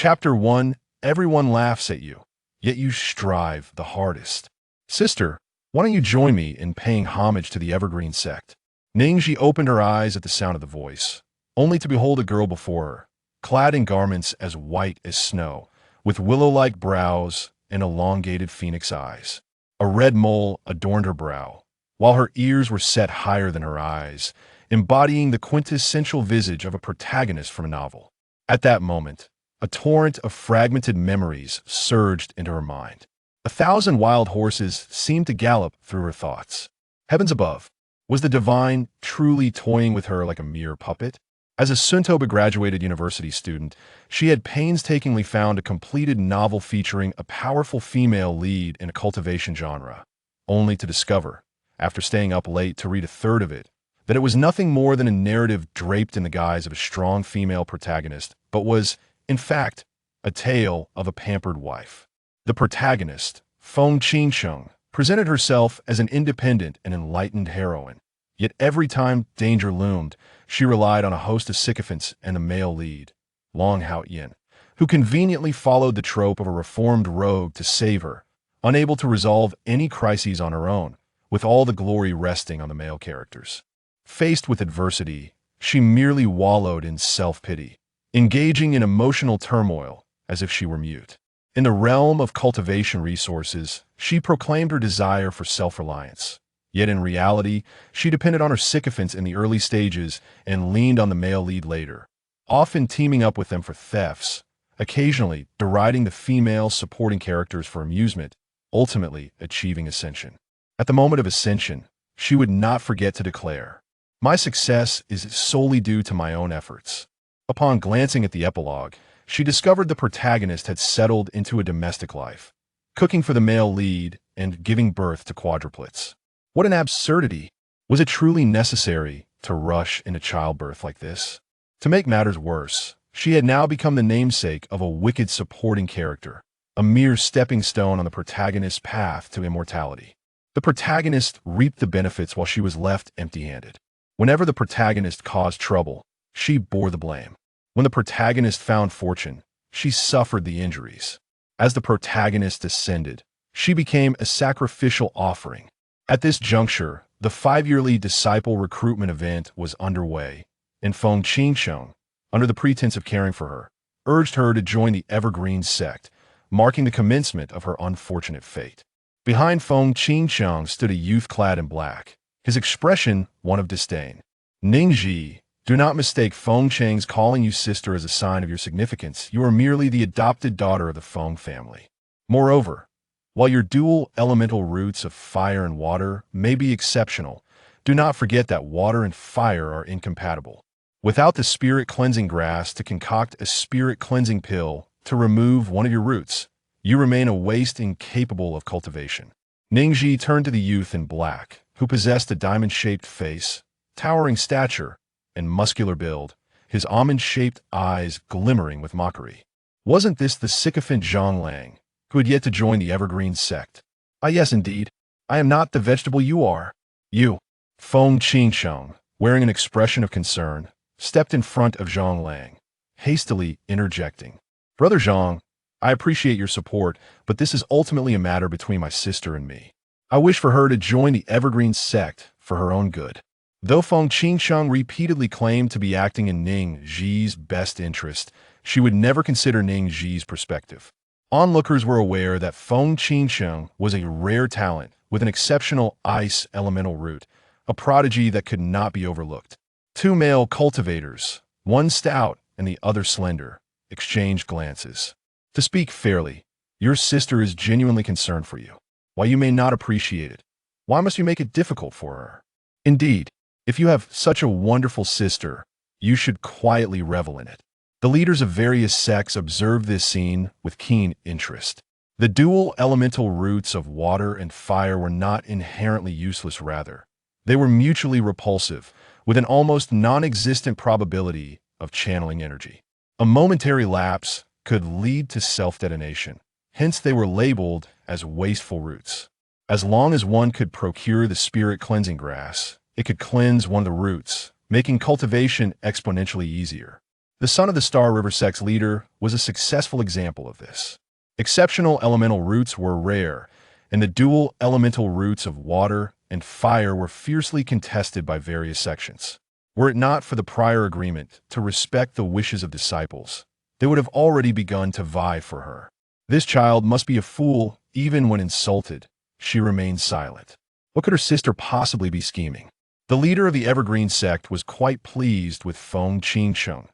Chapter 1. Everyone laughs at you, yet you strive the hardest. Sister, why don't you join me in paying homage to the Evergreen Sect? Ning Zhi opened her eyes at the sound of the voice, only to behold a girl before her, clad in garments as white as snow, with willow-like brows and elongated phoenix eyes. A red mole adorned her brow, while her ears were set higher than her eyes, embodying the quintessential visage of a protagonist from a novel. At that moment, a torrent of fragmented memories surged into her mind. 1,000 wild horses seemed to gallop through her thoughts. Heavens above, was the divine truly toying with her like a mere puppet? As a Suntoba-graduated university student, she had painstakingly found a completed novel featuring a powerful female lead in a cultivation genre, only to discover, after staying up late to read a third of it, that it was nothing more than a narrative draped in the guise of a strong female protagonist, but was, in fact, a tale of a pampered wife. The protagonist, Feng Qingsheng, presented herself as an independent and enlightened heroine. Yet every time danger loomed, she relied on a host of sycophants and a male lead, Long Hao Yin, who conveniently followed the trope of a reformed rogue to save her, unable to resolve any crises on her own, with all the glory resting on the male characters. Faced with adversity, she merely wallowed in self-pity, engaging in emotional turmoil as if she were mute. In the realm of cultivation resources, she proclaimed her desire for self-reliance. Yet in reality, she depended on her sycophants in the early stages and leaned on the male lead later, often teaming up with them for thefts, occasionally deriding the female supporting characters for amusement, ultimately achieving ascension. At the moment of ascension, she would not forget to declare, "My success is solely due to my own efforts." Upon glancing at the epilogue, she discovered the protagonist had settled into a domestic life, cooking for the male lead and giving birth to quadruplets. What an absurdity! Was it truly necessary to rush into childbirth like this? To make matters worse, she had now become the namesake of a wicked supporting character, a mere stepping stone on the protagonist's path to immortality. The protagonist reaped the benefits while she was left empty-handed. Whenever the protagonist caused trouble, she bore the blame. When the protagonist found fortune, she suffered the injuries. As the protagonist ascended, she became a sacrificial offering. At this juncture, the 5-yearly disciple recruitment event was underway, and Feng Qingsheng, under the pretense of caring for her, urged her to join the Evergreen Sect, marking the commencement of her unfortunate fate. Behind Feng Qingsheng stood a youth clad in black, his expression one of disdain. "Ning Zhi, do not mistake Feng Cheng's calling you sister as a sign of your significance. You are merely the adopted daughter of the Feng family. Moreover, while your dual elemental roots of fire and water may be exceptional, do not forget that water and fire are incompatible. Without the spirit-cleansing grass to concoct a spirit-cleansing pill to remove one of your roots, you remain a waste incapable of cultivation." Ning Zhi turned to the youth in black, who possessed a diamond-shaped face, towering stature, and muscular build, his almond-shaped eyes glimmering with mockery. Wasn't this the sycophant Zhang Lang, who had yet to join the Evergreen Sect? "Ah, yes, indeed. I am not the vegetable you are." "You." Feng Qingsheng, wearing an expression of concern, stepped in front of Zhang Lang, hastily interjecting, "Brother Zhang, I appreciate your support, but this is ultimately a matter between my sister and me. I wish for her to join the Evergreen Sect for her own good." Though Feng Qingsheng repeatedly claimed to be acting in Ning Zhi's best interest, she would never consider Ning Zhi's perspective. Onlookers were aware that Feng Qingsheng was a rare talent with an exceptional ice elemental root, a prodigy that could not be overlooked. Two male cultivators, one stout and the other slender, exchanged glances. To speak fairly, your sister is genuinely concerned for you. While you may not appreciate it, why must you make it difficult for her? Indeed, if you have such a wonderful sister, you should quietly revel in it. The leaders of various sects observed this scene with keen interest. The dual elemental roots of water and fire were not inherently useless, rather. They were mutually repulsive, with an almost non-existent probability of channeling energy. A momentary lapse could lead to self-detonation. Hence they were labeled as wasteful roots. As long as one could procure the spirit-cleansing grass, it could cleanse one of the roots, making cultivation exponentially easier. The son of the Star River Sect's leader was a successful example of this. Exceptional elemental roots were rare, and the dual elemental roots of water and fire were fiercely contested by various sections. Were it not for the prior agreement to respect the wishes of disciples, they would have already begun to vie for her. This child must be a fool, even when insulted. She remained silent. What could her sister possibly be scheming? The leader of the Evergreen Sect was quite pleased with Feng Qingcheng,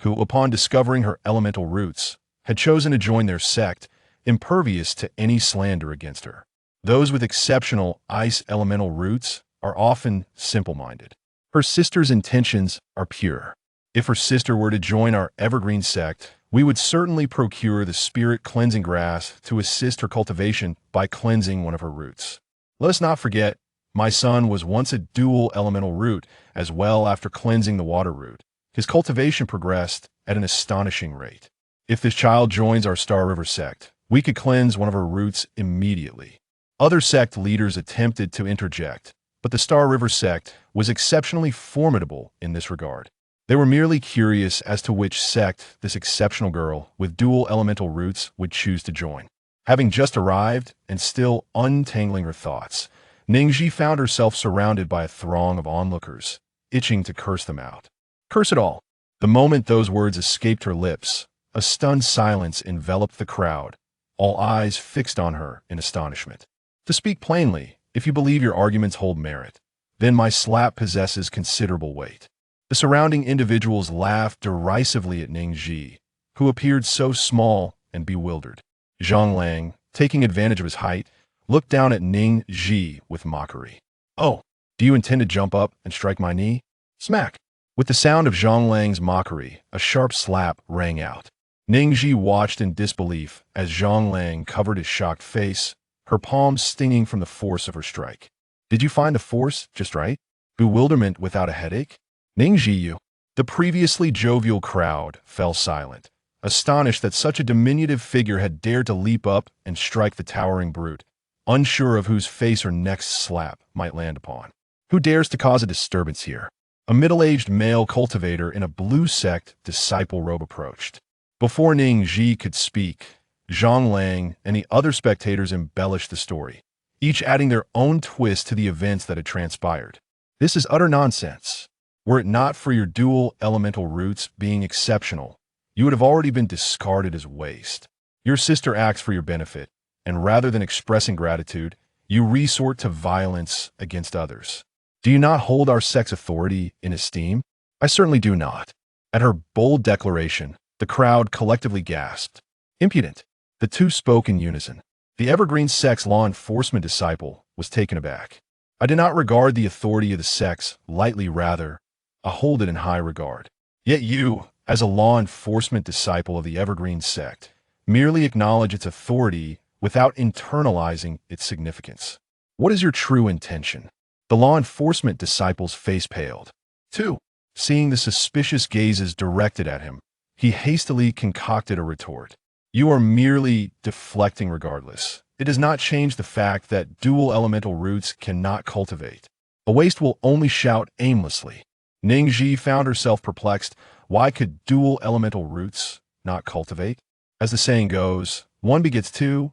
who, upon discovering her elemental roots, had chosen to join their sect, impervious to any slander against her. Those with exceptional ice elemental roots are often simple-minded. Her sister's intentions are pure. If her sister were to join our Evergreen Sect, we would certainly procure the spirit cleansing grass to assist her cultivation by cleansing one of her roots. Let us not forget, my son was once a dual elemental root as well. After cleansing the water root, his cultivation progressed at an astonishing rate. If this child joins our Star River Sect, we could cleanse one of her roots immediately. Other sect leaders attempted to interject, but the Star River Sect was exceptionally formidable in this regard. They were merely curious as to which sect this exceptional girl with dual elemental roots would choose to join. Having just arrived and still untangling her thoughts, Ning Zhi found herself surrounded by a throng of onlookers, itching to curse them out. Curse it all! The moment those words escaped her lips, a stunned silence enveloped the crowd, all eyes fixed on her in astonishment. To speak plainly, if you believe your arguments hold merit, then my slap possesses considerable weight. The surrounding individuals laughed derisively at Ning Zhi, who appeared so small and bewildered. Zhang Lang, taking advantage of his height, looked down at Ning Zhi with mockery. "Oh, do you intend to jump up and strike my knee?" Smack! With the sound of Zhang Lang's mockery, a sharp slap rang out. Ning Zhi watched in disbelief as Zhang Lang covered his shocked face, her palms stinging from the force of her strike. "Did you find the force just right? Bewilderment without a headache?" "Ning Zhi, you." The previously jovial crowd fell silent, astonished that such a diminutive figure had dared to leap up and strike the towering brute, unsure of whose face her next slap might land upon. Who dares to cause a disturbance here? A middle-aged male cultivator in a blue sect disciple robe approached. Before Ning Zhi could speak, Zhang Lang and the other spectators embellished the story, each adding their own twist to the events that had transpired. This is utter nonsense. Were it not for your dual elemental roots being exceptional, you would have already been discarded as waste. Your sister acts for your benefit, and rather than expressing gratitude, you resort to violence against others. Do you not hold our sect's authority in esteem? I certainly do not. At her bold declaration, the crowd collectively gasped. Impudent! The two spoke in unison. The Evergreen Sect's law enforcement disciple was taken aback. I do not regard the authority of the sects lightly, rather, I hold it in high regard. Yet you, as a law enforcement disciple of the Evergreen Sect, merely acknowledge its authority without internalizing its significance. What is your true intention? The law enforcement disciple's face paled. 2. Seeing the suspicious gazes directed at him, he hastily concocted a retort. You are merely deflecting regardless. It does not change the fact that dual elemental roots cannot cultivate. A waste will only shout aimlessly. Ning Zhi found herself perplexed. Why could dual elemental roots not cultivate? As the saying goes, 1 begets 2,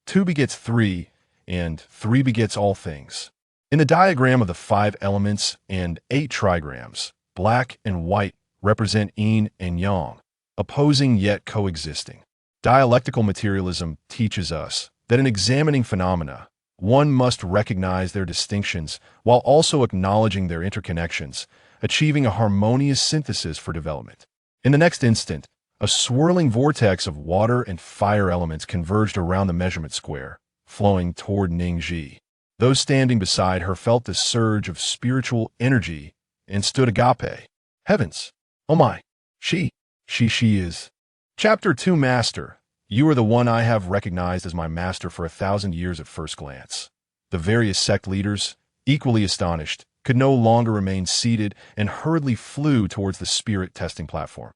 2 begets 3, and 3 begets all things. In the diagram of the 5 elements and 8 trigrams, black and white represent yin and yang, opposing yet coexisting. Dialectical materialism teaches us that in examining phenomena, one must recognize their distinctions while also acknowledging their interconnections, achieving a harmonious synthesis for development. In the next instant, a swirling vortex of water and fire elements converged around the measurement square, flowing toward Ning Zhi. Those standing beside her felt the surge of spiritual energy and stood agape. Heavens! Oh my! She is. Chapter 2 Master. You are the one I have recognized as my master for 1,000 years at first glance. The various sect leaders, equally astonished, could no longer remain seated and hurriedly flew towards the spirit testing platform.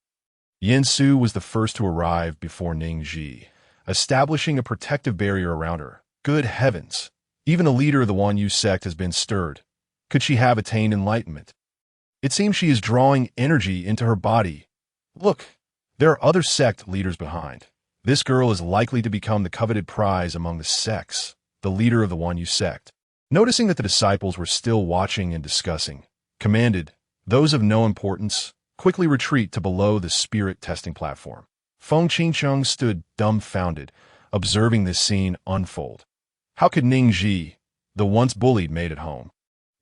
Yen Su was the first to arrive before Ning Zhi, establishing a protective barrier around her. Good heavens! Even the leader of the Wan Yu sect has been stirred. Could she have attained enlightenment? It seems she is drawing energy into her body. Look, there are other sect leaders behind. This girl is likely to become the coveted prize among the sects, the leader of the Wanyu sect. Noticing that the disciples were still watching and discussing, commanded, those of no importance, quickly retreat to below the spirit testing platform. Feng Qingcheng stood dumbfounded, observing this scene unfold. How could Ning Zhi, the once bullied maid at home,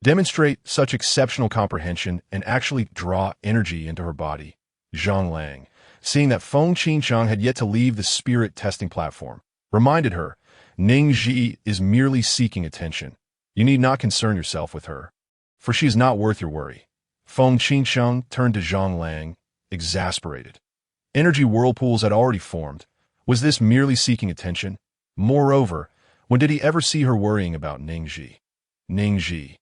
demonstrate such exceptional comprehension and actually draw energy into her body? Zhang Lang, seeing that Feng Qingcheng had yet to leave the spirit testing platform, reminded her, Ning Zhi is merely seeking attention. You need not concern yourself with her, for she is not worth your worry. Feng Qingcheng turned to Zhang Lang, exasperated. Energy whirlpools had already formed. Was this merely seeking attention? Moreover, when did he ever see her worrying about Ning Zhi? Ning Zhi,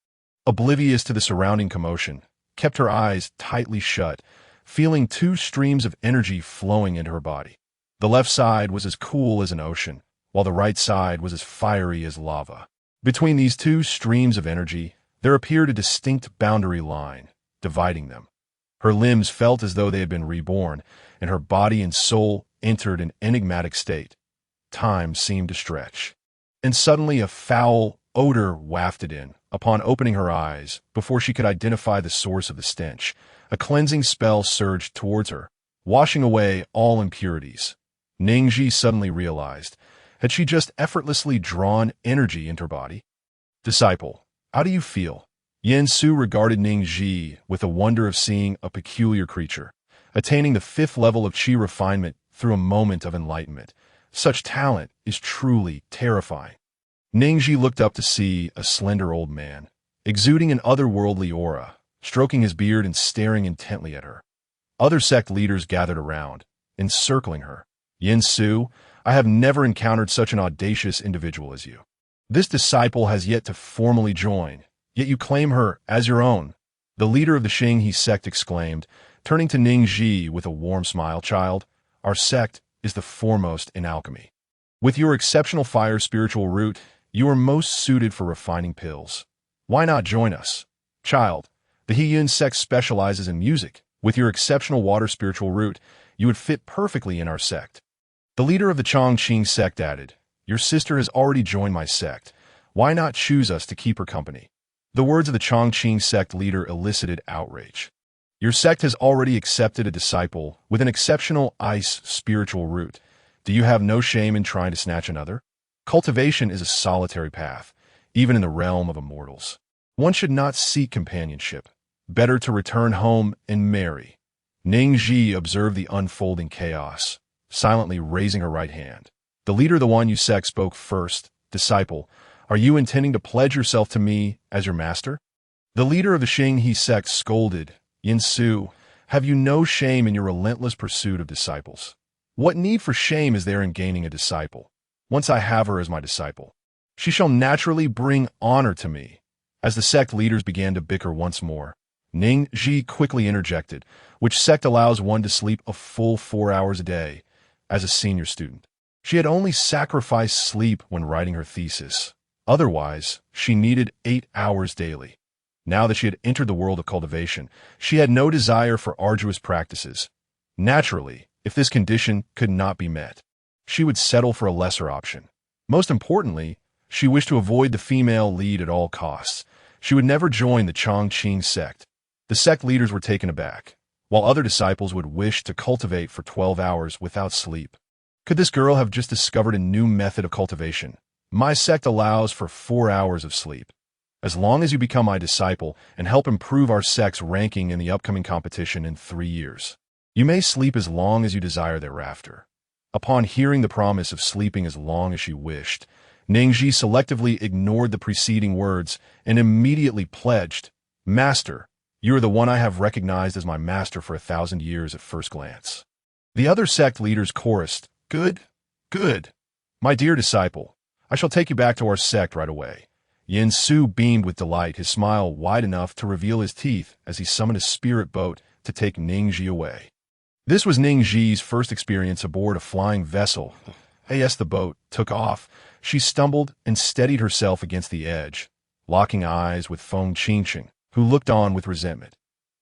oblivious to the surrounding commotion, kept her eyes tightly shut, feeling two streams of energy flowing into her body. The left side was as cool as an ocean, while the right side was as fiery as lava. Between these two streams of energy, there appeared a distinct boundary line, dividing them. Her limbs felt as though they had been reborn, and her body and soul entered an enigmatic state. Time seemed to stretch. And suddenly a foul odor wafted in. Upon opening her eyes, before she could identify the source of the stench, a cleansing spell surged towards her, washing away all impurities. Ning Zhi suddenly realized, had she just effortlessly drawn energy into her body? Disciple, how do you feel? Yen Su regarded Ning Zhi with the wonder of seeing a peculiar creature, attaining the 5th level of qi refinement through a moment of enlightenment. Such talent is truly terrifying. Ning Zhi looked up to see a slender old man, exuding an otherworldly aura, stroking his beard and staring intently at her. Other sect leaders gathered around, encircling her. Yen Su, I have never encountered such an audacious individual as you. This disciple has yet to formally join, yet you claim her as your own. The leader of the Xinghe sect exclaimed, turning to Ning Zhi with a warm smile. Child, our sect is the foremost in alchemy. With your exceptional fire spiritual root, you are most suited for refining pills. Why not join us? Child, the Heyun sect specializes in music. With your exceptional water spiritual root, you would fit perfectly in our sect. The leader of the Chongqing sect added, your sister has already joined my sect. Why not choose us to keep her company? The words of the Chongqing sect leader elicited outrage. Your sect has already accepted a disciple with an exceptional ice spiritual root. Do you have no shame in trying to snatch another? Cultivation is a solitary path, even in the realm of immortals. One should not seek companionship. Better to return home and marry. Ning Zhi observed the unfolding chaos, silently raising her right hand. The leader of the Wanyu sect spoke first. Disciple, are you intending to pledge yourself to me as your master? The leader of the Xinghe sect scolded, Yin Su, have you no shame in your relentless pursuit of disciples? What need for shame is there in gaining a disciple? Once I have her as my disciple, she shall naturally bring honor to me. As the sect leaders began to bicker once more, Ning Zhi quickly interjected, which sect allows one to sleep a full 4 hours a day as a senior student? She had only sacrificed sleep when writing her thesis. Otherwise, she needed 8 hours daily. Now that she had entered the world of cultivation, she had no desire for arduous practices. Naturally, if this condition could not be met, she would settle for a lesser option. Most importantly, she wished to avoid the female lead at all costs. She would never join the Chongqing sect. The sect leaders were taken aback, while other disciples would wish to cultivate for 12 hours without sleep. Could this girl have just discovered a new method of cultivation? My sect allows for 4 hours of sleep. As long as you become my disciple and help improve our sect's ranking in the upcoming competition in 3 years, you may sleep as long as you desire thereafter. Upon hearing the promise of sleeping as long as she wished, Ning Zhi selectively ignored the preceding words and immediately pledged, Master, you are the one I have recognized as my master for 1,000 years at first glance. The other sect leaders chorused, Good, good. My dear disciple, I shall take you back to our sect right away. Yin Su beamed with delight, his smile wide enough to reveal his teeth as he summoned a spirit boat to take Ning Zhi away. This was Ning Zhi's first experience aboard a flying vessel. As the boat took off, she stumbled and steadied herself against the edge, locking eyes with Feng Qingcheng, who looked on with resentment.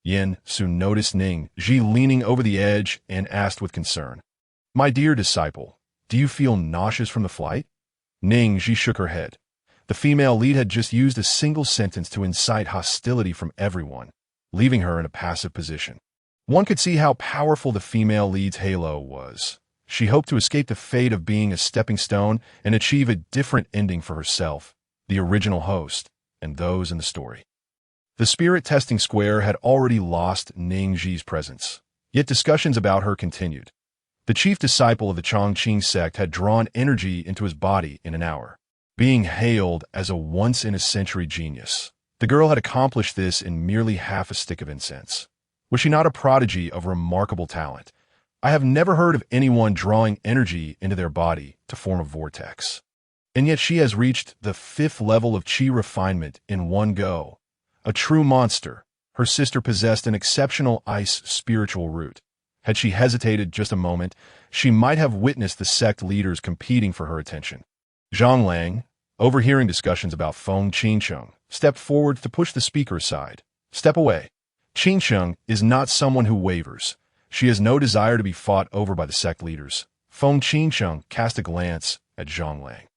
Yin soon noticed Ning Zhi leaning over the edge and asked with concern, "My dear disciple, do you feel nauseous from the flight?" Ning Zhi shook her head. The female lead had just used a single sentence to incite hostility from everyone, leaving her in a passive position. One could see how powerful the female lead's halo was. She hoped to escape the fate of being a stepping stone and achieve a different ending for herself, the original host, and those in the story. The spirit testing square had already lost Ning Zhi's presence, yet discussions about her continued. The chief disciple of the Chongqing sect had drawn energy into his body in an hour, being hailed as a once-in-a-century genius. The girl had accomplished this in merely half a stick of incense. Was she not a prodigy of remarkable talent? I have never heard of anyone drawing energy into their body to form a vortex. And yet she has reached the 5th level of qi refinement in one go. A true monster. Her sister possessed an exceptional ice spiritual root. Had she hesitated just a moment, she might have witnessed the sect leaders competing for her attention. Zhang Lang, overhearing discussions about Feng Qingcheng, stepped forward to push the speaker aside. "Step away. Qingcheng is not someone who wavers. She has no desire to be fought over by the sect leaders." Feng Qingcheng cast a glance at Zhang Lang.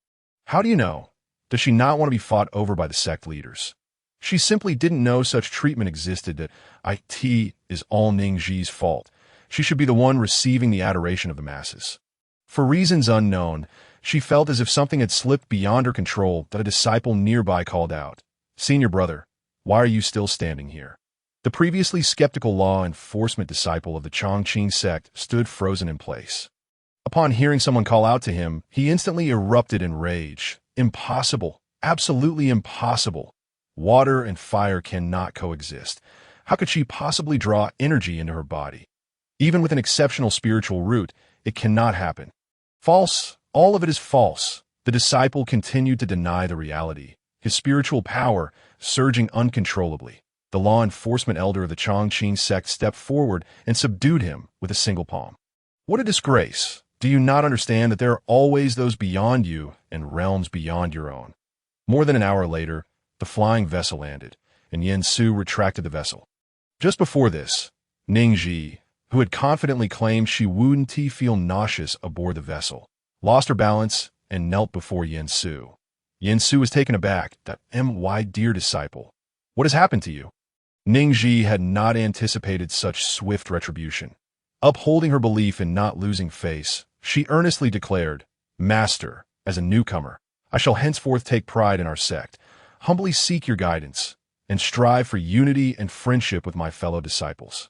"How do you know? Does she not want to be fought over by the sect leaders?" She simply didn't know such treatment existed, that it is all Ning Zhi's fault. She should be the one receiving the adoration of the masses. For reasons unknown, she felt as if something had slipped beyond her control that a disciple nearby called out, "Senior brother, why are you still standing here?" The previously skeptical law enforcement disciple of the Chongqing sect stood frozen in place. Upon hearing someone call out to him, he instantly erupted in rage. Impossible. Absolutely impossible. Water and fire cannot coexist. How could she possibly draw energy into her body? Even with an exceptional spiritual root, it cannot happen. False. All of it is false. The disciple continued to deny the reality, his spiritual power surging uncontrollably. The law enforcement elder of the Chongqing sect stepped forward and subdued him with a single palm. "What a disgrace. Do you not understand that there are always those beyond you and realms beyond your own?" More than an hour later, the flying vessel landed, and Yin Su retracted the vessel. Just before this, Ning Zhi, who had confidently claimed she wouldn't feel nauseous aboard the vessel, lost her balance and knelt before Yin Su. Yin Su was taken aback. "My dear disciple, what has happened to you?" Ning Zhi had not anticipated such swift retribution. Upholding her belief in not losing face, she earnestly declared, "Master, as a newcomer, I shall henceforth take pride in our sect, humbly seek your guidance, and strive for unity and friendship with my fellow disciples."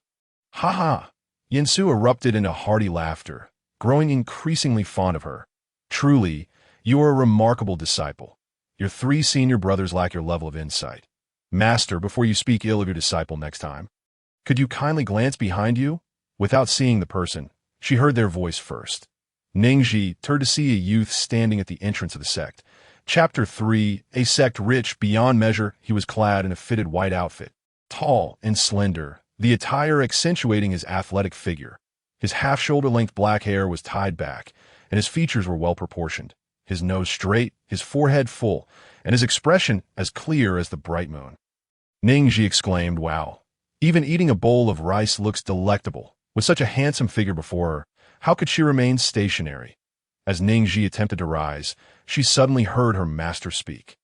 "Ha ha!" Yin Su erupted into hearty laughter, growing increasingly fond of her. "Truly, you are a remarkable disciple. Your 3 senior brothers lack your level of insight. Master, before you speak ill of your disciple next time, could you kindly glance behind you?" Without seeing the person, she heard their voice first. Ning Zhi turned to see a youth standing at the entrance of the sect. Chapter 3, a sect rich beyond measure. He was clad in a fitted white outfit, tall and slender, the attire accentuating his athletic figure. His half-shoulder-length black hair was tied back, and his features were well-proportioned, his nose straight, his forehead full, and his expression as clear as the bright moon. Ning Zhi exclaimed, "Wow, even eating a bowl of rice looks delectable. With such a handsome figure before her, how could she remain stationary?" As Ning Zhi attempted to rise, she suddenly heard her master speak.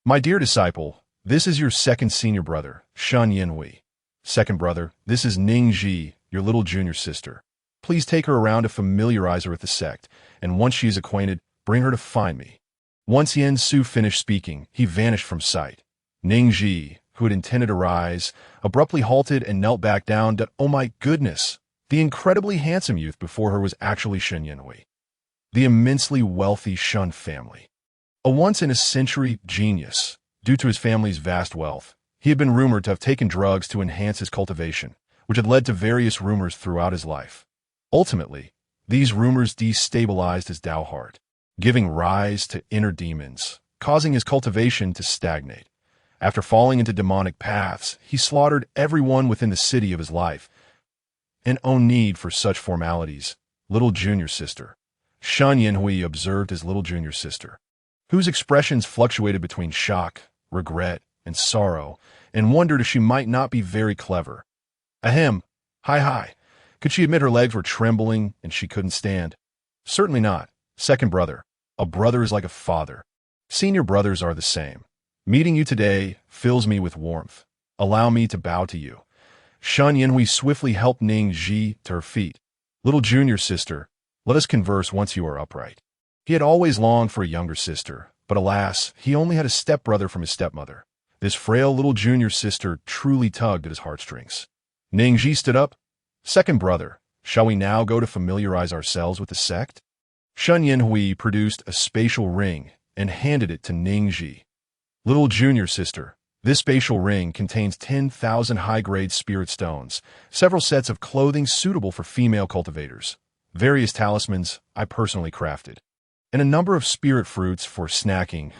"My dear disciple, this is your second senior brother, Shen Yinhui. Second brother, this is Ning Zhi, your little junior sister. Please take her around to familiarize her with the sect, and once she is acquainted, bring her to find me." Once Yin Su finished speaking, he vanished from sight. Ning Zhi, who had intended to rise, abruptly halted and knelt back down. Oh my goodness! The incredibly handsome youth before her was actually Shen Yinhui, the immensely wealthy Shen family. A once-in-a-century genius. Due to his family's vast wealth, he had been rumored to have taken drugs to enhance his cultivation, which had led to various rumors throughout his life. Ultimately, these rumors destabilized his Dao heart, giving rise to inner demons, causing his cultivation to stagnate. After falling into demonic paths, he slaughtered everyone within the city of his life. And no need for such formalities. Little junior sister. Shen Yinhui observed his little junior sister, whose expressions fluctuated between shock, regret, and sorrow, and wondered if she might not be very clever. Ahem. Hi, hi. Could she admit her legs were trembling and she couldn't stand? Certainly not. Second brother. A brother is like a father. Senior brothers are the same. Meeting you today fills me with warmth. Allow me to bow to you. Shun Yinhui swiftly helped Ning Zhi to her feet. Little junior sister, let us converse once you are upright. He had always longed for a younger sister, but alas, he only had a stepbrother from his stepmother. This frail little junior sister truly tugged at his heartstrings. Ning Zhi stood up. Second brother, shall we now go to familiarize ourselves with the sect? Shun Yinhui produced a spatial ring and handed it to Ning Zhi. Little junior sister, this spatial ring contains 10,000 high-grade spirit stones, several sets of clothing suitable for female cultivators, various talismans I personally crafted, and a number of spirit fruits for snacking.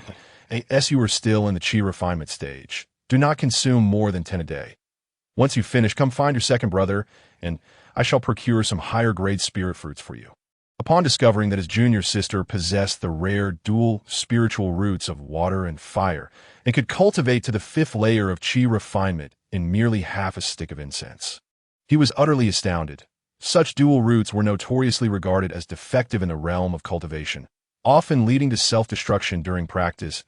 As you are still in the chi refinement stage, do not consume more than 10 a day. Once you finish, come find your second brother, and I shall procure some higher-grade spirit fruits for you. Upon discovering that his junior sister possessed the rare dual spiritual roots of water and fire and could cultivate to the 5th layer of chi refinement in merely half a stick of incense, he was utterly astounded. Such dual roots were notoriously regarded as defective in the realm of cultivation, often leading to self-destruction during practice.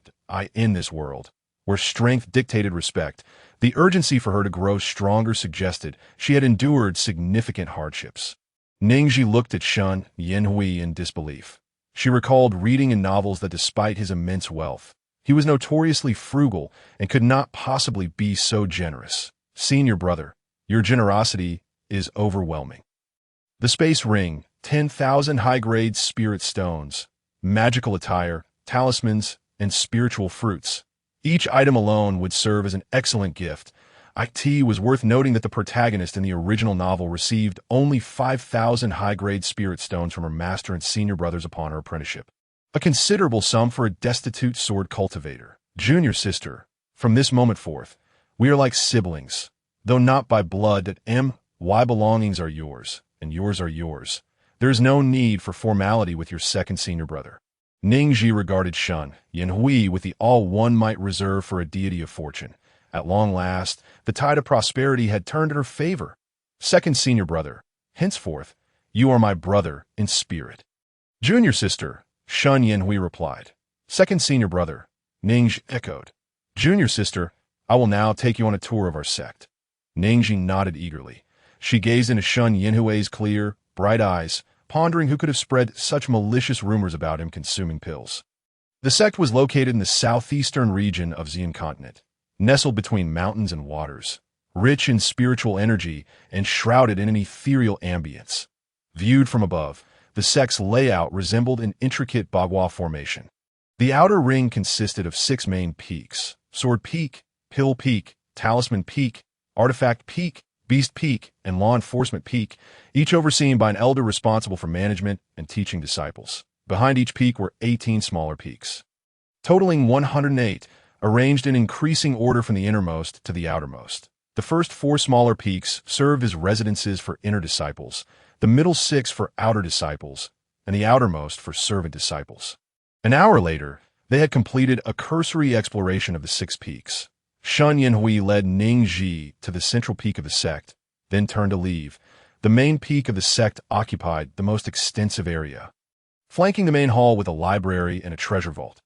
In this world, where strength dictated respect, the urgency for her to grow stronger suggested she had endured significant hardships. Ning Zhi looked at Shun Yinhui in disbelief. She recalled reading in novels that despite his immense wealth, he was notoriously frugal and could not possibly be so generous. Senior brother, your generosity is overwhelming. The space ring, 10,000 high-grade spirit stones, magical attire, talismans, and spiritual fruits. Each item alone would serve as an excellent gift. It was worth noting that the protagonist in the original novel received only 5,000 high-grade spirit stones from her master and senior brothers upon her apprenticeship. A considerable sum for a destitute sword cultivator. Junior sister, from this moment forth, we are like siblings, though not by blood. That my belongings are yours, and yours are yours. There is no need for formality with your second senior brother. Ning Zhi regarded Shun Yinhui with the awe one might reserve for a deity of fortune. At long last, the tide of prosperity had turned in her favor. Second senior brother, henceforth, you are my brother in spirit. Junior sister, Shun Yinhui replied. Second senior brother, Ning Zhi echoed. Junior sister, I will now take you on a tour of our sect. Ning Zhi nodded eagerly. She gazed into Shun Yinhui's clear, bright eyes, pondering who could have spread such malicious rumors about him consuming pills. The sect was located in the southeastern region of Xian continent, nestled between mountains and waters, rich in spiritual energy and shrouded in an ethereal ambience. Viewed from above, the sect's layout resembled an intricate bagua formation. The outer ring consisted of 6 main peaks: Sword Peak, Pill Peak, Talisman Peak, Artifact Peak, Beast Peak, and Law Enforcement Peak, each overseen by an elder responsible for management and teaching disciples. Behind each peak were 18 smaller peaks, totaling 108, arranged in increasing order from the innermost to the outermost. The first 4 smaller peaks served as residences for inner disciples, the middle 6 for outer disciples, and the outermost for servant disciples. An hour later, they had completed a cursory exploration of the 6 peaks. Shun Yinhui led Ning Zhi to the central peak of the sect, then turned to leave. The main peak of the sect occupied the most extensive area, flanking the main hall with a library and a treasure vault.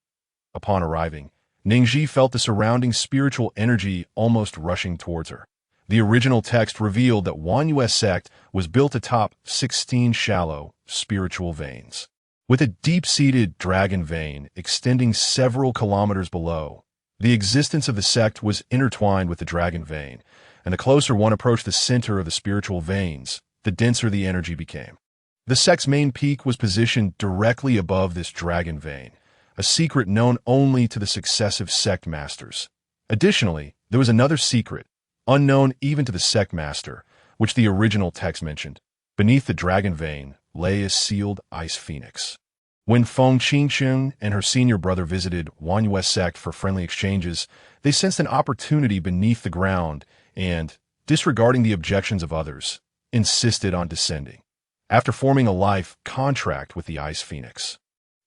Upon arriving, Ning Zhi felt the surrounding spiritual energy almost rushing towards her. The original text revealed that Wanyue's sect was built atop 16 shallow, spiritual veins, with a deep-seated dragon vein extending several kilometers below. The existence of the sect was intertwined with the dragon vein, and the closer one approached the center of the spiritual veins, the denser the energy became. The sect's main peak was positioned directly above this dragon vein, a secret known only to the successive sect masters. Additionally, there was another secret, unknown even to the sect master, which the original text mentioned. Beneath the dragon vein lay a sealed ice phoenix. When Feng Qingsheng and her senior brother visited Wanyue's sect for friendly exchanges, they sensed an opportunity beneath the ground and, disregarding the objections of others, insisted on descending. After forming a life contract with the ice phoenix,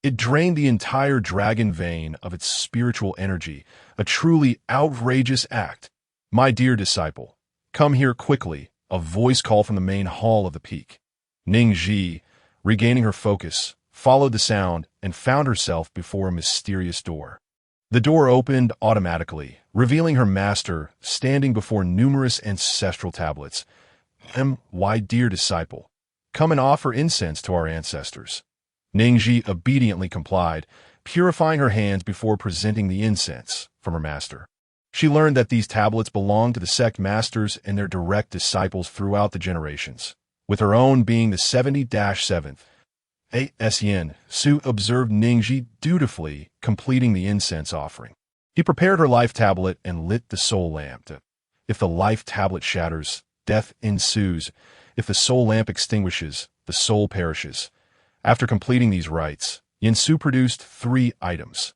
it drained the entire dragon vein of its spiritual energy, a truly outrageous act. My dear disciple, come here quickly, A voice called from the main hall of the peak. Ning Zhi, regaining her focus, followed the sound and found herself before a mysterious door. The door opened automatically, revealing her master standing before numerous ancestral tablets. "My dear disciple, come and offer incense to our ancestors." Ning Zhi obediently complied, purifying her hands before presenting the incense from her master. She learned that these tablets belonged to the sect masters and their direct disciples throughout the generations, with her own being the 70-7th. Yen Su observed Ning Zhi dutifully completing the incense offering. He prepared her life tablet and lit the soul lamp. If the life tablet shatters, death ensues. If the soul lamp extinguishes, the soul perishes. After completing these rites, Yen Su produced 3 items.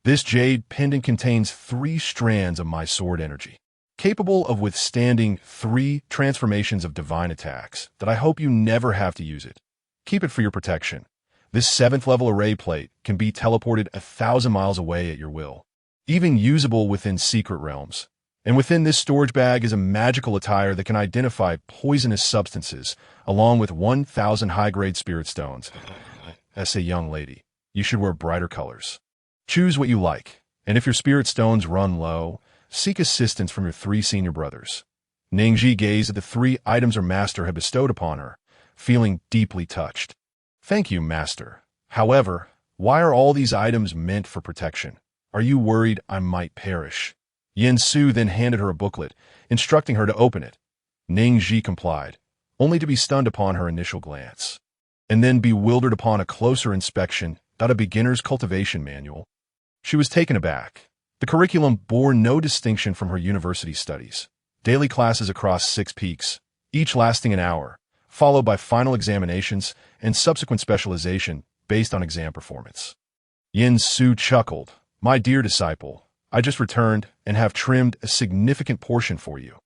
This jade pendant contains 3 strands of my sword energy, capable of withstanding 3 transformations of divine attacks that I hope you never have to use it. Keep it for your protection. This 7th level array plate can be teleported 1,000 miles away at your will, even usable within secret realms. And within this storage bag is a magical attire that can identify poisonous substances, along with 1,000 high-grade spirit stones. As a young lady, you should wear brighter colors. Choose what you like, and if your spirit stones run low, seek assistance from your 3 senior brothers. Ning Zhi gazed at the 3 items her master had bestowed upon her, feeling deeply touched. "Thank you, master. However, why are all these items meant for protection? Are you worried I might perish?" Yen Su then handed her a booklet, instructing her to open it. Ning Zhi complied, only to be stunned upon her initial glance, and then bewildered upon a closer inspection at a beginner's cultivation manual. She was taken aback. The curriculum bore no distinction from her university studies. Daily classes across 6 peaks, each lasting an hour, followed by final examinations and subsequent specialization based on exam performance. Yen Su chuckled. "My dear disciple, I just returned and have trimmed a significant portion for you.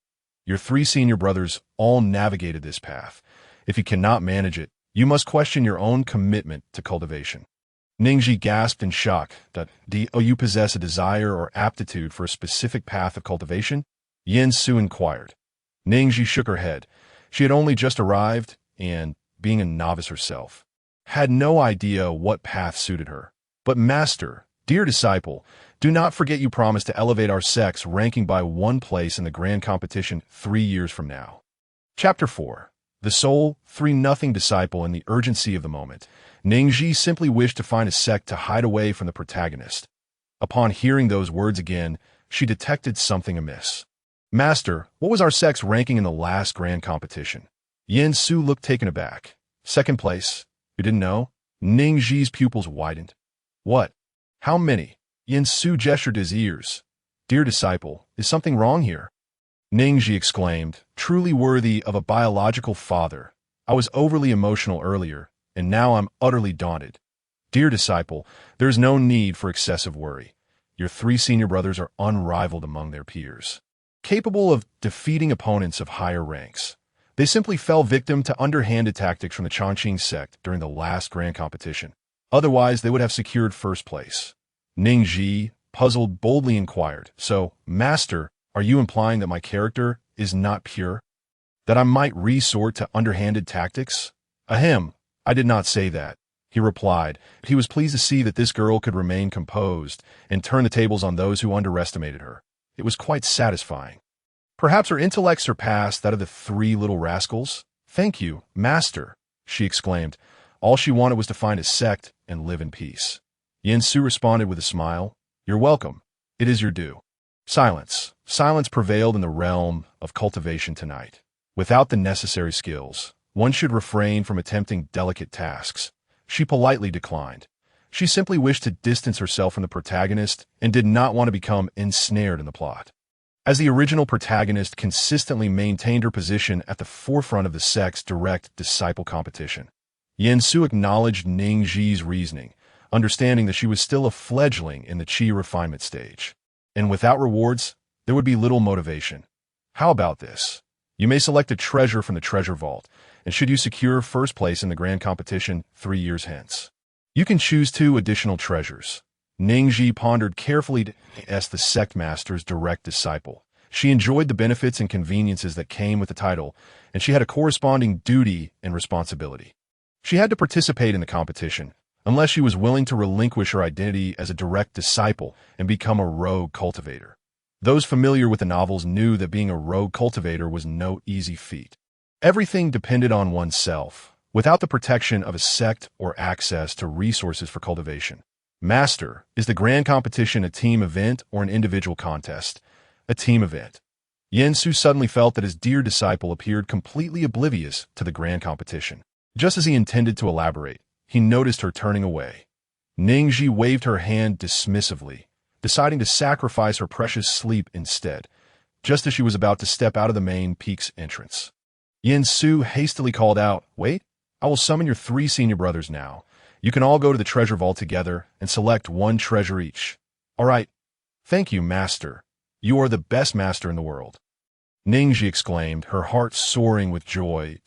Your 3 senior brothers all navigated this path. If you cannot manage it, you must question your own commitment to cultivation." Ning Zhi gasped in shock. "Do you possess a desire or aptitude for a specific path of cultivation?" Yen Su inquired. Ning Zhi shook her head. She had only just arrived and, being a novice herself, had no idea what path suited her. "But master, dear disciple, do not forget you promised to elevate our sect's ranking by 1 place in the grand competition 3 years from now." Chapter 4. The Soul 3-0 Disciple and the Urgency of the Moment. Ning Zhi simply wished to find a sect to hide away from the protagonist. Upon hearing those words again, she detected something amiss. "Master, what was our sect's ranking in the last grand competition?" Yen Su looked taken aback. "2nd place. You didn't know?" Ning Zhi's pupils widened. "What? How many?" Yen Su gestured his ears. "Dear disciple, is something wrong here?" Ning Zhi exclaimed, truly worthy of a biological father. "I was overly emotional earlier, and now I'm utterly daunted. Dear disciple, there is no need for excessive worry. Your 3 senior brothers are unrivaled among their peers, capable of defeating opponents of higher ranks. They simply fell victim to underhanded tactics from the Chongqing sect during the last grand competition. Otherwise, they would have secured 1st place." Ning Zhi, puzzled, boldly inquired, "So, master, are you implying that my character is not pure? That I might resort to underhanded tactics?" "Ahem, I did not say that," he replied. He was pleased to see that this girl could remain composed and turn the tables on those who underestimated her. It was quite satisfying. Perhaps her intellect surpassed that of the 3 little rascals? "Thank you, master," she exclaimed. All she wanted was to find a sect and live in peace. Yen Su responded with a smile. "You're welcome. It is your due." Silence. Silence prevailed in the realm of cultivation tonight. Without the necessary skills, one should refrain from attempting delicate tasks. She politely declined. She simply wished to distance herself from the protagonist and did not want to become ensnared in the plot. As the original protagonist consistently maintained her position at the forefront of the sect's direct disciple competition, Yen Su acknowledged Ning Zhi's reasoning, understanding that she was still a fledgling in the qi refinement stage. And without rewards, there would be little motivation. "How about this? You may select a treasure from the treasure vault, and should you secure 1st place in the grand competition 3 years hence, you can choose 2 additional treasures." Ning Zhi pondered carefully as the sect master's direct disciple. She enjoyed the benefits and conveniences that came with the title, and she had a corresponding duty and responsibility. She had to participate in the competition, unless she was willing to relinquish her identity as a direct disciple and become a rogue cultivator. Those familiar with the novels knew that being a rogue cultivator was no easy feat. Everything depended on oneself, without the protection of a sect or access to resources for cultivation. Master, is the grand competition a team event or an individual contest? A team event. Yin Su suddenly felt that his dear disciple appeared completely oblivious to the grand competition. Just as he intended to elaborate, he noticed her turning away. Ning Zhi waved her hand dismissively, deciding to sacrifice her precious sleep instead, just as she was about to step out of the main peak's entrance. Yin Su hastily called out, "Wait, I will summon your 3 senior brothers now. You can all go to the treasure vault together and select 1 treasure each." "All right. Thank you, Master. You are the best master in the world." Ning Zhi exclaimed, her heart soaring with joy.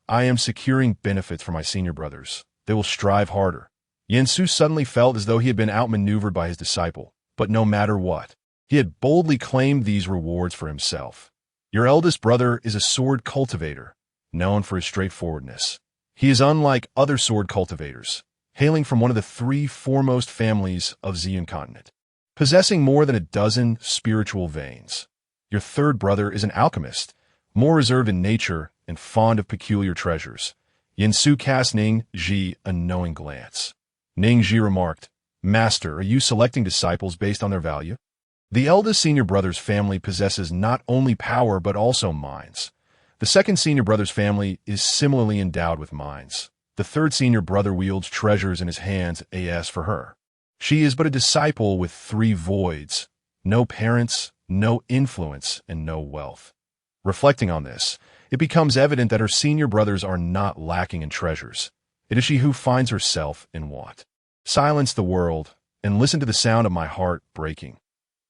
"I am securing benefits for my senior brothers. They will strive harder." Yin Su suddenly felt as though he had been outmaneuvered by his disciple, but no matter what, he had boldly claimed these rewards for himself. Your eldest brother is a sword cultivator, known for his straightforwardness. He is unlike other sword cultivators, hailing from one of the 3 foremost families of Xian continent, possessing more than a dozen spiritual veins. Your third brother is an alchemist, more reserved in nature and fond of peculiar treasures. Yin Su cast Ning Zhi a knowing glance. Ning Zhi remarked, "Master, are you selecting disciples based on their value?" The eldest senior brother's family possesses not only power but also minds. The second senior brother's family is similarly endowed with minds. The third senior brother wields treasures in his hands as for her. She is but a disciple with 3 voids, no parents, no influence, and no wealth. Reflecting on this, it becomes evident that her senior brothers are not lacking in treasures. It is she who finds herself in want. Silence the world, and listen to the sound of my heart breaking.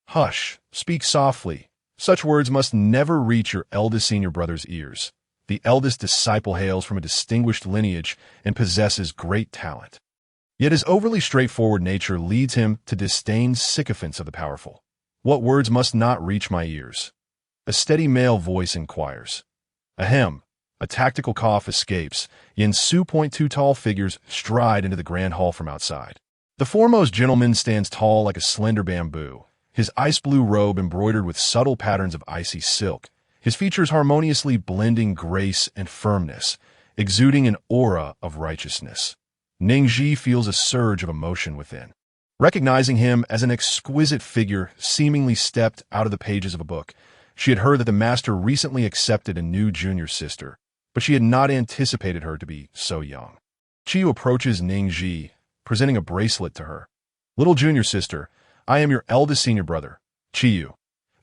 Hush, speak softly. Such words must never reach your eldest senior brother's ears. The eldest disciple hails from a distinguished lineage and possesses great talent. Yet his overly straightforward nature leads him to disdain sycophants of the powerful. What words must not reach my ears? A steady male voice inquires. Ahem. A tactical cough escapes. Yin Su. 2 tall figures stride into the grand hall from outside. The foremost gentleman stands tall like a slender bamboo, his ice blue robe embroidered with subtle patterns of icy silk, his features harmoniously blending grace and firmness, exuding an aura of righteousness. Ning Zhi feels a surge of emotion within. Recognizing him as an exquisite figure seemingly stepped out of the pages of a book, she had heard that the master recently accepted a new junior sister, but she had not anticipated her to be so young. Chiyu approaches Ning Zhi, presenting a bracelet to her. "Little junior sister, I am your eldest senior brother, Chiyu.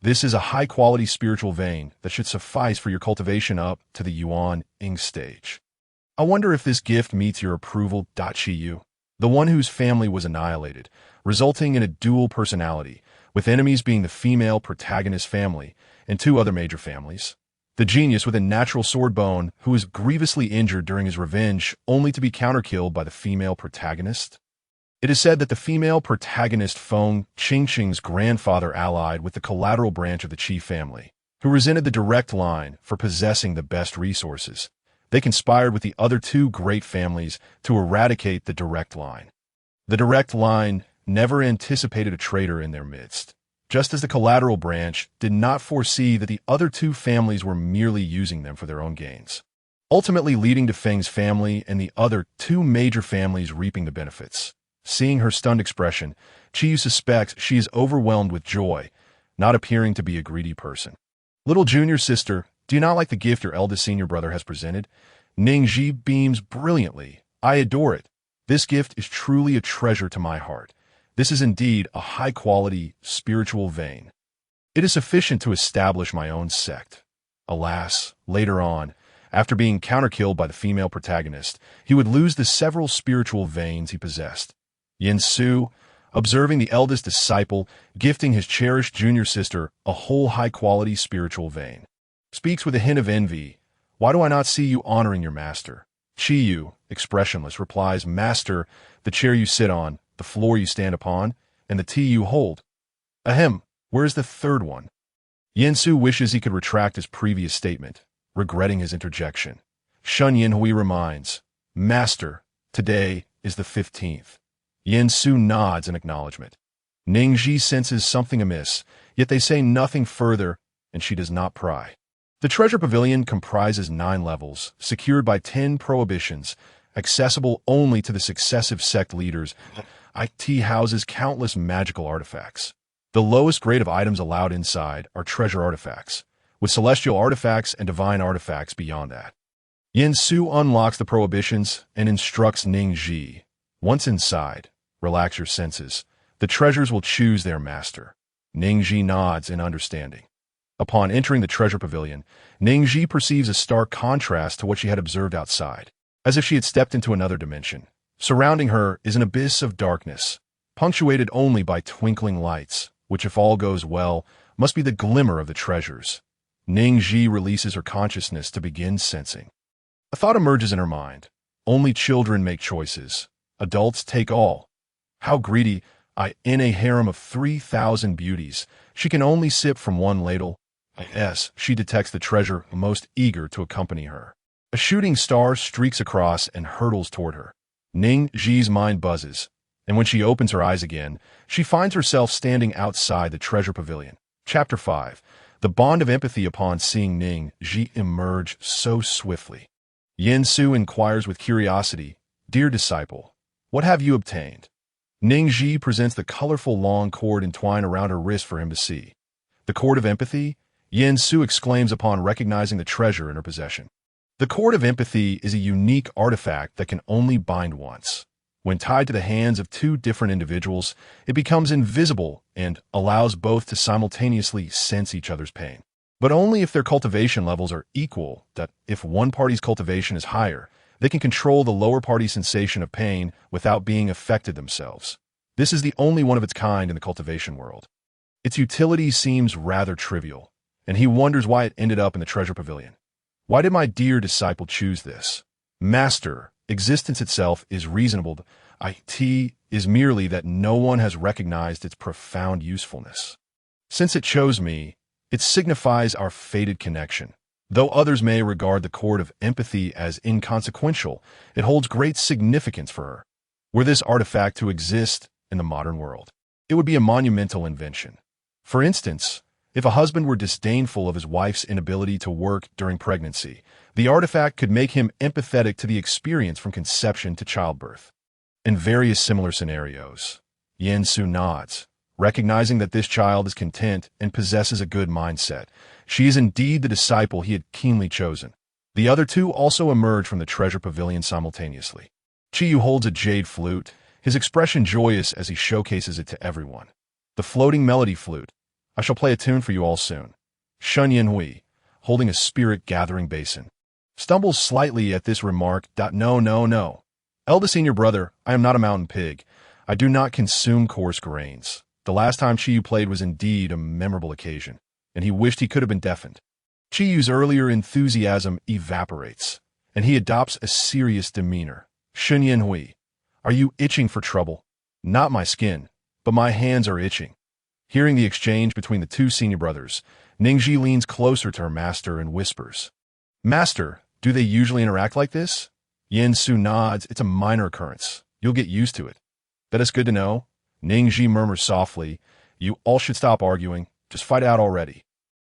This is a high-quality spiritual vein that should suffice for your cultivation up to the Yuan Ing stage. I wonder if this gift meets your approval, Chiyu." The one whose family was annihilated, resulting in a dual personality, with enemies being the female protagonist family and 2 other major families. The genius with a natural sword bone who was grievously injured during his revenge only to be counterkilled by the female protagonist. It is said that the female protagonist Feng Qingqing's grandfather allied with the collateral branch of the Qi family, who resented the direct line for possessing the best resources. They conspired with the other 2 great families to eradicate the direct line. The direct line never anticipated a traitor in their midst, just as the collateral branch did not foresee that the other 2 families were merely using them for their own gains, ultimately leading to Feng's family and the other 2 major families reaping the benefits. Seeing her stunned expression, Chiyu suspects she is overwhelmed with joy, not appearing to be a greedy person. "Little junior sister, do you not like the gift your eldest senior brother has presented?" Ning Zhi beams brilliantly. "I adore it. This gift is truly a treasure to my heart. This is indeed a high-quality spiritual vein. It is sufficient to establish my own sect." Alas, later on, after being counterkilled by the female protagonist, he would lose the several spiritual veins he possessed. Yin Su, observing the eldest disciple gifting his cherished junior sister a whole high-quality spiritual vein, speaks with a hint of envy. "Why do I not see you honoring your master?" Chiyu, expressionless, replies, "Master, the chair you sit on, the floor you stand upon, and the tea you hold." "Ahem, where is the third one?" Yansu wishes he could retract his previous statement, regretting his interjection. Shun Yinhui reminds, Master, today is the 15th. Yansu nods in acknowledgement. Ning Zhi senses something amiss, yet they say nothing further, and she does not pry. The treasure pavilion comprises 9 levels, secured by 10 prohibitions, accessible only to the successive sect leaders. It houses countless magical artifacts. The lowest grade of items allowed inside are treasure artifacts, with celestial artifacts and divine artifacts beyond that. Yansu unlocks the prohibitions and instructs Ning Zhi. Once inside, relax your senses. The treasures will choose their master. Ning Zhi nods in understanding. Upon entering the treasure pavilion, Ning Zhi perceives a stark contrast to what she had observed outside, as if she had stepped into another dimension. Surrounding her is an abyss of darkness, punctuated only by twinkling lights, which, if all goes well, must be the glimmer of the treasures. Ning Zhi releases her consciousness to begin sensing. A thought emerges in her mind. Only children make choices. Adults take all. How greedy! In a harem of 3,000 beauties, she can only sip from one ladle. She detects the treasure most eager to accompany her. A shooting star streaks across and hurtles toward her. Ning Zhi's mind buzzes, and when she opens her eyes again, she finds herself standing outside the treasure pavilion. Chapter 5. The bond of empathy upon seeing Ning Zhi emerge so swiftly. Yansu inquires with curiosity, Dear disciple, what have you obtained? Ning Zhi presents the colorful long cord entwined around her wrist for him to see. The cord of empathy? Yansu exclaims upon recognizing the treasure in her possession. The cord of empathy is a unique artifact that can only bind once. When tied to the hands of 2 different individuals, it becomes invisible and allows both to simultaneously sense each other's pain. But only if their cultivation levels are equal, that if one party's cultivation is higher, they can control the lower party's sensation of pain without being affected themselves. This is the only one of its kind in the cultivation world. Its utility seems rather trivial, and he wonders why it ended up in the treasure pavilion. Why did my dear disciple choose this? Master, existence itself is reasonable. It is merely that no one has recognized its profound usefulness. Since it chose me, it signifies our fated connection. Though others may regard the cord of empathy as inconsequential, it holds great significance for her. Were this artifact to exist in the modern world, it would be a monumental invention. For instance, if a husband were disdainful of his wife's inability to work during pregnancy, the artifact could make him empathetic to the experience from conception to childbirth. In various similar scenarios, Yansu nods, recognizing that this child is content and possesses a good mindset. She is indeed the disciple he had keenly chosen. The other 2 also emerge from the treasure pavilion simultaneously. Chiyu holds a jade flute, his expression joyous as he showcases it to everyone. The floating melody flute. I shall play a tune for you all soon. Shun Yinhui, holding a spirit-gathering basin, stumbles slightly at this remark. No. Eldest senior brother, I am not a mountain pig. I do not consume coarse grains. The last time Chiyu played was indeed a memorable occasion, and he wished he could have been deafened. Chiyu's earlier enthusiasm evaporates, and he adopts a serious demeanor. Shun Yinhui, are you itching for trouble? Not my skin, but my hands are itching. Hearing the exchange between the 2 senior brothers, Ning Zhi leans closer to her master and whispers, Master, do they usually interact like this? Yansu nods. It's a minor occurrence. You'll get used to it. That is good to know. Ning Zhi murmurs softly, You all should stop arguing. Just fight out already.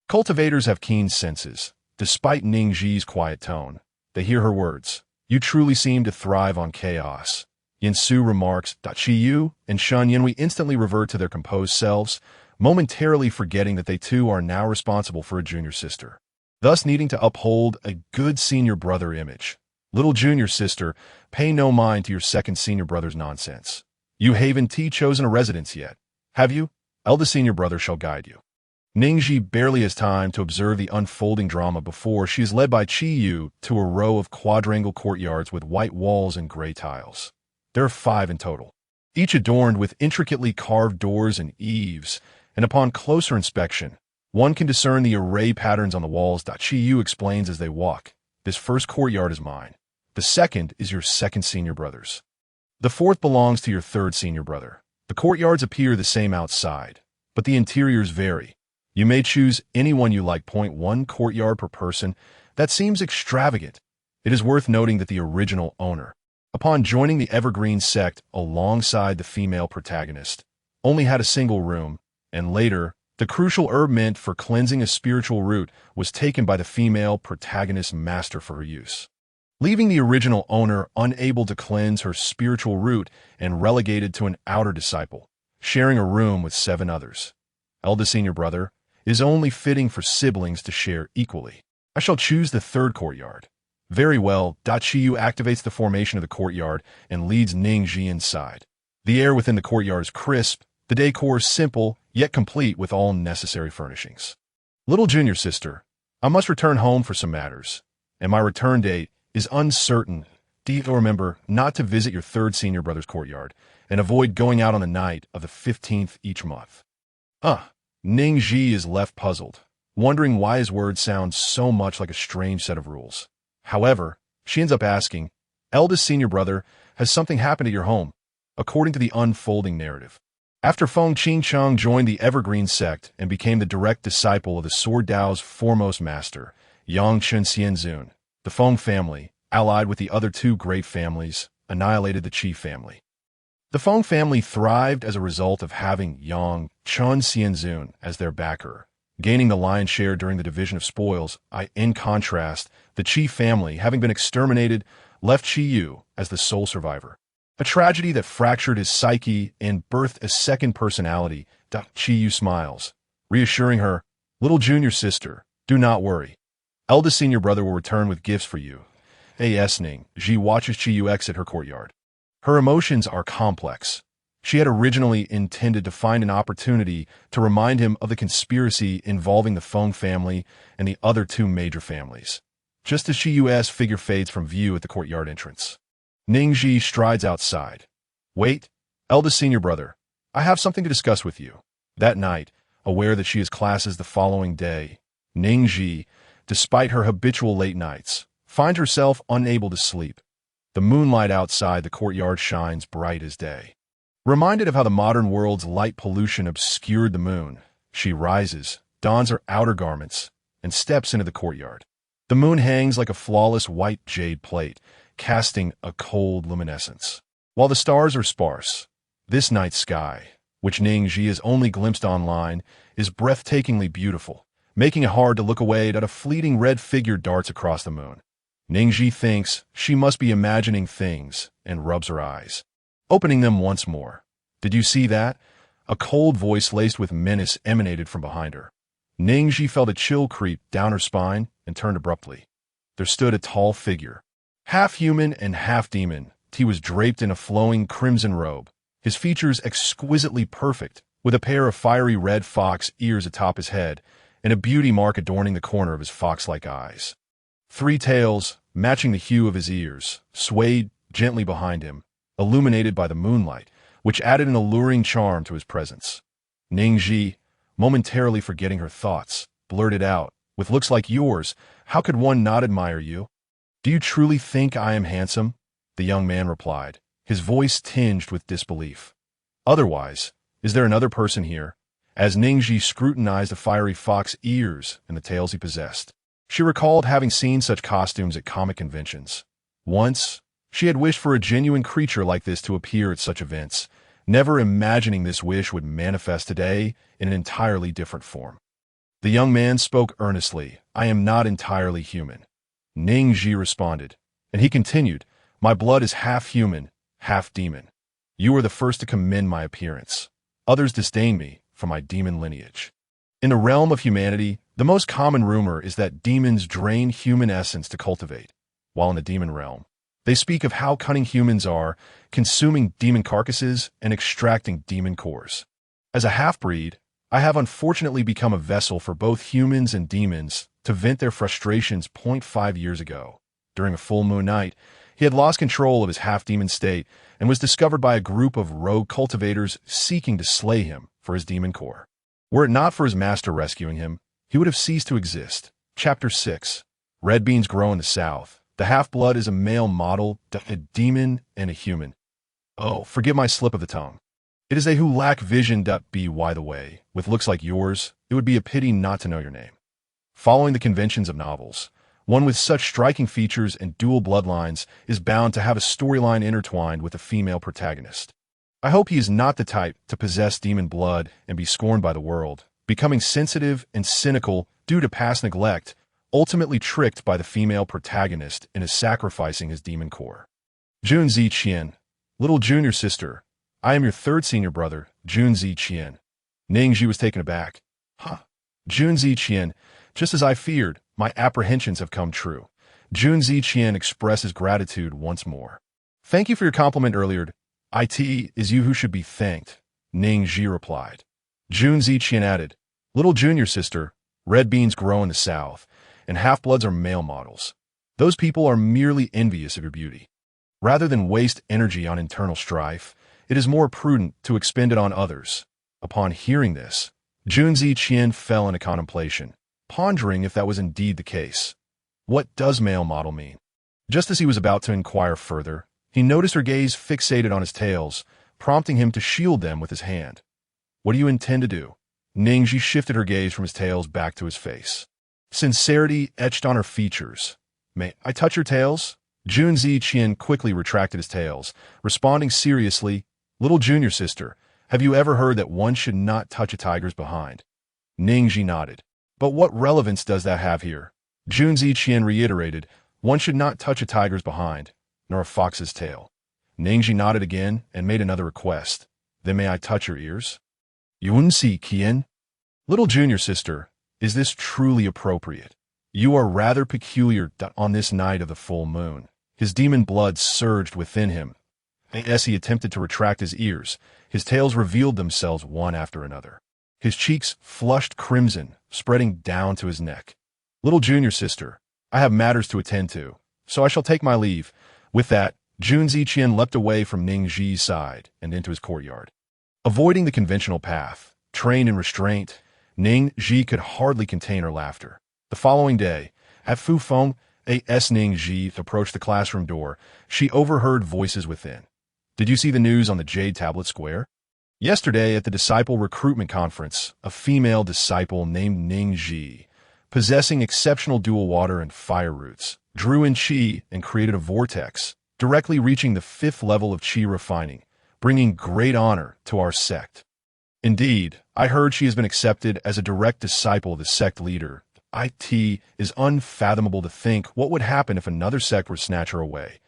Cultivators have keen senses. Despite Ning Zhi's quiet tone, they hear her words. You truly seem to thrive on chaos. Yansu remarks. Chiyu and Shun Yinhui instantly revert to their composed selves, momentarily forgetting that they too are now responsible for a junior sister, thus needing to uphold a good senior brother image. Little junior sister, pay no mind to your second senior brother's nonsense. You haven't chosen a residence yet, have you? Eldest senior brother shall guide you. Ning Zhi barely has time to observe the unfolding drama before she is led by Chiyu to a row of quadrangle courtyards with white walls and gray tiles. There are 5 in total, each adorned with intricately carved doors and eaves, and upon closer inspection, one can discern the array patterns on the walls. Chiyu explains as they walk. This first courtyard is mine. The second is your second senior brother's. The fourth belongs to your third senior brother. The courtyards appear the same outside, but the interiors vary. You may choose anyone you like. Point 1 courtyard per person. That seems extravagant. It is worth noting that the original owner, upon joining the Evergreen Sect alongside the female protagonist, only had a single room, and later, the crucial herb meant for cleansing a spiritual root was taken by the female protagonist's master for her use, leaving the original owner unable to cleanse her spiritual root and relegated to an outer disciple, sharing a room with 7 others. Eldest senior brother is only fitting for siblings to share equally. I shall choose the 3rd courtyard. Very well. Chiyu activates the formation of the courtyard and leads Ning Zhi inside. The air within the courtyard is crisp, the decor is simple, yet complete with all necessary furnishings. Little junior sister, I must return home for some matters, and my return date is uncertain. Do you remember not to visit your 3rd senior brother's courtyard and avoid going out on the night of the 15th each month? Ning Zhi is left puzzled, wondering why his words sound so much like a strange set of rules. However, she ends up asking, eldest senior brother, has something happened at your home? According to the unfolding narrative, after Feng Qingcheng joined the Evergreen Sect and became the direct disciple of the Sword Dao's foremost master, Yang Chen Xianzun, the Feng family, allied with the other 2 great families, annihilated the Qi family. The Feng family thrived as a result of having Yang Chen Xianzun as their backer, gaining the lion's share during the division of spoils. In contrast, the Qi family, having been exterminated, left Qiyu as the sole survivor. A tragedy that fractured his psyche and birthed a second personality. Qiyu smiles, reassuring her, little junior sister, do not worry. Eldest senior brother will return with gifts for you. Ning Zhi watches Qiyu exit her courtyard. Her emotions are complex. She had originally intended to find an opportunity to remind him of the conspiracy involving the Feng family and the other 2 major families, just as Qiyu's figure fades from view at the courtyard entrance. Ning Zhi strides outside. Wait, eldest senior brother, I have something to discuss with you. That night, aware that she has classes the following day, Ning Zhi, despite her habitual late nights, finds herself unable to sleep. The moonlight outside the courtyard shines bright as day. Reminded of how the modern world's light pollution obscured the moon, she rises, dons her outer garments, and steps into the courtyard. The moon hangs like a flawless white jade plate, casting a cold luminescence. While the stars are sparse, this night sky, which Ning Zhi has only glimpsed online, is breathtakingly beautiful, making it hard to look away at a fleeting red figure darts across the moon. Ning Zhi thinks she must be imagining things and rubs her eyes, opening them once more. Did you see that? A cold voice laced with menace emanated from behind her. Ning Zhi felt a chill creep down her spine and turned abruptly. There stood a tall figure, half human and half demon. He was draped in a flowing crimson robe, his features exquisitely perfect, with a pair of fiery red fox ears atop his head and a beauty mark adorning the corner of his fox-like eyes. 3 tails, matching the hue of his ears, swayed gently behind him, illuminated by the moonlight, which added an alluring charm to his presence. Ning Zhi, momentarily forgetting her thoughts, blurted out, with looks like yours, how could one not admire you? Do you truly think I am handsome? The young man replied, his voice tinged with disbelief. Otherwise, is there another person here? As Ning Zhi scrutinized the fiery fox ears and the tails he possessed, she recalled having seen such costumes at comic conventions. Once, she had wished for a genuine creature like this to appear at such events, never imagining this wish would manifest today in an entirely different form. The young man spoke earnestly, I am not entirely human. Ning Zhi responded, and he continued, my blood is half human, half demon. You are the first to commend my appearance. Others disdain me for my demon lineage. In the realm of humanity, the most common rumor is that demons drain human essence to cultivate, while in the demon realm, they speak of how cunning humans are, consuming demon carcasses and extracting demon cores. As a half-breed, I have unfortunately become a vessel for both humans and demons to vent their frustrations. 5 years ago, during a full moon night, he had lost control of his half-demon state and was discovered by a group of rogue cultivators seeking to slay him for his demon core. Were it not for his master rescuing him, he would have ceased to exist. Chapter 6. Red beans grow in the south. The half-blood is a male model, a demon, and a human. Oh, forgive my slip of the tongue. It is they who lack vision. By the way, with looks like yours, it would be a pity not to know your name. Following the conventions of novels, one with such striking features and dual bloodlines is bound to have a storyline intertwined with a female protagonist. I hope he is not the type to possess demon blood and be scorned by the world, becoming sensitive and cynical due to past neglect, ultimately tricked by the female protagonist into sacrificing his demon core. Jun Zi Qian, little junior sister, I am your third senior brother, Jun Zi Qian. Ning Zhi was taken aback. Huh. Jun Zi Qian, just as I feared, my apprehensions have come true. Jun Zi Qian expresses gratitude once more. Thank you for your compliment earlier. It is you who should be thanked, Ning Zhi replied. Jun Zi Qian added, little junior sister, red beans grow in the south, and half-bloods are male models. Those people are merely envious of your beauty. Rather than waste energy on internal strife, it is more prudent to expend it on others. Upon hearing this, Jun Zi Qian fell into contemplation, pondering if that was indeed the case. What does male model mean? Just as he was about to inquire further, he noticed her gaze fixated on his tails, prompting him to shield them with his hand. What do you intend to do? Ning Zhi shifted her gaze from his tails back to his face. Sincerity etched on her features. May I touch your tails? Jun Zi Qian quickly retracted his tails, responding seriously, little junior sister, have you ever heard that one should not touch a tiger's behind? Ning Zhi nodded. But what relevance does that have here? Jun Zi Qian reiterated, one should not touch a tiger's behind, nor a fox's tail. Ning Zhi nodded again and made another request. Then may I touch your ears? Yun Zi Qian? Little junior sister, is this truly appropriate? You are rather peculiar. On this night of the full moon, his demon blood surged within him. As he attempted to retract his ears, his tails revealed themselves one after another. His cheeks flushed crimson, spreading down to his neck. Little junior sister, I have matters to attend to, so I shall take my leave. With that, Jun Zi Qian leapt away from Ning Zhi's side and into his courtyard. Avoiding the conventional path, trained in restraint, Ning Zhi could hardly contain her laughter. The following day, at Fufeng, as Ning Zhi approached the classroom door, she overheard voices within. Did you see the news on the Jade Tablet Square? Yesterday at the Disciple Recruitment Conference, a female disciple named Ning Zhi, possessing exceptional dual water and fire roots, drew in qi and created a vortex, directly reaching the 5th level of qi refining, bringing great honor to our sect. Indeed, I heard she has been accepted as a direct disciple of the sect leader. It is unfathomable to think what would happen if another sect were to snatch her away.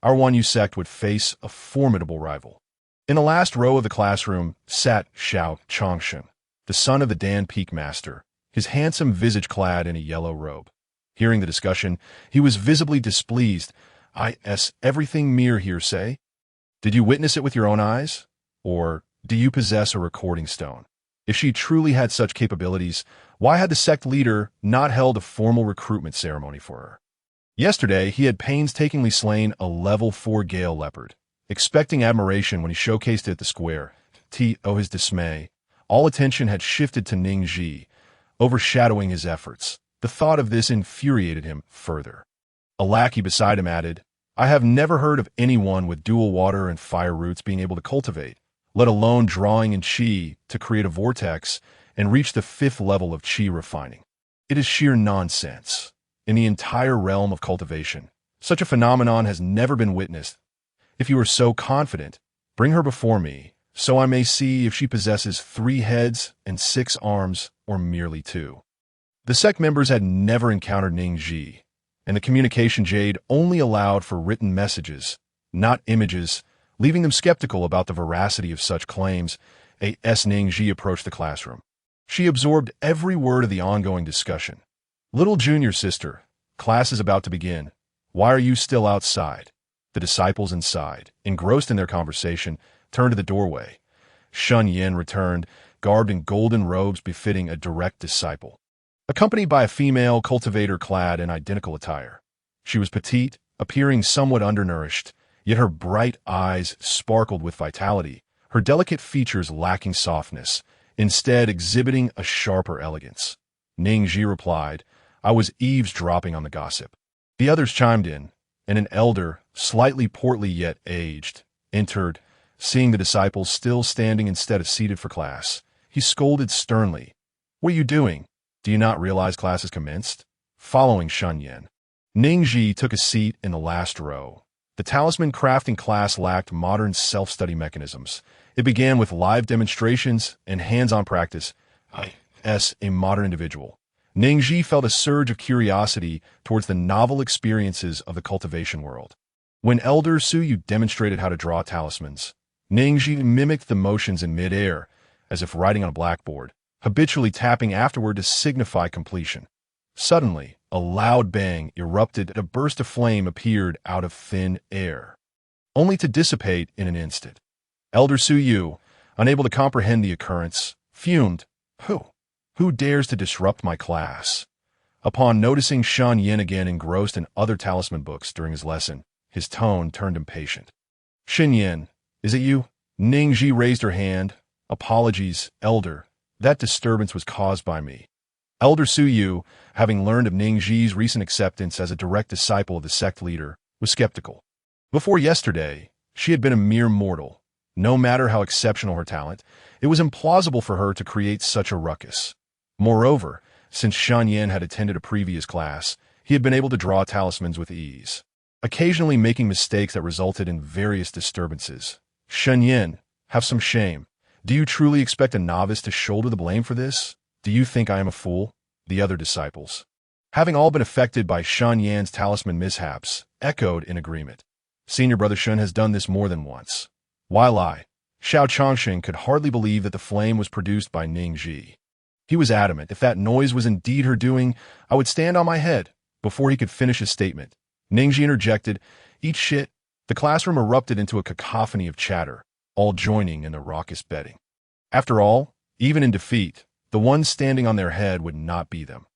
Our 1U sect would face a formidable rival. In the last row of the classroom sat Xiao Chongshen, the son of the Dan Peak Master, his handsome visage clad in a yellow robe. Hearing the discussion, he was visibly displeased. Everything mere hearsay? Did you witness it with your own eyes? Or do you possess a recording stone? If she truly had such capabilities, why had the sect leader not held a formal recruitment ceremony for her? Yesterday, he had painstakingly slain a level 4 Gale Leopard, expecting admiration when he showcased it at the square. His dismay. All attention had shifted to Ning Zhi, overshadowing his efforts. The thought of this infuriated him further. A lackey beside him added, I have never heard of anyone with dual water and fire roots being able to cultivate, let alone drawing in qi to create a vortex and reach the 5th level of qi refining. It is sheer nonsense. In the entire realm of cultivation, such a phenomenon has never been witnessed. If you are so confident, bring her before me, so I may see if she possesses 3 heads and 6 arms, or merely 2. The sect members had never encountered Ning Zhi, and the communication jade only allowed for written messages, not images, leaving them skeptical about the veracity of such claims. As Ning Zhi approached the classroom, she absorbed every word of the ongoing discussion. Little junior sister, class is about to begin. Why are you still outside? The disciples inside, engrossed in their conversation, turned to the doorway. Shun Yin returned, garbed in golden robes befitting a direct disciple, accompanied by a female cultivator clad in identical attire. She was petite, appearing somewhat undernourished, yet her bright eyes sparkled with vitality, her delicate features lacking softness, instead exhibiting a sharper elegance. Ning Zhi replied, I was eavesdropping on the gossip. The others chimed in, and an elder, slightly portly yet aged, entered, Seeing the disciples still standing instead of seated for class, he scolded sternly. "What are you doing? Do you not realize class has commenced?" Following Shun Yin, Ning Zhi took a seat in the last row. The talisman crafting class lacked modern self-study mechanisms. It began with live demonstrations and hands-on practice. As a modern individual, Ning Zhi felt a surge of curiosity towards the novel experiences of the cultivation world. When Elder Suyu demonstrated how to draw talismans, Ning Zhi mimicked the motions in mid-air, as if writing on a blackboard, habitually tapping afterward to signify completion. Suddenly, a loud bang erupted and a burst of flame appeared out of thin air, only to dissipate in an instant. Elder Suyu, unable to comprehend the occurrence, fumed. Who dares to disrupt my class?" Upon noticing Shun Yin again engrossed in other talisman books during his lesson, his tone turned impatient. "Shin Yin, is it you?" Ning Zhi raised her hand. "Apologies, Elder. That disturbance was caused by me." Elder Suyu, having learned of Ning Zhi's recent acceptance as a direct disciple of the sect leader, was skeptical. Before yesterday, she had been a mere mortal. No matter how exceptional her talent, it was implausible for her to create such a ruckus. Moreover, since Shun Yin had attended a previous class, he had been able to draw talismans with ease, occasionally making mistakes that resulted in various disturbances. "Shun Yin, have some shame. Do you truly expect a novice to shoulder the blame for this? Do you think I am a fool?" The other disciples, having all been affected by Shun Yan's talisman mishaps, echoed in agreement. "Senior Brother Shun has done this more than once." While Xiao Chongxing could hardly believe that the flame was produced by Ning Zhi. He was adamant, "If that noise was indeed her doing, I would stand on my head." Before he could finish his statement, Ning Zhi interjected, "Eat shit." The classroom erupted into a cacophony of chatter, all joining in the raucous betting. After all, even in defeat, the one standing on their head would not be them.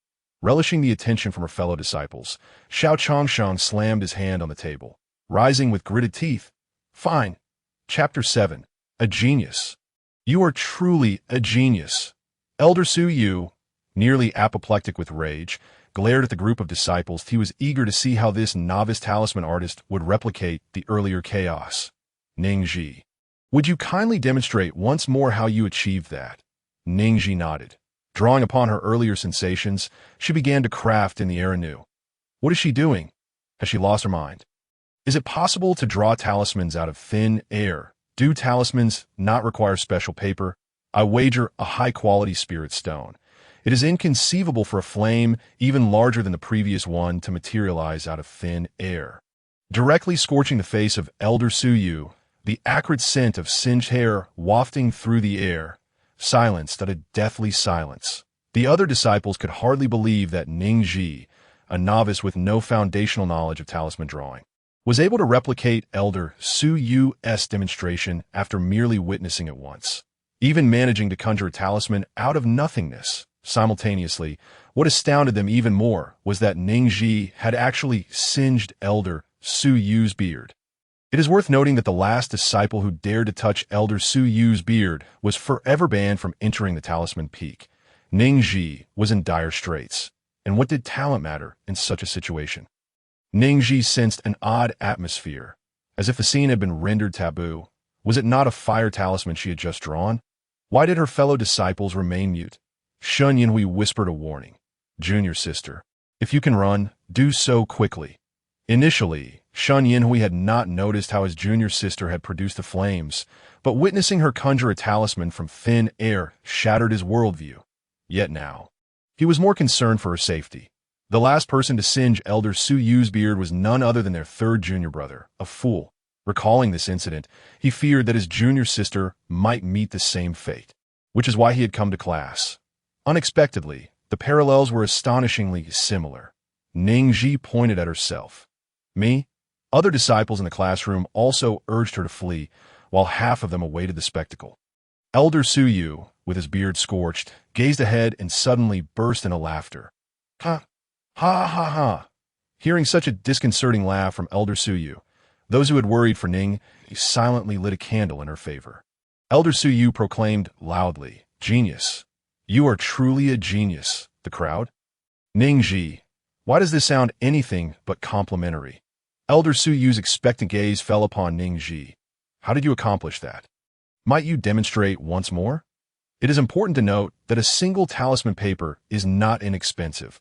Relishing the attention from her fellow disciples, Xiao Chongshang slammed his hand on the table, rising with gritted teeth. "Fine. Chapter 7. A Genius. You are truly a genius." Elder Suyu, nearly apoplectic with rage, glared at the group of disciples. He was eager to see how this novice talisman artist would replicate the earlier chaos. "Ning Zhi, would you kindly demonstrate once more how you achieved that?" Ning Zhi nodded. Drawing upon her earlier sensations, she began to craft in the air anew. What is she doing? Has she lost her mind? Is it possible to draw talismans out of thin air? Do talismans not require special paper? I wager a high-quality spirit stone. It is inconceivable for a flame even larger than the previous one to materialize out of thin air. Directly scorching the face of Elder Suyu, the acrid scent of singed hair wafting through the air, silenced at a deathly silence. The other disciples could hardly believe that Ning Zhi, a novice with no foundational knowledge of talisman drawing, was able to replicate Elder Suyu's demonstration after merely witnessing it once, even managing to conjure a talisman out of nothingness. Simultaneously, what astounded them even more was that Ning Zhi had actually singed Elder Suyu's beard. It is worth noting that the last disciple who dared to touch Elder Suyu's beard was forever banned from entering the talisman peak. Ning Zhi was in dire straits, and what did talent matter in such a situation? Ning Zhi sensed an odd atmosphere, as if the scene had been rendered taboo. Was it not a fire talisman she had just drawn? Why did her fellow disciples remain mute? Shun Yinhui whispered a warning. "Junior sister, if you can run, do so quickly." Initially, Shun Yinhui had not noticed how his junior sister had produced the flames, but witnessing her conjure a talisman from thin air shattered his worldview. Yet now, he was more concerned for her safety. The last person to singe Elder Suyu's beard was none other than their third junior brother, a fool. Recalling this incident, he feared that his junior sister might meet the same fate, which is why he had come to class. Unexpectedly, the parallels were astonishingly similar. Ning Zhi pointed at herself. "Me?" Other disciples in the classroom also urged her to flee, while half of them awaited the spectacle. Elder Suyu, with his beard scorched, gazed ahead and suddenly burst into laughter. Ha! Ha ha ha! Hearing such a disconcerting laugh from Elder Suyu, those who had worried for Ning silently lit a candle in her favor. Elder Suyu proclaimed loudly, "Genius! You are truly a genius." The crowd? "Ning Zhi, why does this sound anything but complimentary?" Elder Suyu's expectant gaze fell upon Ning Zhi. How did you accomplish that? Might you demonstrate once more? It is important to note that a single talisman paper is not inexpensive.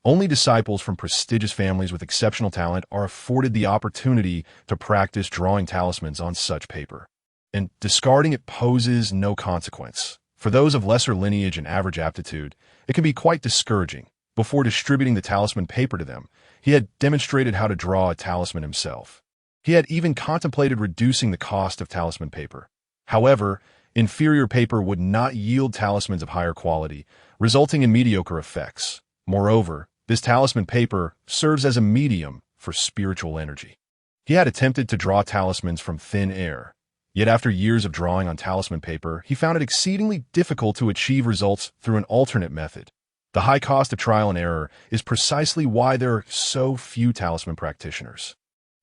Only disciples from prestigious families with exceptional talent are afforded the opportunity to practice drawing talismans on such paper. And discarding it poses no consequence. For those of lesser lineage and average aptitude, it can be quite discouraging. Before distributing the talisman paper to them, he had demonstrated how to draw a talisman himself. He had even contemplated reducing the cost of talisman paper. However, inferior paper would not yield talismans of higher quality, resulting in mediocre effects. Moreover, this talisman paper serves as a medium for spiritual energy. He had attempted to draw talismans from thin air. Yet after years of drawing on talisman paper, he found it exceedingly difficult to achieve results through an alternate method. The high cost of trial and error is precisely why there are so few talisman practitioners.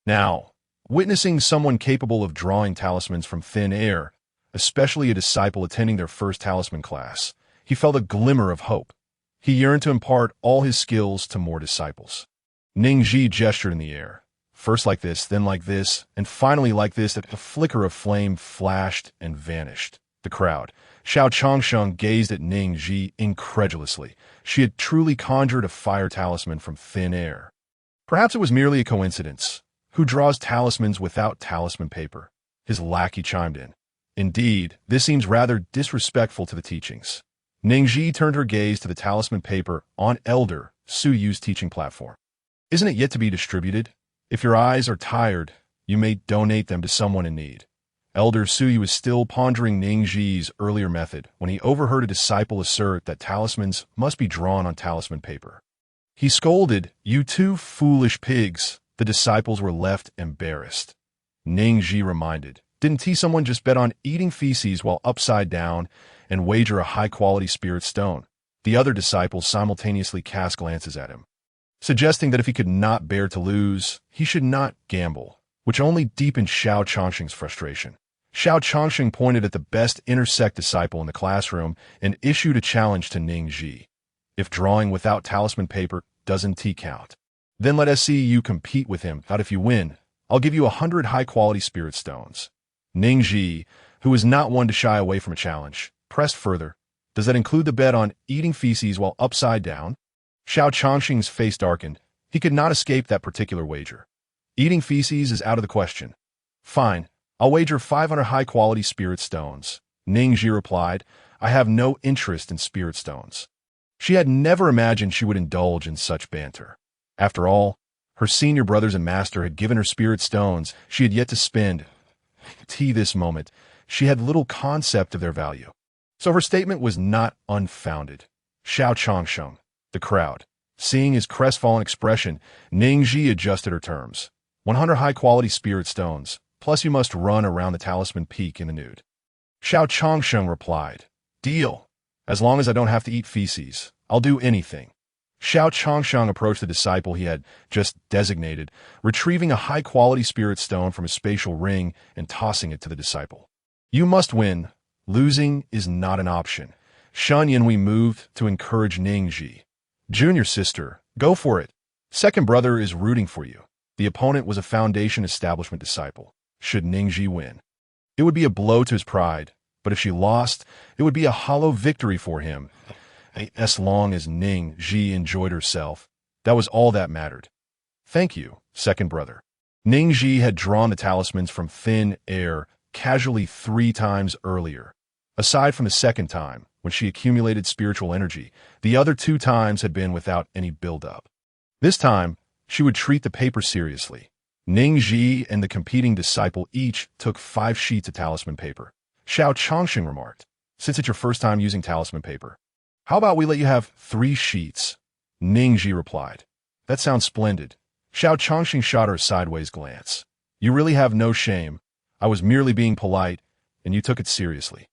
Now, witnessing someone capable of drawing talismans from thin air, especially a disciple attending their first talisman class, he felt a glimmer of hope. He yearned to impart all his skills to more disciples. Ning Zhi gestured in the air. First like this, then like this, and finally like this, that a flicker of flame flashed and vanished. The crowd. Xiao Changsheng gazed at Ning Zhi incredulously. She had truly conjured a fire talisman from thin air. Perhaps it was merely a coincidence. Who draws talismans without talisman paper? His lackey chimed in. Indeed, this seems rather disrespectful to the teachings. Ning Zhi turned her gaze to the talisman paper on Elder Su Yu's teaching platform. Isn't it yet to be distributed? If your eyes are tired, you may donate them to someone in need. Elder Su Yu was still pondering Ning Zhi's earlier method when he overheard a disciple assert that talismans must be drawn on talisman paper. He scolded, "You two foolish pigs." The disciples were left embarrassed. Ning Zhi reminded, "Didn't someone just bet on eating feces while upside down and wager a high-quality spirit stone?" The other disciples simultaneously cast glances at him, suggesting that if he could not bear to lose, he should not gamble, which only deepened Xiao Changsheng's frustration. Xiao Changsheng pointed at the best intersect disciple in the classroom and issued a challenge to Ning Zhi. If drawing without talisman paper doesn't count, then let us see you compete with him. If you win, I'll give you 100 high-quality spirit stones. Ning Zhi, who was not one to shy away from a challenge, pressed further. Does that include the bet on eating feces while upside down? Xiao Changsheng's face darkened. He could not escape that particular wager. Eating feces is out of the question. Fine, I'll wager 500 high-quality spirit stones. Ning Zhi replied, I have no interest in spirit stones. She had never imagined she would indulge in such banter. After all, her senior brothers and master had given her spirit stones she had yet to spend. This moment, she had little concept of their value. So her statement was not unfounded. Xiao Changsheng, the crowd. Seeing his crestfallen expression, Ning Zhi adjusted her terms. 100 high-quality spirit stones, plus you must run around the talisman peak in the nude. Xiao Changsheng replied, Deal. As long as I don't have to eat feces, I'll do anything. Xiao Changsheng approached the disciple he had just designated, retrieving a high-quality spirit stone from his spatial ring and tossing it to the disciple. You must win. Losing is not an option. Shan Yinhui moved to encourage Ning Zhi. Junior sister, go for it. Second brother is rooting for you. The opponent was a Foundation Establishment disciple. Should Ning Zhi win, it would be a blow to his pride, but if she lost, it would be a hollow victory for him. As long as Ning Zhi enjoyed herself, that was all that mattered. Thank you, second brother. Ning Zhi had drawn the talismans from thin air casually 3 times earlier. Aside from the second time, when she accumulated spiritual energy, the other 2 times had been without any build-up. This time, she would treat the paper seriously. Ning Zhi and the competing disciple each took 5 sheets of talisman paper. Xiao Changsheng remarked, Since it's your first time using talisman paper, how about we let you have 3 sheets? Ning Zhi replied, That sounds splendid. Xiao Changsheng shot her a sideways glance. You really have no shame. I was merely being polite, and you took it seriously.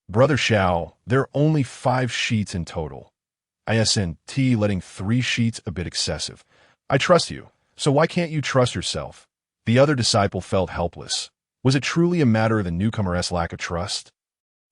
Brother Xiao, there are only 5 sheets in total. ISNT letting 3 sheets a bit excessive. I trust you, so why can't you trust yourself? The other disciple felt helpless. Was it truly a matter of the newcomer's lack of trust?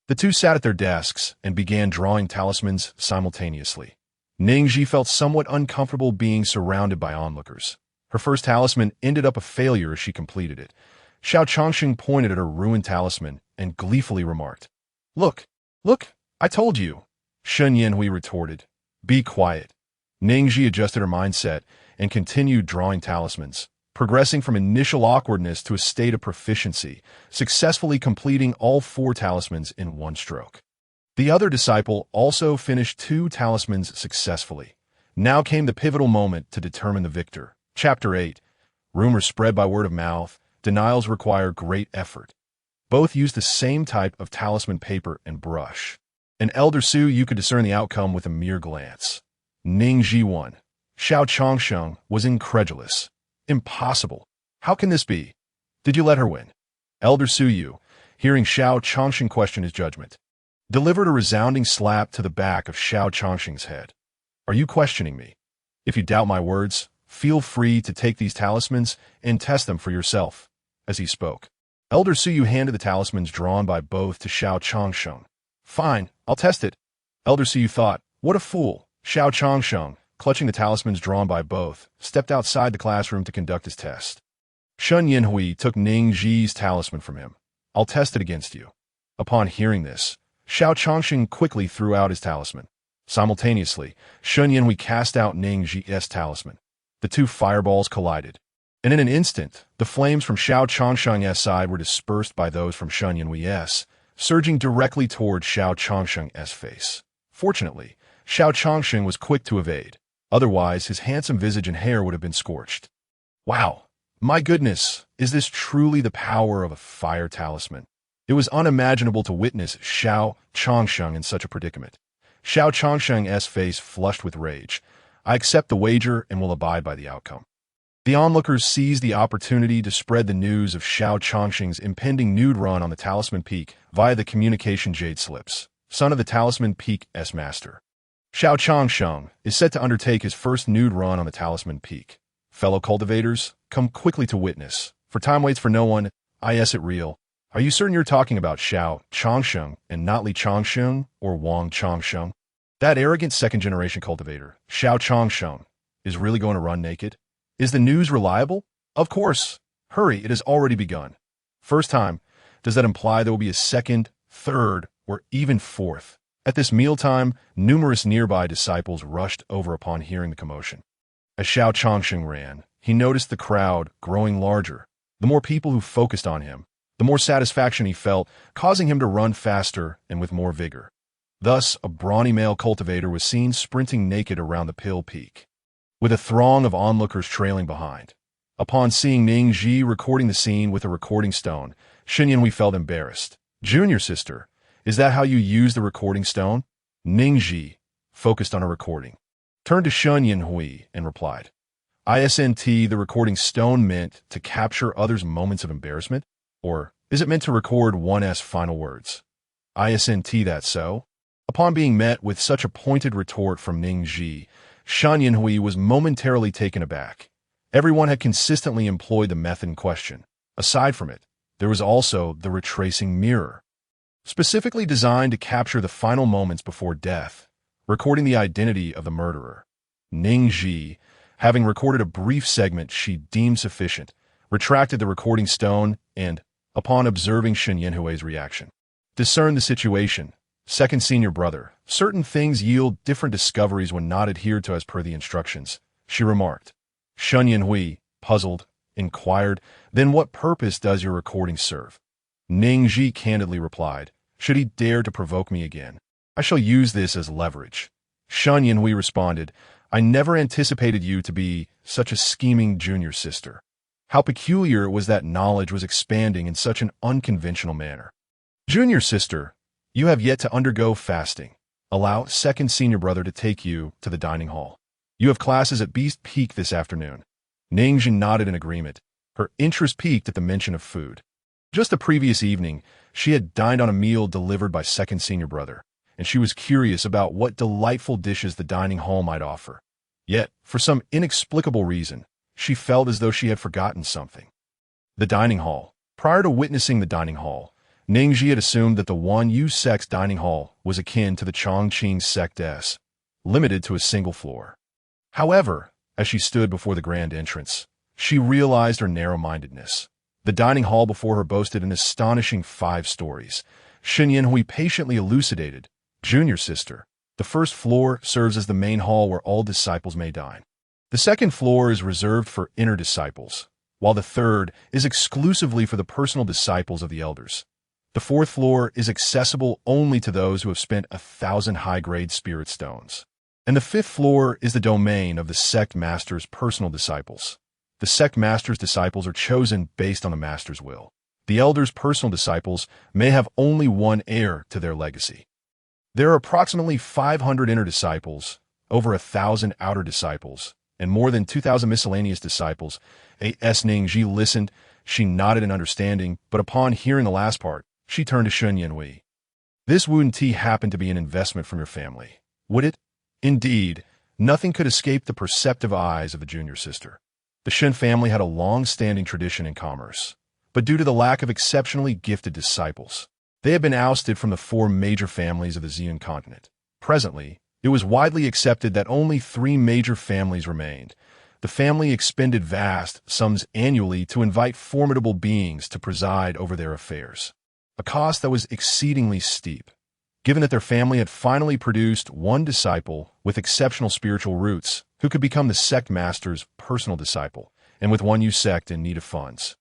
The two sat at their desks and began drawing talismans simultaneously. Ning Zhi felt somewhat uncomfortable being surrounded by onlookers. Her first talisman ended up a failure as she completed it. Xiao Chongqing pointed at her ruined talisman and gleefully remarked, "Look, look, I told you." Shen Yanhui retorted, "Be quiet." Ning Zhi adjusted her mindset and continued drawing talismans, progressing from initial awkwardness to a state of proficiency, successfully completing all 4 talismans in one stroke. The other disciple also finished 2 talismans successfully. Now came the pivotal moment to determine the victor. Chapter 8. Rumors spread by word of mouth. Denials require great effort. Both used the same type of talisman paper and brush. In Elder Su, you could discern the outcome with a mere glance. Ning Zhi won. Xiao Chongsheng was incredulous. Impossible. How can this be? Did you let her win? Elder Su Yu, hearing Xiao Chongsheng question his judgment, delivered a resounding slap to the back of Xiao Chongsheng's head. Are you questioning me? If you doubt my words, feel free to take these talismans and test them for yourself. As he spoke, Elder Su Yu handed the talismans drawn by both to Xiao Chongsheng. Fine, I'll test it. Elder Su Yu thought, what a fool. Xiao Chongsheng, clutching the talismans drawn by both, stepped outside the classroom to conduct his test. Shen Yanhui took Ning Zhi's talisman from him. I'll test it against you. Upon hearing this, Xiao Chongsheng quickly threw out his talisman. Simultaneously, Shen Yanhui cast out Ning Zhi's talisman. The 2 fireballs collided, and in an instant, the flames from Xiao Chongsheng's side were dispersed by those from Shen Yanhui's, surging directly toward Xiao Chongsheng's face. Fortunately, Xiao Chongsheng was quick to evade. Otherwise, his handsome visage and hair would have been scorched. Wow! My goodness, is this truly the power of a fire talisman? It was unimaginable to witness Xiao Chongsheng in such a predicament. Xiao Chongsheng's face flushed with rage. I accept the wager and will abide by the outcome. The onlookers seized the opportunity to spread the news of Xiao Chongsheng's impending nude run on the Talisman Peak via the communication jade slips. Son of the Talisman Peak's master, Xiao Chongsheng is set to undertake his first nude run on the Talisman Peak. Fellow cultivators, come quickly to witness, for time waits for no one. Is it real? Are you certain you're talking about Xiao Chongsheng and not Li Chongsheng or Wang Chongsheng? That arrogant second-generation cultivator, Xiao Chongsheng, is really going to run naked? Is the news reliable? Of course. Hurry, it has already begun. First time, does that imply there will be a second, third, or even fourth? At this mealtime, numerous nearby disciples rushed over upon hearing the commotion. As Xiao Chongsheng ran, he noticed the crowd growing larger. The more people who focused on him, the more satisfaction he felt, causing him to run faster and with more vigor. Thus, a brawny male cultivator was seen sprinting naked around the Pill Peak, with a throng of onlookers trailing behind. Upon seeing Ning Zhi recording the scene with a recording stone, Shen Yanhui felt embarrassed. Junior sister, is that how you use the recording stone? Ning Zhi, focused on her recording, turned to Shen Yanhui and replied, "Isn't the recording stone meant to capture others' moments of embarrassment? Or is it meant to record one's final words? Isn't that so?" Upon being met with such a pointed retort from Ning Zhi, Shen Yanhui was momentarily taken aback. Everyone had consistently employed the method in question. Aside from it, there was also the retracing mirror, specifically designed to capture the final moments before death, recording the identity of the murderer. Ning Zhi, having recorded a brief segment she deemed sufficient, retracted the recording stone and, upon observing Shen Yanhui's reaction, discerned the situation. Second senior brother, certain things yield different discoveries when not adhered to as per the instructions, she remarked. Shen Yanhui, puzzled, inquired, then what purpose does your recording serve? Ning Zhi candidly replied, should he dare to provoke me again, I shall use this as leverage. Shen Yanhui responded, I never anticipated you to be such a scheming junior sister. How peculiar it was that knowledge was expanding in such an unconventional manner. Junior sister, you have yet to undergo fasting. Allow second senior brother to take you to the dining hall. You have classes at Beast Peak this afternoon. Ning Zhi nodded in agreement. Her interest piqued at the mention of food. Just the previous evening, she had dined on a meal delivered by second senior brother, and she was curious about what delightful dishes the dining hall might offer. Yet, for some inexplicable reason, she felt as though she had forgotten something. The dining hall. Prior to witnessing the dining hall, Ning Zhi had assumed that the Wan Yu sect's dining hall was akin to the Chongqing sect's, limited to a single floor. However, as she stood before the grand entrance, she realized her narrow-mindedness. The dining hall before her boasted an astonishing 5 stories. Shen Yanhui patiently elucidated. Junior sister, the first floor serves as the main hall where all disciples may dine. The second floor is reserved for inner disciples, while the third is exclusively for the personal disciples of the elders. The fourth floor is accessible only to those who have spent 1,000 high-grade spirit stones. And the fifth floor is the domain of the sect master's personal disciples. The sect master's disciples are chosen based on the master's will. The elders' personal disciples may have only one heir to their legacy. There are approximately 500 inner disciples, over 1,000 outer disciples, and more than 2,000 miscellaneous disciples. A.S. Ning Zhi listened. She nodded in understanding, but upon hearing the last part, she turned to Shen Yanhui. This wouldn't happen to be an investment from your family, would it? Indeed, nothing could escape the perceptive eyes of the junior sister. The Shen family had a long-standing tradition in commerce, but due to the lack of exceptionally gifted disciples, they had been ousted from the 4 major families of the Xian continent. Presently, it was widely accepted that only 3 major families remained. The family expended vast sums annually to invite formidable beings to preside over their affairs, a cost that was exceedingly steep. Given that their family had finally produced one disciple with exceptional spiritual roots who could become the sect master's personal disciple, and with one sect in need of funds,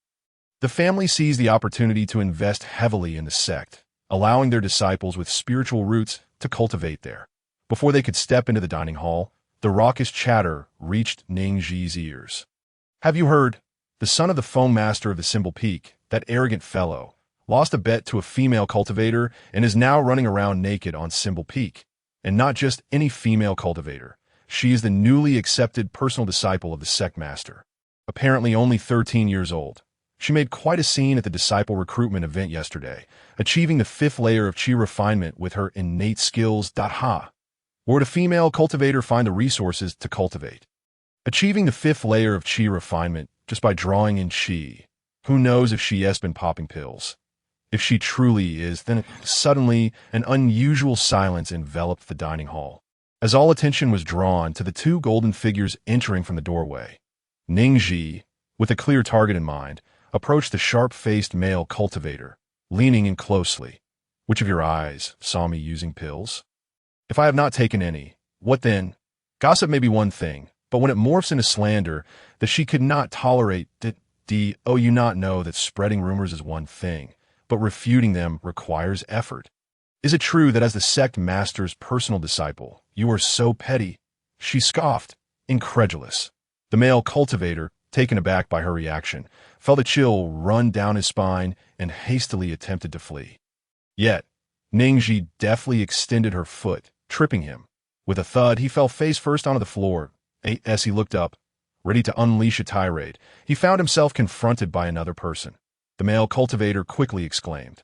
the family seized the opportunity to invest heavily in the sect, allowing their disciples with spiritual roots to cultivate there. Before they could step into the dining hall, the raucous chatter reached Ning Zhi's ears. Have you heard? The son of the foam master of the Symbol Peak, that arrogant fellow, lost a bet to a female cultivator and is now running around naked on Symbol Peak. And not just any female cultivator. She is the newly accepted personal disciple of the sect master. Apparently only 13 years old. She made quite a scene at the disciple recruitment event yesterday, achieving the 5th layer of chi refinement with her innate skills. Ha! Where would a female cultivator find the resources to cultivate? Achieving the 5th layer of chi refinement just by drawing in chi. Who knows if she has been popping pills? If she truly is, then suddenly an unusual silence enveloped the dining hall, as all attention was drawn to the 2 golden figures entering from the doorway. Ning Zhi, with a clear target in mind, approached the sharp-faced male cultivator, leaning in closely. Which of your eyes saw me using pills? If I have not taken any, what then? Gossip may be one thing, but when it morphs into slander that she could not tolerate, you not know that spreading rumors is one thing, but refuting them requires effort. Is it true that as the sect master's personal disciple, you are so petty? She scoffed, incredulous. The male cultivator, taken aback by her reaction, felt a chill run down his spine and hastily attempted to flee. Yet, Ning Zhi deftly extended her foot, tripping him. With a thud, he fell face first onto the floor. As he looked up, ready to unleash a tirade, he found himself confronted by another person. The male cultivator quickly exclaimed,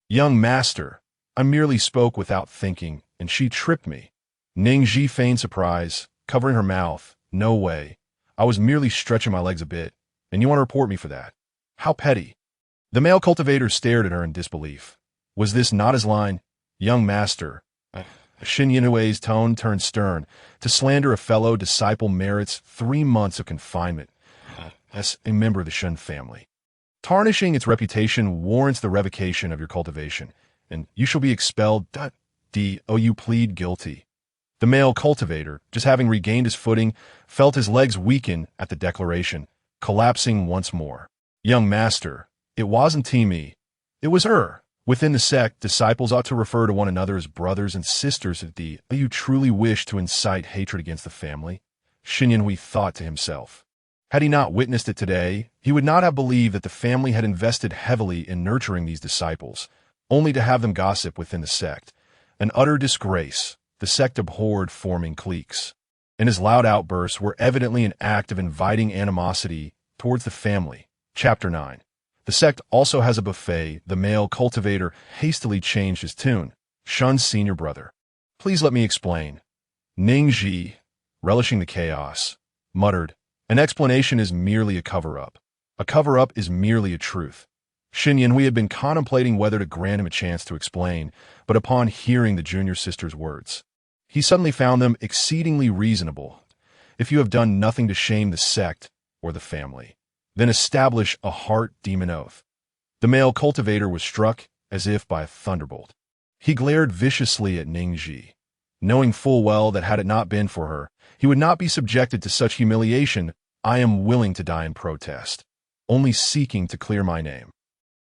"Young master, I merely spoke without thinking, and she tripped me." Ning Zhi feigned surprise, covering her mouth. "No way. I was merely stretching my legs a bit, and you want to report me for that? How petty." The male cultivator stared at her in disbelief. Was this not his line? "Young master." Shen Yanhui's tone turned stern. To slander a fellow disciple merits 3 months of confinement as a member of the Shen family. Tarnishing its reputation warrants the revocation of your cultivation, and you shall be expelled. You plead guilty. The male cultivator, just having regained his footing, felt his legs weaken at the declaration, collapsing once more. "Young master, it wasn't me. It was her." Within the sect, disciples ought to refer to one another as brothers and sisters. You truly wish to incite hatred against the family? Shen Yanhui thought to himself. Had he not witnessed it today, he would not have believed that the family had invested heavily in nurturing these disciples, only to have them gossip within the sect. An utter disgrace. The sect abhorred forming cliques, and his loud outbursts were evidently an act of inviting animosity towards the family. Chapter 9. The sect also has a buffet. The male cultivator hastily changed his tune. Shun's senior brother. Please let me explain. Ning Zhi, relishing the chaos, muttered, "An explanation is merely a cover-up. A cover-up is merely a truth." Shen Yanhui had been contemplating whether to grant him a chance to explain, but upon hearing the junior sister's words, he suddenly found them exceedingly reasonable. If you have done nothing to shame the sect or the family, then establish a heart demon oath. The male cultivator was struck as if by a thunderbolt. He glared viciously at Ning Zhi, knowing full well that had it not been for her, he would not be subjected to such humiliation. I am willing to die in protest, only seeking to clear my name,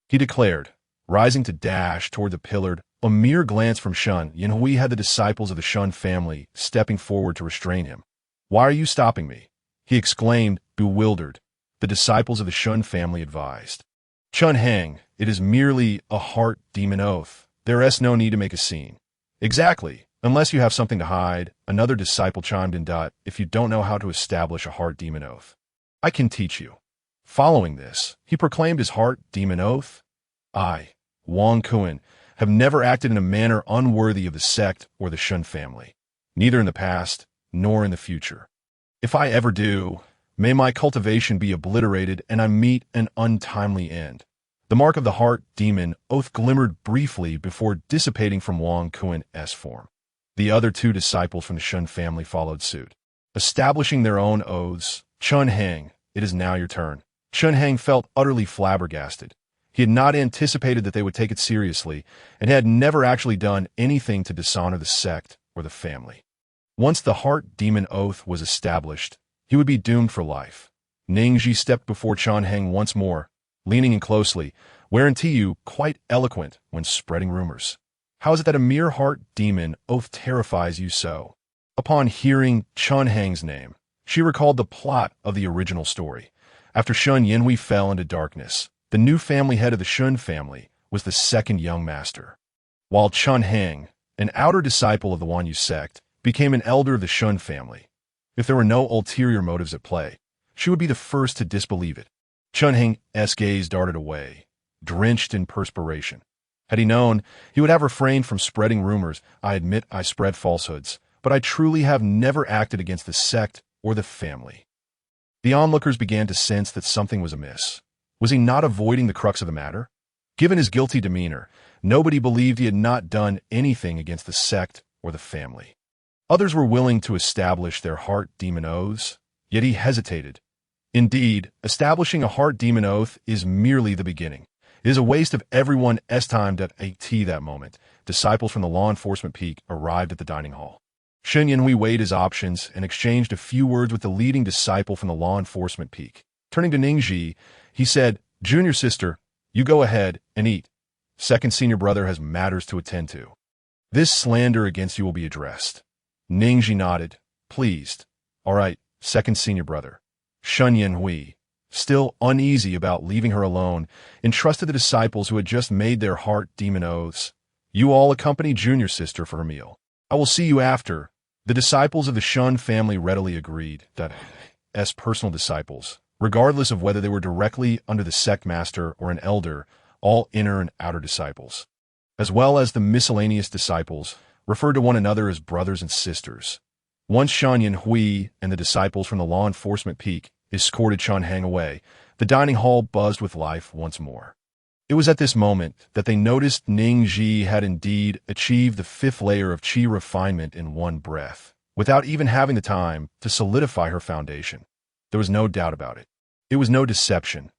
he declared, rising to dash toward the pillared. A mere glance from Shun Yanhui had the disciples of the Shun family stepping forward to restrain him. Why are you stopping me? He exclaimed, bewildered. The disciples of the Shun family advised. Chun Hang, it is merely a heart demon oath. There is no need to make a scene. Exactly, unless you have something to hide, another disciple chimed in. If you don't know how to establish a heart demon oath, I can teach you. Following this, he proclaimed his heart demon oath. I, Wang Kuan, have never acted in a manner unworthy of the sect or the Shun family, neither in the past nor in the future. If I ever do, may my cultivation be obliterated and I meet an untimely end. The mark of the heart demon oath glimmered briefly before dissipating from Wang Kuan's form. The other two disciples from the Shun family followed suit, establishing their own oaths. Chun Hang, it is now your turn. Chun Hang felt utterly flabbergasted. He had not anticipated that they would take it seriously, and had never actually done anything to dishonor the sect or the family. Once the heart demon oath was established, he would be doomed for life. Ning Zhi stepped before Chun Hang once more, leaning in closely, whereunto you quite eloquent when spreading rumors. How is it that a mere heart demon oath terrifies you so? Upon hearing Chun Hang's name, she recalled the plot of the original story. After Shun Yanhui fell into darkness, the new family head of the Shun family was the second young master, while Chun Hang, an outer disciple of the Wanyu sect, became an elder of the Shun family. If there were no ulterior motives at play, she would be the first to disbelieve it. Chun Hang's gaze darted away, drenched in perspiration. Had he known, he would have refrained from spreading rumors. I admit I spread falsehoods, but I truly have never acted against the sect or the family. The onlookers began to sense that something was amiss. Was he not avoiding the crux of the matter? Given his guilty demeanor, nobody believed he had not done anything against the sect or the family. Others were willing to establish their heart demon oaths, yet he hesitated. Indeed, establishing a heart demon oath is merely the beginning. It is a waste of everyone's time. At that moment, disciples from the law enforcement peak arrived at the dining hall. Shen Yanhui weighed his options and exchanged a few words with the leading disciple from the law enforcement peak. Turning to Ning Zhi, he said, Junior sister, you go ahead and eat. Second senior brother has matters to attend to. This slander against you will be addressed. Ning Zhi nodded, pleased. All right, second senior brother. Shun Yanhui, still uneasy about leaving her alone, entrusted the disciples who had just made their heart demon oaths. You all accompany junior sister for her meal. I will see you after. The disciples of the Shun family readily agreed that as personal disciples, regardless of whether they were directly under the sect master or an elder, all inner and outer disciples, as well as the miscellaneous disciples, referred to one another as brothers and sisters. Once Shan Yanhui and the disciples from the law enforcement peak escorted Chun Hang away, the dining hall buzzed with life once more. It was at this moment that they noticed Ning Zhi had indeed achieved the fifth layer of qi refinement in one breath, without even having the time to solidify her foundation. There was no doubt about it. It was no deception.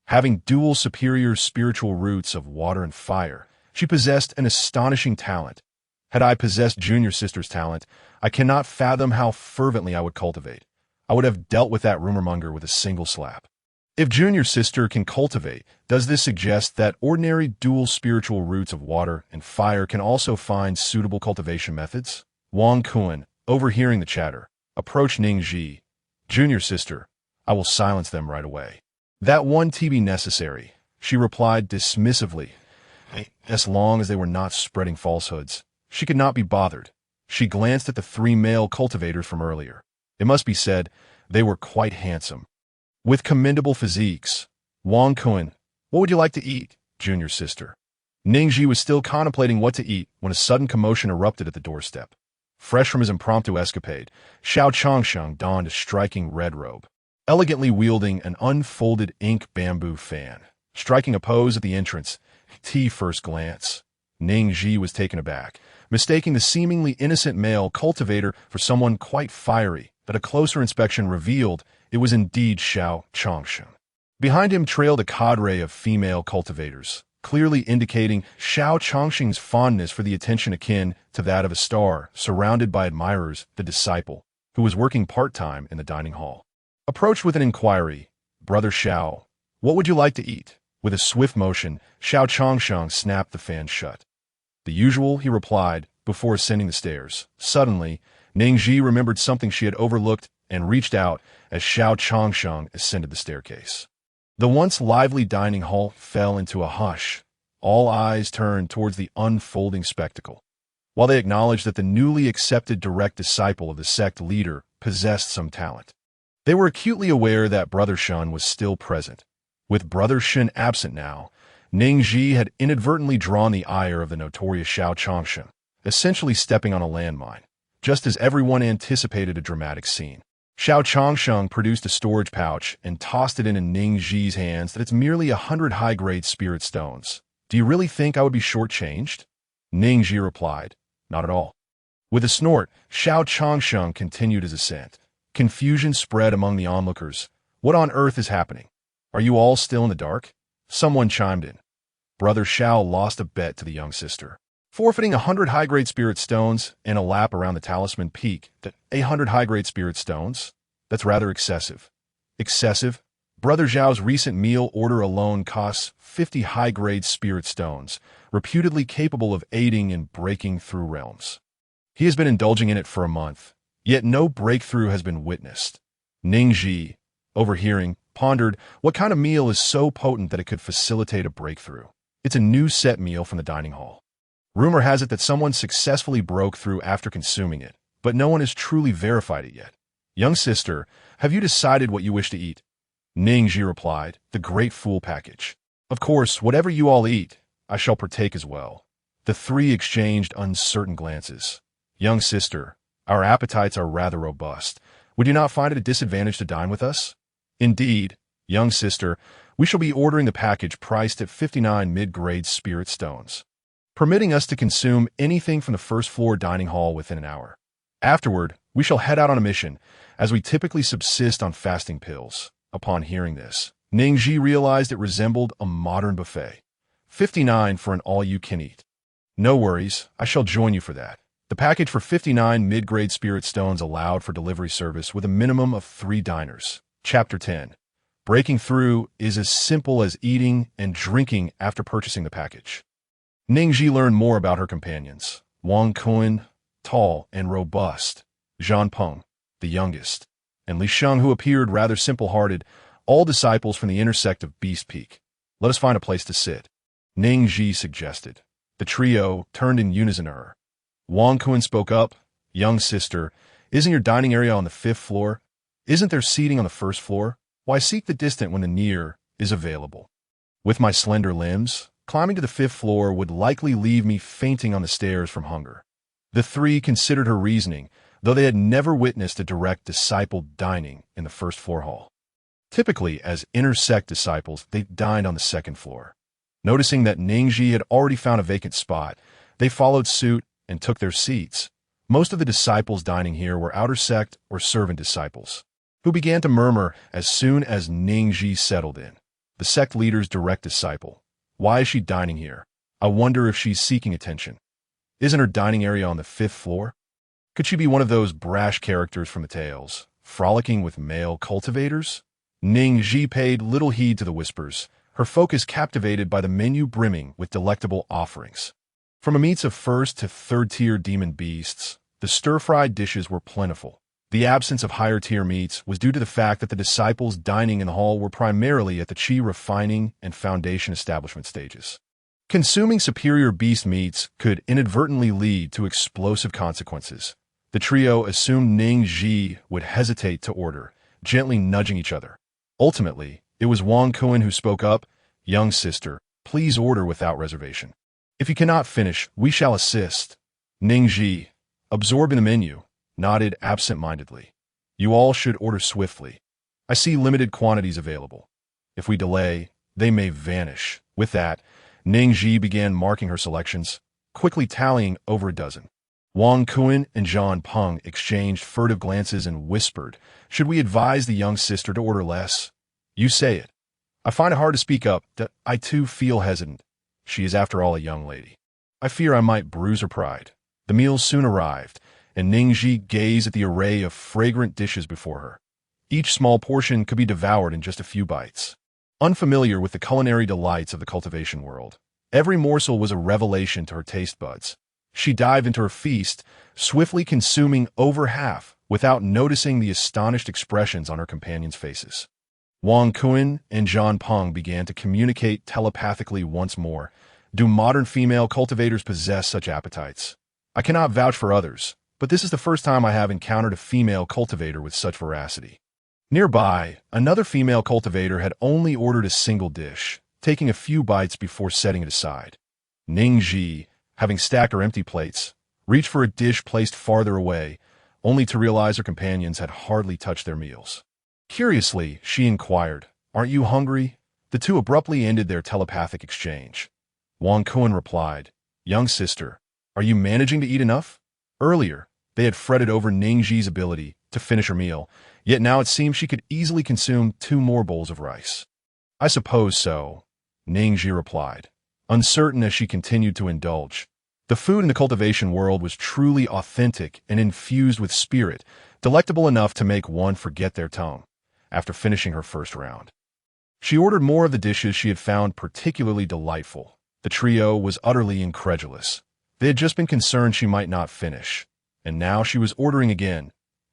Having dual superior spiritual roots of water and fire, she possessed an astonishing talent. Had I possessed junior sister's talent, I cannot fathom how fervently I would cultivate. I would have dealt with that rumormonger with a single slap. If junior sister can cultivate, does this suggest that ordinary dual spiritual roots of water and fire can also find suitable cultivation methods? Wang Kuan, overhearing the chatter, approached Ning Zhi. Junior sister, I will silence them right away. That won't be necessary, she replied dismissively. As long as they were not spreading falsehoods, she could not be bothered. She glanced at the three male cultivators from earlier. It must be said, they were quite handsome, with commendable physiques. Wang Kuan, what would you like to eat, junior sister? Ning Zhi was still contemplating what to eat when a sudden commotion erupted at the doorstep. Fresh from his impromptu escapade, Xiao Changsheng donned a striking red robe, elegantly wielding an unfolded ink bamboo fan. Striking a pose at the entrance, first glance, Ning Zhi was taken aback, mistaking the seemingly innocent male cultivator for someone quite fiery, but a closer inspection revealed it was indeed Xiao Changsheng. Behind him trailed a cadre of female cultivators, clearly indicating Xiao Chongxing's fondness for the attention akin to that of a star, surrounded by admirers. The disciple, who was working part-time in the dining hall, approached with an inquiry. "Brother Xiao, what would you like to eat?" With a swift motion, Xiao Chongsheng snapped the fan shut. "The usual," he replied, before ascending the stairs. Suddenly, Ning Zhi remembered something she had overlooked and reached out as Xiao Chongsheng ascended the staircase. The once lively dining hall fell into a hush. All eyes turned towards the unfolding spectacle. While they acknowledged that the newly accepted direct disciple of the sect leader possessed some talent, they were acutely aware that Brother Shun was still present. With Brother Shun absent now, Ning Zhi had inadvertently drawn the ire of the notorious Xiao Chongsheng, essentially stepping on a landmine, just as everyone anticipated a dramatic scene. Xiao Chongsheng produced a storage pouch and tossed it into Ning Zhi's hands. "That it's merely 100 high-grade spirit stones. Do you really think I would be shortchanged?" Ning Zhi replied, "Not at all." With a snort, Xiao Chongsheng continued his ascent. Confusion spread among the onlookers. "What on earth is happening? Are you all still in the dark?" Someone chimed in. Brother Xiao lost a bet to the young sister, forfeiting 100 high-grade spirit stones and a lap around the talisman peak. "That 100 high-grade spirit stones? That's rather excessive." "Excessive? Brother Zhao's recent meal order alone costs 50 high-grade spirit stones, reputedly capable of aiding in breaking through realms. He has been indulging in it for a month, yet no breakthrough has been witnessed." Ning Zhi, overhearing, pondered, what kind of meal is so potent that it could facilitate a breakthrough? "It's a new set meal from the dining hall. Rumor has it that someone successfully broke through after consuming it, but no one has truly verified it yet. Young sister, have you decided what you wish to eat?" Ning Zhi replied, "The Great Fool package. Of course, whatever you all eat, I shall partake as well." The three exchanged uncertain glances. "Young sister, our appetites are rather robust. Would you not find it a disadvantage to dine with us?" "Indeed, young sister, we shall be ordering the package priced at 59 mid-grade spirit stones, permitting us to consume anything from the first-floor dining hall within an hour. Afterward, we shall head out on a mission, as we typically subsist on fasting pills." Upon hearing this, Ning Zhi realized it resembled a modern buffet. 59 for an all-you-can-eat. "No worries, I shall join you for that." The package for 59 mid-grade spirit stones allowed for delivery service with a minimum of 3 diners. Chapter 10. Breaking through is as simple as eating and drinking after purchasing the package. Ning Zhi learned more about her companions. Wang Kun, tall and robust; Zhan Peng, the youngest; and Li Sheng, who appeared rather simple-hearted, all disciples from the inner sect of Beast Peak. "Let us find a place to sit," Ning Zhi suggested. The trio turned in unison to her. Wang Kun spoke up. "Young sister, isn't your dining area on the 5th floor? Isn't there seating on the 1st floor? Why seek the distant when the near is available?" "With my slender limbs, climbing to the 5th floor would likely leave me fainting on the stairs from hunger." The three considered her reasoning, though they had never witnessed a direct disciple dining in the 1st floor hall. Typically, as inner sect disciples, they dined on the 2nd floor. Noticing that Ning Zhi had already found a vacant spot, they followed suit and took their seats. Most of the disciples dining here were outer sect or servant disciples, who began to murmur as soon as Ning Zhi settled in. The sect leader's direct disciple. "Why is she dining here? I wonder if she's seeking attention. Isn't her dining area on the 5th floor? Could she be one of those brash characters from the tales, frolicking with male cultivators?" Ning Zhi paid little heed to the whispers, her focus captivated by the menu brimming with delectable offerings. From meats of 1st to 3rd-tier demon beasts, the stir-fried dishes were plentiful. The absence of higher-tier meats was due to the fact that the disciples dining in the hall were primarily at the Qi refining and foundation establishment stages. Consuming superior beast meats could inadvertently lead to explosive consequences. The trio assumed Ning Zhi would hesitate to order, gently nudging each other. Ultimately, it was Wang Kun who spoke up. "Young sister, please order without reservation. If you cannot finish, we shall assist." Ning Zhi, absorbing the menu, nodded absent-mindedly. "You all should order swiftly. I see limited quantities available. If we delay, they may vanish." With that, Ning Zhi began marking her selections, quickly tallying over a dozen. Wang Kun and Zhan Peng exchanged furtive glances and whispered, "Should we advise the young sister to order less?" "You say it." I find it hard to speak up, that I too feel hesitant. She is after all a young lady. I fear I might bruise her pride. The meal soon arrived, and Ning Zhi gazed at the array of fragrant dishes before her. Each small portion could be devoured in just a few bites. Unfamiliar with the culinary delights of the cultivation world, every morsel was a revelation to her taste buds. She dived into her feast, swiftly consuming over half, without noticing the astonished expressions on her companions' faces. Wang Kun and Zhan Peng began to communicate telepathically once more. Do modern female cultivators possess such appetites? I cannot vouch for others, but this is the first time I have encountered a female cultivator with such veracity. Nearby, another female cultivator had only ordered a single dish, taking a few bites before setting it aside. Ning Zhi, having stacked her empty plates, reached for a dish placed farther away, only to realize her companions had hardly touched their meals. Curiously, she inquired, "Aren't you hungry?" The two abruptly ended their telepathic exchange. Wang Kun replied, "Young sister, are you managing to eat enough?" Earlier, they had fretted over Ning Zhi's ability to finish her meal, yet now it seemed she could easily consume 2 more bowls of rice. "I suppose so," Ning Zhi replied, uncertain as she continued to indulge. The food in the cultivation world was truly authentic and infused with spirit, delectable enough to make one forget their tongue. After finishing her first round, she ordered more of the dishes she had found particularly delightful. The trio was utterly incredulous. They had just been concerned she might not finish, and now she was ordering again.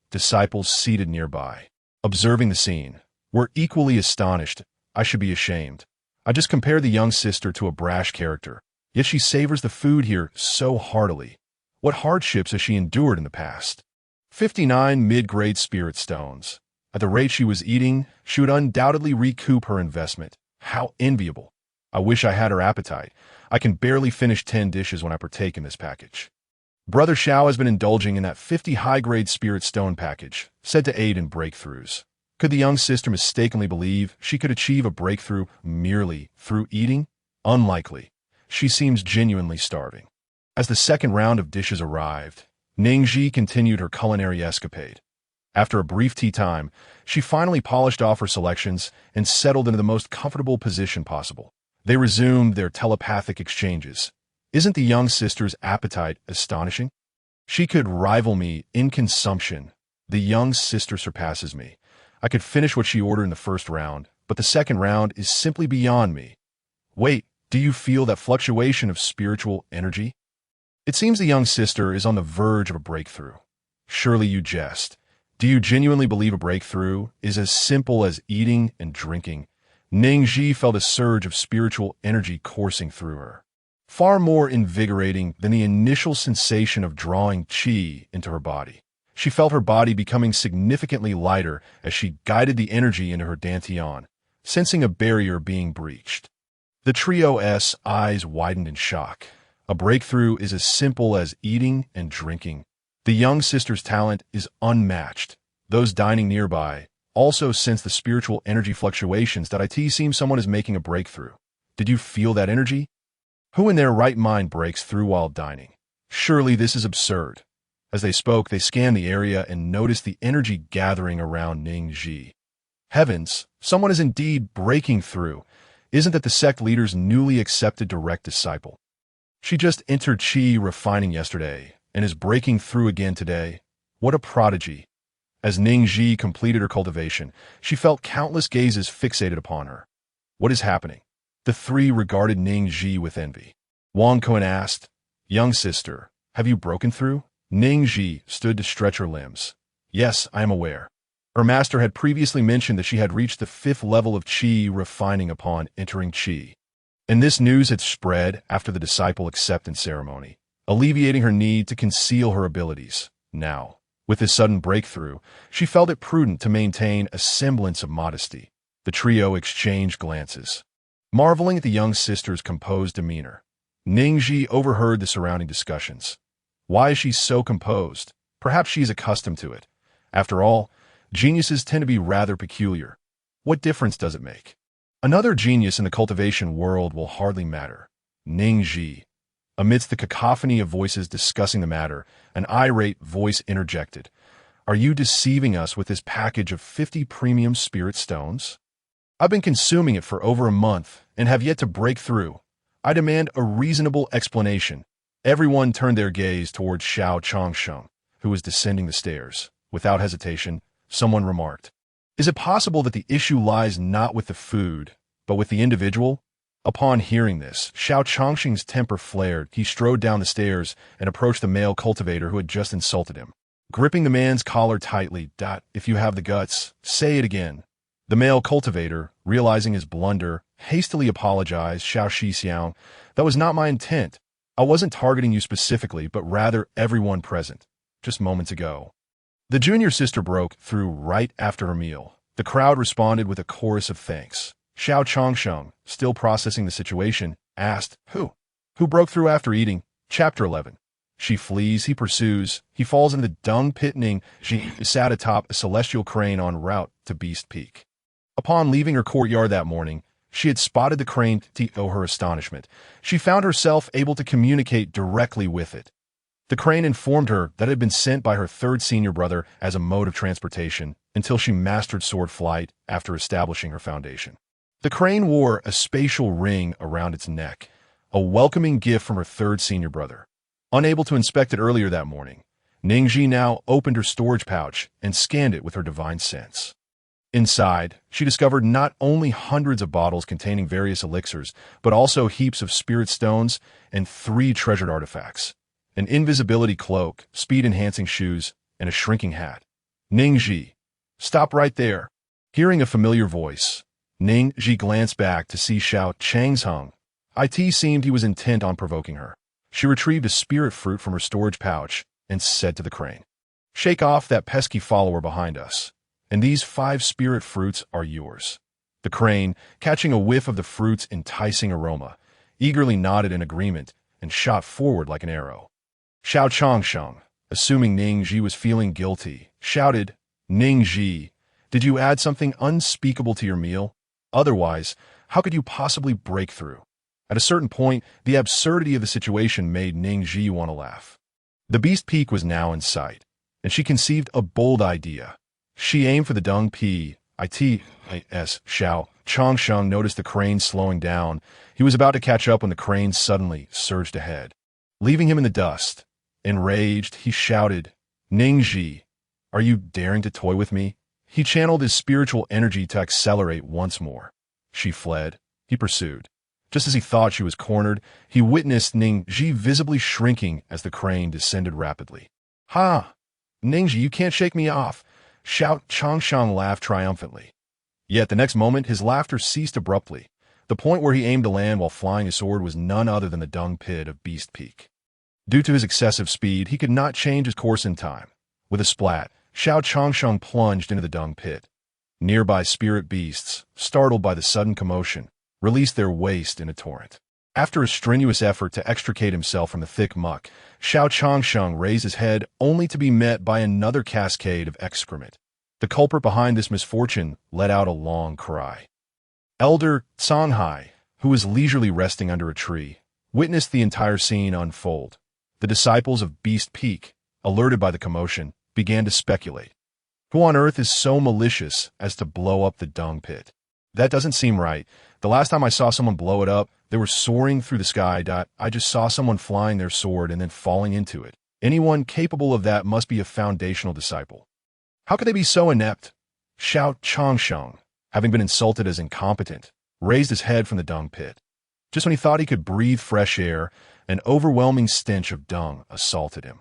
Disciples seated nearby, observing the scene, were equally astonished. I should be ashamed. I just compared the young sister to a brash character, yet she savors the food here so heartily. What hardships has she endured in the past? 59 mid-grade spirit stones. At the rate she was eating, she would undoubtedly recoup her investment. How enviable. I wish I had her appetite. I can barely finish 10 dishes when I partake in this package. Brother Xiao has been indulging in that 50 high-grade spirit stone package, said to aid in breakthroughs. Could the young sister mistakenly believe she could achieve a breakthrough merely through eating? Unlikely. She seems genuinely starving. As the second round of dishes arrived, Ning Zhi continued her culinary escapade. After a brief tea time, she finally polished off her selections and settled into the most comfortable position possible. They resumed their telepathic exchanges. Isn't the young sister's appetite astonishing? She could rival me in consumption. The young sister surpasses me. I could finish what she ordered in the first round, but the second round is simply beyond me. Wait, do you feel that fluctuation of spiritual energy? It seems the young sister is on the verge of a breakthrough. Surely you jest. Do you genuinely believe a breakthrough is as simple as eating and drinking? Ning Zhi felt a surge of spiritual energy coursing through her, far more invigorating than the initial sensation of drawing qi into her body. She felt her body becoming significantly lighter as she guided the energy into her dantian, sensing a barrier being breached. The trio's eyes widened in shock. A breakthrough is as simple as eating and drinking. The young sister's talent is unmatched. Those dining nearby also sense the spiritual energy fluctuations that it seems someone is making a breakthrough. Did you feel that energy? Who in their right mind breaks through while dining? Surely this is absurd. As they spoke, they scanned the area and noticed the energy gathering around Ning Zhi. Heavens, someone is indeed breaking through. Isn't that the sect leader's newly accepted direct disciple? She just entered Qi refining yesterday and is breaking through again today. What a prodigy. As Ning Zhi completed her cultivation, she felt countless gazes fixated upon her. What is happening? The three regarded Ning Zhi with envy. Wang Kun asked, "Young sister, have you broken through?" Ning Zhi stood to stretch her limbs. "Yes, I am aware." Her master had previously mentioned that she had reached the 5th level of Qi refining upon entering Qi. And this news had spread after the disciple acceptance ceremony, alleviating her need to conceal her abilities. Now, with this sudden breakthrough, she felt it prudent to maintain a semblance of modesty. The trio exchanged glances, marveling at the young sister's composed demeanor. Ning Zhi overheard the surrounding discussions. Why is she so composed? Perhaps she is accustomed to it. After all, geniuses tend to be rather peculiar. What difference does it make? Another genius in the cultivation world will hardly matter. Ning Zhi. Amidst the cacophony of voices discussing the matter, an irate voice interjected. "Are you deceiving us with this package of 50 premium spirit stones?" I've been consuming it for over a month and have yet to break through. I demand a reasonable explanation. Everyone turned their gaze towards Xiao Changsheng, who was descending the stairs. Without hesitation, someone remarked, "Is it possible that the issue lies not with the food, but with the individual?" Upon hearing this, Xiao Changsheng's temper flared. He strode down the stairs and approached the male cultivator who had just insulted him. Gripping the man's collar tightly, "If you have the guts, say it again." The male cultivator, realizing his blunder, hastily apologized. "Xiao Shixiang, that was not my intent. I wasn't targeting you specifically, but rather everyone present, just moments ago." The junior sister broke through right after her meal. The crowd responded with a chorus of thanks. Xiao Changsheng, still processing the situation, asked, Who broke through after eating?" Chapter 11. She flees, he pursues, he falls into the dung pit. Ning Zhi sat atop a celestial crane en route to Beast Peak. Upon leaving her courtyard that morning, she had spotted the crane. To her astonishment, she found herself able to communicate directly with it. The crane informed her that it had been sent by her third senior brother as a mode of transportation until she mastered sword flight after establishing her foundation. The crane wore a spatial ring around its neck, a welcoming gift from her third senior brother. Unable to inspect it earlier that morning, Ning Zhi now opened her storage pouch and scanned it with her divine sense. Inside, she discovered not only hundreds of bottles containing various elixirs, but also heaps of spirit stones and 3 treasured artifacts: an invisibility cloak, speed-enhancing shoes, and a shrinking hat. "Ning Zhi, stop right there." Hearing a familiar voice, Ning Zhi glanced back to see Xiao Changsheng. It seemed he was intent on provoking her. She retrieved a spirit fruit from her storage pouch and said to the crane, "Shake off that pesky follower behind us, and these 5 spirit fruits are yours." The crane, catching a whiff of the fruit's enticing aroma, eagerly nodded in agreement and shot forward like an arrow. Xiao Changsheng, assuming Ning Zhi was feeling guilty, shouted, "Ning Zhi, did you add something unspeakable to your meal? Otherwise, how could you possibly break through?" At a certain point, the absurdity of the situation made Ning Zhi want to laugh. The Beast Peak was now in sight, and she conceived a bold idea. She aimed for the dung pit. Xiao Changsheng noticed the crane slowing down. He was about to catch up when the crane suddenly surged ahead, leaving him in the dust. Enraged, he shouted, "Ning Zhi, are you daring to toy with me?" He channeled his spiritual energy to accelerate once more. She fled. He pursued. Just as he thought she was cornered, he witnessed Ning Zhi visibly shrinking as the crane descended rapidly. "Ha! Ning Zhi, you can't shake me off!" Xiao Changsheng laughed triumphantly. Yet the next moment, his laughter ceased abruptly. The point where he aimed to land while flying his sword was none other than the dung pit of Beast Peak. Due to his excessive speed, he could not change his course in time. With a splat, Xiao Changsheng plunged into the dung pit. Nearby spirit beasts, startled by the sudden commotion, released their waste in a torrent. After a strenuous effort to extricate himself from the thick muck, Xiao Changsheng raised his head only to be met by another cascade of excrement. The culprit behind this misfortune let out a long cry. Elder Songhai, who was leisurely resting under a tree, witnessed the entire scene unfold. The disciples of Beast Peak, alerted by the commotion, began to speculate. Who on earth is so malicious as to blow up the dung pit? That doesn't seem right. The last time I saw someone blow it up, they were soaring through the sky. I just saw someone flying their sword and then falling into it. Anyone capable of that must be a foundational disciple. How could they be so inept? Xiao Changsheng, having been insulted as incompetent, raised his head from the dung pit. Just when he thought he could breathe fresh air, an overwhelming stench of dung assaulted him.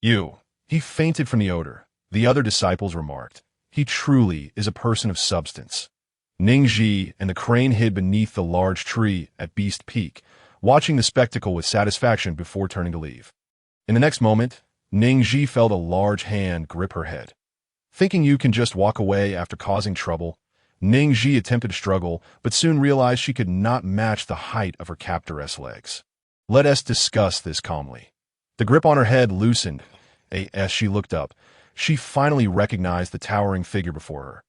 He fainted from the odor. The other disciples remarked, "He truly is a person of substance." Ning Zhi and the crane hid beneath the large tree at Beast Peak, watching the spectacle with satisfaction before turning to leave. In the next moment, Ning Zhi felt a large hand grip her head. Thinking you can just walk away after causing trouble, Ning Zhi attempted to struggle, but soon realized she could not match the height of her captoress legs. Let us discuss this calmly. The grip on her head loosened. As she looked up, she finally recognized the towering figure before her.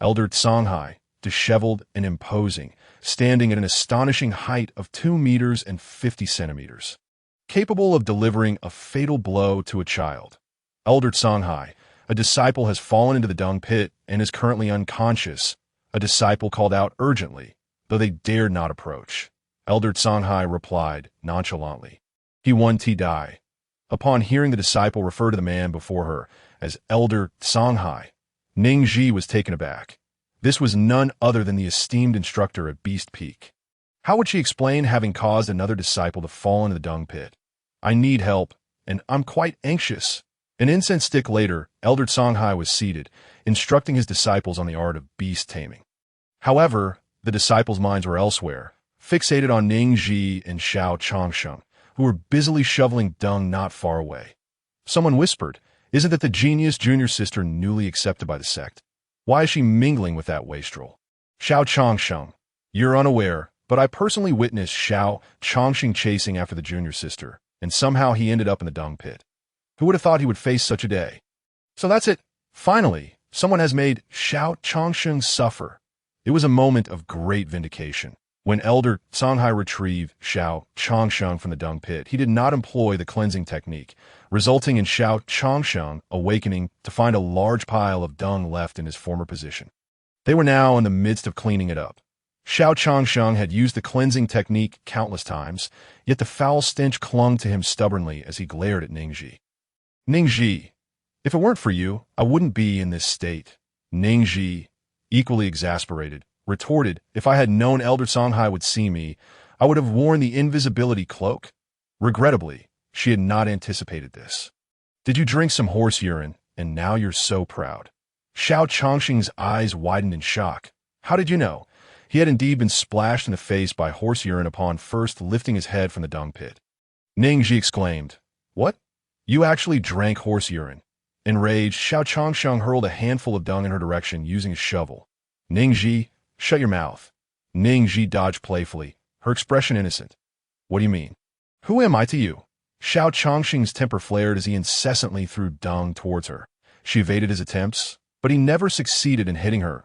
Elder Songhai, disheveled and imposing, standing at an astonishing height of 2 meters and 50 centimeters. Capable of delivering a fatal blow to a child. Elder Songhai, a disciple, has fallen into the dung pit and is currently unconscious, a disciple called out urgently, though they dared not approach. Elder Songhai replied nonchalantly, "He won Ti Dai." Upon hearing the disciple refer to the man before her as Elder Songhai, Ning Zhi was taken aback. This was none other than the esteemed instructor at Beast Peak. How would she explain having caused another disciple to fall into the dung pit? "I need help, and I'm quite anxious." An incense stick later, Elder Songhai was seated, instructing his disciples on the art of beast taming. However, the disciples' minds were elsewhere, fixated on Ning Zhi and Xiao Changsheng, who were busily shoveling dung not far away. Someone whispered, "Isn't that the genius junior sister newly accepted by the sect? Why is she mingling with that wastrel?" "Xiao Changsheng, you're unaware, but I personally witnessed Xiao Changsheng chasing after the junior sister, and somehow he ended up in the dung pit. Who would have thought he would face such a day?" So that's it. Finally, someone has made Xiao Changsheng suffer. It was a moment of great vindication. When Elder Songhai retrieved Xiao Changsheng from the dung pit, he did not employ the cleansing technique, resulting in Xiao Changsheng awakening to find a large pile of dung left in his former position. They were now in the midst of cleaning it up. Xiao Changsheng had used the cleansing technique countless times, yet the foul stench clung to him stubbornly as he glared at Ning Zhi. "Ning Zhi, if it weren't for you, I wouldn't be in this state." Ning Zhi, equally exasperated, retorted, "If I had known Elder Songhai would see me, I would have worn the invisibility cloak." Regrettably, she had not anticipated this. "Did you drink some horse urine, and now you're so proud?" Xiao Changsheng's eyes widened in shock. How did you know? He had indeed been splashed in the face by horse urine upon first lifting his head from the dung pit. Ning Zhi exclaimed, "What? You actually drank horse urine?" Enraged, Xiao Changsheng hurled a handful of dung in her direction using his shovel. "Ning Zhi, shut your mouth." Ning Zhi dodged playfully, her expression innocent. "What do you mean? Who am I to you?" Xiao Changsheng's temper flared as he incessantly threw dung towards her. She evaded his attempts, but he never succeeded in hitting her,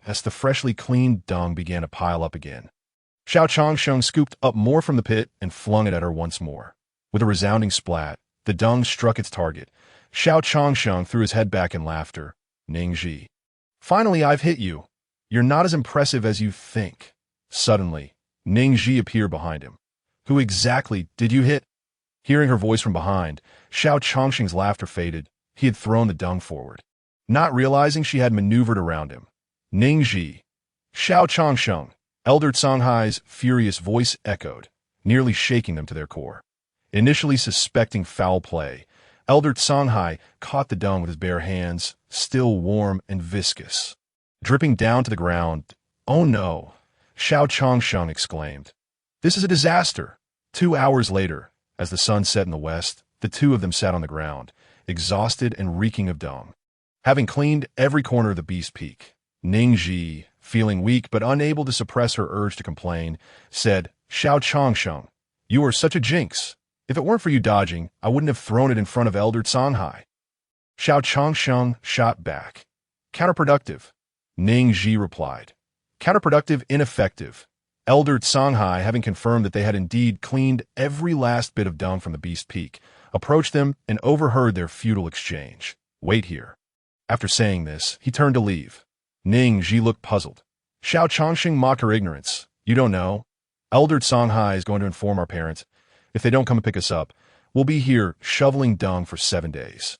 as the freshly cleaned dung began to pile up again. Xiao Changsheng scooped up more from the pit and flung it at her once more. With a resounding splat, the dung struck its target. Xiao Changsheng threw his head back in laughter. "Ning Zhi, finally I've hit you. You're not as impressive as you think." Suddenly, Ning Zhi appeared behind him. "Who exactly did you hit?" Hearing her voice from behind, Xiao Changsheng's laughter faded. He had thrown the dung forward. Not realizing she had maneuvered around him. "Ning Zhi." "Xiao Changsheng," Elder Songhai's furious voice echoed, nearly shaking them to their core. Initially suspecting foul play, Elder Songhai caught the dung with his bare hands, still warm and viscous. Dripping down to the ground, "Oh no!" Xiao Changsheng exclaimed. "This is a disaster." 2 hours later, as the sun set in the west, the two of them sat on the ground, exhausted and reeking of dung. Having cleaned every corner of the Beast Peak, Ning Zhi, feeling weak but unable to suppress her urge to complain, said, "Xiao Changsheng, you are such a jinx. If it weren't for you dodging, I wouldn't have thrown it in front of Elder Songhai." Xiao Changsheng shot back. "Counterproductive," Ning Zhi replied. "Counterproductive, ineffective." Elder Songhai, having confirmed that they had indeed cleaned every last bit of dung from the Beast Peak, approached them and overheard their futile exchange. "Wait here." After saying this, he turned to leave. Ning Zhi looked puzzled. Xiao Changsheng mocked her ignorance. "You don't know? Elder Songhai is going to inform our parents. If they don't come and pick us up, we'll be here shoveling dung for 7 days.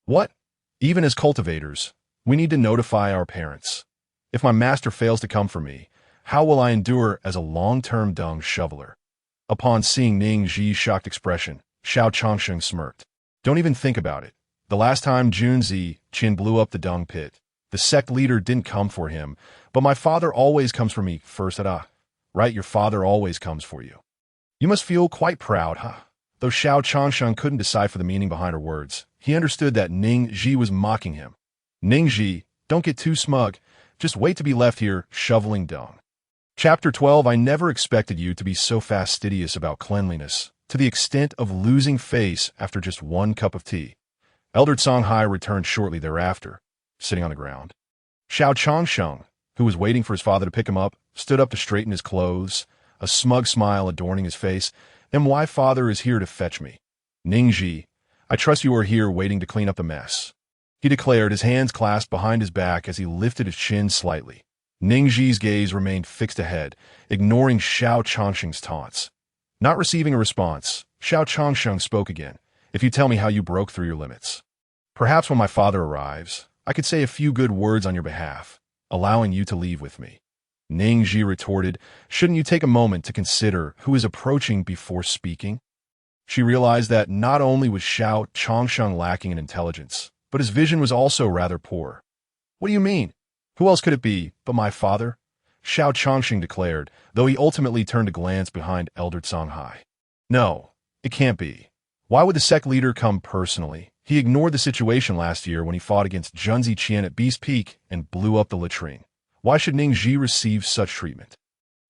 "What? Even as cultivators, we need to notify our parents. If my master fails to come for me, how will I endure as a long-term dung shoveler?" Upon seeing Ning Zhi's shocked expression, Xiao Changsheng smirked. "Don't even think about it. The last time Junzi Qin blew up the dung pit, the sect leader didn't come for him, but my father always comes for me first. Right, your father always comes for you. You must feel quite proud, huh?" Though Xiao Changsheng couldn't decipher the meaning behind her words, he understood that Ning Zhi was mocking him. "Ning Zhi, don't get too smug. Just wait to be left here shoveling dung." Chapter 12. I never expected you to be so fastidious about cleanliness, to the extent of losing face after just 1 cup of tea. Elder Songhai returned shortly thereafter, sitting on the ground. Xiao Changsheng, who was waiting for his father to pick him up, stood up to straighten his clothes, a smug smile adorning his face. "And my father is here to fetch me." "Ning Zhi, I trust you are here waiting to clean up the mess," he declared, his hands clasped behind his back as he lifted his chin slightly. Ning Zhi's gaze remained fixed ahead, ignoring Xiao Changsheng's taunts. Not receiving a response, Xiao Changsheng spoke again. If you tell me how you broke through your limits, perhaps when my father arrives, I could say a few good words on your behalf, allowing you to leave with me. Ning Zhi retorted, shouldn't you take a moment to consider who is approaching before speaking? She realized that not only was Xiao Changsheng lacking in intelligence, but his vision was also rather poor. What do you mean? Who else could it be but my father? Xiao Changsheng declared, though he ultimately turned a glance behind Elder Songhai. No, it can't be. Why would the sect leader come personally? He ignored the situation last year when he fought against Junzi Qian at Beast Peak and blew up the latrine. Why should Ning Zhi receive such treatment?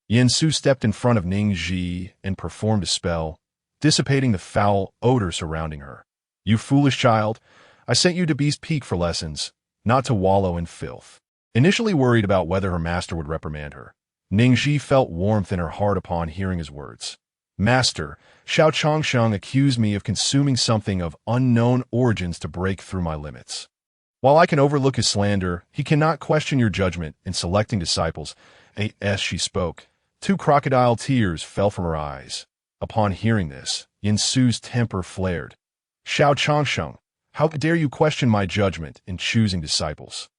Yin Su stepped in front of Ning Zhi and performed a spell, dissipating the foul odor surrounding her. You foolish child, I sent you to Beast Peak for lessons, not to wallow in filth. Initially worried about whether her master would reprimand her, Ning Zhi felt warmth in her heart upon hearing his words. Master, Xiao Changsheng accused me of consuming something of unknown origins to break through my limits. While I can overlook his slander, he cannot question your judgment in selecting disciples. As she spoke, 2 crocodile tears fell from her eyes. Upon hearing this, Yin Su's temper flared. Xiao Changsheng, how dare you question my judgment in choosing disciples?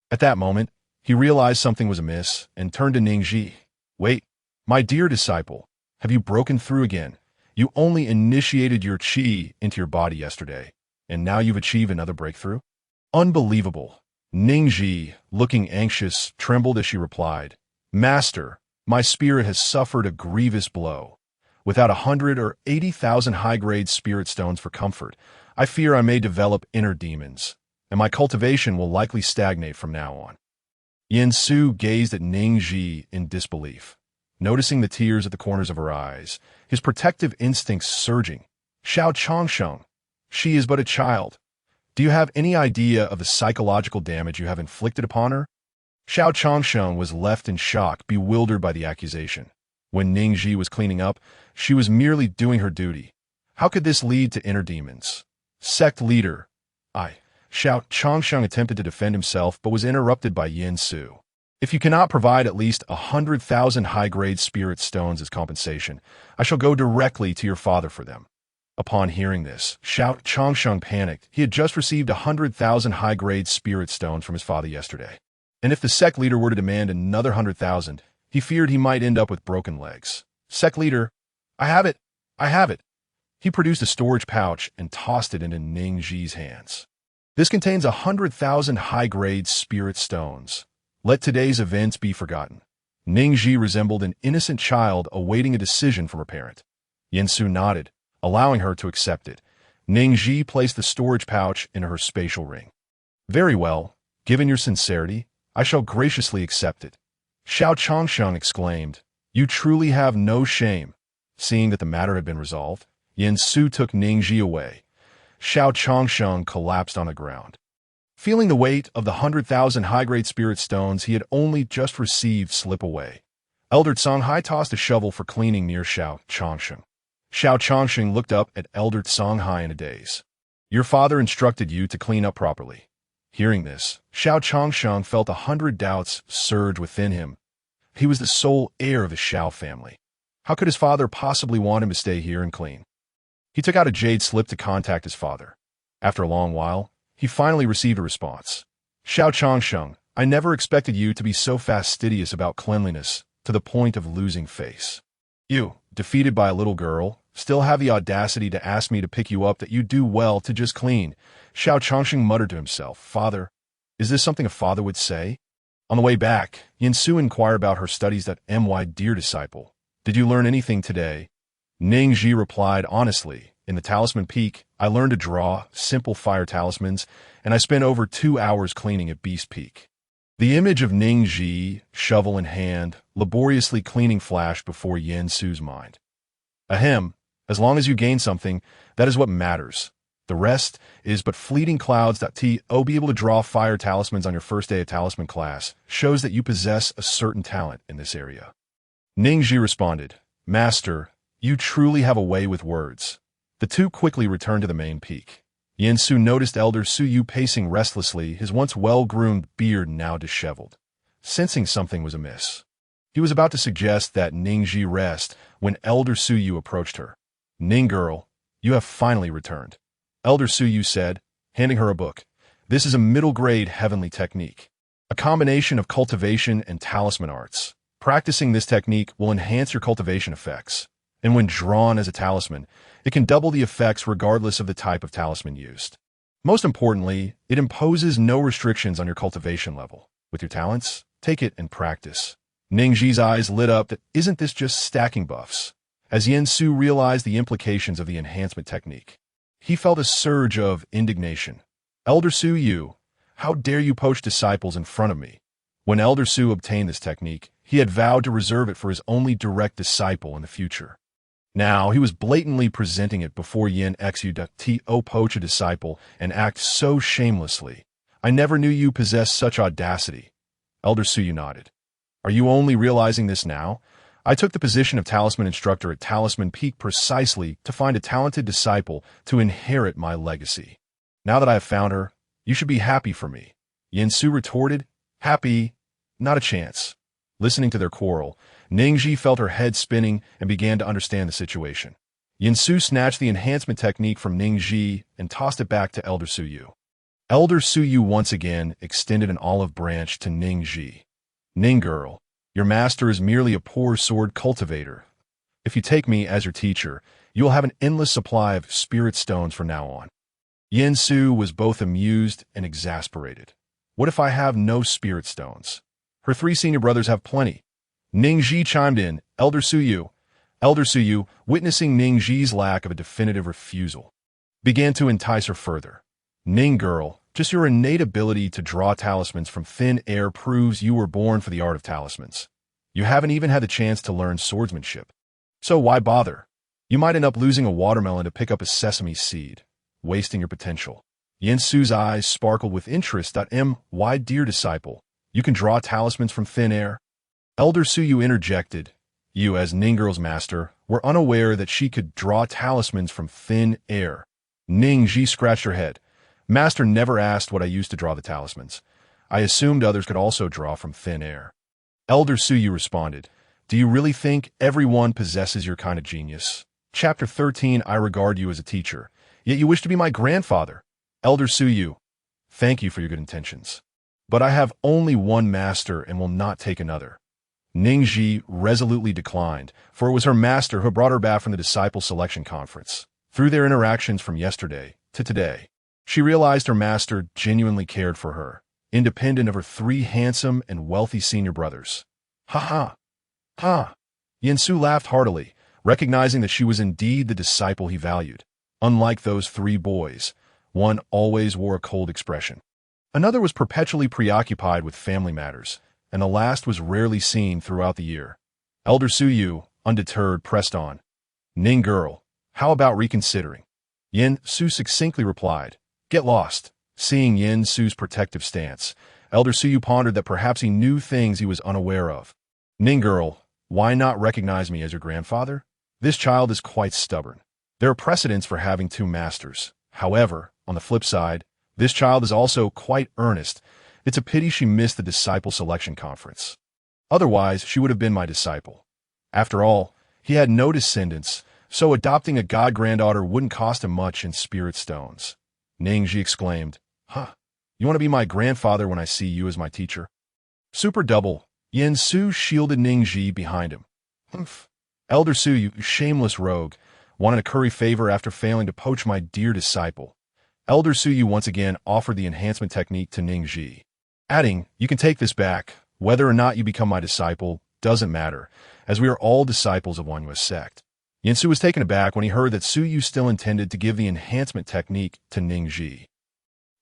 At that moment, he realized something was amiss and turned to Ning Zhi. Wait, my dear disciple, have you broken through again? You only initiated your qi into your body yesterday, and now you've achieved another breakthrough? Unbelievable. Ning Zhi, looking anxious, trembled as she replied, Master, my spirit has suffered a grievous blow. Without 100 or 80,000 high-grade spirit stones for comfort, I fear I may develop inner demons, and my cultivation will likely stagnate from now on. Yin Su gazed at Ning Zhi in disbelief, noticing the tears at the corners of her eyes, his protective instincts surging. Xiao Changsheng, she is but a child. Do you have any idea of the psychological damage you have inflicted upon her? Xiao Changsheng was left in shock, bewildered by the accusation. When Ning Zhi was cleaning up, she was merely doing her duty. How could this lead to inner demons? Sect leader, Xiao Changsheng attempted to defend himself but was interrupted by Yin Su. If you cannot provide at least 100,000 high-grade spirit stones as compensation, I shall go directly to your father for them. Upon hearing this, Xiao Changsheng panicked. He had just received 100,000 high-grade spirit stones from his father yesterday. And if the sect leader were to demand another 100,000, he feared he might end up with broken legs. Sect leader, I have it. He produced a storage pouch and tossed it into Ning Zhi's hands. This contains 100,000 high-grade spirit stones. Let today's events be forgotten. Ning Zhi resembled an innocent child awaiting a decision from her parent. Yin Su nodded, allowing her to accept it. Ning Zhi placed the storage pouch in her spatial ring. Very well, given your sincerity, I shall graciously accept it. Xiao Changsheng exclaimed, You truly have no shame. Seeing that the matter had been resolved, Yin Su took Ning Zhi away. Xiao Changsheng collapsed on the ground. Feeling the weight of the 100,000 high-grade spirit stones he had only just received slip away, Elder Songhai tossed a shovel for cleaning near Xiao Changsheng. Xiao Changsheng looked up at Elder Songhai in a daze. Your father instructed you to clean up properly. Hearing this, Xiao Changsheng felt 100 doubts surge within him. He was the sole heir of the Xiao family. How could his father possibly want him to stay here and clean? He took out a jade slip to contact his father. After a long while, he finally received a response. Xiao Changsheng, I never expected you to be so fastidious about cleanliness to the point of losing face. You, defeated by a little girl, still have the audacity to ask me to pick you up that you do well to just clean. Xiao Changsheng muttered to himself, Father, is this something a father would say? On the way back, Yin Su inquired about her studies that my dear disciple. Did you learn anything today? Ning Zhi replied honestly, in the Talisman Peak, I learned to draw simple fire talismans, and I spent over 2 hours cleaning at Beast Peak. The image of Ning Zhi, shovel in hand, laboriously cleaning flashed before Yin Su's mind. Ahem, as long as you gain something, that is what matters. The rest is but fleeting clouds. Be able to draw fire talismans on your first day of talisman class shows that you possess a certain talent in this area. Ning Zhi responded, Master, you truly have a way with words. The two quickly returned to the main peak. Yin Su noticed Elder Su Yu pacing restlessly, his once well-groomed beard now disheveled. sensing something was amiss. He was about to suggest that Ning Zhi rest when Elder Suyu approached her. "Ning girl, you have finally returned," Elder Suyu said, handing her a book. "This is a middle-grade heavenly technique, a combination of cultivation and talisman arts. Practicing this technique will enhance your cultivation effects, and when drawn as a talisman, it can double the effects regardless of the type of talisman used. Most importantly, it imposes no restrictions on your cultivation level. With your talents, take it and practice." Ning Zhi's eyes lit up. Isn't this just stacking buffs? As Yen Su realized the implications of the enhancement technique, he felt a surge of indignation. "Elder Su Yu, how dare you poach disciples in front of me?" When Elder Su obtained this technique, he had vowed to reserve it for his only direct disciple in the future. Now, he was blatantly presenting it before Yen Xu to poach a disciple and act so shamelessly. "I never knew you possessed such audacity." Elder Suyu nodded. "Are you only realizing this now? I took the position of talisman instructor at Talisman Peak precisely to find a talented disciple to inherit my legacy. Now that I have found her, you should be happy for me." Yen Su retorted. "Happy? Not a chance." Listening to their quarrel, Ning Zhi felt her head spinning and began to understand the situation. Yen Su snatched the enhancement technique from Ning Zhi and tossed it back to Elder Suyu. Elder Suyu once again extended an olive branch to Ning Zhi. "Ning girl, your master is merely a poor sword cultivator. If you take me as your teacher, you will have an endless supply of spirit stones from now on." Yen Su was both amused and exasperated. "What if I have no spirit stones? Her 3 senior brothers have plenty." Ning Zhi chimed in. Elder Suyu, witnessing Ning Zhi's lack of a definitive refusal, began to entice her further. "Ning girl, just your innate ability to draw talismans from thin air proves you were born for the art of talismans. You haven't even had the chance to learn swordsmanship. So why bother? You might end up losing a watermelon to pick up a sesame seed, wasting your potential." Yen Su's eyes sparkled with interest. "Why, dear disciple, you can draw talismans from thin air?" Elder Suyu interjected. "You, as Ning girl's master, were unaware that she could draw talismans from thin air." Ning Zhi scratched her head. "Master never asked what I used to draw the talismans. I assumed others could also draw from thin air." Elder Suyu responded. "Do you really think everyone possesses your kind of genius? Chapter 13, I regard you as a teacher, yet you wish to be my grandfather." Elder Suyu, "Thank you for your good intentions, but I have only one master and will not take another." Ning Zhi resolutely declined, for it was her master who brought her back from the disciple selection conference. Through their interactions from yesterday to today, she realized her master genuinely cared for her, independent of her 3 handsome and wealthy senior brothers. "Ha ha! Ha!" Yen Su laughed heartily, recognizing that she was indeed the disciple he valued. Unlike those 3 boys, one always wore a cold expression. Another was perpetually preoccupied with family matters, and the last was rarely seen throughout the year. Elder Suyu, undeterred, pressed on. "Ning girl, how about reconsidering?" Yen Su succinctly replied, "Get lost." Seeing Yen Su's protective stance, Elder Suyu pondered that perhaps he knew things he was unaware of. "Ning girl, why not recognize me as your grandfather? This child is quite stubborn. There are precedents for having 2 masters. However, on the flip side, this child is also quite earnest. It's a pity she missed the disciple selection conference. Otherwise, she would have been my disciple. After all, he had no descendants, so adopting a god-granddaughter wouldn't cost him much in spirit stones." Ning Zhi exclaimed, "Huh, you want to be my grandfather when I see you as my teacher?" Super double, Yen Su shielded Ning Zhi behind him. "Humph. Elder Su, you shameless rogue, wanted to curry favor after failing to poach my dear disciple." Elder Suyu once again offered the enhancement technique to Ning Zhi, adding, "You can take this back. Whether or not you become my disciple doesn't matter, as we are all disciples of Wanyu sect." Yen Su was taken aback when he heard that Suyu still intended to give the enhancement technique to Ning Zhi.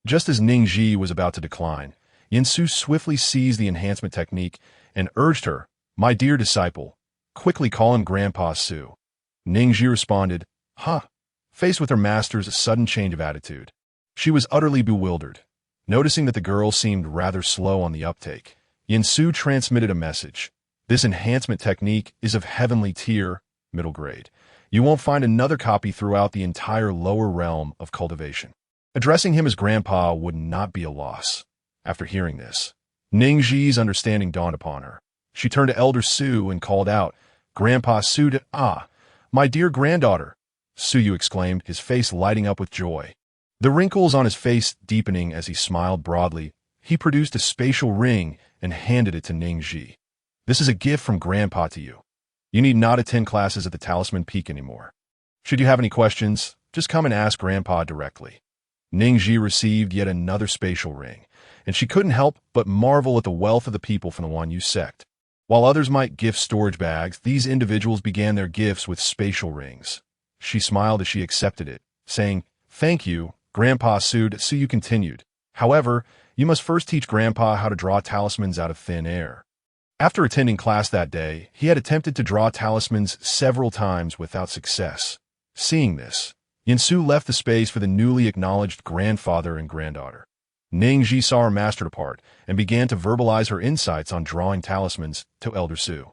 Just as Ning Zhi was about to decline, Yen Su swiftly seized the enhancement technique and urged her, "My dear disciple, quickly call him Grandpa Su." Ning Zhi responded, "Huh," faced with her master's sudden change of attitude. She was utterly bewildered. Noticing that the girl seemed rather slow on the uptake, Yen Su transmitted a message. "This enhancement technique is of heavenly tier, middle grade. You won't find another copy throughout the entire lower realm of cultivation." Addressing him as Grandpa would not be a loss. After hearing this, Ning Zhi's understanding dawned upon her. She turned to Elder Su and called out, "Grandpa Su, my dear granddaughter," Suyu exclaimed, his face lighting up with joy. The wrinkles on his face deepening as he smiled broadly, he produced a spatial ring and handed it to Ning Zhi. "This is a gift from Grandpa to you. You need not attend classes at the Talisman Peak anymore. Should you have any questions, just come and ask Grandpa directly." Ning Zhi received yet another spatial ring, and she couldn't help but marvel at the wealth of the people from the Wan Yu sect. While others might gift storage bags, these individuals began their gifts with spatial rings. She smiled as she accepted it, saying, "Thank you, Grandpa Su." Suyu continued, "However, you must first teach Grandpa how to draw talismans out of thin air." After attending class that day, he had attempted to draw talismans several times without success. Seeing this, Yinsu left the space for the newly acknowledged grandfather and granddaughter. Ning Zhi saw her mastered apart and began to verbalize her insights on drawing talismans to Elder Su.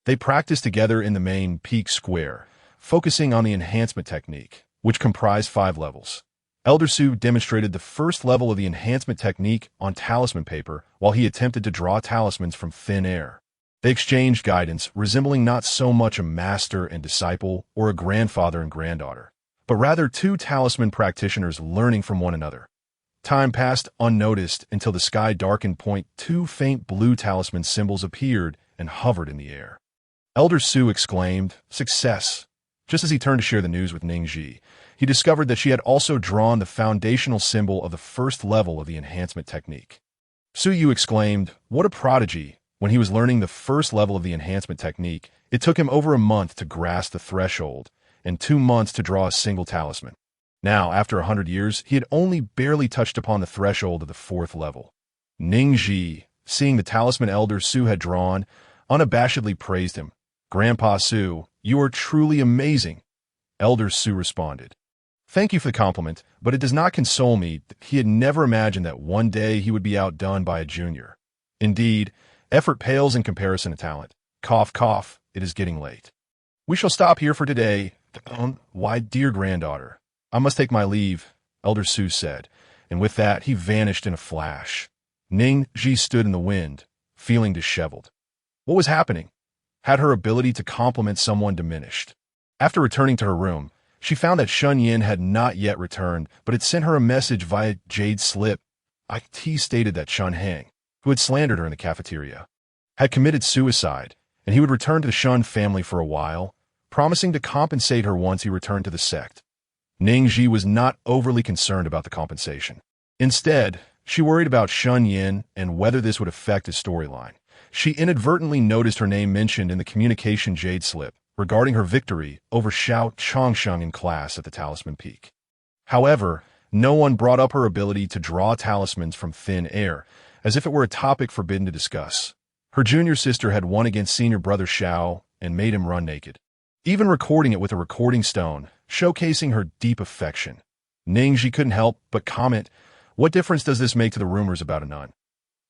They practiced together in the main peak square, focusing on the enhancement technique, which comprised 5 levels. Elder Su demonstrated the first level of the enhancement technique on talisman paper while he attempted to draw talismans from thin air. They exchanged guidance, resembling not so much a master and disciple or a grandfather and granddaughter, but rather 2 talisman practitioners learning from one another. Time passed unnoticed until the sky darkened. 2 faint blue talisman symbols appeared and hovered in the air. Elder Su exclaimed, "Success!" Just as he turned to share the news with Ning Zhi, he discovered that she had also drawn the foundational symbol of the first level of the enhancement technique. Suyu exclaimed, "What a prodigy!" When he was learning the first level of the enhancement technique, it took him over a month to grasp the threshold and 2 months to draw a single talisman. Now, after 100 years, he had only barely touched upon the threshold of the 4th level. Ning Zhi, seeing the talisman Elder Su had drawn, unabashedly praised him. "Grandpa Su, you are truly amazing." Elder Su responded, "Thank you for the compliment, but it does not console me that he had never imagined that one day he would be outdone by a junior. Indeed, effort pales in comparison to talent. Cough, cough, it is getting late. We shall stop here for today. Why, dear granddaughter, I must take my leave," Elder Su said, and with that he vanished in a flash. Ning Zhi stood in the wind, feeling disheveled. What was happening? Had her ability to compliment someone diminished? After returning to her room, she found that Shun Yin had not yet returned, but had sent her a message via Jade Slip. IT stated that Shun Hang, who had slandered her in the cafeteria, had committed suicide, and he would return to the Shun family for a while, promising to compensate her once he returned to the sect. Ning Zhi was not overly concerned about the compensation. Instead, she worried about Shun Yin and whether this would affect his storyline. She inadvertently noticed her name mentioned in the communication Jade Slip regarding her victory over Xiao Chongsheng in class at the Talisman Peak. However, no one brought up her ability to draw talismans from thin air, as if it were a topic forbidden to discuss. Her junior sister had won against senior brother Xiao and made him run naked, even recording it with a recording stone, showcasing her deep affection. Ning Zhi couldn't help but comment, "What difference does this make to the rumors about a nun?"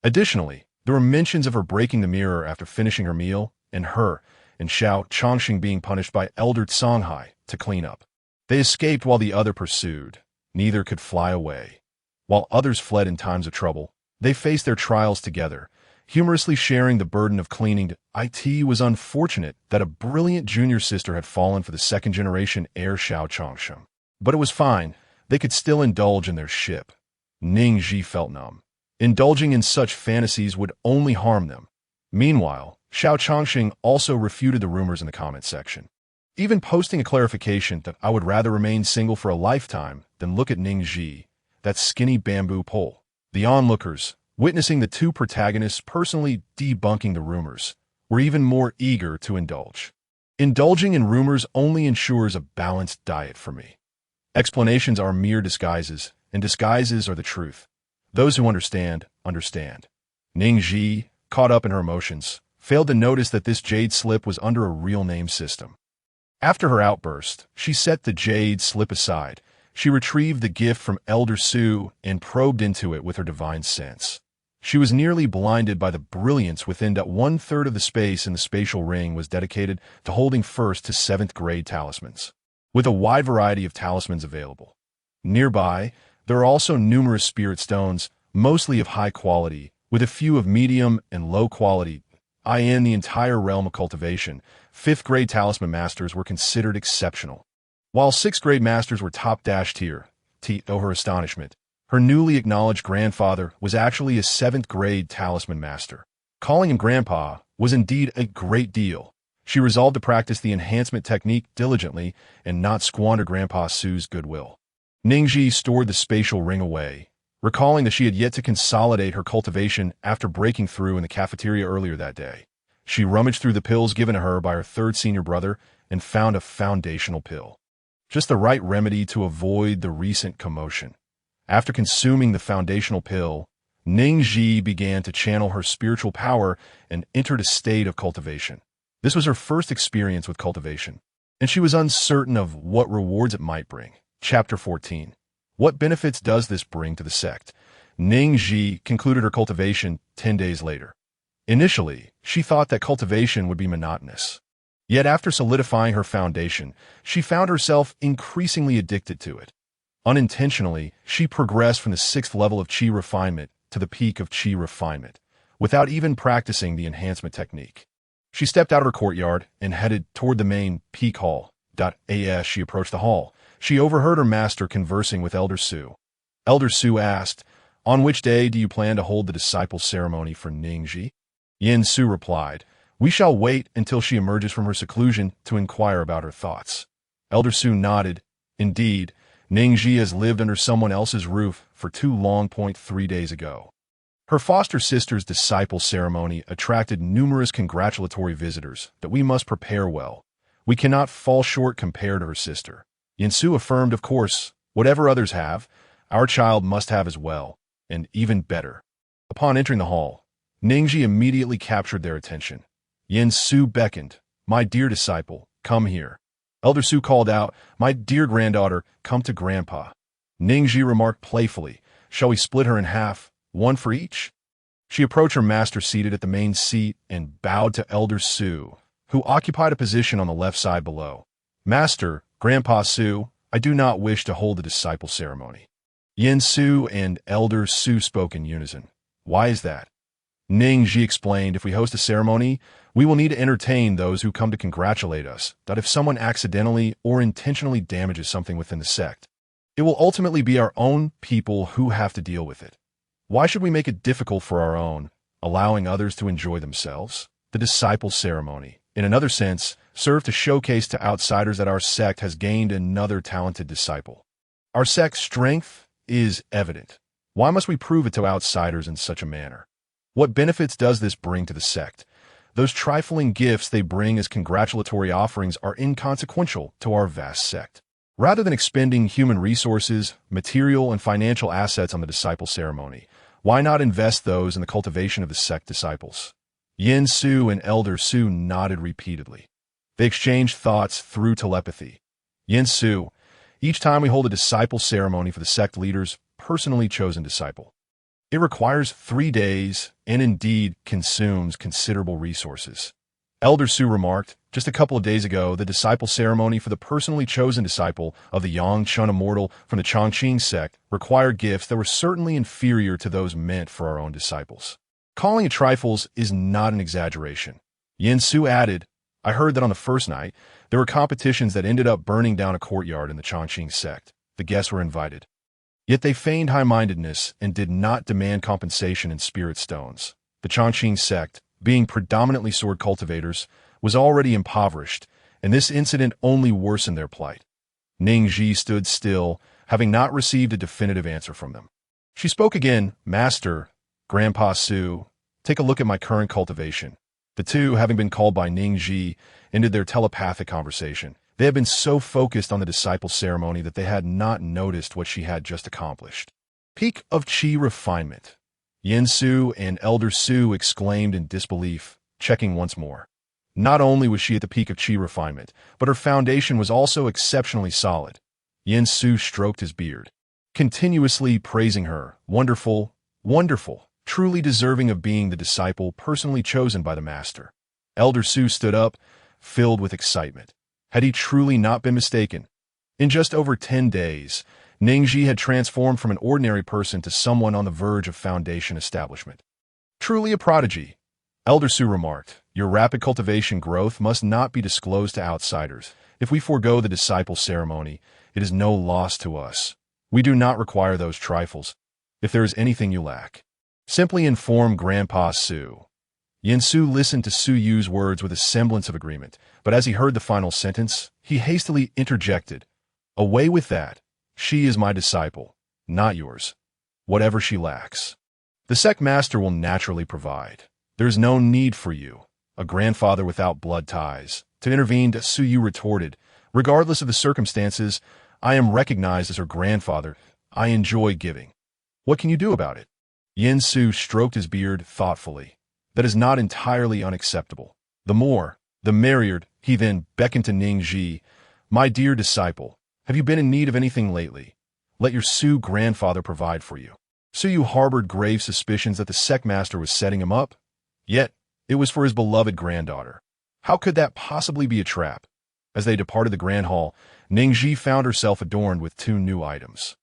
Additionally, there were mentions of her breaking the mirror after finishing her meal, and her and Xiao Chongxing being punished by Elder Songhai to clean up. They escaped while the other pursued. Neither could fly away. While others fled in times of trouble, they faced their trials together, humorously sharing the burden of cleaning. It was unfortunate that a brilliant junior sister had fallen for the second-generation heir Xiao Chongsheng. But it was fine. They could still indulge in their ship. Ning Zhi felt numb. Indulging in such fantasies would only harm them. Meanwhile, Xiao Chongxing also refuted the rumors in the comment section, even posting a clarification that I would rather remain single for a lifetime than look at Ning Zhi, that skinny bamboo pole. The onlookers, witnessing the 2 protagonists personally debunking the rumors, were even more eager to indulge. Indulging in rumors only ensures a balanced diet for me. Explanations are mere disguises, and disguises are the truth. Those who understand, understand. Ning Zhi, caught up in her emotions, failed to notice that this Jade Slip was under a real name system. After her outburst, she set the Jade Slip aside. She retrieved the gift from Elder Su and probed into it with her divine sense. She was nearly blinded by the brilliance within that 1/3 of the space in the spatial ring was dedicated to holding 1st to 7th grade talismans, with a wide variety of talismans available. Nearby, there are also numerous spirit stones, mostly of high quality, With a few of medium and low quality, in the entire realm of cultivation, 5th grade talisman masters were considered exceptional. While 6th grade masters were top-tier, to her astonishment, her newly acknowledged grandfather was actually a 7th grade talisman master. Calling him grandpa was indeed a great deal. She resolved to practice the enhancement technique diligently and not squander Grandpa Su's goodwill. Ning Zhi stored the spatial ring away, recalling that she had yet to consolidate her cultivation after breaking through in the cafeteria earlier that day. She rummaged through the pills given to her by her 3rd senior brother and found a foundational pill. Just the right remedy to avoid the recent commotion. After consuming the foundational pill, Ning Zhi began to channel her spiritual power and entered a state of cultivation. This was her first experience with cultivation, and she was uncertain of what rewards it might bring. Chapter 14. What benefits does this bring to the sect? Ning Zhi concluded her cultivation 10 days later. Initially, she thought that cultivation would be monotonous. Yet after solidifying her foundation, she found herself increasingly addicted to it. Unintentionally, she progressed from the 6th level of qi refinement to the peak of qi refinement, without even practicing the enhancement technique. She stepped out of her courtyard and headed toward the main peak hall. As she approached the hall, she overheard her master conversing with Elder Su. Elder Su asked, "On which day do you plan to hold the disciple ceremony for Ning Zhi?" Yin Su replied, "We shall wait until she emerges from her seclusion to inquire about her thoughts." Elder Su nodded. Indeed, Ning Zhi has lived under someone else's roof for too long. 3 days ago. Her foster sister's disciple ceremony attracted numerous congratulatory visitors that we must prepare well. We cannot fall short compared to her sister. Yin Su affirmed, "Of course, whatever others have, our child must have as well, and even better." Upon entering the hall, Ning Zhi immediately captured their attention. Yin Su beckoned, "My dear disciple, come here." Elder Su called out, "My dear granddaughter, come to Grandpa." Ning Zhi remarked playfully, "Shall we split her in half, one for each?" She approached her master seated at the main seat and bowed to Elder Su, who occupied a position on the left side below. "Master, Grandpa Su, I do not wish to hold a disciple ceremony." Yin Su and Elder Su spoke in unison. "Why is that?" Ning Zhi explained, "If we host a ceremony, we will need to entertain those who come to congratulate us, that if someone accidentally or intentionally damages something within the sect, it will ultimately be our own people who have to deal with it. Why should we make it difficult for our own, allowing others to enjoy themselves? The disciple ceremony, in another sense, served to showcase to outsiders that our sect has gained another talented disciple. Our sect's strength is evident. Why must we prove it to outsiders in such a manner? What benefits does this bring to the sect? Those trifling gifts they bring as congratulatory offerings are inconsequential to our vast sect. Rather than expending human resources, material, and financial assets on the disciple ceremony, why not invest those in the cultivation of the sect disciples?" Yin Su and Elder Su nodded repeatedly. They exchanged thoughts through telepathy. Yin Su, each time we hold a disciple ceremony for the sect leader's personally chosen disciple, it requires 3 days and indeed consumes considerable resources. Elder Su remarked, "Just a couple of days ago, the disciple ceremony for the personally chosen disciple of the Yangchun Immortal from the Chongqing sect required gifts that were certainly inferior to those meant for our own disciples. Calling it trifles is not an exaggeration." Yin Su added, "I heard that on the first night, there were competitions that ended up burning down a courtyard in the Chongqing sect. The guests were invited. Yet they feigned high-mindedness and did not demand compensation in spirit stones. The Chongqing sect, being predominantly sword cultivators, was already impoverished, and this incident only worsened their plight." Ning Zhi stood still, having not received a definitive answer from them. She spoke again, "Master, Grandpa Su, take a look at my current cultivation." The two, having been called by Ning Zhi, ended their telepathic conversation. They had been so focused on the disciple ceremony that they had not noticed what she had just accomplished. Peak of qi refinement. Yin Su and Elder Su exclaimed in disbelief, checking once more. Not only was she at the peak of qi refinement, but her foundation was also exceptionally solid. Yin Su stroked his beard, continuously praising her. "Wonderful, wonderful, truly deserving of being the disciple personally chosen by the master." Elder Su stood up, filled with excitement. Had he truly not been mistaken? In just over 10 days, Ning Zhi had transformed from an ordinary person to someone on the verge of foundation establishment. Truly a prodigy. Elder Su remarked, your rapid cultivation growth must not be disclosed to outsiders. If we forego the disciple ceremony, it is no loss to us. We do not require those trifles. If there is anything you lack, simply inform Grandpa Su. Yin Su listened to Su Yu's words with a semblance of agreement, but as he heard the final sentence, he hastily interjected, away with that. She is my disciple, not yours. Whatever she lacks, the sect master will naturally provide. There is no need for you, a grandfather without blood ties, to intervene. Su Yu retorted, regardless of the circumstances, I am recognized as her grandfather. I enjoy giving. What can you do about it? Yin Su stroked his beard thoughtfully. That is not entirely unacceptable. The more, the merrier. He then beckoned to Ning Zhi. My dear disciple, have you been in need of anything lately? Let your Su grandfather provide for you. Su Yu harbored grave suspicions that the sect master was setting him up. Yet, it was for his beloved granddaughter. How could that possibly be a trap? As they departed the grand hall, Ning Zhi found herself adorned with two new items.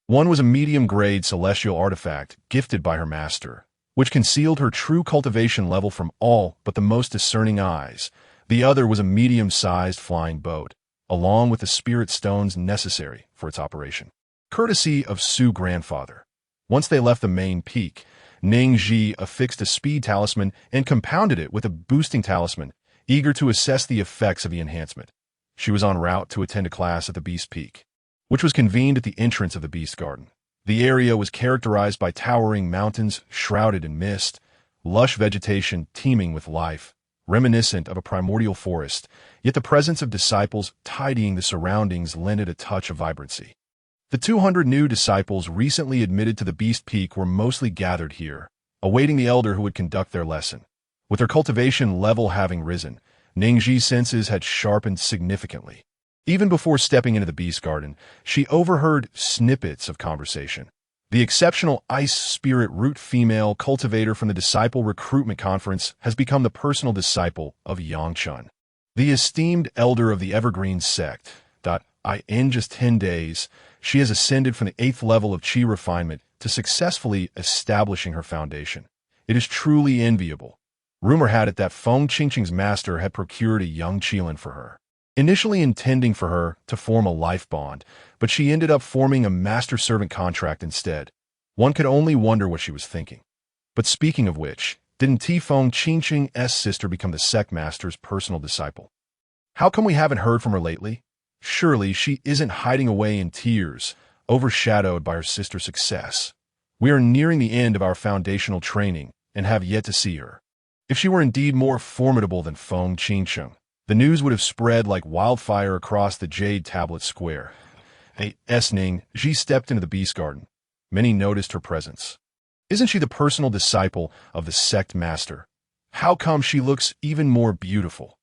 One was a medium-grade celestial artifact gifted by her master, which concealed her true cultivation level from all but the most discerning eyes. The other was a medium-sized flying boat, along with the spirit stones necessary for its operation. Courtesy of Su grandfather. Once they left the main peak, Ning Zhi affixed a speed talisman and compounded it with a boosting talisman, eager to assess the effects of the enhancement. She was en route to attend a class at the Beast Peak, which was convened at the entrance of the Beast Garden. The area was characterized by towering mountains shrouded in mist, lush vegetation teeming with life, reminiscent of a primordial forest, yet the presence of disciples tidying the surroundings lended a touch of vibrancy. The 200 new disciples recently admitted to the Beast Peak were mostly gathered here, awaiting the elder who would conduct their lesson. With her cultivation level having risen, Ning Zhi's senses had sharpened significantly. Even before stepping into the Beast Garden, she overheard snippets of conversation. The exceptional ice spirit root female cultivator from the Disciple Recruitment Conference has become the personal disciple of Yangchun, the esteemed elder of the Evergreen Sect. In just 10 days, she has ascended from the 8th level of Qi refinement to successfully establishing her foundation. It is truly enviable. Rumor had it that Feng Qingqing's master had procured a young Qilin for her, initially intending for her to form a life bond, but she ended up forming a master-servant contract instead. One could only wonder what she was thinking. But speaking of which, didn't Feng Qingqing's sister become the sect master's personal disciple? How come we haven't heard from her lately? Surely she isn't hiding away in tears, overshadowed by her sister's success. We are nearing the end of our foundational training and have yet to see her. If she were indeed more formidable than Feng Qingqing, the news would have spread like wildfire across the Jade Tablet Square. Ning Zhi stepped into the Beast Garden. Many noticed her presence. Isn't she the personal disciple of the sect master? How come she looks even more beautiful?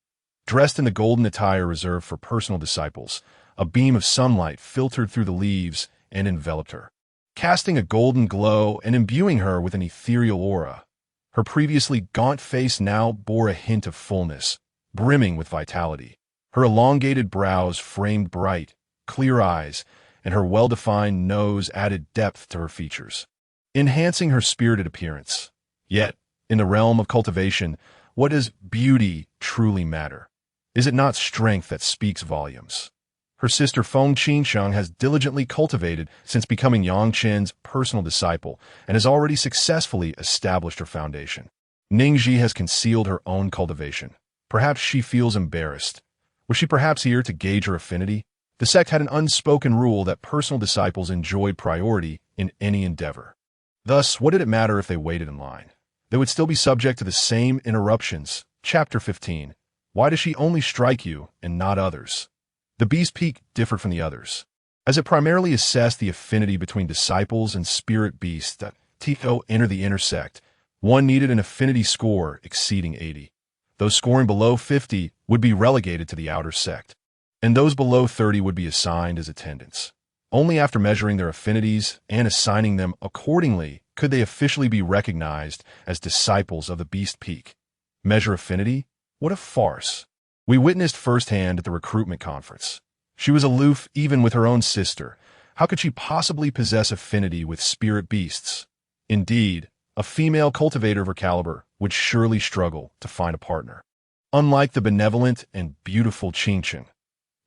Dressed in the golden attire reserved for personal disciples, a beam of sunlight filtered through the leaves and enveloped her, casting a golden glow and imbuing her with an ethereal aura. Her previously gaunt face now bore a hint of fullness, brimming with vitality. Her elongated brows framed bright, clear eyes, and her well-defined nose added depth to her features, enhancing her spirited appearance. Yet, in the realm of cultivation, what does beauty truly matter? Is it not strength that speaks volumes? Her sister Feng Qingqing has diligently cultivated since becoming Yangchen's personal disciple and has already successfully established her foundation. Ning Zhi has concealed her own cultivation. Perhaps she feels embarrassed. Was she perhaps here to gauge her affinity? The sect had an unspoken rule that personal disciples enjoyed priority in any endeavor. Thus, what did it matter if they waited in line? They would still be subject to the same interruptions. Chapter 15. Why does she only strike you and not others? The Beast Peak differed from the others, as it primarily assessed the affinity between disciples and spirit beasts that enter the intersect. One needed an affinity score exceeding 80. Those scoring below 50 would be relegated to the outer sect, and those below 30 would be assigned as attendants. Only after measuring their affinities and assigning them accordingly could they officially be recognized as disciples of the Beast Peak. Measure affinity? What a farce. We witnessed firsthand at the recruitment conference. She was aloof even with her own sister. How could she possibly possess affinity with spirit beasts? Indeed, A female cultivator of her caliber would surely struggle to find a partner. Unlike the benevolent and beautiful Qingchen,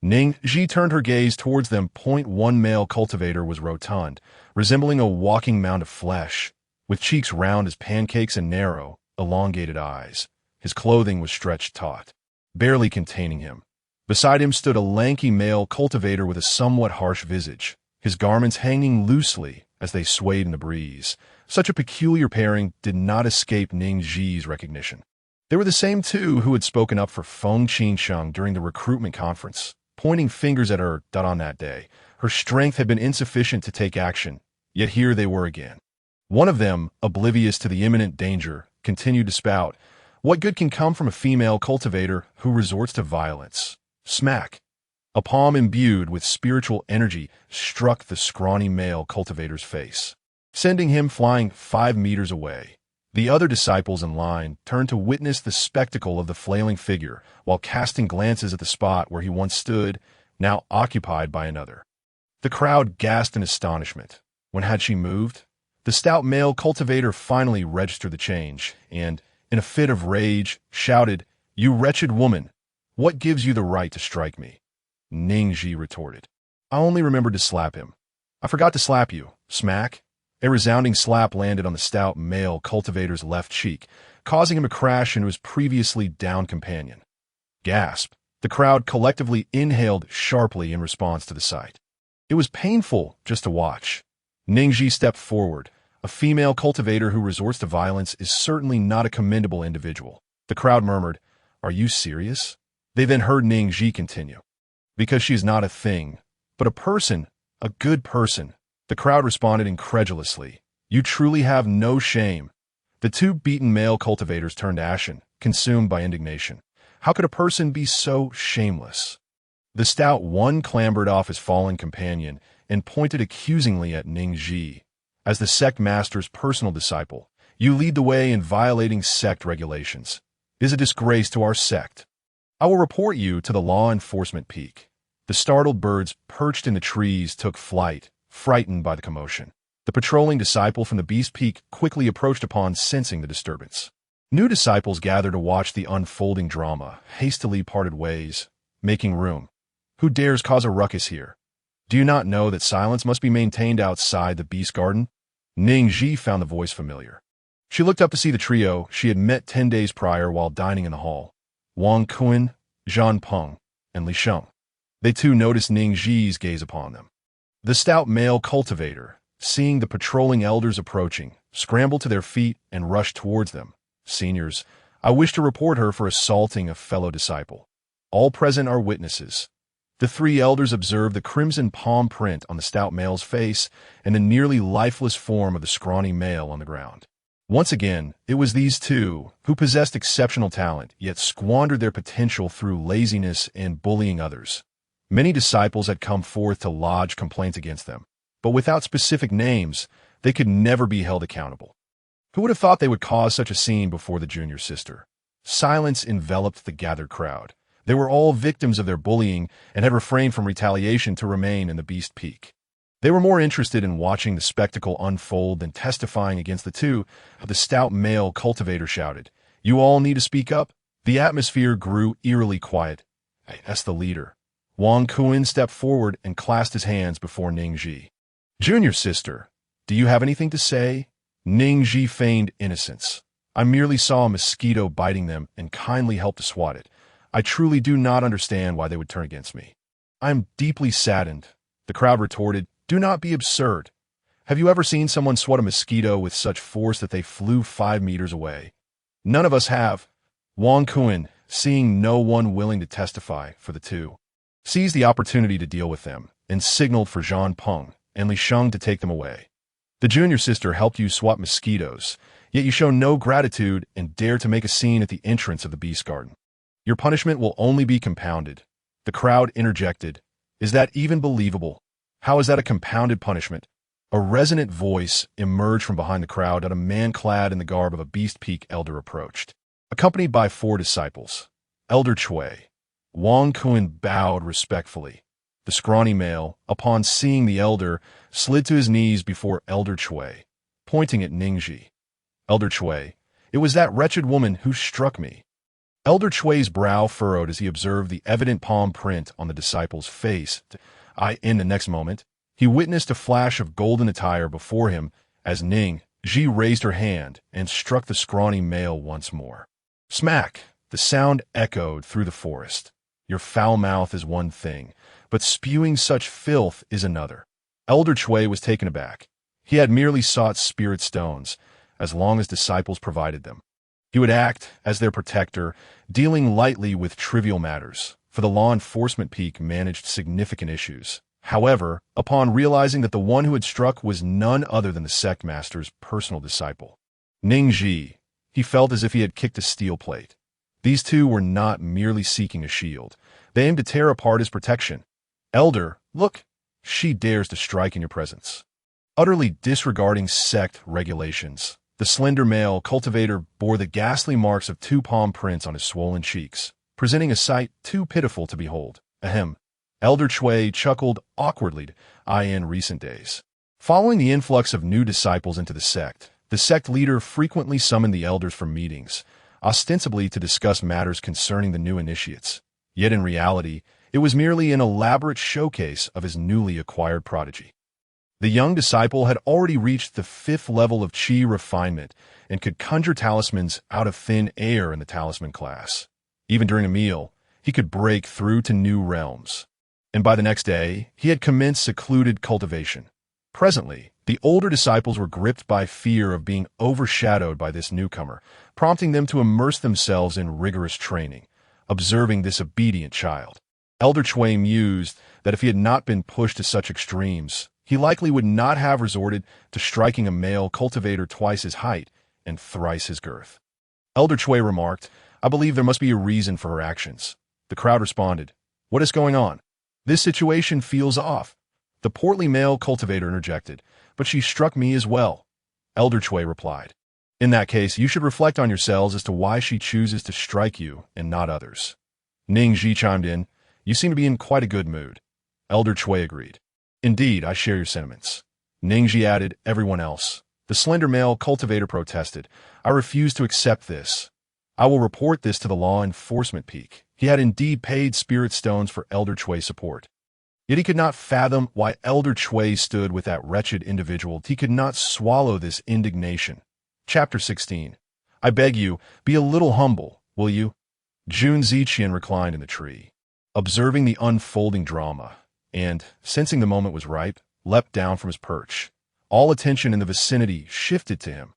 Ning Zhi turned her gaze towards them. One male cultivator was rotund, resembling a walking mound of flesh, with cheeks round as pancakes and narrow, elongated eyes. His clothing was stretched taut, barely containing him. Beside him stood a lanky male cultivator with a somewhat harsh visage, his garments hanging loosely as they swayed in the breeze. Such a peculiar pairing did not escape Ning Zhi's recognition. They were the same two who had spoken up for Feng Qingsheng during the recruitment conference, pointing fingers at her. On that day, her strength had been insufficient to take action, yet here they were again. One of them, oblivious to the imminent danger, continued to spout, "What good can come from a female cultivator who resorts to violence?" Smack! A palm imbued with spiritual energy struck the scrawny male cultivator's face, sending him flying 5 meters away. The other disciples in line turned to witness the spectacle of the flailing figure while casting glances at the spot where he once stood, now occupied by another. The crowd gasped in astonishment. When had she moved? The stout male cultivator finally registered the change and, in a fit of rage, shouted, "You wretched woman! What gives you the right to strike me?" Ning Zhi retorted, "I only remembered to slap him." "I forgot to slap you." Smack! A resounding slap landed on the stout male cultivator's left cheek, causing him to crash into his previously downed companion. Gasp! The crowd collectively inhaled sharply in response to the sight. It was painful just to watch. Ning Zhi stepped forward. A female cultivator who resorts to violence is certainly not a commendable individual. The crowd murmured, "Are you serious?" They then heard Ning Zhi continue, "Because she is not a thing, but a person, a good person." The crowd responded incredulously, "You truly have no shame." The two beaten male cultivators turned ashen, consumed by indignation. How could a person be so shameless? The stout one clambered off his fallen companion and pointed accusingly at Ning Zhi. "As the sect master's personal disciple, you lead the way in violating sect regulations. It is a disgrace to our sect. I will report you to the law enforcement peak." The startled birds perched in the trees took flight, frightened by the commotion. The patrolling disciple from the Beast Peak quickly approached upon sensing the disturbance. New disciples gathered to watch the unfolding drama, hastily parted ways, making room. "Who dares cause a ruckus here? Do you not know that silence must be maintained outside the Beast Garden?" Ning Zhi found the voice familiar. She looked up to see the trio she had met 10 days prior while dining in the hall. Wang Kun, Zhan Peng, and Li Sheng. They too noticed Ning Zhi's gaze upon them. The stout male cultivator, seeing the patrolling elders approaching, scrambled to their feet and rushed towards them. "Seniors, I wish to report her for assaulting a fellow disciple. All present are witnesses." The 3 elders observed the crimson palm print on the stout male's face and the nearly lifeless form of the scrawny male on the ground. Once again, it was these two who possessed exceptional talent, yet squandered their potential through laziness and bullying others. Many disciples had come forth to lodge complaints against them, but without specific names, they could never be held accountable. Who would have thought they would cause such a scene before the junior sister? Silence enveloped the gathered crowd. They were all victims of their bullying and had refrained from retaliation to remain in the Beast Peak. They were more interested in watching the spectacle unfold than testifying against the two. The stout male cultivator shouted, "You all need to speak up." The atmosphere grew eerily quiet. "Hey, that's the leader." Wang Kun stepped forward and clasped his hands before Ning Zhi. "Junior sister, do you have anything to say?" Ning Zhi feigned innocence. "I merely saw a mosquito biting them and kindly helped to swat it. I truly do not understand why they would turn against me." "I am deeply saddened." The crowd retorted, "Do not be absurd. Have you ever seen someone swat a mosquito with such force that they flew 5 meters away?" "None of us have." Wang Kun, seeing no one willing to testify for the two, seized the opportunity to deal with them and signaled for Zhan Peng and Li Sheng to take them away. "The junior sister helped you swat mosquitoes, yet you show no gratitude and dare to make a scene at the entrance of the Beast Garden. Your punishment will only be compounded." The crowd interjected, "Is that even believable? How is that a compounded punishment?" A resonant voice emerged from behind the crowd as a man clad in the garb of a Beast Peak elder approached, accompanied by 4 disciples. Elder Chui. Wang Kun bowed respectfully. The scrawny male, upon seeing the elder, slid to his knees before Elder Chui, pointing at Ning Zhi. Elder Chui, it was that wretched woman who struck me. Elder Chui's brow furrowed as he observed the evident palm print on the disciple's face. In the next moment, he witnessed a flash of golden attire before him as Ning Zhi raised her hand and struck the scrawny male once more. Smack! The sound echoed through the forest. Your foul mouth is one thing, but spewing such filth is another. Elder Chui was taken aback. He had merely sought spirit stones, as long as disciples provided them. He would act as their protector, dealing lightly with trivial matters, for the law enforcement peak managed significant issues. However, upon realizing that the one who had struck was none other than the sect master's personal disciple, Ning Zhi, he felt as if he had kicked a steel plate. These two were not merely seeking a shield. They aimed to tear apart his protection. Elder, look, she dares to strike in your presence. Utterly disregarding sect regulations, the slender male cultivator bore the ghastly marks of 2 palm prints on his swollen cheeks, presenting a sight too pitiful to behold. Ahem. Elder Chui chuckled awkwardly in recent days. Following the influx of new disciples into the sect leader frequently summoned the elders for meetings, ostensibly to discuss matters concerning the new initiates. Yet in reality, it was merely an elaborate showcase of his newly acquired prodigy. The young disciple had already reached the 5th level of Qi refinement and could conjure talismans out of thin air in the talisman class. Even during a meal, he could break through to new realms. And by the next day, he had commenced secluded cultivation. Presently, the older disciples were gripped by fear of being overshadowed by this newcomer, prompting them to immerse themselves in rigorous training, observing this obedient child. Elder Chui mused that if he had not been pushed to such extremes, he likely would not have resorted to striking a male cultivator twice his height and thrice his girth. Elder Chui remarked, I believe there must be a reason for her actions. The crowd responded, What is going on? This situation feels off. The portly male cultivator interjected, But she struck me as well. Elder Chui replied, In that case, you should reflect on yourselves as to why she chooses to strike you and not others. Ning Zhi chimed in, You seem to be in quite a good mood. Elder Chui agreed. Indeed, I share your sentiments. Ning Zhi added, Everyone else. The slender male cultivator protested, I refuse to accept this. I will report this to the law enforcement peak. He had indeed paid spirit stones for Elder Chui's support. Yet he could not fathom why Elder Chui stood with that wretched individual. He could not swallow this indignation. Chapter 16. I beg you, be a little humble, will you? Jun Ziqian reclined in the tree, observing the unfolding drama, and, sensing the moment was ripe, leapt down from his perch. All attention in the vicinity shifted to him.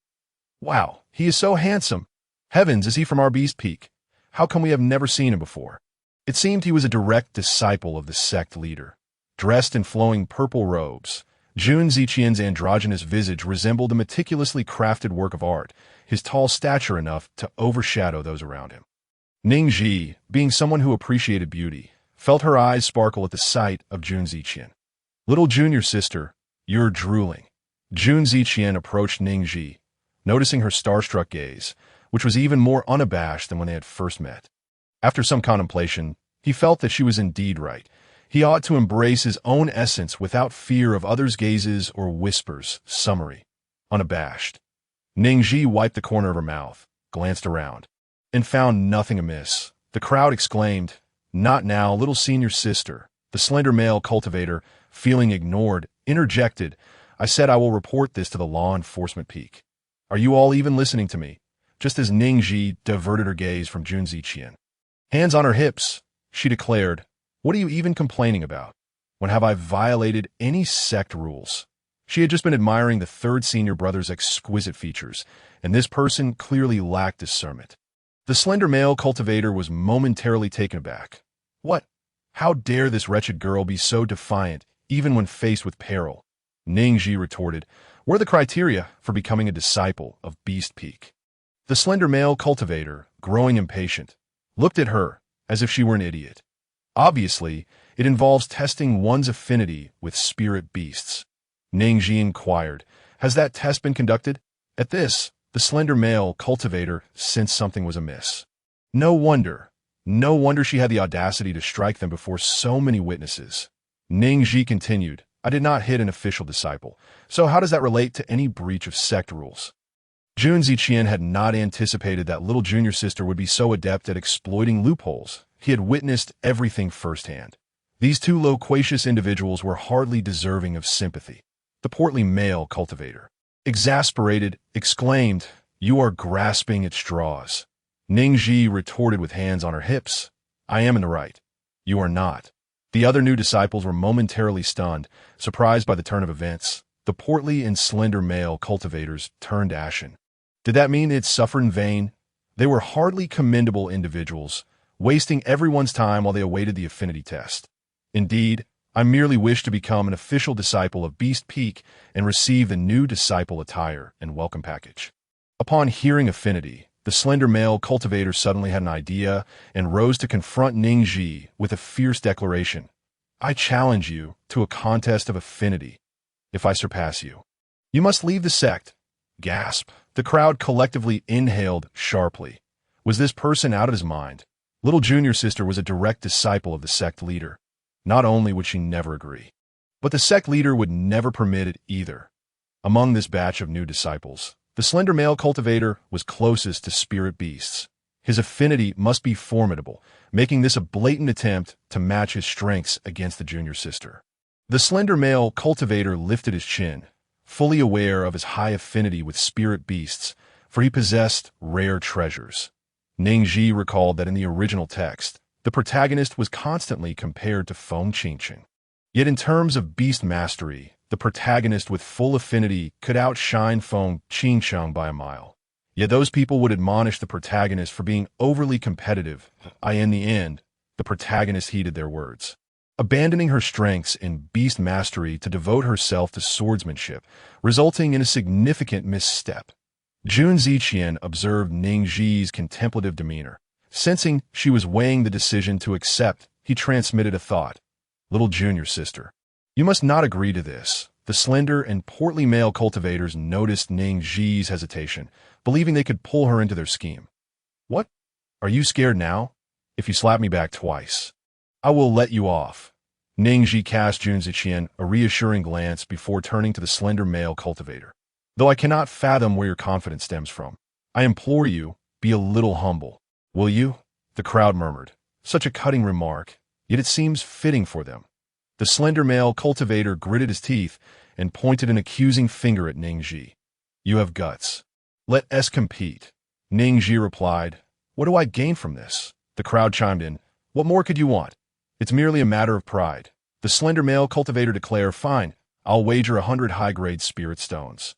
Wow, he is so handsome. Heavens, is he from our beast peak? How come we have never seen him before? It seemed he was a direct disciple of the sect leader. Dressed in flowing purple robes, Jun Ziqian's androgynous visage resembled a meticulously crafted work of art, his tall stature enough to overshadow those around him. Ning Zhi, being someone who appreciated beauty, felt her eyes sparkle at the sight of Jun Ziqian. Little junior sister, you're drooling. Jun Ziqian approached Ning Zhi, noticing her starstruck gaze, which was even more unabashed than when they had first met. After some contemplation, he felt that she was indeed right. He ought to embrace his own essence without fear of others' gazes or whispers. Summary. Unabashed. Ning Zhi wiped the corner of her mouth, glanced around, and found nothing amiss. The crowd exclaimed, Not now, little senior sister. The slender male cultivator, feeling ignored, interjected, I said I will report this to the law enforcement peak. Are you all even listening to me? Just as Ning Zhi diverted her gaze from Jun Ziqian. Hands on her hips, she declared, What are you even complaining about? When have I violated any sect rules? She had just been admiring the third senior brother's exquisite features, and this person clearly lacked discernment. The slender male cultivator was momentarily taken aback. What? How dare this wretched girl be so defiant, even when faced with peril? Ning Zhi retorted, What are the criteria for becoming a disciple of Beast Peak? The slender male cultivator, growing impatient, looked at her as if she were an idiot. Obviously, it involves testing one's affinity with spirit beasts. Ning Zhi inquired, Has that test been conducted? At this, the slender male cultivator sensed something was amiss. No wonder she had the audacity to strike them before so many witnesses. Ning Zhi continued, I did not hit an official disciple, so how does that relate to any breach of sect rules? Jun Ziqian had not anticipated that little junior sister would be so adept at exploiting loopholes. He had witnessed everything firsthand. These two loquacious individuals were hardly deserving of sympathy. The portly male cultivator, exasperated, exclaimed, "You are grasping at straws." Ning Zhi retorted with hands on her hips, "I am in the right. You are not." The other new disciples were momentarily stunned, surprised by the turn of events. The portly and slender male cultivators turned ashen. Did that mean they'd suffered in vain? They were hardly commendable individuals, wasting everyone's time while they awaited the affinity test. Indeed, I merely wished to become an official disciple of Beast Peak and receive the new disciple attire and welcome package. Upon hearing affinity, the slender male cultivator suddenly had an idea and rose to confront Ning Zhi with a fierce declaration. "I challenge you to a contest of affinity. If I surpass you, you must leave the sect." Gasp. The crowd collectively inhaled sharply. Was this person out of his mind? Little junior sister was a direct disciple of the sect leader. Not only would she never agree, but the sect leader would never permit it either. Among this batch of new disciples, the slender male cultivator was closest to spirit beasts. His affinity must be formidable, making this a blatant attempt to match his strengths against the junior sister. The slender male cultivator lifted his chin, fully aware of his high affinity with spirit beasts, for he possessed rare treasures. Ning Zhi recalled that in the original text, the protagonist was constantly compared to Feng Qingchen. Yet in terms of beast mastery, the protagonist with full affinity could outshine Feng Qingchen by a mile. Yet those people would admonish the protagonist for being overly competitive. In the end, the protagonist heeded their words. Abandoning her strengths in beast mastery to devote herself to swordsmanship, resulting in a significant misstep. Jun Ziqian observed Ning Zhi's contemplative demeanor. Sensing she was weighing the decision to accept, he transmitted a thought. "Little junior sister, you must not agree to this." The slender and portly male cultivators noticed Ning Zhi's hesitation, believing they could pull her into their scheme. "What? Are you scared now? If you slap me back twice, I will let you off." Ning Zhi cast Jun Ziqian a reassuring glance before turning to the slender male cultivator. "Though I cannot fathom where your confidence stems from, I implore you, be a little humble. Will you?" The crowd murmured. Such a cutting remark, yet it seems fitting for them. The slender male cultivator gritted his teeth and pointed an accusing finger at Ning Zhi. "You have guts. Let us compete." Ning Zhi replied, "What do I gain from this?" The crowd chimed in. "What more could you want? It's merely a matter of pride." The slender male cultivator declared, "Fine, I'll wager 100 high-grade spirit stones."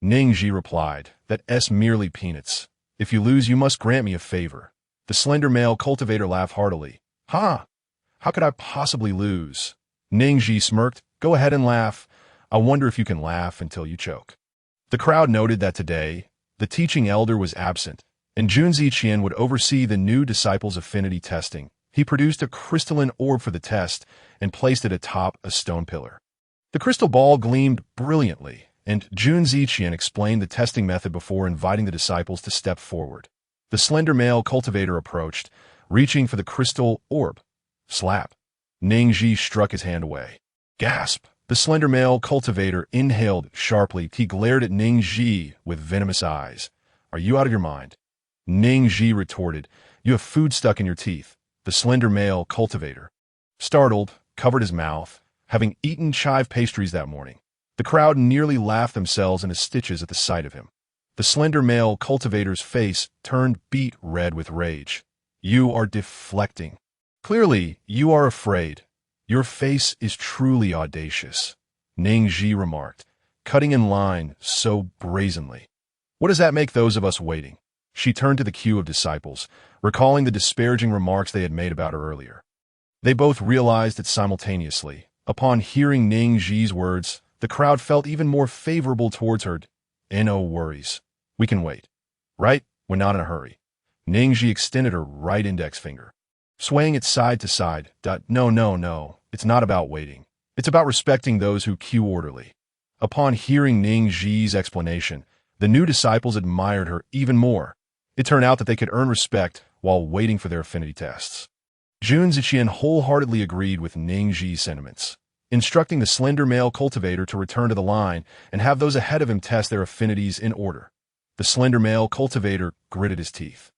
Ning Zhi replied, "That's merely peanuts. If you lose, you must grant me a favor." The slender male cultivator laughed heartily. "Ha! How could I possibly lose?" Ning Zhi smirked. "Go ahead and laugh. I wonder if you can laugh until you choke." The crowd noted that today, the teaching elder was absent, and Jun Ziqian would oversee the new disciples' affinity testing. He produced a crystalline orb for the test and placed it atop a stone pillar. The crystal ball gleamed brilliantly, and Jun Ziqian explained the testing method before inviting the disciples to step forward. The slender male cultivator approached, reaching for the crystal orb. Slap. Ning Zhi struck his hand away. Gasp. The slender male cultivator inhaled sharply. He glared at Ning Zhi with venomous eyes. "Are you out of your mind?" Ning Zhi retorted, "You have food stuck in your teeth." The slender male cultivator, startled, covered his mouth, having eaten chive pastries that morning. The crowd nearly laughed themselves into stitches at the sight of him. The slender male cultivator's face turned beet red with rage. "You are deflecting. Clearly, you are afraid. Your face is truly audacious," Ning Zhi remarked, cutting in line so brazenly. "What does that make those of us waiting?" She turned to the queue of disciples, recalling the disparaging remarks they had made about her earlier. They both realized it simultaneously. Upon hearing Ning Zhi's words, the crowd felt even more favorable towards her. "No worries. We can wait. Right? We're not in a hurry." Ning Zhi extended her right index finger, swaying it side to side. No. It's not about waiting. It's about respecting those who queue orderly." Upon hearing Ning Zhi's explanation, the new disciples admired her even more. It turned out that they could earn respect while waiting for their affinity tests. Jun Ziqian wholeheartedly agreed with Ning Zhi's sentiments, instructing the slender male cultivator to return to the line and have those ahead of him test their affinities in order. The slender male cultivator gritted his teeth.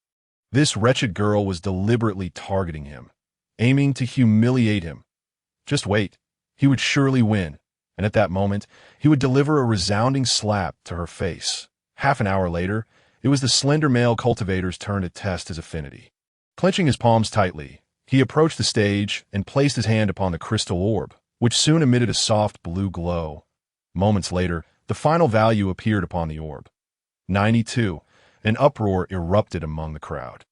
This wretched girl was deliberately targeting him, aiming to humiliate him. Just wait. He would surely win, and at that moment, he would deliver a resounding slap to her face. Half an hour later, it was the slender male cultivator's turn to test his affinity. Clenching his palms tightly, he approached the stage and placed his hand upon the crystal orb, which soon emitted a soft blue glow. Moments later, the final value appeared upon the orb. 92. An uproar erupted among the crowd.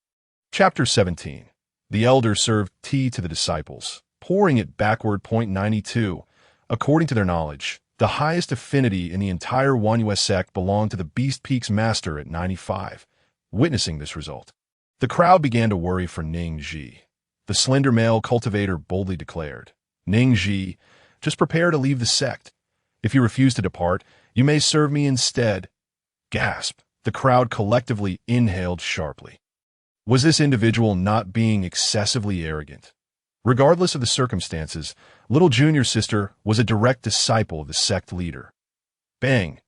Chapter 17. The elder served tea to the disciples, pouring it backward. 92. According to their knowledge, the highest affinity in the entire 1US sect belonged to the Beast Peak's master at 95. Witnessing this result, the crowd began to worry for Ning Zhi. The slender male cultivator boldly declared, "Ning Zhi, just prepare to leave the sect. If you refuse to depart, you may serve me instead." Gasp! The crowd collectively inhaled sharply. Was this individual not being excessively arrogant? Regardless of the circumstances, little junior sister was a direct disciple of the sect leader. Bang!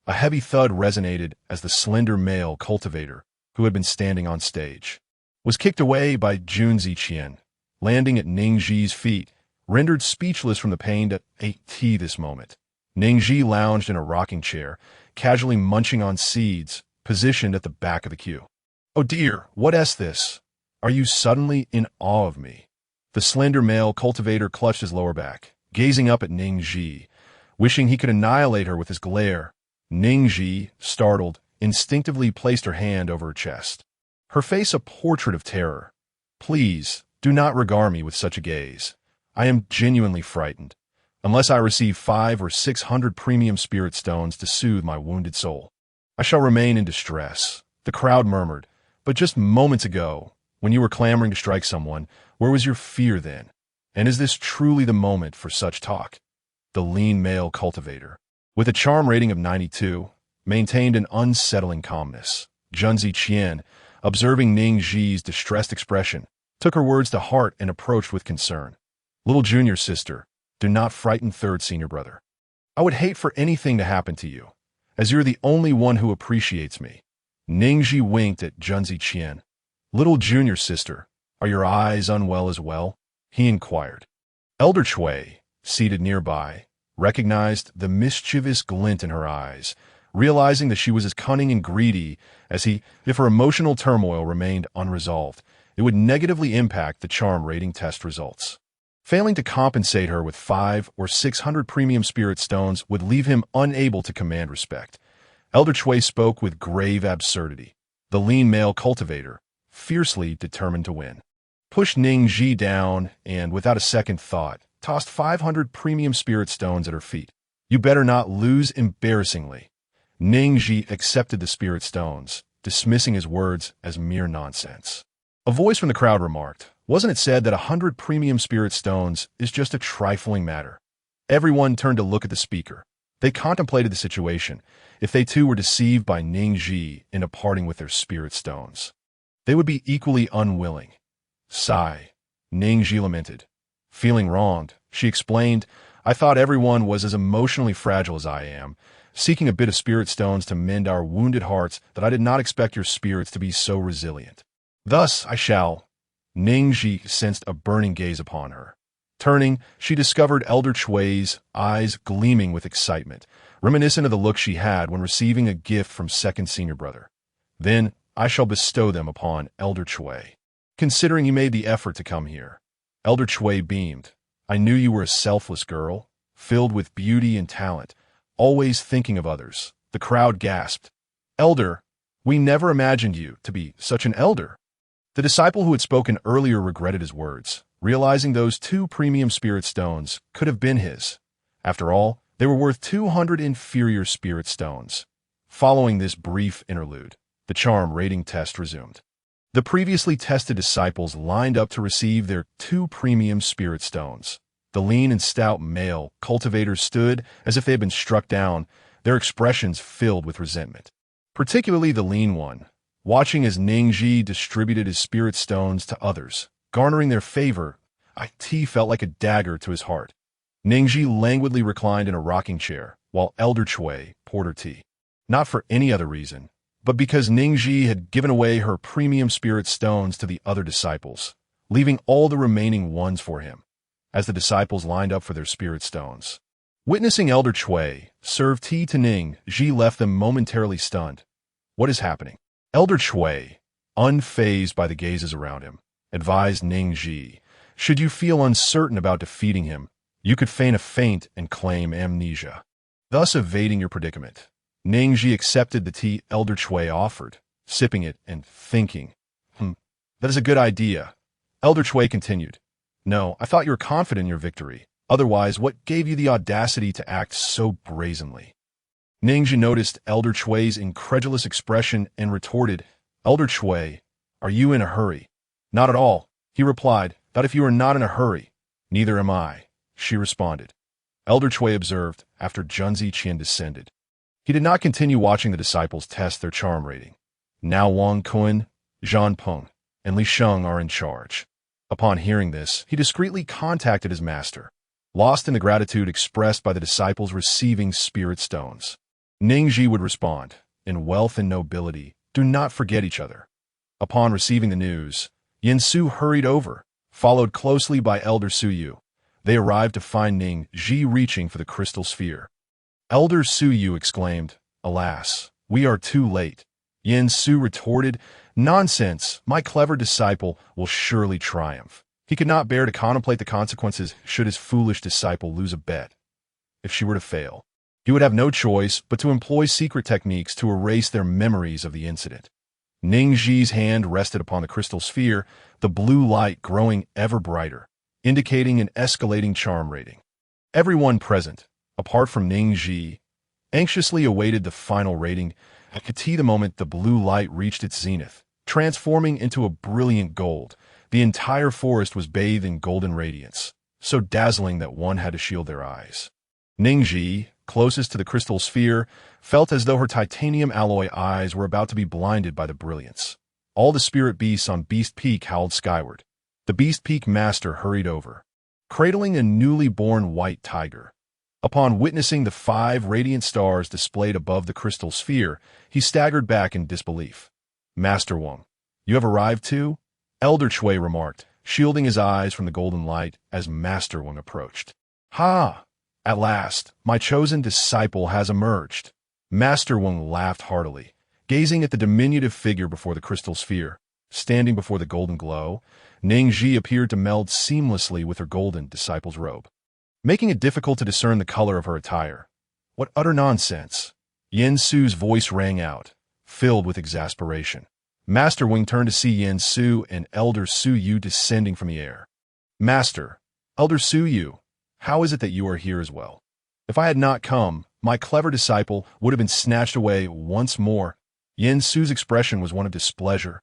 A heavy thud resonated as the slender male cultivator, who had been standing on stage, was kicked away by Junzi Qian, landing at Ning Zhi's feet, rendered speechless from the pain to ate this moment. Ning Zhi lounged in a rocking chair, casually munching on seeds, positioned at the back of the queue. "Oh dear, what is this? Are you suddenly in awe of me?" The slender male cultivator clutched his lower back, gazing up at Ning Zhi, wishing he could annihilate her with his glare. Ning Zhi, startled, instinctively placed her hand over her chest, her face a portrait of terror. "Please, do not regard me with such a gaze. I am genuinely frightened. Unless I receive 500 or 600 premium spirit stones to soothe my wounded soul, I shall remain in distress." The crowd murmured, "But just moments ago, when you were clamoring to strike someone, where was your fear then? And is this truly the moment for such talk?" The lean male cultivator, with a charm rating of 92, maintained an unsettling calmness. Junzi Qian, observing Ning Zhi's distressed expression, took her words to heart and approached with concern. "Little junior sister, do not frighten third senior brother. I would hate for anything to happen to you, as you're the only one who appreciates me." Ning Zhi winked at Junzi Qian. "Little junior sister, are your eyes unwell as well?" he inquired. Elder Chui, seated nearby, recognized the mischievous glint in her eyes, realizing that she was as cunning and greedy as he. If her emotional turmoil remained unresolved, it would negatively impact the charm rating test results. Failing to compensate her with 500 or 600 premium spirit stones would leave him unable to command respect. Elder Chui spoke with grave absurdity. The lean male cultivator, fiercely determined to win, pushed Ning Zhi down and, without a second thought, tossed 500 premium spirit stones at her feet. "You better not lose embarrassingly." Ning Zhi accepted the spirit stones, dismissing his words as mere nonsense. A voice from the crowd remarked, "Wasn't it said that 100 premium spirit stones is just a trifling matter?" Everyone turned to look at the speaker. They contemplated the situation. If they too were deceived by Ning Zhi into parting with their spirit stones, they would be equally unwilling. Sigh. Ning Zhi lamented. Feeling wronged, she explained, "I thought everyone was as emotionally fragile as I am, seeking a bit of spirit stones to mend our wounded hearts, that I did not expect your spirits to be so resilient. Thus I shall." Ning Zhi sensed a burning gaze upon her. Turning, she discovered Elder Chui's eyes gleaming with excitement, reminiscent of the look she had when receiving a gift from second senior brother. "Then I shall bestow them upon Elder Chui, considering you made the effort to come here." Elder Chui beamed. "I knew you were a selfless girl, filled with beauty and talent, always thinking of others." The crowd gasped. "Elder, we never imagined you to be such an elder." The disciple who had spoken earlier regretted his words, realizing those 2 premium spirit stones could have been his. After all, they were worth 200 inferior spirit stones. Following this brief interlude, the charm rating test resumed. The previously tested disciples lined up to receive their 2 premium spirit stones. The lean and stout male cultivators stood as if they had been struck down, their expressions filled with resentment. Particularly the lean one, watching as Ning Zhi distributed his spirit stones to others, garnering their favor, it felt like a dagger to his heart. Ning Zhi languidly reclined in a rocking chair, while Elder Chui poured her tea. Not for any other reason, but because Ning Zhi had given away her premium spirit stones to the other disciples, leaving all the remaining ones for him, as the disciples lined up for their spirit stones. Witnessing Elder Chui serve tea to Ning, Zhi left them momentarily stunned. What is happening? Elder Chui, unfazed by the gazes around him, advised Ning Zhi, should you feel uncertain about defeating him, you could feign a faint and claim amnesia, thus evading your predicament. Ning Zhi accepted the tea Elder Chui offered, sipping it and thinking, that is a good idea. Elder Chui continued, no, I thought you were confident in your victory. Otherwise, what gave you the audacity to act so brazenly? Ning Zhi noticed Elder Chui's incredulous expression and retorted, Elder Chui, are you in a hurry? Not at all, he replied, that if you are not in a hurry, neither am I, she responded. Elder Chui observed after Junzi Qian descended. He did not continue watching the disciples test their charm rating. Now Wang Kun, Zhan Peng, and Li Sheng are in charge. Upon hearing this, he discreetly contacted his master, lost in the gratitude expressed by the disciples receiving spirit stones. Ning Zhi would respond, in wealth and nobility, do not forget each other. Upon receiving the news, Yin Su hurried over, followed closely by Elder Suyu. They arrived to find Ning Zhi reaching for the crystal sphere. Elder Suyu exclaimed, alas, we are too late. Yin Su retorted, nonsense, my clever disciple will surely triumph. He could not bear to contemplate the consequences should his foolish disciple lose a bet. If she were to fail, he would have no choice but to employ secret techniques to erase their memories of the incident. Ning Zhi's hand rested upon the crystal sphere, the blue light growing ever brighter, indicating an escalating charm rating. Everyone present, apart from Ning Zhi, anxiously awaited the final rating and could see the moment the blue light reached its zenith, transforming into a brilliant gold. The entire forest was bathed in golden radiance, so dazzling that one had to shield their eyes. Ning Zhi, closest to the crystal sphere, felt as though her titanium alloy eyes were about to be blinded by the brilliance. All the spirit beasts on Beast Peak howled skyward. The Beast Peak master hurried over, cradling a newly born white tiger. Upon witnessing the 5 radiant stars displayed above the crystal sphere, he staggered back in disbelief. Master Wang, you have arrived too? Elder Chui remarked, shielding his eyes from the golden light as Master Wang approached. Ha! At last, my chosen disciple has emerged. Master Wang laughed heartily, gazing at the diminutive figure before the crystal sphere. Standing before the golden glow, Ning Zhi appeared to meld seamlessly with her golden disciple's robe, making it difficult to discern the color of her attire. What utter nonsense! Yin Su's voice rang out, filled with exasperation. Master Wang turned to see Yin Su and Elder Suyu descending from the air. Master, Elder Suyu, how is it that you are here as well? If I had not come, my clever disciple would have been snatched away once more. Yin Su's expression was one of displeasure.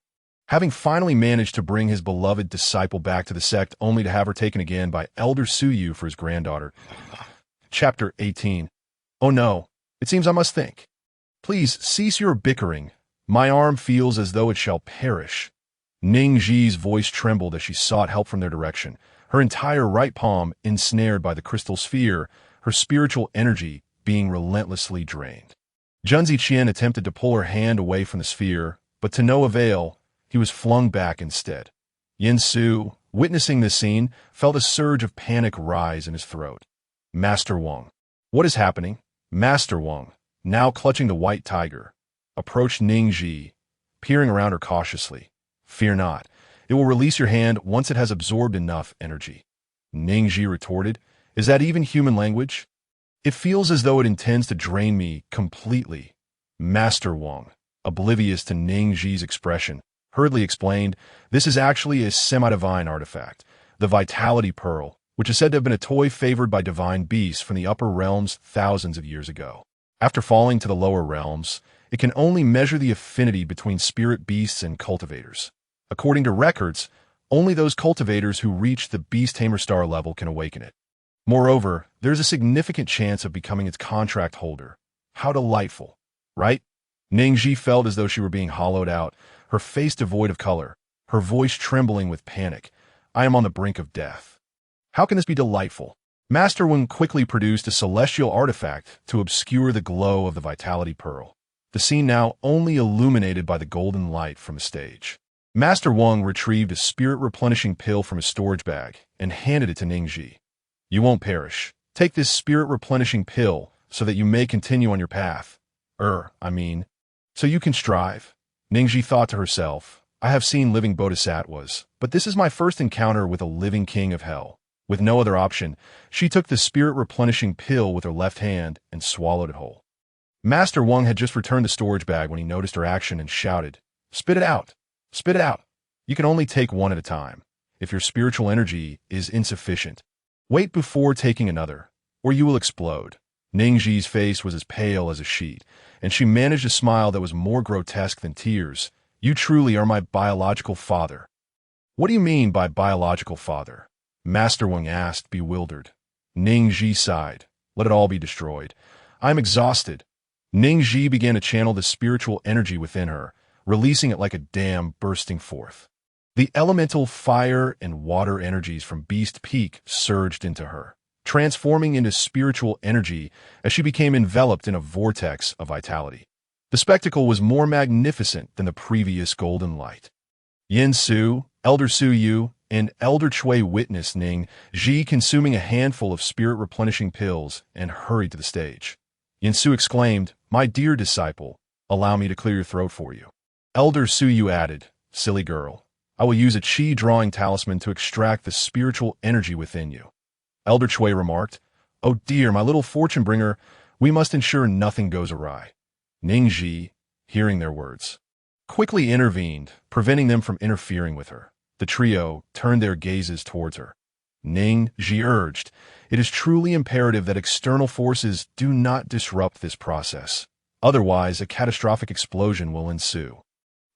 Having finally managed to bring his beloved disciple back to the sect only to have her taken again by Elder Suyu for his granddaughter. Chapter 18. Oh no, it seems I must think. Please cease your bickering. My arm feels as though it shall perish. Ning Zhi's voice trembled as she sought help from their direction, her entire right palm ensnared by the crystal sphere, her spiritual energy being relentlessly drained. Junzi Qian attempted to pull her hand away from the sphere, but to no avail, he was flung back instead. Yin Su, witnessing this scene, felt a surge of panic rise in his throat. Master Wang. What is happening? Master Wang, now clutching the white tiger, approached Ning Zhi, peering around her cautiously. Fear not. It will release your hand once it has absorbed enough energy. Ning Zhi retorted, is that even human language? It feels as though it intends to drain me completely. Master Wang, oblivious to Ning Zhi's expression, hurriedly explained, this is actually a semi-divine artifact, the Vitality Pearl, which is said to have been a toy favored by divine beasts from the upper realms thousands of years ago. After falling to the lower realms, it can only measure the affinity between spirit beasts and cultivators. According to records, only those cultivators who reach the Beast Tamer star level can awaken it. Moreover, there is a significant chance of becoming its contract holder. How delightful, right? Ning Zhi felt as though she were being hollowed out, her face devoid of color, her voice trembling with panic. I am on the brink of death. How can this be delightful? Master Wang quickly produced a celestial artifact to obscure the glow of the Vitality Pearl. the scene now only illuminated by the golden light from the stage. Master Wang retrieved a spirit-replenishing pill from his storage bag and handed it to Ning Zhi. You won't perish. Take this spirit-replenishing pill so that you may continue on your path. So you can strive. Ning Zhi thought to herself, I have seen living bodhisattvas, but this is my first encounter with a living king of hell. With no other option, she took the spirit-replenishing pill with her left hand and swallowed it whole. Master Wang had just returned the storage bag when he noticed her action and shouted, Spit it out! Spit it out! You can only take one at a time. If your spiritual energy is insufficient, wait before taking another, or you will explode. Ning Zhi's face was as pale as a sheet, and she managed a smile that was more grotesque than tears. You truly are my biological father. What do you mean by biological father? Master Wang asked, bewildered. Ning Zhi sighed. Let it all be destroyed. I am exhausted. Ning Zhi began to channel the spiritual energy within her, releasing it like a dam bursting forth. The elemental fire and water energies from Beast Peak surged into her, transforming into spiritual energy as she became enveloped in a vortex of vitality. The spectacle was more magnificent than the previous golden light. Yin Su, Elder Su Yu, and Elder Chui witnessed Ning Zhi consuming a handful of spirit-replenishing pills and hurried to the stage. Yin Su exclaimed, My dear disciple, allow me to clear your throat for you. Elder Su Yu added, Silly girl, I will use a Qi drawing talisman to extract the spiritual energy within you. Elder Chui remarked, Oh dear, my little fortune bringer, we must ensure nothing goes awry. Ning Zhi, hearing their words, quickly intervened, preventing them from interfering with her. The trio turned their gazes towards her. Ning Zhi urged, It is truly imperative that external forces do not disrupt this process. Otherwise, a catastrophic explosion will ensue.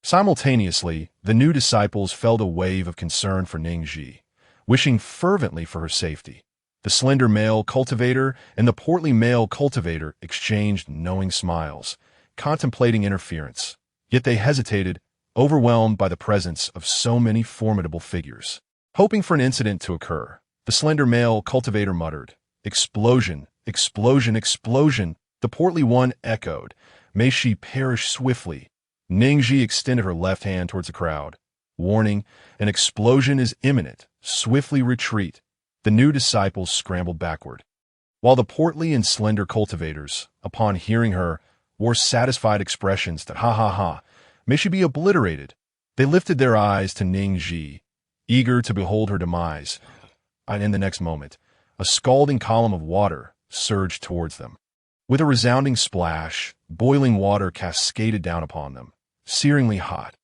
Simultaneously, the new disciples felt a wave of concern for Ning Zhi, wishing fervently for her safety. The slender male cultivator and the portly male cultivator exchanged knowing smiles, contemplating interference. Yet they hesitated, overwhelmed by the presence of so many formidable figures. Hoping for an incident to occur, the slender male cultivator muttered, Explosion, explosion, explosion. The portly one echoed, May she perish swiftly. Ning Zhi extended her left hand towards the crowd. Warning, an explosion is imminent. Swiftly retreat. The new disciples scrambled backward, while the portly and slender cultivators, upon hearing her, wore satisfied expressions that ha ha ha, may she be obliterated. They lifted their eyes to Ning Zhi, eager to behold her demise, and in the next moment, a scalding column of water surged towards them. With a resounding splash, boiling water cascaded down upon them, searingly hot.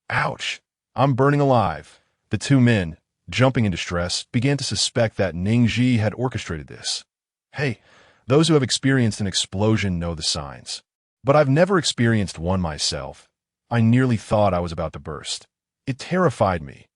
Ouch! I'm burning alive. The two men, jumping in distress, began to suspect that Ning Zhi had orchestrated this. Hey, those who have experienced an explosion know the signs. But I've never experienced one myself. I nearly thought I was about to burst. It terrified me.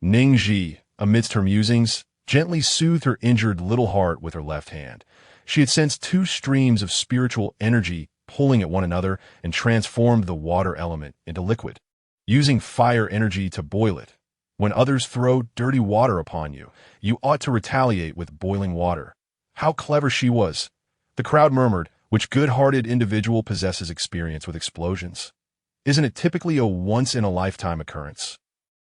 Ning Zhi, amidst her musings, gently soothed her injured little heart with her left hand. She had sensed two streams of spiritual energy pulling at one another and transformed the water element into liquid, using fire energy to boil it. When others throw dirty water upon you, you ought to retaliate with boiling water. How clever she was! The crowd murmured, which good-hearted individual possesses experience with explosions? Isn't it typically a once-in-a-lifetime occurrence?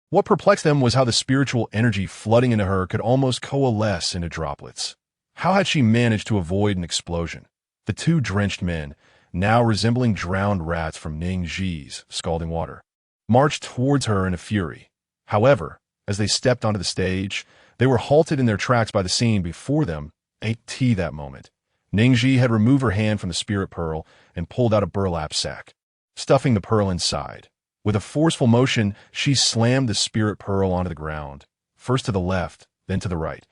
What perplexed them was how the spiritual energy flooding into her could almost coalesce into droplets. How had she managed to avoid an explosion? The two drenched men, now resembling drowned rats from Ning Zhi's scalding water, marched towards her in a fury. However, as they stepped onto the stage, they were halted in their tracks by the scene before them. That moment, Ning Zhi had removed her hand from the spirit pearl and pulled out a burlap sack, stuffing the pearl inside. With a forceful motion, she slammed the spirit pearl onto the ground, first to the left, then to the right.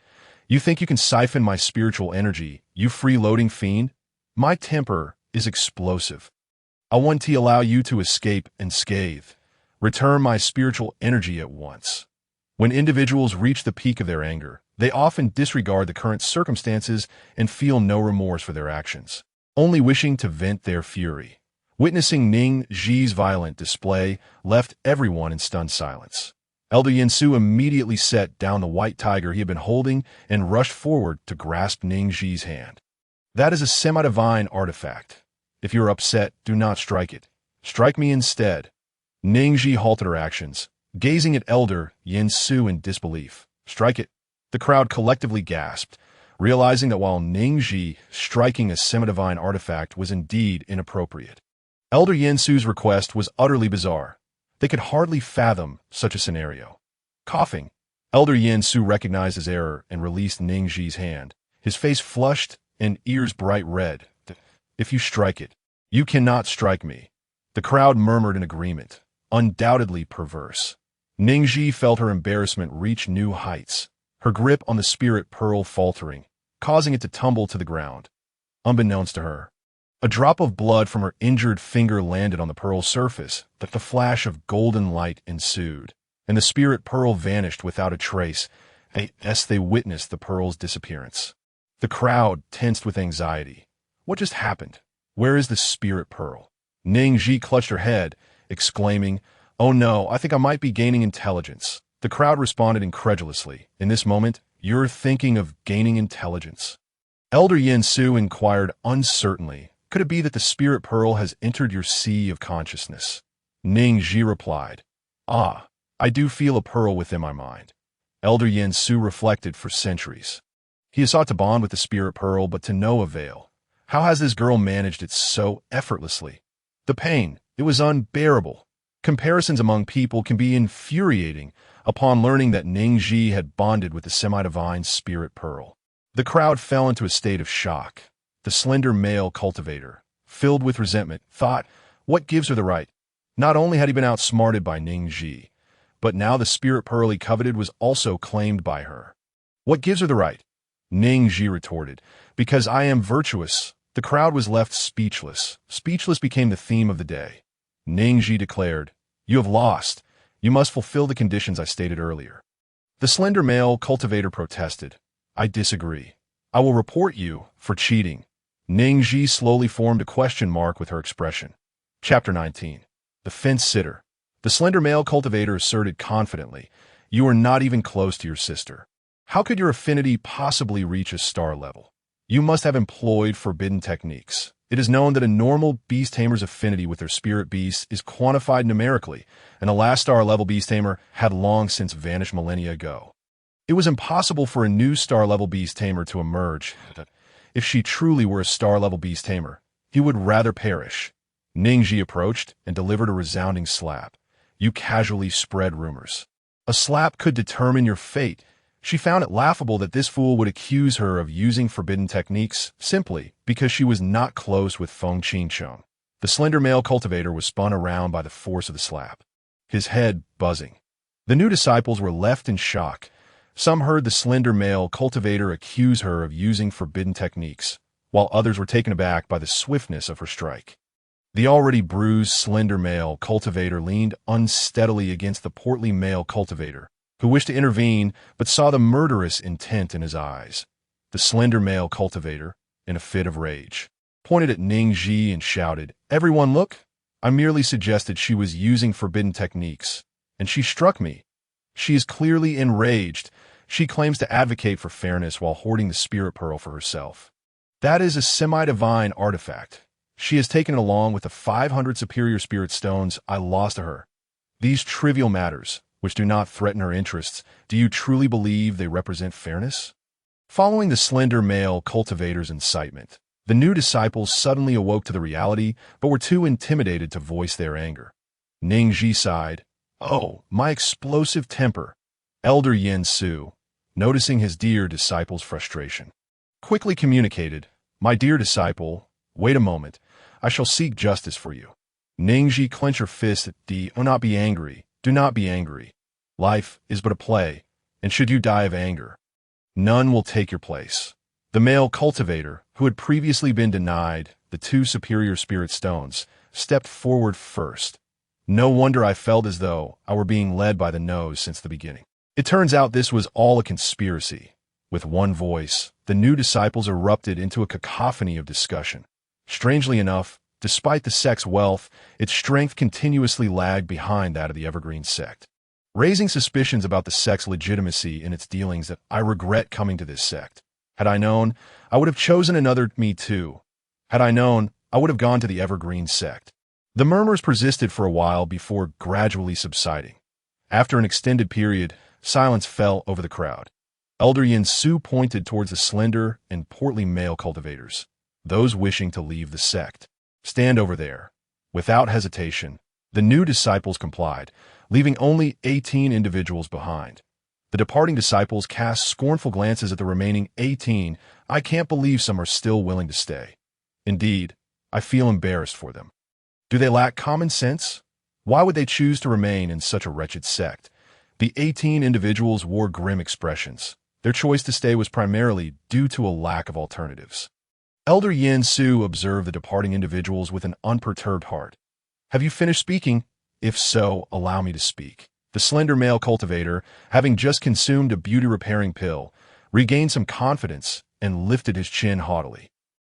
You think you can siphon my spiritual energy, you freeloading fiend? My temper is explosive. I want to allow you to escape unscathed. Return my spiritual energy at once. When individuals reach the peak of their anger, they often disregard the current circumstances and feel no remorse for their actions, only wishing to vent their fury. Witnessing Ning Zhi's violent display left everyone in stunned silence. Elder Yin Su immediately set down the white tiger he had been holding and rushed forward to grasp Ning Zhi's hand. That is a semi-divine artifact. If you are upset, do not strike it. Strike me instead. Ning Zhi halted her actions, gazing at Elder Yin Su in disbelief. Strike it. The crowd collectively gasped, realizing that while Ning Zhi striking a semi-divine artifact was indeed inappropriate, Elder Yin Su's request was utterly bizarre. They could hardly fathom such a scenario. Coughing, Elder Yin Su recognized his error and released Ning Zhi's hand, his face flushed and ears bright red. If you strike it, you cannot strike me. The crowd murmured in agreement, undoubtedly perverse. Ning Zhi felt her embarrassment reach new heights, her grip on the spirit pearl faltering, causing it to tumble to the ground. Unbeknownst to her, a drop of blood from her injured finger landed on the pearl's surface, but the flash of golden light ensued, and the spirit pearl vanished without a trace as they witnessed the pearl's disappearance. The crowd tensed with anxiety. What just happened? Where is the spirit pearl? Ning Zhi clutched her head, exclaiming, "Oh no, I think I might be gaining intelligence." The crowd responded incredulously. In this moment, you're thinking of gaining intelligence? Elder Yin Su inquired uncertainly, could it be that the spirit pearl has entered your sea of consciousness? Ning Zhi replied, I do feel a pearl within my mind. Elder Yin Su reflected for centuries. He has sought to bond with the spirit pearl, but to no avail. How has this girl managed it so effortlessly? The pain, it was unbearable. Comparisons among people can be infuriating upon learning that Ning Zhi had bonded with the semi-divine spirit pearl. The crowd fell into a state of shock. The slender male cultivator, filled with resentment, thought, what gives her the right? Not only had he been outsmarted by Ning Zhi, but now the spirit pearl he coveted was also claimed by her. What gives her the right? Ning Zhi retorted, because I am virtuous. The crowd was left speechless. Speechless became the theme of the day. Ning Zhi declared, you have lost. You must fulfill the conditions I stated earlier. The slender male cultivator protested. I disagree. I will report you for cheating. Ning Zhi slowly formed a question mark with her expression. Chapter 19. The Fence Sitter. The slender male cultivator asserted confidently, you are not even close to your sister. How could your affinity possibly reach a star level? You must have employed forbidden techniques. It is known that a normal beast tamer's affinity with their spirit beast is quantified numerically, and the last star-level beast tamer had long since vanished millennia ago. It was impossible for a new star-level beast tamer to emerge. If she truly were a star-level beast tamer, he would rather perish. Ning Zhi approached and delivered a resounding slap. You casually spread rumors. A slap could determine your fate. She found it laughable that this fool would accuse her of using forbidden techniques simply because she was not close with Feng Qingcheng. The slender male cultivator was spun around by the force of the slap, his head buzzing. The new disciples were left in shock. Some heard the slender male cultivator accuse her of using forbidden techniques, while others were taken aback by the swiftness of her strike. The already bruised slender male cultivator leaned unsteadily against the portly male cultivator, who wished to intervene but saw the murderous intent in his eyes. The slender male cultivator, in a fit of rage, pointed at Ning Zhi and shouted, everyone look! I merely suggested she was using forbidden techniques, and she struck me. She is clearly enraged. She claims to advocate for fairness while hoarding the spirit pearl for herself. That is a semi-divine artifact. She has taken it along with the 500 superior spirit stones I lost to her. These trivial matters, which do not threaten her interests, do you truly believe they represent fairness? Following the slender male cultivator's incitement, the new disciples suddenly awoke to the reality but were too intimidated to voice their anger. Ning Zhi sighed, oh, my explosive temper. Elder Yin Su, noticing his dear disciple's frustration, quickly communicated, my dear disciple, wait a moment, I shall seek justice for you. Ning Zhi clenched her fist at do not be angry. Do not be angry. Life is but a play, and should you die of anger, none will take your place. The male cultivator, who had previously been denied the 2 superior spirit stones, stepped forward first. No wonder I felt as though I were being led by the nose since the beginning. It turns out this was all a conspiracy. With one voice, the new disciples erupted into a cacophony of discussion. Strangely enough, despite the sect's wealth, its strength continuously lagged behind that of the Evergreen Sect, raising suspicions about the sect's legitimacy in its dealings that I regret coming to this sect. Had I known, I would have chosen another me too. Had I known, I would have gone to the Evergreen Sect. The murmurs persisted for a while before gradually subsiding. After an extended period, silence fell over the crowd. Elder Yin Su pointed towards the slender and portly male cultivators, those wishing to leave the sect. Stand over there. Without hesitation, the new disciples complied, leaving only 18 individuals behind. The departing disciples cast scornful glances at the remaining 18. I can't believe some are still willing to stay. Indeed, I feel embarrassed for them. Do they lack common sense? Why would they choose to remain in such a wretched sect? The 18 individuals wore grim expressions. Their choice to stay was primarily due to a lack of alternatives. Elder Yin Su observed the departing individuals with an unperturbed heart. Have you finished speaking? If so, allow me to speak. The slender male cultivator, having just consumed a beauty-repairing pill, regained some confidence and lifted his chin haughtily.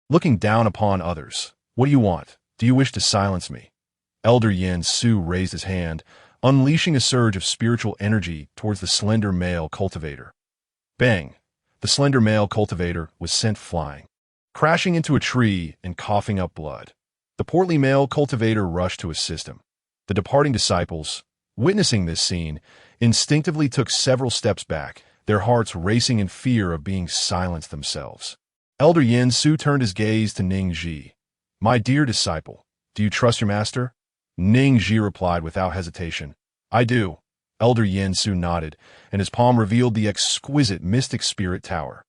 Looking down upon others, what do you want? Do you wish to silence me? Elder Yin Su raised his hand, unleashing a surge of spiritual energy towards the slender male cultivator. Bang! The slender male cultivator was sent flying, crashing into a tree and coughing up blood. The portly male cultivator rushed to assist him. The departing disciples, witnessing this scene, instinctively took several steps back, their hearts racing in fear of being silenced themselves. Elder Yin Su turned his gaze to Ning Zhi. My dear disciple, do you trust your master? Ning Zhi replied without hesitation. I do. Elder Yin Su nodded, and his palm revealed the exquisite mystic spirit tower.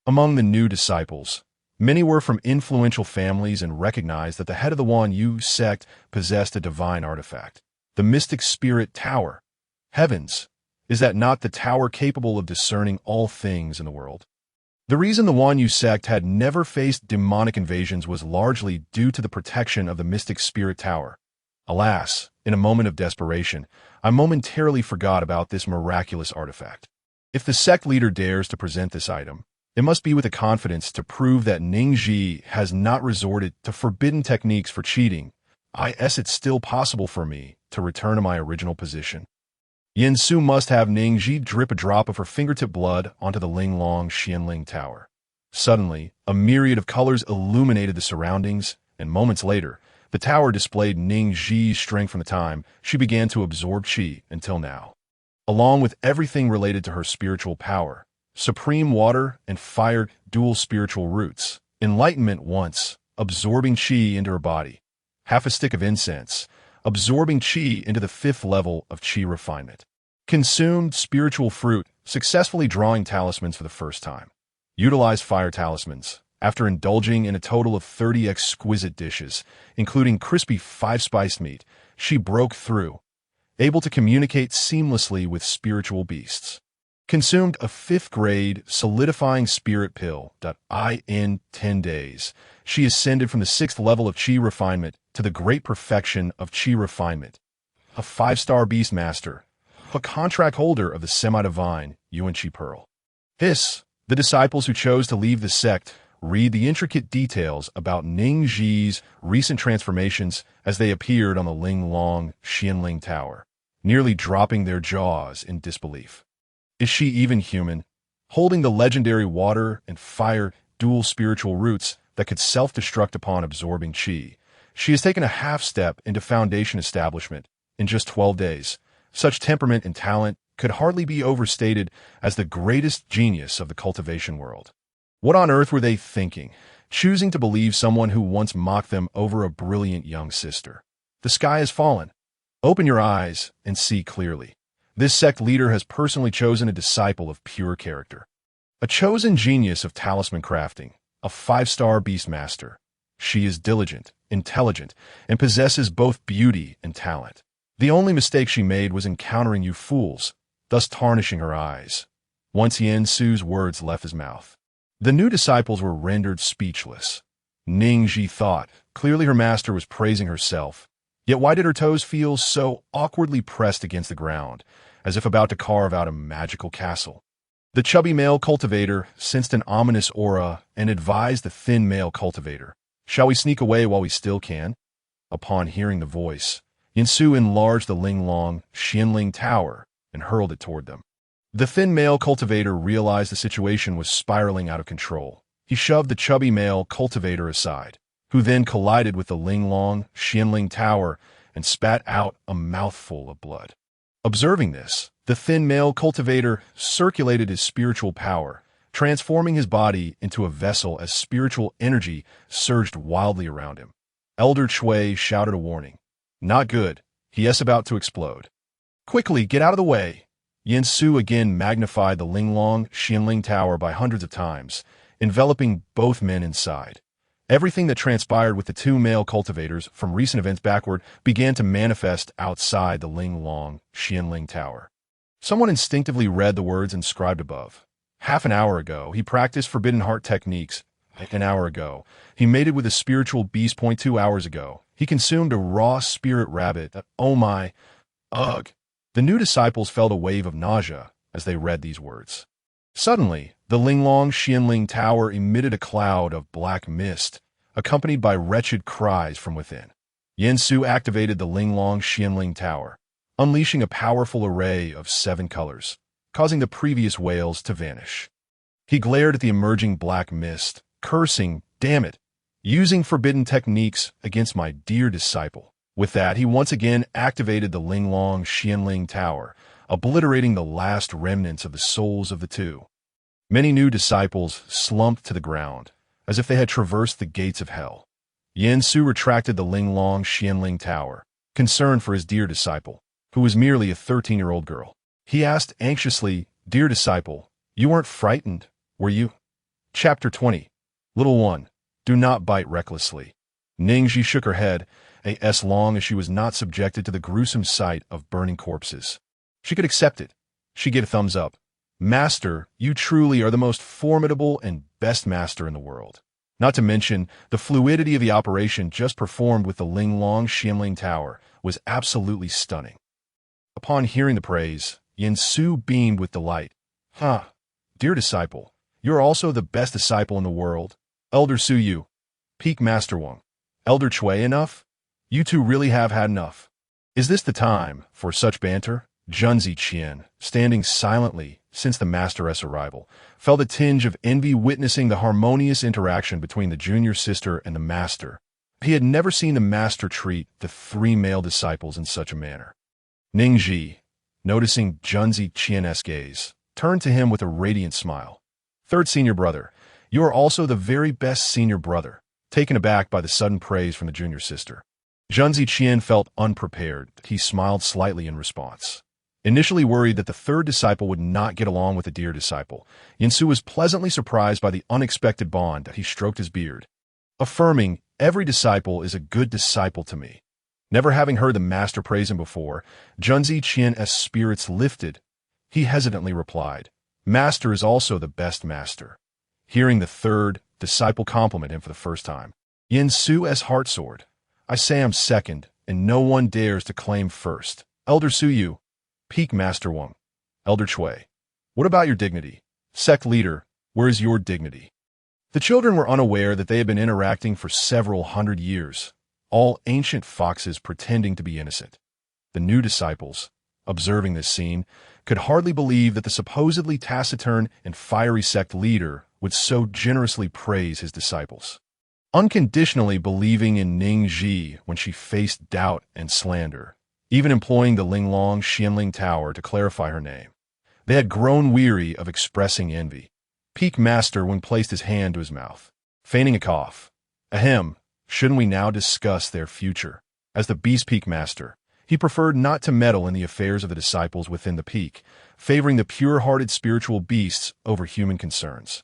Among the new disciples, many were from influential families and recognized that the head of the Wan Yu sect possessed a divine artifact. The mystic spirit tower. Heavens, is that not the tower capable of discerning all things in the world? The reason the Wan Yu sect had never faced demonic invasions was largely due to the protection of the mystic spirit tower. Alas, in a moment of desperation, I momentarily forgot about this miraculous artifact. If the sect leader dares to present this item, it must be with the confidence to prove that Ning Zhi has not resorted to forbidden techniques for cheating. It's still possible for me to return to my original position. Yin Su must have Ning Zhi drip a drop of her fingertip blood onto the Linglong Xianling Tower. Suddenly, a myriad of colors illuminated the surroundings, and moments later, the tower displayed Ning Zhi's strength from the time she began to absorb qi until now. Along with everything related to her spiritual power, supreme water and fire dual spiritual roots, enlightenment once, absorbing qi into her body, half a stick of incense, absorbing qi into the 5th level of qi refinement. Consumed spiritual fruit, successfully drawing talismans for the first time. Utilized fire talismans, after indulging in a total of 30 exquisite dishes, including crispy 5-spiced meat, she broke through, able to communicate seamlessly with spiritual beasts. Consumed a 5th grade solidifying spirit pill. In 10 days, she ascended from the 6th level of qi refinement to the great perfection of qi refinement. A 5-star beast master, a contract holder of the semi-divine Yuan Qi Pearl. The disciples who chose to leave the sect read the intricate details about Ning Zhi's recent transformations as they appeared on the Linglong Xianling Tower, nearly dropping their jaws in disbelief. Is she even human? Holding the legendary water and fire dual spiritual roots that could self-destruct upon absorbing qi, she has taken a half-step into foundation establishment in just 12 days. Such temperament and talent could hardly be overstated as the greatest genius of the cultivation world. What on earth were they thinking, choosing to believe someone who once mocked them over a brilliant young sister? The sky has fallen. Open your eyes and see clearly. This sect leader has personally chosen a disciple of pure character. A chosen genius of talisman crafting, a 5-star beast master. She is diligent, intelligent, and possesses both beauty and talent. The only mistake she made was encountering you fools, thus tarnishing her eyes. Once Yin Su's words left his mouth, the new disciples were rendered speechless. Ning Zhi thought, clearly her master was praising herself. Yet why did her toes feel so awkwardly pressed against the ground, as if about to carve out a magical castle? The chubby male cultivator sensed an ominous aura and advised the thin male cultivator, "Shall we sneak away while we still can?" Upon hearing the voice, Yin Su enlarged the Linglong Xianling Tower and hurled it toward them. The thin male cultivator realized the situation was spiraling out of control. He shoved the chubby male cultivator aside, who then collided with the Linglong Xianling Tower and spat out a mouthful of blood. Observing this, the thin male cultivator circulated his spiritual power, transforming his body into a vessel as spiritual energy surged wildly around him. Elder Chui shouted a warning. Not good. He is about to explode. Quickly, get out of the way. Yin Su again magnified the Linglong Xianling Tower by hundreds of times, enveloping both men inside. Everything that transpired with the two male cultivators from recent events backward began to manifest outside the Linglong Xianling Tower. Someone instinctively read the words inscribed above. Half an hour ago, he practiced Forbidden Heart techniques. An hour ago, he mated with a spiritual beast. 2 hours ago, he consumed a raw spirit rabbit. Oh my, ugh. The new disciples felt a wave of nausea as they read these words. Suddenly, the Linglong Xianling Tower emitted a cloud of black mist, accompanied by wretched cries from within. Yin Su activated the Linglong Xianling Tower, unleashing a powerful array of 7 colors, causing the previous wails to vanish. He glared at the emerging black mist, cursing, "Damn it, using forbidden techniques against my dear disciple." With that, he once again activated the Linglong Xianling Tower, obliterating the last remnants of the souls of the two. Many new disciples slumped to the ground, as if they had traversed the gates of hell. Yin Su retracted the Linglong Xianling Tower, concerned for his dear disciple, who was merely a 13-year-old girl. He asked anxiously, "Dear disciple, you weren't frightened, were you?" Chapter 20. Little one, do not bite recklessly. Ning Zhi shook her head, as long as she was not subjected to the gruesome sight of burning corpses. She could accept it. She gave a thumbs up. Master, you truly are the most formidable and best master in the world. Not to mention, the fluidity of the operation just performed with the Linglong Xianling Tower was absolutely stunning. Upon hearing the praise, Yin Su beamed with delight. Dear disciple, you are also the best disciple in the world. Elder Su Yu, Peak Master Wang, Elder Chui, enough? You two really have had enough. Is this the time for such banter? Junzi Qian, standing silently since the masteress' arrival, felt a tinge of envy witnessing the harmonious interaction between the junior sister and the master. He had never seen the master treat the 3 male disciples in such a manner. Ning Zhi, noticing Junzi Qian's gaze, turned to him with a radiant smile. Third senior brother, you are also the very best senior brother, taken aback by the sudden praise from the junior sister. Junzi Qian felt unprepared. He smiled slightly in response. Initially worried that the third disciple would not get along with the dear disciple, Yin Su was pleasantly surprised by the unexpected bond that he stroked his beard, affirming, "Every disciple is a good disciple to me." Never having heard the master praise him before, Junzi Qian's spirits lifted. He hesitantly replied, "Master is also the best master." Hearing the third disciple compliment him for the first time, Yin Su's heart soared. "I say I'm second, and no one dares to claim first. Elder Su Yu, Peak Master Wang, Elder Chui, what about your dignity? Sect leader, where is your dignity?" The children were unaware that they had been interacting for several hundred years, all ancient foxes pretending to be innocent. The new disciples, observing this scene, could hardly believe that the supposedly taciturn and fiery sect leader would so generously praise his disciples, unconditionally believing in Ning Zhi when she faced doubt and slander, even employing the Linglong Xianling Tower to clarify her name. They had grown weary of expressing envy. Peak Master Wang placed his hand to his mouth, feigning a cough. "Ahem, shouldn't we now discuss their future?" As the Beast Peak Master, he preferred not to meddle in the affairs of the disciples within the peak, favoring the pure-hearted spiritual beasts over human concerns.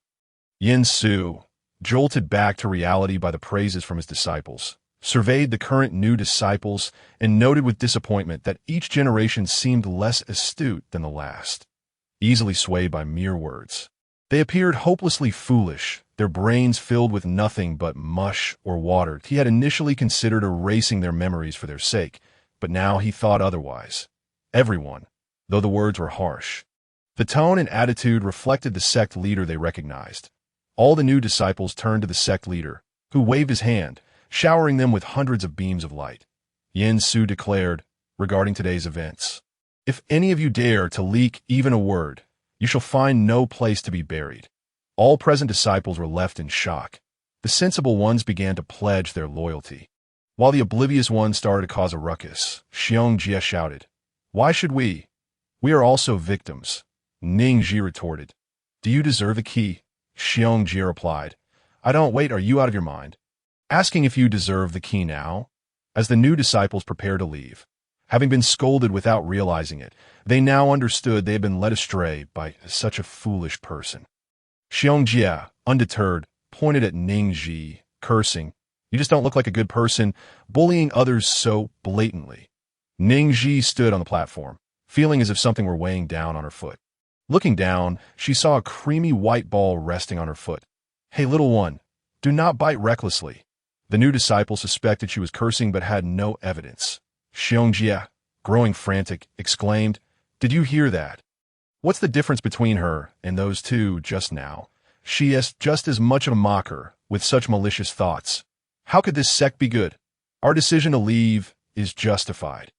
Yin Su, jolted back to reality by the praises from his disciples, surveyed the current new disciples and noted with disappointment that each generation seemed less astute than the last, easily swayed by mere words. They appeared hopelessly foolish, their brains filled with nothing but mush or water. He had initially considered erasing their memories for their sake, but now he thought otherwise. Everyone, though the words were harsh. The tone and attitude reflected the sect leader they recognized. All the new disciples turned to the sect leader, who waved his hand, showering them with hundreds of beams of light. Yin Su declared, regarding today's events, "If any of you dare to leak even a word, you shall find no place to be buried." All present disciples were left in shock. The sensible ones began to pledge their loyalty, while the oblivious ones started to cause a ruckus. Xiong Jie shouted, "Why should we? We are also victims." Ning Zhi retorted, "Do you deserve the key?" Xiong Jie replied, "I don't. Wait, are you out of your mind? Asking if you deserve the key now?" As the new disciples prepared to leave, having been scolded without realizing it, they now understood they had been led astray by such a foolish person. Xiong Jie, undeterred, pointed at Ning Zhi, cursing, "You just don't look like a good person, bullying others so blatantly." Ning Zhi stood on the platform, feeling as if something were weighing down on her foot. Looking down, she saw a creamy white ball resting on her foot. "Hey, little one, do not bite recklessly." The new disciple suspected she was cursing but had no evidence. Xiong Jie, growing frantic, exclaimed, "Did you hear that? What's the difference between her and those two just now? She is just as much a mocker, with such malicious thoughts. How could this sect be good? Our decision to leave is justified."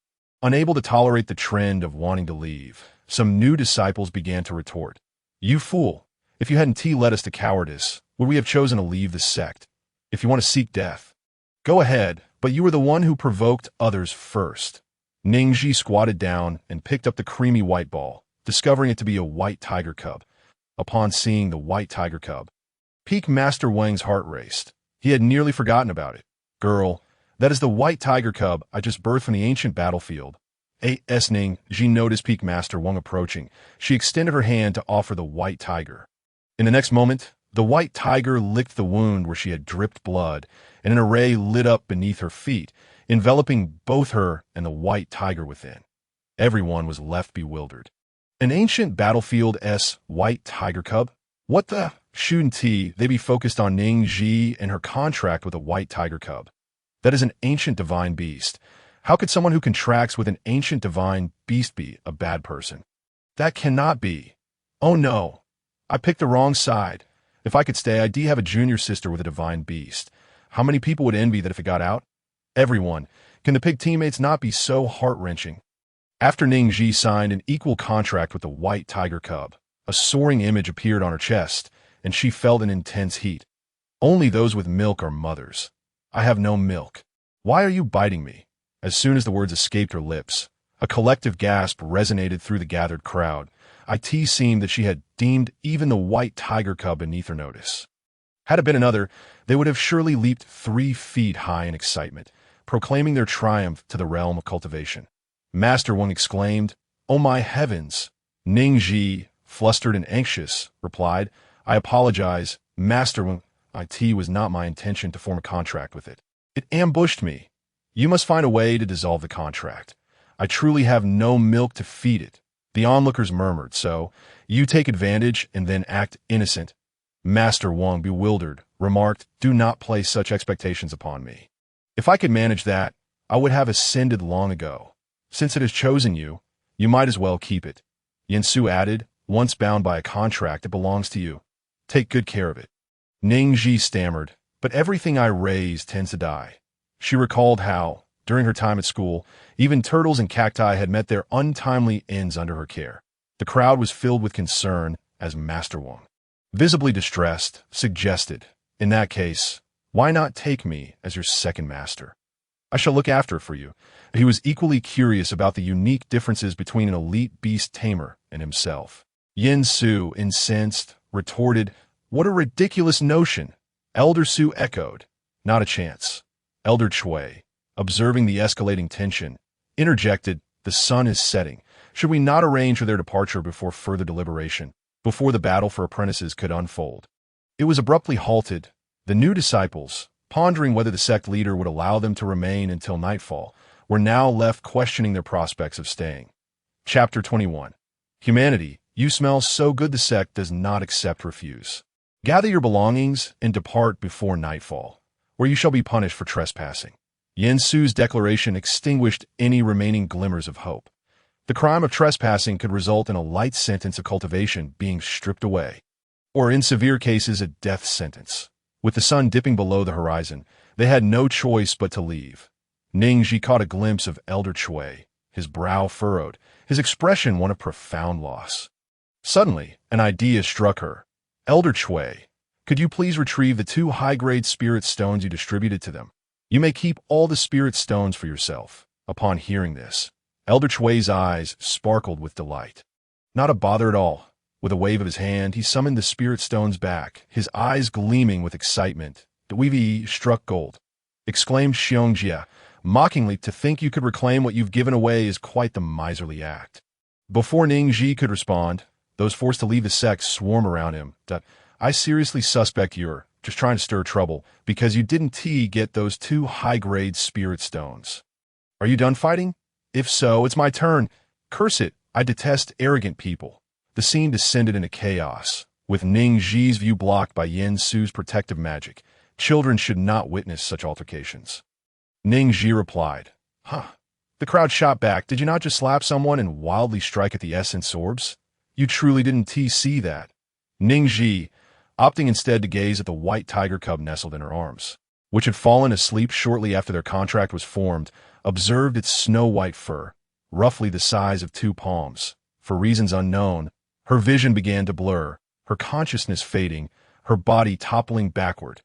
Unable to tolerate the trend of wanting to leave, some new disciples began to retort, "You fool! If you hadn't led us to cowardice, would we have chosen to leave the sect? If you want to seek death, go ahead, but you were the one who provoked others first." Ning Zhi squatted down and picked up the creamy white ball, discovering it to be a white tiger cub. Upon seeing the white tiger cub, Peak Master Wang's heart raced. He had nearly forgotten about it. "Girl, that is the white tiger cub I just birthed from the ancient battlefield." Ning Zhi noticed Peak Master Wang approaching. She extended her hand to offer the white tiger. In the next moment, the white tiger licked the wound where she had dripped blood, and an array lit up beneath her feet, enveloping both her and the white tiger within. Everyone was left bewildered. An ancient battlefield-s white tiger cub? What the? Shouldn't they be focused on Ning Zhi and her contract with a white tiger cub? That is an ancient divine beast. How could someone who contracts with an ancient divine beast be a bad person? That cannot be. Oh no, I picked the wrong side. If I could stay, I'd have a junior sister with a divine beast. How many people would envy that if it got out? Everyone. Can the pig teammates not be so heart-wrenching? After Ning Zhi signed an equal contract with the white tiger cub, a soaring image appeared on her chest, and she felt an intense heat. Only those with milk are mothers. I have no milk. Why are you biting me? As soon as the words escaped her lips, a collective gasp resonated through the gathered crowd. It seemed that she had deemed even the white tiger cub beneath her notice. Had it been another, they would have surely leaped 3 feet high in excitement, proclaiming their triumph to the realm of cultivation. Master Wang exclaimed, "Oh my heavens!" Ning Zhi, flustered and anxious, replied, "I apologize, Master Wang. It was not my intention to form a contract with it. It ambushed me. You must find a way to dissolve the contract. I truly have no milk to feed it." The onlookers murmured, "So, you take advantage and then act innocent." Master Wang, bewildered, remarked, "Do not place such expectations upon me. If I could manage that, I would have ascended long ago. Since it has chosen you, you might as well keep it." Yin Su added, "Once bound by a contract, it belongs to you. Take good care of it." Ning Zhi stammered, "But everything I raise tends to die." She recalled how, during her time at school, even turtles and cacti had met their untimely ends under her care. The crowd was filled with concern as Master Wang, visibly distressed, suggested, "In that case, why not take me as your second master? I shall look after it for you." He was equally curious about the unique differences between an elite beast tamer and himself. Yin Su, incensed, retorted, "What a ridiculous notion!" Elder Su echoed, "Not a chance." Elder Chui, observing the escalating tension, interjected, "The sun is setting. Should we not arrange for their departure before further deliberation, before the battle for apprentices could unfold?" It was abruptly halted. The new disciples, pondering whether the sect leader would allow them to remain until nightfall, were now left questioning their prospects of staying. Chapter 21. Humanity, you smell so good the sect does not accept refuse. Gather your belongings and depart before nightfall, where you shall be punished for trespassing. Yin Su's declaration extinguished any remaining glimmers of hope. The crime of trespassing could result in a light sentence of cultivation being stripped away, or in severe cases a death sentence. With the sun dipping below the horizon, they had no choice but to leave. Ning Zhi caught a glimpse of Elder Chui, his brow furrowed, his expression one of profound loss. Suddenly, an idea struck her. "Elder Chui, Could you please retrieve the 2 high-grade spirit stones you distributed to them? You may keep all the spirit stones for yourself." Upon hearing this, Elder Chui's eyes sparkled with delight. Not a bother at all. With a wave of his hand, he summoned the spirit stones back, his eyes gleaming with excitement. "The we've struck gold," exclaimed Xiangjia, mockingly. "To think you could reclaim what you've given away is quite the miserly act." Before Ning Zhi could respond, those forced to leave the sect swarm around him. "I seriously suspect you're just trying to stir trouble because you didn't get those 2 high-grade spirit stones. Are you done fighting? If so, it's my turn. Curse it, I detest arrogant people." The scene descended into chaos, with Ning Zhi's view blocked by Yin Su's protective magic. Children should not witness such altercations. Ning Zhi replied, "Huh." The crowd shot back, "Did you not just slap someone and wildly strike at the essence orbs? You truly didn't see that." Ning Zhi, opting instead to gaze at the white tiger cub nestled in her arms, which had fallen asleep shortly after their contract was formed, observed its snow-white fur, roughly the size of 2 palms. For reasons unknown, her vision began to blur, her consciousness fading, her body toppling backward.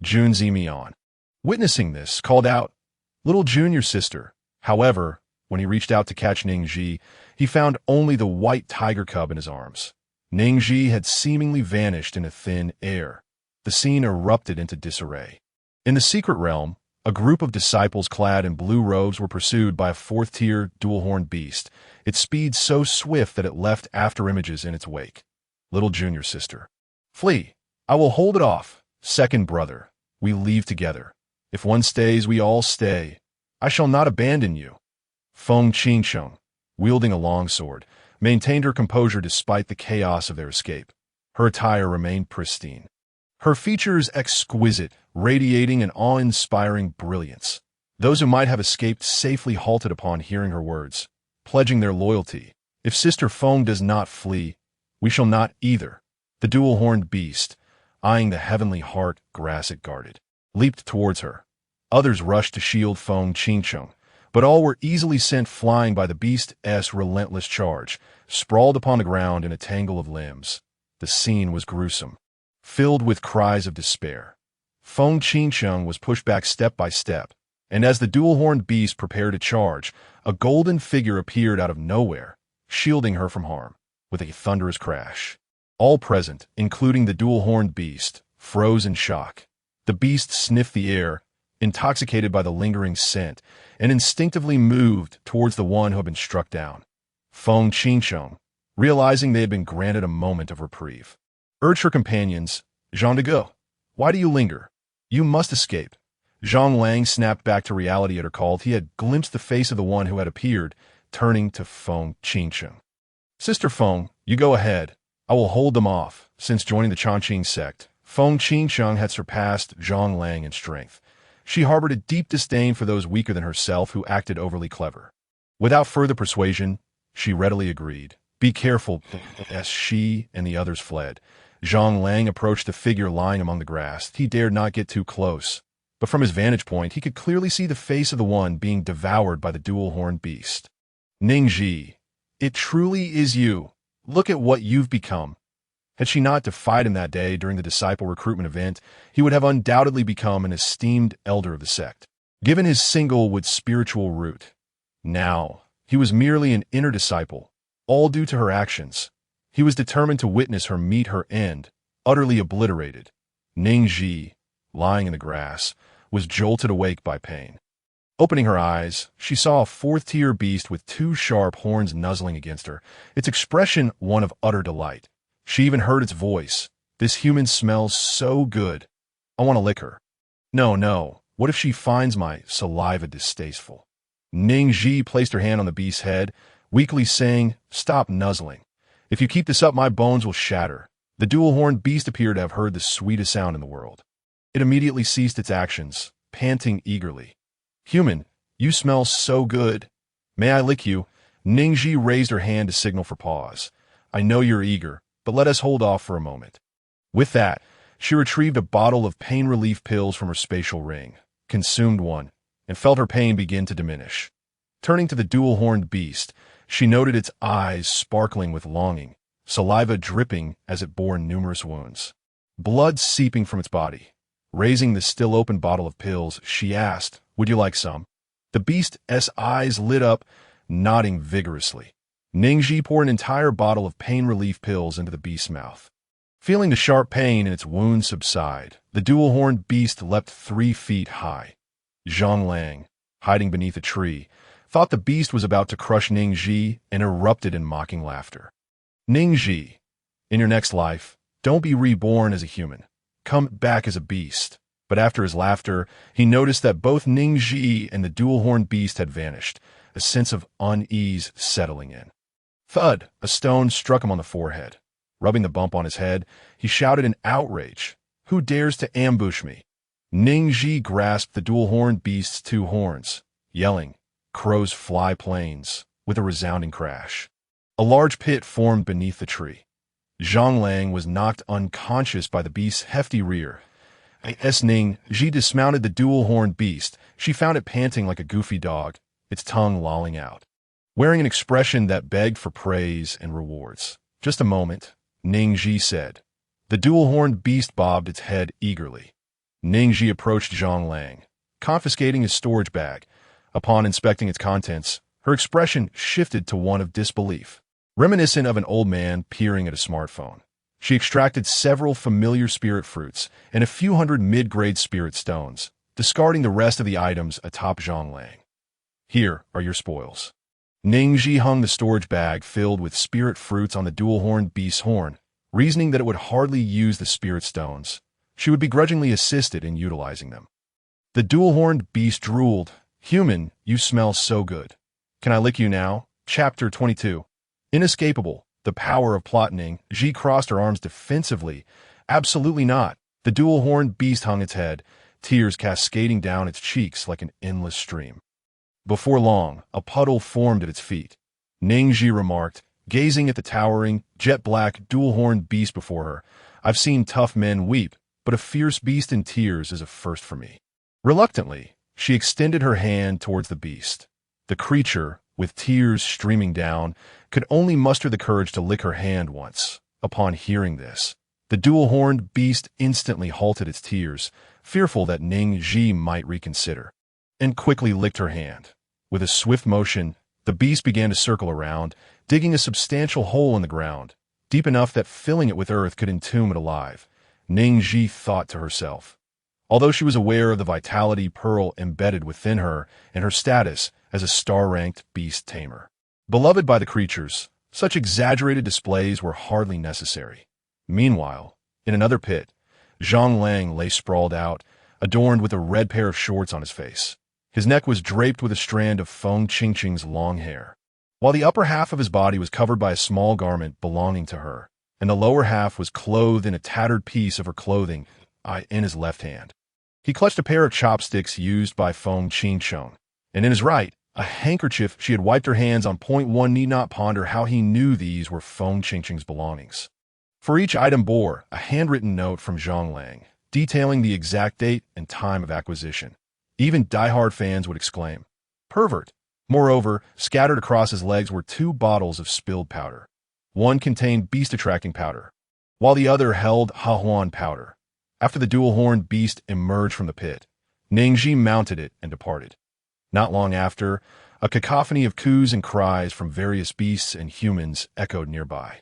Jun Zimian, witnessing this, called out, "Little junior sister." However, when he reached out to catch Ning Zhi, he found only the white tiger cub in his arms. Ning Zhi had seemingly vanished into thin air. The scene erupted into disarray. In the secret realm, a group of disciples clad in blue robes were pursued by a 4th-tier dual-horned beast, its speed so swift that it left after-images in its wake. "Little junior sister, flee. I will hold it off. Second brother, we leave together. If one stays, we all stay. I shall not abandon you." Feng Qingsheng, wielding a longsword, maintained her composure despite the chaos of their escape. Her attire remained pristine, her features exquisite, radiating an awe-inspiring brilliance. Those who might have escaped safely halted upon hearing her words, pledging their loyalty. "If Sister Feng does not flee, we shall not either." The dual-horned beast, eyeing the heavenly heart grass it guarded, leaped towards her. Others rushed to shield Feng Qingsheng, but all were easily sent flying by the beast's relentless charge, sprawled upon the ground in a tangle of limbs. The scene was gruesome, filled with cries of despair. Feng Qingsheng was pushed back step by step, and as the dual-horned beast prepared to charge, a golden figure appeared out of nowhere, shielding her from harm. With a thunderous crash, all present, including the dual-horned beast, froze in shock. The beast sniffed the air, intoxicated by the lingering scent, and instinctively moved towards the one who had been struck down. Feng Qingsheng, realizing they had been granted a moment of reprieve, urged her companions, "Jean de go. Why do you linger? You must escape." Zhang Lang snapped back to reality at her call. He had glimpsed the face of the one who had appeared, turning to Feng Qingsheng. "Sister Feng, you go ahead. I will hold them off." Since joining the Chongqing sect, Feng Qingsheng had surpassed Zhang Lang in strength. She harbored a deep disdain for those weaker than herself who acted overly clever. Without further persuasion, she readily agreed. "Be careful." As she and the others fled, Zhang Lang approached the figure lying among the grass. He dared not get too close, but from his vantage point, he could clearly see the face of the one being devoured by the dual-horned beast. "Ning Zhi, it truly is you. Look at what you've become." Had she not defied him that day during the disciple recruitment event, he would have undoubtedly become an esteemed elder of the sect, given his single-wood spiritual root. Now, he was merely an inner disciple, all due to her actions. He was determined to witness her meet her end, utterly obliterated. Ning Zhi, lying in the grass, was jolted awake by pain. Opening her eyes, she saw a 4th-tier beast with 2 sharp horns nuzzling against her, its expression one of utter delight. She even heard its voice. "This human smells so good. I want to lick her." No, what if she finds my saliva distasteful? Ning Zhi placed her hand on the beast's head, weakly saying, "Stop nuzzling. If you keep this up, my bones will shatter." The dual-horned beast appeared to have heard the sweetest sound in the world. It immediately ceased its actions, panting eagerly. "Human, you smell so good. May I lick you?" Ning Zhi raised her hand to signal for pause. "I know you're eager, but let us hold off for a moment." With that, she retrieved a bottle of pain relief pills from her spatial ring, consumed one, and felt her pain begin to diminish. Turning to the dual-horned beast, she noted its eyes sparkling with longing, saliva dripping as it bore numerous wounds. blood seeping from its body. Raising the still-open bottle of pills, she asked, "Would you like some?" The beast's eyes lit up, nodding vigorously. Ning Zhi poured an entire bottle of pain relief pills into the beast's mouth. Feeling the sharp pain in its wound subside, the dual-horned beast leapt 3 feet high. Zhang Lang, hiding beneath a tree, thought the beast was about to crush Ning Zhi and erupted in mocking laughter. "Ning Zhi, in your next life, don't be reborn as a human. Come back as a beast." But after his laughter, he noticed that both Ning Zhi and the dual-horned beast had vanished, a sense of unease settling in. Thud! A stone struck him on the forehead. Rubbing the bump on his head, he shouted in outrage, "Who dares to ambush me?" Ning Zhi grasped the dual-horned beast's 2 horns, yelling, "Crows fly plains," with a resounding crash. A large pit formed beneath the tree. Zhang Lang was knocked unconscious by the beast's hefty rear. As Ning Zhi dismounted the dual-horned beast, she found it panting like a goofy dog, its tongue lolling out, wearing an expression that begged for praise and rewards. "Just a moment," Ning Zhi said. The dual-horned beast bobbed its head eagerly. Ning Zhi approached Zhang Lang, confiscating his storage bag. Upon inspecting its contents, her expression shifted to one of disbelief, reminiscent of an old man peering at a smartphone. She extracted several familiar spirit fruits and a few hundred mid-grade spirit stones, discarding the rest of the items atop Zhang Lang. "Here are your spoils." Ning Zhi hung the storage bag filled with spirit fruits on the dual-horned beast's horn, reasoning that it would hardly use the spirit stones. She would begrudgingly assisted in utilizing them. The dual-horned beast drooled, "Human, you smell so good. Can I lick you now?" Chapter 22. Inescapable. The power of plot. Ning Zhi crossed her arms defensively. "Absolutely not." The dual-horned beast hung its head, tears cascading down its cheeks like an endless stream. Before long, a puddle formed at its feet. Ning Zhi remarked, gazing at the towering, jet-black, dual-horned beast before her, "I've seen tough men weep, but a fierce beast in tears is a first for me." Reluctantly, she extended her hand towards the beast. The creature, with tears streaming down, could only muster the courage to lick her hand once. Upon hearing this, the dual-horned beast instantly halted its tears, fearful that Ning Zhi might reconsider, and quickly licked her hand. With a swift motion, the beast began to circle around, digging a substantial hole in the ground, deep enough that filling it with earth could entomb it alive. Ning Zhi thought to herself. Although she was aware of the vitality pearl embedded within her and her status as a star-ranked beast tamer, beloved by the creatures, such exaggerated displays were hardly necessary. Meanwhile, in another pit, Zhang Lang lay sprawled out, adorned with a red pair of shorts on his face. His neck was draped with a strand of Feng Qingqing's long hair, while the upper half of his body was covered by a small garment belonging to her, and the lower half was clothed in a tattered piece of her clothing in his left hand. He clutched a pair of chopsticks used by Feng Qingqing, and in his right, a handkerchief she had wiped her hands on. One need not ponder how he knew these were Feng Qingqing's belongings. For each item bore a handwritten note from Zhang Lang, detailing the exact date and time of acquisition. Even die-hard fans would exclaim, "Pervert!" Moreover, scattered across his legs were 2 bottles of spilled powder. One contained beast-attracting powder, while the other held Hahuan powder. After the dual-horned beast emerged from the pit, Ning Zhi mounted it and departed. Not long after, a cacophony of coos and cries from various beasts and humans echoed nearby.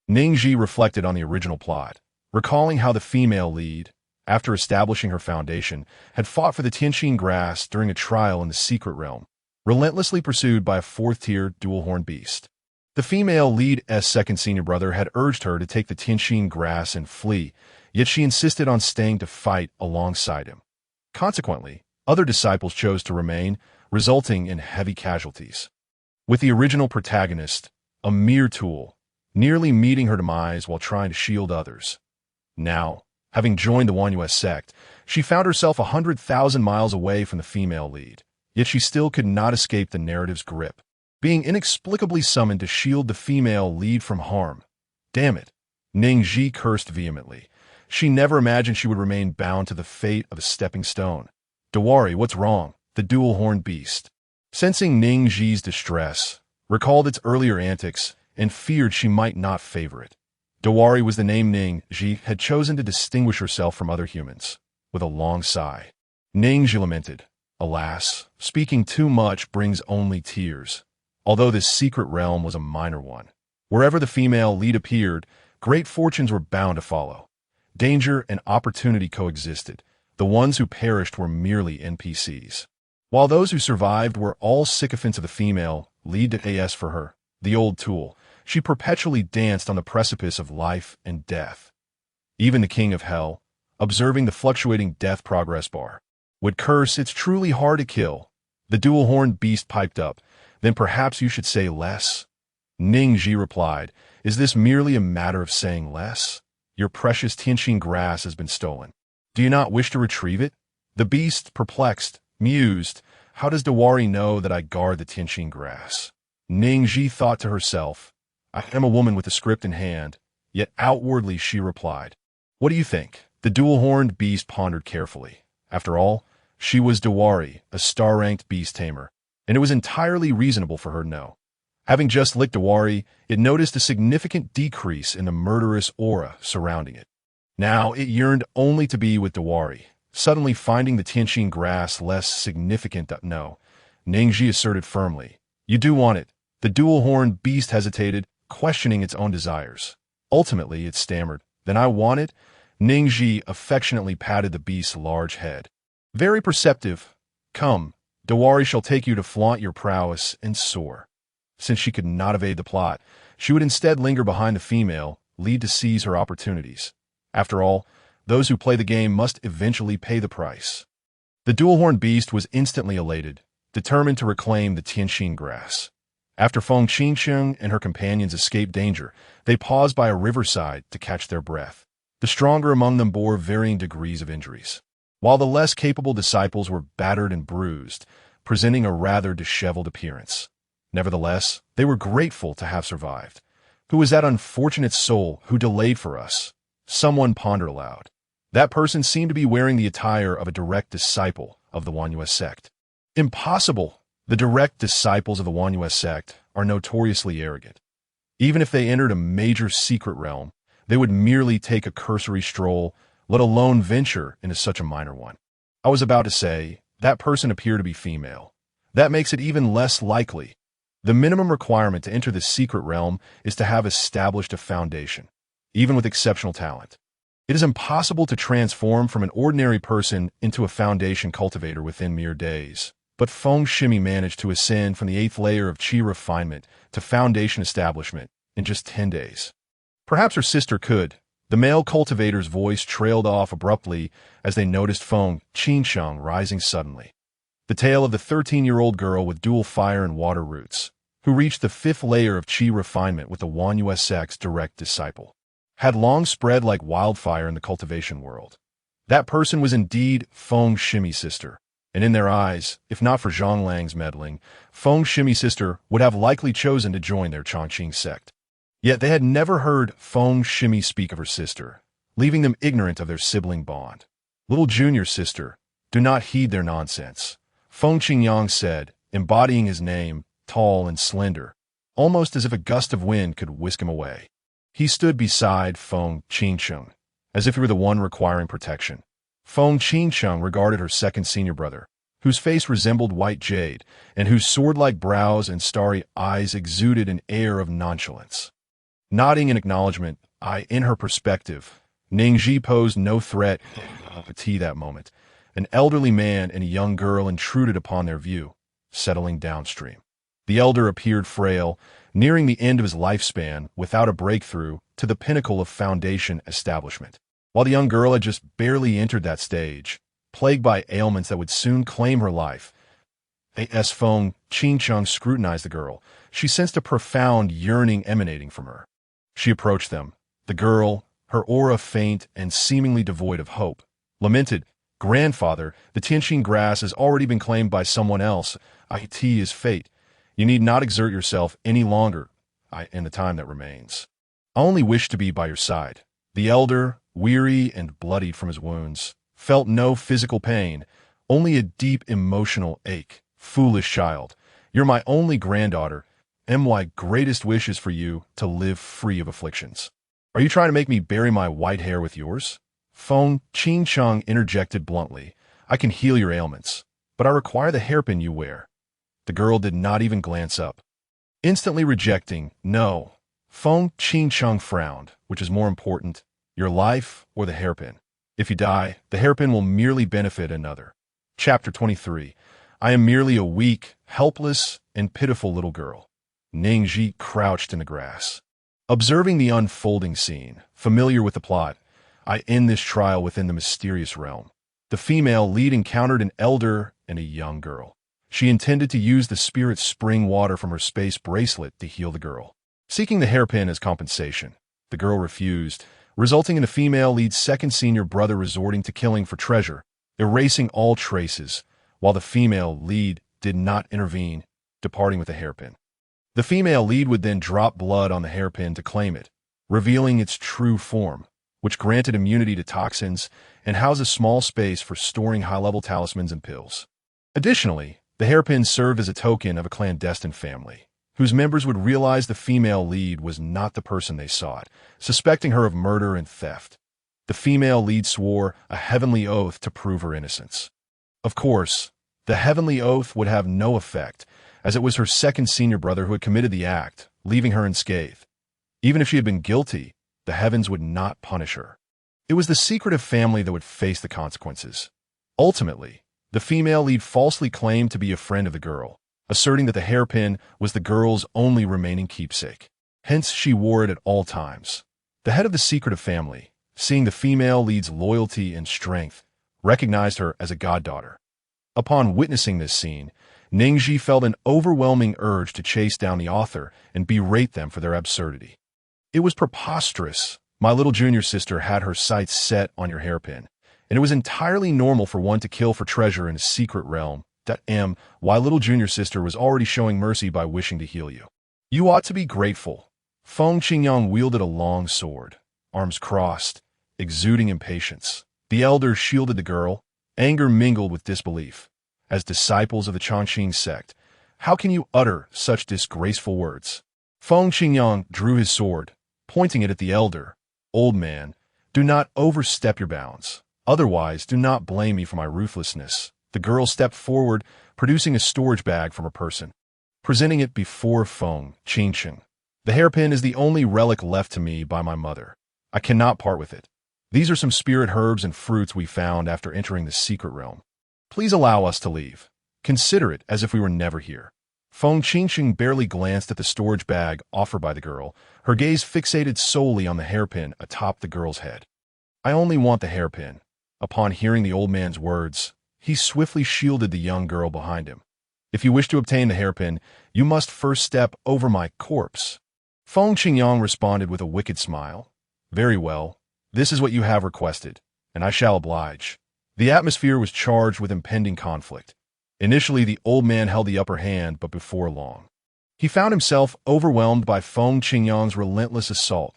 Ning Zhi reflected on the original plot, recalling how the female lead, after establishing her foundation, had fought for the Tianqing grass during a trial in the secret realm, relentlessly pursued by a 4th-tier dual-horned beast. The female lead's second senior brother had urged her to take the Tianqing grass and flee, yet she insisted on staying to fight alongside him. Consequently, other disciples chose to remain, resulting in heavy casualties, with the original protagonist, a mere tool, nearly meeting her demise while trying to shield others. Now, having joined the Evergreen Sect, she found herself 100,000 miles away from the female lead, yet she still could not escape the narrative's grip, being inexplicably summoned to shield the female lead from harm. Damn it! Ning Zhi cursed vehemently. She never imagined she would remain bound to the fate of a stepping stone. "Dewari, what's wrong?" The dual-horned beast, sensing Ning Zhi's distress, recalled its earlier antics and feared she might not favor it. Dawari was the name Ning Zhi had chosen to distinguish herself from other humans. With a long sigh, Ning Zhi lamented, "Alas, speaking too much brings only tears." Although this secret realm was a minor one, wherever the female lead appeared, great fortunes were bound to follow. Danger and opportunity coexisted. The ones who perished were merely NPCs, while those who survived were all sycophants of the female lead to AS for her, the old tool. She perpetually danced on the precipice of life and death. Even the king of hell, observing the fluctuating death progress bar, would curse, "It's truly hard to kill." The dual-horned beast piped up, "Then perhaps you should say less." Ning Zhi replied, "Is this merely a matter of saying less? Your precious Tianqing grass has been stolen. Do you not wish to retrieve it?" The beast, perplexed, mused, "How does Dawari know that I guard the Tianqing grass?" Ning Zhi thought to herself, "I am a woman with a script in hand," yet outwardly she replied, "What do you think?" The dual-horned beast pondered carefully. After all, she was Dawari, a star-ranked beast tamer, and it was entirely reasonable for her to know. Having just licked Dawari, it noticed a significant decrease in the murderous aura surrounding it. Now it yearned only to be with Dawari, suddenly finding the Tianqing grass less significant. No, Ning Zhi asserted firmly, "You do want it." The dual-horned beast hesitated, questioning its own desires. Ultimately, it stammered, "Then I want it." Ning Zhi affectionately patted the beast's large head. "Very perceptive. Come, Dawari shall take you to flaunt your prowess and soar." Since she could not evade the plot, she would instead linger behind the female, lead to seize her opportunities. After all, those who play the game must eventually pay the price. The dual-horned beast was instantly elated, determined to reclaim the Tianqing grass. After Feng Qingsheng and her companions escaped danger, they paused by a riverside to catch their breath. The stronger among them bore varying degrees of injuries, while the less capable disciples were battered and bruised, presenting a rather disheveled appearance. Nevertheless, they were grateful to have survived. "Who was that unfortunate soul who delayed for us?" Someone pondered aloud. That person seemed to be wearing the attire of a direct disciple of the Wanyue sect. Impossible! The direct disciples of the Wanyue sect are notoriously arrogant. Even if they entered a major secret realm, they would merely take a cursory stroll, let alone venture into such a minor one. I was about to say, that person appeared to be female. That makes it even less likely. The minimum requirement to enter the secret realm is to have established a foundation, even with exceptional talent. It is impossible to transform from an ordinary person into a foundation cultivator within mere days. But Feng Shimi managed to ascend from the 8th layer of Qi refinement to foundation establishment in just 10 days. Perhaps her sister could. The male cultivator's voice trailed off abruptly as they noticed Feng Qingsheng rising suddenly. The tale of the 13-year-old girl with dual fire and water roots, who reached the 5th layer of Qi refinement with the Wanyue sect's direct disciple, had long spread like wildfire in the cultivation world. That person was indeed Feng Shimi's sister, and in their eyes, if not for Zhonglang's meddling, Feng Shimi's sister would have likely chosen to join their Chongqing sect. Yet they had never heard Feng Shimi speak of her sister, leaving them ignorant of their sibling bond. "Little junior sister, do not heed their nonsense," Feng Qingyang said, embodying his name, tall and slender, almost as if a gust of wind could whisk him away. He stood beside Feng Qingsheng, as if he were the one requiring protection. Feng Qingsheng regarded her second senior brother, whose face resembled white jade, and whose sword-like brows and starry eyes exuded an air of nonchalance. Nodding in acknowledgement, in her perspective, Ning Zhi posed no threat to that moment. An elderly man and a young girl intruded upon their view, settling downstream. The elder appeared frail, nearing the end of his lifespan without a breakthrough to the pinnacle of foundation establishment, while the young girl had just barely entered that stage, plagued by ailments that would soon claim her life. As Feng Qingsheng scrutinized the girl, she sensed a profound yearning emanating from her. She approached them. The girl, her aura faint and seemingly devoid of hope, lamented, "Grandfather, the Tianqing grass has already been claimed by someone else. It is fate. You need not exert yourself any longer in the time that remains. I only wish to be by your side." The elder, weary and bloodied from his wounds, felt no physical pain, only a deep emotional ache. "Foolish child, you're my only granddaughter, and my greatest wish is for you to live free of afflictions." Are you trying to make me bury my white hair with yours? Feng Qingcheng interjected bluntly. I can heal your ailments, but I require the hairpin you wear. The girl did not even glance up. Instantly rejecting, no. Feng Qingcheng frowned. Which is more important, your life or the hairpin? If you die, the hairpin will merely benefit another. Chapter 23. I am merely a weak, helpless, and pitiful little girl. Ning Zhi crouched in the grass. Observing the unfolding scene, familiar with the plot, I end this trial within the mysterious realm. The female lead encountered an elder and a young girl. She intended to use the spirit's spring water from her space bracelet to heal the girl, seeking the hairpin as compensation. The girl refused, resulting in the female lead's second senior brother resorting to killing for treasure, erasing all traces, while the female lead did not intervene, departing with the hairpin. The female lead would then drop blood on the hairpin to claim it, revealing its true form, which granted immunity to toxins and housed a small space for storing high-level talismans and pills. Additionally, the hairpin served as a token of a clandestine family, whose members would realize the female lead was not the person they sought, suspecting her of murder and theft. The female lead swore a heavenly oath to prove her innocence. Of course, the heavenly oath would have no effect, as it was her second senior brother who had committed the act, leaving her unscathed. Even if she had been guilty, the heavens would not punish her. It was the secretive family that would face the consequences. Ultimately, the female lead falsely claimed to be a friend of the girl, asserting that the hairpin was the girl's only remaining keepsake. Hence, she wore it at all times. The head of the secretive family, seeing the female lead's loyalty and strength, recognized her as a goddaughter. Upon witnessing this scene, Ning Zhi felt an overwhelming urge to chase down the author and berate them for their absurdity. It was preposterous. My little junior sister had her sights set on your hairpin, and it was entirely normal for one to kill for treasure in a secret realm. Why little junior sister was already showing mercy by wishing to heal you. You ought to be grateful. Feng Qingyang wielded a long sword, arms crossed, exuding impatience. The elder shielded the girl, anger mingled with disbelief. As disciples of the Transmigrating sect, how can you utter such disgraceful words? Feng Qingyang drew his sword, pointing it at the elder. Old man, do not overstep your bounds. Otherwise, do not blame me for my ruthlessness. The girl stepped forward, producing a storage bag from her person, presenting it before Feng Qingcheng. The hairpin is the only relic left to me by my mother. I cannot part with it. These are some spirit herbs and fruits we found after entering the secret realm. Please allow us to leave. Consider it as if we were never here. Feng Qingcheng barely glanced at the storage bag offered by the girl, her gaze fixated solely on the hairpin atop the girl's head. I only want the hairpin. Upon hearing the old man's words, he swiftly shielded the young girl behind him. If you wish to obtain the hairpin, you must first step over my corpse. Feng Qingyang responded with a wicked smile. Very well, this is what you have requested, and I shall oblige. The atmosphere was charged with impending conflict. Initially, the old man held the upper hand, but before long, he found himself overwhelmed by Feng Qingyang's relentless assault.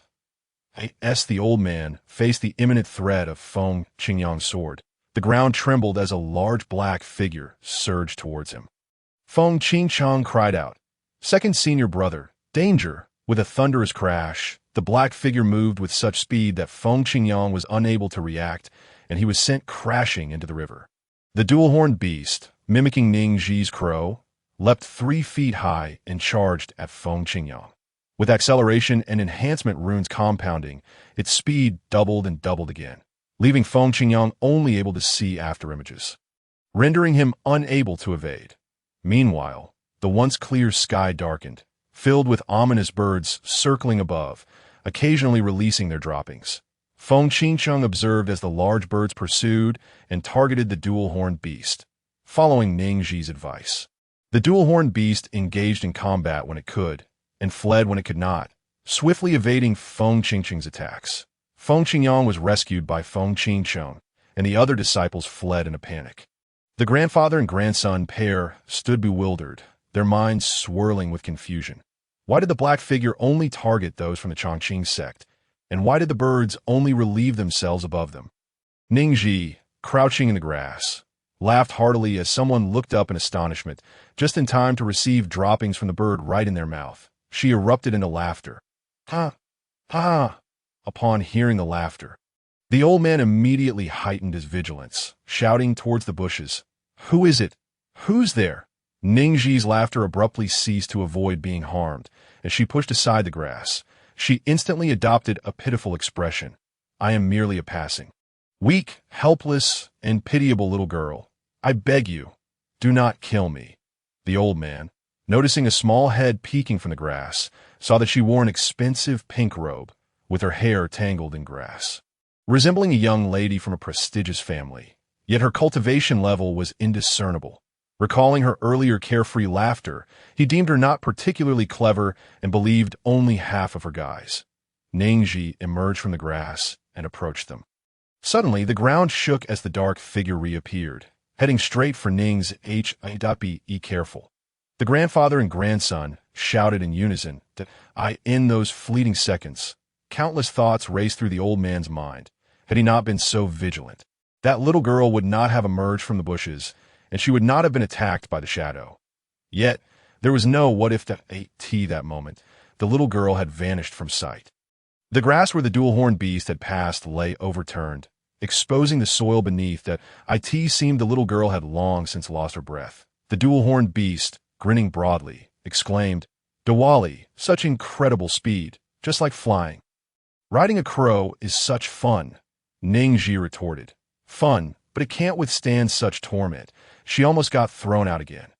As the old man faced the imminent threat of Feng Qingyang's sword, the ground trembled as a large black figure surged towards him. Feng Qingcheng cried out, "Second senior brother, danger!" With a thunderous crash, the black figure moved with such speed that Feng Qingyang was unable to react, and he was sent crashing into the river. The dual-horned beast, mimicking Ning Zhi's crow, leapt 3 feet high and charged at Feng Qingyang. With acceleration and enhancement runes compounding, its speed doubled and doubled again, leaving Feng Qingyang only able to see after images, rendering him unable to evade. Meanwhile, the once clear sky darkened, filled with ominous birds circling above, occasionally releasing their droppings. Feng Qingcheng observed as the large birds pursued and targeted the dual-horned beast, following Ning Zhi's advice. The dual-horned beast engaged in combat when it could, and fled when it could not, swiftly evading Feng Qingcheng's attacks. Feng Qingyang was rescued by Feng Qingcheng, and the other disciples fled in a panic. The grandfather and grandson pair stood bewildered, their minds swirling with confusion. Why did the black figure only target those from the Transmigrating sect? And why did the birds only relieve themselves above them? Ning Zhi, crouching in the grass, laughed heartily as someone looked up in astonishment, just in time to receive droppings from the bird right in their mouth. She erupted into laughter. Ha! Ha! upon hearing the laughter. The old man immediately heightened his vigilance, shouting towards the bushes, "Who is it? Who's there?" Ning Zhi's laughter abruptly ceased to avoid being harmed. As she pushed aside the grass, she instantly adopted a pitiful expression. "I am merely a passing, weak, helpless, and pitiable little girl. I beg you, do not kill me." The old man, noticing a small head peeking from the grass, saw that she wore an expensive pink robe, with her hair tangled in grass. Resembling a young lady from a prestigious family, yet her cultivation level was indiscernible. Recalling her earlier carefree laughter, he deemed her not particularly clever and believed only half of her guise. Ning Zhi emerged from the grass and approached them. Suddenly, the ground shook as the dark figure reappeared, heading straight for Ning's Be careful. The grandfather and grandson shouted in unison that in those fleeting seconds, countless thoughts raced through the old man's mind. Had he not been so vigilant, that little girl would not have emerged from the bushes, and she would not have been attacked by the shadow. Yet, there was no what if that moment. The little girl had vanished from sight. The grass where the dual-horned beast had passed lay overturned, exposing the soil beneath that seemed the little girl had long since lost her breath. The dual-horned beast, grinning broadly, exclaimed, "Diwali, such incredible speed, just like flying." "Riding a crow is such fun," Ning Zhi retorted. "Fun, but it can't withstand such torment." She almost got thrown out again.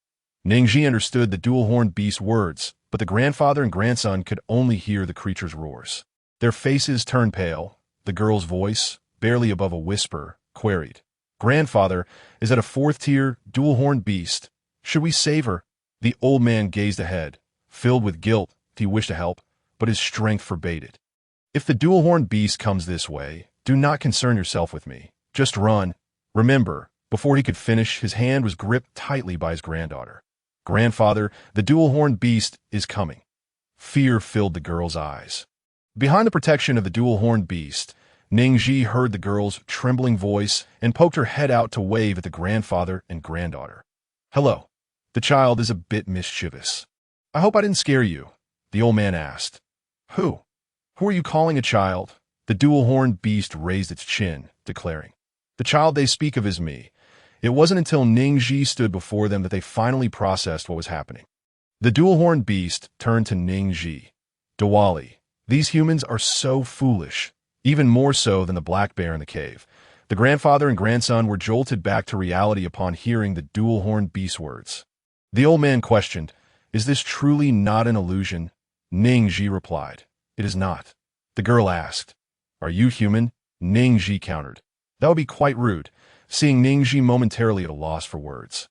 Ning Zhi understood the dual-horned beast's words, but the grandfather and grandson could only hear the creature's roars. Their faces turned pale. The girl's voice, barely above a whisper, queried, "Grandfather, is that a fourth-tier, dual-horned beast? Should we save her?" The old man gazed ahead, filled with guilt. He wished to help, but his strength forbade it. "If the dual-horned beast comes this way, do not concern yourself with me. Just run. Remember," before he could finish, his hand was gripped tightly by his granddaughter. "Grandfather, the dual-horned beast is coming." Fear filled the girl's eyes. Behind the protection of the dual-horned beast, Ning Zhi heard the girl's trembling voice and poked her head out to wave at the grandfather and granddaughter. "Hello." The child is a bit mischievous. "I hope I didn't scare you," the old man asked. Who are you calling a child?" The dual-horned beast raised its chin, declaring, "The child they speak of is me." It wasn't until Ning Zhi stood before them that they finally processed what was happening. The dual-horned beast turned to Ning Zhi. "Diwali, these humans are so foolish, even more so than the black bear in the cave." The grandfather and grandson were jolted back to reality upon hearing the dual-horned beast's words. The old man questioned, "Is this truly not an illusion?" Ning Zhi replied, "It is not." The girl asked, "Are you human?" Ning Zhi countered, "That would be quite rude," seeing Ning Zhi momentarily at a loss for words.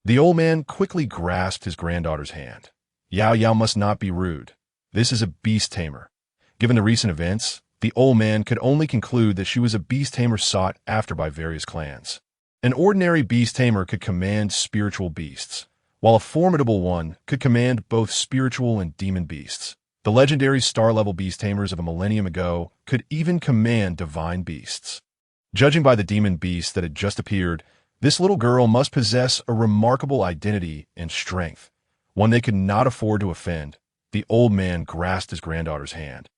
The old man quickly grasped his granddaughter's hand. "Yao Yao must not be rude. This is a beast tamer." Given the recent events, the old man could only conclude that she was a beast tamer sought after by various clans. An ordinary beast tamer could command spiritual beasts, while a formidable one could command both spiritual and demon beasts. The legendary star-level beast tamers of a millennium ago could even command divine beasts. Judging by the demon beast that had just appeared, this little girl must possess a remarkable identity and strength, one they could not afford to offend. The old man grasped his granddaughter's hand.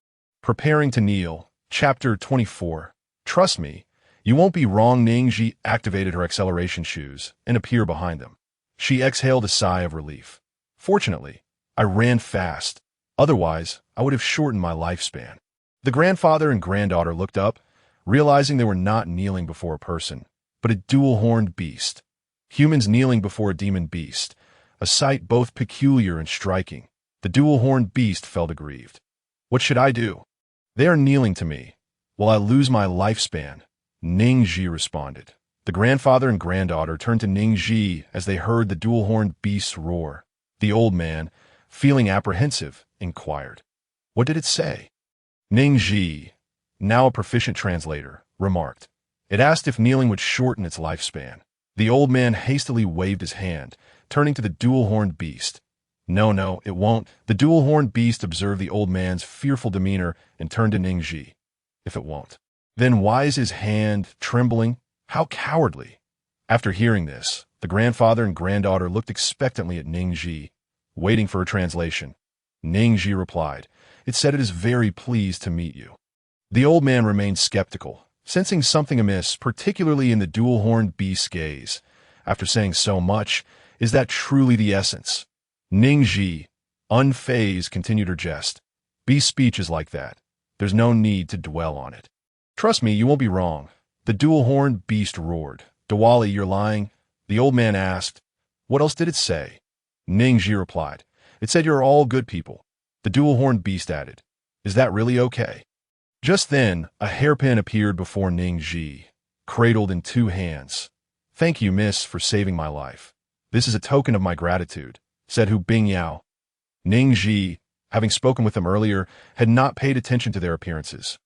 Preparing to kneel. Chapter 24. "Trust me, you won't be wrong." Ning Zhi activated her acceleration shoes and appeared behind them. She exhaled a sigh of relief. "Fortunately, I ran fast. Otherwise, I would have shortened my lifespan." The grandfather and granddaughter looked up, realizing they were not kneeling before a person, but a dual-horned beast. Humans kneeling before a demon beast, a sight both peculiar and striking. The dual-horned beast felt aggrieved. "What should I do?" "They are kneeling to me. Will I lose my lifespan?" Ning Zhi responded. The grandfather and granddaughter turned to Ning Zhi as they heard the dual-horned beast's roar. The old man, feeling apprehensive, inquired, "What did it say?" Ning Zhi, now a proficient translator, remarked, "It asked if kneeling would shorten its lifespan." The old man hastily waved his hand, turning to the dual-horned beast. No, it won't." The dual-horned beast observed the old man's fearful demeanor and turned to Ning Zhi. "If it won't, then why is his hand trembling? How cowardly." After hearing this, the grandfather and granddaughter looked expectantly at Ning Zhi, waiting for a translation. Ning Zhi replied, "It said it is very pleased to meet you." The old man remained skeptical, sensing something amiss, particularly in the dual-horned beast's gaze. After saying so much, is that truly the essence? Ning Zhi, unfazed, continued her jest. Beast speech is like that. There's no need to dwell on it. Trust me, you won't be wrong. The dual-horned beast roared. Diwali, you're lying? The old man asked. What else did it say? Ning Zhi replied. It said you're all good people. The dual-horned beast added. Is that really okay? Just then, a hairpin appeared before Ning Zhi, cradled in two hands. Thank you, miss, for saving my life. This is a token of my gratitude, said Hu Bingyao. Ning Zhi, having spoken with them earlier, had not paid attention to their appearances.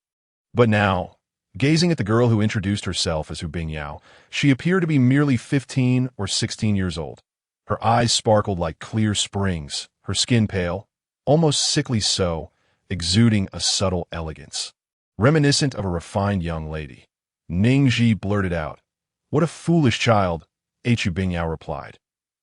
But now, gazing at the girl who introduced herself as Hu Bingyao, she appeared to be merely 15 or 16 years old. Her eyes sparkled like clear springs, her skin pale, almost sickly so, exuding a subtle elegance, reminiscent of a refined young lady. Ning Zhi blurted out, What a foolish child, Hu Bingyao replied.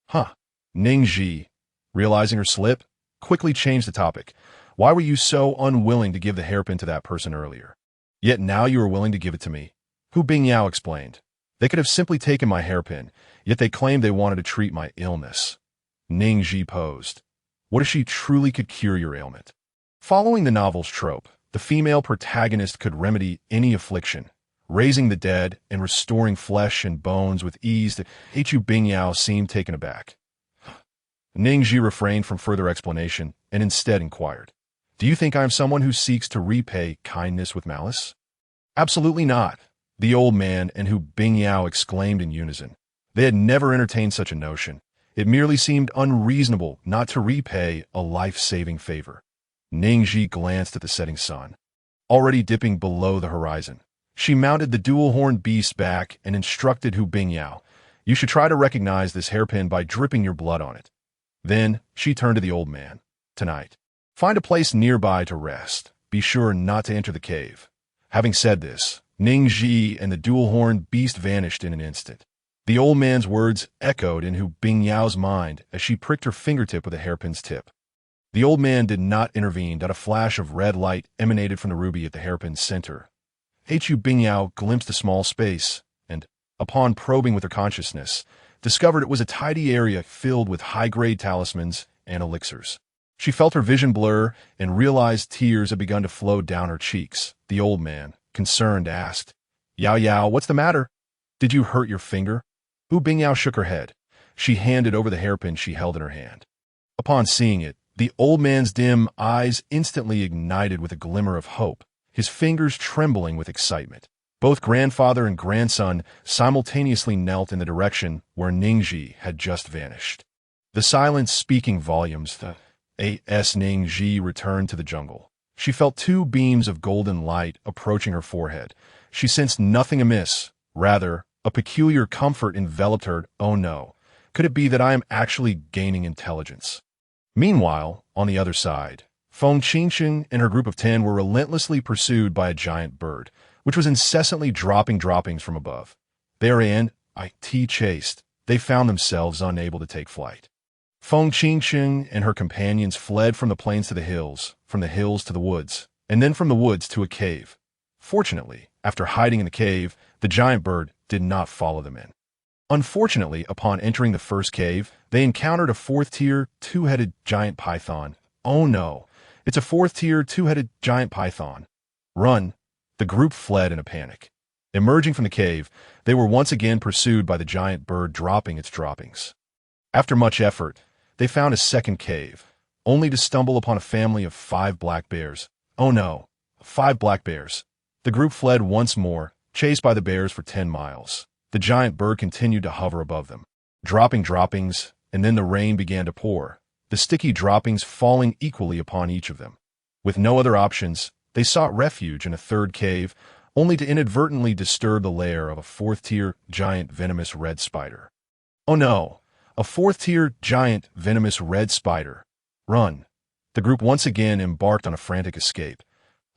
Huh. Ning Zhi, realizing her slip, quickly changed the topic. Why were you so unwilling to give the hairpin to that person earlier? Yet now you are willing to give it to me. Hu Bingyao explained. They could have simply taken my hairpin, yet they claimed they wanted to treat my illness. Ning Zhi posed. What if she truly could cure your ailment? Following the novel's trope, the female protagonist could remedy any affliction, raising the dead and restoring flesh and bones with ease. Hu Bingyao seemed taken aback. Ning Zhi refrained from further explanation and instead inquired, Do you think I am someone who seeks to repay kindness with malice? Absolutely not, the old man and Hu Bingyao exclaimed in unison. They had never entertained such a notion. It merely seemed unreasonable not to repay a life-saving favor. Ning Zhi glanced at the setting sun, already dipping below the horizon. She mounted the dual-horned beast back and instructed Hu Bingyao, You should try to recognize this hairpin by dripping your blood on it. Then she turned to the old man. Tonight, find a place nearby to rest. Be sure not to enter the cave. Having said this, Ning Zhi and the dual-horned beast vanished in an instant. The old man's words echoed in Hu Bingyao's mind as she pricked her fingertip with a hairpin's tip. The old man did not intervene. A flash of red light emanated from the ruby at the hairpin's center. Hu Bingyao glimpsed a small space and, upon probing with her consciousness, discovered it was a tidy area filled with high-grade talismans and elixirs. She felt her vision blur and realized tears had begun to flow down her cheeks. The old man, concerned, asked, Yao Yao, what's the matter? Did you hurt your finger? Hu Bingyao shook her head. She handed over the hairpin she held in her hand. Upon seeing it, the old man's dim eyes instantly ignited with a glimmer of hope, his fingers trembling with excitement. Both grandfather and grandson simultaneously knelt in the direction where Ning Zhi had just vanished. The silence speaking volumes. The A.S. Ning Zhi returned to the jungle. She felt two beams of golden light approaching her forehead. She sensed nothing amiss. Rather, a peculiar comfort enveloped her. Oh no, could it be that I am actually gaining intelligence? Meanwhile, on the other side, Feng Qingqing and her group of 10 were relentlessly pursued by a giant bird, which was incessantly dropping droppings from above. Therein, chased, they found themselves unable to take flight. Feng Qingqing and her companions fled from the plains to the hills, from the hills to the woods, and then from the woods to a cave. Fortunately, after hiding in the cave, the giant bird did not follow them in. Unfortunately, upon entering the first cave, they encountered a fourth-tier, two-headed giant python. Oh no, it's a fourth-tier, two-headed giant python. Run! The group fled in a panic. Emerging from the cave, they were once again pursued by the giant bird dropping its droppings. After much effort, they found a second cave, only to stumble upon a family of 5 black bears. Oh no, 5 black bears. The group fled once more, chased by the bears for 10 miles. The giant bird continued to hover above them, dropping droppings, and then the rain began to pour, the sticky droppings falling equally upon each of them. With no other options, they sought refuge in a third cave, only to inadvertently disturb the lair of a fourth-tier giant venomous red spider. Oh no, a fourth-tier giant venomous red spider. Run! The group once again embarked on a frantic escape.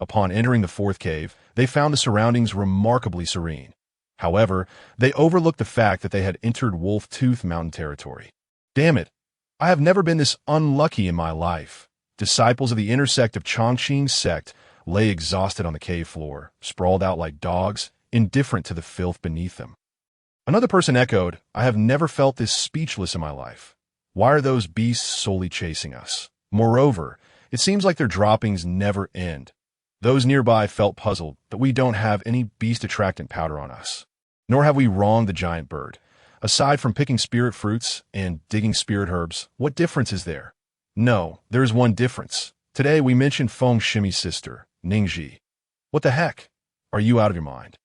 Upon entering the fourth cave, they found the surroundings remarkably serene. However, they overlooked the fact that they had entered Wolf Tooth Mountain territory. Damn it! I have never been this unlucky in my life. Disciples of the inner sect of Chongqing sect, lay exhausted on the cave floor, sprawled out like dogs, indifferent to the filth beneath them. Another person echoed, "I have never felt this speechless in my life. Why are those beasts solely chasing us? Moreover, it seems like their droppings never end." Those nearby felt puzzled that we don't have any beast attractant powder on us. Nor have we wronged the giant bird. Aside from picking spirit fruits and digging spirit herbs, what difference is there? No, there is one difference. Today we mentioned Feng Shimi's sister, Ning Zhi. What the heck? Are you out of your mind?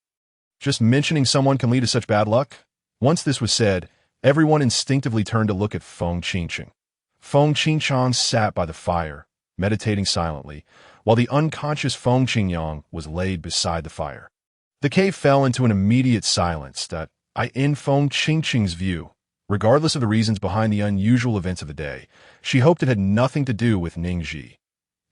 Just mentioning someone can lead to such bad luck? Once this was said, everyone instinctively turned to look at Feng Qingcheng. Feng Qingcheng sat by the fire, meditating silently, while the unconscious Feng Qingyang was laid beside the fire. The cave fell into an immediate silence that, in Feng Qingcheng's view, regardless of the reasons behind the unusual events of the day, she hoped it had nothing to do with Ning Zhi.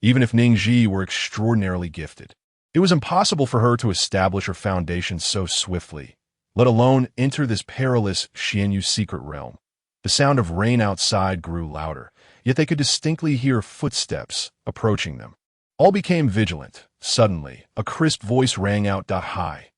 Even if Ning Zhi were extraordinarily gifted, it was impossible for her to establish her foundation so swiftly, let alone enter this perilous Xianyu secret realm. The sound of rain outside grew louder, yet they could distinctly hear footsteps approaching them. All became vigilant. Suddenly, a crisp voice rang out. Hi.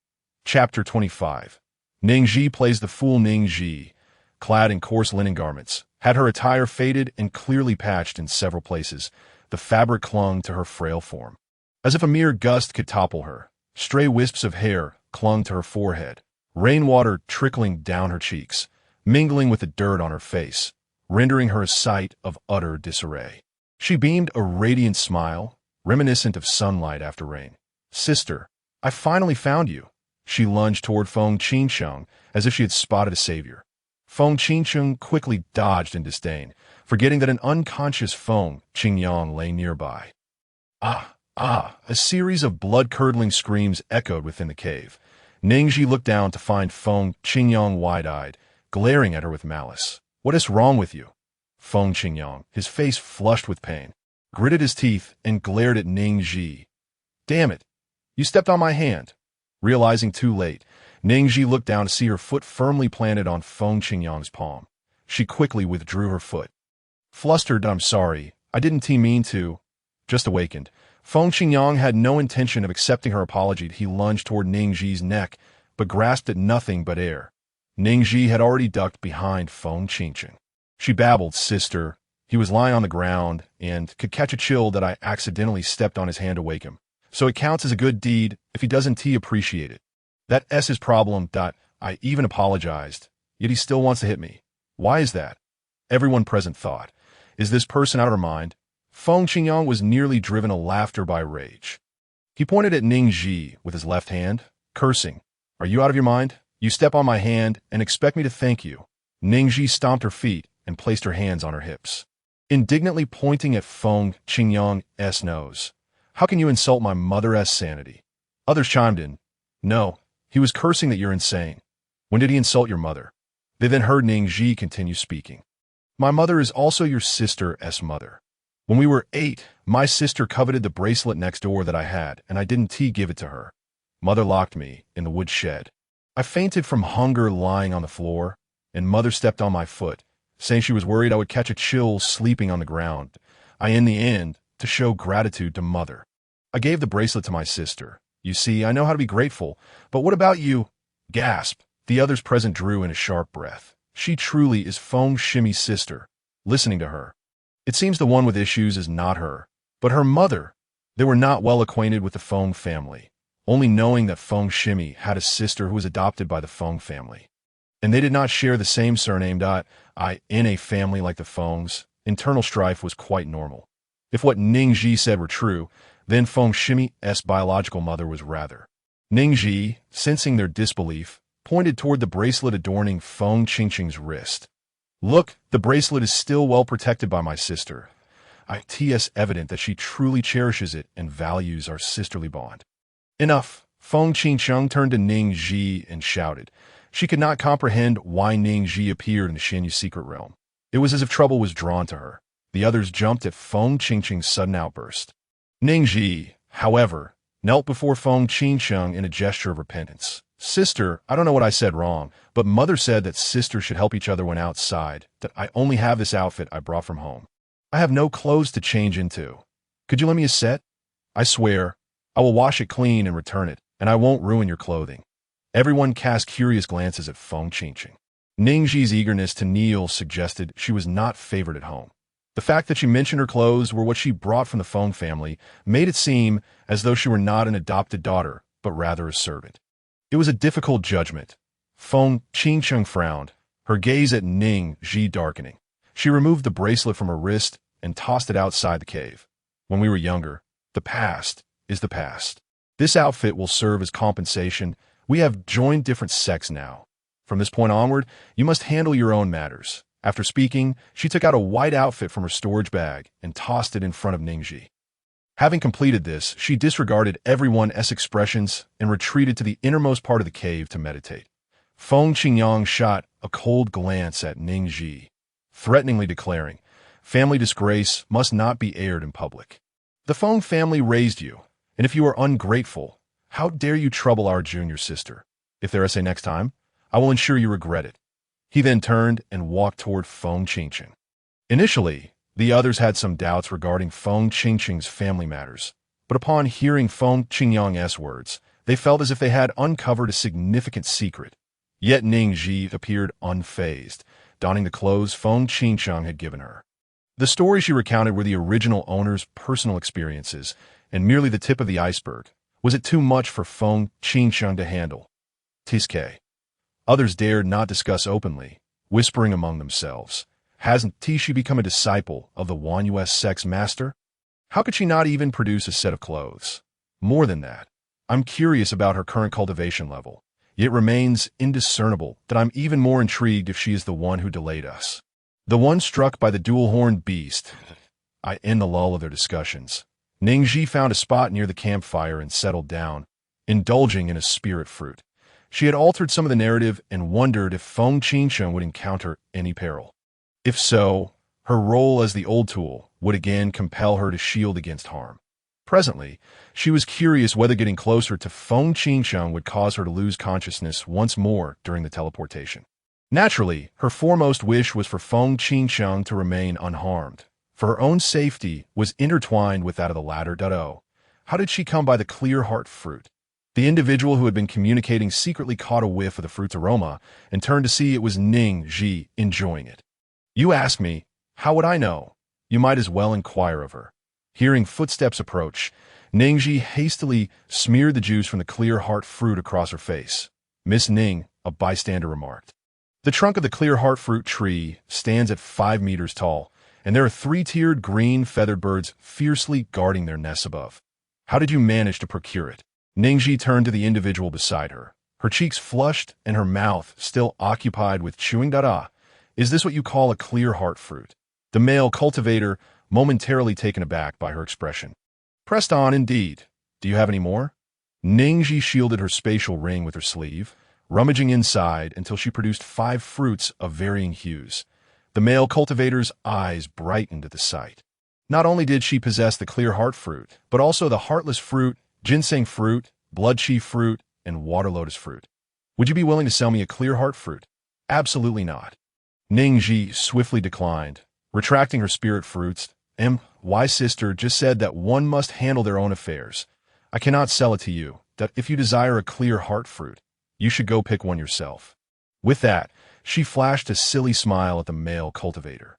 Chapter 25. Ning Zhi plays the fool. Ning Zhi, clad in coarse linen garments, had her attire faded and clearly patched in several places. The fabric clung to her frail form, as if a mere gust could topple her. Stray wisps of hair clung to her forehead, rainwater trickling down her cheeks, mingling with the dirt on her face, rendering her a sight of utter disarray. She beamed a radiant smile, reminiscent of sunlight after rain. "Sister, I finally found you." She lunged toward Feng Qingcheng as if she had spotted a savior. Feng Qingcheng quickly dodged in disdain, forgetting that an unconscious Feng Qingyang lay nearby. Ah! A series of blood-curdling screams echoed within the cave. Ning Zhi looked down to find Feng Qingyang wide-eyed, glaring at her with malice. "What is wrong with you?" Feng Qingyang, his face flushed with pain, gritted his teeth and glared at Ning Zhi. "Damn it! You stepped on my hand." Realizing too late, Ning Zhi looked down to see her foot firmly planted on Feng Qingyang's palm. She quickly withdrew her foot. Flustered, "I'm sorry. I didn't mean to." Just awakened, Feng Qingyang had no intention of accepting her apology. He lunged toward Ning Zhi's neck, but grasped at nothing but air. Ning Zhi had already ducked behind Feng Qingcheng. She babbled, "Sister." He was lying on the ground and could catch a chill that I accidentally stepped on his hand to wake him. So it counts as a good deed if he doesn't appreciate it. That's his problem. I even apologized, yet he still wants to hit me. Why is that? Everyone present thought, is this person out of her mind? Feng Qingyang was nearly driven to laughter by rage. He pointed at Ning Zhi with his left hand, cursing, "Are you out of your mind? You step on my hand and expect me to thank you." Ning Zhi stomped her feet and placed her hands on her hips, indignantly pointing at Feng Qingyang's nose. "How can you insult my mother's sanity?" Others chimed in, "No, he was cursing that you're insane. When did he insult your mother?" They then heard Ning Zhi continue speaking. "My mother is also your sister's mother. When we were 8, my sister coveted the bracelet next door that I had, and I didn't give it to her. Mother locked me in the wood shed. I fainted from hunger lying on the floor, and Mother stepped on my foot, saying she was worried I would catch a chill sleeping on the ground. In the end, to show gratitude to Mother, I gave the bracelet to my sister. You see, I know how to be grateful, but what about you?" Gasp! The others present drew in a sharp breath. She truly is Feng Shimi's sister. Listening to her, it seems the one with issues is not her, but her mother. They were not well acquainted with the Feng family, only knowing that Feng Shimi had a sister who was adopted by the Feng family. And they did not share the same surname. In a family like the Fengs, internal strife was quite normal. If what Ning Zhi said were true, then Feng Shimi's biological mother was rather. Ning Zhi, sensing their disbelief, pointed toward the bracelet adorning Feng Qingcheng's wrist. "Look, the bracelet is still well protected by my sister. It's evident that she truly cherishes it and values our sisterly bond." "Enough!" Feng Qingcheng turned to Ning Zhi and shouted. She could not comprehend why Ning Zhi appeared in the Xianyu's secret realm. It was as if trouble was drawn to her. The others jumped at Feng Qingcheng's sudden outburst. Ning Zhi, however, knelt before Feng Qingcheng in a gesture of repentance. "Sister, I don't know what I said wrong, but Mother said that sisters should help each other when outside, that I only have this outfit I brought from home. I have no clothes to change into. Could you lend me a set? I swear, I will wash it clean and return it, and I won't ruin your clothing. Everyone cast curious glances at Feng Qingqing. Ning Zhi's eagerness to kneel suggested she was not favored at home. The fact that she mentioned her clothes were what she brought from the Feng family made it seem as though she were not an adopted daughter, but rather a servant. It was a difficult judgment. Feng Qingqing frowned, her gaze at Ning Zhi darkening. She removed the bracelet from her wrist and tossed it outside the cave. When we were younger, the past is the past. This outfit will serve as compensation. We have joined different sects now. From this point onward, you must handle your own matters. After speaking, she took out a white outfit from her storage bag and tossed it in front of Ning Zhi. Having completed this, she disregarded everyone's expressions and retreated to the innermost part of the cave to meditate. Feng Qingyang shot a cold glance at Ning Zhi, threateningly declaring, "Family disgrace must not be aired in public. The Feng family raised you, and if you are ungrateful, how dare you trouble our junior sister? If there is a next time, I will ensure you regret it." He then turned and walked toward Feng Qingqing. Initially, the others had some doubts regarding Feng Qingqing's family matters, but upon hearing Feng Qingyang's words, they felt as if they had uncovered a significant secret. Yet Ning Zhi appeared unfazed, donning the clothes Feng Qingqing had given her. The stories she recounted were the original owner's personal experiences, and merely the tip of the iceberg. Was it too much for Feng Qingqing to handle? Tiske. Others dared not discuss openly, whispering among themselves. Hasn't Tishi become a disciple of the Wanyu's sect's master? How could she not even produce a set of clothes? More than that, I'm curious about her current cultivation level. It remains indiscernible that I'm even more intrigued if she is the one who delayed us. The one struck by the dual-horned beast. I end the lull of their discussions. Ning Zhi found a spot near the campfire and settled down, indulging in a spirit fruit. She had altered some of the narrative and wondered if Feng Qingqing would encounter any peril. If so, her role as the old tool would again compel her to shield against harm. Presently, she was curious whether getting closer to Feng Qingqing would cause her to lose consciousness once more during the teleportation. Naturally, her foremost wish was for Feng Qingqing to remain unharmed, for her own safety was intertwined with that of the latter. How did she come by the clear heart fruit? The individual who had been communicating secretly caught a whiff of the fruit's aroma and turned to see it was Ning Zhi enjoying it. You ask me, how would I know? You might as well inquire of her. Hearing footsteps approach, Ning Zhi hastily smeared the juice from the clear heart fruit across her face. Miss Ning, a bystander remarked. The trunk of the clear heart fruit tree stands at 5 meters tall, and there are 3-tiered green feathered birds fiercely guarding their nests above. How did you manage to procure it? Ning Zhi turned to the individual beside her, her cheeks flushed and her mouth still occupied with chewing. Is this what you call a clear heart fruit? The male cultivator, momentarily taken aback by her expression. Pressed on indeed. Do you have any more? Ning Zhi shielded her spatial ring with her sleeve, rummaging inside until she produced 5 fruits of varying hues. The male cultivator's eyes brightened at the sight. Not only did she possess the clear heart fruit, but also the heartless fruit, ginseng fruit, blood chi fruit, and water lotus fruit. Would you be willing to sell me a clear heart fruit? Absolutely not. Ning Zhi swiftly declined, retracting her spirit fruits. My sister just said that one must handle their own affairs. I cannot sell it to you, that if you desire a clear heart fruit, you should go pick one yourself. With that, she flashed a silly smile at the male cultivator.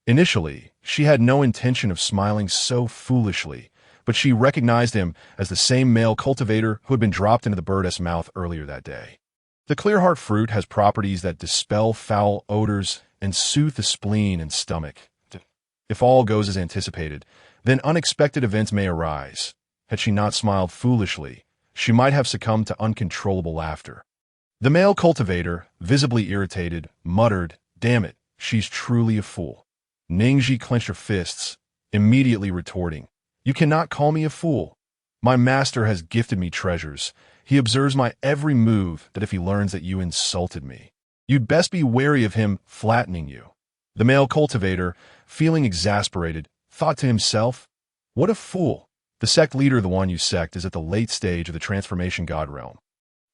Initially, she had no intention of smiling so foolishly, but she recognized him as the same male cultivator who had been dropped into the bird's mouth earlier that day. The clear heart fruit has properties that dispel foul odors and soothe the spleen and stomach. If all goes as anticipated, then unexpected events may arise. Had she not smiled foolishly, she might have succumbed to uncontrollable laughter. The male cultivator, visibly irritated, muttered, "Damn it, she's truly a fool." Ning Zhi clenched her fists, immediately retorting, "You cannot call me a fool. My master has gifted me treasures. He observes my every move that if he learns that you insulted me, you'd best be wary of him flattening you." The male cultivator, feeling exasperated, thought to himself, "What a fool. The sect leader of the Wanyu sect is at the late stage of the transformation god realm.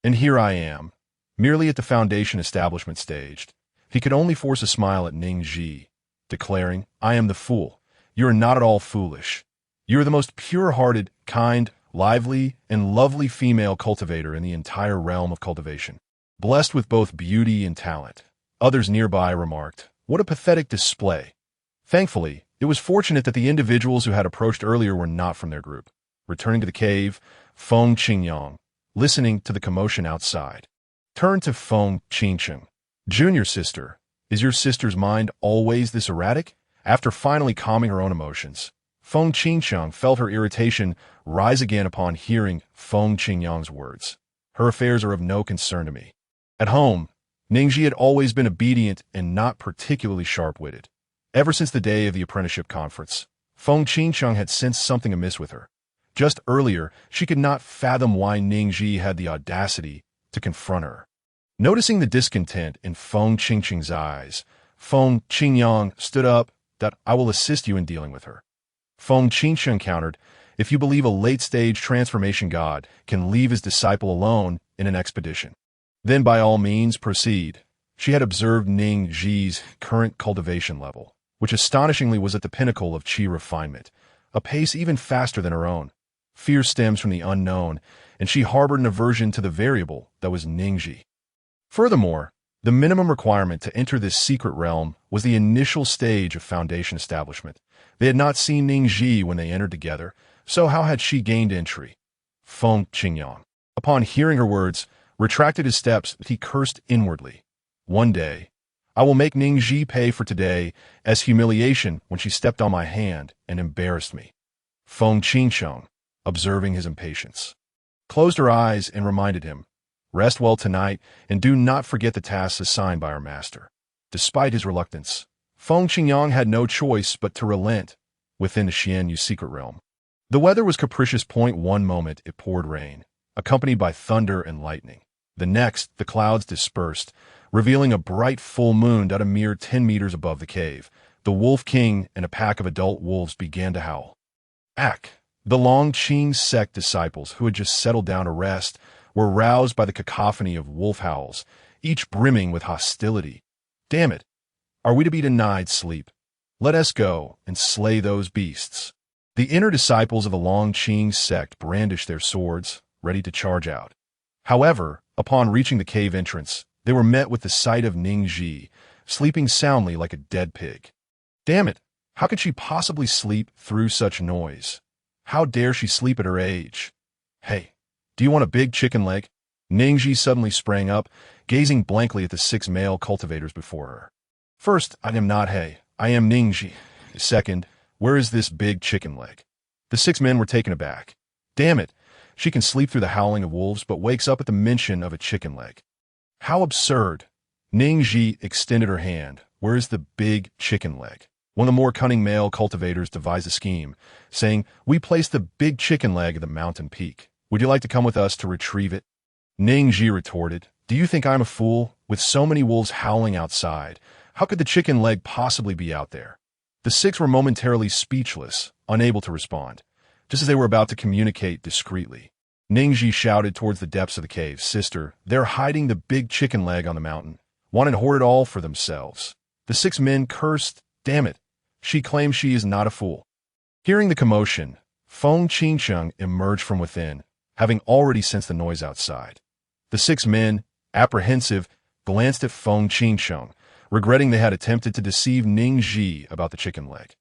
And here I am, merely at the foundation establishment stage." He could only force a smile at Ning Zhi, declaring, "I am the fool. You are not at all foolish. You are the most pure-hearted, kind, lively, and lovely female cultivator in the entire realm of cultivation, blessed with both beauty and talent. Others nearby remarked, "What a pathetic display." Thankfully, it was fortunate that the individuals who had approached earlier were not from their group. Returning to the cave, Feng Qingyang, listening to the commotion outside, turned to Feng Qingcheng. "Junior sister, is your sister's mind always this erratic?" After finally calming her own emotions, Feng Qingcheng felt her irritation rise again upon hearing Feng Qingyang's words. "Her affairs are of no concern to me." At home, Ning Zhi had always been obedient and not particularly sharp-witted. Ever since the day of the apprenticeship conference, Feng Qingcheng had sensed something amiss with her. Just earlier, she could not fathom why Ning Zhi had the audacity to confront her. Noticing the discontent in Feng Qingcheng's eyes, Feng Qingyang stood up. "That I will assist you in dealing with her." Feng Qingcheng countered, "If you believe a late-stage transformation god can leave his disciple alone in an expedition, then by all means proceed." She had observed Ning Zhi's current cultivation level, which astonishingly was at the pinnacle of qi refinement, a pace even faster than her own. Fear stems from the unknown, and she harbored an aversion to the variable that was Ning Zhi. Furthermore, the minimum requirement to enter this secret realm was the initial stage of foundation establishment. They had not seen Ning Zhi when they entered together, so how had she gained entry? Feng Qingyang, upon hearing her words, retracted his steps, but he cursed inwardly. "One day, I will make Ning Zhi pay for today as humiliation when she stepped on my hand and embarrassed me." Feng Qingcheng, observing his impatience, closed her eyes and reminded him, "Rest well tonight, and do not forget the tasks assigned by our master." Despite his reluctance, Feng Qingyang had no choice but to relent within the Xianyu secret realm. The weather was capricious. One moment it poured rain, accompanied by thunder and lightning. The next, the clouds dispersed, revealing a bright full moon at a mere 10 meters above the cave. The Wolf King and a pack of adult wolves began to howl. The Longqing sect disciples, who had just settled down to rest, were roused by the cacophony of wolf howls, each brimming with hostility. "Damn it! Are we to be denied sleep? Let us go and slay those beasts." The inner disciples of the Longqing sect brandished their swords, ready to charge out. However, upon reaching the cave entrance, they were met with the sight of Ning Zhi, sleeping soundly like a dead pig. Damn it! How could she possibly sleep through such noise? How dare she sleep at her age? "Hey, do you want a big chicken leg?" Ning Zhi suddenly sprang up, gazing blankly at the 6 male cultivators before her. "First, I am not Hey, I am Ning Zhi. Second, where is this big chicken leg?" The 6 men were taken aback. Damn it, she can sleep through the howling of wolves but wakes up at the mention of a chicken leg. How absurd. Ning Zhi extended her hand. "Where is the big chicken leg?" One of the more cunning male cultivators devised a scheme, saying, "We placed the big chicken leg at the mountain peak. Would you like to come with us to retrieve it?" Ning Zhi retorted, "Do you think I'm a fool? With so many wolves howling outside, how could the chicken leg possibly be out there?" The 6 were momentarily speechless, unable to respond, just as they were about to communicate discreetly. Ning Zhi shouted towards the depths of the cave, "Sister, they're hiding the big chicken leg on the mountain. Want to hoard it all for themselves." The 6 men cursed. Damn it. She claims she is not a fool. Hearing the commotion, Feng Qingcheng emerged from within, having already sensed the noise outside. The 6 men, apprehensive, glanced at Feng Qingcheng, regretting they had attempted to deceive Ning Zhi about the chicken leg.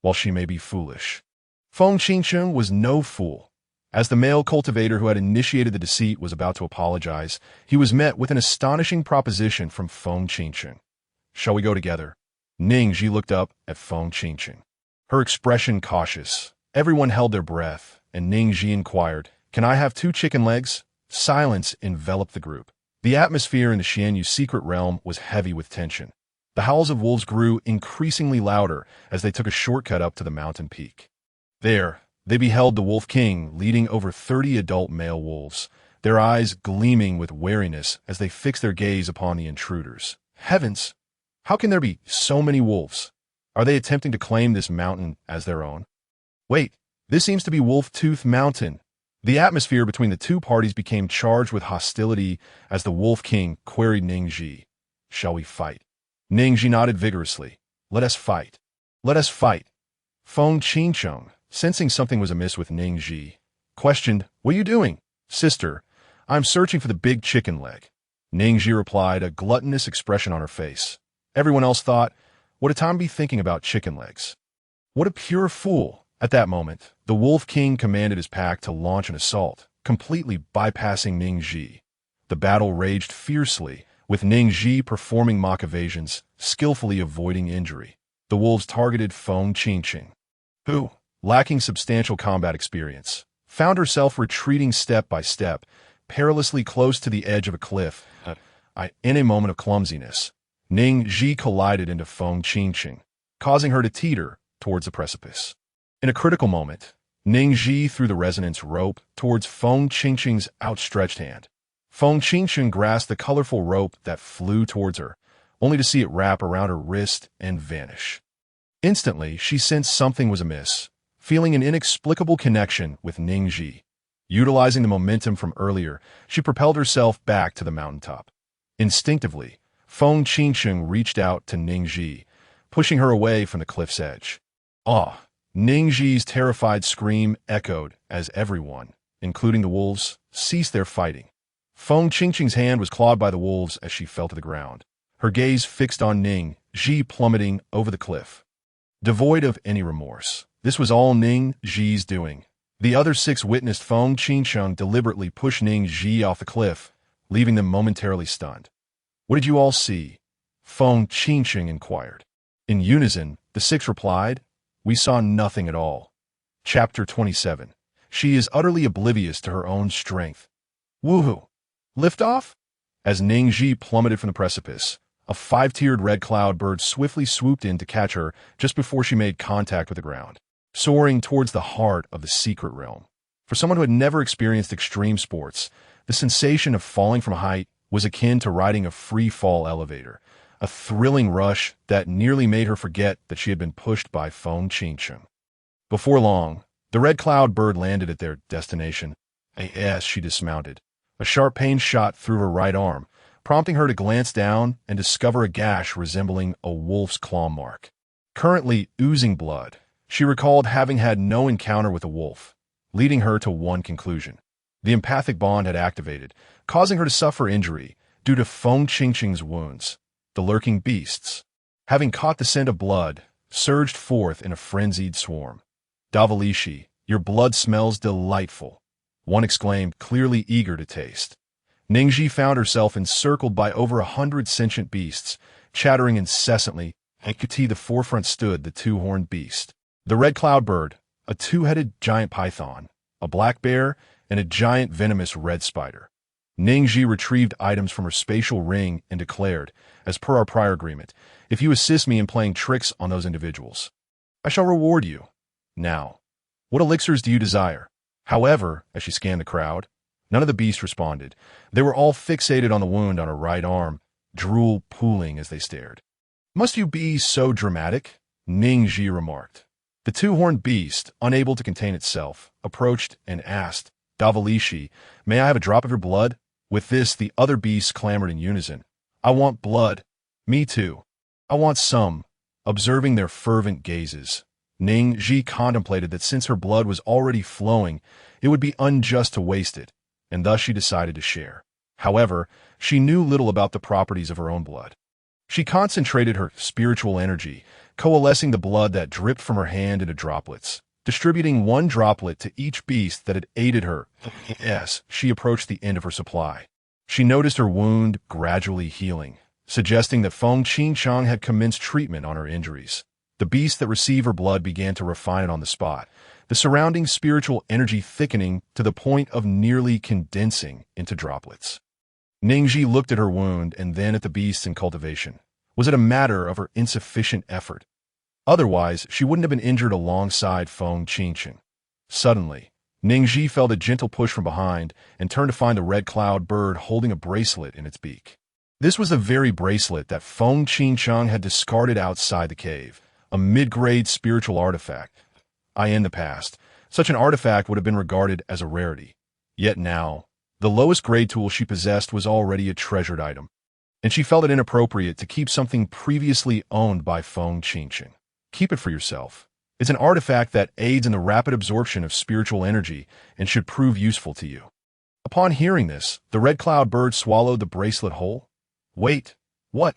While she may be foolish, Feng Qingcheng was no fool. As the male cultivator who had initiated the deceit was about to apologize, he was met with an astonishing proposition from Feng Qingcheng. "Shall we go together?" Ning Zhi looked up at Feng Qingcheng, her expression cautious. Everyone held their breath, and Ning Zhi inquired, "Can I have 2 chicken legs?" Silence enveloped the group. The atmosphere in the Xianyu secret realm was heavy with tension. The howls of wolves grew increasingly louder as they took a shortcut up to the mountain peak. There, they beheld the Wolf King leading over 30 adult male wolves, their eyes gleaming with wariness as they fixed their gaze upon the intruders. Heavens! How can there be so many wolves? Are they attempting to claim this mountain as their own? Wait, this seems to be Wolf Tooth Mountain. The atmosphere between the 2 parties became charged with hostility as the Wolf King queried Ning Zhi, "Shall we fight?" Ning Zhi nodded vigorously. "Let us fight. Let us fight." Feng Qingcheng, sensing something was amiss with Ning Zhi, questioned, "What are you doing?" "Sister, I'm searching for the big chicken leg." Ning Zhi replied, a gluttonous expression on her face. Everyone else thought, what a time to be thinking about chicken legs. What a pure fool. At that moment, the Wolf King commanded his pack to launch an assault, completely bypassing Ning Zhi. The battle raged fiercely, with Ning Zhi performing mock evasions, skillfully avoiding injury. The wolves targeted Feng Qingqing, who, lacking substantial combat experience, found herself retreating step by step, perilously close to the edge of a cliff. In a moment of clumsiness, Ning Zhi collided into Feng Qingqing, causing her to teeter towards the precipice. In a critical moment, Ning Zhi threw the resonance rope towards Feng Qingqing's outstretched hand. Feng Qingqing grasped the colorful rope that flew towards her, only to see it wrap around her wrist and vanish. Instantly, she sensed something was amiss, feeling an inexplicable connection with Ning Zhi. Utilizing the momentum from earlier, she propelled herself back to the mountaintop. Instinctively, Feng Qingqing reached out to Ning Zhi, pushing her away from the cliff's edge. Ah! Ning Zhi's terrified scream echoed as everyone, including the wolves, ceased their fighting. Feng Qingqing's hand was clawed by the wolves as she fell to the ground, her gaze fixed on Ning Zhi plummeting over the cliff. Devoid of any remorse, this was all Ning Zhi's doing. The other 6 witnessed Feng Qingqing deliberately push Ning Zhi off the cliff, leaving them momentarily stunned. "What did you all see?" Feng Qingqing inquired. In unison, the 6 replied, "We saw nothing at all." Chapter 27. She is utterly oblivious to her own strength. Woohoo! Lift off? As Ning Zhi plummeted from the precipice, a 5-tiered red cloud bird swiftly swooped in to catch her just before she made contact with the ground, soaring towards the heart of the secret realm. For someone who had never experienced extreme sports, the sensation of falling from height was akin to riding a free-fall elevator, a thrilling rush that nearly made her forget that she had been pushed by Feng Qingqing. Before long, the red cloud bird landed at their destination. As she dismounted, a sharp pain shot through her right arm, prompting her to glance down and discover a gash resembling a wolf's claw mark. Currently oozing blood, she recalled having had no encounter with a wolf, leading her to one conclusion. The empathic bond had activated, causing her to suffer injury due to Feng Qingqing's wounds. The lurking beasts, having caught the scent of blood, surged forth in a frenzied swarm. "Davalishi, your blood smells delightful," one exclaimed, clearly eager to taste. Ning Zhi found herself encircled by over 100 sentient beasts, chattering incessantly. At the forefront stood the 2-horned beast. The red cloud bird, a 2-headed giant python, a black bear, and a giant venomous red spider. Ning Zhi retrieved items from her spatial ring and declared, as per our prior agreement, "If you assist me in playing tricks on those individuals, I shall reward you. Now, what elixirs do you desire?" However, as she scanned the crowd, none of the beasts responded. They were all fixated on the wound on her right arm, drool pooling as they stared. "Must you be so dramatic?" Ning Zhi remarked. The 2-horned beast, unable to contain itself, approached and asked, "Davalishi, may I have a drop of your blood?" With this, the other beasts clamored in unison. "I want blood." "Me too. I want some." Observing their fervent gazes, Ning Zhi contemplated that since her blood was already flowing, it would be unjust to waste it, and thus she decided to share. However, she knew little about the properties of her own blood. She concentrated her spiritual energy, coalescing the blood that dripped from her hand into droplets, distributing 1 droplet to each beast that had aided her. As she approached the end of her supply, she noticed her wound gradually healing, suggesting that Feng Qingqing had commenced treatment on her injuries. The beasts that received her blood began to refine it on the spot, the surrounding spiritual energy thickening to the point of nearly condensing into droplets. Ning Zhi looked at her wound and then at the beasts in cultivation. Was it a matter of her insufficient effort? Otherwise, she wouldn't have been injured alongside Feng Qingqing. Suddenly, Ning Zhi felt a gentle push from behind and turned to find the red cloud bird holding a bracelet in its beak. This was the very bracelet that Feng Qingqing had discarded outside the cave, a mid-grade spiritual artifact. In the past, such an artifact would have been regarded as a rarity. Yet now, the lowest grade tool she possessed was already a treasured item, and she felt it inappropriate to keep something previously owned by Feng Qingqing. "Keep it for yourself," It's an artifact that aids in the rapid absorption of spiritual energy and should prove useful to you. Upon hearing this, the red cloud bird swallowed the bracelet whole. Wait, what?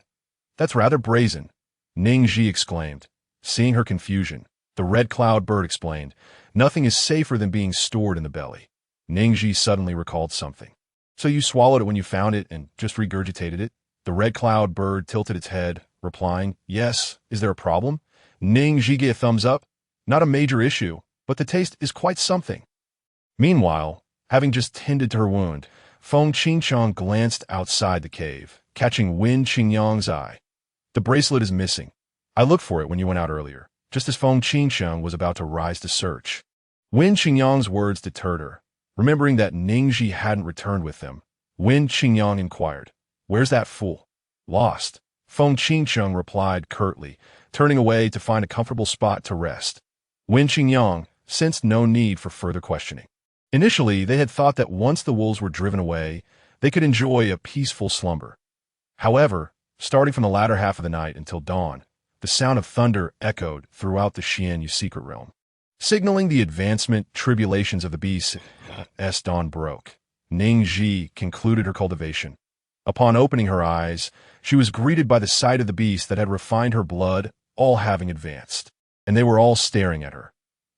That's rather brazen, Ning Zhi exclaimed. Seeing her confusion, the red cloud bird explained, nothing is safer than being stored in the belly. Ning Zhi suddenly recalled something. So you swallowed it when you found it and just regurgitated it? The red cloud bird tilted its head, replying, yes. Is there a problem? Ning Zhi gave a thumbs up. Not a major issue, but the taste is quite something. Meanwhile, having just tended to her wound, Feng Qingchang glanced outside the cave, catching Wen Qingyang's eye. The bracelet is missing. I looked for it when you went out earlier, just as Feng Qingchang was about to rise to search. Wen Qingyang's words deterred her. Remembering that Ning Zhi hadn't returned with them, Wen Qingyang inquired, where's that fool? Lost. Feng Qingchang replied curtly, turning away to find a comfortable spot to rest. Wen Qingyang sensed no need for further questioning. Initially, they had thought that once the wolves were driven away, they could enjoy a peaceful slumber. However, starting from the latter half of the night until dawn, the sound of thunder echoed throughout the Xianyu secret realm, signaling the advancement tribulations of the beasts as dawn broke. Ning Zhi concluded her cultivation. Upon opening her eyes, she was greeted by the sight of the beasts that had refined her blood, all having advanced, and they were all staring at her.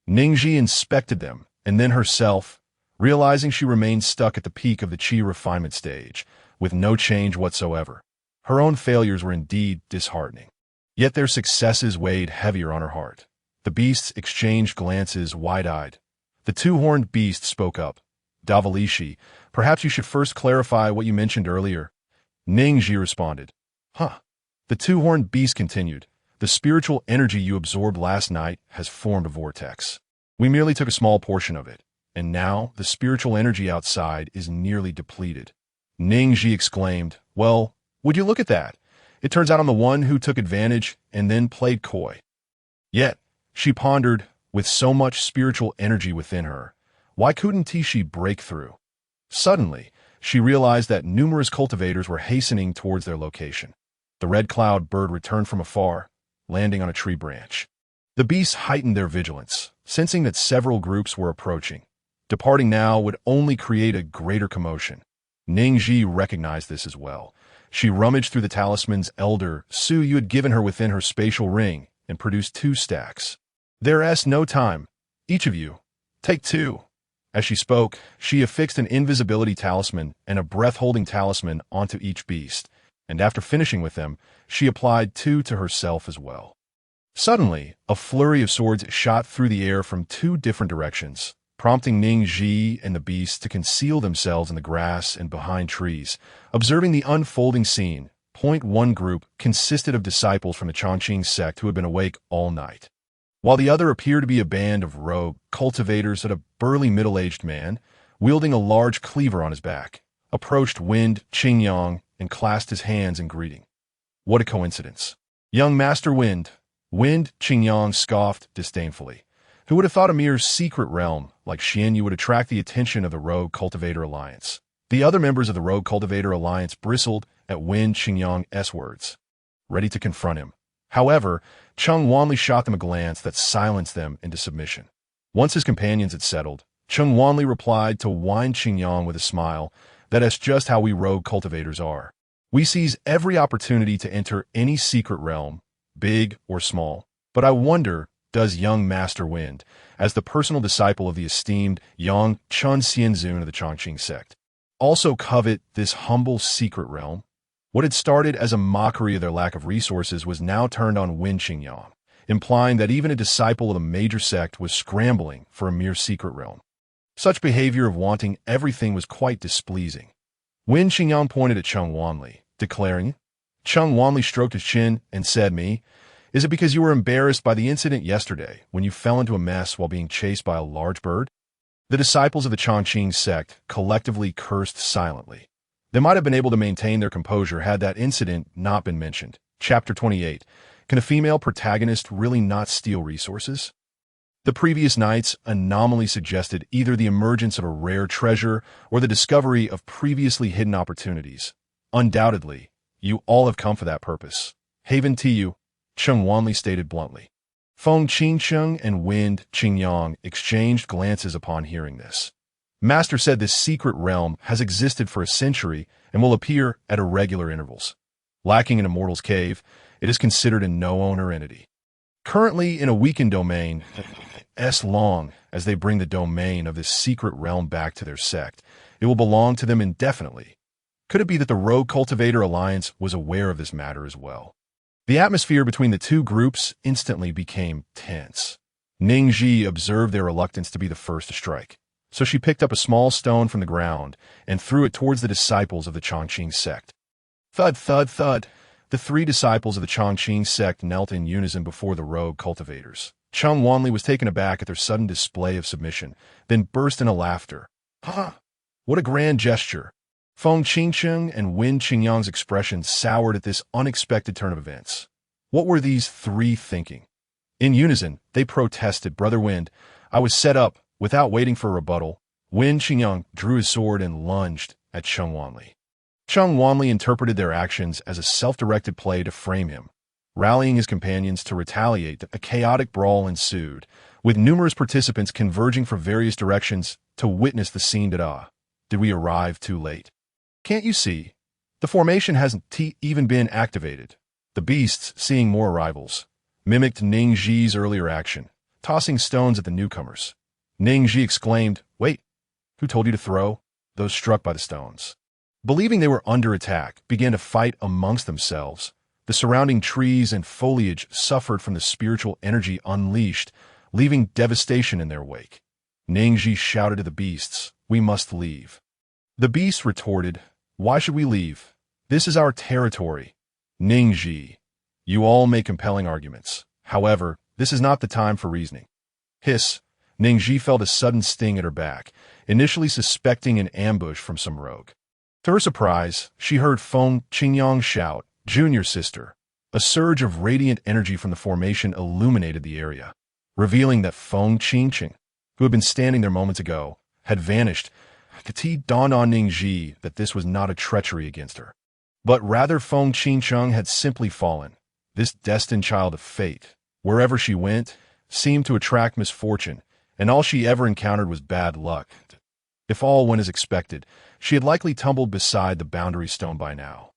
Ning Zhi inspected them, and then herself, realizing she remained stuck at the peak of the qi refinement stage, with no change whatsoever. Her own failures were indeed disheartening. Yet their successes weighed heavier on her heart. The beasts exchanged glances wide-eyed. The two-horned beast spoke up. Davalishi, perhaps you should first clarify what you mentioned earlier. Ning Zhi responded. Huh. The two-horned beast continued. The spiritual energy you absorbed last night has formed a vortex. We merely took a small portion of it, and now the spiritual energy outside is nearly depleted. Ning Zhi exclaimed, well, would you look at that? It turns out I'm the one who took advantage and then played coy. Yet, she pondered, with so much spiritual energy within her, why couldn't she break through? Suddenly, she realized that numerous cultivators were hastening towards their location. The red cloud bird returned from afar, landing on a tree branch. The beasts heightened their vigilance, sensing that several groups were approaching. Departing now would only create a greater commotion. Ning Zhi recognized this as well. She rummaged through the talisman's elder Su you had given her within her spatial ring and produced 2 stacks. There's no time. Each of you, take 2. As she spoke, she affixed an invisibility talisman and a breath-holding talisman onto each beast, and after finishing with them, she applied 2 to herself as well. Suddenly, a flurry of swords shot through the air from 2 different directions, prompting Ning Zhi and the beasts to conceal themselves in the grass and behind trees. Observing the unfolding scene, One group consisted of disciples from the Chongqing sect who had been awake all night, while the other appeared to be a band of rogue cultivators that a burly middle-aged man, wielding a large cleaver on his back, approached Wen Qingyang and clasped his hands in greeting. What a coincidence. Young Master Wen Qingyang scoffed disdainfully. Who would have thought a mere secret realm like Xianyu would attract the attention of the Rogue Cultivator Alliance? The other members of the Rogue Cultivator Alliance bristled at Wen Qingyang's words, ready to confront him. However, Cheng Wanli shot them a glance that silenced them into submission. Once his companions had settled, Cheng Wanli replied to Wen Qingyang with a smile, that's just how we Rogue Cultivators are. We seize every opportunity to enter any secret realm, big or small. But I wonder, does young Master Wen, as the personal disciple of the esteemed Yang Chun Xianzun of the Chongqing sect, also covet this humble secret realm? What had started as a mockery of their lack of resources was now turned on Wen Qingyang, implying that even a disciple of a major sect was scrambling for a mere secret realm. Such behavior of wanting everything was quite displeasing. Wen Qingyang pointed at Cheng Wanli, declaring, Cheng Wanli stroked his chin and said, is it because you were embarrassed by the incident yesterday when you fell into a mess while being chased by a large bird? The disciples of the Chongqing sect collectively cursed silently. They might have been able to maintain their composure had that incident not been mentioned. Chapter 28. Can a female protagonist really not steal resources? The previous night's anomaly suggested either the emergence of a rare treasure or the discovery of previously hidden opportunities. Undoubtedly, you all have come for that purpose. Haven to you, Cheng Wanli stated bluntly. Feng Qingcheng and Wind Qingyang exchanged glances upon hearing this. Master said this secret realm has existed for a century and will appear at irregular intervals. Lacking an immortal's cave, it is considered a no-owner entity. Currently in a weakened domain, as long as they bring the domain of this secret realm back to their sect, it will belong to them indefinitely. Could it be that the Rogue Cultivator Alliance was aware of this matter as well? The atmosphere between the two groups instantly became tense. Ning Zhi observed their reluctance to be the first to strike, so she picked up a small stone from the ground and threw it towards the disciples of the Chongqing sect. Thud, thud, thud. The three disciples of the Chongqing sect knelt in unison before the rogue cultivators. Cheng Wanli was taken aback at their sudden display of submission, then burst into laughter. Huh! What a grand gesture! Feng Qingcheng and Wen Qingyang's expressions soured at this unexpected turn of events. What were these three thinking? In unison, they protested, Brother Wind, I was set up. Without waiting for a rebuttal, Wen Qingyang drew his sword and lunged at Cheng Wanli. Cheng Wanli interpreted their actions as a self-directed play to frame him. Rallying his companions to retaliate, a chaotic brawl ensued, with numerous participants converging from various directions to witness the scene. Did we arrive too late? Can't you see? The formation hasn't even been activated. The beasts, seeing more arrivals, mimicked Ning Zhi's earlier action, tossing stones at the newcomers. Ning Zhi exclaimed, Wait, who told you to throw? Those struck by the stones, believing they were under attack, began to fight amongst themselves. The surrounding trees and foliage suffered from the spiritual energy unleashed, leaving devastation in their wake. Ning Zhi shouted to the beasts, We must leave. The beasts retorted, Why should we leave? This is our territory. Ning Zhi, you all make compelling arguments. However, this is not the time for reasoning. Hiss. Ning Zhi felt a sudden sting at her back, initially suspecting an ambush from some rogue. To her surprise, she heard Feng Qingyang shout, Junior sister. A surge of radiant energy from the formation illuminated the area, revealing that Feng Qingcheng, who had been standing there moments ago, had vanished. It dawned on Ning Zhi that this was not a treachery against her, but rather Feng Qingcheng had simply fallen. This destined child of fate, wherever she went, seemed to attract misfortune, and all she ever encountered was bad luck. If all went as expected, she had likely tumbled beside the boundary stone by now.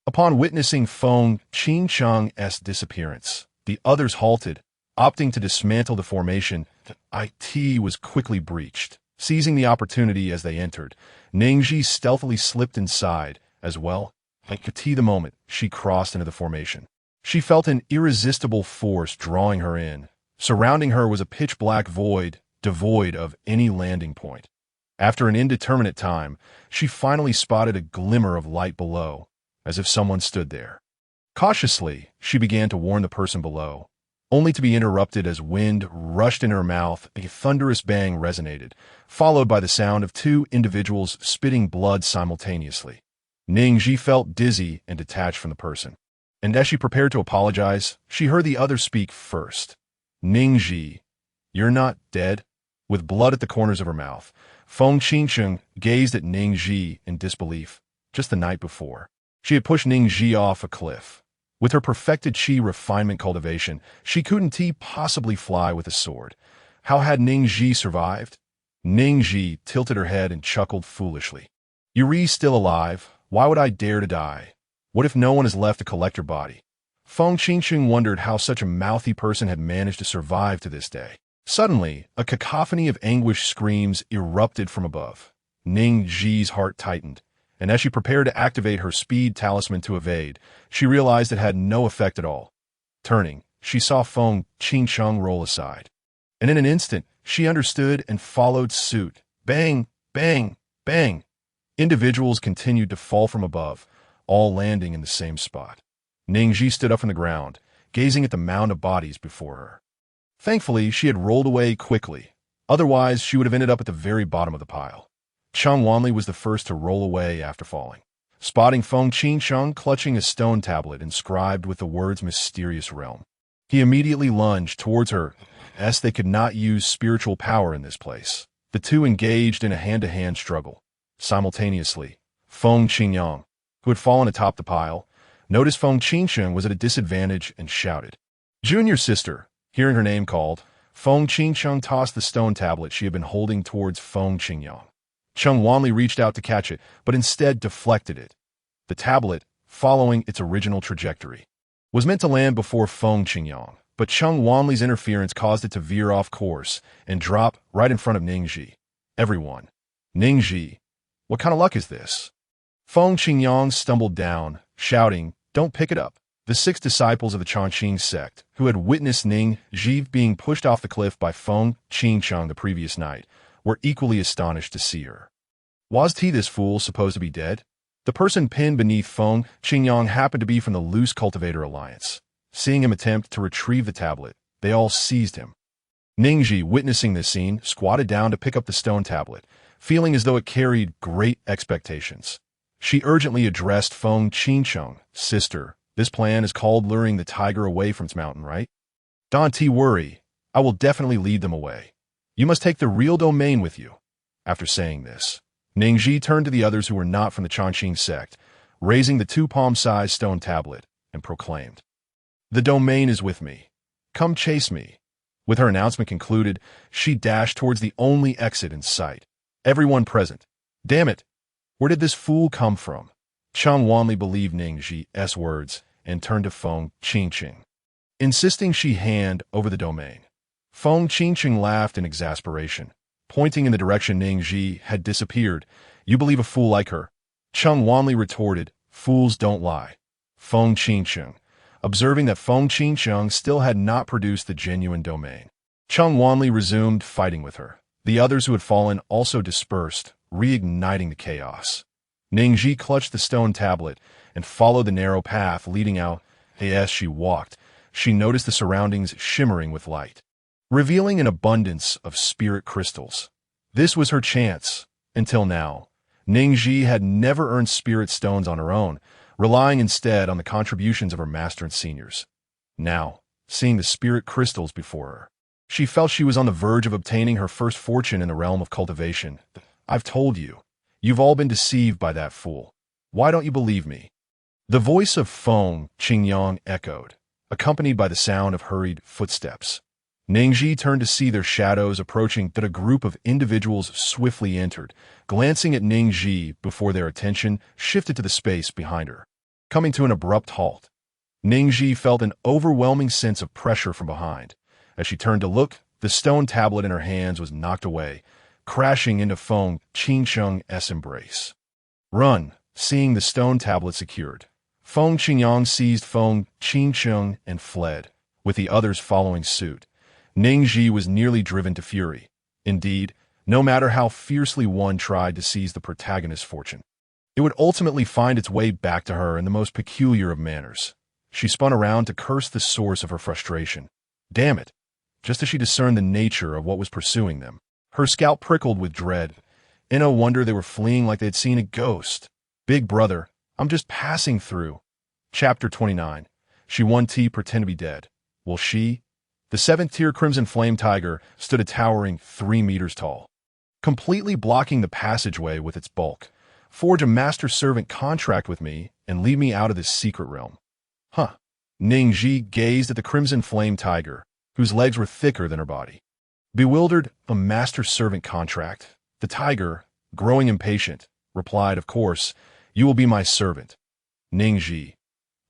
Upon witnessing Feng Qingcheng's disappearance, the others halted, opting to dismantle the formation. It was quickly breached. Seizing the opportunity as they entered, Ning Zhi stealthily slipped inside as well. The moment she crossed into the formation, she felt an irresistible force drawing her in. Surrounding her was a pitch-black void, devoid of any landing point. After an indeterminate time, she finally spotted a glimmer of light below, as if someone stood there. Cautiously, she began to warn the person below, only to be interrupted as wind rushed in her mouth. A thunderous bang resonated, followed by the sound of two individuals spitting blood simultaneously. Ning Zhi felt dizzy and detached from the person, and as she prepared to apologize, she heard the other speak first. Ning Zhi, you're not dead? With blood at the corners of her mouth, Feng Qingcheng gazed at Ning Zhi in disbelief. Just the night before, she had pushed Ning Zhi off a cliff. With her perfected qi refinement cultivation, she couldn't possibly fly with a sword. How had Ning Zhi survived? Ning Zhi tilted her head and chuckled foolishly. Yuri's still alive. Why would I dare to die? What if no one is left to collect her body? Feng Qingcheng wondered how such a mouthy person had managed to survive to this day. Suddenly, a cacophony of anguish screams erupted from above. Ning Zhi's heart tightened, and as she prepared to activate her speed talisman to evade, she realized it had no effect at all. Turning, she saw Feng Qingcheng roll aside, and in an instant, she understood and followed suit. Bang, bang, bang. Individuals continued to fall from above, all landing in the same spot. Ning Zhi stood up from the ground, gazing at the mound of bodies before her. Thankfully, she had rolled away quickly. Otherwise, she would have ended up at the very bottom of the pile. Cheng Wanli was the first to roll away after falling, spotting Feng Qingcheng clutching a stone tablet inscribed with the words Mysterious Realm. He immediately lunged towards her, as they could not use spiritual power in this place. The two engaged in a hand-to-hand struggle. Simultaneously, Feng Qingyang, who had fallen atop the pile, noticed Feng Qingcheng was at a disadvantage and shouted, Junior sister, Hearing her name called, Feng Qingcheng tossed the stone tablet she had been holding towards Feng Qingyang. Cheng Wanli reached out to catch it, but instead deflected it. The tablet, following its original trajectory, was meant to land before Feng Qingyang, but Cheng Wanli's interference caused it to veer off course and drop right in front of Ning Zhi. Everyone. Ning Zhi. What kind of luck is this? Feng Qingyang stumbled down, shouting, "Don't pick it up." The 6 disciples of the Transmigrating sect, who had witnessed Ning Zhi being pushed off the cliff by Feng Qingcheng the previous night, were equally astonished to see her. Was he, this fool, supposed to be dead? The person pinned beneath Feng Qingyang happened to be from the loose cultivator alliance. Seeing him attempt to retrieve the tablet, they all seized him. Ning Zhi, witnessing this scene, squatted down to pick up the stone tablet, feeling as though it carried great expectations. She urgently addressed Feng Qingcheng, "Sister, this plan is called luring the tiger away from its mountain, right? Don't worry, I will definitely lead them away. You must take the real domain with you." After saying this, Ning Zhi turned to the others who were not from the Transmigrating sect, raising the 2-palm-sized stone tablet, and proclaimed, "The domain is with me. Come chase me." With her announcement concluded, she dashed towards the only exit in sight. Everyone present. Damn it! Where did this fool come from? Cheng Wanli believed Ning Zhi's words and turned to Feng Qingcheng, insisting she hand over the domain. Feng Qingcheng laughed in exasperation, pointing in the direction Ning Zhi had disappeared. "You believe a fool like her?" Cheng Wanli retorted, "Fools don't lie." Feng Qingcheng, observing that Feng Qingcheng still had not produced the genuine domain, Cheng Wanli resumed fighting with her. The others who had fallen also dispersed, reigniting the chaos. Ning Zhi clutched the stone tablet and followed the narrow path leading out. As she walked, she noticed the surroundings shimmering with light, revealing an abundance of spirit crystals. This was her chance. Until now, Ning Zhi had never earned spirit stones on her own, relying instead on the contributions of her master and seniors. Now, seeing the spirit crystals before her, she felt she was on the verge of obtaining her first fortune in the realm of cultivation. "I've told you. You've all been deceived by that fool. Why don't you believe me?" The voice of Feng Qingyang echoed, accompanied by the sound of hurried footsteps. Ning Zhi turned to see their shadows approaching, that a group of individuals swiftly entered, glancing at Ning Zhi before their attention shifted to the space behind her. Coming to an abrupt halt, Ning Zhi felt an overwhelming sense of pressure from behind. As she turned to look, the stone tablet in her hands was knocked away, crashing into Feng Qingcheng's embrace. "Run!" Seeing the stone tablet secured, Feng Qingyang seized Feng Qingcheng and fled, with the others following suit. Ning Zhi was nearly driven to fury. Indeed, no matter how fiercely one tried to seize the protagonist's fortune, it would ultimately find its way back to her in the most peculiar of manners. She spun around to curse the source of her frustration. Damn it! Just as she discerned the nature of what was pursuing them, her scalp prickled with dread. In no wonder they were fleeing like they had seen a ghost. "Big brother, I'm just passing through." Chapter 29. She won T pretend to be dead. Will she? The 7th-tier Crimson Flame Tiger stood a towering 3 meters tall, completely blocking the passageway with its bulk. "Forge a master-servant contract with me and leave me out of this secret realm." Huh. Ning Zhi gazed at the Crimson Flame Tiger, whose legs were thicker than her body. Bewildered, "A master-servant contract?" The tiger, growing impatient, replied, "Of course, you will be my servant." Ning Zhi.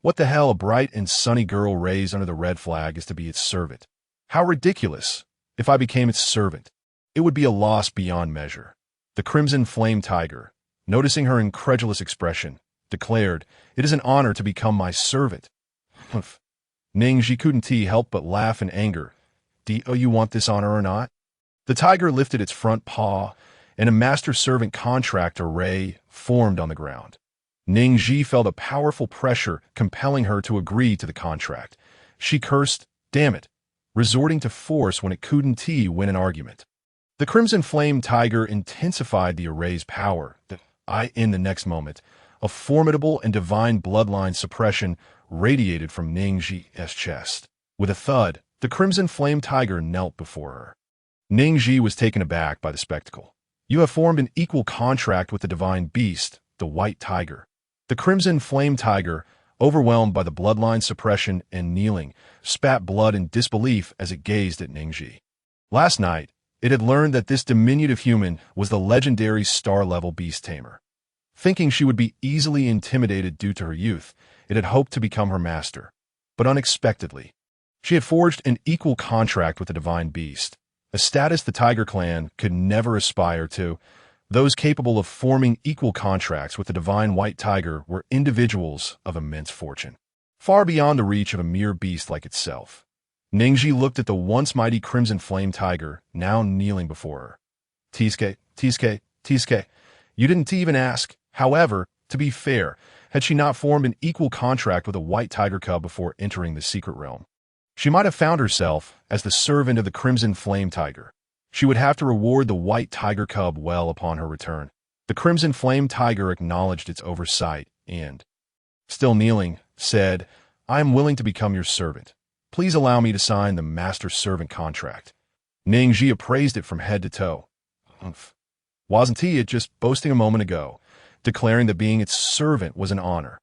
What the hell, a bright and sunny girl raised under the red flag is to be its servant? How ridiculous! If I became its servant, it would be a loss beyond measure. The Crimson Flame Tiger, noticing her incredulous expression, declared, "It is an honor to become my servant." Humph. Ning Zhi couldn't help but laugh in anger. "Do you want this honor or not?" The tiger lifted its front paw, and a master-servant contract array formed on the ground. Ning Zhi felt a powerful pressure compelling her to agree to the contract. She cursed, "Damn it," resorting to force when it couldn't win an argument. The Crimson Flame Tiger intensified the array's power. In the next moment, a formidable and divine bloodline suppression radiated from Ning Zhi's chest. With a thud, the Crimson Flame Tiger knelt before her. Ning Zhi was taken aback by the spectacle. "You have formed an equal contract with the divine beast, the White Tiger." The Crimson Flame Tiger, overwhelmed by the bloodline suppression and kneeling, spat blood in disbelief as it gazed at Ning Zhi. Last night, it had learned that this diminutive human was the legendary star-level beast tamer. Thinking she would be easily intimidated due to her youth, it had hoped to become her master. But unexpectedly, she had forged an equal contract with the divine beast, a status the Tiger clan could never aspire to. Those capable of forming equal contracts with the divine white tiger were individuals of immense fortune, far beyond the reach of a mere beast like itself. Ning Zhi looked at the once mighty crimson flame tiger, now kneeling before her. Tiske, you didn't even ask. However, to be fair, had she not formed an equal contract with a white tiger cub before entering the secret realm, she might have found herself as the servant of the crimson flame tiger. She would have to reward the white tiger cub well upon her return. The crimson flame tiger acknowledged its oversight and, still kneeling, said, "I am willing to become your servant. Please allow me to sign the master-servant contract." Ning Zhi appraised it from head to toe. Wasn't he just boasting a moment ago, declaring that being its servant was an honor,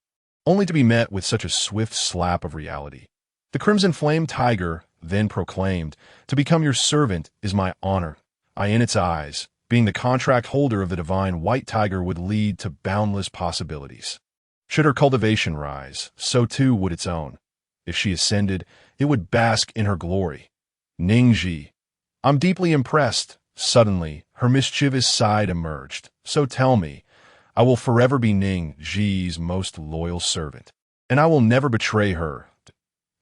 only to be met with such a swift slap of reality? The crimson flame tiger then proclaimed, "To become your servant is my honor." In its eyes, being the contract holder of the divine white tiger would lead to boundless possibilities. Should her cultivation rise, so too would its own. If she ascended, it would bask in her glory. Ning Zhi, I'm deeply impressed. Suddenly, her mischievous side emerged. So tell me, I will forever be Ning Zhi's most loyal servant, and I will never betray her.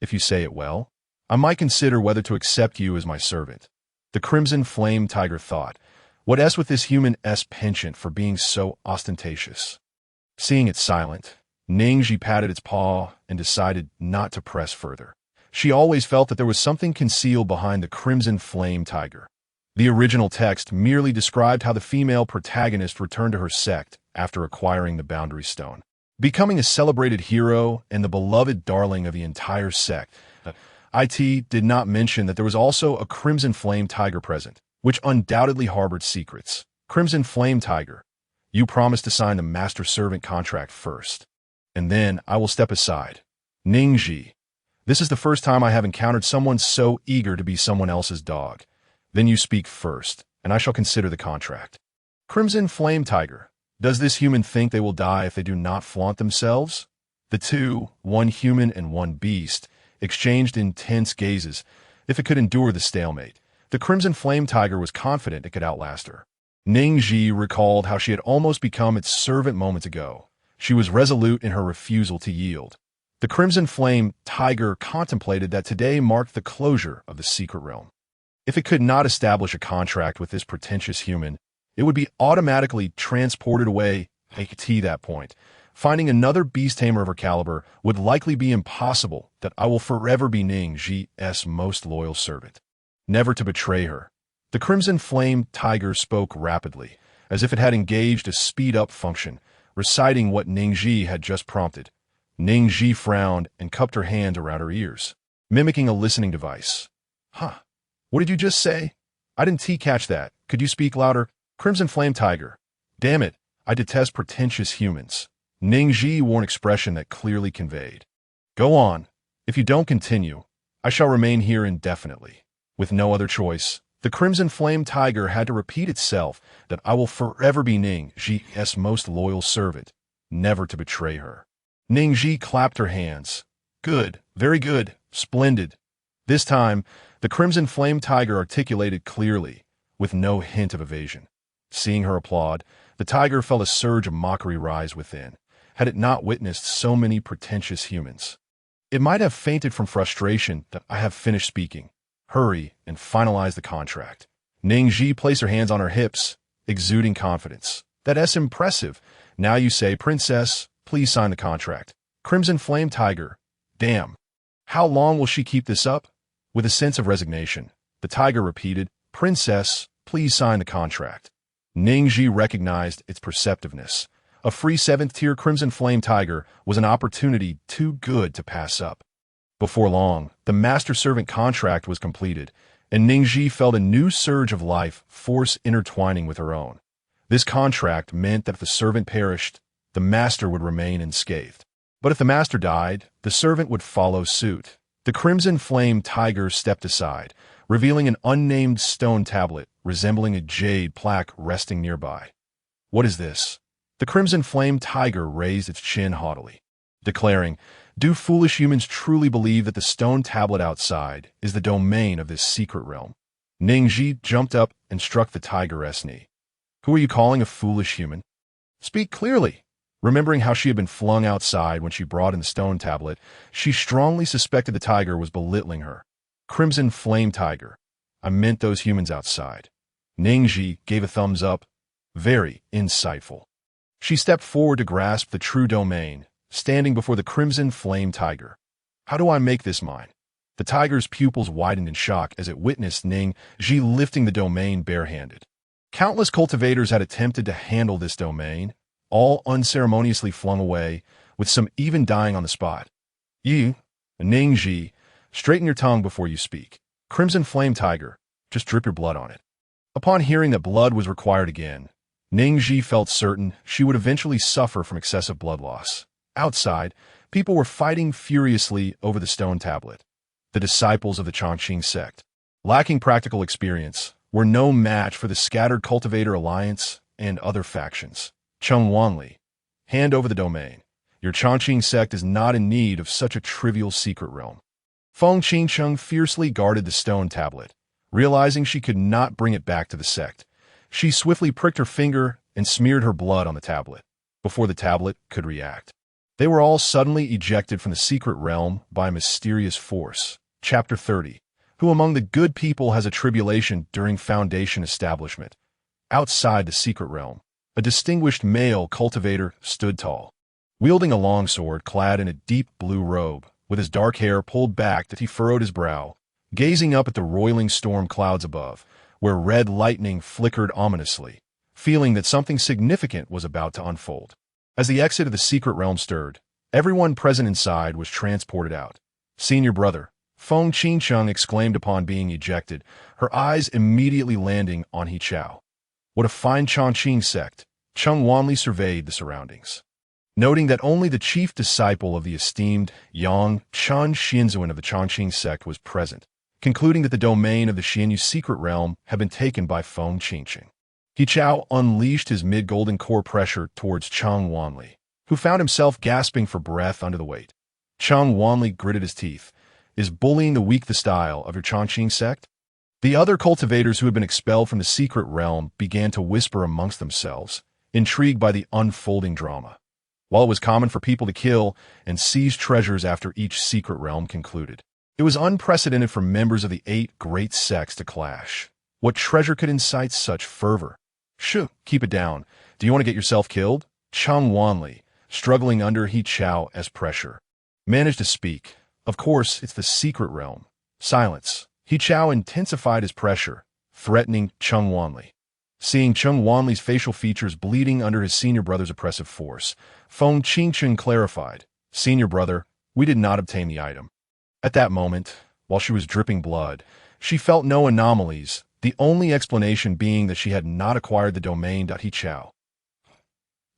If you say it well, I might consider whether to accept you as my servant. The crimson flame tiger thought, what s with this human-s penchant for being so ostentatious? Seeing it silent, Ning Zhi patted its paw and decided not to press further. She always felt that there was something concealed behind the crimson flame tiger. The original text merely described how the female protagonist returned to her sect after acquiring the Boundary Stone, becoming a celebrated hero and the beloved darling of the entire sect. It did not mention that there was also a crimson flame tiger present, which undoubtedly harbored secrets. Crimson flame tiger, you promised to sign the master-servant contract first, and then I will step aside. Ning Zhi, this is the first time I have encountered someone so eager to be someone else's dog. Then you speak first, and I shall consider the contract. Crimson flame tiger, does this human think they will die if they do not flaunt themselves? The two, one human and one beast, exchanged intense gazes. If it could endure the stalemate, the crimson flame tiger was confident it could outlast her. Ning Zhi recalled how she had almost become its servant moments ago. She was resolute in her refusal to yield. The crimson flame tiger contemplated that today marked the closure of the secret realm. If it could not establish a contract with this pretentious human, it would be automatically transported away at that point. Finding another beast tamer of her caliber would likely be impossible. That I will forever be Ning Zhi's most loyal servant, never to betray her. The crimson flame tiger spoke rapidly, as if it had engaged a speed-up function, reciting what Ning Zhi had just prompted. Ning Zhi frowned and cupped her hand around her ears, mimicking a listening device. What did you just say? I didn't catch that. Could you speak louder? Crimson flame tiger. Damn it, I detest pretentious humans. Ning Zhi wore an expression that clearly conveyed, go on. If you don't continue, I shall remain here indefinitely. With no other choice, the crimson flame tiger had to repeat itself that I will forever be Ning Zhi's most loyal servant, never to betray her. Ning Zhi clapped her hands. Good, very good, splendid. This time, the crimson flame tiger articulated clearly, with no hint of evasion. Seeing her applaud, the tiger felt a surge of mockery rise within. Had it not witnessed so many pretentious humans, it might have fainted from frustration. That I have finished speaking. Hurry and finalize the contract. Ning Zhi placed her hands on her hips, exuding confidence. That's impressive. Now you say, Princess, please sign the contract. Crimson flame tiger. Damn. How long will she keep this up? With a sense of resignation, the tiger repeated, Princess, please sign the contract. Ning Zhi recognized its perceptiveness. A free 7th-tier crimson flame tiger was an opportunity too good to pass up. Before long, the master-servant contract was completed, and Ning Zhi felt a new surge of life force intertwining with her own. This contract meant that if the servant perished, the master would remain unscathed. But if the master died, the servant would follow suit. The crimson flame tiger stepped aside, revealing an unnamed stone tablet resembling a jade plaque resting nearby. "What is this?" The crimson flame tiger raised its chin haughtily, declaring, "Do foolish humans truly believe that the stone tablet outside is the domain of this secret realm?" Ning Zhi jumped up and struck the tiger's knee. "Who are you calling a foolish human? Speak clearly." Remembering how she had been flung outside when she brought in the stone tablet, she strongly suspected the tiger was belittling her. "Crimson flame tiger, I meant those humans outside." Ning Zhi gave a thumbs up. Very insightful. She stepped forward to grasp the true domain, standing before the crimson flame tiger. "How do I make this mine?" The tiger's pupils widened in shock as it witnessed Ning Zhi lifting the domain barehanded. Countless cultivators had attempted to handle this domain, all unceremoniously flung away, with some even dying on the spot. "You, Ning Zhi, straighten your tongue before you speak. Crimson flame tiger, just drip your blood on it." Upon hearing that blood was required again, Ning Zhi felt certain she would eventually suffer from excessive blood loss. Outside, people were fighting furiously over the stone tablet. The disciples of the Chongqing sect, lacking practical experience, were no match for the scattered cultivator alliance and other factions. Cheng Wanli, hand over the domain. Your Chongqing sect is not in need of such a trivial secret realm. Feng Qingcheng fiercely guarded the stone tablet. Realizing she could not bring it back to the sect, she swiftly pricked her finger and smeared her blood on the tablet, before the tablet could react. They were all suddenly ejected from the secret realm by a mysterious force. Chapter 30. Who among the good people has a tribulation during Foundation establishment? Outside the secret realm, a distinguished male cultivator stood tall, wielding a longsword clad in a deep blue robe, with his dark hair pulled back that he furrowed his brow, gazing up at the roiling storm clouds above, where red lightning flickered ominously, feeling that something significant was about to unfold. As the exit of the secret realm stirred, everyone present inside was transported out. "Senior brother," Feng Qingcheng exclaimed upon being ejected, her eyes immediately landing on He Chao. What a fine Chongqing sect! Cheng Wanli surveyed the surroundings, noting that only the chief disciple of the esteemed Yang Chen Xianzuan of the Chongqing sect was present, concluding that the domain of the Xianyu secret realm had been taken by Feng Qingcheng. He Chao unleashed his mid-golden core pressure towards Cheng Wanli, who found himself gasping for breath under the weight. Cheng Wanli gritted his teeth. "Is bullying the weak the style of your Chongqing sect?" The other cultivators who had been expelled from the secret realm began to whisper amongst themselves, intrigued by the unfolding drama. While it was common for people to kill and seize treasures after each secret realm concluded, it was unprecedented for members of the 8 great sects to clash. What treasure could incite such fervor? "Shoo, keep it down. Do you want to get yourself killed?" Cheng Wanli, struggling under He Chao's pressure, managed to speak. "Of course, it's the secret realm." Silence. He Chao intensified his pressure, threatening Cheng Wanli. Seeing Cheng Wanli's facial features bleeding under his senior brother's oppressive force, Feng Qingcheng clarified, "Senior brother, we did not obtain the item." At that moment, while she was dripping blood, she felt no anomalies, the only explanation being that she had not acquired the domain. He Chao.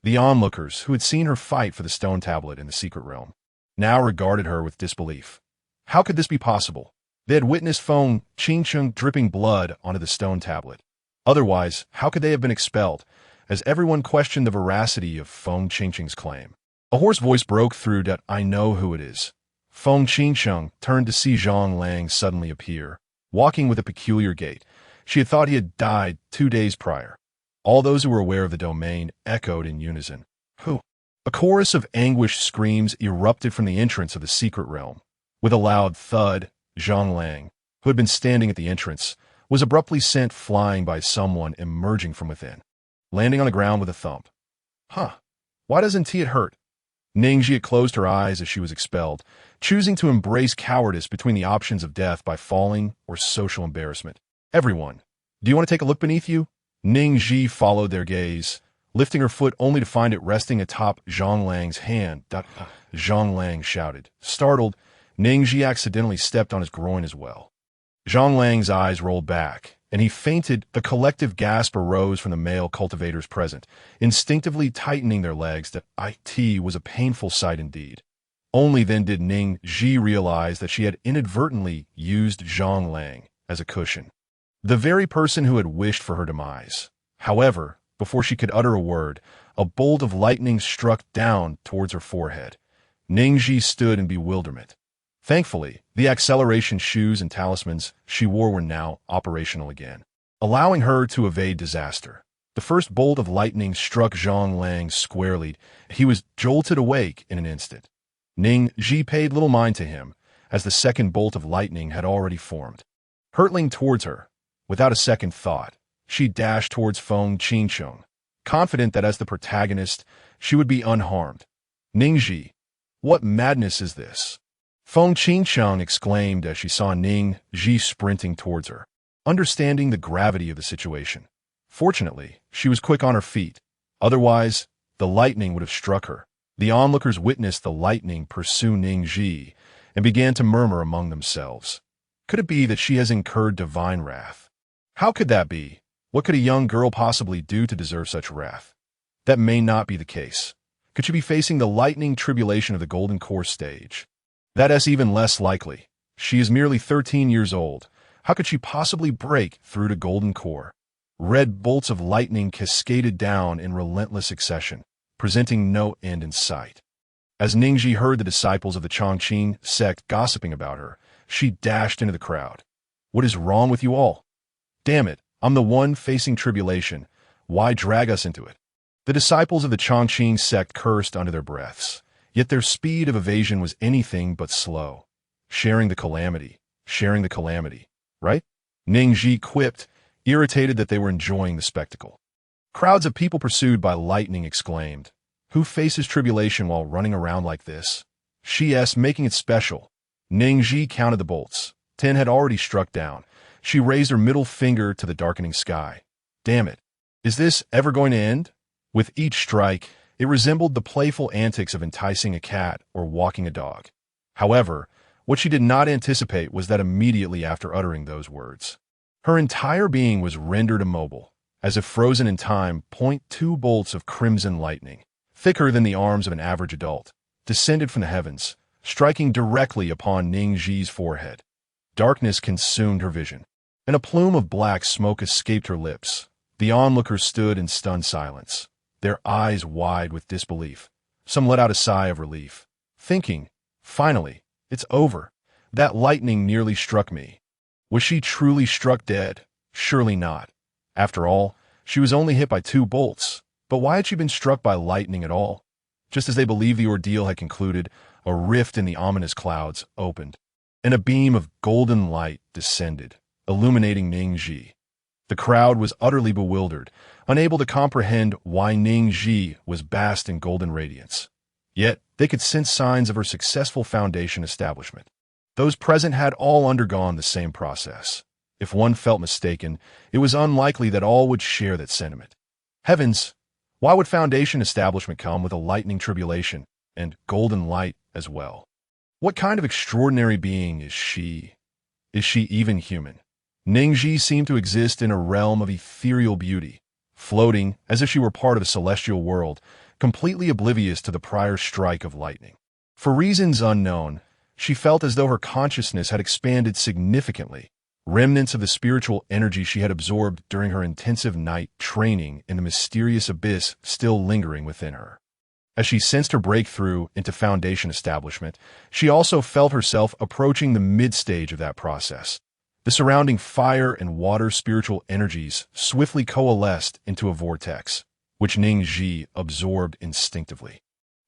The onlookers, who had seen her fight for the stone tablet in the secret realm, now regarded her with disbelief. How could this be possible? They had witnessed Feng Qingcheng dripping blood onto the stone tablet. Otherwise, how could they have been expelled, as everyone questioned the veracity of Feng Qingcheng's claim? A hoarse voice broke through that "I know who it is." Feng Qingcheng turned to see Zhang Lang suddenly appear, walking with a peculiar gait. She had thought he had died 2 days prior. All those who were aware of the domain echoed in unison. "Who?" A chorus of anguished screams erupted from the entrance of the secret realm. With a loud thud, Zhang Lang, who had been standing at the entrance, was abruptly sent flying by someone emerging from within, landing on the ground with a thump. "Huh, why doesn't it hurt?" Ning Zhi had closed her eyes as she was expelled, choosing to embrace cowardice between the options of death by falling or social embarrassment. "Everyone, do you want to take a look beneath you?" Ning Zhi followed their gaze, lifting her foot only to find it resting atop Zhang Lang's hand. Zhang Lang shouted. Startled, Ning Zhi accidentally stepped on his groin as well. Zhang Lang's eyes rolled back, and he fainted. A collective gasp arose from the male cultivators present, instinctively tightening their legs. That it was a painful sight indeed. Only then did Ning Zhi realize that she had inadvertently used Zhang Lang as a cushion, the very person who had wished for her demise. However, before she could utter a word, a bolt of lightning struck down towards her forehead. Ning Zhi stood in bewilderment. Thankfully, the acceleration shoes and talismans she wore were now operational again, allowing her to evade disaster. The first bolt of lightning struck Zhang Lang squarely. He was jolted awake in an instant. Ning Zhi paid little mind to him, as the second bolt of lightning had already formed. Hurtling towards her, without a second thought, she dashed towards Feng Qingcheng, confident that as the protagonist, she would be unharmed. Ning Zhi, what madness is this? Feng Qingcheng exclaimed as she saw Ning Zhi sprinting towards her, understanding the gravity of the situation. Fortunately, she was quick on her feet. Otherwise, the lightning would have struck her. The onlookers witnessed the lightning pursue Ning Zhi and began to murmur among themselves. Could it be that she has incurred divine wrath? How could that be? What could a young girl possibly do to deserve such wrath? That may not be the case. Could she be facing the lightning tribulation of the Golden Core stage? That's even less likely. She is merely 13 years old. How could she possibly break through to Golden Core? Red bolts of lightning cascaded down in relentless succession, presenting no end in sight. As Ning Zhi heard the disciples of the Transmigrating sect gossiping about her, she dashed into the crowd. What is wrong with you all? Damn it, I'm the one facing tribulation. Why drag us into it? The disciples of the Transmigrating sect cursed under their breaths, yet their speed of evasion was anything but slow. Sharing the calamity, right? Ning Zhi quipped, irritated that they were enjoying the spectacle. Crowds of people pursued by lightning exclaimed, "Who faces tribulation while running around like this?" She's making it special. Ning Zhi counted the bolts. 10 had already struck down. She raised her middle finger to the darkening sky. Damn it. Is this ever going to end? With each strike, it resembled the playful antics of enticing a cat or walking a dog. However, what she did not anticipate was that immediately after uttering those words, her entire being was rendered immobile. As if frozen in time, 2 bolts of crimson lightning, thicker than the arms of an average adult, descended from the heavens, striking directly upon Ning Zhi's forehead. Darkness consumed her vision, and a plume of black smoke escaped her lips. The onlookers stood in stunned silence, their eyes wide with disbelief. Some let out a sigh of relief, thinking, finally, it's over. That lightning nearly struck me. Was she truly struck dead? Surely not. After all, she was only hit by 2 bolts, but why had she been struck by lightning at all? Just as they believed the ordeal had concluded, a rift in the ominous clouds opened, and a beam of golden light descended, illuminating Ning Zhi. The crowd was utterly bewildered, unable to comprehend why Ning Zhi was bathed in golden radiance. Yet, they could sense signs of her successful foundation establishment. Those present had all undergone the same process. If one felt mistaken, it was unlikely that all would share that sentiment. Heavens, why would foundation establishment come with a lightning tribulation and golden light as well? What kind of extraordinary being is she? Is she even human? Ning Zhi seemed to exist in a realm of ethereal beauty, floating as if she were part of a celestial world, completely oblivious to the prior strike of lightning. For reasons unknown, she felt as though her consciousness had expanded significantly, remnants of the spiritual energy she had absorbed during her intensive night training in the mysterious abyss still lingering within her. As she sensed her breakthrough into foundation establishment, she also felt herself approaching the mid-stage of that process. The surrounding fire and water spiritual energies swiftly coalesced into a vortex, which Ning Zhi absorbed instinctively.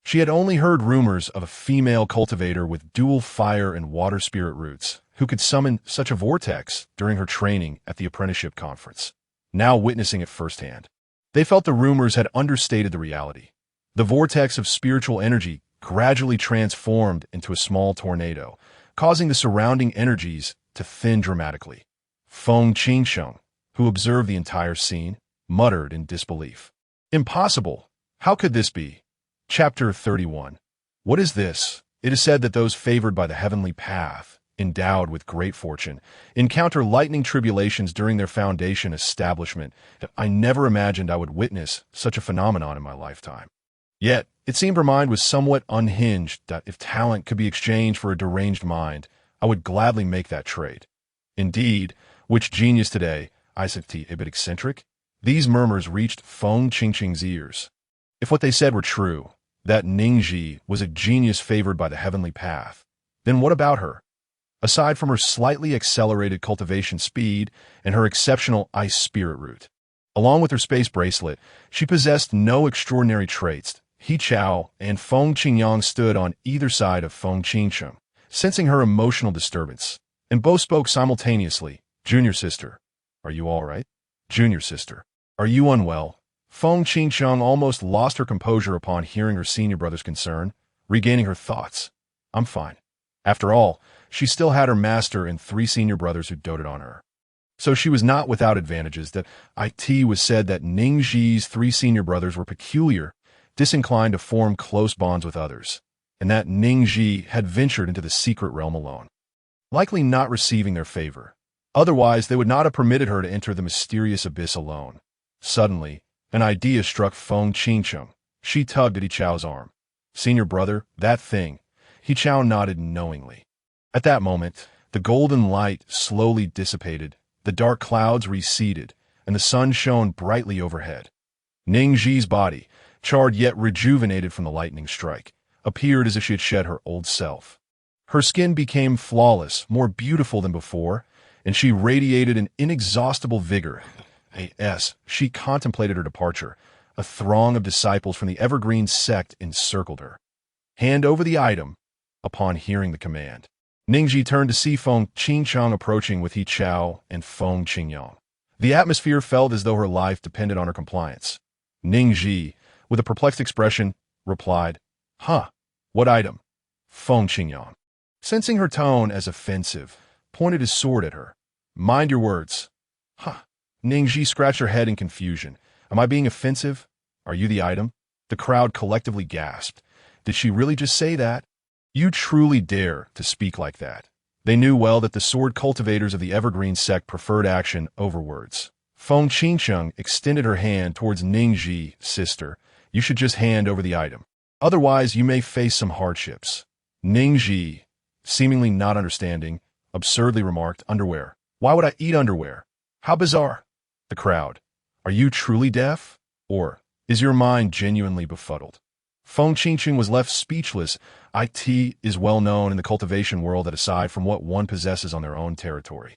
She had only heard rumors of a female cultivator with dual fire and water spirit roots who could summon such a vortex during her training at the apprenticeship conference. Now witnessing it firsthand, they felt the rumors had understated the reality. The vortex of spiritual energy gradually transformed into a small tornado, causing the surrounding energies to thin dramatically. Feng Qingcheng, who observed the entire scene, muttered in disbelief. Impossible! How could this be? Chapter 31. What is this? It is said that those favored by the heavenly path, endowed with great fortune, encounter lightning tribulations during their foundation establishment. I never imagined I would witness such a phenomenon in my lifetime. Yet, it seemed her mind was somewhat unhinged that if talent could be exchanged for a deranged mind, I would gladly make that trade. Indeed, which genius today, ICT a bit eccentric? These murmurs reached Feng Qingqing's ears. If what they said were true, that Ning Zhi was a genius favored by the heavenly path, then what about her? Aside from her slightly accelerated cultivation speed and her exceptional ice spirit root, along with her space bracelet, she possessed no extraordinary traits. He Chao and Feng Qingyang stood on either side of Feng Qingcheng, sensing her emotional disturbance, and both spoke simultaneously. Junior sister, are you all right? Junior sister, are you unwell? Feng Qingcheng almost lost her composure upon hearing her senior brother's concern, regaining her thoughts. I'm fine. After all, she still had her master and 3 senior brothers who doted on her. So she was not without advantages. That it was said that Ning Zhi's 3 senior brothers were peculiar, disinclined to form close bonds with others, and that Ning Zhi had ventured into the secret realm alone, likely not receiving their favor. Otherwise, they would not have permitted her to enter the mysterious abyss alone. Suddenly, an idea struck Feng Qingcheng. She tugged at He Chao's arm. Senior brother, that thing. He Chao nodded knowingly. At that moment, the golden light slowly dissipated, the dark clouds receded, and the sun shone brightly overhead. Ning Zhi's body, charred yet rejuvenated from the lightning strike, appeared as if she had shed her old self. Her skin became flawless, more beautiful than before, and she radiated an inexhaustible vigor. As she contemplated her departure, a throng of disciples from the Evergreen Sect encircled her. Hand over the item. Upon hearing the command, Ning Zhi turned to see Feng Qingcheng approaching with He Chao and Feng Qingyang. The atmosphere felt as though her life depended on her compliance. Ning Zhi, with a perplexed expression, replied, Huh, what item? Feng Qingyang, sensing her tone as offensive, pointed his sword at her. Mind your words. Huh. Ning Zhi scratched her head in confusion. Am I being offensive? Are you the item? The crowd collectively gasped. Did she really just say that? You truly dare to speak like that. They knew well that the sword cultivators of the Evergreen Sect preferred action over words. Feng Qingcheng extended her hand towards Ning Zhi. Sister, you should just hand over the item. Otherwise, you may face some hardships. Ning Zhi, seemingly not understanding, absurdly remarked, underwear. Why would I eat underwear? How bizarre. The crowd. Are you truly deaf? Or is your mind genuinely befuddled? Feng Qingqing was left speechless. It is well known in the cultivation world that aside from what one possesses on their own territory,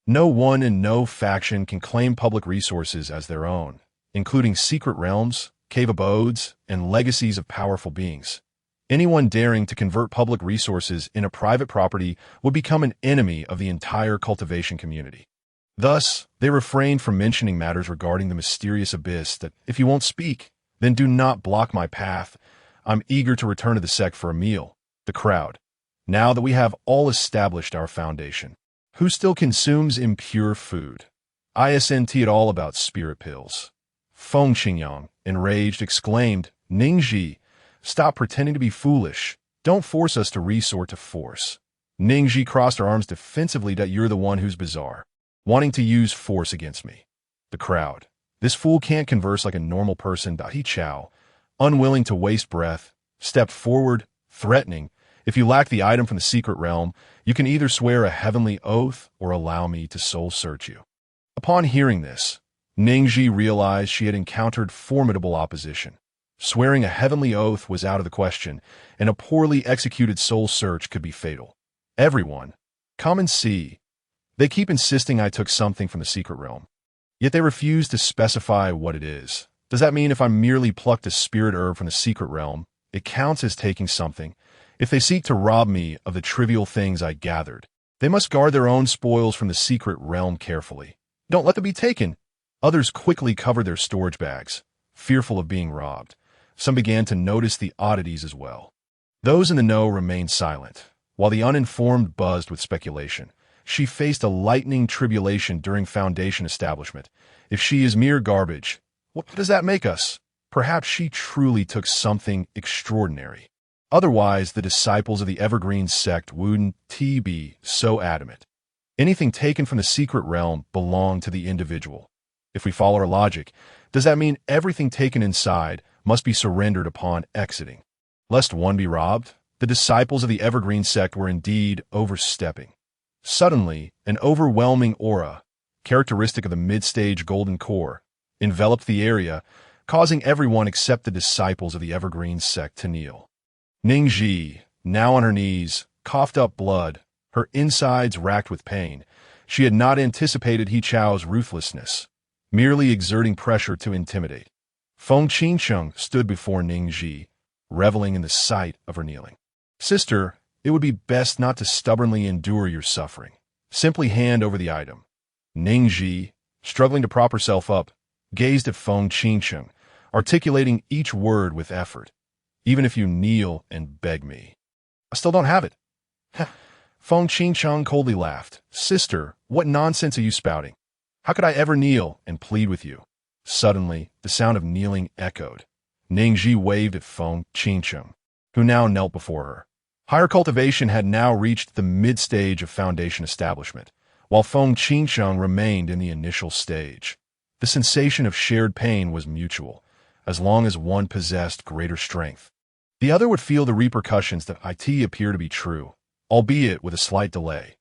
no one and no faction can claim public resources as their own, including secret realms, cave abodes, and legacies of powerful beings. Anyone daring to convert public resources into private property would become an enemy of the entire cultivation community. Thus, they refrained from mentioning matters regarding the mysterious abyss. That if you won't speak, then do not block my path. I'm eager to return to the sect for a meal. The crowd. Now that we have all established our foundation, who still consumes impure food? Isn't it all about spirit pills? Feng Qingyang, enraged, exclaimed, Ning Zhi, stop pretending to be foolish. Don't force us to resort to force. Ning Zhi crossed her arms defensively. That you're the one who's bizarre, wanting to use force against me. The crowd. This fool can't converse like a normal person. He Chao, unwilling to waste breath, stepped forward, threatening, if you lack the item from the secret realm, you can either swear a heavenly oath or allow me to soul search you. Upon hearing this, Ning Zhi realized she had encountered formidable opposition. Swearing a heavenly oath was out of the question, and a poorly executed soul search could be fatal. Everyone, come and see. They keep insisting I took something from the secret realm, yet they refuse to specify what it is. Does that mean if I merely plucked a spirit herb from the secret realm, it counts as taking something? If they seek to rob me of the trivial things I gathered, they must guard their own spoils from the secret realm carefully. Don't let them be taken. Others quickly covered their storage bags, fearful of being robbed. Some began to notice the oddities as well. Those in the know remained silent, while the uninformed buzzed with speculation. She faced a lightning tribulation during Foundation establishment. If she is mere garbage, what does that make us? Perhaps she truly took something extraordinary. Otherwise, the disciples of the Evergreen Sect wouldn't be so adamant. Anything taken from the secret realm belonged to the individual. If we follow our logic, does that mean everything taken inside must be surrendered upon exiting. Lest one be robbed, the disciples of the Evergreen Sect were indeed overstepping. Suddenly, an overwhelming aura, characteristic of the mid-stage golden core, enveloped the area, causing everyone except the disciples of the Evergreen Sect to kneel. Ning Zhi, now on her knees, coughed up blood, her insides racked with pain. She had not anticipated He Chao's ruthlessness, merely exerting pressure to intimidate. Feng Qingcheng stood before Ning Zhi, reveling in the sight of her kneeling. "Sister, it would be best not to stubbornly endure your suffering. Simply hand over the item." Ning Zhi, struggling to prop herself up, gazed at Feng Qingcheng, articulating each word with effort. "Even if you kneel and beg me." "I still don't have it." Feng Qingcheng coldly laughed. "Sister, what nonsense are you spouting? How could I ever kneel and plead with you?" Suddenly, the sound of kneeling echoed. Ning Zhi waved at Feng Qingcheng, who now knelt before her. Higher cultivation had now reached the mid-stage of foundation establishment, while Feng Qingcheng remained in the initial stage. The sensation of shared pain was mutual, as long as one possessed greater strength. The other would feel the repercussions that it appear to be true, albeit with a slight delay.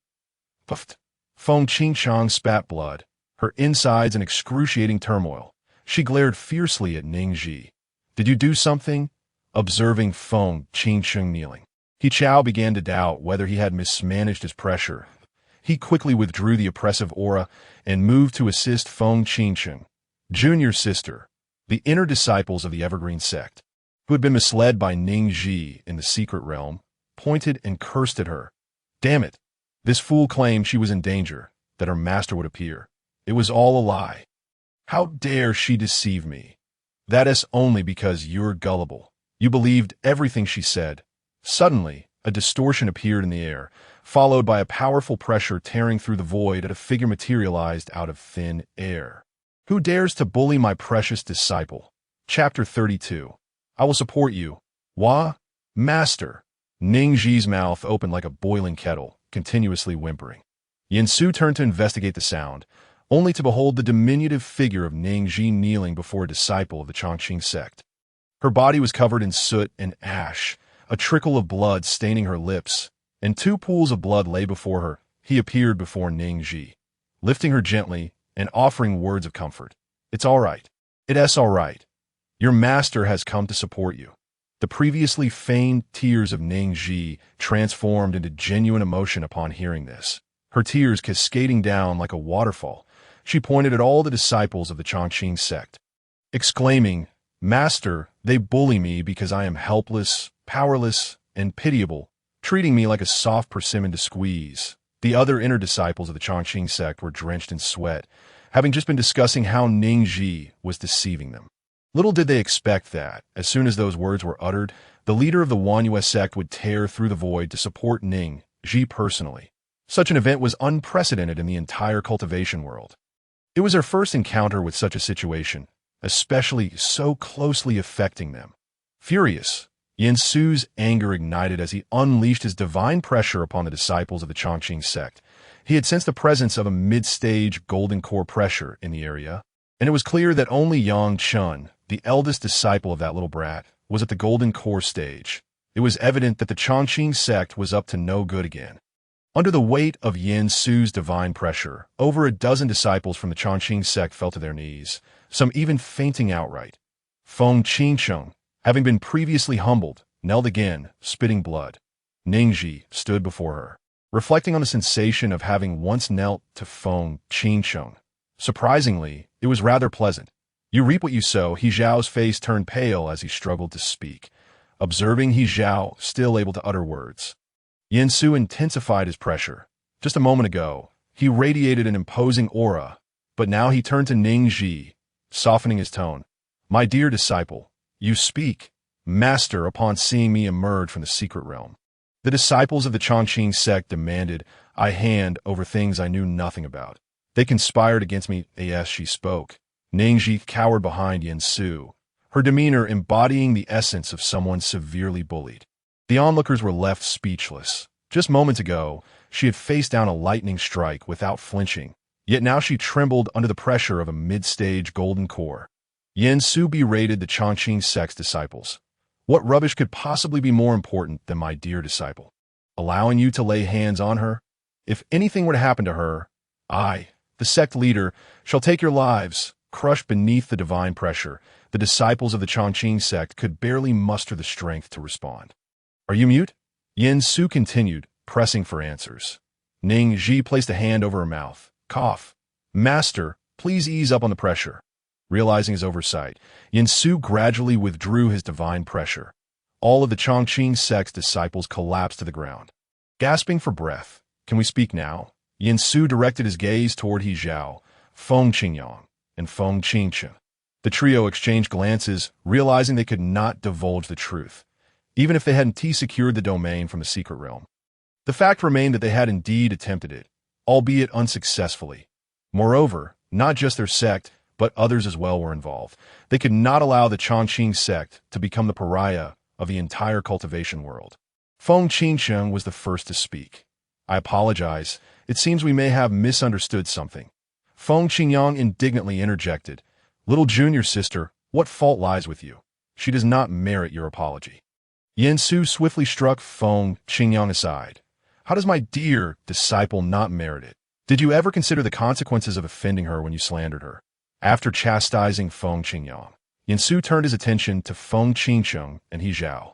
Puffed. Feng Qingcheng spat blood, her insides in excruciating turmoil. She glared fiercely at Ning Zhi. "Did you do something?" Observing Feng Qingcheng kneeling, He Chao began to doubt whether he had mismanaged his pressure. He quickly withdrew the oppressive aura and moved to assist Feng Qingcheng, junior sister, the inner disciples of the Evergreen Sect, who had been misled by Ning Zhi in the secret realm, pointed and cursed at her. Damn it! This fool claimed she was in danger, that her master would appear. It was all a lie. How dare she deceive me? That is only because you're gullible. You believed everything she said. Suddenly, a distortion appeared in the air, followed by a powerful pressure tearing through the void as a figure materialized out of thin air. Who dares to bully my precious disciple? Chapter 32. I will support you. Wah? Master. Ning Zhi's mouth opened like a boiling kettle, continuously whimpering. Yin Su turned to investigate the sound, only to behold the diminutive figure of Ning Zhi kneeling before a disciple of the Chongqing sect. Her body was covered in soot and ash, a trickle of blood staining her lips, and 2 pools of blood lay before her. He appeared before Ning Zhi, lifting her gently and offering words of comfort. It's all right. It's all right. Your master has come to support you. The previously feigned tears of Ning Zhi transformed into genuine emotion upon hearing this. Her tears cascading down like a waterfall, she pointed at all the disciples of the Chongqing sect, exclaiming, "Master, they bully me because I am helpless, powerless, and pitiable, treating me like a soft persimmon to squeeze." The other inner disciples of the Chongqing sect were drenched in sweat, having just been discussing how Ning Zhi was deceiving them. Little did they expect that, as soon as those words were uttered, the leader of the Wanyue sect would tear through the void to support Ning Zhi personally. Such an event was unprecedented in the entire cultivation world. It was their first encounter with such a situation, especially so closely affecting them. Furious, Yin Su's anger ignited as he unleashed his divine pressure upon the disciples of the Chongqing sect. He had sensed the presence of a mid-stage golden core pressure in the area, and it was clear that only Yang Chun, the eldest disciple of that little brat, was at the golden core stage. It was evident that the Chongqing sect was up to no good again. Under the weight of Yin Su's divine pressure, over a dozen disciples from the Chongqing sect fell to their knees, some even fainting outright. Feng Qingcheng, having been previously humbled, knelt again, spitting blood. Ning Zhi stood before her, reflecting on the sensation of having once knelt to Feng Qingcheng. Surprisingly, it was rather pleasant. You reap what you sow. He Zhao's face turned pale as he struggled to speak, observing He Zhao still able to utter words. Yin Su intensified his pressure. Just a moment ago, he radiated an imposing aura, but now he turned to Ning Zhi, softening his tone. "My dear disciple, you speak, master, upon seeing me emerge from the secret realm. The disciples of the Chongqing sect demanded I hand over things I knew nothing about. They conspired against me." As she spoke, Ning Zhi cowered behind Yin Su, her demeanor embodying the essence of someone severely bullied. The onlookers were left speechless. Just moments ago, she had faced down a lightning strike without flinching, yet now she trembled under the pressure of a mid-stage golden core. Yin Su berated the Chongqing sect's disciples. What rubbish could possibly be more important than my dear disciple? Allowing you to lay hands on her? If anything were to happen to her, I, the sect leader, shall take your lives. Crushed beneath the divine pressure, the disciples of the Chongqing sect could barely muster the strength to respond. Are you mute? Yin Su continued, pressing for answers. Ning Zhi placed a hand over her mouth. Cough. Master, please ease up on the pressure. Realizing his oversight, Yin Su gradually withdrew his divine pressure. All of the Chongqing sect's disciples collapsed to the ground. Gasping for breath, can we speak now? Yin Su directed his gaze toward He Zhao, Feng Qingyang, and Feng Qingchen. The trio exchanged glances, realizing they could not divulge the truth, even if they hadn't secured the domain from the secret realm. The fact remained that they had indeed attempted it, albeit unsuccessfully. Moreover, not just their sect, but others as well were involved. They could not allow the Chongqing sect to become the pariah of the entire cultivation world. Feng Qingchen was the first to speak. I apologize. It seems we may have misunderstood something. Feng Qingyang indignantly interjected. Little junior sister, what fault lies with you? She does not merit your apology. Yin Su swiftly struck Feng Qingyang aside. How does my dear disciple not merit it? Did you ever consider the consequences of offending her when you slandered her? After chastising Feng Qingyang, Yin Su turned his attention to Feng Qingcheng and He Zhao.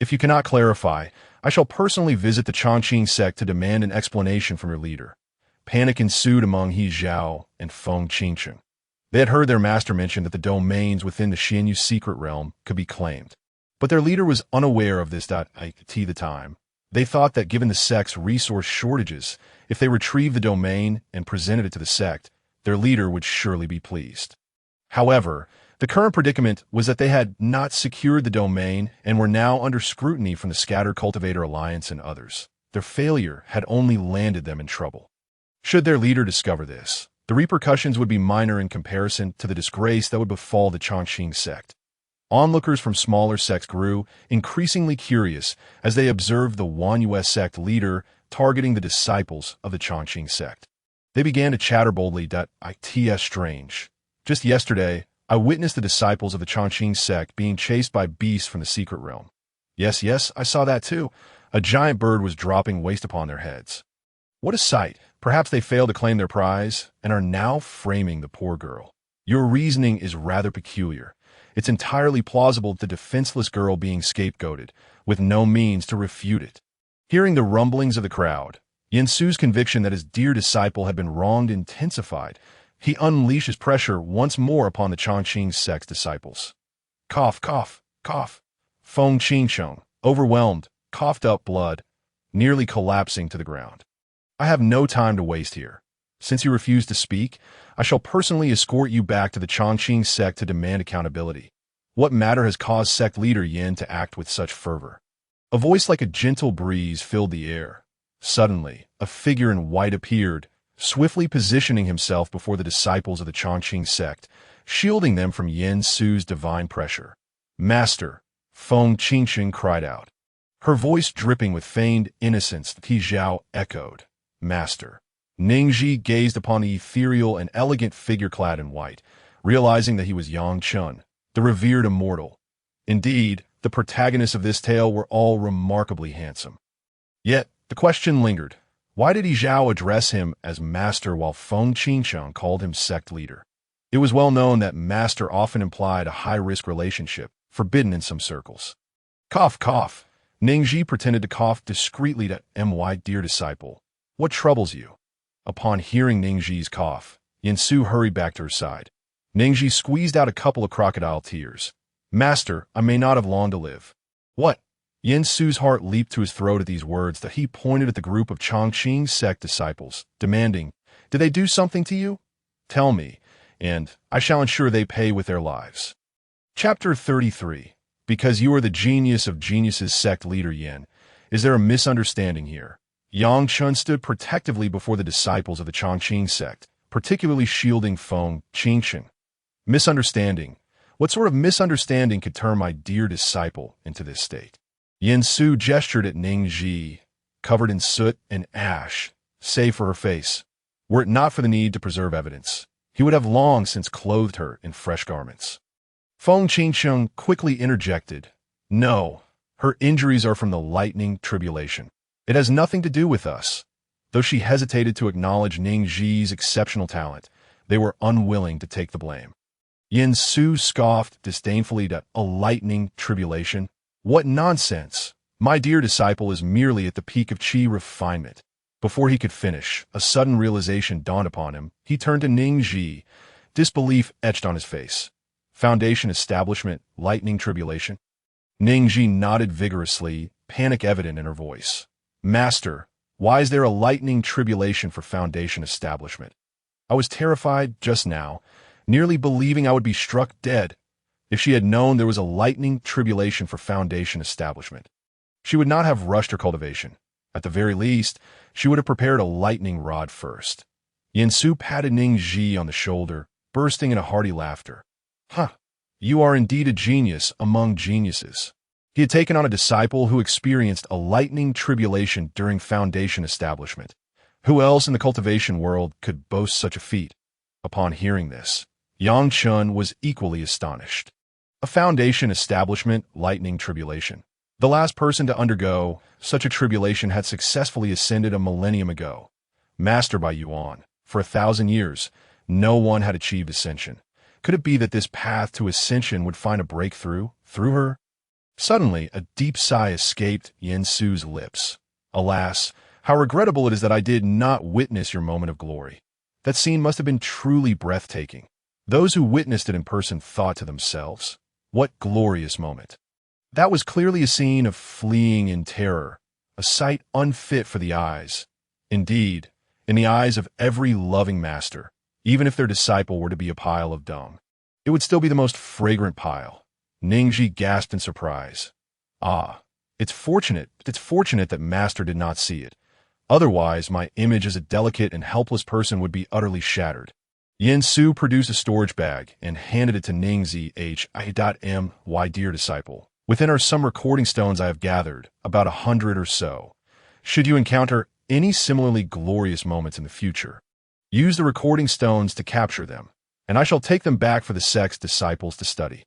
If you cannot clarify, I shall personally visit the Chongqing sect to demand an explanation from your leader. Panic ensued among He Zhao and Feng Qingcheng. They had heard their master mention that the domains within the Xianyu secret realm could be claimed, but their leader was unaware of this at the time. They thought that given the sect's resource shortages, if they retrieved the domain and presented it to the sect, their leader would surely be pleased. However, the current predicament was that they had not secured the domain and were now under scrutiny from the Scattered Cultivator Alliance and others. Their failure had only landed them in trouble. Should their leader discover this, the repercussions would be minor in comparison to the disgrace that would befall the Chongqing sect. Onlookers from smaller sects grew, increasingly curious as they observed the Wanyue sect leader targeting the disciples of the Chongqing sect. They began to chatter boldly that it's strange. Just yesterday, I witnessed the disciples of the Chongqing sect being chased by beasts from the secret realm. Yes, I saw that too. A giant bird was dropping waste upon their heads. What a sight! Perhaps they failed to claim their prize and are now framing the poor girl. Your reasoning is rather peculiar. It's entirely plausible the defenseless girl being scapegoated, with no means to refute it. Hearing the rumblings of the crowd, Yin Su's conviction that his dear disciple had been wronged intensified. He unleashes pressure once more upon the Chongqing sect's disciples. Cough, cough, cough. Feng Qingcheng, overwhelmed, coughed up blood, nearly collapsing to the ground. I have no time to waste here. Since you refuse to speak, I shall personally escort you back to the Chongqing sect to demand accountability. What matter has caused sect leader Yin to act with such fervor? A voice like a gentle breeze filled the air. Suddenly, a figure in white appeared, swiftly positioning himself before the disciples of the Chongqing sect, shielding them from Yin Su's divine pressure. Master, Feng Qingchen cried out. Her voice dripping with feigned innocence, He Zhao echoed. Master. Ning Zhi gazed upon the ethereal and elegant figure clad in white, realizing that he was Yang Chun, the revered immortal. Indeed, the protagonists of this tale were all remarkably handsome. Yet, the question lingered. Why did He Zhao address him as master while Feng Qingcheng called him sect leader? It was well known that master often implied a high-risk relationship, forbidden in some circles. Cough, cough. Ning Zhi pretended to cough discreetly to my dear disciple. What troubles you? Upon hearing Ning Zhi's cough, Yin Su hurried back to her side. Ning Zhi squeezed out a couple of crocodile tears. Master, I may not have long to live. What? Yin Su's heart leaped to his throat at these words that he pointed at the group of Chongqing sect disciples, demanding, Did they do something to you? Tell me, and I shall ensure they pay with their lives. Chapter 33. Because you are the genius of geniuses, sect leader Yin, is there a misunderstanding here? Yang Chun stood protectively before the disciples of the Chongqing sect, particularly shielding Feng Qingchen. Misunderstanding. What sort of misunderstanding could turn my dear disciple into this state? Yin Su gestured at Ning Zhi, covered in soot and ash, save for her face. Were it not for the need to preserve evidence, he would have long since clothed her in fresh garments. Feng Qingsheng quickly interjected. No, her injuries are from the lightning tribulation. It has nothing to do with us. Though she hesitated to acknowledge Ning Zhi's exceptional talent, they were unwilling to take the blame. Yin Su scoffed disdainfully at a lightning tribulation. What nonsense! My dear disciple is merely at the peak of qi refinement. Before he could finish, a sudden realization dawned upon him. He turned to Ning Zhi, disbelief etched on his face. Foundation establishment, lightning tribulation. Ning Zhi nodded vigorously, panic evident in her voice. Master, why is there a lightning tribulation for Foundation establishment? I was terrified just now, nearly believing I would be struck dead. If she had known there was a lightning tribulation for Foundation establishment, she would not have rushed her cultivation. At the very least, she would have prepared a lightning rod first. Yin Su patted Ning Zhi on the shoulder, bursting into hearty laughter. Huh, you are indeed a genius among geniuses. He had taken on a disciple who experienced a lightning tribulation during Foundation establishment. Who else in the cultivation world could boast such a feat? Upon hearing this, Yang Chun was equally astonished. A Foundation establishment lightning tribulation. The last person to undergo such a tribulation had successfully ascended a millennium ago. Master by Yuan, for 1,000 years, no one had achieved ascension. Could it be that this path to ascension would find a breakthrough through her? Suddenly, a deep sigh escaped Yin Su's lips. Alas, how regrettable it is that I did not witness your moment of glory. That scene must have been truly breathtaking. Those who witnessed it in person thought to themselves, what glorious moment. That was clearly a scene of fleeing in terror, a sight unfit for the eyes. Indeed, in the eyes of every loving master, even if their disciple were to be a pile of dung, it would still be the most fragrant pile. Ning Zhi gasped in surprise. Ah, it's fortunate that Master did not see it. Otherwise, my image as a delicate and helpless person would be utterly shattered. Yin Su produced a storage bag and handed it to Ning Zhi. My dear disciple, within are some recording stones I have gathered, about 100 or so. Should you encounter any similarly glorious moments in the future, use the recording stones to capture them, and I shall take them back for the sect's disciples to study.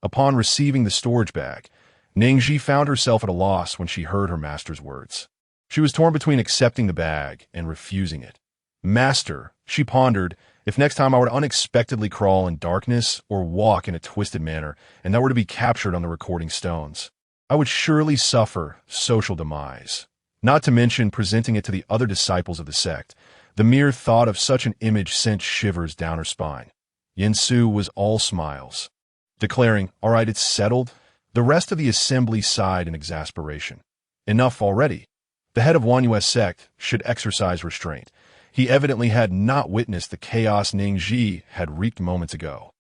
Upon receiving the storage bag, Ning Zhi found herself at a loss when she heard her master's words. She was torn between accepting the bag and refusing it. Master, she pondered, if next time I were to unexpectedly crawl in darkness or walk in a twisted manner, and that were to be captured on the recording stones, I would surely suffer social demise. Not to mention presenting it to the other disciples of the sect. The mere thought of such an image sent shivers down her spine. Yin Su was all smiles. Declaring, all right, it's settled, the rest of the assembly sighed in exasperation. Enough already. The head of Wanyue sect should exercise restraint. He evidently had not witnessed the chaos Ning Zhi had wreaked moments ago.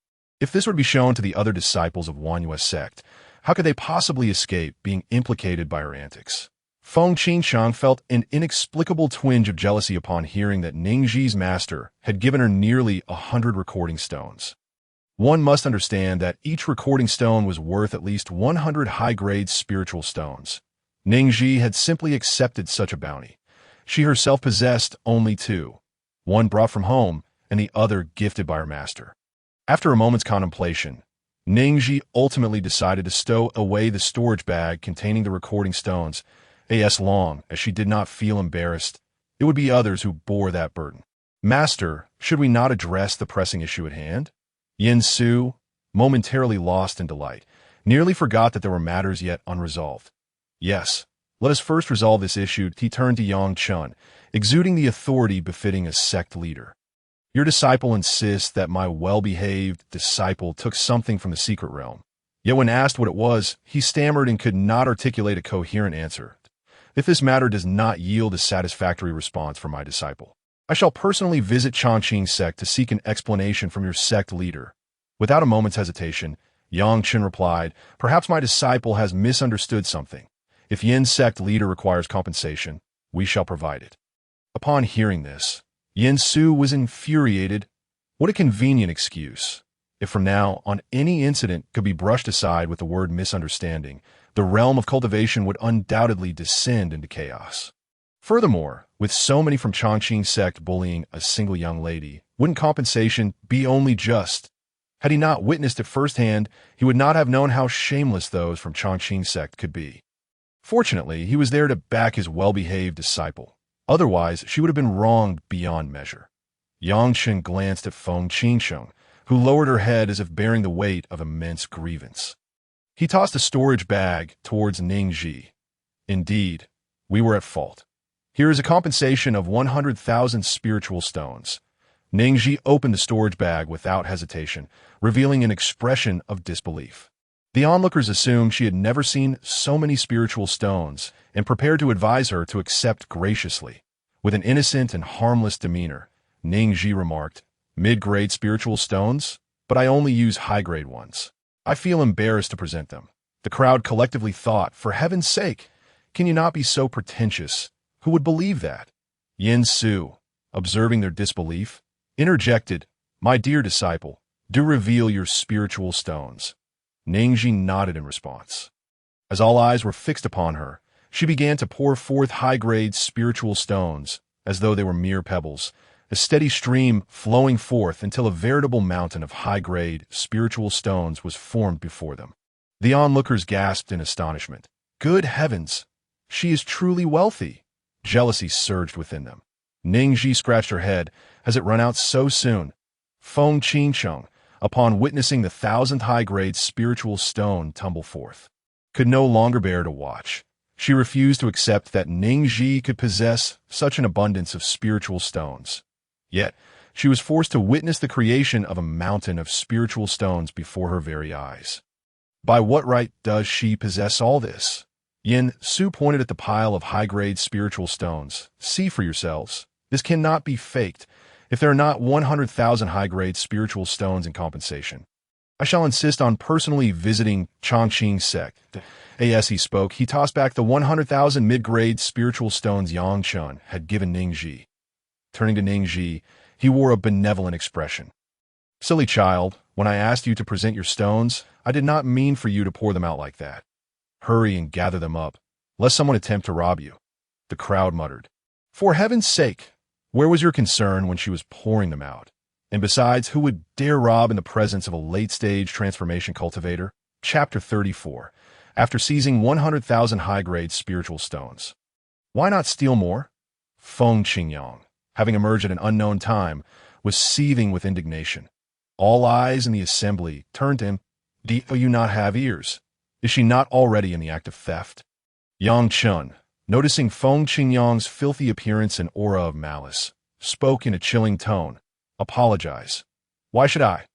If this were to be shown to the other disciples of Wanyue sect, how could they possibly escape being implicated by her antics? Feng Qingsheng felt an inexplicable twinge of jealousy upon hearing that Ning Zhi's master had given her nearly 100 recording stones. One must understand that each recording stone was worth at least 100 high-grade spiritual stones. Ning Zhi had simply accepted such a bounty. She herself possessed only 2, one brought from home and the other gifted by her master. After a moment's contemplation, Ning Zhi ultimately decided to stow away the storage bag containing the recording stones. As long as she did not feel embarrassed, it would be others who bore that burden. Master, should we not address the pressing issue at hand? Yin Su, momentarily lost in delight, nearly forgot that there were matters yet unresolved. Yes, let us first resolve this issue. He turned to Yang Chun, exuding the authority befitting a sect leader. Your disciple insists that my well-behaved disciple took something from the secret realm. Yet when asked what it was, he stammered and could not articulate a coherent answer. If this matter does not yield a satisfactory response from my disciple, I shall personally visit Chongqing sect to seek an explanation from your sect leader. Without a moment's hesitation, Yang Chen replied, perhaps my disciple has misunderstood something. If Yin sect leader requires compensation, we shall provide it. Upon hearing this, Yin Su was infuriated. What a convenient excuse. If from now on any incident could be brushed aside with the word misunderstanding, the realm of cultivation would undoubtedly descend into chaos. Furthermore, with so many from Chongqing sect bullying a single young lady, wouldn't compensation be only just? Had he not witnessed it firsthand, he would not have known how shameless those from Chongqing sect could be. Fortunately, he was there to back his well-behaved disciple. Otherwise, she would have been wronged beyond measure. Yang Chen glanced at Feng Qingsheng, who lowered her head as if bearing the weight of immense grievance. He tossed a storage bag towards Ning Zhi. Indeed, we were at fault. Here is a compensation of 100,000 spiritual stones. Ning Zhi opened the storage bag without hesitation, revealing an expression of disbelief. The onlookers assumed she had never seen so many spiritual stones and prepared to advise her to accept graciously. With an innocent and harmless demeanor, Ning Zhi remarked, "Mid-grade spiritual stones? But I only use high-grade ones. I feel embarrassed to present them." The crowd collectively thought, "For heaven's sake, can you not be so pretentious? Who would believe that?" Yin Su, observing their disbelief, interjected, "My dear disciple, do reveal your spiritual stones." Ning Zhi nodded in response. As all eyes were fixed upon her, she began to pour forth high-grade spiritual stones, as though they were mere pebbles, a steady stream flowing forth until a veritable mountain of high-grade spiritual stones was formed before them. The onlookers gasped in astonishment. Good heavens! She is truly wealthy! Jealousy surged within them. Ning Zhi scratched her head. Has it run out so soon? Feng Qingsheng, upon witnessing the 1,000th high-grade spiritual stone tumble forth, could no longer bear to watch. She refused to accept that Ning Zhi could possess such an abundance of spiritual stones. Yet, she was forced to witness the creation of a mountain of spiritual stones before her very eyes. By what right does she possess all this? Yin Su pointed at the pile of high-grade spiritual stones. See for yourselves. This cannot be faked. If there are not 100,000 high-grade spiritual stones in compensation, I shall insist on personally visiting Chongqing sect. As he spoke, he tossed back the 100,000 mid-grade spiritual stones Yang Chen had given Ning Zhi. Turning to Ning Zhi, he wore a benevolent expression. Silly child, when I asked you to present your stones, I did not mean for you to pour them out like that. Hurry and gather them up, lest someone attempt to rob you. The crowd muttered. For heaven's sake! Where was your concern when she was pouring them out? And besides, who would dare rob in the presence of a late-stage transformation cultivator? Chapter 34. After seizing 100,000 high-grade spiritual stones. Why not steal more? Feng Qingyang, having emerged at an unknown time, was seething with indignation. All eyes in the assembly turned to him. Do you not have ears? Is she not already in the act of theft? Yang Chen, noticing Feng Qingyang's filthy appearance and aura of malice, spoke in a chilling tone. Apologize. Why should I?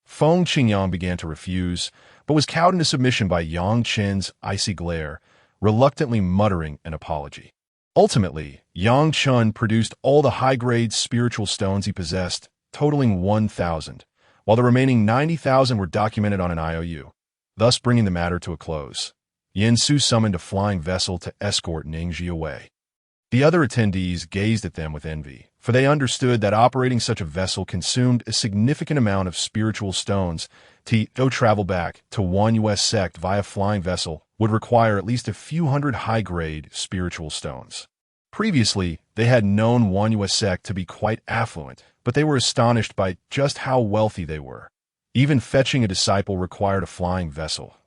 Feng Qingyang began to refuse, but was cowed into submission by Yang Chen's icy glare, reluctantly muttering an apology. Ultimately, Yang Chen produced all the high-grade spiritual stones he possessed, totaling 1,000, while the remaining 90,000 were documented on an IOU, thus bringing the matter to a close. Yin Su summoned a flying vessel to escort Ning Zhi away. The other attendees gazed at them with envy, for they understood that operating such a vessel consumed a significant amount of spiritual stones. To travel back to Wanyue sect via flying vessel would require at least a few hundred high-grade spiritual stones. Previously, they had known Wanyue sect to be quite affluent, but they were astonished by just how wealthy they were. Even fetching a disciple required a flying vessel.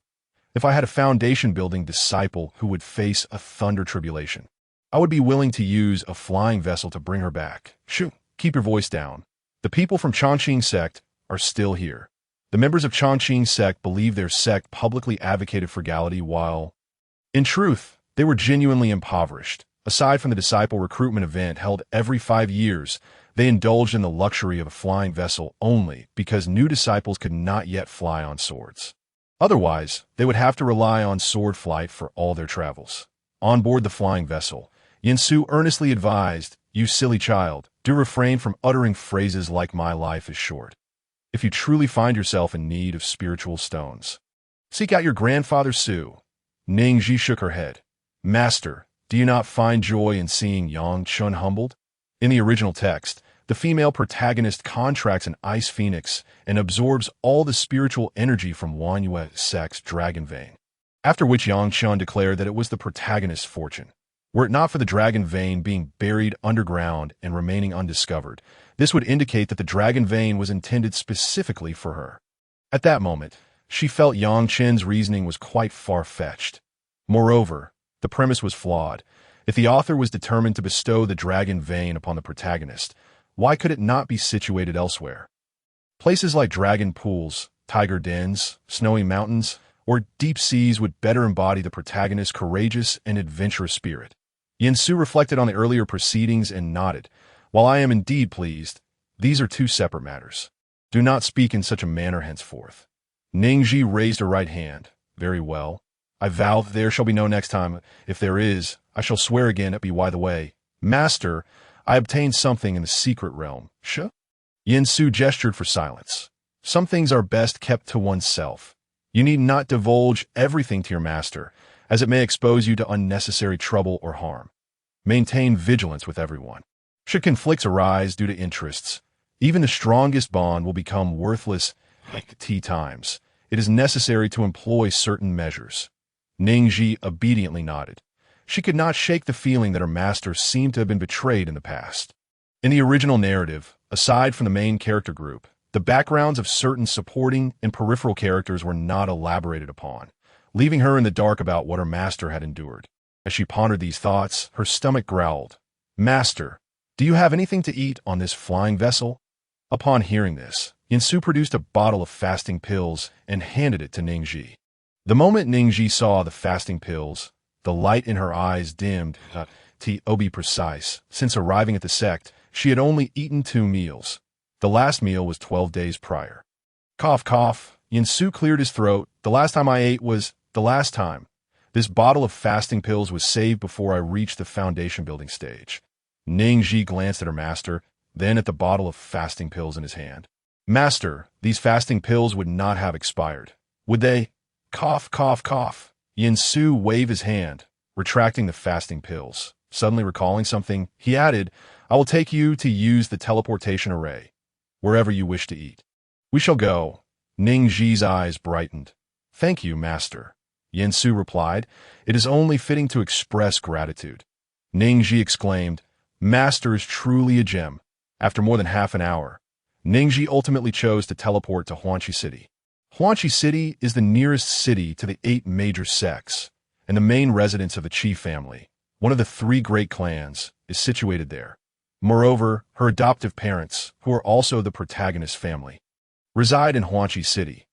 If I had a foundation-building disciple who would face a thunder tribulation, I would be willing to use a flying vessel to bring her back. Shoo, keep your voice down. The people from Chongqing sect are still here. The members of Chongqing sect believe their sect publicly advocated frugality while, in truth, they were genuinely impoverished. Aside from the disciple recruitment event held every 5 years, they indulged in the luxury of a flying vessel only because new disciples could not yet fly on swords. Otherwise, they would have to rely on sword flight for all their travels. On board the flying vessel, Yin Su earnestly advised, "You silly child, do refrain from uttering phrases like 'my life is short.' If you truly find yourself in need of spiritual stones, seek out your grandfather Su." Ning Zhi shook her head. "Master, do you not find joy in seeing Yang Chen humbled?" In the original text, the female protagonist contracts an ice phoenix and absorbs all the spiritual energy from Wanyue sect's dragon vein, after which Yang Chen declared that it was the protagonist's fortune. Were it not for the dragon vein being buried underground and remaining undiscovered, this would indicate that the dragon vein was intended specifically for her. At that moment, she felt Yang Chen's reasoning was quite far-fetched. Moreover, the premise was flawed. If the author was determined to bestow the dragon vein upon the protagonist, why could it not be situated elsewhere? Places like dragon pools, tiger dens, snowy mountains, or deep seas would better embody the protagonist's courageous and adventurous spirit. Yin Su reflected on the earlier proceedings and nodded. While I am indeed pleased, these are two separate matters. Do not speak in such a manner henceforth. Ning Zhi raised her right hand. Very well. I vow that there shall be no next time. If there is, I shall swear again at by the way. Master, I obtained something in the secret realm. Yin Su gestured for silence. Some things are best kept to oneself. You need not divulge everything to your master, as it may expose you to unnecessary trouble or harm. Maintain vigilance with everyone. Should conflicts arise due to interests, even the strongest bond will become worthless at times. It is necessary to employ certain measures. Ning Zhi obediently nodded. She could not shake the feeling that her master seemed to have been betrayed in the past. In the original narrative, aside from the main character group, the backgrounds of certain supporting and peripheral characters were not elaborated upon, leaving her in the dark about what her master had endured. As she pondered these thoughts, her stomach growled. Master, do you have anything to eat on this flying vessel? Upon hearing this, Yin Su produced a bottle of fasting pills and handed it to Ning Zhi. The moment Ning Zhi saw the fasting pills, the light in her eyes dimmed. To be precise, since arriving at the sect, she had only eaten 2 meals. The last meal was 12 days prior. Cough, cough. Yin Su cleared his throat. The last time I ate was the last time. This bottle of fasting pills was saved before I reached the foundation building stage. Ning Zhi glanced at her master, then at the bottle of fasting pills in his hand. Master, these fasting pills would not have expired. Would they? Cough, cough, cough. Yin Su waved his hand, retracting the fasting pills. Suddenly recalling something, he added, I will take you to use the teleportation array, wherever you wish to eat. We shall go. Ning Zhi's eyes brightened. Thank you, master. Yin Su replied, it is only fitting to express gratitude. Ning Zhi exclaimed, Master is truly a gem. After more than half an hour, Ning Zhi ultimately chose to teleport to Huanqi City. Huanqi City is the nearest city to the 8 major sects, and the main residence of the Qi family, one of the 3 great clans, is situated there. Moreover, her adoptive parents, who are also the protagonist family, reside in Huanqi City.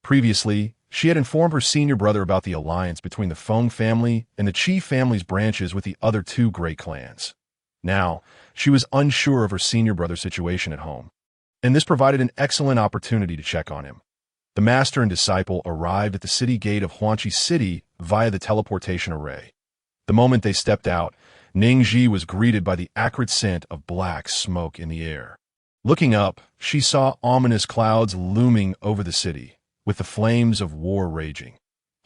Previously, she had informed her senior brother about the alliance between the Feng family and the Qi family's branches with the other 2 great clans. Now, she was unsure of her senior brother's situation at home, and this provided an excellent opportunity to check on him. The master and disciple arrived at the city gate of Huanqi City via the teleportation array. The moment they stepped out, Ning Zhi was greeted by the acrid scent of black smoke in the air. Looking up, she saw ominous clouds looming over the city, with the flames of war raging.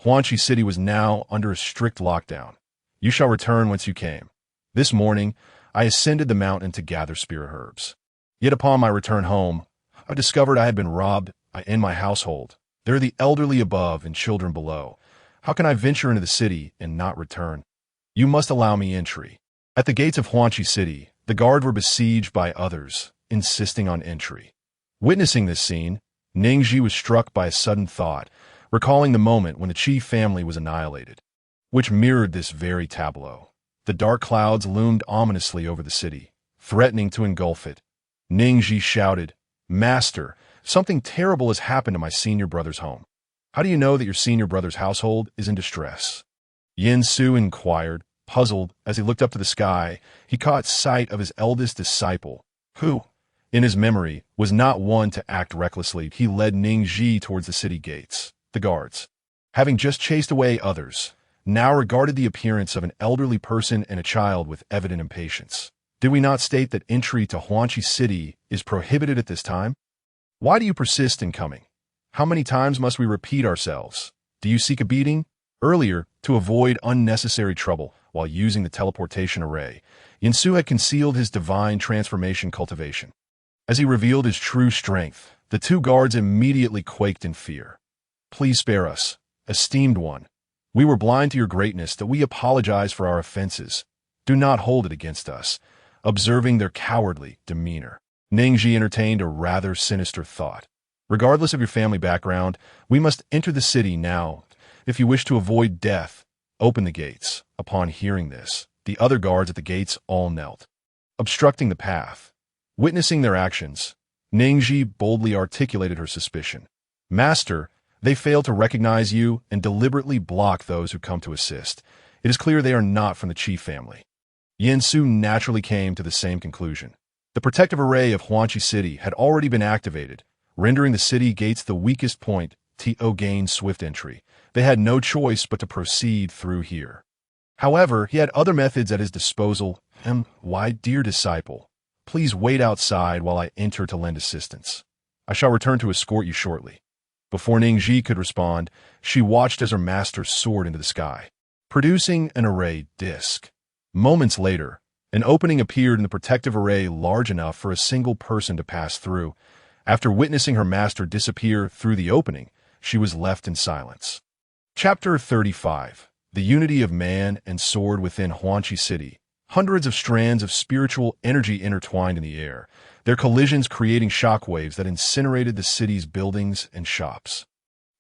Huanqi City was now under a strict lockdown. You shall return whence you came. This morning, I ascended the mountain to gather spirit herbs. Yet upon my return home, I discovered I had been robbed in my household. There are the elderly above and children below. How can I venture into the city and not return? You must allow me entry. At the gates of Huanqi City, the guard were besieged by others, insisting on entry. Witnessing this scene, Ning Zhi was struck by a sudden thought, recalling the moment when the Qi family was annihilated, which mirrored this very tableau. The dark clouds loomed ominously over the city, threatening to engulf it. Ning Zhi shouted, Master, something terrible has happened to my senior brother's home. How do you know that your senior brother's household is in distress? Yin Su inquired, puzzled. As he looked up to the sky, he caught sight of his eldest disciple, who, in his memory, was not one to act recklessly. He led Ning Zhi towards the city gates. The guards, having just chased away others, now regarded the appearance of an elderly person and a child with evident impatience. Did we not state that entry to Huanqi City is prohibited at this time? Why do you persist in coming? How many times must we repeat ourselves? Do you seek a beating? Earlier, to avoid unnecessary trouble while using the teleportation array, Yin Su had concealed his divine transformation cultivation. As he revealed his true strength, the 2 guards immediately quaked in fear. Please spare us, esteemed one. We were blind to your greatness that we apologize for our offenses. Do not hold it against us. Observing their cowardly demeanor, Ning Zhi entertained a rather sinister thought. Regardless of your family background, we must enter the city now. If you wish to avoid death, open the gates." Upon hearing this, the other guards at the gates all knelt, obstructing the path. Witnessing their actions, Ning Zhi boldly articulated her suspicion. "Master, they fail to recognize you and deliberately block those who come to assist. It is clear they are not from the chief family." Yin Su naturally came to the same conclusion. The protective array of Huanqi City had already been activated, rendering the city gates the weakest point to gain swift entry. They had no choice but to proceed through here. However, he had other methods at his disposal. "Why, dear disciple, please wait outside while I enter to lend assistance. I shall return to escort you shortly." Before Ning Zhi could respond, she watched as her master soared into the sky, producing an array disk. Moments later, an opening appeared in the protective array large enough for a single person to pass through. After witnessing her master disappear through the opening, she was left in silence. Chapter 35. The Unity of Man and Sword Within Huanqi City. Hundreds of strands of spiritual energy intertwined in the air, their collisions creating shockwaves that incinerated the city's buildings and shops.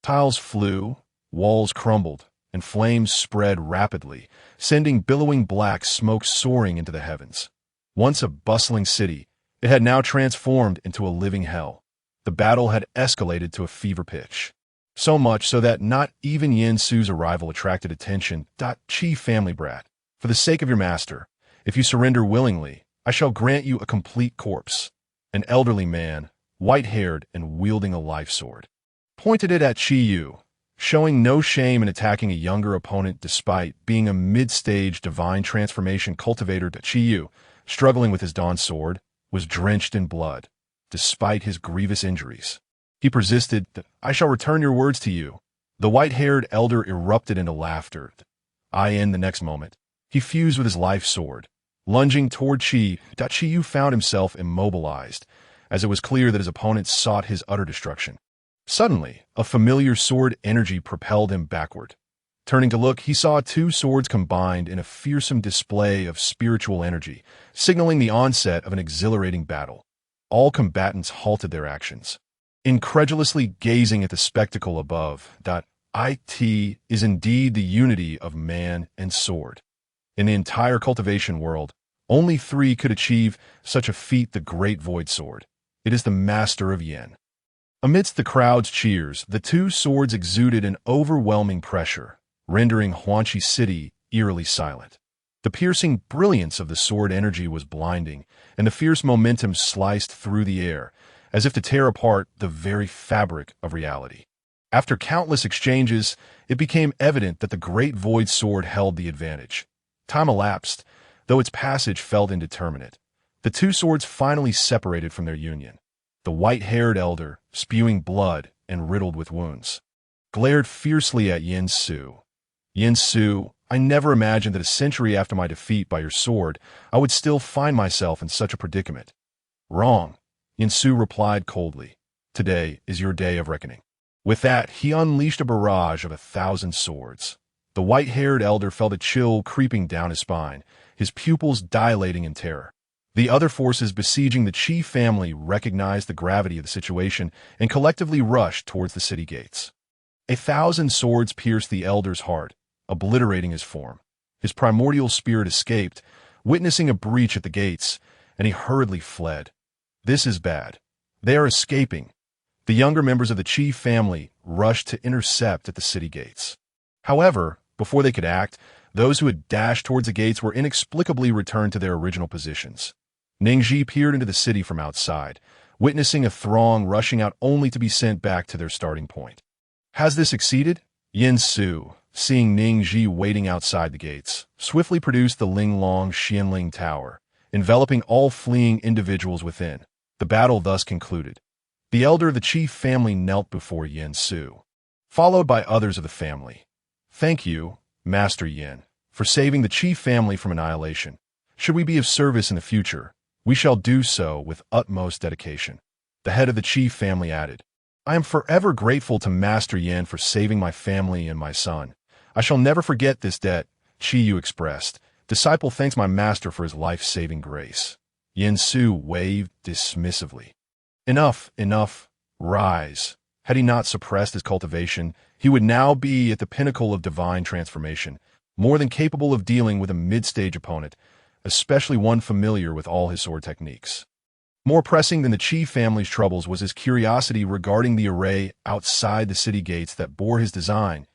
Tiles flew, walls crumbled, and flames spread rapidly, sending billowing black smoke soaring into the heavens. Once a bustling city, it had now transformed into a living hell. The battle had escalated to a fever pitch. So much so that not even Yin Su's arrival attracted attention. "Chief family brat, for the sake of your master, if you surrender willingly, I shall grant you a complete corpse." An elderly man, white-haired and wielding a life sword, pointed it at Chi Yu, showing no shame in attacking a younger opponent despite being a mid-stage divine transformation cultivator. Chi Yu, struggling with his dawn sword, was drenched in blood, despite his grievous injuries. He persisted. "I shall return your words to you." The white-haired elder erupted into laughter. In the next moment, he fused with his life sword, lunging toward Chi. Chi Yu found himself immobilized, as it was clear that his opponent sought his utter destruction. Suddenly, a familiar sword energy propelled him backward. Turning to look, he saw two swords combined in a fearsome display of spiritual energy, signaling the onset of an exhilarating battle. All combatants halted their actions, incredulously gazing at the spectacle above. It is indeed the unity of man and sword. In the entire cultivation world, only three could achieve such a feat: the great void sword. It is the master of Yin. Amidst the crowd's cheers, the two swords exuded an overwhelming pressure, rendering Huanqi City eerily silent. The piercing brilliance of the sword energy was blinding, and the fierce momentum sliced through the air, as if to tear apart the very fabric of reality. After countless exchanges, it became evident that the great void sword held the advantage. Time elapsed, though its passage felt indeterminate. The two swords finally separated from their union. The white-haired elder, spewing blood and riddled with wounds, glared fiercely at Yin Su. "Yin Su, I never imagined that a century after my defeat by your sword, I would still find myself in such a predicament." "Wrong," Yin Su replied coldly. "Today is your day of reckoning." With that, he unleashed a barrage of 1,000 swords. The white-haired elder felt a chill creeping down his spine, his pupils dilating in terror. The other forces besieging the Qi family recognized the gravity of the situation and collectively rushed towards the city gates. 1,000 swords pierced the elder's heart, obliterating his form. His primordial spirit escaped, witnessing a breach at the gates, and he hurriedly fled. "This is bad. They are escaping." The younger members of the Qi family rushed to intercept at the city gates. However, before they could act, those who had dashed towards the gates were inexplicably returned to their original positions. Ning Zhi peered into the city from outside, witnessing a throng rushing out only to be sent back to their starting point. Has this succeeded? Yin Su, seeing Ning Zhi waiting outside the gates, swiftly produced the Linglong Xianling Tower, enveloping all fleeing individuals within. The battle thus concluded. The elder of the Qi family knelt before Yin Su, followed by others of the family. "Thank you, Master Yin, for saving the Qi family from annihilation. Should we be of service in the future, we shall do so with utmost dedication." The head of the Qi family added, "I am forever grateful to Master Yin for saving my family and my son. I shall never forget this debt." Qi Yu expressed, "Disciple thanks my master for his life-saving grace." Yin Su waved dismissively. Enough, enough. rise. Had he not suppressed his cultivation, he would now be at the pinnacle of divine transformation, more than capable of dealing with a mid-stage opponent, especially one familiar with all his sword techniques. More pressing than the Qi family's troubles was his curiosity regarding the array outside the city gates that bore his design.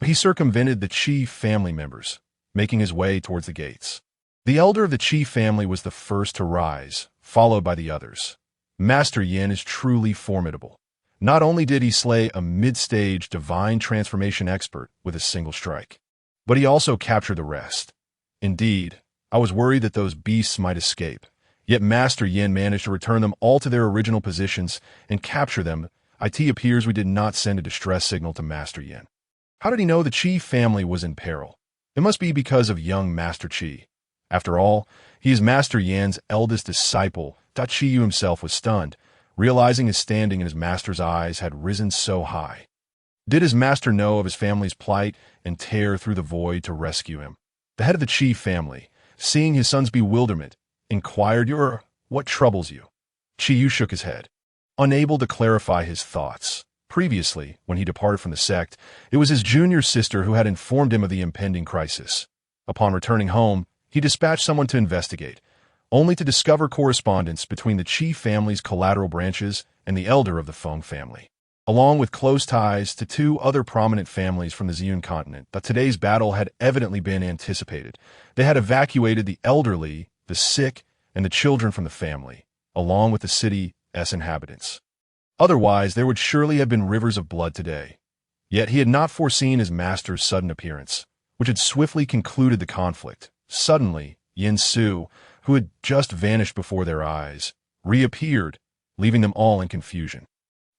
He circumvented the Qi family members, making his way towards the gates. The elder of the Qi family was the first to rise, followed by the others. Master Yin is truly formidable. Not only did he slay a mid-stage divine transformation expert with a single strike, but he also captured the rest. Indeed, I was worried that those beasts might escape. Yet Master Yin managed to return them all to their original positions and capture them. It appears we did not send a distress signal to Master Yin. How did he know the Qi family was in peril? It must be because of young Master Qi. After all, he is Master Yan's eldest disciple. Qi Yu himself was stunned, realizing his standing in his master's eyes had risen so high. Did his master know of his family's plight and tear through the void to rescue him? The head of the Qi family, seeing his son's bewilderment, inquired, "What troubles you?" Qi Yu shook his head, unable to clarify his thoughts. Previously, when he departed from the sect, it was his junior sister who had informed him of the impending crisis. Upon returning home, he dispatched someone to investigate, only to discover correspondence between the Qi family's collateral branches and the elder of the Feng family, along with close ties to two other prominent families from the Ziyun continent. That today's battle had evidently been anticipated. They had evacuated the elderly, the sick, and the children from the family, along with the city's inhabitants. Otherwise, there would surely have been rivers of blood today. Yet he had not foreseen his master's sudden appearance, which had swiftly concluded the conflict. Suddenly, Yin Su, who had just vanished before their eyes, reappeared, leaving them all in confusion.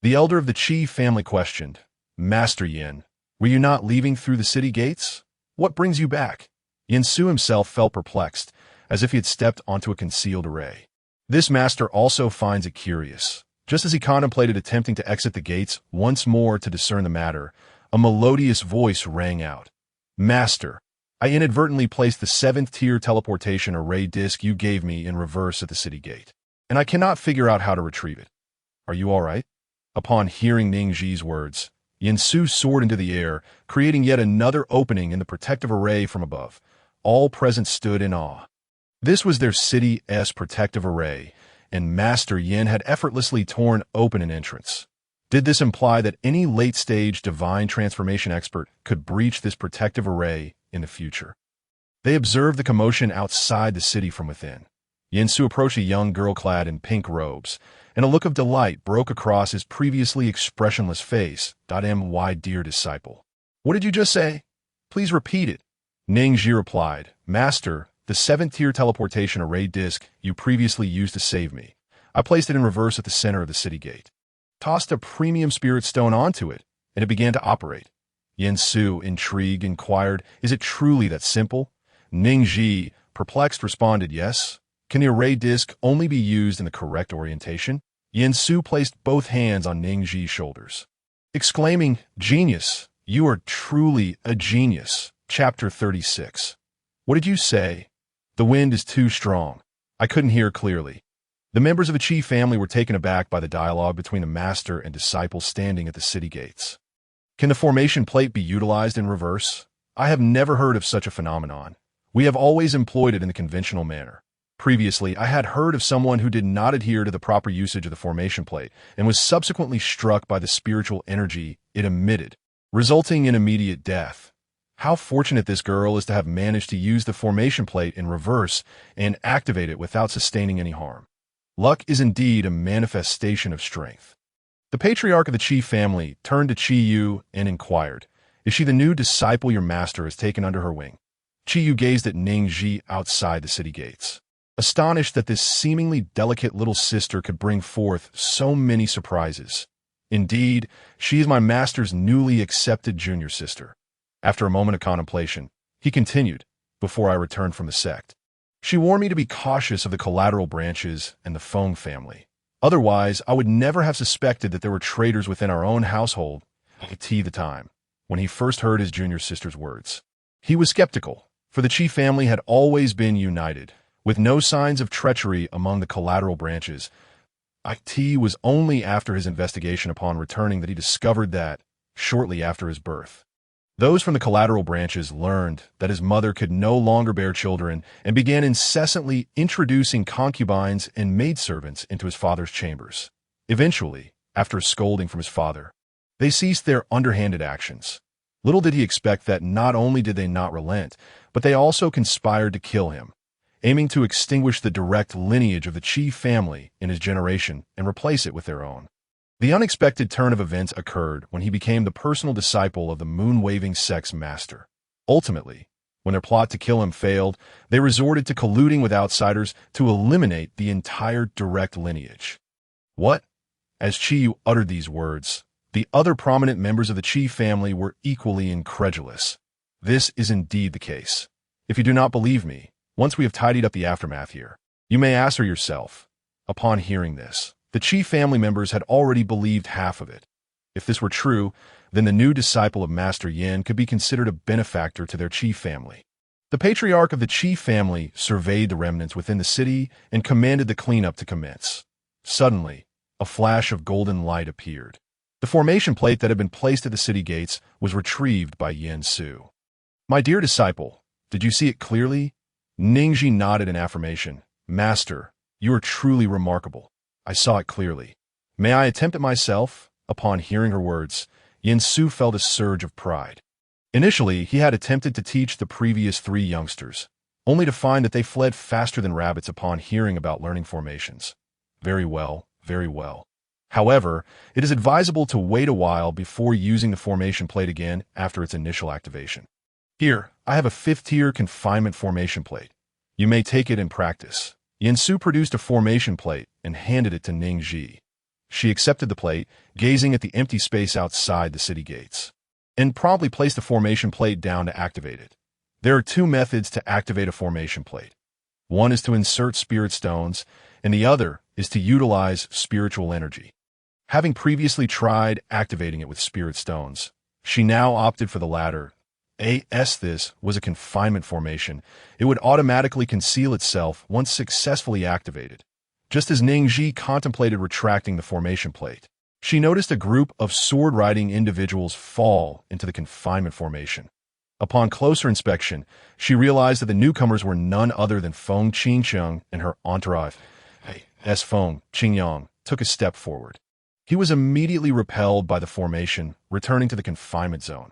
The elder of the Qi family questioned, "Master Yin, were you not leaving through the city gates? What brings you back?" Yin Su himself felt perplexed, as if he had stepped onto a concealed array. This master also finds it curious. Just as he contemplated attempting to exit the gates once more to discern the matter, a melodious voice rang out. "Master, I inadvertently placed the 7th-tier teleportation array disk you gave me in reverse at the city gate, and I cannot figure out how to retrieve it. Are you all right?" Upon hearing Ning Zhi's words, Yin Su soared into the air, creating yet another opening in the protective array from above. All present stood in awe. This was their city's protective array, and Master Yin had effortlessly torn open an entrance. Did this imply that any late-stage divine transformation expert could breach this protective array in the future? They observed the commotion outside the city from within. Yin Su approached a young girl clad in pink robes, and a look of delight broke across his previously expressionless face. My dear disciple. "What did you just say? Please repeat it." Ning Zhi replied, "Master, the 7th-tier teleportation array disk you previously used to save me. I placed it in reverse at the center of the city gate. Tossed a premium spirit stone onto it, and it began to operate." Yin Su, intrigued, inquired, "Is it truly that simple?" Ning Zhi, perplexed, responded, "Yes." "Can the array disk only be used in the correct orientation?" Yin Su placed both hands on Ning Zhi's shoulders, exclaiming, "Genius! You are truly a genius." Chapter 36. "What did you say?" "The wind is too strong. I couldn't hear clearly." The members of the Qi family were taken aback by the dialogue between the master and disciple standing at the city gates. "Can the formation plate be utilized in reverse? I have never heard of such a phenomenon. We have always employed it in the conventional manner. Previously, I had heard of someone who did not adhere to the proper usage of the formation plate and was subsequently struck by the spiritual energy it emitted, resulting in immediate death. How fortunate this girl is to have managed to use the formation plate in reverse and activate it without sustaining any harm. Luck is indeed a manifestation of strength." The patriarch of the Qi family turned to Qi Yu and inquired, "Is she the new disciple your master has taken under her wing?" Qi Yu gazed at Ning Zhi outside the city gates, astonished that this seemingly delicate little sister could bring forth so many surprises. "Indeed, she is my master's newly accepted junior sister." After a moment of contemplation, he continued, "Before I returned from the sect, she warned me to be cautious of the collateral branches and the Feng family. Otherwise, I would never have suspected that there were traitors within our own household." At the time, when he first heard his junior sister's words, he was skeptical, for the Qi family had always been united, with no signs of treachery among the collateral branches. It was only after his investigation upon returning that he discovered that, shortly after his birth, those from the collateral branches learned that his mother could no longer bear children and began incessantly introducing concubines and maidservants into his father's chambers. Eventually, after a scolding from his father, they ceased their underhanded actions. Little did he expect that not only did they not relent, but they also conspired to kill him, aiming to extinguish the direct lineage of the Qi family in his generation and replace it with their own. The unexpected turn of events occurred when he became the personal disciple of the moon-waving sect's master. Ultimately, when their plot to kill him failed, they resorted to colluding with outsiders to eliminate the entire direct lineage. What? As Qi uttered these words, the other prominent members of the Qi family were equally incredulous. This is indeed the case. If you do not believe me, once we have tidied up the aftermath here, you may answer yourself. Upon hearing this, the Qi family members had already believed half of it. If this were true, then the new disciple of Master Yin could be considered a benefactor to their Qi family. The patriarch of the Qi family surveyed the remnants within the city and commanded the cleanup to commence. Suddenly, a flash of golden light appeared. The formation plate that had been placed at the city gates was retrieved by Yin Su. My dear disciple, did you see it clearly? Ning Zhi nodded in affirmation. Master, you are truly remarkable. I saw it clearly. May I attempt it myself? Upon hearing her words, Yin Su felt a surge of pride. Initially, he had attempted to teach the previous 3 youngsters, only to find that they fled faster than rabbits upon hearing about learning formations. Very well, very well. However, it is advisable to wait a while before using the formation plate again after its initial activation. Here, I have a 5th-tier confinement formation plate. You may take it in practice. Yin Su produced a formation plate and handed it to Ning Zhi. She accepted the plate, gazing at the empty space outside the city gates, and promptly placed the formation plate down to activate it. There are 2 methods to activate a formation plate. One is to insert spirit stones, and the other is to utilize spiritual energy. Having previously tried activating it with spirit stones, she now opted for the latter. As this was a confinement formation, it would automatically conceal itself once successfully activated. Just as Ning Zhi contemplated retracting the formation plate, she noticed a group of sword-riding individuals fall into the confinement formation. Upon closer inspection, she realized that the newcomers were none other than Feng Qingcheng and her entourage. As Feng Qingyang took a step forward, he was immediately repelled by the formation, returning to the confinement zone.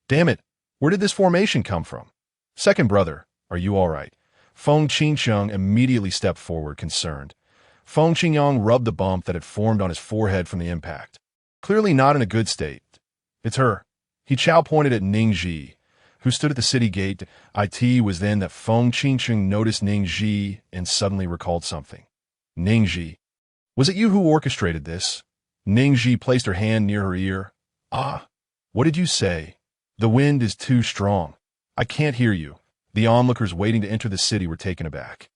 Damn it! Where did this formation come from? Second brother, are you all right? Feng Qingcheng immediately stepped forward, concerned. Feng Qingyang rubbed the bump that had formed on his forehead from the impact. Clearly not in a good state. It's her. He pointed at Ning Zhi, who stood at the city gate. It was then that Feng Qingcheng noticed Ning Zhi and suddenly recalled something. Ning Zhi. Was it you who orchestrated this? Ning Zhi placed her hand near her ear. Ah, what did you say? The wind is too strong. I can't hear you. The onlookers waiting to enter the city were taken aback.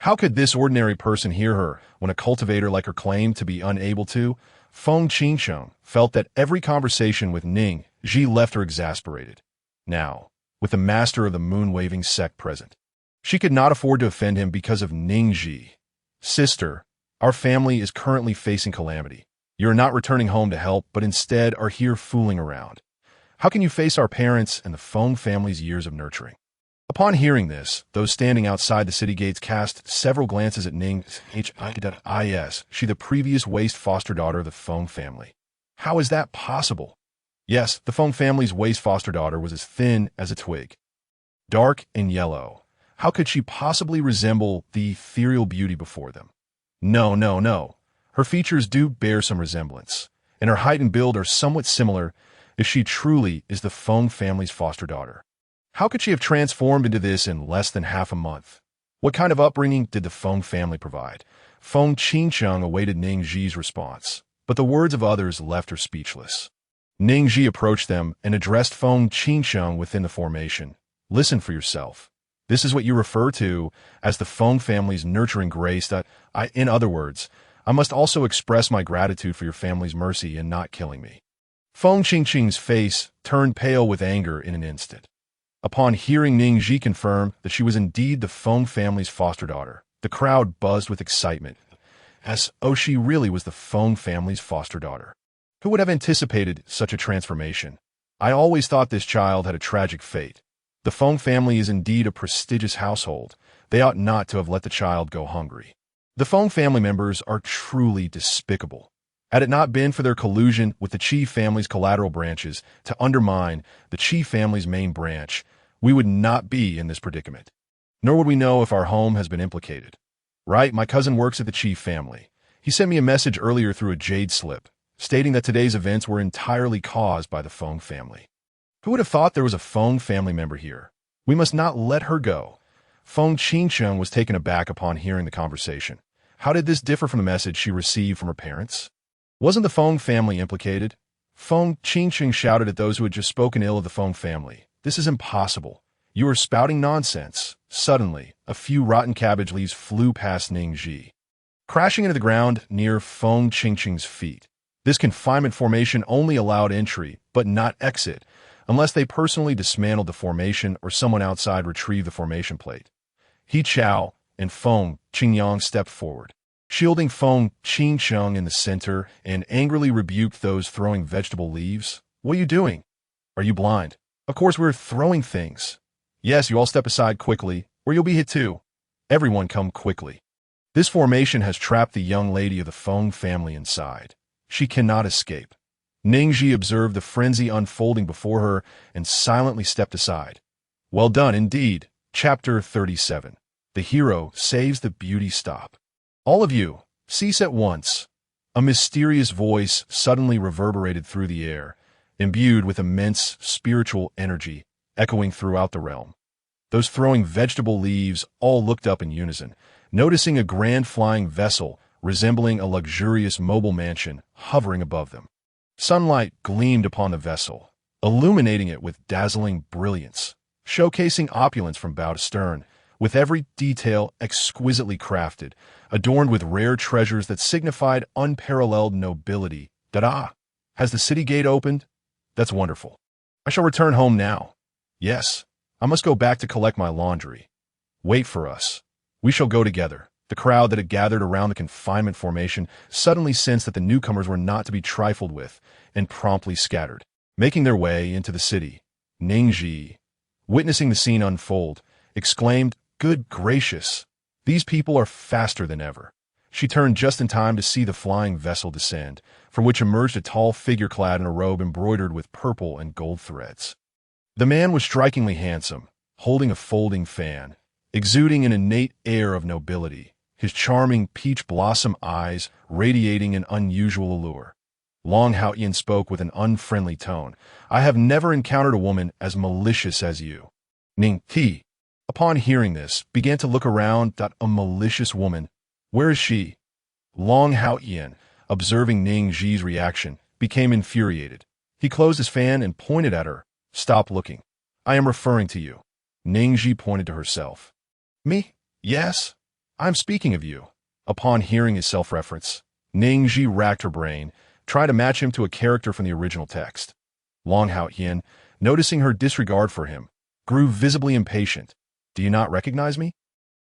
How could this ordinary person hear her when a cultivator like her claimed to be unable to? Feng Qingcheng felt that every conversation with Ning Zhi left her exasperated. Now, with the master of the moon-waving sect present, she could not afford to offend him because of Ning Zhi. Sister, our family is currently facing calamity. You are not returning home to help, but instead are here fooling around. How can you face our parents and the Feng family's years of nurturing? Upon hearing this, those standing outside the city gates cast several glances at Ning Zhi, she the previous waste foster daughter of the Feng family. How is that possible? Yes, the Feng family's waste foster daughter was as thin as a twig. Dark and yellow. How could she possibly resemble the ethereal beauty before them? No, no, no. Her features do bear some resemblance, and her height and build are somewhat similar if she truly is the Feng family's foster daughter. How could she have transformed into this in less than half a month? What kind of upbringing did the Feng family provide? Feng Qingcheng awaited Ning Zhi's response, but the words of others left her speechless. Ning Zhi approached them and addressed Feng Qingcheng within the formation. Listen for yourself. This is what you refer to as the Feng family's nurturing grace. In other words, I must also express my gratitude for your family's mercy in not killing me. Feng Qingcheng's face turned pale with anger in an instant. Upon hearing Ning Zhi confirm that she was indeed the Feng family's foster daughter, the crowd buzzed with excitement. as oh she really was the Feng family's foster daughter. Who would have anticipated such a transformation? I always thought this child had a tragic fate. The Feng family is indeed a prestigious household. They ought not to have let the child go hungry. The Feng family members are truly despicable. Had it not been for their collusion with the Qi family's collateral branches to undermine the Qi family's main branch, we would not be in this predicament. Nor would we know if our home has been implicated. Right, my cousin works at the Qi family. He sent me a message earlier through a jade slip, stating that today's events were entirely caused by the Feng family. Who would have thought there was a Feng family member here? We must not let her go. Feng Qingcheng was taken aback upon hearing the conversation. How did this differ from the message she received from her parents? Wasn't the Feng family implicated? Feng Qingcheng shouted at those who had just spoken ill of the Feng family. This is impossible. You are spouting nonsense. Suddenly, a few rotten cabbage leaves flew past Ning Zhi, crashing into the ground near Feng Qingcheng's feet. This confinement formation only allowed entry, but not exit, unless they personally dismantled the formation or someone outside retrieved the formation plate. He Chao and Feng Qingyang stepped forward, shielding Feng Qingcheng in the center, and angrily rebuked those throwing vegetable leaves. What are you doing? Are you blind? Of course we're throwing things. Yes, you all step aside quickly, or you'll be hit too. Everyone come quickly. This formation has trapped the young lady of the Feng family inside. She cannot escape. Ning Zhi observed the frenzy unfolding before her and silently stepped aside. Well done indeed. Chapter 37. The hero saves the beauty stop. All of you, cease at once. A mysterious voice suddenly reverberated through the air, imbued with immense spiritual energy, echoing throughout the realm. Those throwing vegetable leaves all looked up in unison, noticing a grand flying vessel resembling a luxurious mobile mansion hovering above them. Sunlight gleamed upon the vessel, illuminating it with dazzling brilliance, showcasing opulence from bow to stern, with every detail exquisitely crafted, adorned with rare treasures that signified unparalleled nobility. Da-da! Has the city gate opened? That's wonderful. I shall return home now. Yes, I must go back to collect my laundry. Wait for us. We shall go together. The crowd that had gathered around the confinement formation suddenly sensed that the newcomers were not to be trifled with and promptly scattered, making their way into the city. Ning Zhi, witnessing the scene unfold, exclaimed, "Good gracious! These people are faster than ever." She turned just in time to see the flying vessel descend, from which emerged a tall figure clad in a robe embroidered with purple and gold threads. The man was strikingly handsome, holding a folding fan, exuding an innate air of nobility, his charming peach blossom eyes radiating an unusual allure. Long Haoyan spoke with an unfriendly tone. "I have never encountered a woman as malicious as you." Ning Zhi, upon hearing this, began to look around. A malicious woman? Where is she? Long Haoyan, observing Ning Zhi's reaction, became infuriated. He closed his fan and pointed at her. "Stop looking. I am referring to you." Ning Zhi pointed to herself. "Me? Yes. I'm speaking of you." Upon hearing his self-reference, Ning Zhi racked her brain, trying to match him to a character from the original text. Long Haoyan, noticing her disregard for him, grew visibly impatient. "Do you not recognize me?"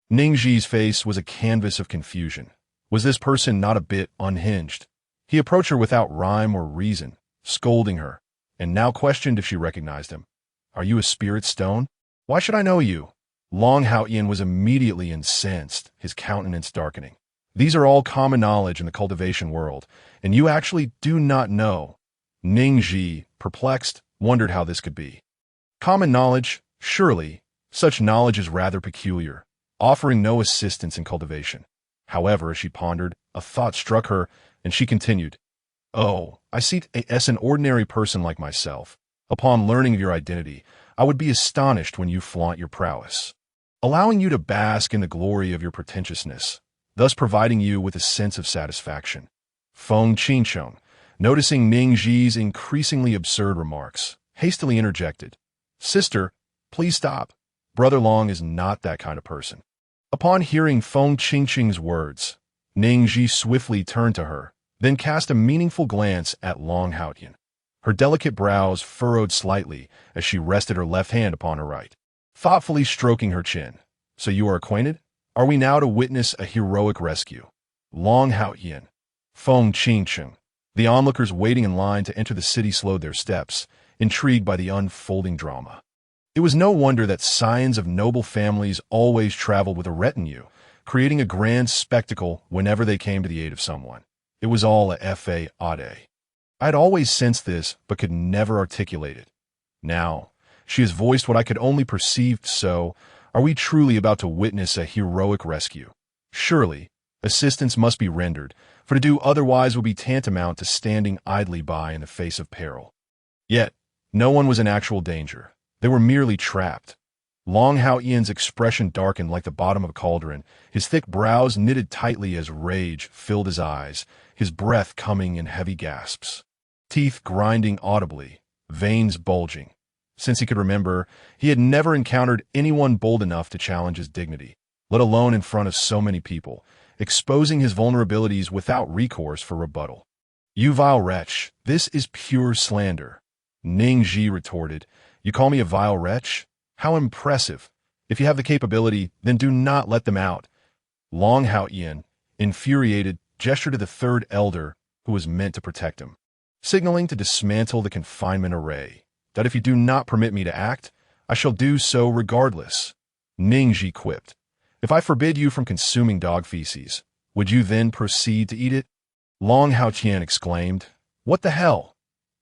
Ning Zhi's face was a canvas of confusion. Was this person not a bit unhinged? He approached her without rhyme or reason, scolding her, and now questioned if she recognized him. "Are you a spirit stone? Why should I know you?" Long Haoyan was immediately incensed, his countenance darkening. "These are all common knowledge in the cultivation world, and you actually do not know." Ning Zhi, perplexed, wondered how this could be. Common knowledge? Surely, such knowledge is rather peculiar, offering no assistance in cultivation. However, as she pondered, a thought struck her, and she continued, "Oh, I see as an ordinary person like myself. Upon learning of your identity, I would be astonished when you flaunt your prowess, allowing you to bask in the glory of your pretentiousness, thus providing you with a sense of satisfaction." Feng Qingcheng, noticing Ning Zhi's increasingly absurd remarks, hastily interjected, "Sister, please stop. Brother Long is not that kind of person." Upon hearing Feng Qingcheng's words, Ning Zhi swiftly turned to her, then cast a meaningful glance at Long Haoyan. Her delicate brows furrowed slightly as she rested her left hand upon her right, thoughtfully stroking her chin. "So you are acquainted? Are we now to witness a heroic rescue?" Long Haoyan, Feng Qingcheng. The onlookers waiting in line to enter the city slowed their steps, intrigued by the unfolding drama. It was no wonder that scions of noble families always traveled with a retinue, creating a grand spectacle whenever they came to the aid of someone. It was all a fa ade. I had always sensed this, but could never articulate it. Now, she has voiced what I could only perceive, so are we truly about to witness a heroic rescue? Surely, assistance must be rendered, for to do otherwise would be tantamount to standing idly by in the face of peril. Yet, no one was in actual danger. They were merely trapped. Long Haoyan's expression darkened like the bottom of a cauldron, his thick brows knitted tightly as rage filled his eyes, his breath coming in heavy gasps. Teeth grinding audibly, veins bulging. Since he could remember, he had never encountered anyone bold enough to challenge his dignity, let alone in front of so many people, exposing his vulnerabilities without recourse for rebuttal. "You vile wretch, this is pure slander," Ning Zhi retorted. "You call me a vile wretch? How impressive. If you have the capability, then do not let them out." Long Haoyan, infuriated, gestured to the third elder who was meant to protect him, signaling to dismantle the confinement array, that if you do not permit me to act, I shall do so regardless. Ning Zhi quipped. "If I forbid you from consuming dog feces, would you then proceed to eat it?" Long Haoyan exclaimed, "What the hell?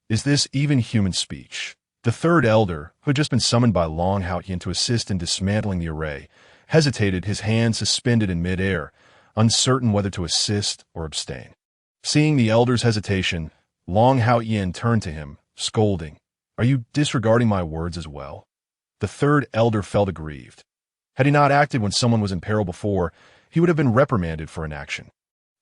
Is this even human speech?" The third elder, who had just been summoned by Long Haoyan to assist in dismantling the array, hesitated, his hand suspended in midair, uncertain whether to assist or abstain. Seeing the elder's hesitation, Long Haoyan turned to him, scolding, "Are you disregarding my words as well?" The third elder felt aggrieved. Had he not acted when someone was in peril before, he would have been reprimanded for inaction.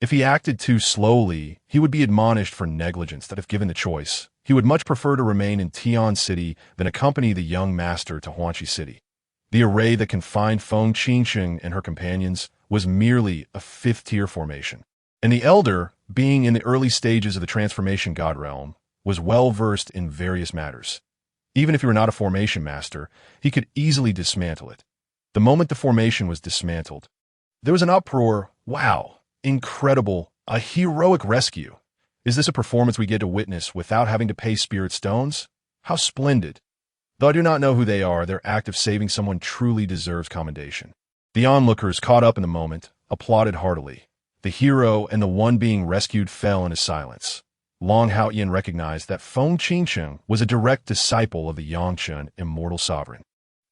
If he acted too slowly, he would be admonished for negligence that if given the choice, he would much prefer to remain in Tian City than accompany the young master to Huanxi City. The array that confined Feng Qingcheng and her companions was merely a fifth-tier formation, and the elder, being in the early stages of the transformation god realm, was well-versed in various matters. Even if he were not a formation master, he could easily dismantle it. The moment the formation was dismantled, there was an uproar. "Wow! Incredible! A heroic rescue! Is this a performance we get to witness without having to pay spirit stones? How splendid!" Though I do not know who they are, their act of saving someone truly deserves commendation. The onlookers, caught up in the moment, applauded heartily. The hero and the one being rescued fell into silence. Long Haoyan recognized that Feng Qingcheng was a direct disciple of the Yangchen immortal sovereign.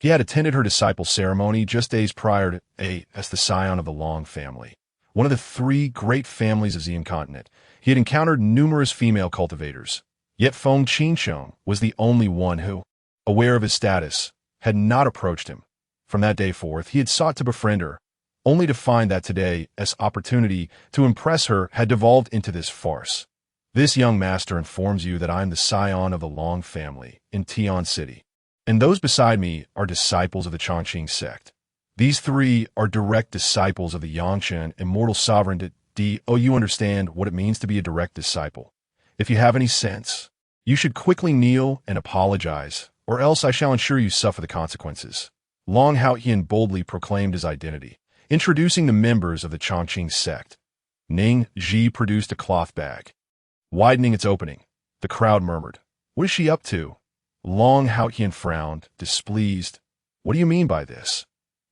He had attended her disciple ceremony just days prior to as the scion of the Long family, one of the three great families of Xian continent. He had encountered numerous female cultivators, yet Feng Qingcheng was the only one who, aware of his status, had not approached him. From that day forth, he had sought to befriend her, only to find that today, as opportunity to impress her had devolved into this farce. "This young master informs you that I am the scion of the Long family in Tian City, and those beside me are disciples of the Transmigrating sect. These three are direct disciples of the Yangchen immortal sovereign. You understand what it means to be a direct disciple. If you have any sense, you should quickly kneel and apologize, or else I shall ensure you suffer the consequences." Long Haoyan boldly proclaimed his identity, introducing the members of the Transmigrating sect. Ning Zhi produced a cloth bag. Widening its opening, the crowd murmured, "What is she up to?" Long Haoyan frowned, displeased. "What do you mean by this?"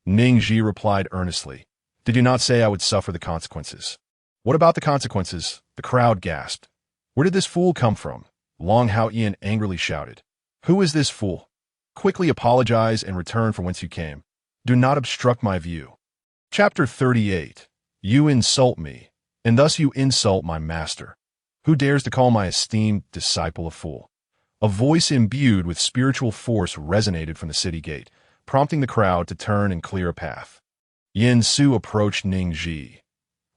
Ning Zhi replied earnestly, "Did you not say I would suffer the consequences?" "What about the consequences?" The crowd gasped. "Where did this fool come from?" Long Haoyan angrily shouted. "Who is this fool? Quickly apologize and return from whence you came. Do not obstruct my view." Chapter 38. You insult me, and thus you insult my master. Who dares to call my esteemed disciple a fool? A voice imbued with spiritual force resonated from the city gate, prompting the crowd to turn and clear a path. Yin Su approached Ning Zhi.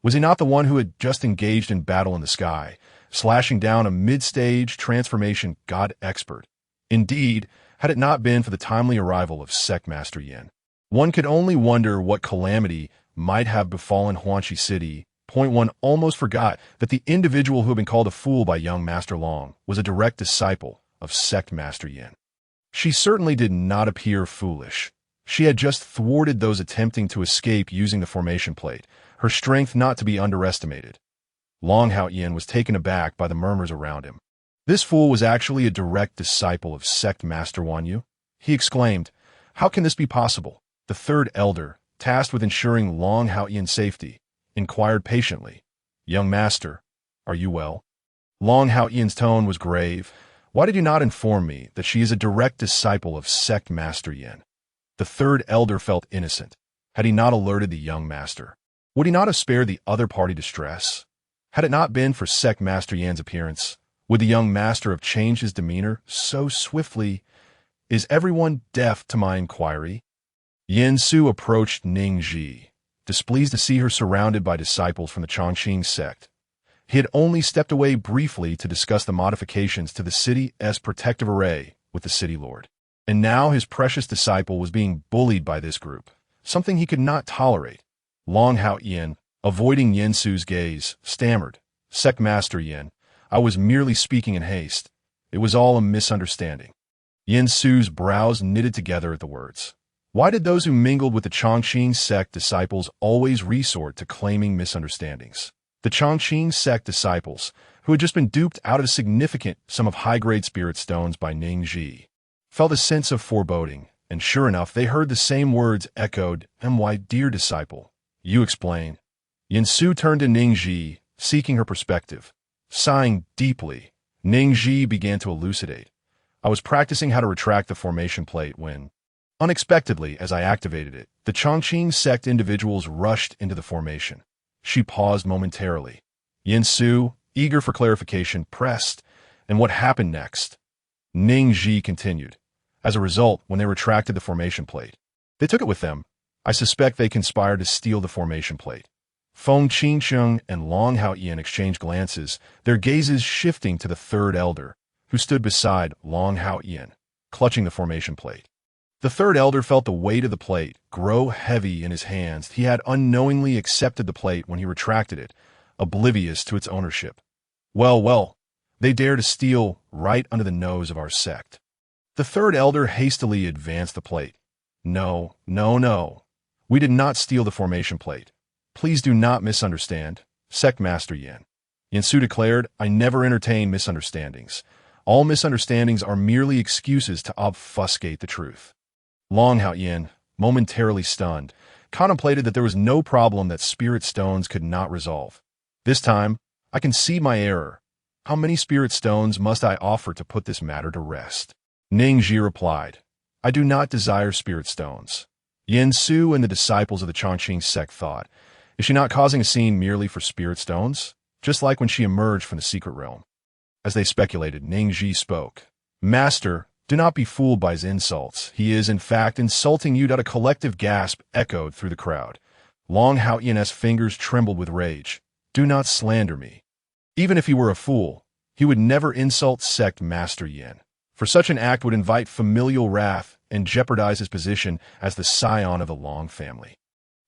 Was he not the one who had just engaged in battle in the sky, slashing down a mid-stage transformation god expert? Indeed, had it not been for the timely arrival of Sect Master Yin, one could only wonder what calamity might have befallen Huanxi City. One almost forgot that the individual who had been called a fool by young Master Long was a direct disciple of Sect Master Yin. She certainly did not appear foolish. She had just thwarted those attempting to escape using the formation plate, her strength not to be underestimated. Long Hao Yin was taken aback by the murmurs around him. This fool was actually a direct disciple of Sect Master Wan Yu? He exclaimed, "How can this be possible?" The third elder, tasked with ensuring Long Hao Yin's safety, inquired patiently, "Young master, are you well?" Long Hao Yin's tone was grave. "Why did you not inform me that she is a direct disciple of Sect Master Yin?" The third elder felt innocent. Had he not alerted the young master? Would he not have spared the other party distress? Had it not been for Sect Master Yan's appearance, would the young master have changed his demeanor so swiftly? Is everyone deaf to my inquiry? Yin Su approached Ning Zhi, displeased to see her surrounded by disciples from the Chongqing sect. He had only stepped away briefly to discuss the modifications to the city's protective array with the city lord. And now his precious disciple was being bullied by this group, something he could not tolerate. Long Hao Yin, avoiding Yin Su's gaze, stammered, "Sect Master Yin, I was merely speaking in haste. It was all a misunderstanding." Yin Su's brows knitted together at the words. Why did those who mingled with the Chongqing sect disciples always resort to claiming misunderstandings? The Chongqing sect disciples, who had just been duped out of a significant sum of high-grade spirit stones by Ning Zhi, felt a sense of foreboding, and sure enough, they heard the same words echoed, "My dear disciple, you explain." Yin Su turned to Ning Zhi, seeking her perspective. Sighing deeply, Ning Zhi began to elucidate. "I was practicing how to retract the formation plate when, unexpectedly, as I activated it, the Chongqing sect individuals rushed into the formation." She paused momentarily. Yin Su, eager for clarification, pressed, "And what happened next?" Ning Zhi continued. "As a result, when they retracted the formation plate, they took it with them. I suspect they conspired to steal the formation plate." Feng Qingcheng and Long Hao Yin exchanged glances, their gazes shifting to the third elder, who stood beside Long Hao Yin, clutching the formation plate. The third elder felt the weight of the plate grow heavy in his hands. He had unknowingly accepted the plate when he retracted it, oblivious to its ownership. Well, they dare to steal right under the nose of our sect." The third elder hastily advanced the plate. No. We did not steal the formation plate. Please do not misunderstand, Sect Master Yin. Yin Su declared, "I never entertain misunderstandings. All misunderstandings are merely excuses to obfuscate the truth." Long Hao Yin, momentarily stunned, contemplated that there was no problem that spirit stones could not resolve. "This time, I can see my error. How many spirit stones must I offer to put this matter to rest?" Ning Zhi replied, "I do not desire spirit stones." Yin Su and the disciples of the Chongqing sect thought, is she not causing a scene merely for spirit stones? Just like when she emerged from the secret realm. As they speculated, Ning Zhi spoke. "Master, do not be fooled by his insults. He is, in fact, insulting you." A collective gasp echoed through the crowd. Long Hao Yin's fingers trembled with rage. "Do not slander me. Even if he were a fool, he would never insult Sect Master Yin. For such an act would invite familial wrath and jeopardize his position as the scion of the Long family.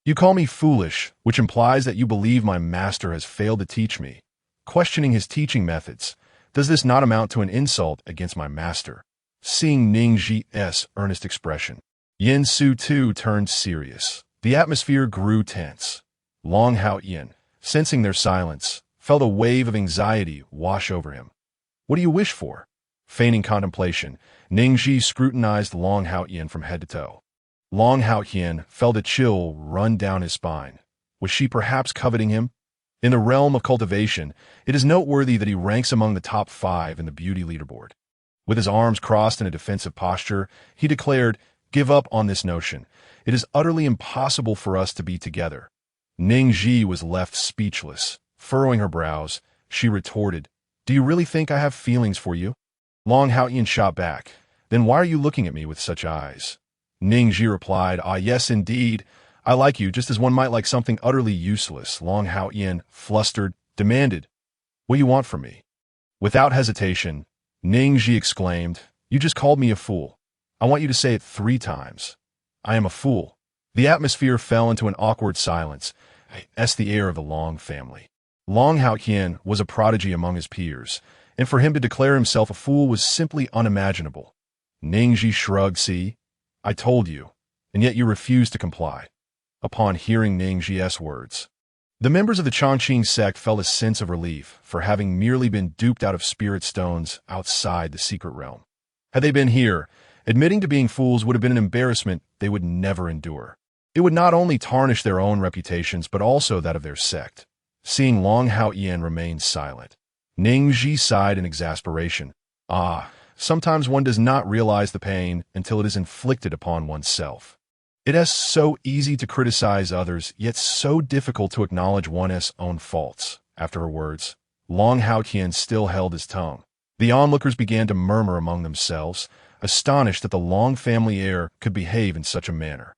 You call me foolish, which implies that you believe my master has failed to teach me. Questioning his teaching methods, does this not amount to an insult against my master?" Seeing Ning Zhi's earnest expression, Yin Su too turned serious. The atmosphere grew tense. Long Hao Yin, sensing their silence, felt a wave of anxiety wash over him. "What do you wish for?" Feigning contemplation, Ning Zhi scrutinized Long Hao Yin from head to toe. Long Hao Yin felt a chill run down his spine. Was she perhaps coveting him? In the realm of cultivation, it is noteworthy that he ranks among the top 5 in the beauty leaderboard. With his arms crossed in a defensive posture, he declared, "Give up on this notion. It is utterly impossible for us to be together." Ning Zhi was left speechless. Furrowing her brows, she retorted, "Do you really think I have feelings for you?" Long Hao Yin shot back, "Then why are you looking at me with such eyes?" Ning Zhi replied, "Ah, yes, indeed. I like you just as one might like something utterly useless." Long Hao Yin, flustered, demanded, "What do you want from me?" Without hesitation, Ning Zhi exclaimed, "You just called me a fool. I want you to say it 3 times. I am a fool." The atmosphere fell into an awkward silence. That's the air of the Long family. Long Hao Yin was a prodigy among his peers, and for him to declare himself a fool was simply unimaginable. Ning Zhi shrugged. "See, I told you. and yet you refuse to comply. Upon hearing Ning Zhi's words, the members of the Chongqing sect felt a sense of relief for having merely been duped out of spirit stones outside the secret realm. Had they been here, admitting to being fools would have been an embarrassment they would never endure. It would not only tarnish their own reputations, but also that of their sect. Seeing Long Haoyan remain silent, Ning Zhi sighed in exasperation. Sometimes one does not realize the pain until it is inflicted upon oneself. It is so easy to criticize others, yet so difficult to acknowledge one's own faults. After her words, Long Haoyan still held his tongue. The onlookers began to murmur among themselves, astonished that the Long family heir could behave in such a manner.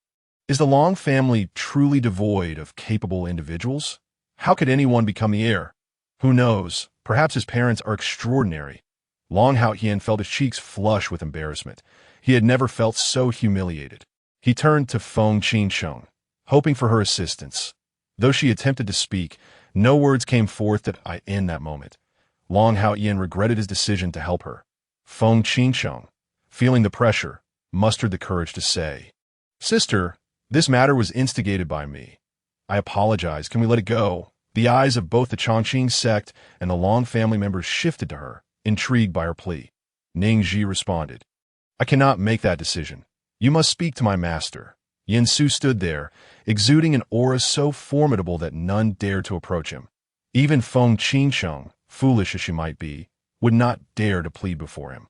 Is the Long family truly devoid of capable individuals? How could anyone become the heir? Who knows? Perhaps his parents are extraordinary. Long Haoyan felt his cheeks flush with embarrassment. He had never felt so humiliated. He turned to Feng Qinsheng, hoping for her assistance. Though she attempted to speak, no words came forth in that moment. Long Haoyan regretted his decision to help her. Feng Qinsheng, feeling the pressure, mustered the courage to say, "Sister, this matter was instigated by me. I apologize. Can we let it go?" The eyes of both the Chongqing sect and the Long family members shifted to her, intrigued by her plea. Ning Zhi responded, "I cannot make that decision. You must speak to my master." Yin Su stood there, exuding an aura so formidable that none dared to approach him. Even Feng Qinsheng, foolish as she might be, would not dare to plead before him.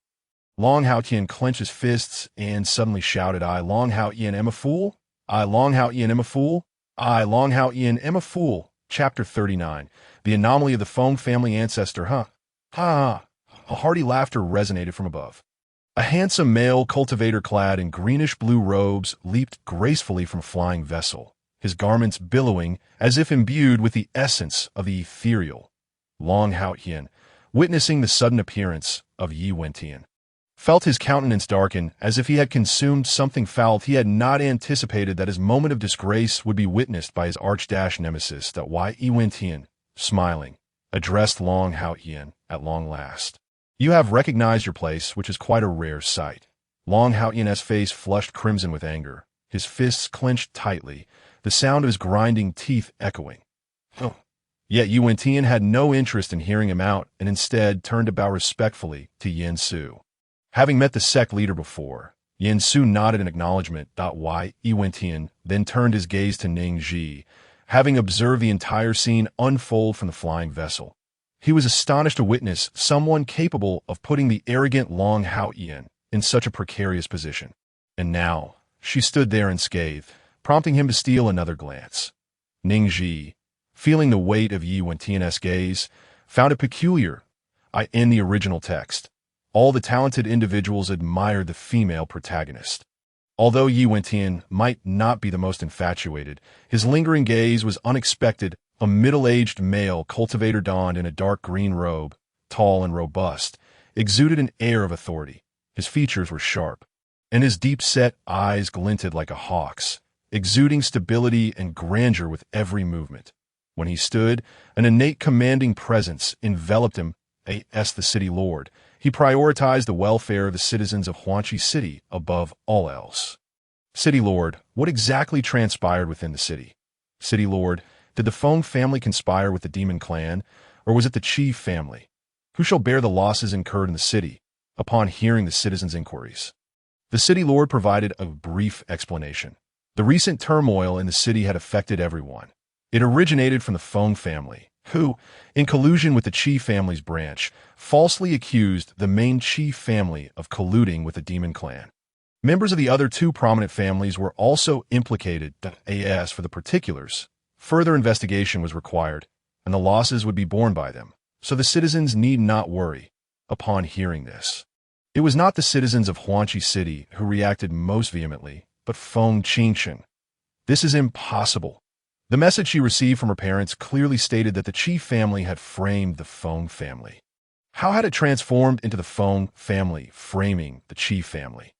Long Haoyan clenched his fists and suddenly shouted, "I, Long Haoyan, am a fool? I, Long Haoyan, am a fool? I, Long Haoyan, am a fool." Chapter 39. The Anomaly of the Feng Family Ancestor, Ha! A hearty laughter resonated from above. A handsome male cultivator clad in greenish-blue robes leaped gracefully from a flying vessel, his garments billowing as if imbued with the essence of the ethereal. Long Haoyan, witnessing the sudden appearance of Yi Wentian, felt his countenance darken as if he had consumed something foul. He had not anticipated that his moment of disgrace would be witnessed by his arch-nemesis. Yi Wentian, smiling, addressed Long Haoyan at long last. "You have recognized your place, which is quite a rare sight." Long Haoyan's face flushed crimson with anger, his fists clenched tightly, the sound of his grinding teeth echoing. Yet Yi Wentian had no interest in hearing him out and instead turned to bow respectfully to Yin Su. Having met the sect leader before, Yin Su nodded in acknowledgement. Yi Wentian then turned his gaze to Ning Zhi, having observed the entire scene unfold from the flying vessel. He was astonished to witness someone capable of putting the arrogant Long Haoyan in such a precarious position. And now, she stood there unscathed, prompting him to steal another glance. Ning Zhi, feeling the weight of Yi Wentian's gaze, found it peculiar. In the original text, all the talented individuals admired the female protagonist. Although Yi Wentian might not be the most infatuated, his lingering gaze was unexpected. A middle-aged male cultivator donned in a dark green robe, tall and robust, exuded an air of authority. His features were sharp, and his deep-set eyes glinted like a hawk's, exuding stability and grandeur with every movement. When he stood, an innate commanding presence enveloped him. As the city lord, he prioritized the welfare of the citizens of Huangqi City above all else. City Lord, what exactly transpired within the city? City Lord, did the Feng family conspire with the demon clan, or was it the Qi family? Who shall bear the losses incurred in the city? Upon hearing the citizens' inquiries, the city lord provided a brief explanation. The recent turmoil in the city had affected everyone. It originated from the Feng family, who, in collusion with the Qi family's branch, falsely accused the main Qi family of colluding with the demon clan. Members of the other two prominent families were also implicated. As for the particulars, further investigation was required, and the losses would be borne by them, so the citizens need not worry. Upon hearing this, it was not the citizens of Huangqi City who reacted most vehemently, but Feng Qinsheng. "This is impossible." The message she received from her parents clearly stated that the Qi family had framed the Feng family. How had it transformed into the Feng family framing the Qi family?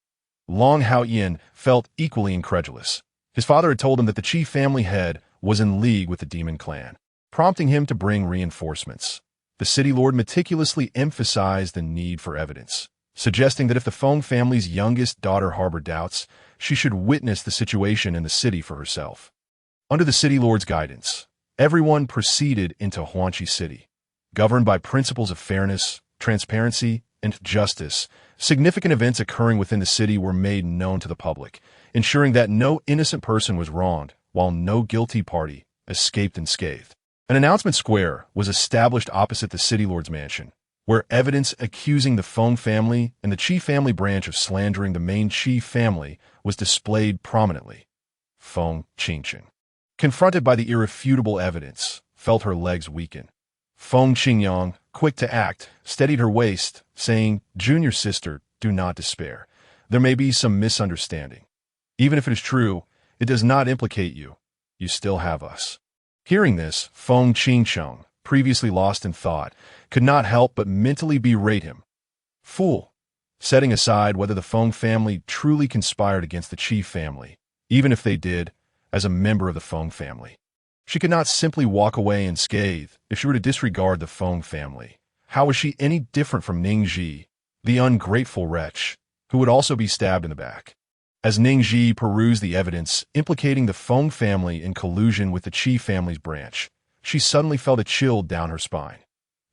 Long Haoyan felt equally incredulous. His father had told him that the Qi family head was in league with the demon clan, prompting him to bring reinforcements. The city lord meticulously emphasized the need for evidence, suggesting that if the Feng family's youngest daughter harbored doubts, she should witness the situation in the city for herself. Under the city lord's guidance, everyone proceeded into Huanchi City. Governed by principles of fairness, transparency, and justice, significant events occurring within the city were made known to the public, ensuring that no innocent person was wronged, while no guilty party escaped unscathed. An announcement square was established opposite the city lord's mansion, where evidence accusing the Feng family and the Qi family branch of slandering the main Qi family was displayed prominently. Feng Qingchen, confronted by the irrefutable evidence, felt her legs weaken. Feng Qingyang, quick to act, steadied her waist, saying, "Junior sister, do not despair. There may be some misunderstanding. Even if it is true, it does not implicate you. You still have us." Hearing this, Feng Qingcheng, previously lost in thought, could not help but mentally berate him. Fool! Setting aside whether the Feng family truly conspired against the Qi family, even if they did, as a member of the Feng family. She could not simply walk away unscathed if she were to disregard the Feng family. How was she any different from Ning Zhi, the ungrateful wretch, who would also be stabbed in the back? As Ning Zhi perused the evidence implicating the Feng family in collusion with the Qi family's branch, she suddenly felt a chill down her spine.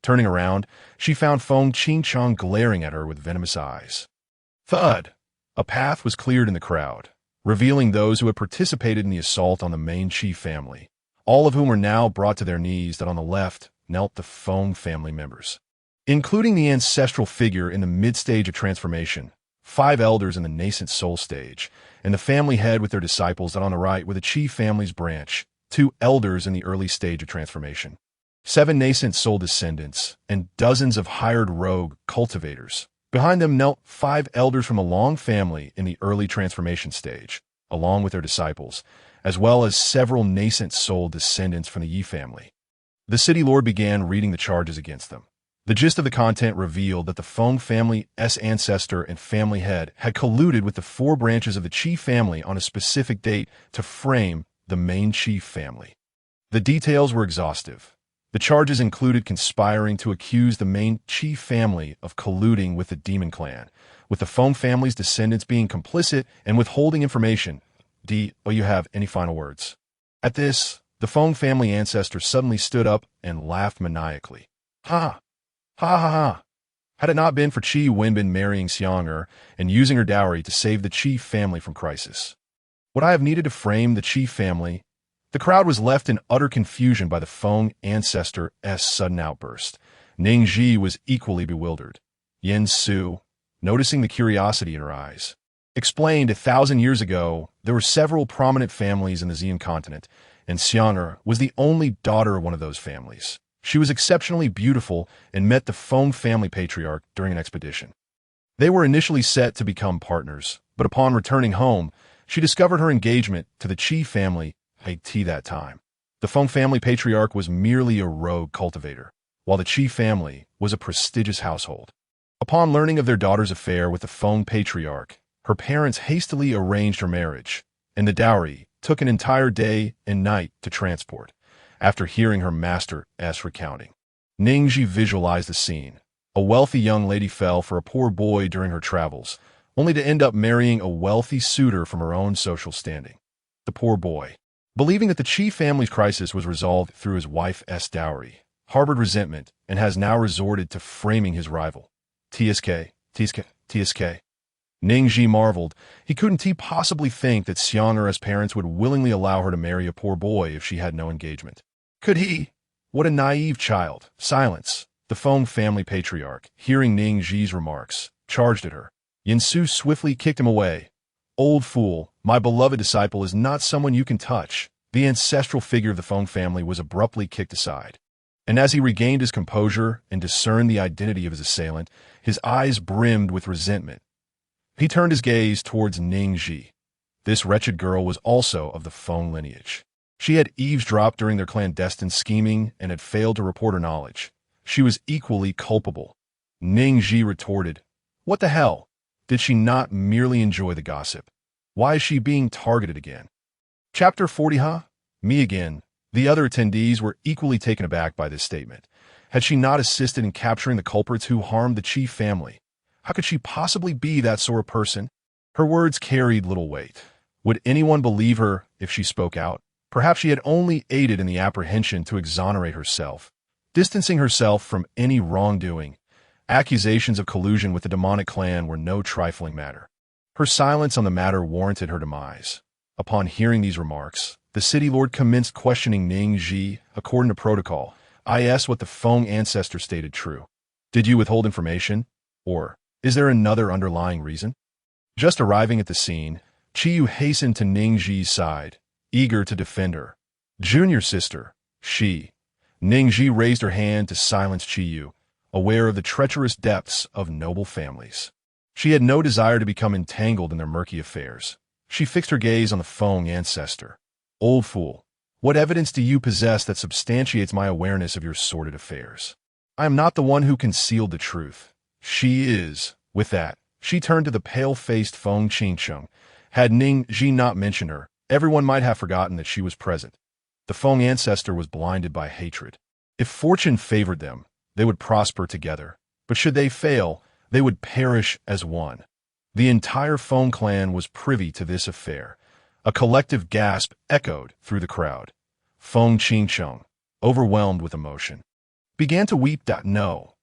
Turning around, she found Feng Qingcheng glaring at her with venomous eyes. Thud! A path was cleared in the crowd, revealing those who had participated in the assault on the main Qi family, all of whom were now brought to their knees. That on the left knelt the Feng family members, including the ancestral figure in the mid-stage of transformation, 5 elders in the nascent soul stage, and the family head with their disciples. That on the right were the Qi family's branch, 2 elders in the early stage of transformation, 7 nascent soul descendants, and dozens of hired rogue cultivators. Behind them knelt 5 elders from the Long family in the early transformation stage, along with their disciples, as well as several nascent soul descendants from the Yi family. The city lord began reading the charges against them. The gist of the content revealed that the Feng family's ancestor and family head had colluded with the 4 branches of the Qi family on a specific date to frame the main Qi family. The details were exhaustive. The charges included conspiring to accuse the main Qi family of colluding with the Demon Clan, with the Feng family's descendants being complicit and withholding information. Do you have any final words? At this, the Feng family ancestor suddenly stood up and laughed maniacally. Ha! Ha ha ha! Had it not been for Qi Wenbin marrying Xiang'er and using her dowry to save the Qi family from crisis, would I have needed to frame the Qi family? The crowd was left in utter confusion by the Feng ancestor's sudden outburst. Ning Zhi was equally bewildered. Yen Su, noticing the curiosity in her eyes, explained 1,000 years ago there were several prominent families in the Xian continent, and Xiang'er was the only daughter of one of those families. She was exceptionally beautiful and met the Feng family patriarch during an expedition. They were initially set to become partners, but upon returning home, she discovered her engagement to the Qi family at that time. The Feng family patriarch was merely a rogue cultivator, while the Qi family was a prestigious household. Upon learning of their daughter's affair with the Feng patriarch, her parents hastily arranged her marriage, and the dowry took an entire day and night to transport. After hearing her master's recounting, Ning Zhi visualized the scene. A wealthy young lady fell for a poor boy during her travels, only to end up marrying a wealthy suitor from her own social standing. The poor boy, believing that the Qi family's crisis was resolved through his wife's dowry, harbored resentment and has now resorted to framing his rival. TSK. Ning Zhi marveled. He couldn't possibly think that Xiang'er's parents would willingly allow her to marry a poor boy if she had no engagement. Could he? What a naive child. Silence. The Feng family patriarch, hearing Ning Zhi's remarks, charged at her. Yen Su swiftly kicked him away. Old fool, my beloved disciple is not someone you can touch. The ancestral figure of the Feng family was abruptly kicked aside. And as he regained his composure and discerned the identity of his assailant, his eyes brimmed with resentment. He turned his gaze towards Ning Zhi. This wretched girl was also of the Feng lineage. She had eavesdropped during their clandestine scheming and had failed to report her knowledge. She was equally culpable. Ning Zhi retorted, "What the hell? Did she not merely enjoy the gossip? Why is she being targeted again?" Chapter 40. Me again. The other attendees were equally taken aback by this statement. Had she not assisted in capturing the culprits who harmed the Qi family? How could she possibly be that sort of person? Her words carried little weight. Would anyone believe her if she spoke out? Perhaps she had only aided in the apprehension to exonerate herself, distancing herself from any wrongdoing. Accusations of collusion with the demonic clan were no trifling matter. Her silence on the matter warranted her demise. Upon hearing these remarks, the city lord commenced questioning Ning Zhi. According to protocol, I asked what the Feng ancestor stated true. Did you withhold information? Or is there another underlying reason? Just arriving at the scene, Qiyu hastened to Ning Zhi's side, eager to defend her. Junior sister, she. Ning Zhi raised her hand to silence Qiyu, aware of the treacherous depths of noble families. She had no desire to become entangled in their murky affairs. She fixed her gaze on the Feng ancestor. Old fool, what evidence do you possess that substantiates my awareness of your sordid affairs? I am not the one who concealed the truth. She is. With that, she turned to the pale-faced Feng Qingcheng. Had Ning Zhi not mentioned her, everyone might have forgotten that she was present. The Feng ancestor was blinded by hatred. If fortune favored them, they would prosper together. But should they fail, they would perish as one. The entire Feng clan was privy to this affair. A collective gasp echoed through the crowd. Feng Qingcheng, overwhelmed with emotion, began to weep. No,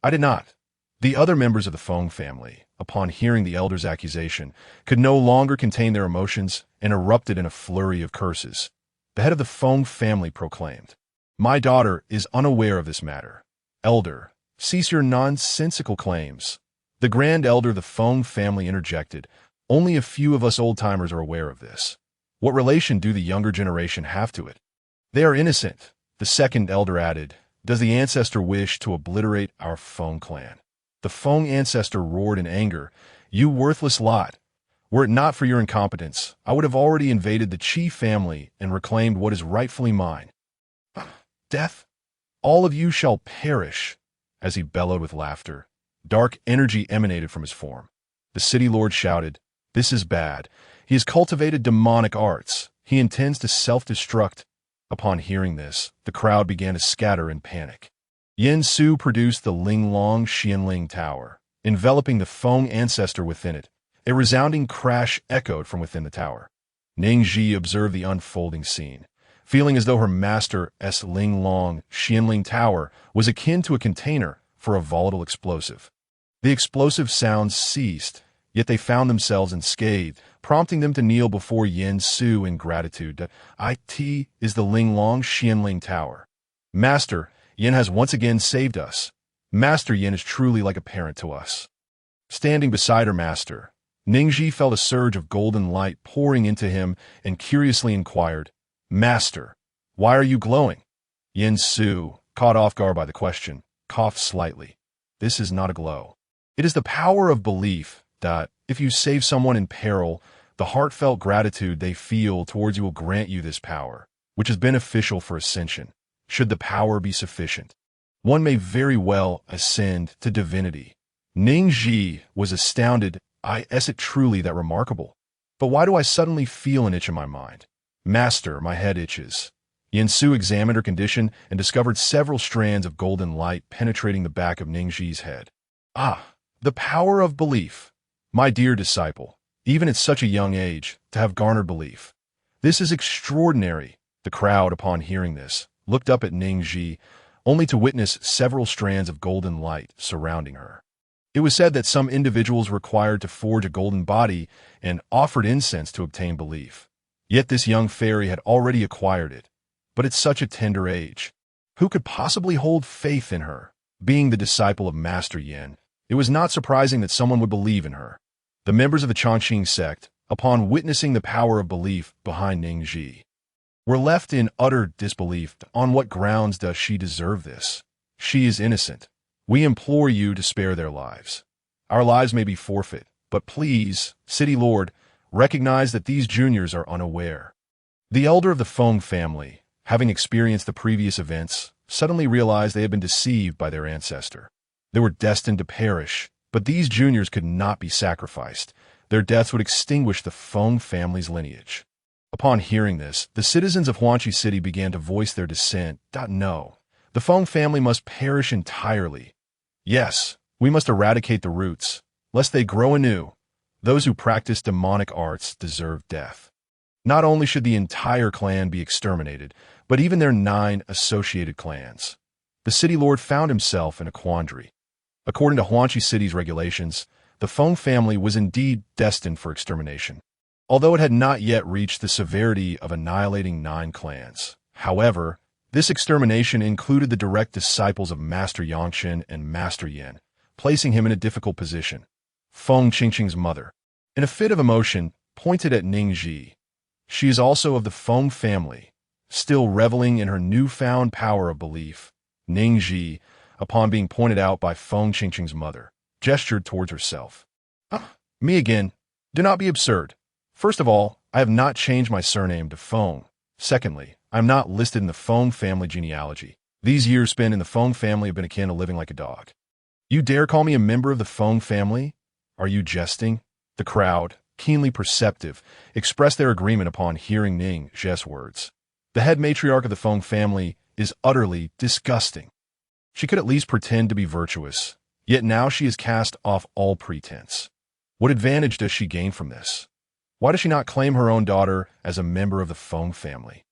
I did not. The other members of the Feng family, upon hearing the elder's accusation, could no longer contain their emotions and erupted in a flurry of curses. The head of the Feng family proclaimed, "My daughter is unaware of this matter. Elder, cease your nonsensical claims." The grand elder of the Feng family interjected, "Only a few of us old-timers are aware of this. What relation do the younger generation have to it?" "They are innocent," the second elder added. "Does the ancestor wish to obliterate our Feng clan?" The Feng ancestor roared in anger, "You worthless lot! Were it not for your incompetence, I would have already invaded the Qi family and reclaimed what is rightfully mine. Death? All of you shall perish!" As he bellowed with laughter, dark energy emanated from his form. The city lord shouted, "This is bad. He has cultivated demonic arts. He intends to self-destruct." Upon hearing this, the crowd began to scatter in panic. Yin Su produced the Linglong Xianling Tower, enveloping the Feng ancestor within it. A resounding crash echoed from within the tower. Ning Zhi observed the unfolding scene, feeling as though her master's Linglong Xianling Tower was akin to a container for a volatile explosive. The explosive sounds ceased, yet they found themselves unscathed, prompting them to kneel before Yin Su in gratitude. "It is the Linglong Xianling Tower. Master, Yin has once again saved us. Master Yin is truly like a parent to us." Standing beside her master, Ning Zhi felt a surge of golden light pouring into him and curiously inquired, "Master, why are you glowing?" Yin Su, caught off guard by the question, coughed slightly. "This is not a glow. It is the power of belief that, if you save someone in peril, the heartfelt gratitude they feel towards you will grant you this power, which is beneficial for ascension. Should the power be sufficient, one may very well ascend to divinity." Ning Zhi was astounded. Is it truly that remarkable? But why do I suddenly feel an itch in my mind? Master, my head itches. Yin Su examined her condition and discovered several strands of golden light penetrating the back of Ning Zhi's head. The power of belief. My dear disciple, even at such a young age, to have garnered belief. This is extraordinary. The crowd, upon hearing this, looked up at Ning Zhi, only to witness several strands of golden light surrounding her. It was said that some individuals required to forge a golden body and offered incense to obtain belief. Yet this young fairy had already acquired it, but at such a tender age. Who could possibly hold faith in her? Being the disciple of Master Yin, it was not surprising that someone would believe in her. The members of the Transmigrating sect, upon witnessing the power of belief behind Ning Zhi, were left in utter disbelief. On what grounds does she deserve this? She is innocent. We implore you to spare their lives. Our lives may be forfeit, but please, City Lord, recognize that these juniors are unaware. The elder of the Feng family, having experienced the previous events, suddenly realized they had been deceived by their ancestor. They were destined to perish, but these juniors could not be sacrificed. Their deaths would extinguish the Feng family's lineage. Upon hearing this, the citizens of Huanqi City began to voice their dissent. No, the Feng family must perish entirely. Yes, we must eradicate the roots, lest they grow anew. Those who practice demonic arts deserve death. Not only should the entire clan be exterminated, but even their 9 associated clans. The city lord found himself in a quandary. According to Huanchi City's regulations, the Feng family was indeed destined for extermination, although it had not yet reached the severity of annihilating 9 clans. However, this extermination included the direct disciples of Master Yangchen and Master Yin, placing him in a difficult position. Feng Qingqing's mother, in a fit of emotion, pointed at Ning Zhi. She is also of the Feng family. Still reveling in her newfound power of belief, Ning Zhi, upon being pointed out by Feng Qingqing's mother, gestured towards herself. Me again. Do not be absurd. First of all, I have not changed my surname to Feng. Secondly, I am not listed in the Feng family genealogy. These years spent in the Feng family have been akin to living like a dog. You dare call me a member of the Feng family? Are you jesting? The crowd, keenly perceptive, expressed their agreement upon hearing Ning Zhi's words. The head matriarch of the Feng family is utterly disgusting. She could at least pretend to be virtuous, yet now she has cast off all pretense. What advantage does she gain from this? Why does she not claim her own daughter as a member of the Feng family?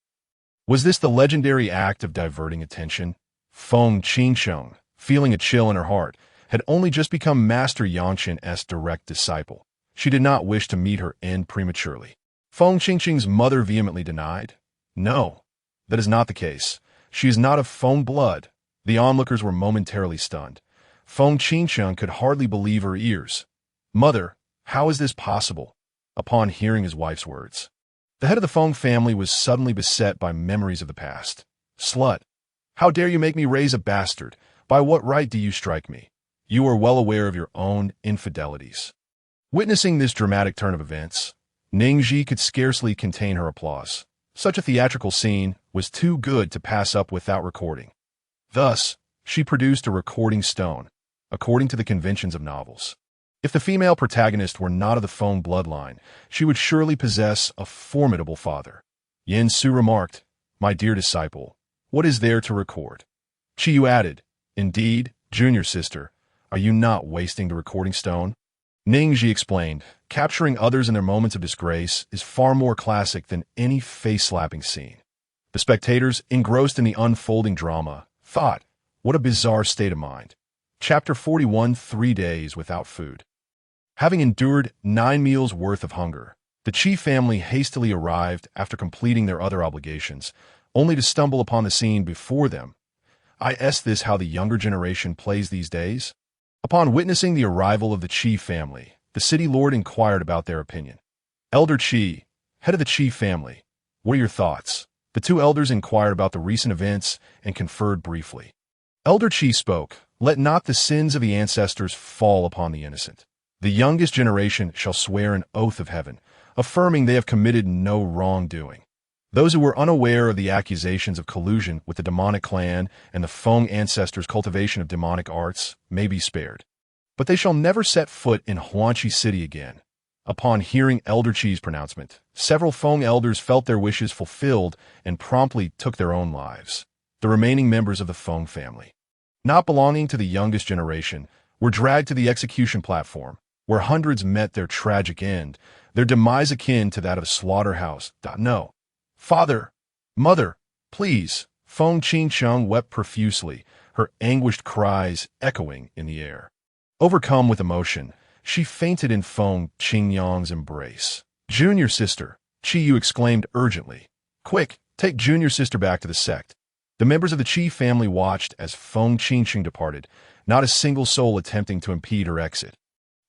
Was this the legendary act of diverting attention? Feng Qingqiang, feeling a chill in her heart, had only just become Master Yangchen's direct disciple. She did not wish to meet her end prematurely. Feng Qingqing's mother vehemently denied. No, that is not the case. She is not of Feng blood. The onlookers were momentarily stunned. Feng Qingqiang could hardly believe her ears. Mother, how is this possible? Upon hearing his wife's words, the head of the Feng family was suddenly beset by memories of the past. Slut! How dare you make me raise a bastard? By what right do you strike me? You are well aware of your own infidelities. Witnessing this dramatic turn of events, Ning Zhi could scarcely contain her applause. Such a theatrical scene was too good to pass up without recording. Thus, she produced a recording stone, according to the conventions of novels. If the female protagonist were not of the Feng bloodline, she would surely possess a formidable father. Yin Su remarked, "My dear disciple, what is there to record?" Chiyu added, "Indeed, junior sister, are you not wasting the recording stone?" Ning Zhi explained, "Capturing others in their moments of disgrace is far more classic than any face-slapping scene." The spectators, engrossed in the unfolding drama, thought, what a bizarre state of mind. Chapter 41, 3 days without food. Having endured 9 meals worth of hunger, the Qi family hastily arrived after completing their other obligations, only to stumble upon the scene before them. Is this how the younger generation plays these days? Upon witnessing the arrival of the Qi family, the city lord inquired about their opinion. Elder Qi, head of the Qi family, what are your thoughts? The 2 elders inquired about the recent events and conferred briefly. Elder Qi spoke, "Let not the sins of the ancestors fall upon the innocent. The youngest generation shall swear an oath of heaven, affirming they have committed no wrongdoing. Those who were unaware of the accusations of collusion with the demonic clan and the Feng ancestors' cultivation of demonic arts may be spared. But they shall never set foot in Huanchi City again." Upon hearing Elder Qi's pronouncement, several Feng elders felt their wishes fulfilled and promptly took their own lives. The remaining members of the Feng family, not belonging to the youngest generation, were dragged to the execution platform, where hundreds met their tragic end, their demise akin to that of a slaughterhouse. No. Father, mother, please. Feng Qingqiang wept profusely, her anguished cries echoing in the air. Overcome with emotion, she fainted in Feng Qingyang's embrace. "Junior sister," Qiyu exclaimed urgently. "Quick, take junior sister back to the sect." The members of the Qi family watched as Feng Qingqing departed, not a single soul attempting to impede her exit.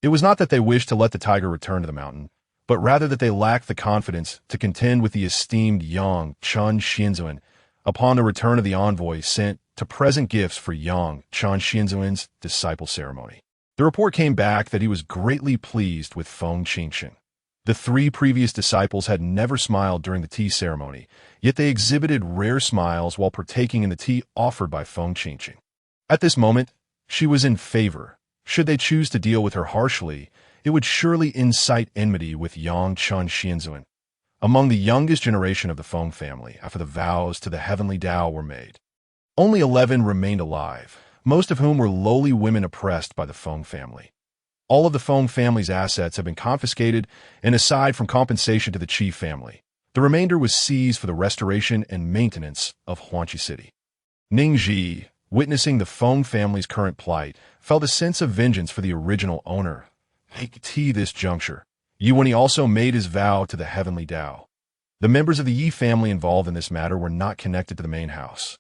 It was not that they wished to let the tiger return to the mountain, but rather that they lacked the confidence to contend with the esteemed Yang Chen Xianzuan upon the return of the envoy sent to present gifts for Yang Chen Xianzuan's disciple ceremony. The report came back that he was greatly pleased with Feng Qingqing. The 3 previous disciples had never smiled during the tea ceremony, yet they exhibited rare smiles while partaking in the tea offered by Feng Qingqing. At this moment, she was in favor. Should they choose to deal with her harshly, it would surely incite enmity with Yang Chen Xianzuan. Among the youngest generation of the Feng family, after the vows to the heavenly Tao were made, only 11 remained alive, most of whom were lowly women oppressed by the Feng family. All of the Feng family's assets have been confiscated, and aside from compensation to the Qi family, the remainder was seized for the restoration and maintenance of Huangqi City. Ning Zhi, witnessing the Feng family's current plight, felt a sense of vengeance for the original owner. At this juncture, Yuan also made his vow to the heavenly Tao. The members of the Yi family involved in this matter were not connected to the main house,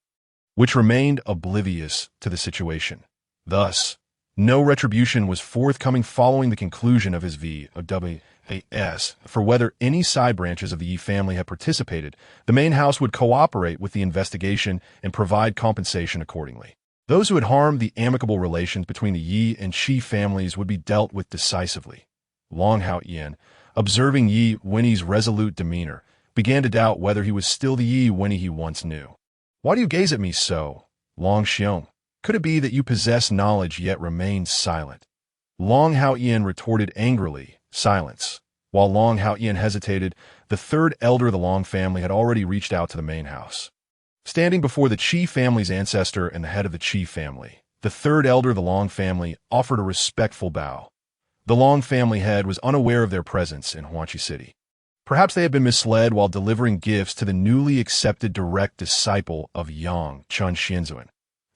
which remained oblivious to the situation. Thus, no retribution was forthcoming following the conclusion of his VOWAS. For whether any side branches of the Yi family had participated, the main house would cooperate with the investigation and provide compensation accordingly. Those who had harmed the amicable relations between the Yi and Qi families would be dealt with decisively. Long Haoyan, observing Yi Wenyi's resolute demeanor, began to doubt whether he was still the Yi Wenyi he once knew. "Why do you gaze at me so, Long Xiong? Could it be that you possess knowledge yet remain silent?" Long Haoyan retorted angrily, "Silence." While Long Haoyan hesitated, the third elder of the Long family had already reached out to the main house. Standing before the Qi family's ancestor and the head of the Qi family, the third elder of the Long family offered a respectful bow. The Long family head was unaware of their presence in Huangqi City. Perhaps they had been misled while delivering gifts to the newly accepted direct disciple of Yang, Chun Xianzuan.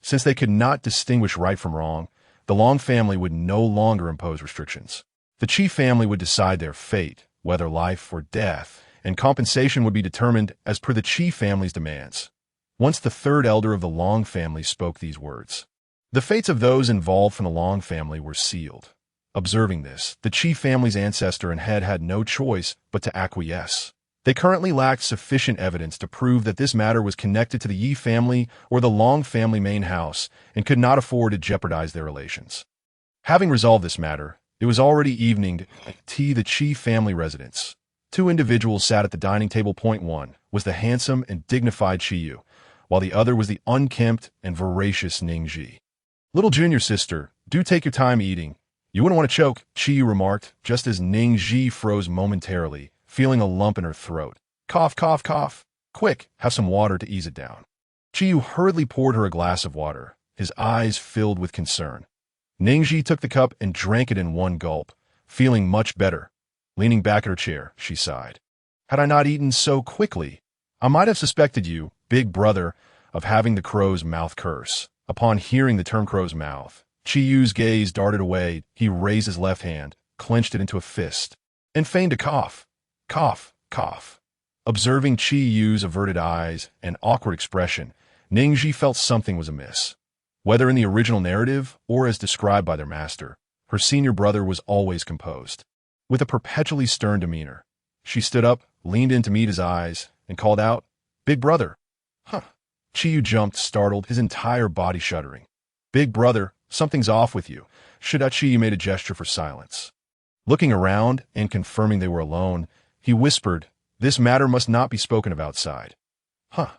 Since they could not distinguish right from wrong, the Long family would no longer impose restrictions. The Qi family would decide their fate, whether life or death, and compensation would be determined as per the Qi family's demands. Once the third elder of the Long family spoke these words, the fates of those involved from the Long family were sealed. Observing this, the Qi family's ancestor and head had no choice but to acquiesce. They currently lacked sufficient evidence to prove that this matter was connected to the Yi family or the Long family main house and could not afford to jeopardize their relations. Having resolved this matter, it was already evening at the Qi family residence. Two individuals sat at the dining table. Point one was the handsome and dignified Qiyu, while the other was the unkempt and voracious Ning Zhi. "Little junior sister, do take your time eating. You wouldn't want to choke," Qiyu remarked, just as Ning Zhi froze momentarily, feeling a lump in her throat. "Cough, cough, cough. Quick, have some water to ease it down." Qiyu hurriedly poured her a glass of water, his eyes filled with concern. Ning Zhi took the cup and drank it in one gulp, feeling much better. Leaning back in her chair, she sighed. "Had I not eaten so quickly, I might have suspected you, big brother, of having the crow's mouth curse." Upon hearing the term crow's mouth, Qiyu's gaze darted away. He raised his left hand, clenched it into a fist, and feigned a cough. Cough, cough. Observing Qiyu's averted eyes and awkward expression, Ning Zhi felt something was amiss. Whether in the original narrative or as described by their master, her senior brother was always composed. With a perpetually stern demeanor, she stood up, leaned in to meet his eyes, and called out, "Big brother." "Huh." Qiyu jumped, startled, his entire body shuddering. "Big brother, something's off with you." Qiyu made a gesture for silence. Looking around and confirming they were alone, he whispered, "This matter must not be spoken of outside." "Huh."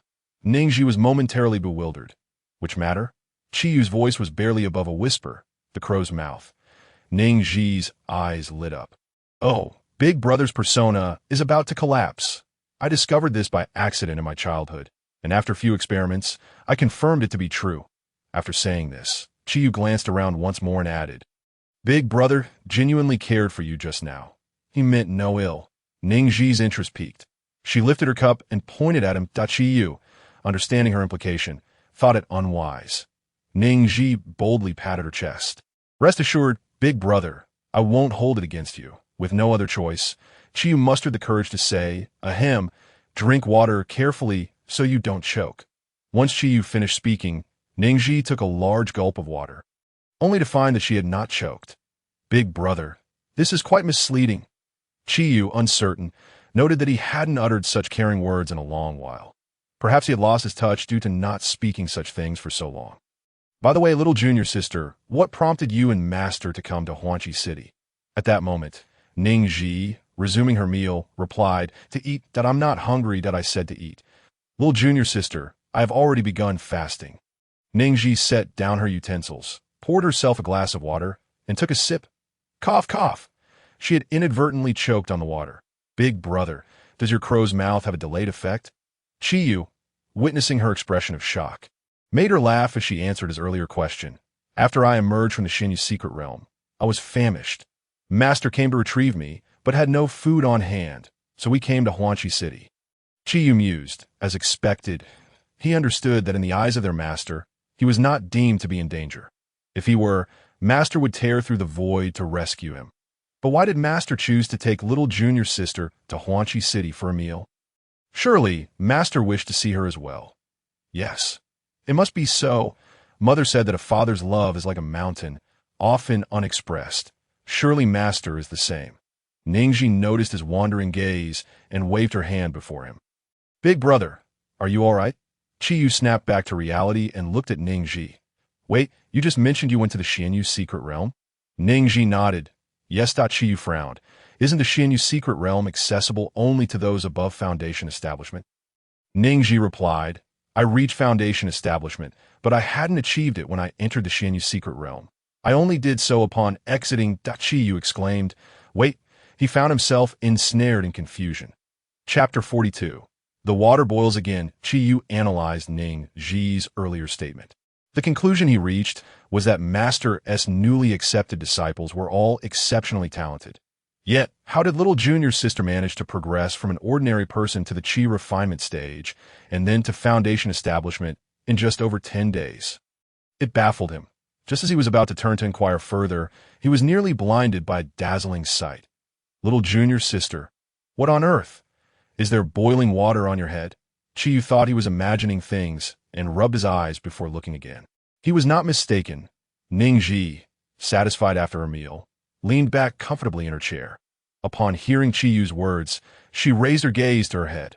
Ning Zhi was momentarily bewildered. "Which matter?" Qiyu's voice was barely above a whisper. "The crow's mouth." Ning Zhi's eyes lit up. "Oh, Big brother's persona is about to collapse. I discovered this by accident in my childhood, and after a few experiments, I confirmed it to be true." After saying this, Qiyu glanced around once more and added, "Big brother genuinely cared for you just now. He meant no ill." Ning Zhi's interest piqued. She lifted her cup and pointed at him. Qiyu, understanding her implication, thought it unwise. Ning Zhi boldly patted her chest. "Rest assured, big brother, I won't hold it against you." With no other choice, Qiyu mustered the courage to say, "Ahem, drink water carefully so you don't choke." Once Qiyu finished speaking, Ning Zhi took a large gulp of water, only to find that she had not choked. "Big brother, this is quite misleading." Qiyu, uncertain, noted that he hadn't uttered such caring words in a long while. Perhaps he had lost his touch due to not speaking such things for so long. "By the way, little junior sister, what prompted you and master to come to Huangqi City?" At that moment, Ning Zhi, resuming her meal, replied, "To eat, that I'm not hungry, that I said to eat. Little junior sister, I have already begun fasting." Ning Zhi set down her utensils, poured herself a glass of water, and took a sip. Cough, cough. She had inadvertently choked on the water. "Big brother, does your crow's mouth have a delayed effect?" Qiyu, witnessing her expression of shock, made her laugh as she answered his earlier question. "After I emerged from the Xinyu secret realm, I was famished. Master came to retrieve me, but had no food on hand, so we came to Huanchi City. Chiyu mused. As expected, he understood that in the eyes of their master, he was not deemed to be in danger. If he were, Master would tear through the void to rescue him. But why did Master choose to take little junior sister to Huanchi City for a meal? Surely, Master wished to see her as well. Yes, it must be so. Mother said that a father's love is like a mountain, often unexpressed. Surely Master is the same. Ning Zhi noticed his wandering gaze and waved her hand before him. Big brother, are you all right? Chiyu snapped back to reality and looked at Ning Zhi. Wait, you just mentioned you went to the Xianyu's secret realm? Ning Zhi nodded. Yes. Chiyu frowned. Isn't the Xianyu's secret realm accessible only to those above Foundation Establishment? Ning Zhi replied, I reached Foundation Establishment, but I hadn't achieved it when I entered the Xianyu's secret realm. I only did so upon exiting. Chiyu exclaimed. Wait, he found himself ensnared in confusion. Chapter 42. The water boils again. Chiyu analyzed Ning Zhi's earlier statement. The conclusion he reached was that Master's newly accepted disciples were all exceptionally talented. Yet, how did little junior sister manage to progress from an ordinary person to the Chi refinement stage and then to Foundation Establishment in just over 10 days? It baffled him. Just as he was about to turn to inquire further, he was nearly blinded by a dazzling sight. Little junior sister, what on earth? Is there boiling water on your head? Chiyu thought he was imagining things and rubbed his eyes before looking again. He was not mistaken. Ning Zhi, satisfied after her meal, leaned back comfortably in her chair. Upon hearing Chiyu's words, she raised her gaze to her head.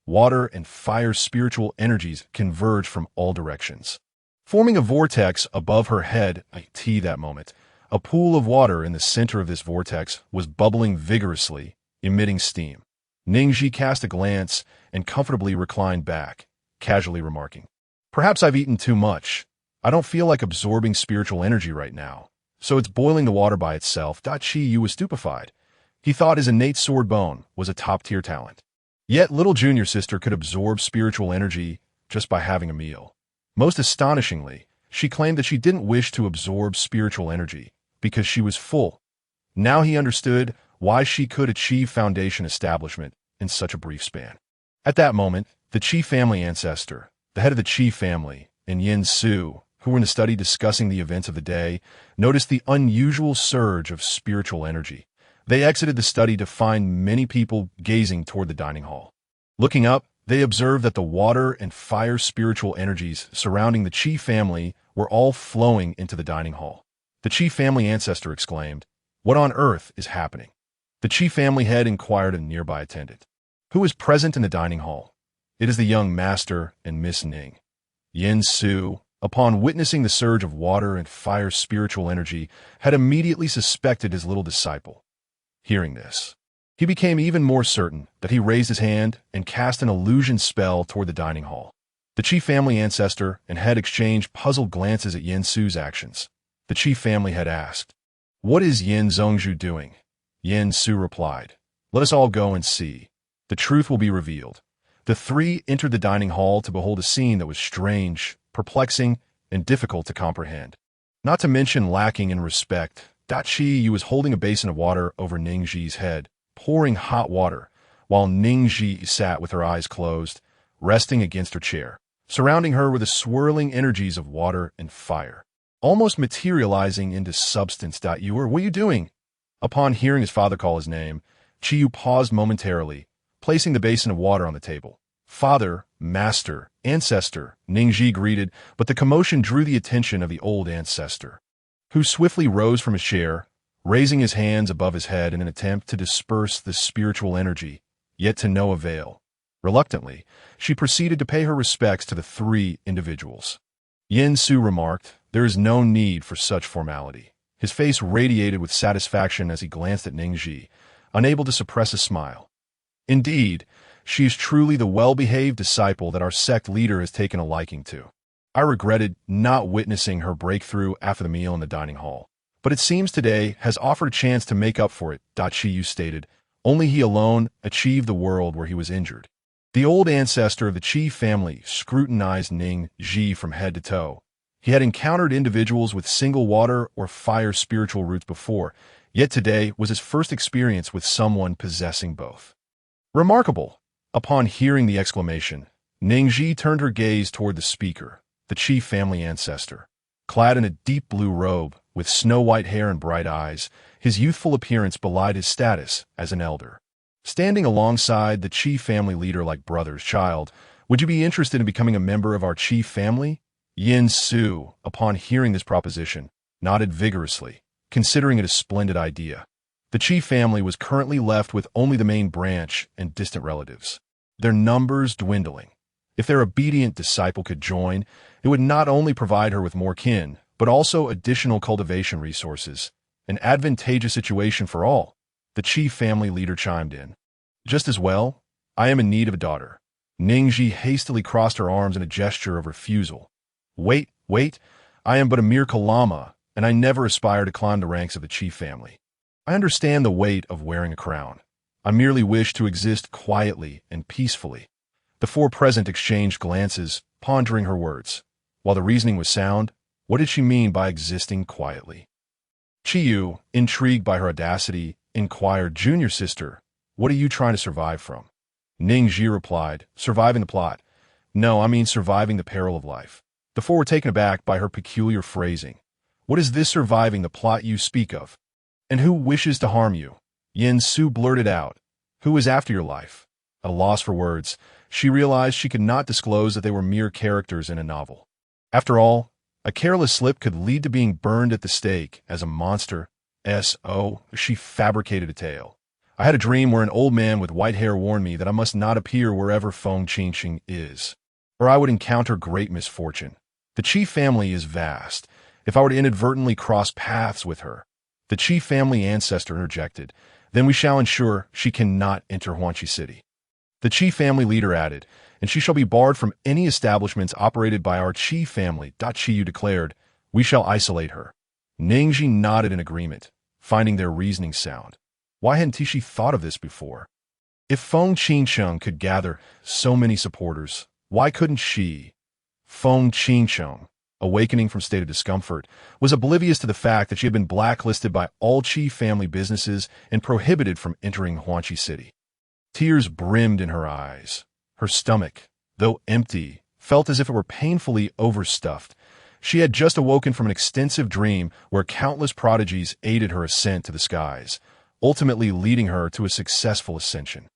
Water and fire spiritual energies converged from all directions, forming a vortex above her head. That moment, a pool of water in the center of this vortex was bubbling vigorously, emitting steam. Ning Zhi cast a glance and comfortably reclined back, casually remarking, Perhaps I've eaten too much. I don't feel like absorbing spiritual energy right now, so it's boiling the water by itself. Chiyu was stupefied. He thought his innate sword bone was a top-tier talent. Yet little junior sister could absorb spiritual energy just by having a meal. Most astonishingly, she claimed that she didn't wish to absorb spiritual energy because she was full. Now he understood why she could achieve Foundation Establishment in such a brief span. At that moment, the Qi family ancestor, the head of the Qi family, and Yin Su, who were in the study discussing the events of the day, noticed the unusual surge of spiritual energy. They exited the study to find many people gazing toward the dining hall. Looking up, they observed that the water and fire spiritual energies surrounding the Qi family were all flowing into the dining hall. The Qi family ancestor exclaimed, What on earth is happening? The Qi family head inquired of a nearby attendant. Who is present in the dining hall? It is the young master and Miss Ning. Yin Su, upon witnessing the surge of water and fire spiritual energy, had immediately suspected his little disciple. Hearing this, he became even more certain that he raised his hand and cast an illusion spell toward the dining hall. The Qi family ancestor and head exchanged puzzled glances at Yin Su's actions. The Qi family had asked, What is Yin Zhongzhu doing? Yin Su replied, Let us all go and see. The truth will be revealed. The three entered the dining hall to behold a scene that was strange, perplexing, and difficult to comprehend. Not to mention lacking in respect, Chiyu was holding a basin of water over Ning Zhi's head, pouring hot water, while Ning Zhi sat with her eyes closed, resting against her chair. Surrounding her were the swirling energies of water and fire, almost materializing into substance. What are you doing? Upon hearing his father call his name, Chiyu paused momentarily, placing the basin of water on the table. Father, master, ancestor, Ning Zhi greeted, but the commotion drew the attention of the old ancestor, who swiftly rose from his chair, raising his hands above his head in an attempt to disperse the spiritual energy, yet to no avail. Reluctantly, she proceeded to pay her respects to the three individuals. Yin Su remarked, There is no need for such formality. His face radiated with satisfaction as he glanced at Ning Zhi, unable to suppress a smile. Indeed, she is truly the well-behaved disciple that our sect leader has taken a liking to. I regretted not witnessing her breakthrough after the meal in the dining hall, but it seems today has offered a chance to make up for it. Chiyu stated, Only he alone achieved the world where he was injured. The old ancestor of the Qi family scrutinized Ning Zhi from head to toe, He had encountered individuals with single water or fire spiritual roots before, yet today was his first experience with someone possessing both. Remarkable! Upon hearing the exclamation, Ning Zhi turned her gaze toward the speaker, the chief family ancestor. Clad in a deep blue robe, with snow-white hair and bright eyes, his youthful appearance belied his status as an elder. Standing alongside the chief family leader like brother's child, would you be interested in becoming a member of our chief family? Yin Su, upon hearing this proposition, nodded vigorously, considering it a splendid idea. The chief family was currently left with only the main branch and distant relatives, their numbers dwindling. If their obedient disciple could join, it would not only provide her with more kin, but also additional cultivation resources, an advantageous situation for all. The chief family leader chimed in. Just as well, I am in need of a daughter. Ning Zhi hastily crossed her arms in a gesture of refusal. Wait, I am but a mere Kalama, and I never aspire to climb the ranks of the chief family. I understand the weight of wearing a crown. I merely wish to exist quietly and peacefully. The four present exchanged glances, pondering her words. While the reasoning was sound, what did she mean by existing quietly? Chiyu, intrigued by her audacity, inquired, Junior sister, what are you trying to survive from? Ning Zhi replied, surviving the plot. No, I mean surviving the peril of life. The four were taken aback by her peculiar phrasing. What is this surviving the plot you speak of? And who wishes to harm you? Yin Su blurted out. Who is after your life? At a loss for words, she realized she could not disclose that they were mere characters in a novel. After all, a careless slip could lead to being burned at the stake as a monster. She fabricated a tale. I had a dream where an old man with white hair warned me that I must not appear wherever Feng Qingqing is, or I would encounter great misfortune. The chief family is vast. If I were to inadvertently cross paths with her, the chief family ancestor interjected, then we shall ensure she cannot enter Huanqi City. The chief family leader added, and she shall be barred from any establishments operated by our chief family. Chiyu declared, we shall isolate her. Ning Zhi nodded in agreement, finding their reasoning sound. Why hadn't she thought of this before? If Feng Qingcheng could gather so many supporters, why couldn't she? Feng Qingcheng, awakening from state of discomfort, was oblivious to the fact that she had been blacklisted by all chief family businesses and prohibited from entering Huanqi City. Tears brimmed in her eyes. Her stomach, though empty, felt as if it were painfully overstuffed. She had just awoken from an extensive dream where countless prodigies aided her ascent to the skies, ultimately leading her to a successful ascension.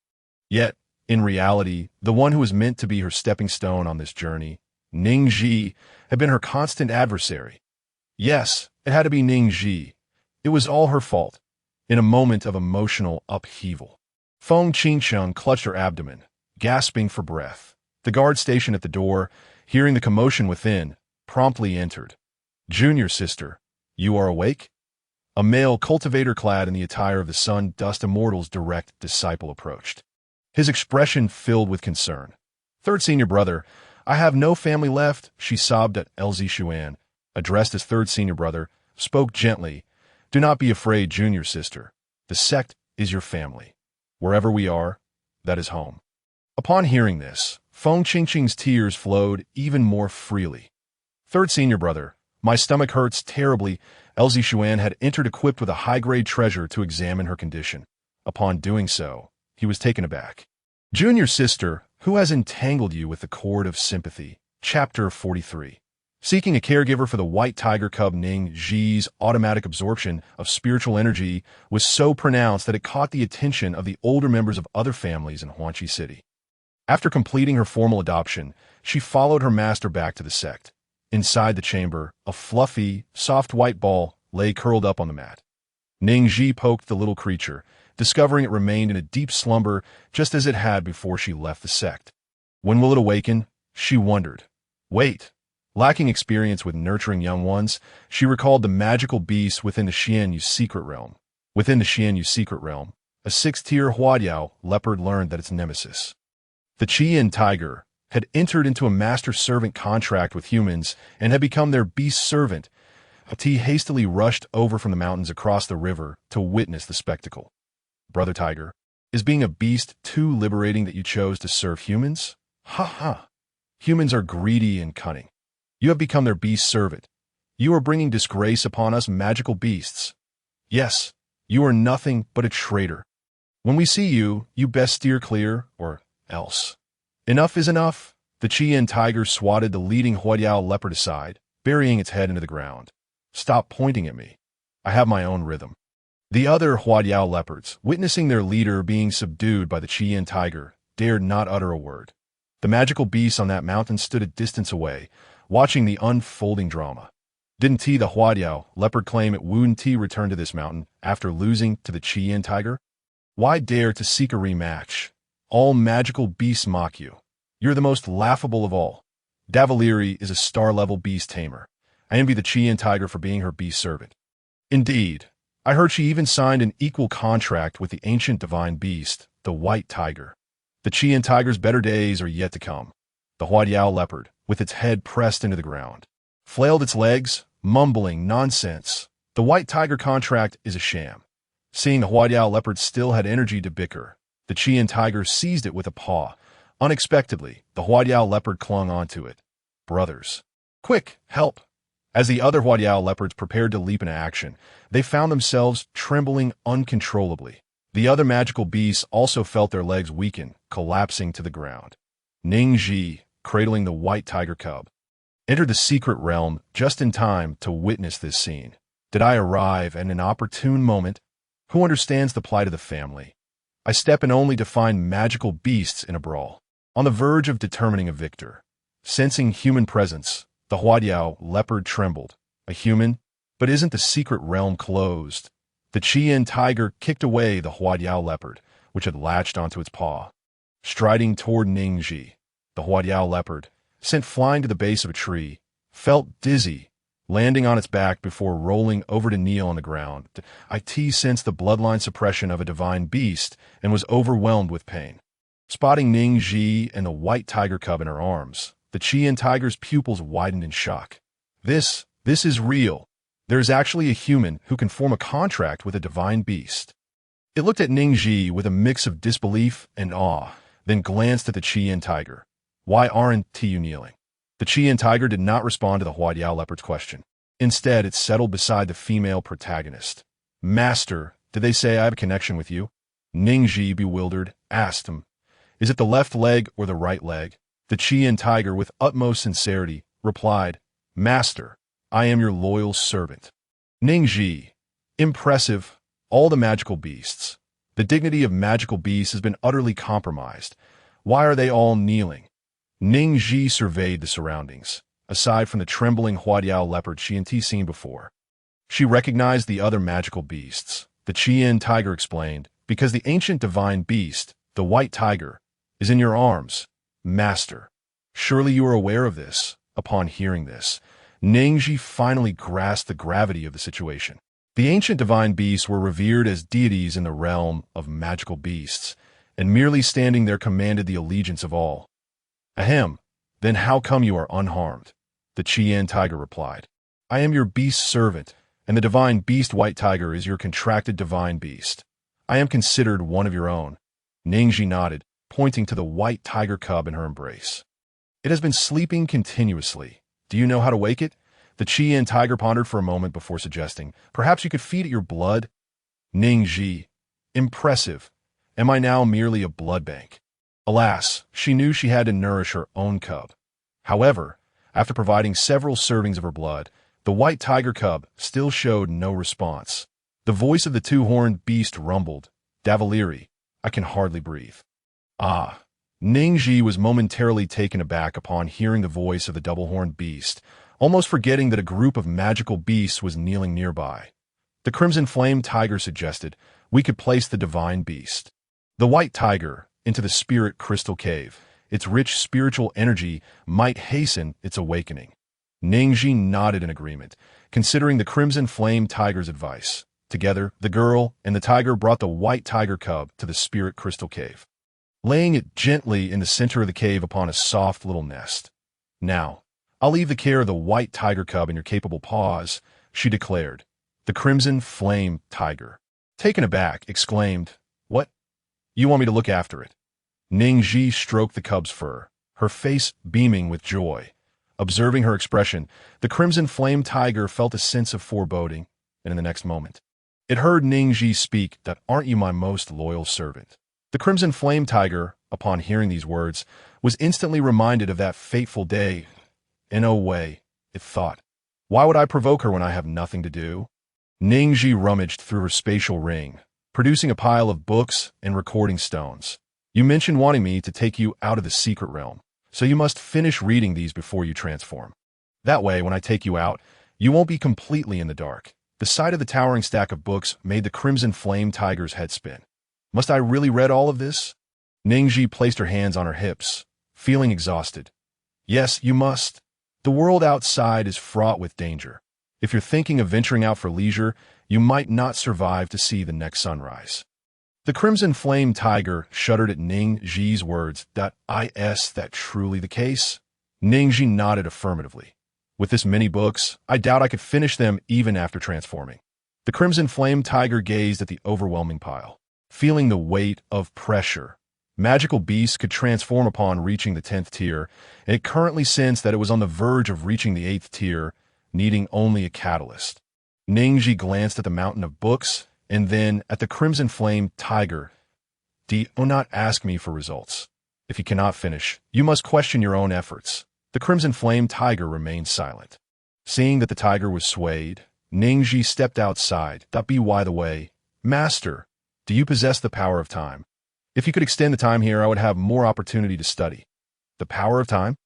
Yet, in reality, the one who was meant to be her stepping stone on this journey, Ning Zhi, had been her constant adversary. Yes, it had to be Ning Zhi. It was all her fault. In a moment of emotional upheaval, Feng Qingcheng clutched her abdomen, gasping for breath. The guard stationed at the door, hearing the commotion within, promptly entered. Junior sister, you are awake? A male cultivator clad in the attire of the Sun Dust Immortal's direct disciple approached. His expression filled with concern. Third senior brother, I have no family left, she sobbed at Elzi Xuan, addressed as third senior brother, spoke gently. Do not be afraid, junior sister. The sect is your family. Wherever we are, that is home. Upon hearing this, Feng Qingqing's tears flowed even more freely. Third senior brother, my stomach hurts terribly. Elzi Xuan had entered equipped with a high-grade treasure to examine her condition. Upon doing so, he was taken aback. Junior sister, who has entangled you with the cord of sympathy? Chapter 43. Seeking a caregiver for the white tiger cub, Ning Zhi's automatic absorption of spiritual energy was so pronounced that it caught the attention of the older members of other families in Huanqi City. After completing her formal adoption, she followed her master back to the sect. Inside the chamber, a fluffy, soft white ball lay curled up on the mat. Ning Zhi poked the little creature, discovering it remained in a deep slumber just as it had before she left the sect. When will it awaken? She wondered. Wait. Lacking experience with nurturing young ones, she recalled the magical beast within the Xianyu secret realm. Within the Xianyu secret realm, a sixth-tier Huadiao leopard learned that its nemesis, the Qian tiger, had entered into a master-servant contract with humans and had become their beast servant. T hastily rushed over from the mountains across the river to witness the spectacle. Brother Tiger, is being a beast too liberating that you chose to serve humans? Ha ha! Humans are greedy and cunning. You have become their beast servant. You are bringing disgrace upon us magical beasts. Yes, you are nothing but a traitor. When we see you, you best steer clear, or else. Enough is enough. The Qian tiger swatted the leading Huaiyao leopard aside, burying its head into the ground. Stop pointing at me. I have my own rhythm. The other Huaiyao leopards, witnessing their leader being subdued by the Qian tiger, dared not utter a word. The magical beasts on that mountain stood a distance away, watching the unfolding drama. Didn't T the Huaiyao leopard claim it wouldn't T return to this mountain after losing to the Qian tiger? Why dare to seek a rematch? All magical beasts mock you. You're the most laughable of all. Davaliri is a star-level beast tamer. I envy the Qian tiger for being her beast servant. Indeed, I heard she even signed an equal contract with the ancient divine beast, the white tiger. The Qian tiger's better days are yet to come. The Huaiyao leopard, with its head pressed into the ground, flailed its legs, mumbling nonsense. The white tiger contract is a sham. Seeing the Huaiyao leopard still had energy to bicker, the Qian tiger seized it with a paw. Unexpectedly, the Huaiyao leopard clung onto it. Brothers. Quick, help! As the other Huaiyao leopards prepared to leap into action, they found themselves trembling uncontrollably. The other magical beasts also felt their legs weaken, collapsing to the ground. Ning Zhi, cradling the white tiger cub, entered the secret realm just in time to witness this scene. Did I arrive at an opportune moment? Who understands the plight of the family? I step in only to find magical beasts in a brawl, on the verge of determining a victor. Sensing human presence, the Huaiyao leopard trembled. A human? But isn't the secret realm closed? The Qian tiger kicked away the Huaiyao leopard, which had latched onto its paw. Striding toward Ning Zhi, the Huaiyao leopard, sent flying to the base of a tree, felt dizzy, landing on its back before rolling over to kneel on the ground. It sensed the bloodline suppression of a divine beast and was overwhelmed with pain. Spotting Ning Zhi and the white tiger cub in her arms, the Qian tiger's pupils widened in shock. This is real. There is actually a human who can form a contract with a divine beast. It looked at Ning Zhi with a mix of disbelief and awe, then glanced at the Qian tiger. Why aren't you kneeling? The Qian tiger did not respond to the Huaiyao leopard's question. Instead, it settled beside the female protagonist. Master, did they say I have a connection with you? Ning Zhi, bewildered, asked him. Is it the left leg or the right leg? The Qian tiger, with utmost sincerity, replied, Master, I am your loyal servant. Ning Zhi. Impressive. All the magical beasts. The dignity of magical beasts has been utterly compromised. Why are they all kneeling? Ning Zhi surveyed the surroundings. Aside from the trembling Huaiyao leopard she had seen before, she recognized the other magical beasts. The Qian tiger explained, because the ancient divine beast, the white tiger, is in your arms, Master. Surely you are aware of this. Upon hearing this, Ning Zhi finally grasped the gravity of the situation. The ancient divine beasts were revered as deities in the realm of magical beasts, and merely standing there commanded the allegiance of all. Ahem, then how come you are unharmed? The Qian tiger replied. I am your beast servant, and the divine beast white tiger is your contracted divine beast. I am considered one of your own. Ning Zhi nodded, pointing to the white tiger cub in her embrace. It has been sleeping continuously. Do you know how to wake it? The Qian tiger pondered for a moment before suggesting, perhaps you could feed it your blood? Ning Zhi. Impressive. Am I now merely a blood bank? Alas, she knew she had to nourish her own cub. However, after providing several servings of her blood, the white tiger cub still showed no response. The voice of the two-horned beast rumbled. Davaliri, I can hardly breathe. Ah. Ning Zhi was momentarily taken aback upon hearing the voice of the double-horned beast, almost forgetting that a group of magical beasts was kneeling nearby. The crimson flame tiger suggested we could place the divine beast, the white tiger, into the spirit crystal cave. Its rich spiritual energy might hasten its awakening. Ning Zhi nodded in agreement, considering the crimson flame tiger's advice. Together, the girl and the tiger brought the white tiger cub to the spirit crystal cave, laying it gently in the center of the cave upon a soft little nest. Now, I'll leave the care of the white tiger cub in your capable paws, she declared. The crimson flame tiger, taken aback, exclaimed, What? You want me to look after it? Ning Zhi stroked the cub's fur, her face beaming with joy. Observing her expression, the crimson flame tiger felt a sense of foreboding, and in the next moment, it heard Ning Zhi speak that, "Aren't you my most loyal servant?" The crimson flame tiger, upon hearing these words, was instantly reminded of that fateful day. In a way, it thought, "Why would I provoke her when I have nothing to do?" Ning Zhi rummaged through her spatial ring, producing a pile of books and recording stones. "You mentioned wanting me to take you out of the secret realm, so you must finish reading these before you transform. That way, when I take you out, you won't be completely in the dark." The sight of the towering stack of books made the crimson flame tiger's head spin. "Must I really read all of this?" Ning Zhi placed her hands on her hips, feeling exhausted. "Yes, you must. The world outside is fraught with danger. If you're thinking of venturing out for leisure, you might not survive to see the next sunrise." The crimson flame tiger shuddered at Ning Zhi's words. Is that truly the case? Ning Zhi nodded affirmatively. "With this many books, I doubt I could finish them even after transforming." The crimson flame tiger gazed at the overwhelming pile, feeling the weight of pressure. Magical beasts could transform upon reaching the 10th tier, and it currently sensed that it was on the verge of reaching the 8th tier, needing only a catalyst. Ning Zhi glanced at the mountain of books, and then at the crimson flame tiger. "Do not ask me for results. If you cannot finish, you must question your own efforts." The crimson flame tiger remained silent. Seeing that the tiger was swayed, Ning Zhi stepped outside. By the way, Master, do you possess the power of time? If you could extend the time here, I would have more opportunity to study. The power of time?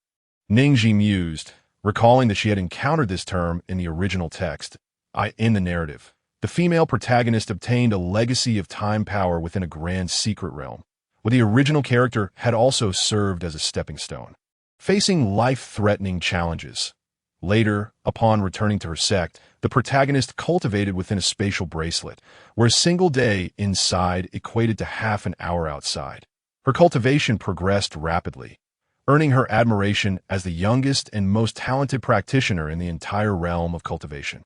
Ning Zhi mused, recalling that she had encountered this term in the original text. In the narrative, the female protagonist obtained a legacy of time power within a grand secret realm, where the original character had also served as a stepping stone, facing life-threatening challenges. Later, upon returning to her sect, the protagonist cultivated within a spatial bracelet, where a single day inside equated to half an hour outside. Her cultivation progressed rapidly, earning her admiration as the youngest and most talented practitioner in the entire realm of cultivation.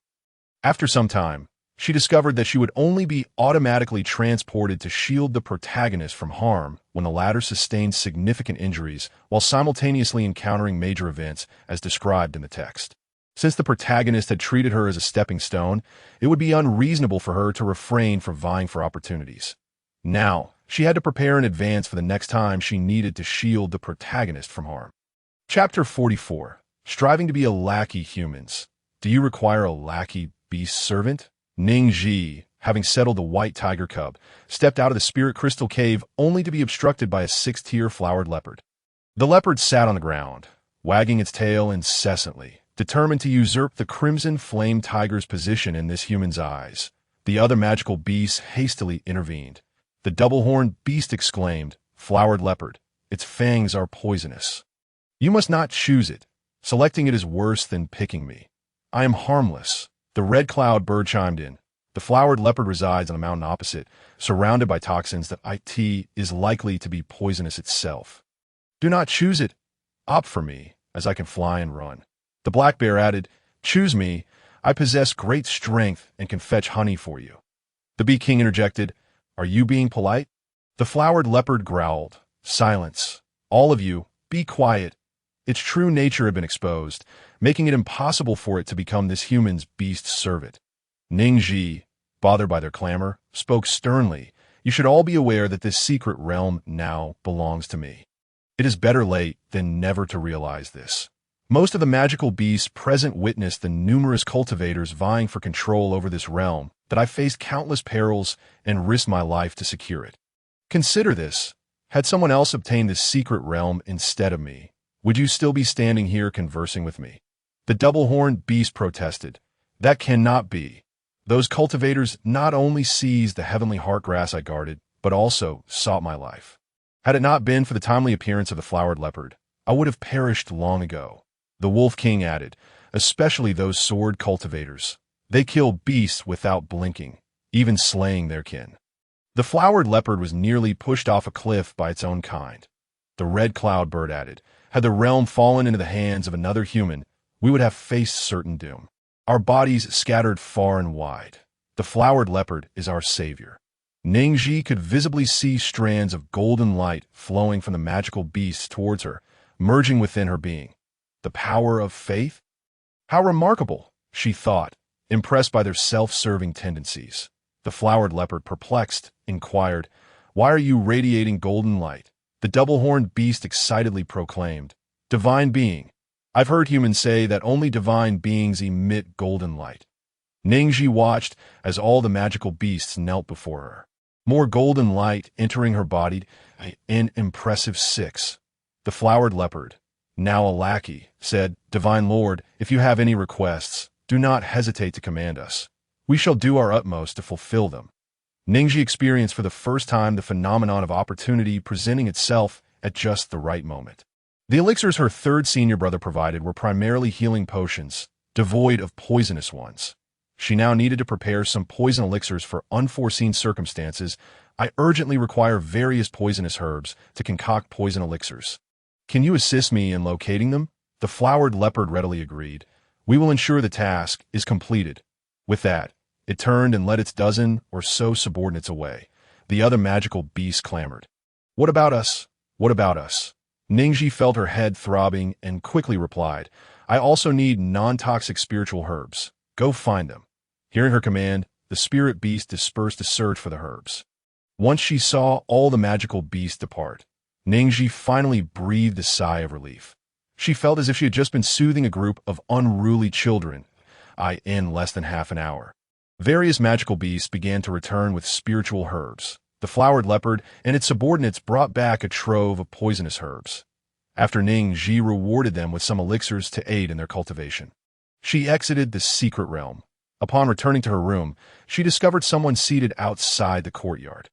After some time, she discovered that she would only be automatically transported to shield the protagonist from harm when the latter sustained significant injuries while simultaneously encountering major events as described in the text. Since the protagonist had treated her as a stepping stone, it would be unreasonable for her to refrain from vying for opportunities. Now, she had to prepare in advance for the next time she needed to shield the protagonist from harm. Chapter 44. Striving to be a lackey humans. Do you require a lackey beast servant? Ning Zhi, having settled the white tiger cub, stepped out of the spirit crystal cave only to be obstructed by a 6th-tier flowered leopard. The leopard sat on the ground, wagging its tail incessantly, determined to usurp the crimson flame tiger's position in this human's eyes. The other magical beasts hastily intervened. The double-horned beast exclaimed, "Flowered leopard, its fangs are poisonous. You must not choose it. Selecting it is worse than picking me. I am harmless." The red cloud bird chimed in. "The flowered leopard resides on the mountain opposite, surrounded by toxins that is likely to be poisonous itself. Do not choose it. Opt for me, as I can fly and run." The black bear added, "Choose me. I possess great strength and can fetch honey for you." The bee king interjected, "Are you being polite?" The flowered leopard growled, "Silence. All of you, be quiet." Its true nature had been exposed, making it impossible for it to become this human's beast servant. Ning Zhi, bothered by their clamor, spoke sternly, "You should all be aware that this secret realm now belongs to me. It is better late than never to realize this." Most of the magical beasts present witnessed the numerous cultivators vying for control over this realm, that I faced countless perils and risked my life to secure it. Consider this. Had someone else obtained this secret realm instead of me, would you still be standing here conversing with me? The double-horned beast protested, "That cannot be. Those cultivators not only seized the heavenly heartgrass I guarded, but also sought my life. Had it not been for the timely appearance of the flowered leopard, I would have perished long ago." The wolf king added, "Especially those sword cultivators. They kill beasts without blinking, even slaying their kin." The flowered leopard was nearly pushed off a cliff by its own kind. The red cloud bird added, "Had the realm fallen into the hands of another human, we would have faced certain doom. Our bodies scattered far and wide. The flowered leopard is our savior." Ning Zhi could visibly see strands of golden light flowing from the magical beasts towards her, merging within her being. The power of faith? How remarkable, she thought, impressed by their self-serving tendencies. The flowered leopard, perplexed, inquired, "Why are you radiating golden light?" The double-horned beast excitedly proclaimed, "Divine being. I've heard humans say that only divine beings emit golden light." Ning Zhi watched as all the magical beasts knelt before her. More golden light entering her body, an impressive 6. The flowered leopard, now a lackey, said, "Divine Lord, if you have any requests, do not hesitate to command us. We shall do our utmost to fulfill them." Ning Zhi experienced for the first time the phenomenon of opportunity presenting itself at just the right moment. The elixirs her third senior brother provided were primarily healing potions, devoid of poisonous ones. She now needed to prepare some poison elixirs for unforeseen circumstances. "I urgently require various poisonous herbs to concoct poison elixirs. Can you assist me in locating them?" The flowered leopard readily agreed. "We will ensure the task is completed." With that, it turned and led its dozen or so subordinates away. The other magical beasts clamored, "What about us? What about us?" Ning Zhi felt her head throbbing and quickly replied, "I also need non-toxic spiritual herbs. Go find them." Hearing her command, the spirit beast dispersed to search for the herbs. Once she saw all the magical beasts depart, Ning Zhi finally breathed a sigh of relief. She felt as if she had just been soothing a group of unruly children, in less than half an hour. Various magical beasts began to return with spiritual herbs. The flowered leopard and its subordinates brought back a trove of poisonous herbs. After Ning Zhi rewarded them with some elixirs to aid in their cultivation, she exited the secret realm. Upon returning to her room, she discovered someone seated outside the courtyard.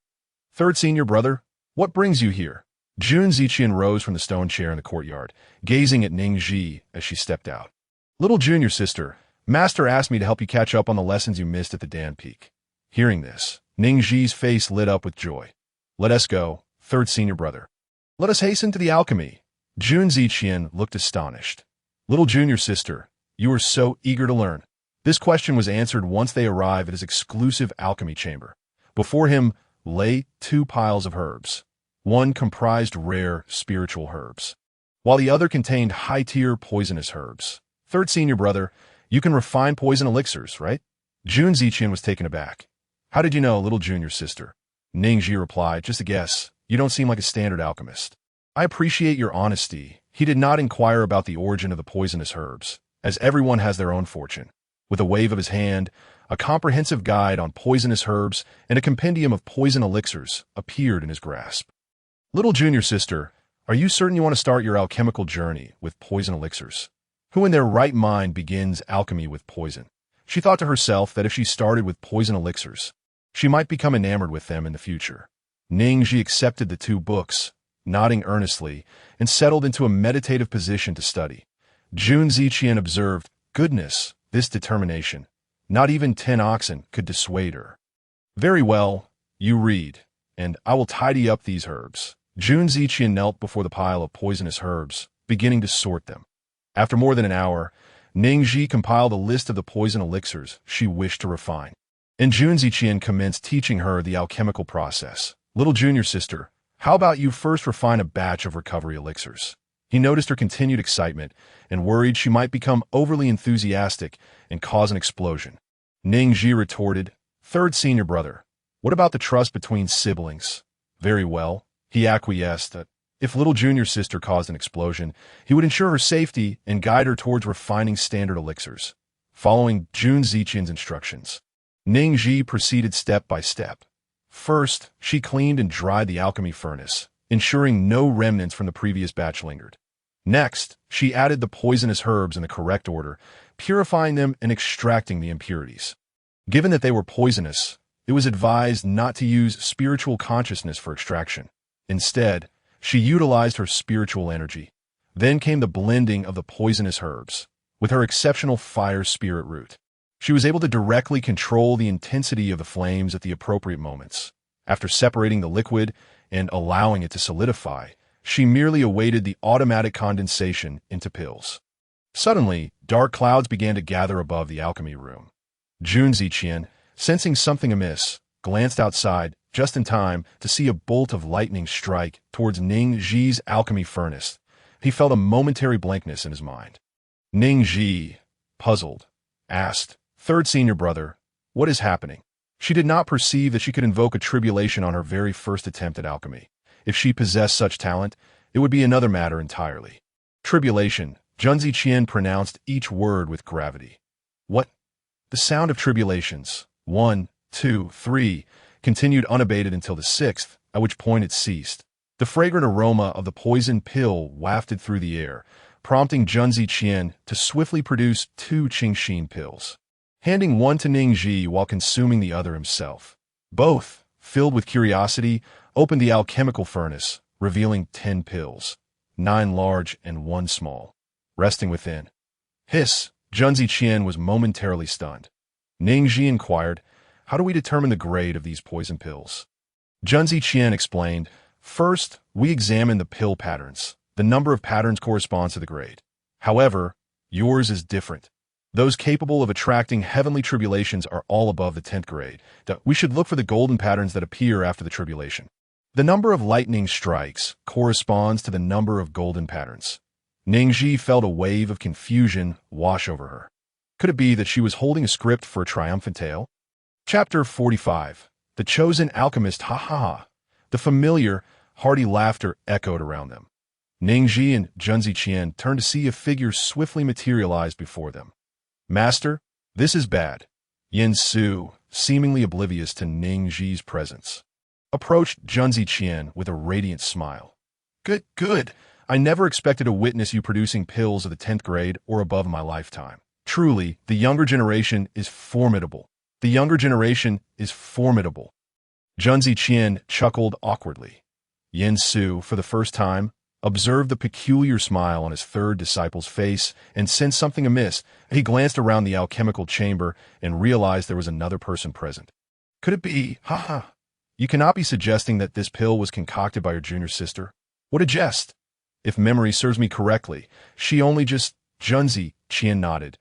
"Third senior brother, what brings you here?" Jun Ziqian rose from the stone chair in the courtyard, gazing at Ning Zhi as she stepped out. "Little junior sister, Master asked me to help you catch up on the lessons you missed at the Dan Peak." Hearing this, Ning Zhi's face lit up with joy. "Let us go, third senior brother. Let us hasten to the alchemy." Jun Ziqian looked astonished. "Little junior sister, you are so eager to learn." This question was answered once they arrived at his exclusive alchemy chamber. Before him lay 2 piles of herbs. One comprised rare spiritual herbs, while the other contained high-tier poisonous herbs. "Third senior brother, you can refine poison elixirs, right?" Jun Ziqian was taken aback. "How did you know, little junior sister?" Ning Zhi replied, "Just a guess. You don't seem like a standard alchemist." "I appreciate your honesty." He did not inquire about the origin of the poisonous herbs, as everyone has their own fortune. With a wave of his hand, a comprehensive guide on poisonous herbs and a compendium of poison elixirs appeared in his grasp. "Little junior sister, are you certain you want to start your alchemical journey with poison elixirs? Who in their right mind begins alchemy with poison?" She thought to herself that if she started with poison elixirs, she might become enamored with them in the future. Ning Zhi accepted the 2 books, nodding earnestly, and settled into a meditative position to study. Jun Ziqian observed, "Goodness, this determination. Not even 10 oxen could dissuade her." "Very well, you read, and I will tidy up these herbs." Jun Ziqian knelt before the pile of poisonous herbs, beginning to sort them. After more than an hour, Ning Zhi compiled a list of the poison elixirs she wished to refine, and Jun Ziqian commenced teaching her the alchemical process. "Little junior sister, how about you first refine a batch of recovery elixirs?" He noticed her continued excitement and worried she might become overly enthusiastic and cause an explosion. Ning Zhi retorted, "Third senior brother, what about the trust between siblings?" "Very well," he acquiesced. If little junior sister caused an explosion, he would ensure her safety and guide her towards refining standard elixirs. Following Jun Ziqian's instructions, Ning Zhi proceeded step by step. First, she cleaned and dried the alchemy furnace, ensuring no remnants from the previous batch lingered. Next, she added the poisonous herbs in the correct order, purifying them and extracting the impurities. Given that they were poisonous, it was advised not to use spiritual consciousness for extraction. Instead, she utilized her spiritual energy. Then came the blending of the poisonous herbs. With her exceptional fire spirit root, she was able to directly control the intensity of the flames at the appropriate moments. After separating the liquid and allowing it to solidify, she merely awaited the automatic condensation into pills. Suddenly, dark clouds began to gather above the alchemy room. Jun Ziqian, sensing something amiss, glanced outside just in time to see a bolt of lightning strike towards Ning Zhi's alchemy furnace. He felt a momentary blankness in his mind. Ning Zhi, puzzled, asked, "Third senior brother, what is happening?" She did not perceive that she could invoke a tribulation on her very first attempt at alchemy. If she possessed such talent, it would be another matter entirely. Tribulation, Junzi Qian pronounced each word with gravity. What? The sound of tribulations, 1, 2, 3, continued unabated until the 6th, at which point it ceased. The fragrant aroma of the poison pill wafted through the air, prompting Junzi Qian to swiftly produce 2 Qingxin pills, handing one to Ning Zhi while consuming the other himself. Both, filled with curiosity, opened the alchemical furnace, revealing 10 pills, 9 large and 1 small, resting within. Hiss! Junzi Qian was momentarily stunned. Ning Zhi inquired, "How do we determine the grade of these poison pills?" Junzi Qian explained, "First, we examine the pill patterns. The number of patterns corresponds to the grade. However, yours is different. Those capable of attracting heavenly tribulations are all above the 10th grade. We should look for the golden patterns that appear after the tribulation. The number of lightning strikes corresponds to the number of golden patterns." Ning Zhi felt a wave of confusion wash over her. Could it be that she was holding a script for a triumphant tale? Chapter 45. The Chosen Alchemist. Ha ha ha. The familiar, hearty laughter echoed around them. Ning Zhi and Junzi Qian turned to see a figure swiftly materialize before them. "Master, this is bad." Yin Su, seemingly oblivious to Ning Zhi's presence, approached Junzi Qian with a radiant smile. Good, good. I never expected to witness you producing pills of the 10th grade or above in my lifetime. Truly, the younger generation is formidable. The younger generation is formidable." Junzi Qian chuckled awkwardly. Yin Su, for the first time, observed the peculiar smile on his third disciple's face and sensed something amiss. He glanced around the alchemical chamber and realized there was another person present. Could it be? Ha ha. You cannot be suggesting that this pill was concocted by your junior sister? What a jest! If memory serves me correctly, she only just... Junzi Qian nodded.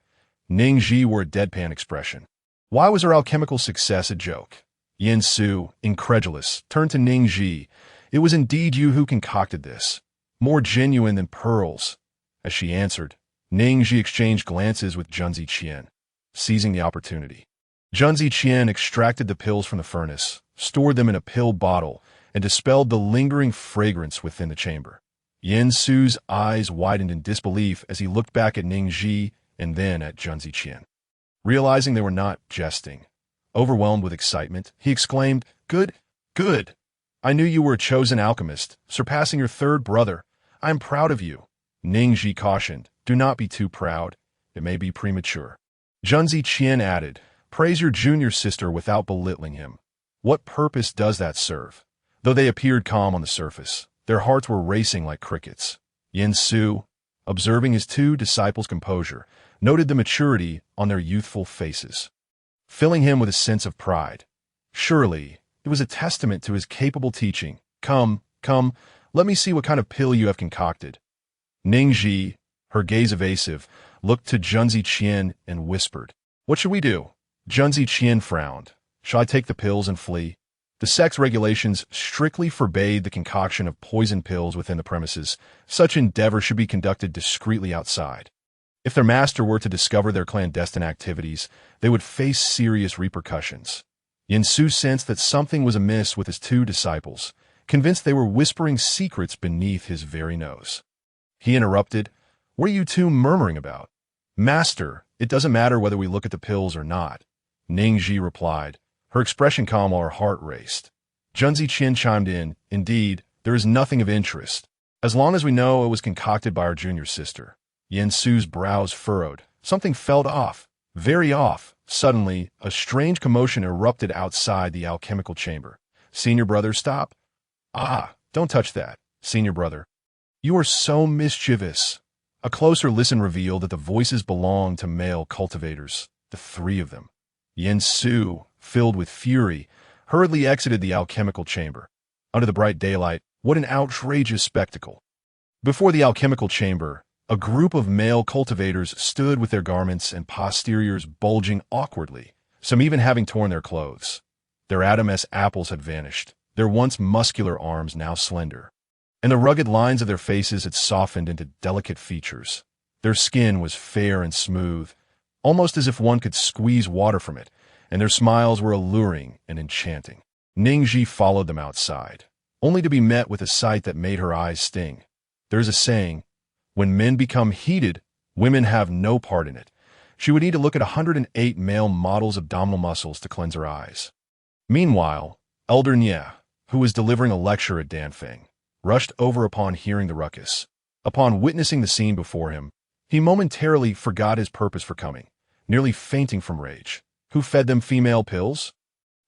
Ning Zhi wore a deadpan expression. Why was her alchemical success a joke? Yin Su, incredulous, turned to Ning Zhi. It was indeed you who concocted this. More genuine than pearls. As she answered, Ning Zhi exchanged glances with Junzi Qian, seizing the opportunity. Junzi Qian extracted the pills from the furnace, stored them in a pill bottle, and dispelled the lingering fragrance within the chamber. Yin Su's eyes widened in disbelief as he looked back at Ning Zhi and then at Junzi Qian. Realizing they were not jesting, overwhelmed with excitement, he exclaimed, Good, good! I knew you were a chosen alchemist, surpassing your third brother. I am proud of you." Ning Zhi cautioned, "Do not be too proud. It may be premature." Junzi Qian added, "Praise your junior sister without belittling him. What purpose does that serve?" Though they appeared calm on the surface, their hearts were racing like crickets. Yin Su, observing his 2 disciples' composure, noted the maturity on their youthful faces, filling him with a sense of pride. Surely, it was a testament to his capable teaching. Come, come, let me see what kind of pill you have concocted." Ning Zhi, her gaze evasive, looked to Junzi Qian and whispered, "What should we do?" Junzi Qian frowned. "Shall I take the pills and flee?" The sect's regulations strictly forbade the concoction of poison pills within the premises. Such endeavor should be conducted discreetly outside. If their master were to discover their clandestine activities, they would face serious repercussions. Yin Su sensed that something was amiss with his 2 disciples, convinced they were whispering secrets beneath his very nose. He interrupted, "What are you 2 murmuring about?" "Master, it doesn't matter whether we look at the pills or not," Ning Zhi replied, her expression calm while her heart raced. Junzi Qian chimed in, "Indeed, there is nothing of interest, as long as we know it was concocted by our junior sister." Yin Su's brows furrowed. Something felt off, very off. Suddenly, a strange commotion erupted outside the alchemical chamber. "Senior brother, stop." "Ah, don't touch that, senior brother. You are so mischievous." A closer listen revealed that the voices belonged to male cultivators, the 3 of them. Yin Su, filled with fury, hurriedly exited the alchemical chamber. Under the bright daylight, what an outrageous spectacle! Before the alchemical chamber, a group of male cultivators stood with their garments and posteriors bulging awkwardly, some even having torn their clothes. Their Adam-esque apples had vanished, their once muscular arms now slender. and the rugged lines of their faces had softened into delicate features. Their skin was fair and smooth, almost as if one could squeeze water from it, and their smiles were alluring and enchanting. Ning Zhi followed them outside, only to be met with a sight that made her eyes sting. There is a saying, when men become heated, women have no part in it. She would need to look at 108 male models' abdominal muscles to cleanse her eyes. Meanwhile, Elder Nye, who was delivering a lecture at Danfeng, rushed over upon hearing the ruckus. Upon witnessing the scene before him, he momentarily forgot his purpose for coming, nearly fainting from rage. Who fed them female pills?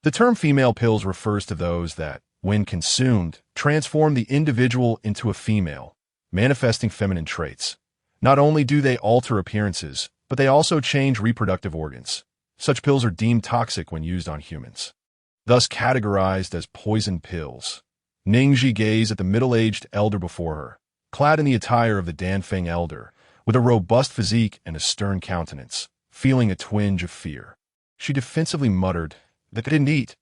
The term female pills refers to those that, when consumed, transform the individual into a female, manifesting feminine traits. Not only do they alter appearances, but they also change reproductive organs. Such pills are deemed toxic when used on humans, thus categorized as poison pills. Ning Zhi gazed at the middle-aged elder before her, clad in the attire of the Danfeng elder, with a robust physique and a stern countenance, feeling a twinge of fear. She defensively muttered, "That didn't eat.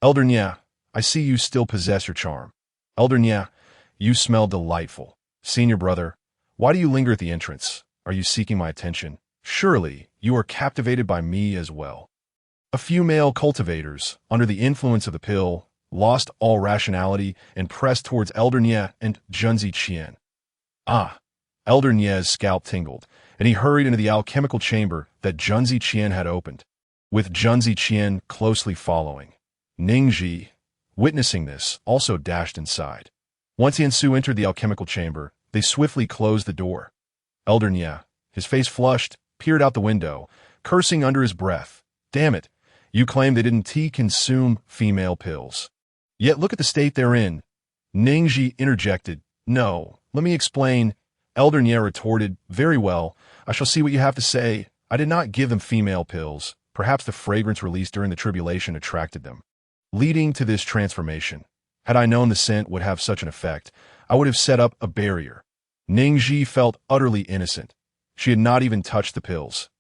Elder Nye, I see you still possess your charm. Elder Nye, you smell delightful. Senior brother, why do you linger at the entrance? Are you seeking my attention? Surely you are captivated by me as well." A few male cultivators, under the influence of the pill, lost all rationality and pressed towards Elder Nye and Junzi Qian. Ah! Elder Nye's scalp tingled, and he hurried into the alchemical chamber that Junzi Qian had opened, with Junzi Qian closely following. Ning Zhi, witnessing this, also dashed inside. Once he and Su entered the alchemical chamber, they swiftly closed the door. Elder Nye, his face flushed, peered out the window, cursing under his breath. "Damn it, you claim they didn't consume female pills. Yet look at the state they're in." Ning Zhi interjected. "No, let me explain." Elder Nye retorted, "Very well, I shall see what you have to say. I did not give them female pills. Perhaps the fragrance released during the tribulation attracted them, leading to this transformation. Had I known the scent would have such an effect, I would have set up a barrier." Ning Zhi felt utterly innocent. She had not even touched the pills.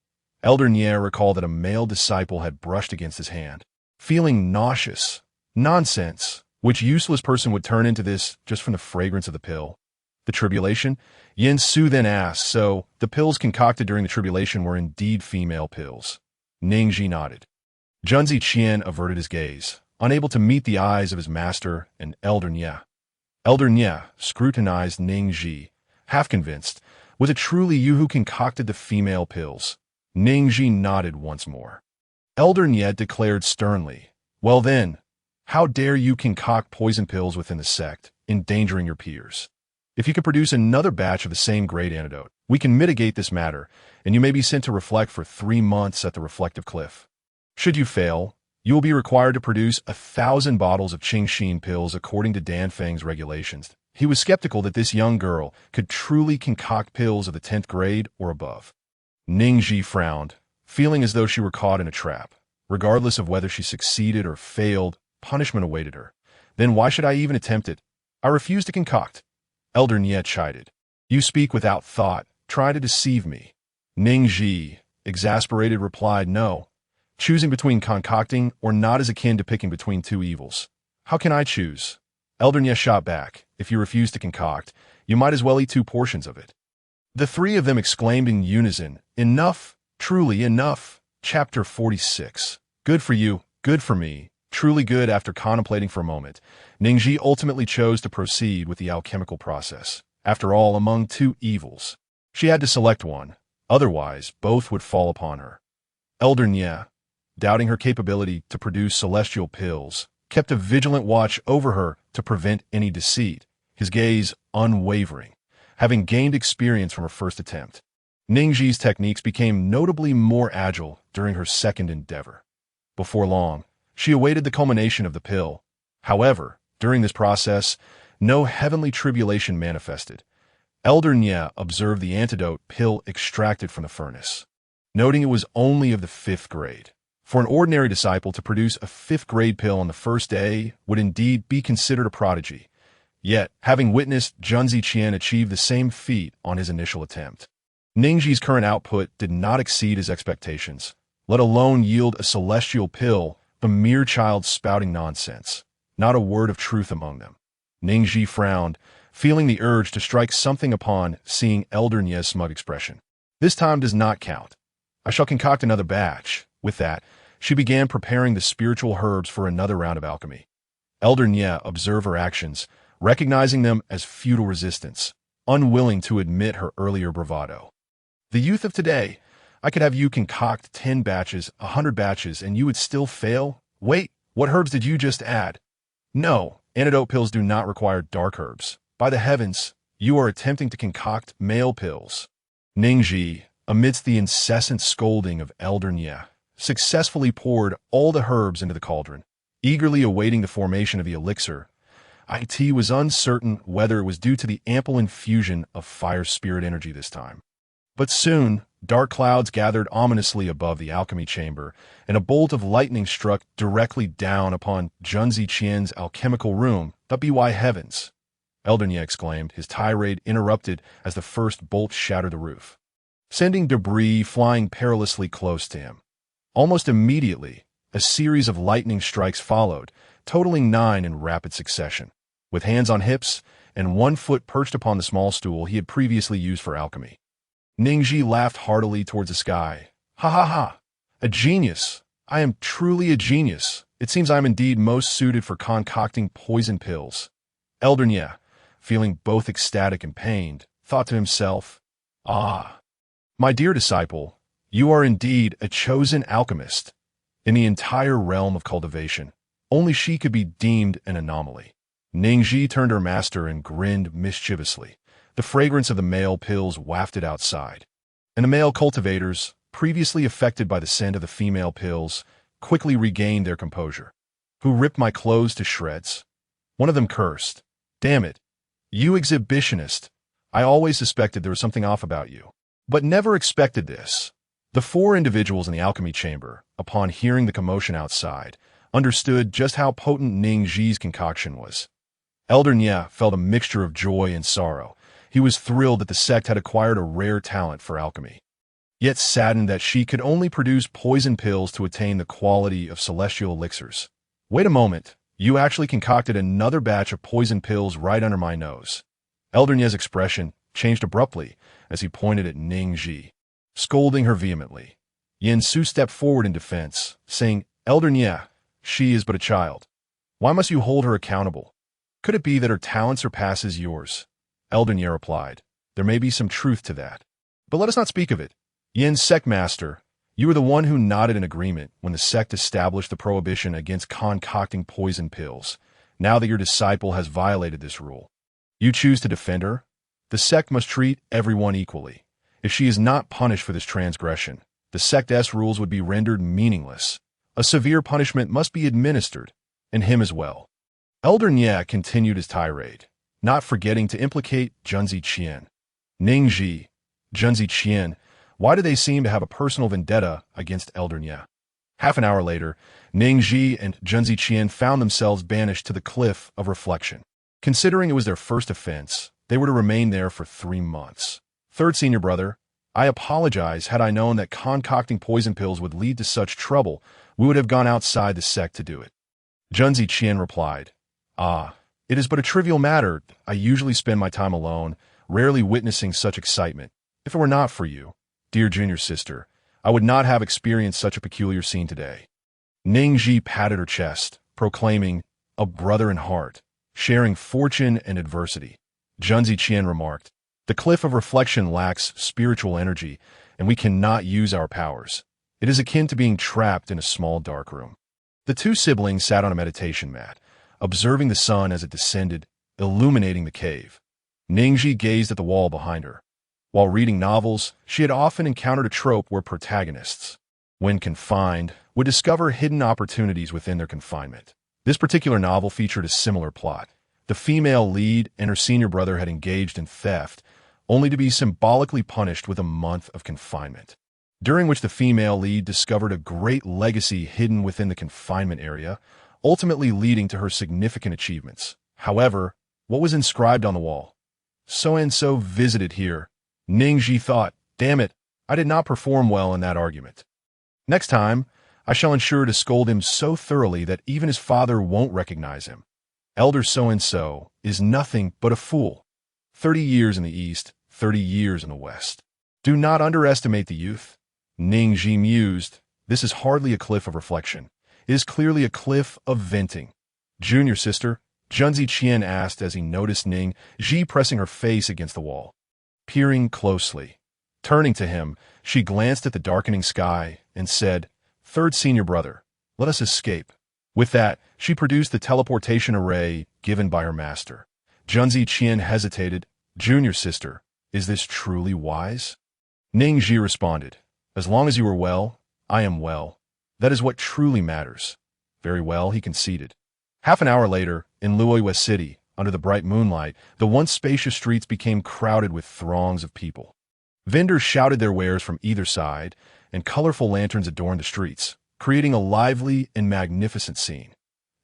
Elder Nye recalled that a male disciple had brushed against his hand, feeling nauseous. Nonsense. Which useless person would turn into this just from the fragrance of the pill? The tribulation? Yin Su then asked, "So, the pills concocted during the tribulation were indeed female pills?" Ning Zhi nodded. Junzi Qian averted his gaze, unable to meet the eyes of his master and Elder Nye. Elder Nye scrutinized Ning Zhi, half convinced. Was it truly you who concocted the female pills? Ning Zhi nodded once more. Elder Nye declared sternly, "Well then, how dare you concoct poison pills within the sect, endangering your peers? If you can produce another batch of the same grade antidote, we can mitigate this matter, and you may be sent to reflect for 3 months at the reflective cliff. Should you fail, you will be required to produce 1,000 bottles of Qingxin pills according to Danfeng's regulations." He was skeptical that this young girl could truly concoct pills of the 10th grade or above. Ning Zhi frowned, feeling as though she were caught in a trap. Regardless of whether she succeeded or failed, punishment awaited her. Then why should I even attempt it? I refuse to concoct. Elder Nye chided. "You speak without thought. Try to deceive me." Ning Zhi, exasperated, replied, "No. Choosing between concocting or not is akin to picking between 2 evils. How can I choose?" Elder Nye shot back. "If you refuse to concoct, you might as well eat 2 portions of it." The 3 of them exclaimed in unison, "Enough! Truly enough!" Chapter 46. Good for you, good for me. Truly good. After contemplating for a moment, Ning Zhi ultimately chose to proceed with the alchemical process. After all, among 2 evils, she had to select one, otherwise both would fall upon her. Elder Nye, doubting her capability to produce celestial pills, kept a vigilant watch over her to prevent any deceit, his gaze unwavering, having gained experience from her first attempt. Ning Zhi's techniques became notably more agile during her second endeavor. Before long, she awaited the culmination of the pill. However, during this process, no heavenly tribulation manifested. Elder Nye observed the antidote pill extracted from the furnace, noting it was only of the 5th grade. For an ordinary disciple to produce a 5th grade pill on the first day would indeed be considered a prodigy. Yet, having witnessed Junzi Qian achieve the same feat on his initial attempt, Ning Zhi's current output did not exceed his expectations, let alone yield a celestial pill, a mere child spouting nonsense, not a word of truth among them. Ning Zhi frowned, feeling the urge to strike something upon seeing Elder Nye's smug expression. This time does not count. I shall concoct another batch. With that, she began preparing the spiritual herbs for another round of alchemy. Elder Nye observed her actions, recognizing them as futile resistance, unwilling to admit her earlier bravado. The youth of today, I could have you concoct 10 batches, 100 batches, and you would still fail? Wait, what herbs did you just add? No, antidote pills do not require dark herbs. By the heavens, you are attempting to concoct male pills. Ning Zhi, amidst the incessant scolding of Elder Nye, successfully poured all the herbs into the cauldron, eagerly awaiting the formation of the elixir. IT was uncertain whether it was due to the ample infusion of fire spirit energy this time. But soon, dark clouds gathered ominously above the alchemy chamber, and a bolt of lightning struck directly down upon Junzi Qian's alchemical room. The by heavens! Elder Nye exclaimed, his tirade interrupted as the first bolt shattered the roof, sending debris flying perilously close to him. Almost immediately, a series of lightning strikes followed, totaling 9 in rapid succession. With hands on hips and 1 foot perched upon the small stool he had previously used for alchemy, Ning Zhi laughed heartily towards the sky. Ha ha ha! A genius! I am truly a genius. It seems I am indeed most suited for concocting poison pills. Elder Nye, feeling both ecstatic and pained, thought to himself, "Ah, my dear disciple, you are indeed a chosen alchemist. In the entire realm of cultivation, only she could be deemed an anomaly." Ning Zhi turned to her master and grinned mischievously. The fragrance of the male pills wafted outside, and the male cultivators, previously affected by the scent of the female pills, quickly regained their composure. "Who ripped my clothes to shreds?" One of them cursed. "Damn it, you exhibitionist. I always suspected there was something off about you, but never expected this." The 4 individuals in the alchemy chamber, upon hearing the commotion outside, understood just how potent Ning Zhi's concoction was. Elder Nye felt a mixture of joy and sorrow. He was thrilled that the sect had acquired a rare talent for alchemy, yet saddened that she could only produce poison pills to attain the quality of celestial elixirs. "Wait a moment, you actually concocted another batch of poison pills right under my nose." Elder Nye's expression changed abruptly as he pointed at Ning Zhi, scolding her vehemently. Yin Su stepped forward in defense, saying, "Elder Nye, she is but a child. Why must you hold her accountable? Could it be that her talent surpasses yours?" Elder Nye replied, "There may be some truth to that. But let us not speak of it. Yin Sect Master, you were the one who nodded in agreement when the sect established the prohibition against concocting poison pills. Now that your disciple has violated this rule, you choose to defend her? The sect must treat everyone equally. If she is not punished for this transgression, the sect's rules would be rendered meaningless. A severe punishment must be administered, and him as well." Elder Nye continued his tirade, not forgetting to implicate Junzi Qian. "Ning Zhi, Junzi Qian, why do they seem to have a personal vendetta against Elder Nye?" Half an hour later, Ning Zhi and Junzi Qian found themselves banished to the Cliff of Reflection. Considering it was their first offense, they were to remain there for 3 months. "Third senior brother, I apologize. Had I known that concocting poison pills would lead to such trouble, we would have gone outside the sect to do it." Junzi Qian replied, "Ah, it is but a trivial matter. I usually spend my time alone, rarely witnessing such excitement. If it were not for you, dear junior sister, I would not have experienced such a peculiar scene today." Ning Zhi patted her chest, proclaiming, "A brother in heart, sharing fortune and adversity." Junzi Qian remarked, "The Cliff of Reflection lacks spiritual energy, and we cannot use our powers. It is akin to being trapped in a small dark room." The 2 siblings sat on a meditation mat, observing the sun as it descended, illuminating the cave. Ning Zhi gazed at the wall behind her. While reading novels, she had often encountered a trope where protagonists, when confined, would discover hidden opportunities within their confinement. This particular novel featured a similar plot. The female lead and her senior brother had engaged in theft, only to be symbolically punished with a month of confinement, during which the female lead discovered a great legacy hidden within the confinement area, ultimately leading to her significant achievements. However, what was inscribed on the wall? "So-and-so visited here." Ning Zhi thought, "Damn it, I did not perform well in that argument. Next time, I shall ensure to scold him so thoroughly that even his father won't recognize him. Elder so-and-so is nothing but a fool." 30 years in the east, 30 years in the west. Do not underestimate the youth. Ning Zhi mused. This is hardly a cliff of reflection. It is clearly a cliff of venting. Junior sister, Junzi Qian asked as he noticed Ning Zhi pressing her face against the wall. Peering closely. Turning to him, she glanced at the darkening sky and said, "Third senior brother, let us escape." With that, she produced the teleportation array given by her master. Junzi Qian hesitated. Junior sister, is this truly wise? Ning Zhi responded, "As long as you are well, I am well. That is what truly matters." Very well, he conceded. Half an hour later, in Luoyue City, under the bright moonlight, the once spacious streets became crowded with throngs of people. Vendors shouted their wares from either side, and colorful lanterns adorned the streets, creating a lively and magnificent scene.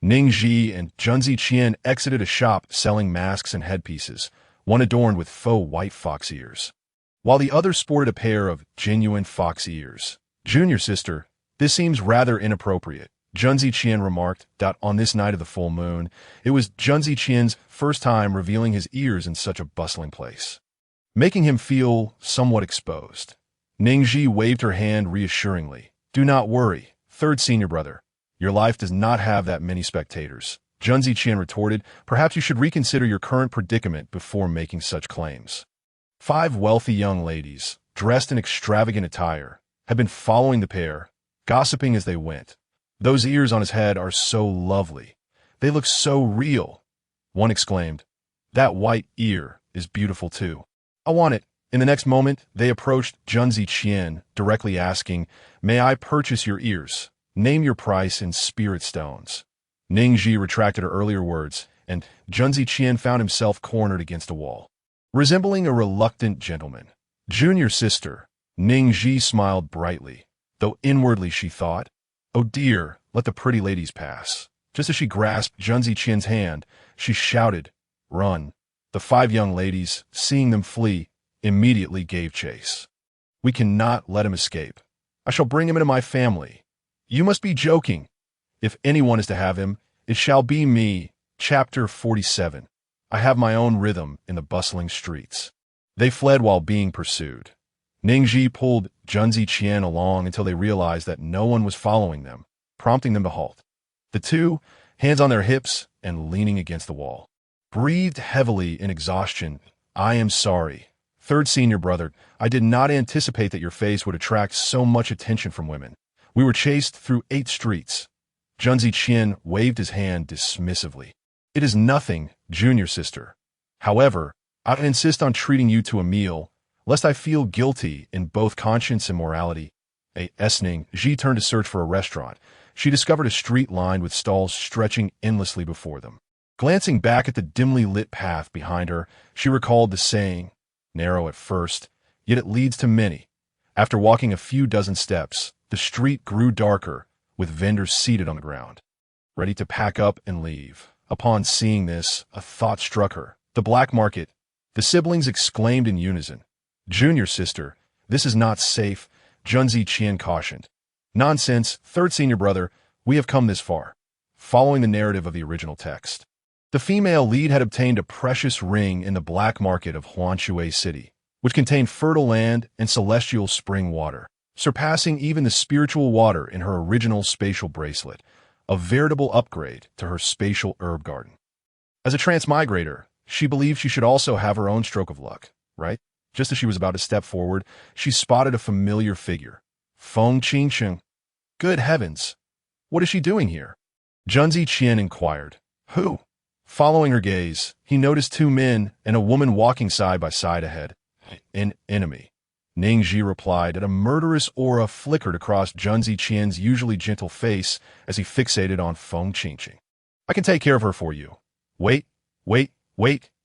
Ning Zhi and Junzi Qian exited a shop selling masks and headpieces, one adorned with faux white fox ears, while the other sported a pair of genuine fox ears. Junior sister, this seems rather inappropriate, Junzi Qian remarked. On this night of the full moon, it was Junzi Qian's first time revealing his ears in such a bustling place, making him feel somewhat exposed. Ning Zhi waved her hand reassuringly. "Do not worry, third senior brother. Your life does not have that many spectators." Junzi Qian retorted, "Perhaps you should reconsider your current predicament before making such claims." 5 wealthy young ladies, dressed in extravagant attire, had been following the pair, gossiping as they went. "Those ears on his head are so lovely. They look so real." One exclaimed, "That white ear is beautiful too. I want it." In the next moment, they approached Junzi Qian, directly asking, "May I purchase your ears? Name your price in spirit stones." Ning Zhi retracted her earlier words, and Junzi Qian found himself cornered against a wall, resembling a reluctant gentleman. "Junior sister," Ning Zhi smiled brightly, though inwardly she thought, "Oh dear, let the pretty ladies pass." Just as she grasped Junzi Qian's hand, she shouted, "Run!" The 5 young ladies, seeing them flee, immediately gave chase. "We cannot let him escape. I shall bring him into my family." "You must be joking. If anyone is to have him, it shall be me." Chapter 47. I have my own rhythm in the bustling streets. They fled while being pursued. Ning Zhi pulled Junzi Qian along until they realized that no one was following them, prompting them to halt. The two, hands on their hips and leaning against the wall, breathed heavily in exhaustion. "I am sorry. Third senior brother, I did not anticipate that your face would attract so much attention from women. We were chased through 8 streets." Junzi Qian waved his hand dismissively. "It is nothing, junior sister. However, I insist on treating you to a meal, lest I feel guilty in both conscience and morality." Ning Zhi turned to search for a restaurant. She discovered a street lined with stalls stretching endlessly before them. Glancing back at the dimly lit path behind her, she recalled the saying, "Narrow at first, yet it leads to many." After walking a few dozen steps, the street grew darker, with vendors seated on the ground, ready to pack up and leave. Upon seeing this, a thought struck her. The black market. The siblings exclaimed in unison. "Junior sister, this is not safe," Junzi Qian cautioned. "Nonsense, third senior brother, we have come this far." Following the narrative of the original text, the female lead had obtained a precious ring in the black market of Huanshui City, which contained fertile land and celestial spring water, surpassing even the spiritual water in her original spatial bracelet, a veritable upgrade to her spatial herb garden. As a transmigrator, she believed she should also have her own stroke of luck, right? Just as she was about to step forward, she spotted a familiar figure. Feng Qingsheng. Good heavens! What is she doing here? Junzi Qian inquired. Who? Following her gaze, he noticed 2 men and a woman walking side by side ahead. An enemy. Ning Zhi replied, and a murderous aura flickered across Junzi Qian's usually gentle face as he fixated on Feng Qingsheng. "I can take care of her for you." Wait,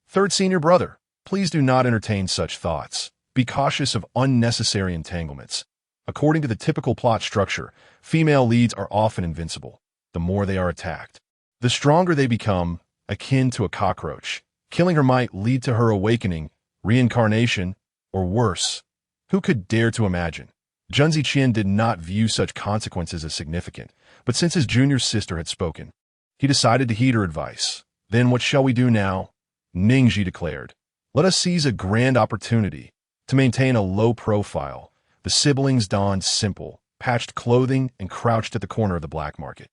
third senior brother. Please do not entertain such thoughts. Be cautious of unnecessary entanglements. According to the typical plot structure, female leads are often invincible. The more they are attacked, the stronger they become, akin to a cockroach. Killing her might lead to her awakening, reincarnation, or worse. Who could dare to imagine? Junzi Qian did not view such consequences as significant, but since his junior sister had spoken, he decided to heed her advice. "Then what shall we do now?" Ning Zhi declared. Let us seize a grand opportunity. To maintain a low profile, the siblings donned simple, patched clothing and crouched at the corner of the black market.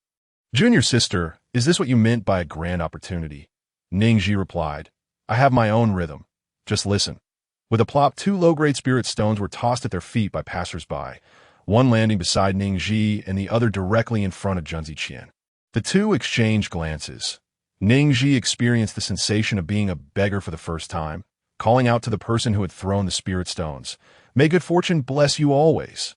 Junior sister, is this what you meant by a grand opportunity? Ning Zhi replied, I have my own rhythm. Just listen. With a plop, 2 low-grade spirit stones were tossed at their feet by passers-by, one landing beside Ning Zhi and the other directly in front of Junzi Qian. The two exchanged glances. Ning Zhi experienced the sensation of being a beggar for the first time, calling out to the person who had thrown the spirit stones, May good fortune bless you always.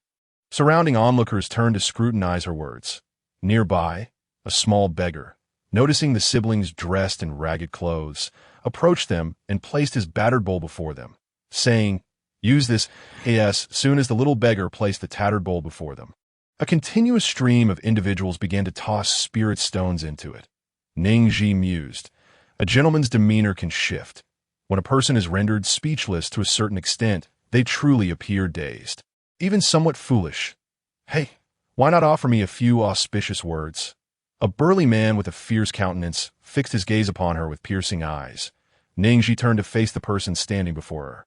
Surrounding onlookers turned to scrutinize her words. Nearby, a small beggar, noticing the siblings dressed in ragged clothes, approached them and placed his battered bowl before them, saying, Use this, yes, soon as the little beggar placed the tattered bowl before them. A continuous stream of individuals began to toss spirit stones into it. Ning Zhi mused. A gentleman's demeanor can shift. When a person is rendered speechless to a certain extent, they truly appear dazed, even somewhat foolish. Hey, why not offer me a few auspicious words? A burly man with a fierce countenance fixed his gaze upon her with piercing eyes. Ning Zhi turned to face the person standing before her,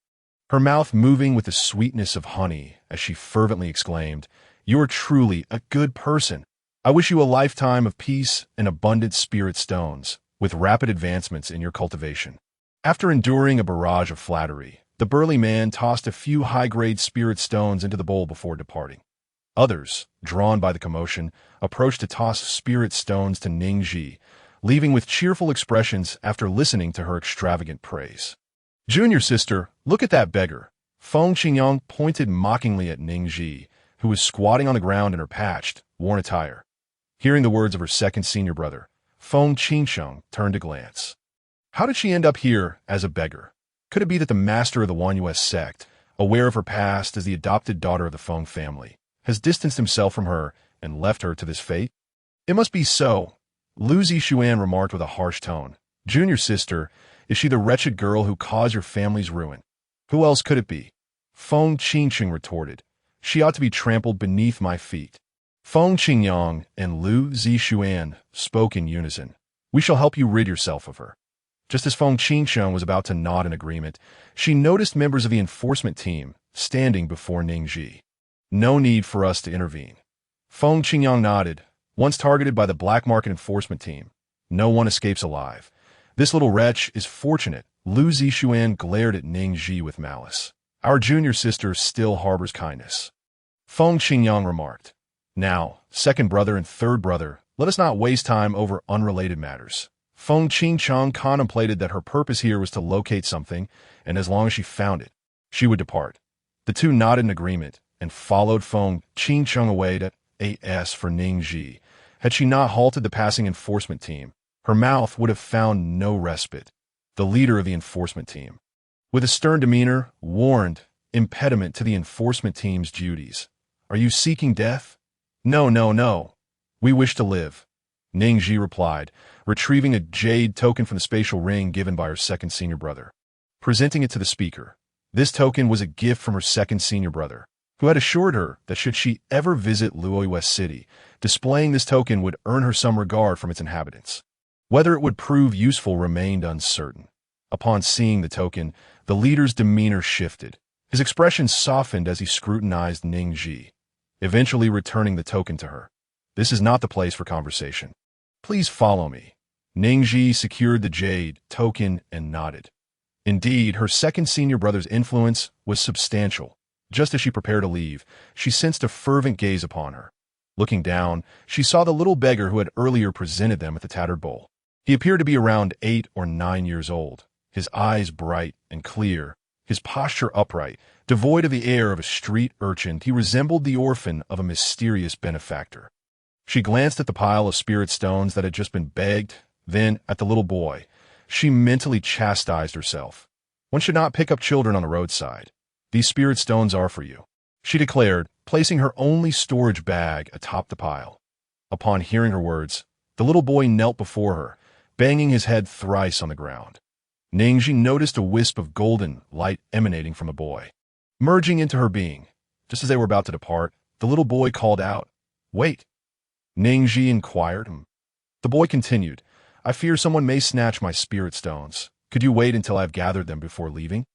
her mouth moving with the sweetness of honey as she fervently exclaimed, You are truly a good person. I wish you a lifetime of peace and abundant spirit stones, with rapid advancements in your cultivation. After enduring a barrage of flattery, the burly man tossed a few high-grade spirit stones into the bowl before departing. Others, drawn by the commotion, approached to toss spirit stones to Ning Zhi, leaving with cheerful expressions after listening to her extravagant praise. Junior sister, look at that beggar. Feng Qingyang pointed mockingly at Ning Zhi, who was squatting on the ground in her patched, worn attire. Hearing the words of her second senior brother, Feng Qinsheng turned to glance. How did she end up here as a beggar? Could it be that the master of the Wanyue sect, aware of her past as the adopted daughter of the Feng family, has distanced himself from her and left her to this fate? It must be so, Lu Zixuan remarked with a harsh tone. Junior sister, is she the wretched girl who caused your family's ruin? Who else could it be? Feng Qinsheng retorted. She ought to be trampled beneath my feet. Feng Qingyang and Lu Zixuan spoke in unison. We shall help you rid yourself of her. Just as Feng Qinsheng was about to nod in agreement, she noticed members of the enforcement team standing before Ning Zhi. No need for us to intervene. Feng Qingyang nodded. Once targeted by the black market enforcement team, no one escapes alive. This little wretch is fortunate. Lu Zixuan glared at Ning Zhi with malice. Our junior sister still harbors kindness. Feng Qingyang remarked. Now, second brother and third brother, let us not waste time over unrelated matters. Feng Qinsheng contemplated that her purpose here was to locate something, and as long as she found it, she would depart. The two nodded in agreement and followed Feng Qinsheng away to AS for Ning Zhi. Had she not halted the passing enforcement team, her mouth would have found no respite. The leader of the enforcement team, with a stern demeanor, warned, impediment to the enforcement team's duties. Are you seeking death? No, no, no. We wish to live. Ning Zhi replied, retrieving a jade token from the spatial ring given by her second senior brother. Presenting it to the speaker, this token was a gift from her second senior brother, who had assured her that should she ever visit Luoyue City, displaying this token would earn her some regard from its inhabitants. Whether it would prove useful remained uncertain. Upon seeing the token, the leader's demeanor shifted. His expression softened as he scrutinized Ning Zhi, eventually returning the token to her. This is not the place for conversation. Please follow me. Ning Zhi secured the jade token and nodded. Indeed, her second senior brother's influence was substantial. Just as she prepared to leave, she sensed a fervent gaze upon her. Looking down, she saw the little beggar who had earlier presented them with the tattered bowl. He appeared to be around 8 or 9 years old, his eyes bright and clear, his posture upright. Devoid of the air of a street urchin, he resembled the orphan of a mysterious benefactor. She glanced at the pile of spirit stones that had just been begged, then at the little boy. She mentally chastised herself. One should not pick up children on the roadside. These spirit stones are for you, she declared, placing her only storage bag atop the pile. Upon hearing her words, the little boy knelt before her, banging his head thrice on the ground. Ning Zhi noticed a wisp of golden light emanating from the boy, merging into her being. Just as they were about to depart, the little boy called out, Wait. Ning Zhi inquired. The boy continued, I fear someone may snatch my spirit stones. Could you wait until I've gathered them before leaving?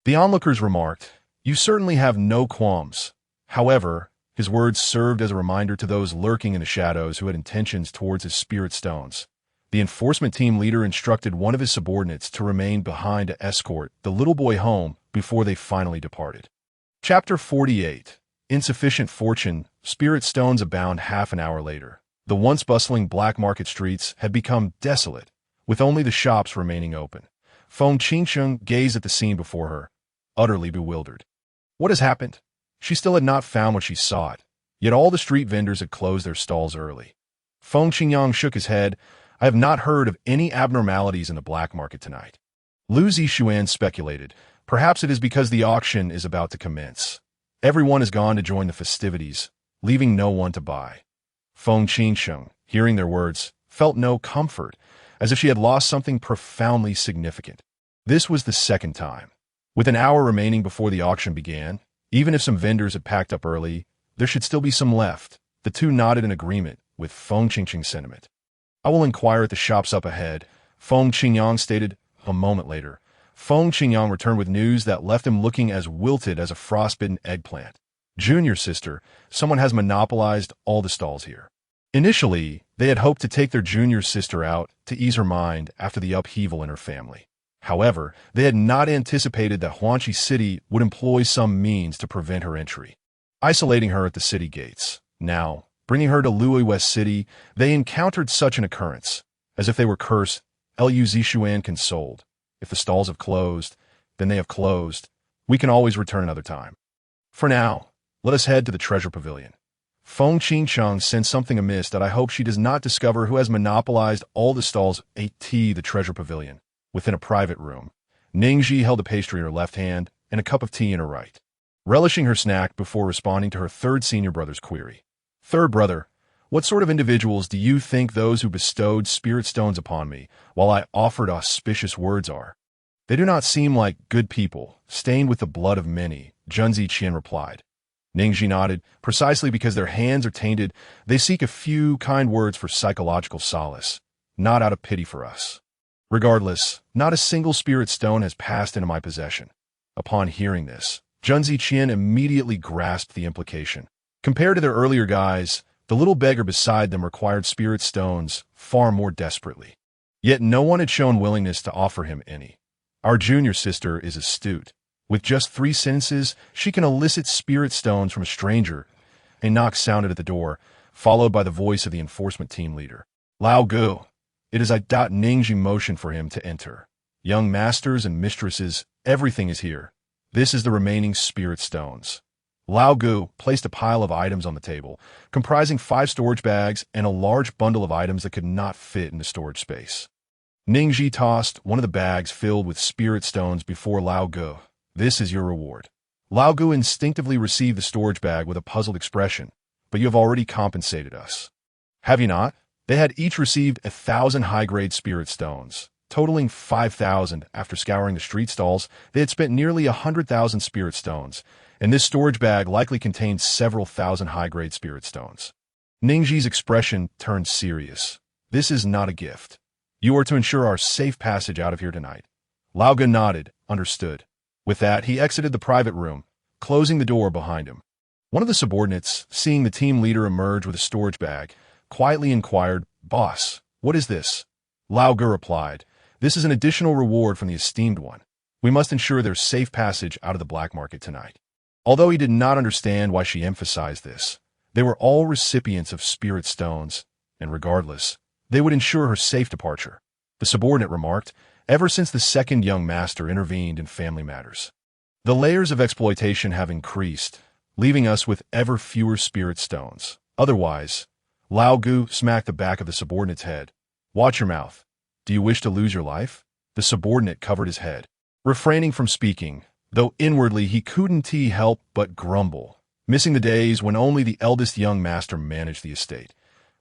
The onlookers remarked, You certainly have no qualms. However, his words served as a reminder to those lurking in the shadows who had intentions towards his spirit stones. The enforcement team leader instructed one of his subordinates to remain behind to escort the little boy home before they finally departed. Chapter 48. Insufficient fortune. Spirit stones abound. Half an hour later, the once bustling black market streets had become desolate, with only the shops remaining open. Feng Qingsheng gazed at the scene before her, utterly bewildered. What has happened? She still had not found what she sought, yet all the street vendors had closed their stalls early. Feng Qingyang shook his head. I have not heard of any abnormalities in the black market tonight. Lu Zixuan speculated. Perhaps it is because the auction is about to commence. Everyone has gone to join the festivities, leaving no one to buy. Feng Qingsheng, hearing their words, felt no comfort, as if she had lost something profoundly significant. This was the second time. With an hour remaining before the auction began, even if some vendors had packed up early, there should still be some left. The two nodded in agreement with Feng Qingsheng's sentiment. I will inquire at the shops up ahead, Feng Qingyang stated. A moment later, Feng Qingyang returned with news that left him looking as wilted as a frostbitten eggplant. Junior sister, someone has monopolized all the stalls here. Initially, they had hoped to take their junior sister out to ease her mind after the upheaval in her family. However, they had not anticipated that Huanqi City would employ some means to prevent her entry, isolating her at the city gates. Now, bringing her to Lui West City, they encountered such an occurrence. As if they were cursed, Lu Zixuan consoled. If the stalls have closed, then they have closed. We can always return another time. For now, let us head to the treasure pavilion. Feng Qingsheng sensed something amiss that I hope she does not discover who has monopolized all the stalls at the treasure pavilion. Within a private room, Ning Zhi held a pastry in her left hand and a cup of tea in her right, relishing her snack before responding to her third senior brother's query. Third brother, what sort of individuals do you think those who bestowed spirit stones upon me while I offered auspicious words are? They do not seem like good people, stained with the blood of many, Junzi Qian replied. Ning Zhi nodded. Precisely because their hands are tainted, they seek a few kind words for psychological solace, not out of pity for us. Regardless, not a single spirit stone has passed into my possession. Upon hearing this, Junzi Qian immediately grasped the implication. Compared to their earlier guys, the little beggar beside them required spirit stones far more desperately. Yet no one had shown willingness to offer him any. Our junior sister is astute. With just 3 sentences, she can elicit spirit stones from a stranger. A knock sounded at the door, followed by the voice of the enforcement team leader. Lao Gu. It is I. Ning Zhi motioned for him to enter. Young masters and mistresses, everything is here. This is the remaining spirit stones. Lao Gu placed a pile of items on the table, comprising 5 storage bags and a large bundle of items that could not fit in the storage space. Ning Zhi tossed one of the bags filled with spirit stones before Lao Gu. This is your reward. Lao Gu instinctively received the storage bag with a puzzled expression. But you have already compensated us. Have you not? They had each received 1,000 high-grade spirit stones, totaling 5,000. After scouring the street stalls, they had spent nearly 100,000 spirit stones, and this storage bag likely contained several thousand high-grade spirit stones. Ning Zhi's expression turned serious. This is not a gift. You are to ensure our safe passage out of here tonight. Lao Gu nodded, understood. With that, he exited the private room, closing the door behind him. One of the subordinates, seeing the team leader emerge with a storage bag, quietly inquired, Boss, what is this? Lao Gu replied, This is an additional reward from the esteemed one. We must ensure their safe passage out of the black market tonight. Although he did not understand why she emphasized this, they were all recipients of spirit stones, and regardless, they would ensure her safe departure. The subordinate remarked, ever since the second young master intervened in family matters. The layers of exploitation have increased, leaving us with ever fewer spirit stones. Otherwise, Lao Gu smacked the back of the subordinate's head. Watch your mouth. Do you wish to lose your life? The subordinate covered his head, refraining from speaking, though inwardly he couldn't help but grumble, missing the days when only the eldest young master managed the estate.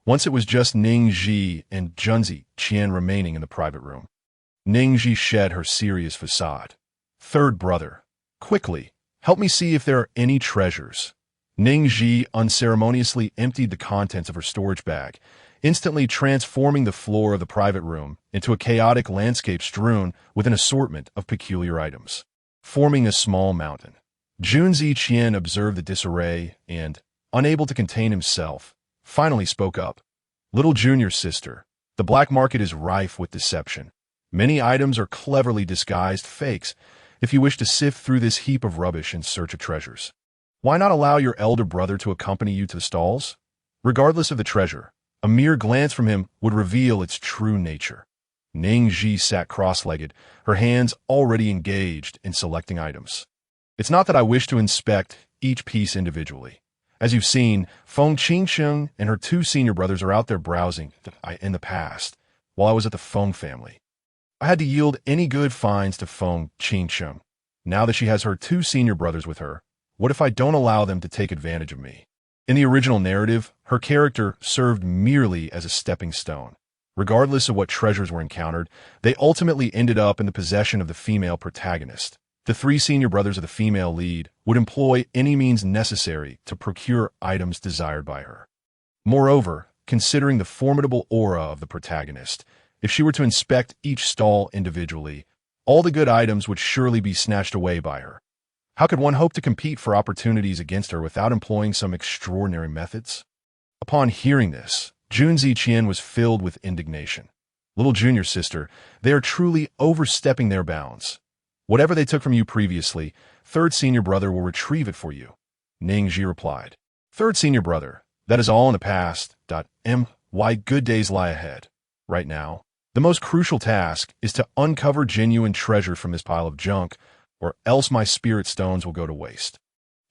Once it was just Ning Zhi and Junzi Qian remaining in the private room. Ning Zhi shed her serious facade. Third brother, quickly, help me see if there are any treasures. Ning Zhi unceremoniously emptied the contents of her storage bag, instantly transforming the floor of the private room into a chaotic landscape strewn with an assortment of peculiar items, forming a small mountain. Junzi Qian observed the disarray and, unable to contain himself, finally spoke up. Little junior sister, the black market is rife with deception. Many items are cleverly disguised fakes if you wish to sift through this heap of rubbish in search of treasures. Why not allow your elder brother to accompany you to the stalls? Regardless of the treasure, a mere glance from him would reveal its true nature. Ning Zhi sat cross-legged, her hands already engaged in selecting items. It's not that I wish to inspect each piece individually. As you've seen, Feng Qingsheng and her two senior brothers are out there browsing in the past, while I was at the Feng family. I had to yield any good finds to Feng Qingsheng. Now that she has her two senior brothers with her, what if I don't allow them to take advantage of me? In the original narrative, her character served merely as a stepping stone. Regardless of what treasures were encountered, they ultimately ended up in the possession of the female protagonist. The three senior brothers of the female lead would employ any means necessary to procure items desired by her. Moreover, considering the formidable aura of the protagonist, if she were to inspect each stall individually, all the good items would surely be snatched away by her. How could one hope to compete for opportunities against her without employing some extraordinary methods? Upon hearing this, Junzi Qian was filled with indignation. Little junior sister, they are truly overstepping their bounds. Whatever they took from you previously, third senior brother will retrieve it for you. Ning Zhi replied. Third senior brother, that is all in the past. Why good days lie ahead. Right now, the most crucial task is to uncover genuine treasure from this pile of junk, or else my spirit stones will go to waste.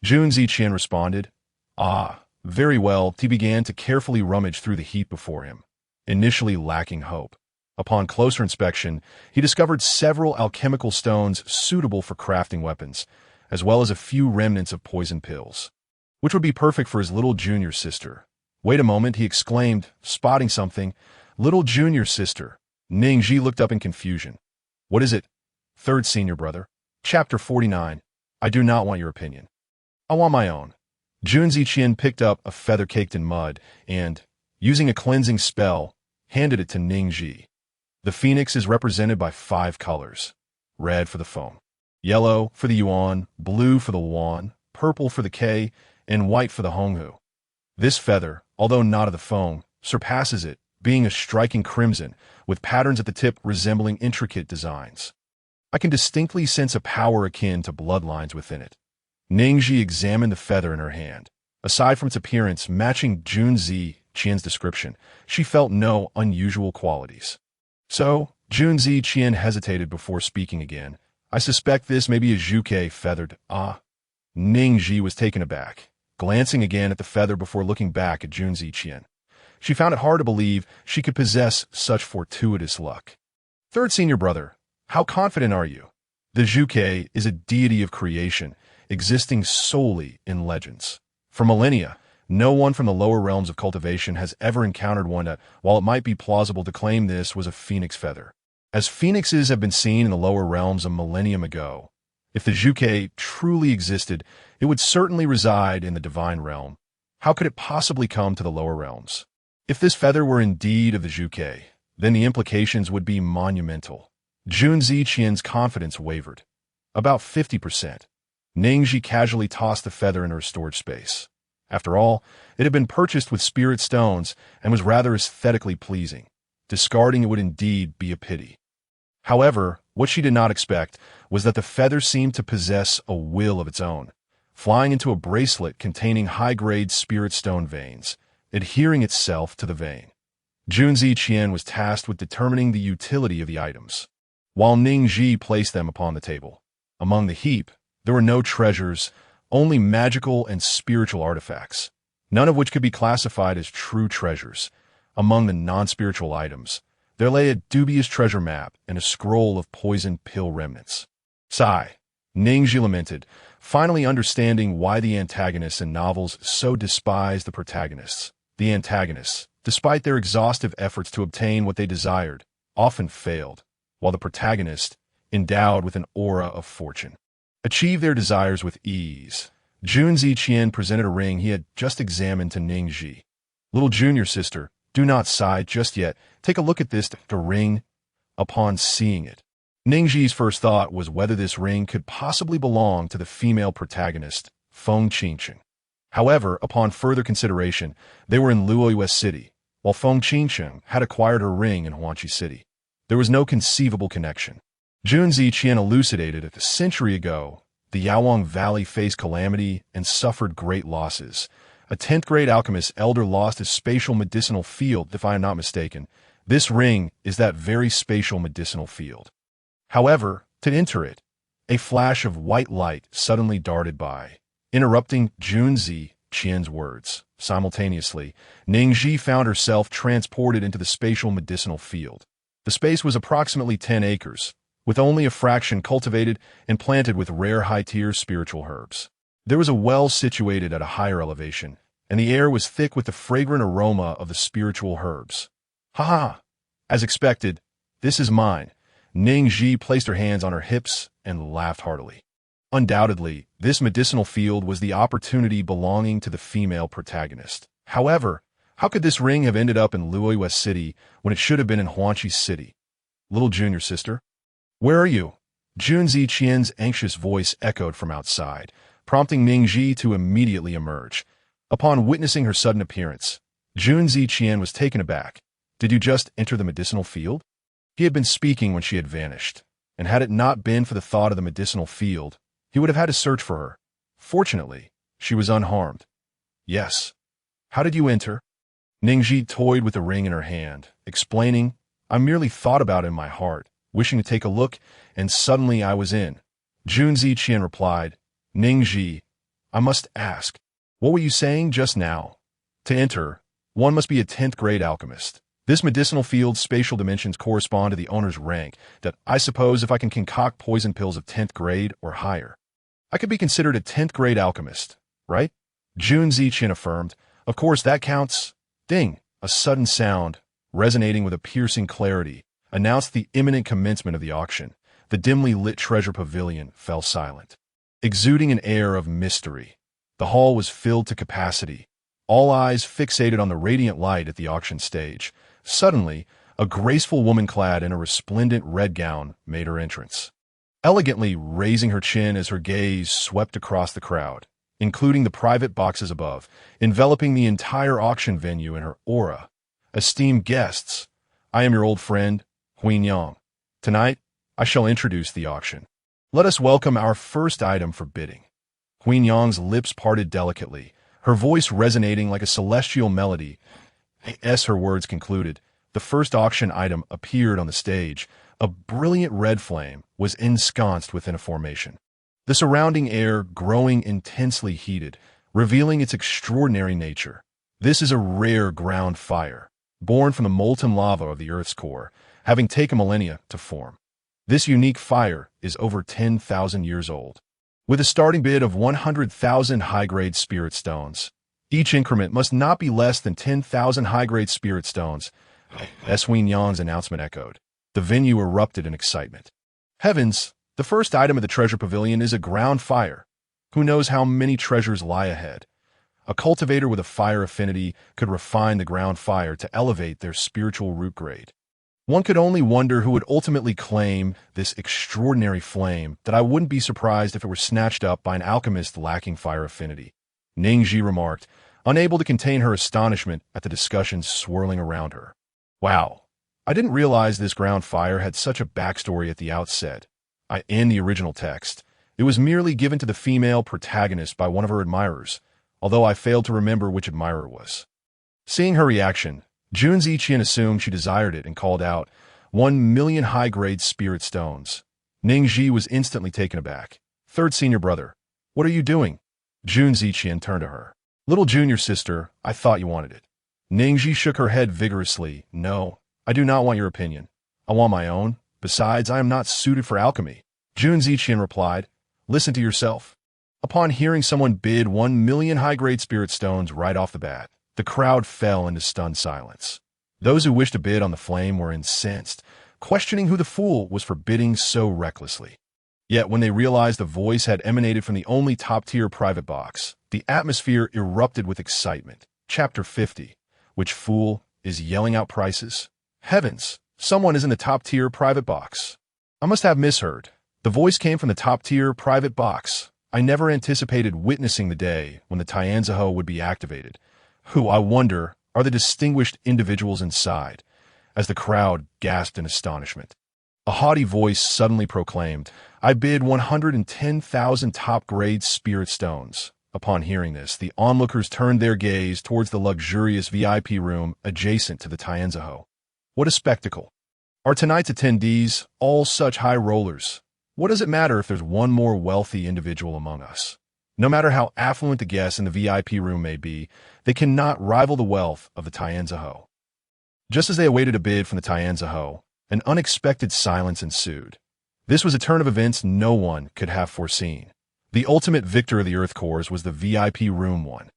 Junzi Qian responded. Ah, very well. He began to carefully rummage through the heap before him, initially lacking hope. Upon closer inspection, he discovered several alchemical stones suitable for crafting weapons, as well as a few remnants of poison pills, which would be perfect for his little junior sister. Wait a moment, he exclaimed, spotting something. Little junior sister. Ning Zhi looked up in confusion. What is it? Third senior brother. Chapter 49. I do not want your opinion. I want my own. Junzi Qian picked up a feather caked in mud and, using a cleansing spell, handed it to Ning Zhi. The phoenix is represented by 5 colors. Red for the Feng, yellow for the Yuan, blue for the Luan, purple for the K, and white for the Honghu. This feather, although not of the Feng, surpasses it, being a striking crimson, with patterns at the tip resembling intricate designs. I can distinctly sense a power akin to bloodlines within it. Ning Zhi examined the feather in her hand. Aside from its appearance matching Junzi Qian's description, she felt no unusual qualities. So, Junzi Qian hesitated before speaking again. I suspect this may be a Zhuke feathered. Ah. Ning Zhi was taken aback, glancing again at the feather before looking back at Junzi Qian. She found it hard to believe she could possess such fortuitous luck. Third senior brother, how confident are you? The Zhuke is a deity of creation, existing solely in legends. For millennia, no one from the lower realms of cultivation has ever encountered one that, while it might be plausible to claim this was a phoenix feather, as phoenixes have been seen in the lower realms a millennium ago. If the Zhuke truly existed, it would certainly reside in the divine realm. How could it possibly come to the lower realms? If this feather were indeed of the Zhuke, then the implications would be monumental. Junzi Qian's confidence wavered. About 50%. Ning Zhi casually tossed the feather in her storage space. After all, it had been purchased with spirit stones and was rather aesthetically pleasing. Discarding it would indeed be a pity. However, what she did not expect was that the feather seemed to possess a will of its own, flying into a bracelet containing high-grade spirit stone veins, adhering itself to the vein. Junzi Qian was tasked with determining the utility of the items, while Ning Zhi placed them upon the table. Among the heap, there were no treasures, only magical and spiritual artifacts, none of which could be classified as true treasures. Among the non-spiritual items, there lay a dubious treasure map and a scroll of poisoned pill remnants. Sigh, Ning Zhi lamented, finally understanding why the antagonists in novels so despise the protagonists. The antagonists, despite their exhaustive efforts to obtain what they desired, often failed, while the protagonist, endowed with an aura of fortune, achieved their desires with ease. Junzi Qian presented a ring he had just examined to Ning Zhi. Little junior sister, Do not sigh just yet. Take a look at this ring. Upon seeing it, Ning Zhi's first thought was whether this ring could possibly belong to the female protagonist, Feng Qingcheng. However, upon further consideration, they were in Luoyue City, while Feng Qingcheng had acquired her ring in Huangqi City. There was no conceivable connection. Junzi Qian elucidated that a century ago, the Yawang Valley faced calamity and suffered great losses. A 10th grade alchemist elder lost his spatial medicinal field, if I am not mistaken. This ring is that very spatial medicinal field. However, to enter it, a flash of white light suddenly darted by, interrupting Junzi Qian's words. Simultaneously, Ning Zhi found herself transported into the spatial medicinal field. The space was approximately 10 acres, with only a fraction cultivated and planted with rare high-tier spiritual herbs. There was a well situated at a higher elevation, and the air was thick with the fragrant aroma of the spiritual herbs. Ha ha! As expected, this is mine. Ning Zhi placed her hands on her hips and laughed heartily. Undoubtedly, this medicinal field was the opportunity belonging to the female protagonist. However, how could this ring have ended up in Luoyue City when it should have been in Huangqi City? Little junior sister? Where are you? Junzi Qian's anxious voice echoed from outside, prompting Ning Zhi to immediately emerge. Upon witnessing her sudden appearance, Junzi Qian was taken aback. Did you just enter the medicinal field? He had been speaking when she had vanished, and had it not been for the thought of the medicinal field, he would have had to search for her. Fortunately, she was unharmed. Yes. How did you enter? Ning Zhi toyed with the ring in her hand, explaining, I merely thought about it in my heart, wishing to take a look, and suddenly I was in. Junzi Qian replied, Ning Zhi, I must ask, what were you saying just now? To enter, one must be a 10th grade alchemist. This medicinal field's spatial dimensions correspond to the owner's rank, that I suppose if I can concoct poison pills of 10th grade or higher, I could be considered a 10th grade alchemist, right? Junzi Qian affirmed, of course that counts. Ding! A sudden sound, resonating with a piercing clarity, announced the imminent commencement of the auction. The dimly lit treasure pavilion fell silent, exuding an air of mystery. The hall was filled to capacity, all eyes fixated on the radiant light at the auction stage. Suddenly, a graceful woman clad in a resplendent red gown made her entrance, elegantly raising her chin as her gaze swept across the crowd, including the private boxes above, enveloping the entire auction venue in her aura. Esteemed guests, I am your old friend, Huin Yang. Tonight, I shall introduce the auction. Let us welcome our first item for bidding. Huin Yang's lips parted delicately, her voice resonating like a celestial melody. As her words concluded, the first auction item appeared on the stage. A brilliant red flame was ensconced within a formation, the surrounding air growing intensely heated, revealing its extraordinary nature. This is a rare ground fire, born from the molten lava of the Earth's core, having taken millennia to form. This unique fire is over 10,000 years old. With a starting bid of 100,000 high-grade spirit stones, each increment must not be less than 10,000 high-grade spirit stones. As Huin Yang's announcement echoed, the venue erupted in excitement. Heavens, the first item of the treasure pavilion is a ground fire. Who knows how many treasures lie ahead? A cultivator with a fire affinity could refine the ground fire to elevate their spiritual root grade. One could only wonder who would ultimately claim this extraordinary flame, that I wouldn't be surprised if it were snatched up by an alchemist lacking fire affinity. Ning Zhi remarked, unable to contain her astonishment at the discussions swirling around her. Wow, I didn't realize this ground fire had such a backstory at the outset. In the original text, it was merely given to the female protagonist by one of her admirers, although I failed to remember which admirer it was. Seeing her reaction, Junzi Qian assumed she desired it and called out, 1,000,000 high-grade spirit stones. Ning Zhi was instantly taken aback. Third senior brother, what are you doing? Junzi Qian turned to her. Little junior sister, I thought you wanted it. Ning Zhi shook her head vigorously. No, I do not want your opinion. I want my own. Besides, I am not suited for alchemy. Junzi Qian replied, listen to yourself. Upon hearing someone bid 1,000,000 high-grade spirit stones right off the bat, the crowd fell into stunned silence. Those who wished to bid on the flame were incensed, questioning who the fool was for bidding so recklessly. Yet when they realized the voice had emanated from the only top-tier private box, the atmosphere erupted with excitement. Chapter 50. Which fool is yelling out prices. Heavens, someone is in the top-tier private box. I must have misheard. The voice came from the top-tier private box. I never anticipated witnessing the day when the Tianziho would be activated. Who, I wonder, are the distinguished individuals inside? As the crowd gasped in astonishment, a haughty voice suddenly proclaimed, I bid 110,000 top-grade spirit stones. Upon hearing this, the onlookers turned their gaze towards the luxurious VIP room adjacent to the Tianziho. What a spectacle! Are tonight's attendees all such high rollers? What does it matter if there's one more wealthy individual among us? No matter how affluent the guests in the VIP room may be, they cannot rival the wealth of the Tianziho. Just as they awaited a bid from the Tianziho, an unexpected silence ensued. This was a turn of events no one could have foreseen. The ultimate victor of the Earth Cores was the VIP Room 1.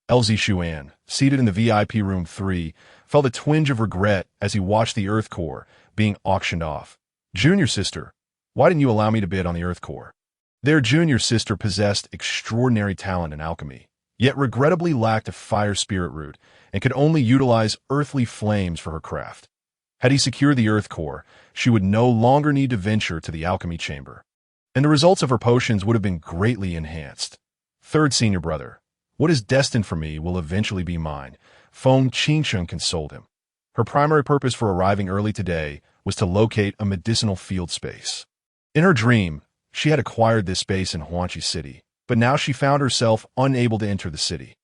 Elzi Xuan, seated in the VIP Room 3, felt a twinge of regret as he watched the Earth Core being auctioned off. Junior sister, why didn't you allow me to bid on the Earth Core? Their junior sister possessed extraordinary talent in alchemy, yet regrettably lacked a fire spirit root and could only utilize earthly flames for her craft. Had he secured the Earth Core, she would no longer need to venture to the alchemy chamber, and the results of her potions would have been greatly enhanced. Third senior brother, what is destined for me will eventually be mine, Feng Qingsheng consoled him. Her primary purpose for arriving early today was to locate a medicinal field space. In her dream, she had acquired this space in Huanchi City, but now she found herself unable to enter the city.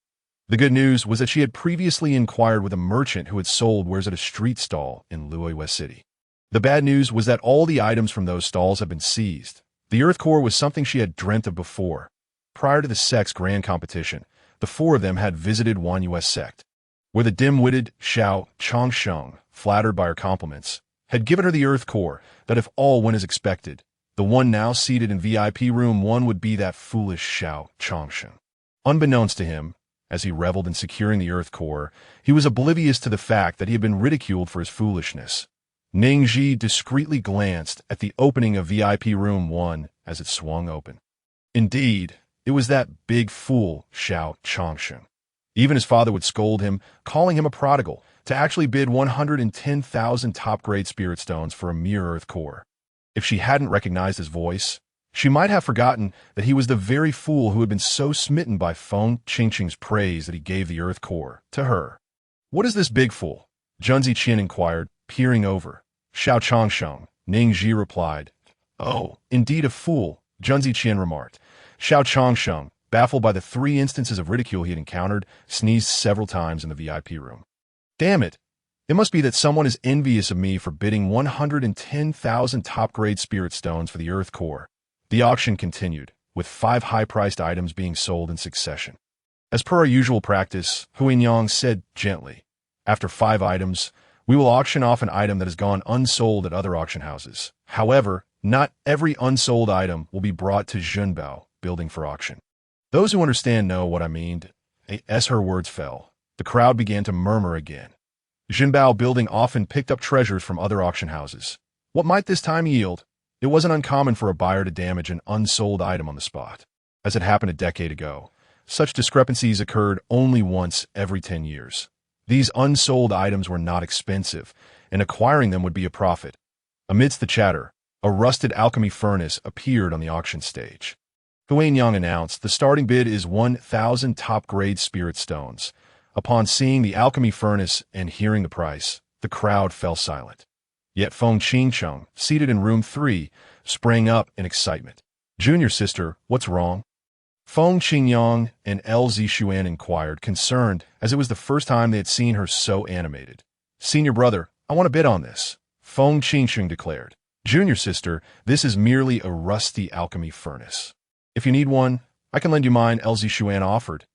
The good news was that she had previously inquired with a merchant who had sold wares at a street stall in Luoyue City. The bad news was that all the items from those stalls had been seized. The Earth Core was something she had dreamt of before. Prior to the sect's grand competition, the four of them had visited Wanyue Sect, where the dim-witted Xiao Changsheng, flattered by her compliments, had given her the Earth Core that if all went as expected, the one now seated in VIP Room 1 would be that foolish Xiao Changsheng. Unbeknownst to him, as he reveled in securing the Earth Core, he was oblivious to the fact that he had been ridiculed for his foolishness. Ning Zhi discreetly glanced at the opening of VIP Room 1 as it swung open. Indeed, it was that big fool, Xiao Changsheng. Even his father would scold him, calling him a prodigal, to actually bid 110,000 top-grade spirit stones for a mere Earth Core. If she hadn't recognized his voice, she might have forgotten that he was the very fool who had been so smitten by Feng Qingsheng's praise that he gave the Earth Core to her. What is this big fool? Junzi Qian inquired, peering over. Xiao Changsheng, Ning Zhi replied. Oh, indeed a fool, Junzi Qian remarked. Xiao Changsheng, baffled by the 3 instances of ridicule he had encountered, sneezed several times in the VIP room. Damn it! It must be that someone is envious of me for bidding 110,000 top-grade spirit stones for the Earth Core. The auction continued, with 5 high-priced items being sold in succession. As per our usual practice, Huinyang said gently, after 5 items, we will auction off an item that has gone unsold at other auction houses. However, not every unsold item will be brought to Zhenbao building for auction. Those who understand know what I mean. As her words fell, the crowd began to murmur again. Zhenbao building often picked up treasures from other auction houses. What might this time yield? It wasn't uncommon for a buyer to damage an unsold item on the spot. As it happened a decade ago, such discrepancies occurred only once every 10 years. These unsold items were not expensive, and acquiring them would be a profit. Amidst the chatter, a rusted alchemy furnace appeared on the auction stage. Huinyang announced, the starting bid is 1,000 top-grade spirit stones. Upon seeing the alchemy furnace and hearing the price, the crowd fell silent. Yet Feng Qingsheng, seated in room 3, sprang up in excitement. Junior sister, what's wrong? Feng Qingyang and Elzi Xuan inquired, concerned, as it was the first time they had seen her so animated. Senior brother, I want to bid on this, Feng Qingsheng declared. Junior sister, this is merely a rusty alchemy furnace. If you need one, I can lend you mine, Elzi Xuan offered.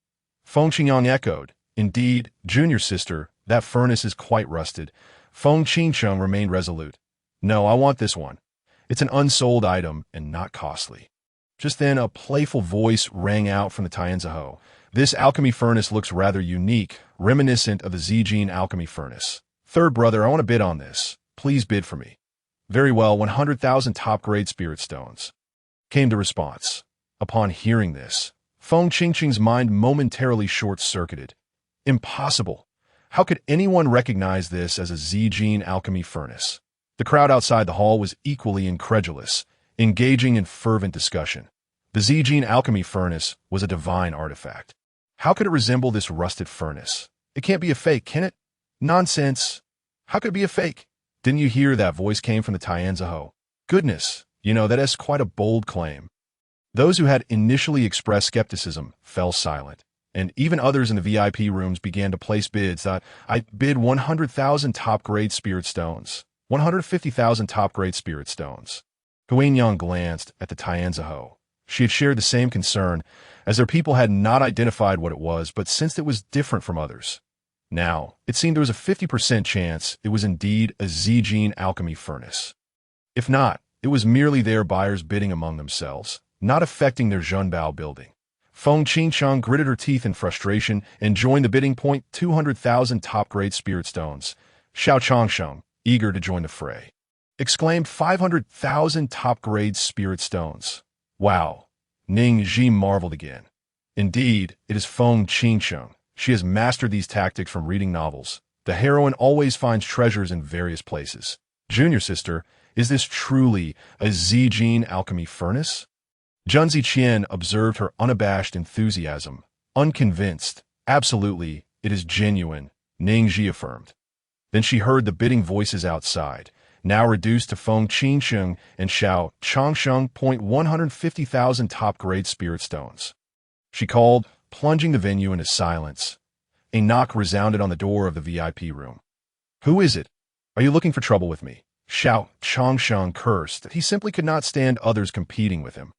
Feng Qingyang echoed. Indeed, junior sister, that furnace is quite rusted. Feng Qingsheng remained resolute. No, I want this one. It's an unsold item and not costly. Just then, a playful voice rang out from the Tianziho. This alchemy furnace looks rather unique, reminiscent of the Zijin alchemy furnace. Third brother, I want to bid on this. Please bid for me. Very well, 100,000 top-grade spirit stones. Came the response. Upon hearing this, Feng Qingsheng's mind momentarily short-circuited. Impossible. How could anyone recognize this as a Z-gene alchemy furnace? The crowd outside the hall was equally incredulous, engaging in fervent discussion. The Z-gene alchemy furnace was a divine artifact. How could it resemble this rusted furnace? It can't be a fake, can it? Nonsense. How could it be a fake? Didn't you hear that voice came from the Tianziho? Goodness, that is quite a bold claim. Those who had initially expressed skepticism fell silent, and even others in the VIP rooms began to place bids. I bid 100,000 top-grade spirit stones, 150,000 top-grade spirit stones. Huangyang glanced at the Tianziho. She had shared the same concern, as their people had not identified what it was, but sensed it was different from others. Now, it seemed there was a 50% chance it was indeed a Z-gene alchemy furnace. If not, it was merely their buyers bidding among themselves, not affecting their Zhenbao building. Feng Qingcheng gritted her teeth in frustration and joined the bidding point. 200,000 top-grade spirit stones. Xiao Changsheng, eager to join the fray, exclaimed 500,000 top-grade spirit stones. Wow. Ning Zhi marveled again. Indeed, it is Feng Qingcheng. She has mastered these tactics from reading novels. The heroine always finds treasures in various places. Junior sister, is this truly a Z-gene alchemy furnace? Junzi Qian observed her unabashed enthusiasm. Unconvinced. Absolutely, it is genuine, Ning Zhi affirmed. Then she heard the bidding voices outside, now reduced to Feng Qingcheng and Xiao Changsheng. 150,000 top-grade spirit stones. She called, plunging the venue into silence. A knock resounded on the door of the VIP room. Who is it? Are you looking for trouble with me? Xiao Changsheng cursed. He simply could not stand others competing with him.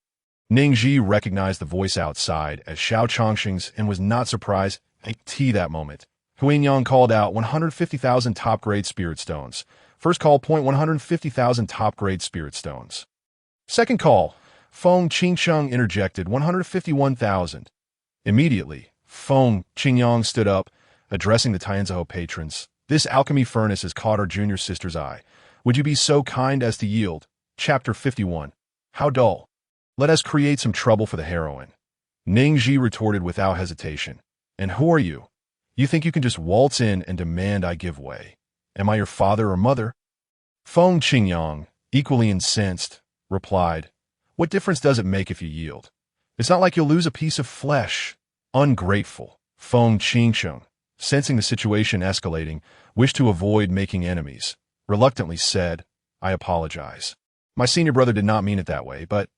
Ning Zhi recognized the voice outside as Xiao Changsheng's and was not surprised at that moment. Huangyang called out 150,000 top-grade spirit stones. First call, 150,000 top-grade spirit stones. Second call, Feng Qingcheng interjected, 151,000. Immediately, Feng Qingyang stood up, addressing the Tianziho patrons. This alchemy furnace has caught our junior sister's eye. Would you be so kind as to yield? Chapter 51. How dull. Let us create some trouble for the heroine. Ning Zhi retorted without hesitation. And who are you? You think you can just waltz in and demand I give way? Am I your father or mother? Feng Qingyang, equally incensed, replied, What difference does it make if you yield? It's not like you'll lose a piece of flesh. Ungrateful. Feng Qingcheng, sensing the situation escalating, wished to avoid making enemies. Reluctantly said, I apologize. My senior brother did not mean it that way, but...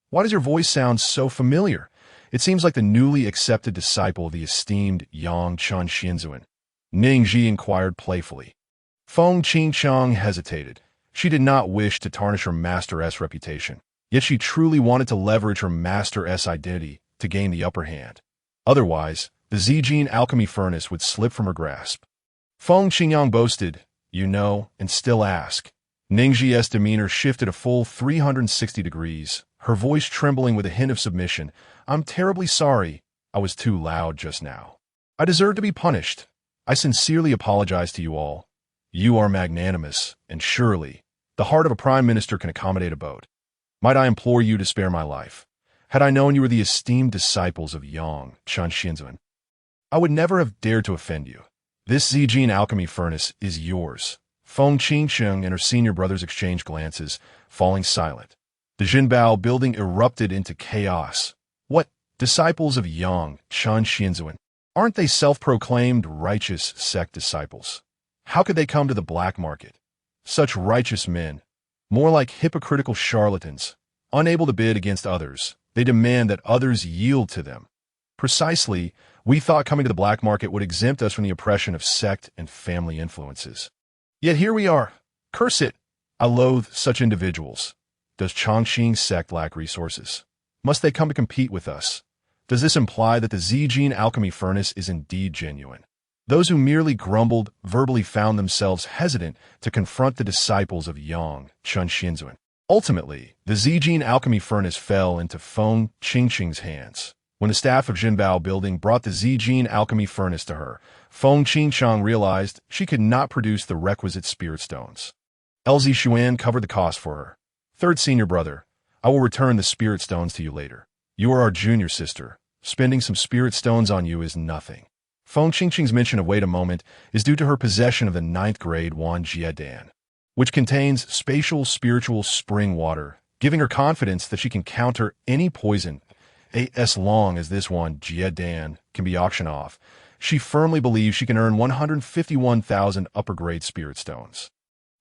Why does your voice sound so familiar? It seems like the newly accepted disciple of the esteemed Yang Chun Xianzuan. Ning Zhi inquired playfully. Feng Qingcheng hesitated. She did not wish to tarnish her Master S reputation, yet she truly wanted to leverage her Master S identity to gain the upper hand. Otherwise, the Z-gene alchemy furnace would slip from her grasp. Feng Qingyang boasted, and still ask. Ning Zhi's demeanor shifted a full 360 degrees, her voice trembling with a hint of submission. I'm terribly sorry. I was too loud just now. I deserve to be punished. I sincerely apologize to you all. You are magnanimous, and surely, the heart of a prime minister can accommodate a boat. Might I implore you to spare my life? Had I known you were the esteemed disciples of Yang Chun Xianzuan, I would never have dared to offend you. This Z-gene alchemy furnace is yours. Feng Qingcheng and her senior brothers exchanged glances, falling silent. The Zhenbao building erupted into chaos. What? Disciples of Yang Chun Xianzuan? Aren't they self-proclaimed righteous sect disciples? How could they come to the black market? Such righteous men. More like hypocritical charlatans. Unable to bid against others, they demand that others yield to them. Precisely, we thought coming to the black market would exempt us from the oppression of sect and family influences. Yet here we are. Curse it. I loathe such individuals. Does Chongqing's sect lack resources? Must they come to compete with us? Does this imply that the Z-gene alchemy furnace is indeed genuine? Those who merely grumbled verbally found themselves hesitant to confront the disciples of Yang Chun Xianzuan. Ultimately, the Z-gene alchemy furnace fell into Feng Qingcheng's hands. When the staff of Zhenbao building brought the Z-gene alchemy furnace to her, Feng Qingcheng realized she could not produce the requisite spirit stones. LZ Xuan covered the cost for her. Third senior brother, I will return the spirit stones to you later. You are our junior sister. Spending some spirit stones on you is nothing. Feng Qingqing's mention of wait a moment is due to her possession of the 9th grade Wan Jiedan, which contains spatial spiritual spring water, giving her confidence that she can counter any poison as long as this Wan Jiedan can be auctioned off. She firmly believes she can earn 151,000 upper-grade spirit stones.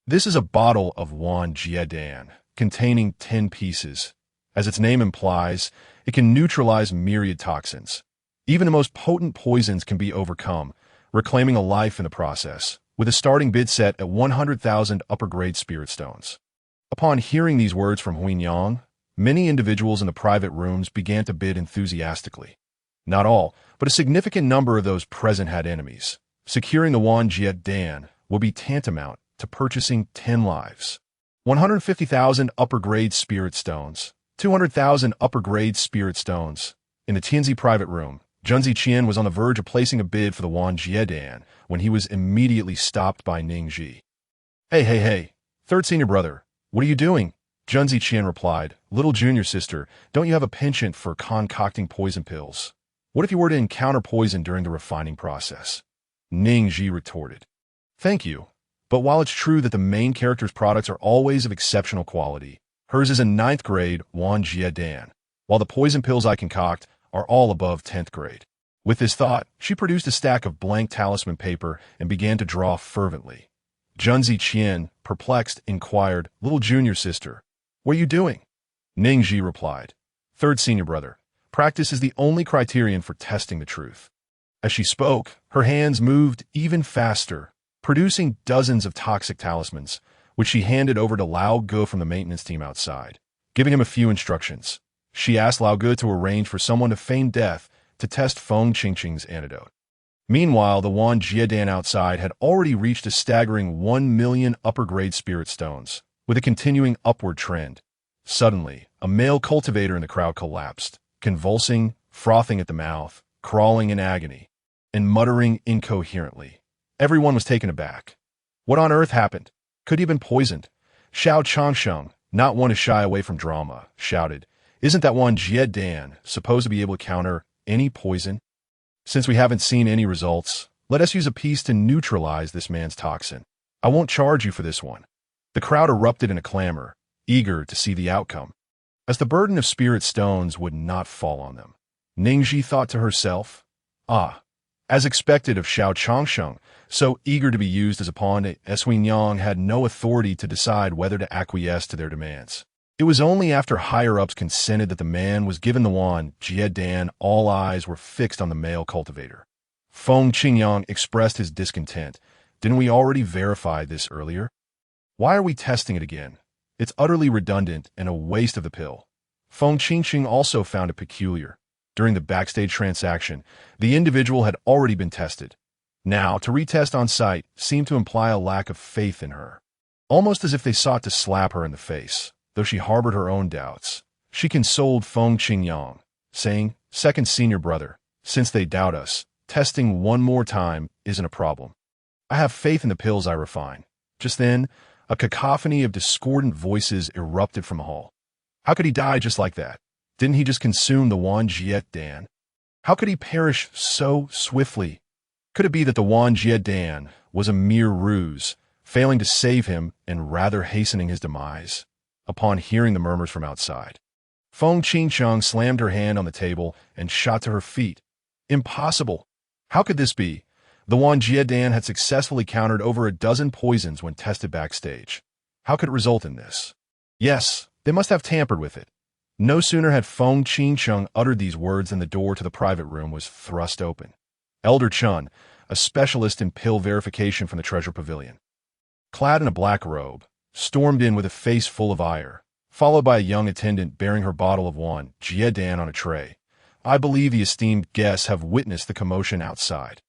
This is a bottle of Wan Jiedan, containing 10 pieces. As its name implies, it can neutralize myriad toxins. Even the most potent poisons can be overcome, reclaiming a life in the process, with a starting bid set at 100,000 upper-grade spirit stones. Upon hearing these words from Huinyang, many individuals in the private rooms began to bid enthusiastically. Not all, but a significant number of those present had enemies. Securing the Wan Jiedan will be tantamount to purchasing 10 lives. 150,000 upper-grade spirit stones, 200,000 upper-grade spirit stones. In the Tianzi private room, Junzi Qian was on the verge of placing a bid for the Wan Jiedan when he was immediately stopped by Ning Zhi. Hey, third senior brother, what are you doing? Junzi Qian replied, little junior sister, don't you have a penchant for concocting poison pills? What if you were to encounter poison during the refining process? Ning Zhi retorted. Thank you, but while it's true that the main character's products are always of exceptional quality, hers is a 9th grade Wan Jiedan, while the poison pills I concoct are all above 10th grade. With this thought, she produced a stack of blank talisman paper and began to draw fervently. Junzi Qian, perplexed, inquired, little junior sister, what are you doing? Ning Zhi replied, third senior brother, practice is the only criterion for testing the truth. As she spoke, her hands moved even faster, producing dozens of toxic talismans, which she handed over to Lao Ge from the maintenance team outside. Giving him a few instructions, she asked Lao Ge to arrange for someone to feign death to test Feng Qingqing's antidote. Meanwhile, the Wan Jiedan outside had already reached a staggering 1 million upper-grade spirit stones, with a continuing upward trend. Suddenly, a male cultivator in the crowd collapsed, convulsing, frothing at the mouth, crawling in agony, and muttering incoherently. Everyone was taken aback. What on earth happened? Could he have been poisoned? Xiao Changsheng, not one to shy away from drama, shouted, isn't that Wan Jiedan supposed to be able to counter any poison? Since we haven't seen any results, let us use a piece to neutralize this man's toxin. I won't charge you for this one. The crowd erupted in a clamor, eager to see the outcome. As the burden of spirit stones would not fall on them, Ning Zhi thought to herself, as expected of Xiao Changsheng, so eager to be used as a pawn, Huinyang had no authority to decide whether to acquiesce to their demands. It was only after higher-ups consented that the man was given the Wan Jiedan. All eyes were fixed on the male cultivator. Feng Qingyang expressed his discontent. Didn't we already verify this earlier? Why are we testing it again? It's utterly redundant and a waste of the pill. Feng Qingqing also found it peculiar. During the backstage transaction, the individual had already been tested. Now, to retest on site seemed to imply a lack of faith in her. Almost as if they sought to slap her in the face. Though she harbored her own doubts, she consoled Feng Qingyang, saying, second senior brother, since they doubt us, testing one more time isn't a problem. I have faith in the pills I refine. Just then, a cacophony of discordant voices erupted from the hall. How could he die just like that? Didn't he just consume the Wan Jiedan? How could he perish so swiftly? Could it be that the Wan Jiedan was a mere ruse, failing to save him and rather hastening his demise? Upon hearing the murmurs from outside, Feng Qingqiang slammed her hand on the table and shot to her feet. Impossible! How could this be? The Wan Jiedan had successfully countered over a dozen poisons when tested backstage. How could it result in this? Yes, they must have tampered with it. No sooner had Feng Qingqiang uttered these words than the door to the private room was thrust open. Elder Chun, a specialist in pill verification from the Treasure Pavilion, clad in a black robe, stormed in with a face full of ire, followed by a young attendant bearing her bottle of Wan Jiedan on a tray. I believe the esteemed guests have witnessed the commotion outside.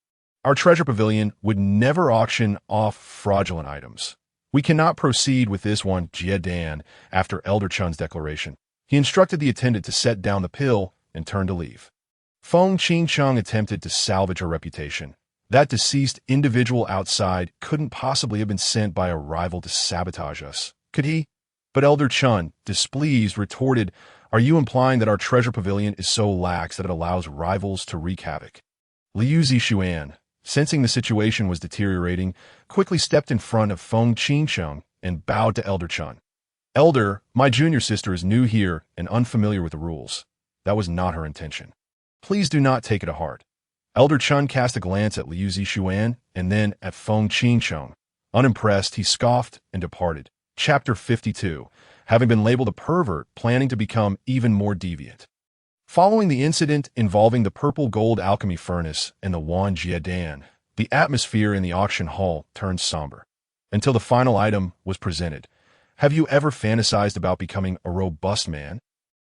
Our treasure pavilion would never auction off fraudulent items. We cannot proceed with this Wan Jiedan after Elder Chun's declaration. He instructed the attendant to set down the pill and turn to leave. Feng Qingqiang attempted to salvage her reputation. That deceased individual outside couldn't possibly have been sent by a rival to sabotage us, could he? But Elder Chun, displeased, retorted, are you implying that our treasure pavilion is so lax that it allows rivals to wreak havoc? Liu Zixuan, sensing the situation was deteriorating, quickly stepped in front of Feng Qingcheng and bowed to Elder Chun. Elder, my junior sister is new here and unfamiliar with the rules. That was not her intention. Please do not take it to heart. Elder Chun cast a glance at Liu Zixuan and then at Feng Qingcheng. Unimpressed, he scoffed and departed. Chapter 52. Having been labeled a pervert, planning to become even more deviant. Following the incident involving the purple gold alchemy furnace and the Wan Jiedan, the atmosphere in the auction hall turned somber. Until the final item was presented. Have you ever fantasized about becoming a robust man?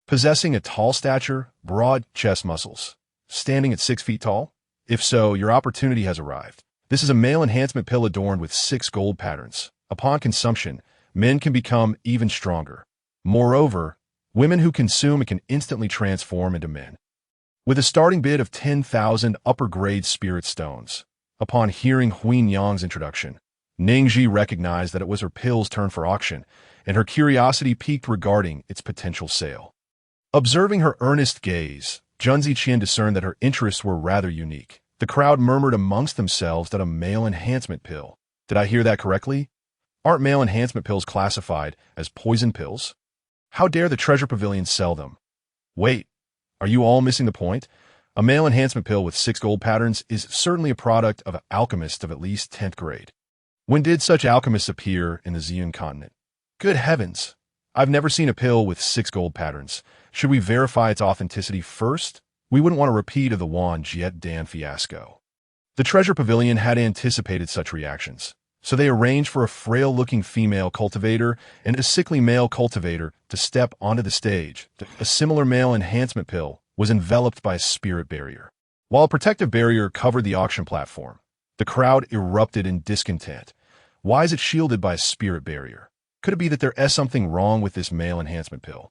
Possessing a tall stature, broad chest muscles, standing at 6 feet tall? If so, your opportunity has arrived. This is a male enhancement pill adorned with 6 gold patterns. Upon consumption, men can become even stronger. Moreover, women who consume it can instantly transform into men. With a starting bid of 10,000 upper-grade spirit stones. Upon hearing Huin Yang's introduction, Ning Zhi recognized that it was her pill's turn for auction, and her curiosity piqued regarding its potential sale. Observing her earnest gaze, Junzi Qian discerned that her interests were rather unique. The crowd murmured amongst themselves that a male enhancement pill. Did I hear that correctly? Aren't male enhancement pills classified as poison pills? How dare the Treasure Pavilion sell them? Wait, are you all missing the point? A male enhancement pill with 6 gold patterns is certainly a product of an alchemist of at least 10th grade. When did such alchemists appear in the Xian continent? Good heavens! I've never seen a pill with 6 gold patterns. Should we verify its authenticity first? We wouldn't want a repeat of the Wan Jiedan fiasco. The Treasure Pavilion had anticipated such reactions, so they arranged for a frail-looking female cultivator and a sickly male cultivator to step onto the stage. A similar male enhancement pill was enveloped by a spirit barrier. While a protective barrier covered the auction platform, the crowd erupted in discontent. Why is it shielded by a spirit barrier? Could it be that there is something wrong with this male enhancement pill?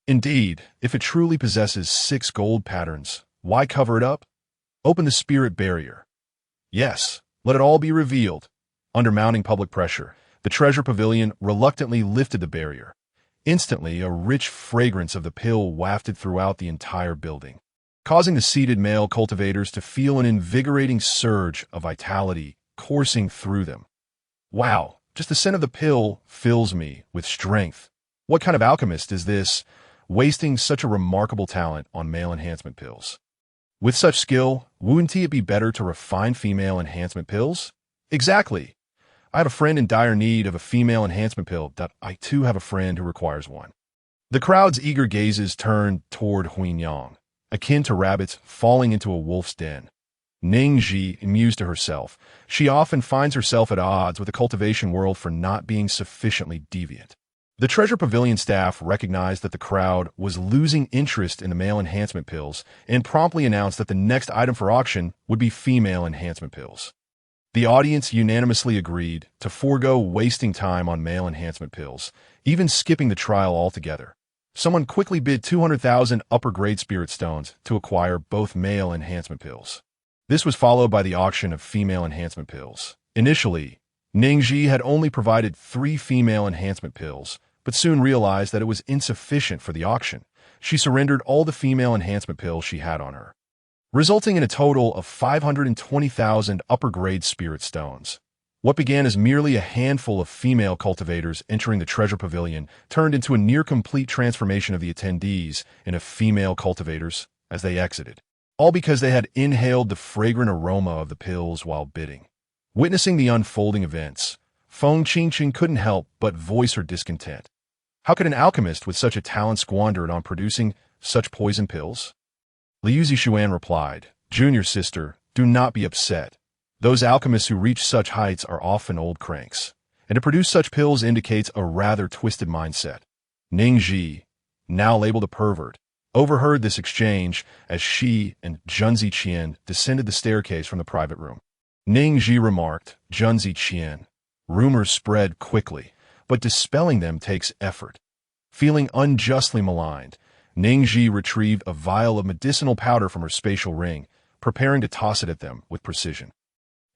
Indeed, if it truly possesses 6 gold patterns, why cover it up? Open the spirit barrier. Yes, let it all be revealed. Under mounting public pressure, the Treasure Pavilion reluctantly lifted the barrier. Instantly, a rich fragrance of the pill wafted throughout the entire building, causing the seated male cultivators to feel an invigorating surge of vitality coursing through them. Wow, just the scent of the pill fills me with strength. What kind of alchemist is this, wasting such a remarkable talent on male enhancement pills? With such skill, wouldn't it be better to refine female enhancement pills? Exactly. I have a friend in dire need of a female enhancement pill. I too have a friend who requires one. The crowd's eager gazes turned toward Huin Yang, akin to rabbits falling into a wolf's den. Ning Zhi mused to herself. She often finds herself at odds with the cultivation world for not being sufficiently deviant. The Treasure Pavilion staff recognized that the crowd was losing interest in the male enhancement pills and promptly announced that the next item for auction would be female enhancement pills. The audience unanimously agreed to forego wasting time on male enhancement pills, even skipping the trial altogether. Someone quickly bid 200,000 upper-grade spirit stones to acquire both male enhancement pills. This was followed by the auction of female enhancement pills. Initially, Ning Zhi had only provided 3 female enhancement pills, but soon realized that it was insufficient for the auction. She surrendered all the female enhancement pills she had on her, resulting in a total of 520,000 upper-grade spirit stones. What began as merely a handful of female cultivators entering the Treasure Pavilion turned into a near-complete transformation of the attendees into female cultivators as they exited, all because they had inhaled the fragrant aroma of the pills while bidding. Witnessing the unfolding events, Feng Qingqing couldn't help but voice her discontent. How could an alchemist with such a talent squander it on producing such poison pills? Liu Zixuan replied, Junior sister, do not be upset. Those alchemists who reach such heights are often old cranks, and to produce such pills indicates a rather twisted mindset. Ning Zhi, now labeled a pervert, overheard this exchange as she and Junzi Qian descended the staircase from the private room. Ning Zhi remarked, Junzi Qian, rumors spread quickly, but dispelling them takes effort. Feeling unjustly maligned, Ning Zhi retrieved a vial of medicinal powder from her spatial ring, preparing to toss it at them with precision.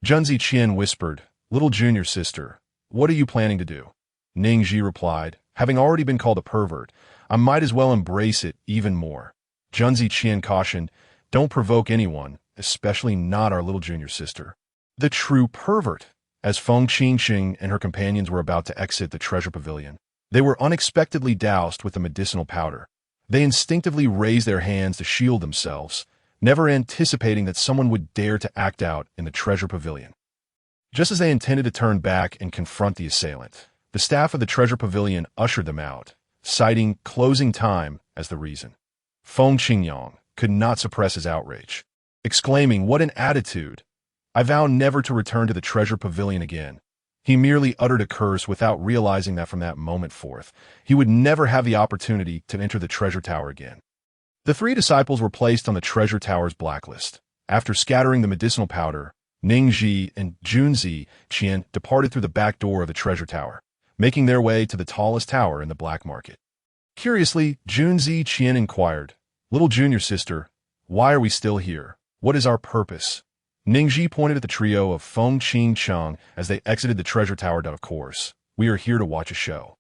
Junzi Qian whispered, Little junior sister, what are you planning to do? Ning Zhi replied, having already been called a pervert, I might as well embrace it even more. Junzi Qian cautioned, Don't provoke anyone, especially not our little junior sister. The true pervert. As Feng Qingxing and her companions were about to exit the treasure pavilion, they were unexpectedly doused with the medicinal powder. They instinctively raised their hands to shield themselves, never anticipating that someone would dare to act out in the treasure pavilion. Just as they intended to turn back and confront the assailant, the staff of the treasure pavilion ushered them out, citing closing time as the reason. Feng Qingyang could not suppress his outrage, exclaiming, "What an attitude! I vow never to return to the treasure pavilion again." He merely uttered a curse without realizing that from that moment forth, he would never have the opportunity to enter the treasure tower again. The three disciples were placed on the treasure tower's blacklist. After scattering the medicinal powder, Ning Zhi and Junzi Qian departed through the back door of the treasure tower, making their way to the tallest tower in the black market. Curiously, Junzi Qian inquired, "Little junior sister, why are we still here? What is our purpose?" Ning Zhi pointed at the trio of Feng Qingcheng as they exited the treasure tower. "Of course, we are here to watch a show."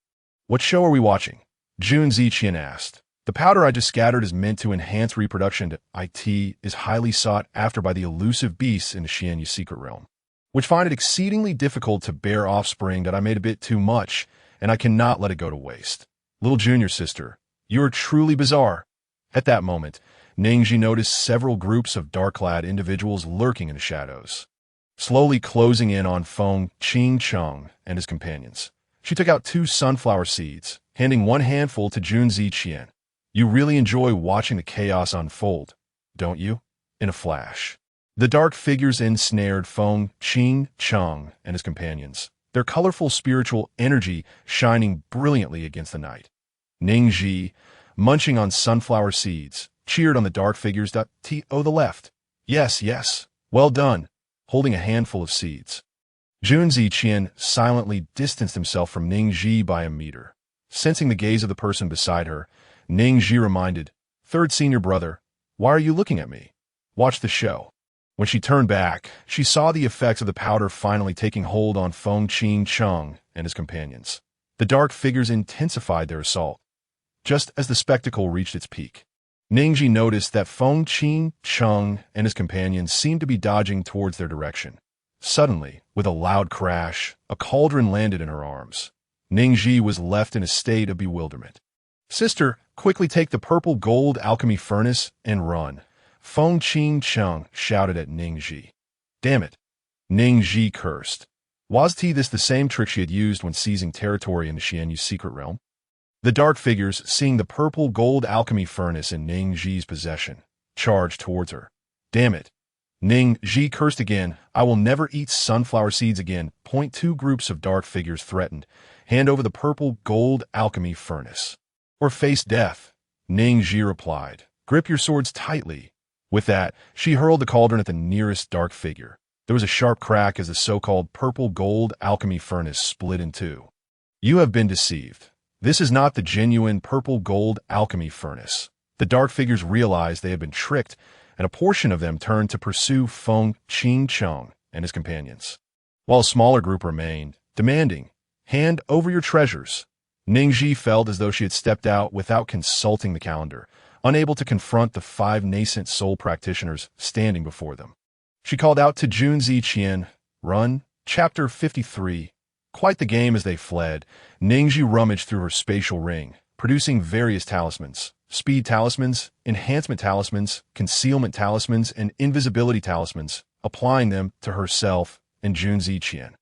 "What show are we watching?" Junzi Qian asked. "The powder I just scattered is meant to enhance reproduction. It is highly sought after by the elusive beasts in the Xianyu secret realm, which find it exceedingly difficult to bear offspring. That I made a bit too much, and I cannot let it go to waste. Little junior sister, you are truly bizarre." At that moment, Ning Zhi noticed several groups of dark-clad individuals lurking in the shadows, slowly closing in on Feng Qingcheng and his companions. She took out 2 sunflower seeds, handing one handful to Junzi Qian. "You really enjoy watching the chaos unfold, don't you?" In a flash, the dark figures ensnared Feng Qingcheng and his companions, their colorful spiritual energy shining brilliantly against the night. Ning Zhi, munching on sunflower seeds, cheered on the dark figures. To the left. "Yes, yes, well done," holding a handful of seeds. Junzi Qian silently distanced himself from Ning Zhi by a meter. Sensing the gaze of the person beside her, Ning Zhi reminded, "Third senior brother, why are you looking at me? Watch the show." When she turned back, she saw the effects of the powder finally taking hold on Feng Qingcheng and his companions. The dark figures intensified their assault. Just as the spectacle reached its peak, Ning Zhi noticed that Feng Qingcheng and his companions seemed to be dodging towards their direction. Suddenly, with a loud crash, a cauldron landed in her arms. Ning Zhi was left in a state of bewilderment. "Sister, quickly take the purple gold alchemy furnace and run," Feng Qingcheng shouted at Ning Zhi. "Damn it," Ning Zhi cursed. Was this the same trick she had used when seizing territory in the Xianyu secret realm? The dark figures, seeing the purple gold alchemy furnace in Ning Zhi's possession, charged towards her. "Damn it," Ning Zhi cursed again. "I will never eat sunflower seeds again." 2 groups of dark figures threatened, "Hand over the purple gold alchemy furnace, or face death," Ning Zhi replied. "Grip your swords tightly." With that, she hurled the cauldron at the nearest dark figure. There was a sharp crack as the so-called purple gold alchemy furnace split in 2. "You have been deceived. This is not the genuine purple gold alchemy furnace." The dark figures realized they had been tricked, and a portion of them turned to pursue Feng Qingcheng and his companions, while a smaller group remained, demanding, "Hand over your treasures." Ning Zhi felt as though she had stepped out without consulting the calendar, unable to confront the 5 nascent soul practitioners standing before them. She called out to Junzi Qian, "Run." Chapter 53. Quite the game as they fled. Ning Zhi rummaged through her spatial ring, producing various talismans: speed talismans, enhancement talismans, concealment talismans, and invisibility talismans, applying them to herself and Junzi Qian.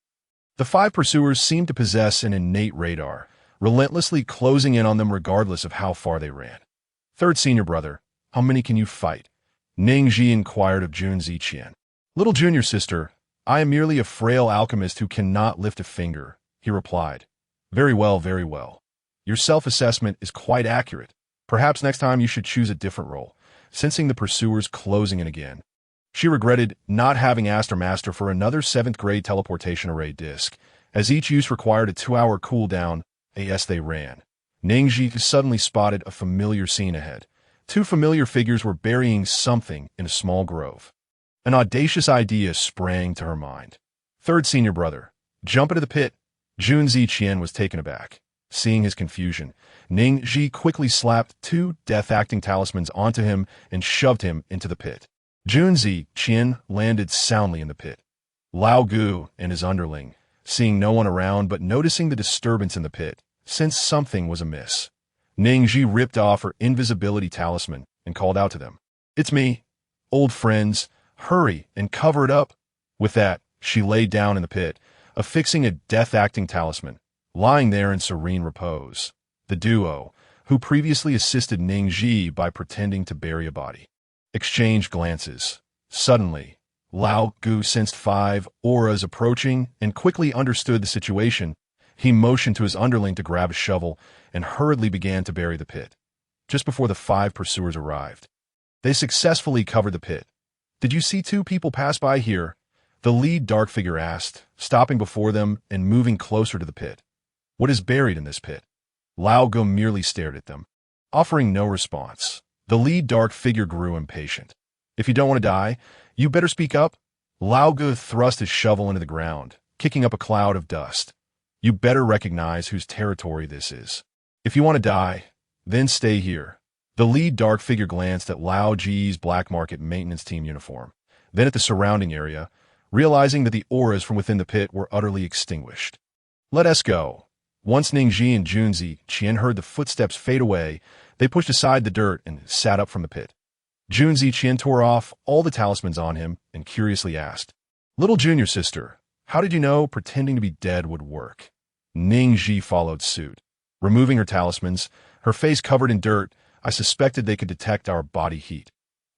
The 5 pursuers seemed to possess an innate radar, relentlessly closing in on them regardless of how far they ran. "Third senior brother, how many can you fight?" Ning Zhi inquired of Junzi Qian. "Little junior sister, I am merely a frail alchemist who cannot lift a finger," he replied. Very well, very well. Your self-assessment is quite accurate. Perhaps next time you should choose a different role." Sensing the pursuers closing in again, she regretted not having asked her master for another 7th grade teleportation array disc, as each use required a 2-hour cooldown as they ran. Ning Zhi suddenly spotted a familiar scene ahead. 2 familiar figures were burying something in a small grove. An audacious idea sprang to her mind. "Third senior brother, jump into the pit." Junzi Qian was taken aback. Seeing his confusion, Ning Zhi quickly slapped 2 death-acting talismans onto him and shoved him into the pit. Junzi Qian landed soundly in the pit. Lao Gu and his underling, seeing no one around but noticing the disturbance in the pit, sensed something was amiss. Ning Zhi ripped off her invisibility talisman and called out to them. "It's me, old friends, hurry and cover it up." With that, she lay down in the pit, affixing a death-acting talisman, lying there in serene repose. The duo, who previously assisted Ning Zhi by pretending to bury a body, exchanged glances. Suddenly, Lao Gu sensed 5 auras approaching and quickly understood the situation. He motioned to his underling to grab a shovel and hurriedly began to bury the pit. Just before the 5 pursuers arrived, they successfully covered the pit. "Did you see 2 people pass by here?" the lead dark figure asked, stopping before them and moving closer to the pit. "What is buried in this pit?" Lao Gu merely stared at them, offering no response. The lead dark figure grew impatient. "If you don't want to die, you better speak up." Lao Gu thrust his shovel into the ground, kicking up a cloud of dust. "You better recognize whose territory this is. If you want to die, then stay here." The lead dark figure glanced at Lao Ji's black market maintenance team uniform, then at the surrounding area, realizing that the auras from within the pit were utterly extinguished. "Let us go." Once Ning Zhi and Junzi Qian heard the footsteps fade away, they pushed aside the dirt and sat up from the pit. Junzi Qian tore off all the talismans on him and curiously asked, "Little junior sister, how did you know pretending to be dead would work?" Ning Zhi followed suit. Removing her talismans, her face covered in dirt, "I suspected they could detect our body heat.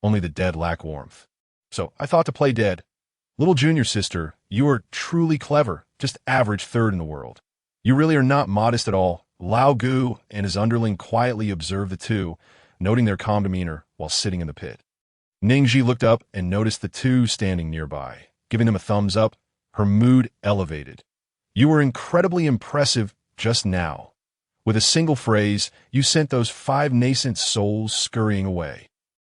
Only the dead lack warmth. So I thought to play dead." "Little junior sister, you are truly clever, just average 3rd in the world. You really are not modest at all." Lao Gu and his underling quietly observed the two, noting their calm demeanor while sitting in the pit. Ning Zhi looked up and noticed the two standing nearby, giving them a thumbs up. Her mood elevated. "You were incredibly impressive just now. With a single phrase, you sent those 5 nascent souls scurrying away."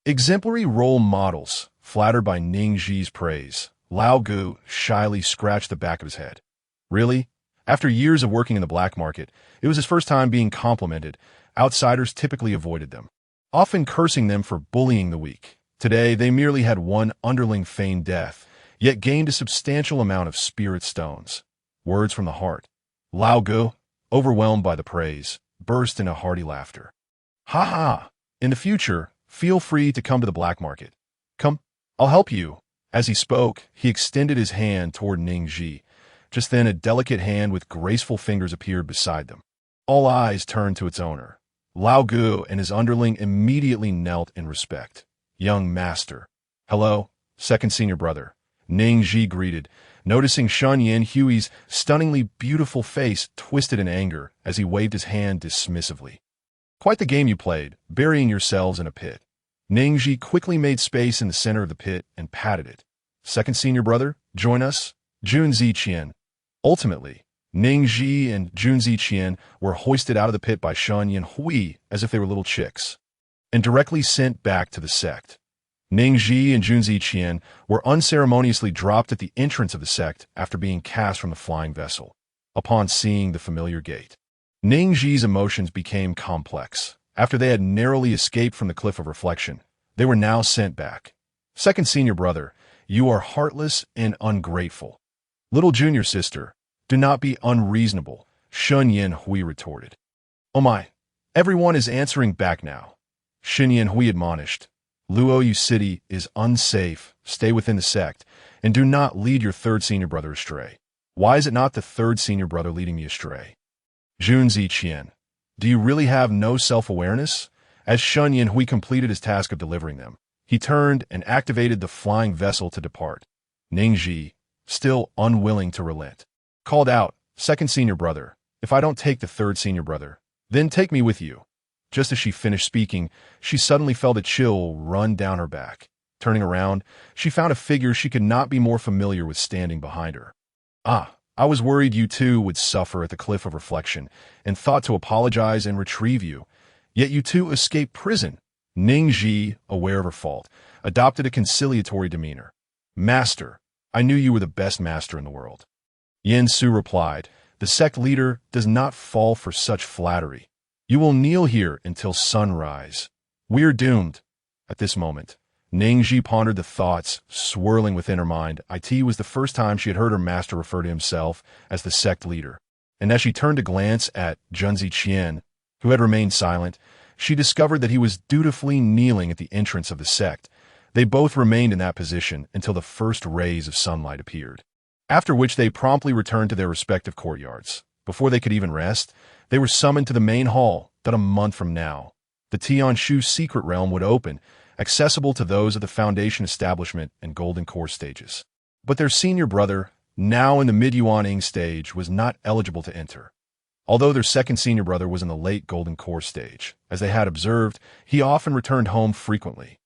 Exemplary role models, flattered by Ning Zhi's praise. Lao Gu shyly scratched the back of his head. Really? After years of working in the black market, it was his first time being complimented. Outsiders typically avoided them, often cursing them for bullying the weak. Today, they merely had one underling feigned death, yet gained a substantial amount of spirit stones. Words from the heart. Lao Gu, overwhelmed by the praise, burst into hearty laughter. "Ha ha! In the future, feel free to come to the black market. Come, I'll help you." As he spoke, he extended his hand toward Ning Zhi. Just then, a delicate hand with graceful fingers appeared beside them. All eyes turned to its owner. Lao Gu and his underling immediately knelt in respect. "Young master." "Hello, 2nd senior brother," Ning Zhi greeted, noticing Shun Yin Hui's stunningly beautiful face twisted in anger as he waved his hand dismissively. "Quite the game you played, burying yourselves in a pit." Ning Zhi quickly made space in the center of the pit and patted it. "2nd senior brother, join us." Junzi Qian. Ultimately, Ning Zhi and Junzi Qian were hoisted out of the pit by Shun Yin Hui as if they were little chicks, and directly sent back to the sect. Ning Zhi and Junzi Qian were unceremoniously dropped at the entrance of the sect after being cast from the flying vessel. Upon seeing the familiar gate, Ning Zhi's emotions became complex. After they had narrowly escaped from the cliff of reflection, they were now sent back. "2nd senior brother, you are heartless and ungrateful." "Little junior sister, do not be unreasonable," Shun Yin Hui retorted. "Oh my, everyone is answering back now," Shin Yin Hui admonished. "Luoyu City is unsafe. Stay within the sect, and do not lead your 3rd senior brother astray." "Why is it not the 3rd senior brother leading me astray?" Junzi Qian. "Do you really have no self-awareness?" As Shun Yin Hui completed his task of delivering them, he turned and activated the flying vessel to depart. Ning Zhi, still unwilling to relent, called out, "2nd senior brother, if I don't take the 3rd senior brother, then take me with you." Just as she finished speaking, she suddenly felt a chill run down her back. Turning around, she found a figure she could not be more familiar with standing behind her. "Ah, I was worried you too would suffer at the cliff of reflection, and thought to apologize and retrieve you. Yet you two escaped prison." Ning Zhi, aware of her fault, adopted a conciliatory demeanor. "Master, I knew you were the best master in the world." Yin Su replied, "The sect leader does not fall for such flattery. You will kneel here until sunrise. We are doomed." At this moment, Ning Zhi pondered the thoughts swirling within her mind. It was the first time she had heard her master refer to himself as the sect leader. And as she turned to glance at Junzi Qian, who had remained silent, she discovered that he was dutifully kneeling at the entrance of the sect. They both remained in that position until the first rays of sunlight appeared, after which they promptly returned to their respective courtyards. Before they could even rest, they were summoned to the main hall that a month from now, the Tianshu secret realm would open, accessible to those of the Foundation establishment and Golden Core stages. But their senior brother, now in the mid-Yuan stage, was not eligible to enter. Although their second senior brother was in the late Golden Core stage, as they had observed, he often returned home frequently,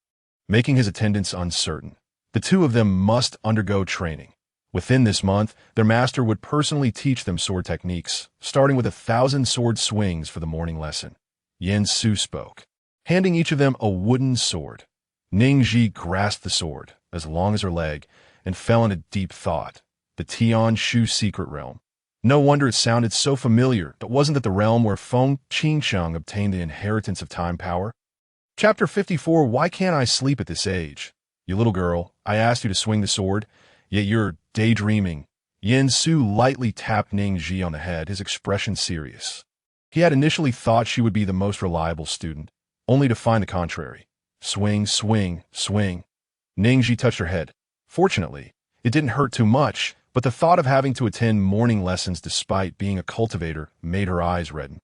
making his attendance uncertain. The two of them must undergo training. Within this month, their master would personally teach them sword techniques, starting with 1,000 sword swings for the morning lesson. Yen Su spoke, handing each of them a wooden sword. Ning Zhi grasped the sword, as long as her leg, and fell into deep thought. The Tianshu secret realm. No wonder it sounded so familiar, but wasn't that the realm where Feng Qingsheng obtained the inheritance of time power? Chapter 54. Why can't I sleep at this age? You little girl, I asked you to swing the sword, yet you're daydreaming. Yen Su lightly tapped Ning Zhi on the head, his expression serious. He had initially thought she would be the most reliable student, only to find the contrary. Swing, swing, swing. Ning Zhi touched her head. Fortunately, it didn't hurt too much, but the thought of having to attend morning lessons despite being a cultivator made her eyes redden.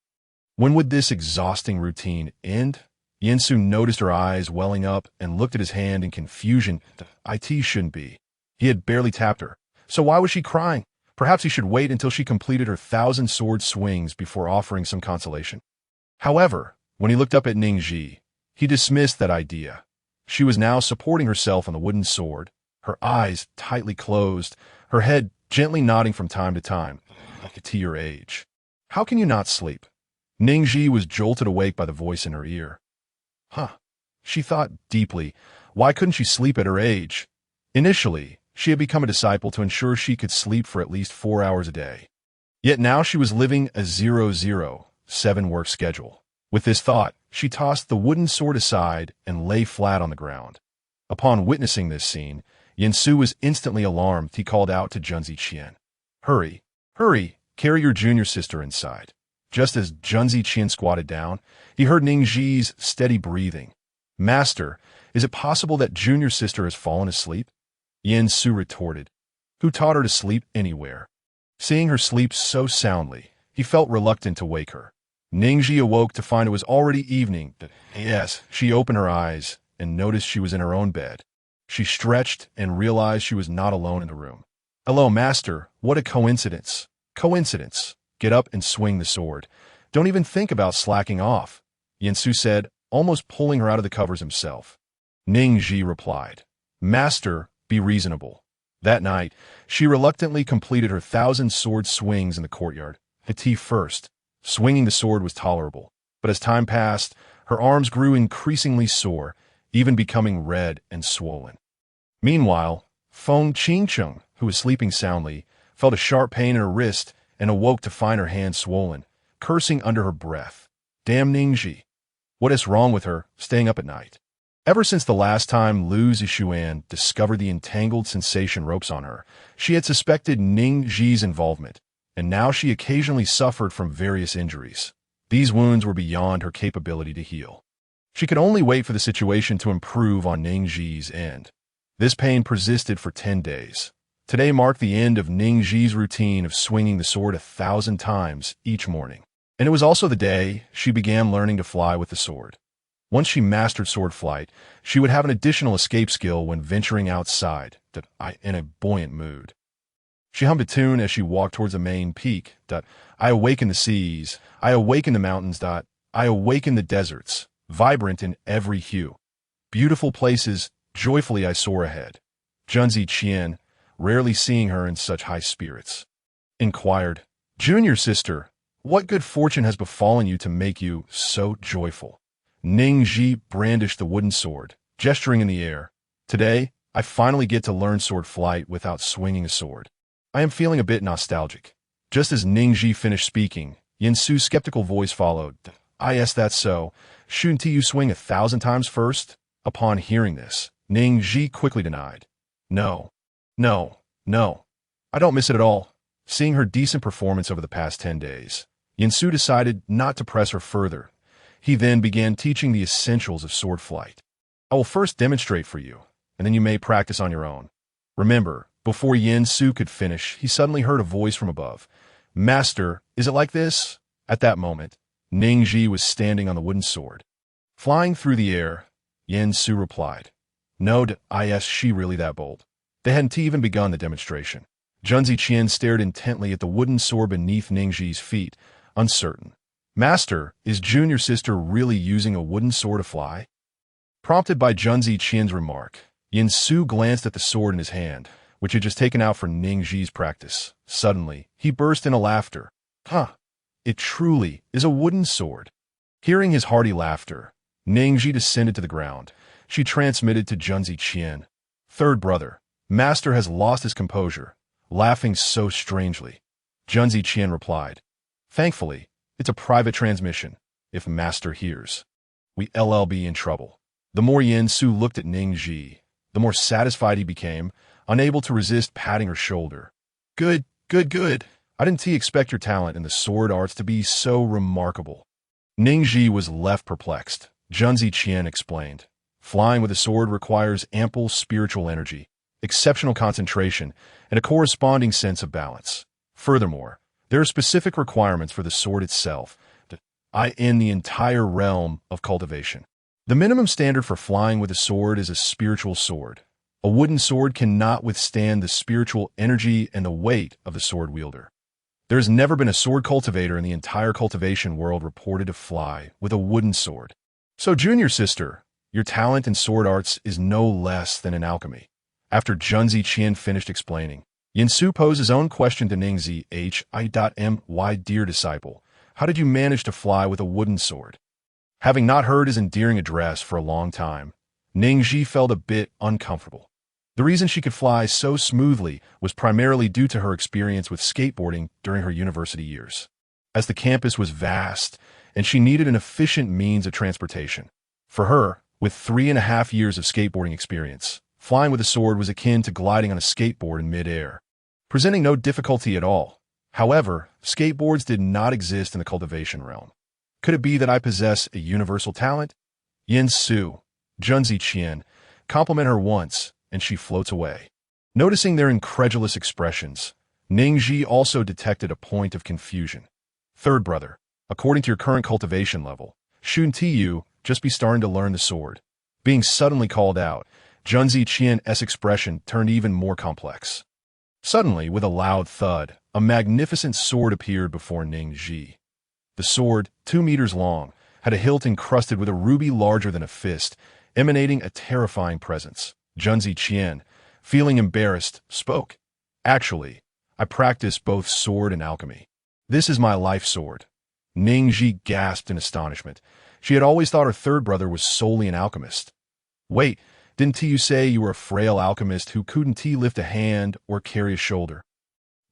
When would this exhausting routine end? Yen Su noticed her eyes welling up and looked at his hand in confusion. It shouldn't be. He had barely tapped her. So why was she crying? Perhaps he should wait until she completed her 1,000 sword swings before offering some consolation. However, when he looked up at Ning Zhi, he dismissed that idea. She was now supporting herself on the wooden sword, her eyes tightly closed, her head gently nodding from time to time. To your age. How can you not sleep? Ning Zhi was jolted awake by the voice in her ear. She thought deeply. Why couldn't she sleep at her age? Initially, she had become a disciple to ensure she could sleep for at least 4 hours a day. Yet now she was living a 0-0-7 work schedule. With this thought, she tossed the wooden sword aside and lay flat on the ground. Upon witnessing this scene, Yen Su was instantly alarmed. He called out to Junzi Qian. Hurry, hurry, carry your junior sister inside. Just as Junzi Qian squatted down, he heard Ning Zhi's steady breathing. Master, is it possible that junior sister has fallen asleep? Yen Su retorted. Who taught her to sleep anywhere? Seeing her sleep so soundly, he felt reluctant to wake her. Ning Zhi awoke to find it was already evening. Yes, she opened her eyes and noticed she was in her own bed. She stretched and realized she was not alone in the room. Hello, master. What a coincidence. Coincidence. Get up and swing the sword. Don't even think about slacking off, Yen Su said, almost pulling her out of the covers himself. Ning Zhi replied, Master, be reasonable. That night, she reluctantly completed her 1,000 sword swings in the courtyard. Hati first. Swinging the sword was tolerable, but as time passed, her arms grew increasingly sore, even becoming red and swollen. Meanwhile, Feng Qingsheng, who was sleeping soundly, felt a sharp pain in her wrist and awoke to find her hand swollen, cursing under her breath. Damn Ning Zhi. What is wrong with her, staying up at night? Ever since the last time Lu Zishuan discovered the entangled sensation ropes on her, she had suspected Ning Zhi's involvement, and now she occasionally suffered from various injuries. These wounds were beyond her capability to heal. She could only wait for the situation to improve on Ning Zhi's end. This pain persisted for 10 days. Today marked the end of Ning Zhi's routine of swinging the sword 1,000 times each morning. And it was also the day she began learning to fly with the sword. Once she mastered sword flight, she would have an additional escape skill when venturing outside, in a buoyant mood. She hummed a tune as she walked towards the main peak. I awaken the seas, I awaken the mountains. I awaken the deserts, vibrant in every hue. Beautiful places, joyfully I soar ahead. Junzi Qian, rarely seeing her in such high spirits, inquired, Junior sister, what good fortune has befallen you to make you so joyful? Ning Zhi brandished the wooden sword, gesturing in the air. Today, I finally get to learn sword flight without swinging a sword. I am feeling a bit nostalgic. Just as Ning Zhi finished speaking, Yen Su's skeptical voice followed. Yes, that's so. Shouldn't you swing 1,000 times first? Upon hearing this, Ning Zhi quickly denied. No, no, no. I don't miss it at all. Seeing her decent performance over the past 10 days, Su decided not to press her further. He then began teaching the essentials of sword flight. I will first demonstrate for you, and then you may practice on your own. Remember, before Su could finish, he suddenly heard a voice from above. Master, is it like this? At that moment, Ning Zhi was standing on the wooden sword. Flying through the air, Su replied. No, is she really that bold? They hadn't even begun the demonstration. Junzi Qian stared intently at the wooden sword beneath Ning Zhi's feet, uncertain. Master, is junior sister really using a wooden sword to fly? Prompted by Junzi Qian's remark, Su glanced at the sword in his hand, which had just taken out for Ning Zhi's practice. Suddenly, he burst into laughter. Huh, it truly is a wooden sword. Hearing his hearty laughter, Ning Zhi descended to the ground. She transmitted to Junzi Qian. Third brother, Master has lost his composure, laughing so strangely. Junzi Qian replied. Thankfully, it's a private transmission. If Master hears, we'll be in trouble. The more Su looked at Ning Zhi, the more satisfied he became, unable to resist patting her shoulder. Good, good, good. I didn't expect your talent in the sword arts to be so remarkable. Ning Zhi was left perplexed. Junzi Qian explained. Flying with a sword requires ample spiritual energy, exceptional concentration, and a corresponding sense of balance. Furthermore, there are specific requirements for the sword itself, in the entire realm of cultivation. The minimum standard for flying with a sword is a spiritual sword. A wooden sword cannot withstand the spiritual energy and the weight of the sword wielder. There has never been a sword cultivator in the entire cultivation world reported to fly with a wooden sword. So, junior sister, your talent in sword arts is no less than in alchemy. After Junzi Qian finished explaining, Su posed his own question to Ning Zhi. My dear disciple, how did you manage to fly with a wooden sword? Having not heard his endearing address for a long time, Ning Zhi felt a bit uncomfortable. The reason she could fly so smoothly was primarily due to her experience with skateboarding during her university years. As the campus was vast, and she needed an efficient means of transportation. For her, with 3.5 years of skateboarding experience, flying with a sword was akin to gliding on a skateboard in mid-air, presenting no difficulty at all. However, skateboards did not exist in the cultivation realm. Could it be that I possess a universal talent? Su, Junzi Qian, compliment her once, and she floats away. Noticing their incredulous expressions, Ning Zhi also detected a point of confusion. Third brother, according to your current cultivation level, shouldn't you just be starting to learn the sword? Being suddenly called out, Junzi Qian's expression turned even more complex. Suddenly, with a loud thud, a magnificent sword appeared before Ning Zhi. The sword, 2 meters long, had a hilt encrusted with a ruby larger than a fist, emanating a terrifying presence. Junzi Qian, feeling embarrassed, spoke. Actually, I practice both sword and alchemy. This is my life sword. Ning Zhi gasped in astonishment. She had always thought her third brother was solely an alchemist. Wait, didn't you say you were a frail alchemist who couldn't lift a hand or carry a shoulder?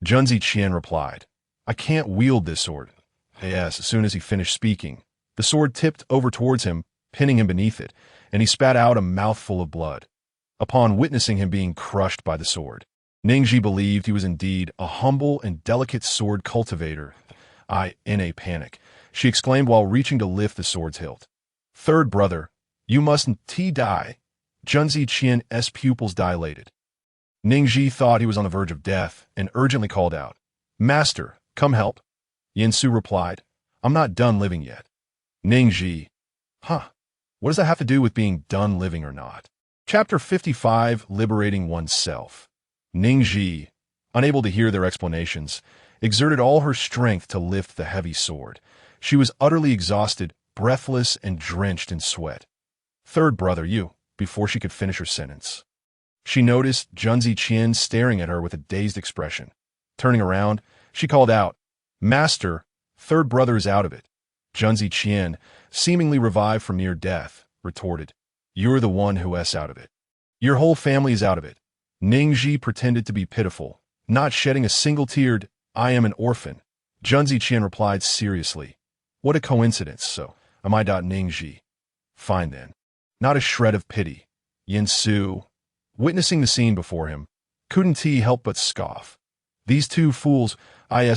Junzi Qian replied. I can't wield this sword. Yes, as soon as he finished speaking, the sword tipped over towards him, pinning him beneath it, and he spat out a mouthful of blood. Upon witnessing him being crushed by the sword, Ning Zhi believed he was indeed a humble and delicate sword cultivator. In a panic, she exclaimed while reaching to lift the sword's hilt. Third brother, you mustn't die. Junzi Qian's pupils dilated. Ning Zhi thought he was on the verge of death and urgently called out, Master, come help. Su replied, I'm not done living yet. Ning Zhi, what does that have to do with being done living or not? Chapter 55, Liberating Oneself. Ning Zhi, unable to hear their explanations, exerted all her strength to lift the heavy sword. She was utterly exhausted, breathless, and drenched in sweat. Third brother, you, before she could finish her sentence. She noticed Junzi Qian staring at her with a dazed expression. Turning around, she called out, Master, third brother is out of it. Junzi Qian, seemingly revived from near death, retorted, You're the one who's out of it. Your whole family is out of it. Ning Zhi pretended to be pitiful, not shedding a single tear. I am an orphan. Junzi Qian replied seriously. What a coincidence, so am I. Ning Zhi. Fine then. Not a shred of pity. Yin Su, witnessing the scene before him, couldn't he help but scoff. These two fools,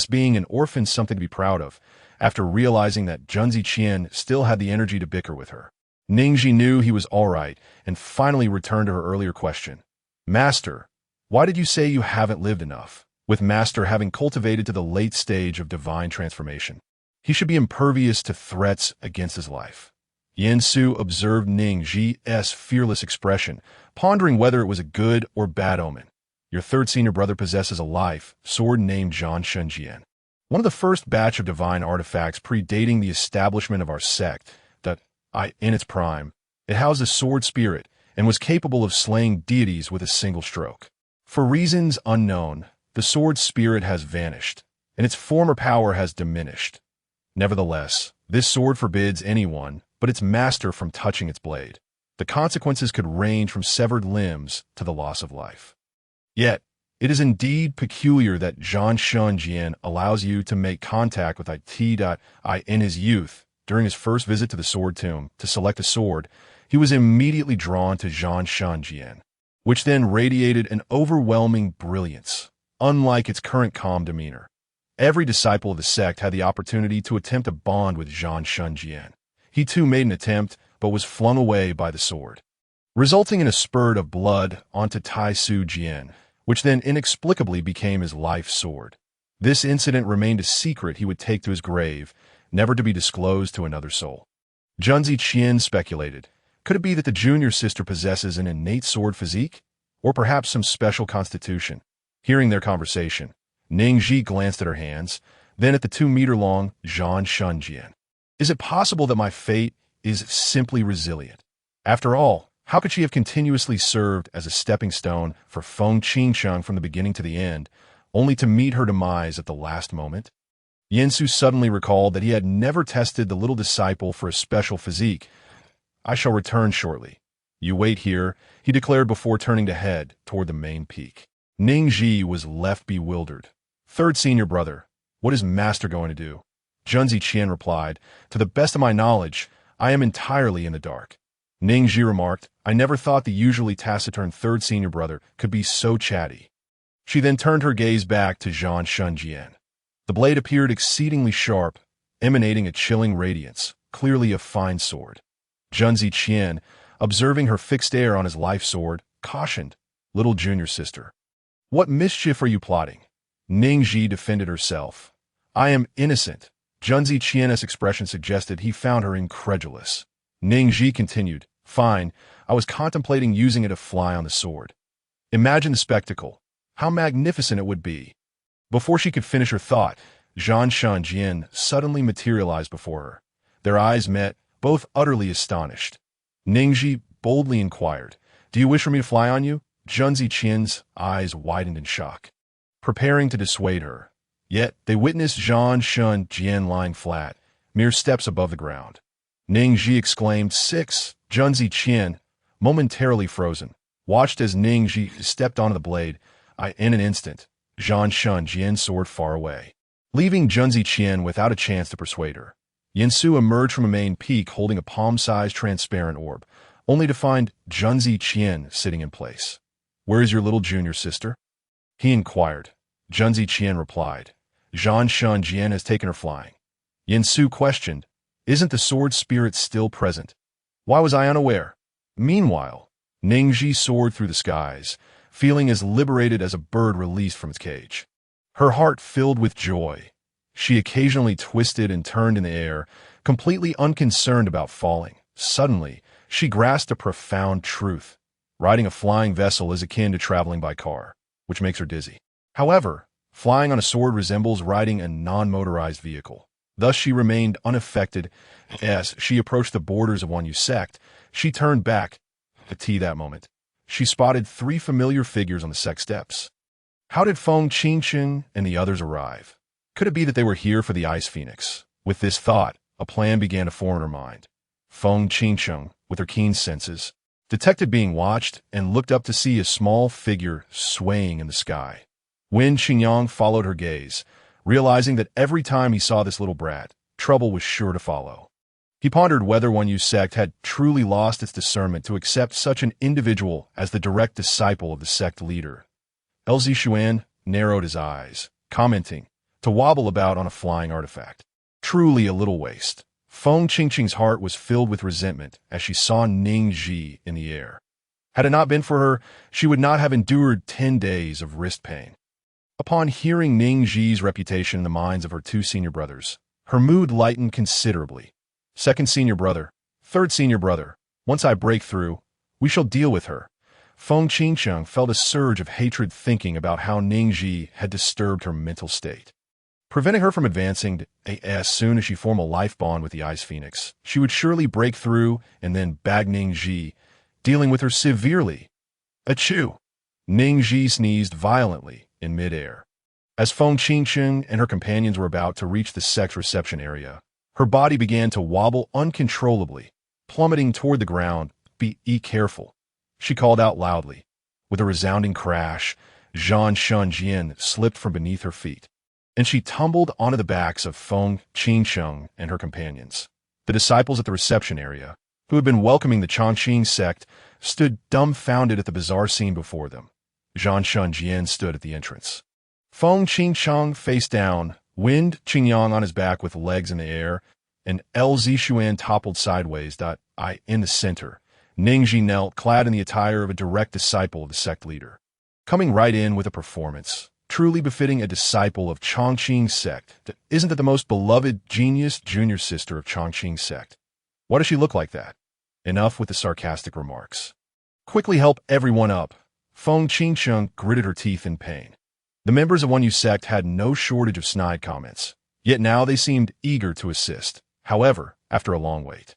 being an orphan something to be proud of, after realizing that Junzi Qian still had the energy to bicker with her. Ning Zhi knew he was all right and finally returned to her earlier question. Master, why did you say you haven't lived enough? With Master having cultivated to the late stage of divine transformation, he should be impervious to threats against his life. Yin Su observed Ning Zhi's fearless expression, pondering whether it was a good or bad omen. Your third senior brother possesses a life sword named Zhan Shunjian, one of the first batch of divine artifacts predating the establishment of our sect, that, in its prime, it housed a sword spirit and was capable of slaying deities with a single stroke. For reasons unknown, the sword spirit has vanished, and its former power has diminished. Nevertheless, this sword forbids anyone but its master from touching its blade. The consequences could range from severed limbs to the loss of life. Yet, it is indeed peculiar that Zhan Shunjian allows you to make contact with IT. In his youth, during his first visit to the sword tomb to select a sword, he was immediately drawn to Zhan Shunjian, which then radiated an overwhelming brilliance, unlike its current calm demeanor. Every disciple of the sect had the opportunity to attempt a bond with Zhan Shunjian. He too made an attempt, but was flung away by the sword, resulting in a spurt of blood onto Tai Su Jian, which then inexplicably became his life sword. This incident remained a secret he would take to his grave, never to be disclosed to another soul. Junzi Qian speculated, could it be that the junior sister possesses an innate sword physique? Or perhaps some special constitution? Hearing their conversation, Ning Zhi glanced at her hands, then at the 2-meter-long Zhan Shunjian. Is it possible that my fate is simply resilient? After all, how could she have continuously served as a stepping stone for Feng Qingcheng from the beginning to the end, only to meet her demise at the last moment? Yin Su suddenly recalled that he had never tested the little disciple for a special physique. I shall return shortly. You wait here, he declared before turning to head toward the main peak. Ning Zhi was left bewildered. Third senior brother, what is Master going to do? Junzi Qian replied, to the best of my knowledge, I am entirely in the dark. Ning Zhi remarked, I never thought the usually taciturn third senior brother could be so chatty. She then turned her gaze back to Zhan Shunjian. The blade appeared exceedingly sharp, emanating a chilling radiance, clearly a fine sword. Junzi Qian, observing her fixed air on his life sword, cautioned, little junior sister. What mischief are you plotting? Ning Zhi defended herself. I am innocent. Junzi Qian's expression suggested he found her incredulous. Ning Zhi continued, fine, I was contemplating using it to fly on the sword. Imagine the spectacle. How magnificent it would be. Before she could finish her thought, Zhan Shunjian suddenly materialized before her. Their eyes met, both utterly astonished. Ning Zhi boldly inquired, do you wish for me to fly on you? Junzi Qian's eyes widened in shock, preparing to dissuade her. Yet they witnessed Zhan Shunjian lying flat, mere steps above the ground. Ning Zhi exclaimed, 6. Junzi Qian, momentarily frozen, watched as Ning Zhi stepped onto the blade. In an instant, Zhan Shunjian soared far away, leaving Junzi Qian without a chance to persuade her. Yin Su emerged from a main peak holding a palm-sized transparent orb, only to find Junzi Qian sitting in place. Where is your little junior sister? He inquired. Junzi Qian replied, Zhan Shunjian has taken her flying. Yin Su questioned, isn't the sword spirit still present? Why was I unaware? Meanwhile, Ning Zhi soared through the skies, feeling as liberated as a bird released from its cage. Her heart filled with joy. She occasionally twisted and turned in the air, completely unconcerned about falling. Suddenly, she grasped a profound truth. Riding a flying vessel is akin to traveling by car, which makes her dizzy. However, flying on a sword resembles riding a non-motorized vehicle. Thus she remained unaffected. As she approached the borders of Wanyu sect, she turned back. At that moment, she spotted 3 familiar figures on the sect steps. How did Feng Qingcheng and the others arrive? Could it be that they were here for the Ice Phoenix? With this thought, a plan began to form in her mind. Feng Qingcheng, with her keen senses, detected being watched and looked up to see a small figure swaying in the sky. Wen Qingyang followed her gaze, realizing that every time he saw this little brat, trouble was sure to follow. He pondered whether One Yu sect had truly lost its discernment to accept such an individual as the direct disciple of the sect leader. Lz Xuan narrowed his eyes, commenting, to wobble about on a flying artifact. Truly a little waste. Feng Qingqing's heart was filled with resentment as she saw Ning Zhi in the air. Had it not been for her, she would not have endured 10 days of wrist pain. Upon hearing Ning Zhi's reputation in the minds of her 2 senior brothers, her mood lightened considerably. Second senior brother, third senior brother, once I break through, we shall deal with her. Feng Qingqing felt a surge of hatred thinking about how Ning Zhi had disturbed her mental state. Preventing her from advancing as soon as she formed a life bond with the Ice Phoenix, she would surely break through and then bag Ning Zhi, dealing with her severely. Achoo! Ning Zhi sneezed violently in midair. As Feng Qingqing and her companions were about to reach the sect's reception area, her body began to wobble uncontrollably, plummeting toward the ground. Be careful, she called out loudly. With a resounding crash, Zhan Shunjian slipped from beneath her feet, and she tumbled onto the backs of Feng Qingqing and her companions. The disciples at the reception area, who had been welcoming the Chongqing sect, stood dumbfounded at the bizarre scene before them. Zhan Shunjian stood at the entrance. Feng Qingqing face down, Wind Qingyang on his back with legs in the air, and Lz Xuan toppled sideways. In the center, Ning Zhi knelt, clad in the attire of a direct disciple of the sect leader, coming right in with a performance truly befitting a disciple of Chongqing sect. Isn't that the most beloved genius junior sister of Chongqing sect? Why does she look like that? Enough with the sarcastic remarks. Quickly help everyone up. Feng Qingqing gritted her teeth in pain. The members of One Yu sect had no shortage of snide comments, yet now they seemed eager to assist. However, after a long wait,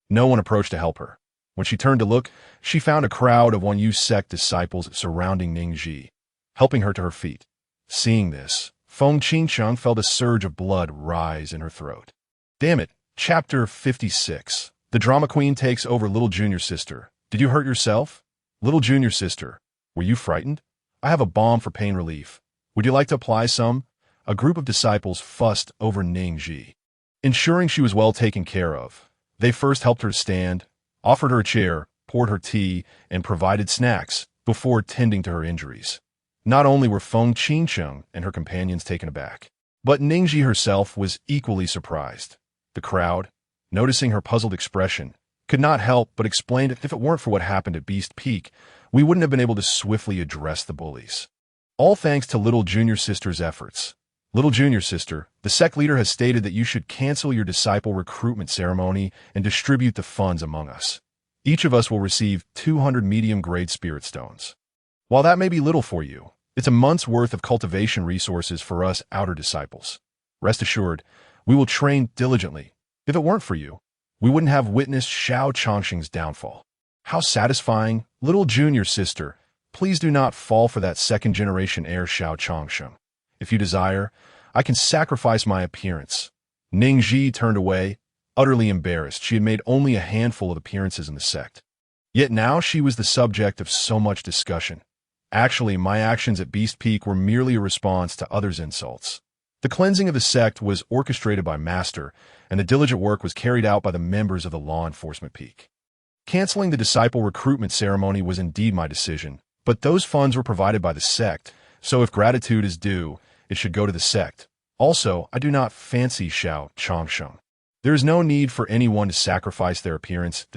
no one approached to help her. When she turned to look, she found a crowd of One Yu sect disciples surrounding Ning Zhi, helping her to her feet. Seeing this, Feng Qingqing felt a surge of blood rise in her throat. Damn it, Chapter 56. The drama queen takes over little junior sister. Did you hurt yourself? Little junior sister, were you frightened? I have a balm for pain relief. Would you like to apply some? A group of disciples fussed over Ning Zhi, ensuring she was well taken care of. They first helped her stand, offered her a chair, poured her tea, and provided snacks before tending to her injuries. Not only were Feng Qingqing and her companions taken aback, but Ning Zhi herself was equally surprised. The crowd, noticing her puzzled expression, could not help but explain that if it weren't for what happened at Beast Peak, we wouldn't have been able to swiftly address the bullies. All thanks to Little Junior Sister's efforts. Little Junior Sister, the sect leader has stated that you should cancel your disciple recruitment ceremony and distribute the funds among us. Each of us will receive 200 medium-grade spirit stones. While that may be little for you, it's a month's worth of cultivation resources for us outer disciples. Rest assured, we will train diligently. If it weren't for you, we wouldn't have witnessed Xiao Chongqing's downfall. How satisfying, Little Junior Sister. Please do not fall for that second-generation heir Xiao Chongqing. If you desire, I can sacrifice my appearance. Ning Zhi turned away, utterly embarrassed. She had made only a handful of appearances in the sect. Yet now she was the subject of so much discussion. Actually, my actions at Beast Peak were merely a response to others' insults. The cleansing of the sect was orchestrated by Master, and the diligent work was carried out by the members of the law enforcement peak. Canceling the disciple recruitment ceremony was indeed my decision, but those funds were provided by the sect, so if gratitude is due, it should go to the sect. Also, I do not fancy Xiao Chongqing. There is no need for anyone to sacrifice their appearance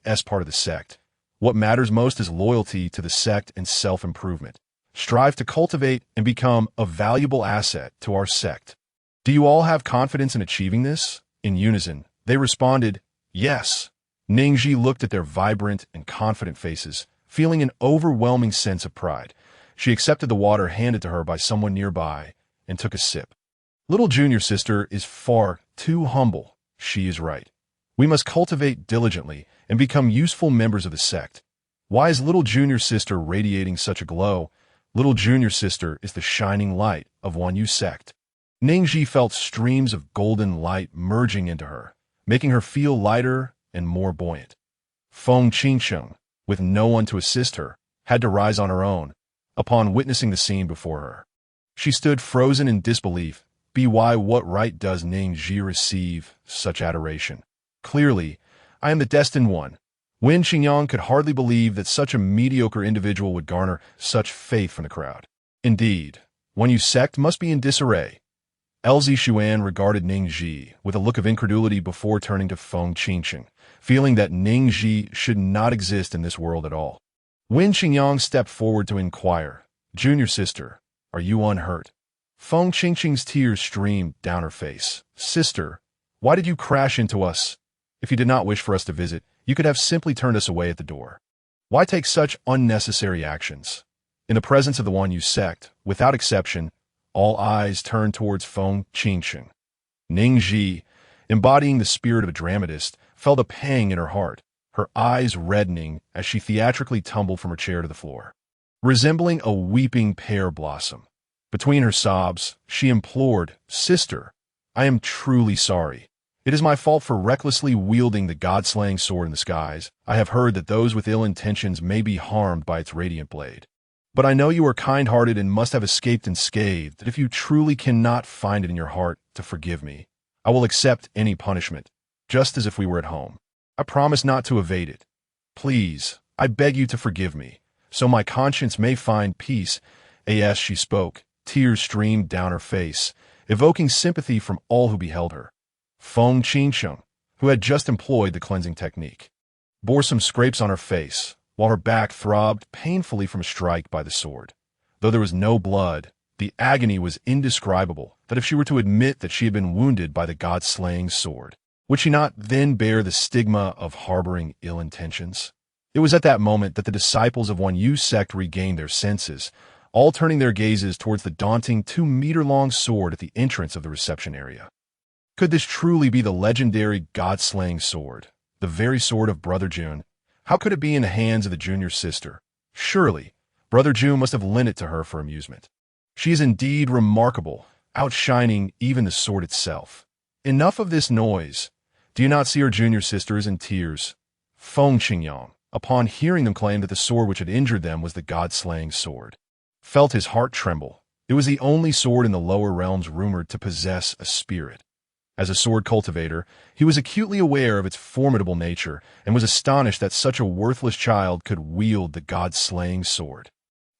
as part of the sect. What matters most is loyalty to the sect and self-improvement. Strive to cultivate and become a valuable asset to our sect. Do you all have confidence in achieving this? In unison, they responded, yes. Ning Zhi looked at their vibrant and confident faces, feeling an overwhelming sense of pride. She accepted the water handed to her by someone nearby and took a sip. Little Junior Sister is far too humble. She is right. We must cultivate diligently and become useful members of the sect. Why is Little Junior Sister radiating such a glow? Little Junior Sister is the shining light of One Yu sect. Ning Zhi felt streams of golden light merging into her, making her feel lighter and more buoyant. Feng Qingqing, with no one to assist her, had to rise on her own, upon witnessing the scene before her. She stood frozen in disbelief. What right does Ning Zhi receive such adoration? Clearly, I am the destined one. Wen Qingyang could hardly believe that such a mediocre individual would garner such faith from the crowd. Indeed, one you sect must be in disarray. Elzi Xuan regarded Ning Zhi with a look of incredulity before turning to Feng Qingcheng, feeling that Ning Zhi should not exist in this world at all. Wen Qingyang stepped forward to inquire, "Junior sister, are you unhurt?" Feng Qingcheng's tears streamed down her face. "Sister, why did you crash into us? If you did not wish for us to visit, you could have simply turned us away at the door. Why take such unnecessary actions?" In the presence of the one you sect, without exception, all eyes turned towards Feng Qingcheng. Ning Zhi, embodying the spirit of a dramatist, felt a pang in her heart, her eyes reddening as she theatrically tumbled from her chair to the floor. Resembling a weeping pear blossom, between her sobs, she implored, "Sister, I am truly sorry. It is my fault for recklessly wielding the god-slaying sword in the skies. I have heard that those with ill intentions may be harmed by its radiant blade. But I know you are kind-hearted and must have escaped unscathed, that if you truly cannot find it in your heart to forgive me, I will accept any punishment, just as if we were at home. I promise not to evade it. Please, I beg you to forgive me, so my conscience may find peace." As she spoke, tears streamed down her face, evoking sympathy from all who beheld her. Feng Qingcheng, who had just employed the cleansing technique, bore some scrapes on her face, while her back throbbed painfully from a strike by the sword. Though there was no blood, the agony was indescribable, that if she were to admit that she had been wounded by the god-slaying sword, would she not then bear the stigma of harboring ill intentions? It was at that moment that the disciples of one Yu sect regained their senses, all turning their gazes towards the daunting 2-meter-long sword at the entrance of the reception area. Could this truly be the legendary god-slaying sword, the very sword of Brother Jun? How could it be in the hands of the junior sister? Surely, Brother Jun must have lent it to her for amusement. She is indeed remarkable, outshining even the sword itself. Enough of this noise. Do you not see her junior sisters in tears? Feng Qingyang, upon hearing them claim that the sword which had injured them was the god-slaying sword, felt his heart tremble. It was the only sword in the lower realms rumored to possess a spirit. As a sword cultivator, he was acutely aware of its formidable nature and was astonished that such a worthless child could wield the god-slaying sword.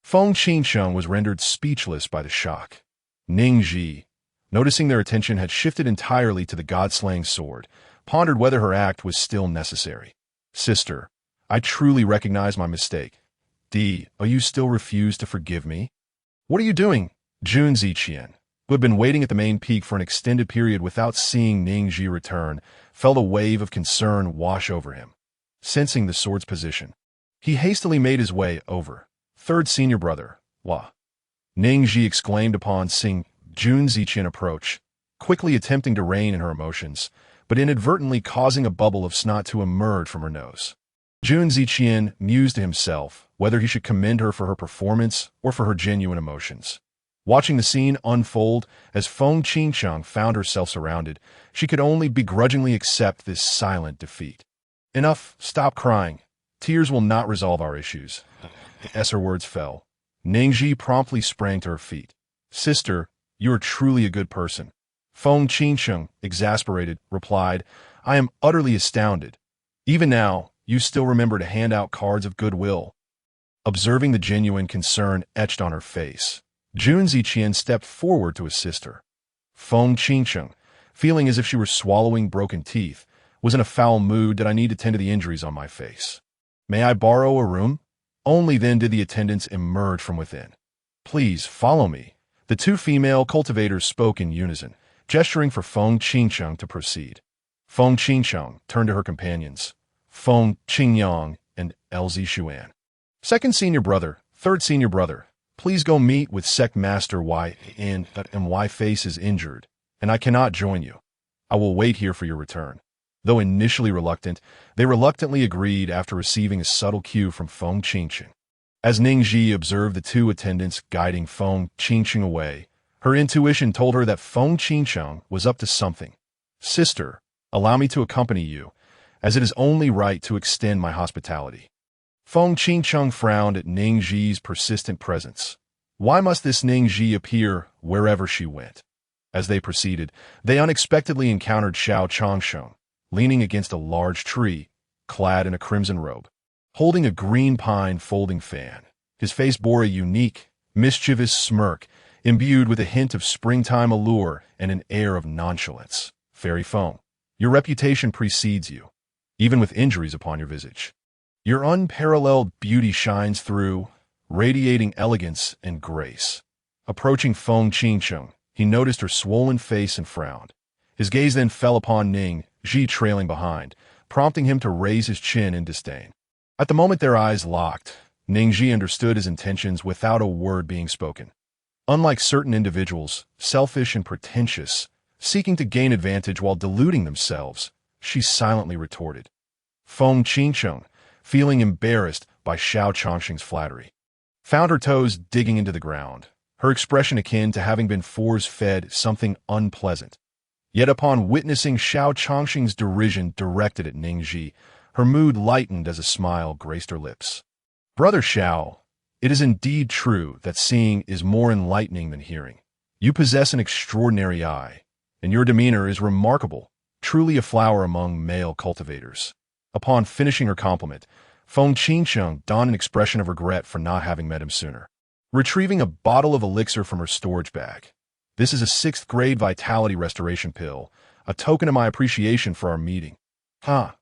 Feng Qingcheng was rendered speechless by the shock. Ning Zhi, noticing their attention had shifted entirely to the god-slaying sword, pondered whether her act was still necessary. "Sister, I truly recognize my mistake. You still refuse to forgive me? What are you doing?" Jun Ziqian, who had been waiting at the main peak for an extended period without seeing Ning Zhi return, felt a wave of concern wash over him. Sensing the sword's position, he hastily made his way over. "Third senior brother, Wah," Ning Zhi exclaimed upon seeing Jun Ziqian approach, quickly attempting to rein in her emotions, but inadvertently causing a bubble of snot to emerge from her nose. Jun Ziqian mused to himself whether he should commend her for her performance or for her genuine emotions. Watching the scene unfold as Feng Qingcheng found herself surrounded, she could only begrudgingly accept this silent defeat. "Enough, stop crying. Tears will not resolve our issues." As her words fell, Ning Zhi promptly sprang to her feet. "Sister, you are truly a good person." Feng Qingcheng, exasperated, replied, "I am utterly astounded. Even now, you still remember to hand out cards of goodwill." Observing the genuine concern etched on her face, Jun Ziqian stepped forward to assist her. Feng Qingcheng, feeling as if she were swallowing broken teeth, was in a foul mood that I need to tend to the injuries on my face. "May I borrow a room?" Only then did the attendants emerge from within. "Please, follow me." The two female cultivators spoke in unison, gesturing for Feng Qingcheng to proceed. Feng Qingcheng turned to her companions, Feng Qingyang and Elzi Xuan. "Second senior brother, third senior brother, please go meet with Sect Master Y and Y face is injured, and I cannot join you. I will wait here for your return." Though initially reluctant, they reluctantly agreed after receiving a subtle cue from Feng Qingcheng. As Ning Zhi observed the two attendants guiding Feng Qingcheng away, her intuition told her that Feng Qingcheng was up to something. "Sister, allow me to accompany you, as it is only right to extend my hospitality." Feng Qingcheng frowned at Ning Zhi's persistent presence. Why must this Ning Zhi appear wherever she went? As they proceeded, they unexpectedly encountered Xiao Changsheng, leaning against a large tree, clad in a crimson robe, holding a green pine folding fan. His face bore a unique, mischievous smirk, imbued with a hint of springtime allure and an air of nonchalance. Fairy Feng, your reputation precedes you, even with injuries upon your visage. Your unparalleled beauty shines through, radiating elegance and grace. Approaching Feng Qingcheng, he noticed her swollen face and frowned. His gaze then fell upon Ning Zhi trailing behind, prompting him to raise his chin in disdain. At the moment their eyes locked, Ning Zhi understood his intentions without a word being spoken. Unlike certain individuals, selfish and pretentious, seeking to gain advantage while deluding themselves, she silently retorted. Feng Qingcheng, feeling embarrassed by Xiao Chongqing's flattery, found her toes digging into the ground, her expression akin to having been force-fed something unpleasant. Yet upon witnessing Xiao Chongqing's derision directed at Ning Zhi, her mood lightened as a smile graced her lips. Brother Xiao, it is indeed true that seeing is more enlightening than hearing. You possess an extraordinary eye, and your demeanor is remarkable, truly a flower among male cultivators. Upon finishing her compliment, Feng Qingcheng donned an expression of regret for not having met him sooner. Retrieving a bottle of elixir from her storage bag. This is a 6th grade vitality restoration pill, a token of my appreciation for our meeting. Huh.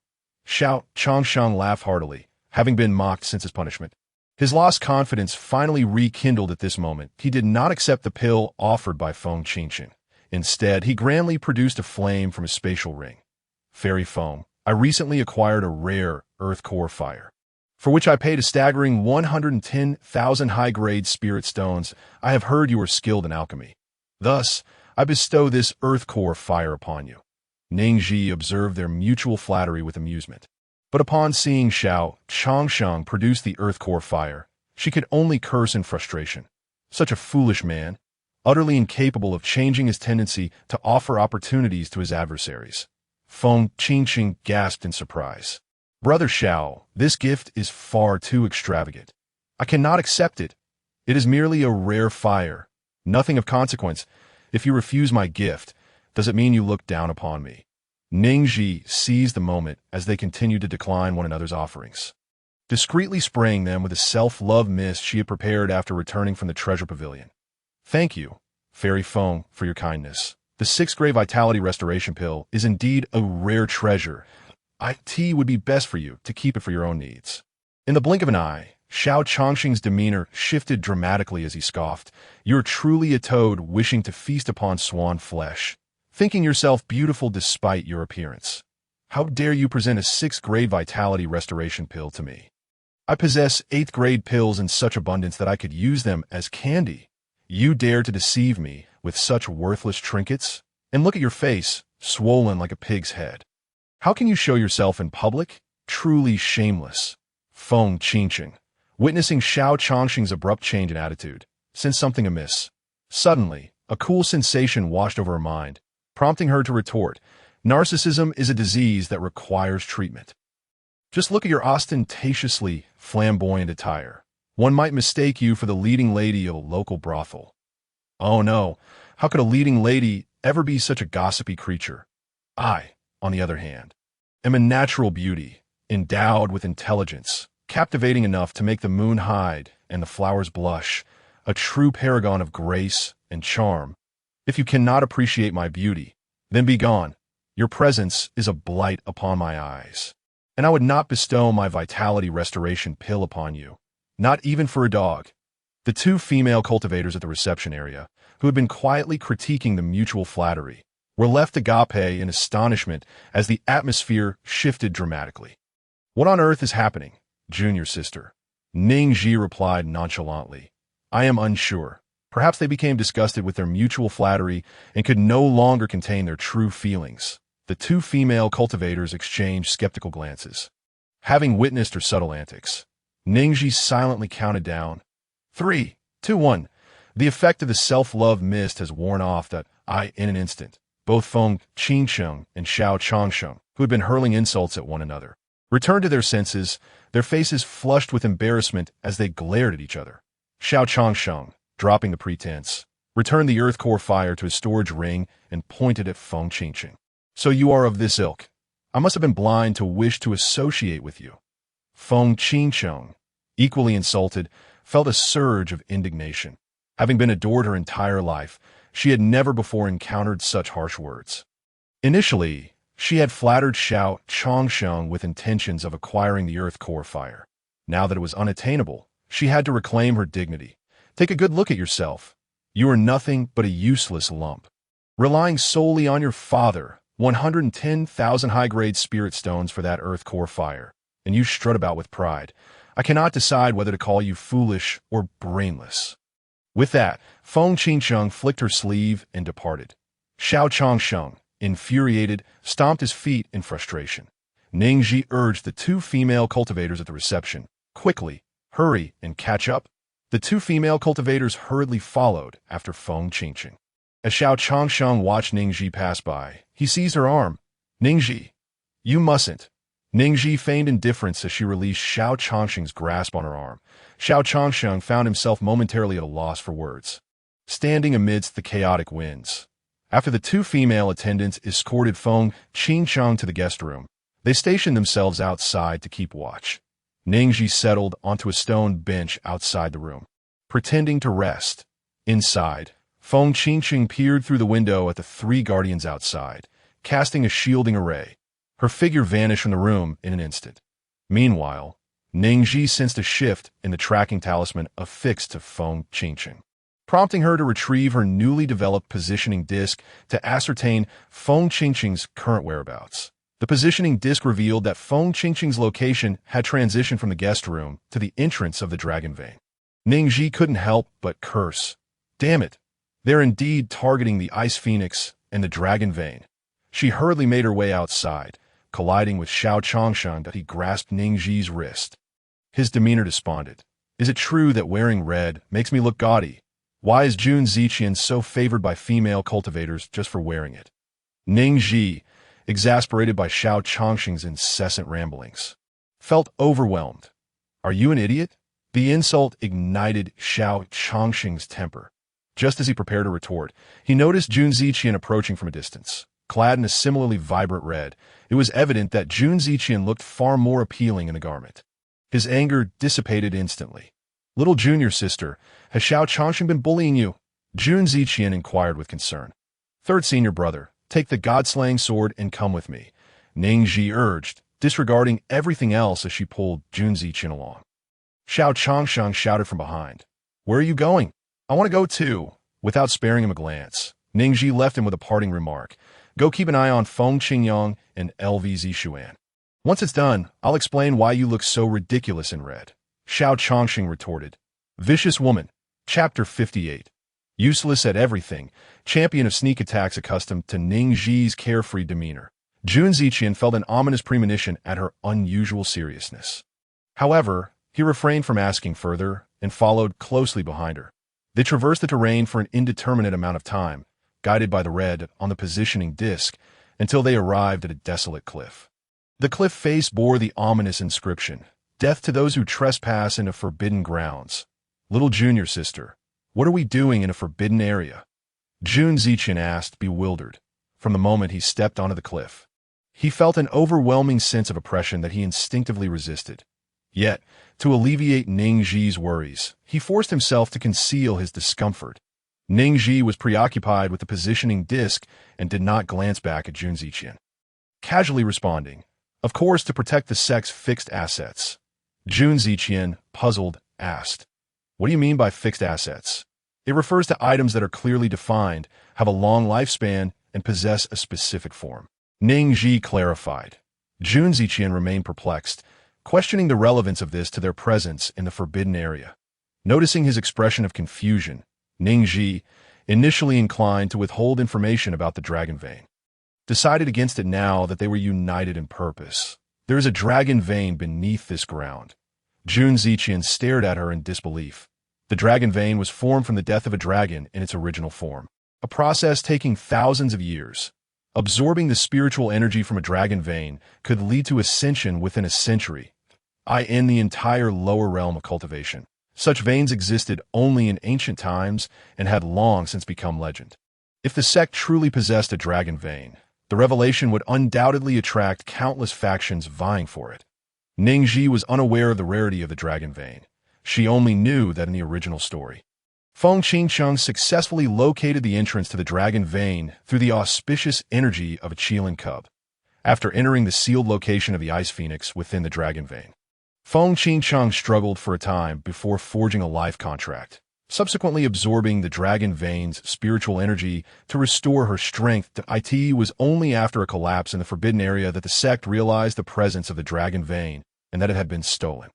Xiao Chongsheng laughed heartily, having been mocked since his punishment. His lost confidence finally rekindled at this moment. He did not accept the pill offered by Feng Qingcheng. Instead, he grandly produced a flame from his spatial ring. Fairy Feng, I recently acquired a rare earth core fire, for which I paid a staggering 110,000 high-grade spirit stones. I have heard you are skilled in alchemy. Thus, I bestow this earth core fire upon you. Ning Zhi observed their mutual flattery with amusement. But upon seeing Xiao Chongsheng produce the earth core fire, she could only curse in frustration. Such a foolish man, utterly incapable of changing his tendency to offer opportunities to his adversaries. Feng Qingcheng gasped in surprise. Brother Xiao, this gift is far too extravagant. I cannot accept it. It is merely a rare fire, nothing of consequence. If you refuse my gift, does it mean you look down upon me? Ning Zhi seized the moment as they continued to decline one another's offerings, discreetly spraying them with a self-love mist she had prepared after returning from the treasure pavilion. Thank you, Fairy Feng, for your kindness. The 6th grade vitality restoration pill is indeed a rare treasure. It would be best for you to keep it for your own needs. In the blink of an eye, Xiao Chongqing's demeanor shifted dramatically as he scoffed. You're truly a toad wishing to feast upon swan flesh, thinking yourself beautiful despite your appearance. How dare you present a 6th grade vitality restoration pill to me? I possess 8th grade pills in such abundance that I could use them as candy. You dare to deceive me with such worthless trinkets? And look at your face, swollen like a pig's head. How can you show yourself in public? Truly shameless. Feng Qingcheng, witnessing Xiao Chongqing's abrupt change in attitude, sensed something amiss. Suddenly, a cool sensation washed over her mind, prompting her to retort, narcissism is a disease that requires treatment. Just look at your ostentatiously flamboyant attire. One might mistake you for the leading lady of a local brothel. Oh no, how could a leading lady ever be such a gossipy creature? I, on the other hand, am a natural beauty, endowed with intelligence, captivating enough to make the moon hide and the flowers blush, a true paragon of grace and charm. If you cannot appreciate my beauty, then be gone. Your presence is a blight upon my eyes, and I would not bestow my vitality restoration pill upon you, not even for a dog. The 2 female cultivators at the reception area, who had been quietly critiquing the mutual flattery, were left agape in astonishment as the atmosphere shifted dramatically. What on earth is happening, junior sister? Ning Zhi replied nonchalantly. I am unsure. Perhaps they became disgusted with their mutual flattery and could no longer contain their true feelings. The 2 female cultivators exchanged skeptical glances. Having witnessed her subtle antics, Ning Zhi silently counted down. 3, 2, 1. The effect of the self-love mist has worn off in an instant. Both Feng Qingcheng and Xiao Chongsheng, who had been hurling insults at one another, returned to their senses, their faces flushed with embarrassment as they glared at each other. Xiao Chongsheng, dropping the pretense, returned the earth core fire to his storage ring and pointed at Feng Qingcheng. So you are of this ilk. I must have been blind to wish to associate with you. Feng Qingcheng, equally insulted, felt a surge of indignation. Having been adored her entire life, she had never before encountered such harsh words. Initially, she had flattered Xiao Chongsheng with intentions of acquiring the Earth Core Fire. Now that it was unattainable, she had to reclaim her dignity. Take a good look at yourself. You are nothing but a useless lump. Relying solely on your father, 110,000 high-grade spirit stones for that Earth Core Fire, and you strut about with pride. I cannot decide whether to call you foolish or brainless. With that, Feng Qingcheng flicked her sleeve and departed. Xiao Chongsheng, infuriated, stomped his feet in frustration. Ning Zhi urged the two female cultivators at the reception, "Quickly, hurry and catch up." The two female cultivators hurriedly followed after Feng Qingcheng. As Xiao Chongsheng watched Ning Zhi pass by, he seized her arm. "Ning Zhi, you mustn't." Ning Zhi feigned indifference as she released Xiao Chongsheng's grasp on her arm. Xiao Chongsheng found himself momentarily at a loss for words, standing amidst the chaotic winds. After the two female attendants escorted Feng Qingcheng to the guest room, they stationed themselves outside to keep watch. Ning Zhi settled onto a stone bench outside the room, pretending to rest. Inside, Feng Qingcheng peered through the window at the three guardians outside, casting a shielding array. Her figure vanished from the room in an instant. Meanwhile, Ning Zhi sensed a shift in the tracking talisman affixed to Feng Qingcheng, prompting her to retrieve her newly developed positioning disc to ascertain Feng Qingcheng's current whereabouts. The positioning disc revealed that Feng Qingcheng's location had transitioned from the guest room to the entrance of the Dragon Vein. Ning Zhi couldn't help but curse. Damn it! They're indeed targeting the Ice Phoenix and the Dragon Vein. She hurriedly made her way outside, colliding with Xiao Chongsheng as he grasped Ning Zhi's wrist. His demeanor despondent. Is it true that wearing red makes me look gaudy? Why is Jun Ziqian so favored by female cultivators just for wearing it? Ning Zhi, exasperated by Xiao Chongsheng's incessant ramblings, felt overwhelmed. Are you an idiot? The insult ignited Xiao Chongsheng's temper. Just as he prepared to retort, he noticed Jun Ziqian approaching from a distance. Clad in a similarly vibrant red, it was evident that Jun Ziqian looked far more appealing in the garment. His anger dissipated instantly. Little junior sister, has Xiao Chongsheng been bullying you? Jun Ziqian inquired with concern. Third senior brother, take the god-slaying sword and come with me, Ning Zhi urged, disregarding everything else as she pulled Jun Ziqian along. Xiao Chongsheng shouted from behind. Where are you going? I want to go too. Without sparing him a glance, Ning Zhi left him with a parting remark. Go keep an eye on Feng Qingyang and LVZ Xuan. Once it's done, I'll explain why you look so ridiculous in red. Xiao Chongsheng retorted. Vicious woman. Chapter 58. Useless at everything, champion of sneak attacks accustomed to Ning Zhi's carefree demeanor. Jun Ziqian felt an ominous premonition at her unusual seriousness. However, he refrained from asking further and followed closely behind her. They traversed the terrain for an indeterminate amount of time, guided by the red on the positioning disc, until they arrived at a desolate cliff. The cliff face bore the ominous inscription, Death to those who trespass into forbidden grounds. Little junior sister, what are we doing in a forbidden area? Jun Ziqian asked, bewildered, from the moment he stepped onto the cliff. He felt an overwhelming sense of oppression that he instinctively resisted. Yet, to alleviate Ning Zhi's worries, he forced himself to conceal his discomfort. Ning Zhi was preoccupied with the positioning disc and did not glance back at Jun Ziqian. Casually responding, of course to protect the sect's fixed assets. Jun Ziqian, puzzled, asked, what do you mean by fixed assets? It refers to items that are clearly defined, have a long lifespan, and possess a specific form. Ning Zhi clarified. Jun Ziqian remained perplexed, questioning the relevance of this to their presence in the forbidden area. Noticing his expression of confusion, Ning Zhi, initially inclined to withhold information about the Dragon Vein, decided against it now that they were united in purpose. There is a Dragon Vein beneath this ground. Jun Ziqian stared at her in disbelief. The Dragon Vein was formed from the death of a dragon in its original form, a process taking thousands of years. Absorbing the spiritual energy from a Dragon Vein could lead to ascension within a century, in the entire lower realm of cultivation. Such veins existed only in ancient times and had long since become legend. If the sect truly possessed a Dragon Vein, The revelation would undoubtedly attract countless factions vying for it. Ning Zhi was unaware of the rarity of the dragon vein. She only knew that in the original story, Feng Qingcheng successfully located the entrance to the dragon vein through the auspicious energy of a Qilin cub. After entering the sealed location of the ice phoenix within the dragon vein, Feng Qingcheng struggled for a time before forging a life contract, subsequently absorbing the dragon vein's spiritual energy to restore her strength. It was only after a collapse in the forbidden area that the sect realized the presence of the dragon vein and that it had been stolen.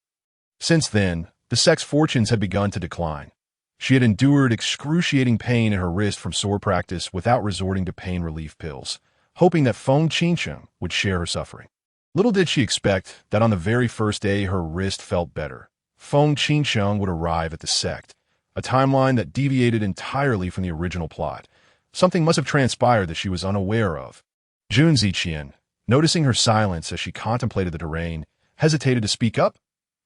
Since then, the sect's fortunes had begun to decline. She had endured excruciating pain in her wrist from sword practice without resorting to pain relief pills, hoping that Feng Qingcheng would share her suffering. Little did she expect that on the very first day her wrist felt better, Feng Qingcheng would arrive at the sect, a timeline that deviated entirely from the original plot. Something must have transpired that she was unaware of. Jun Ziqian, noticing her silence as she contemplated the terrain, hesitated to speak up.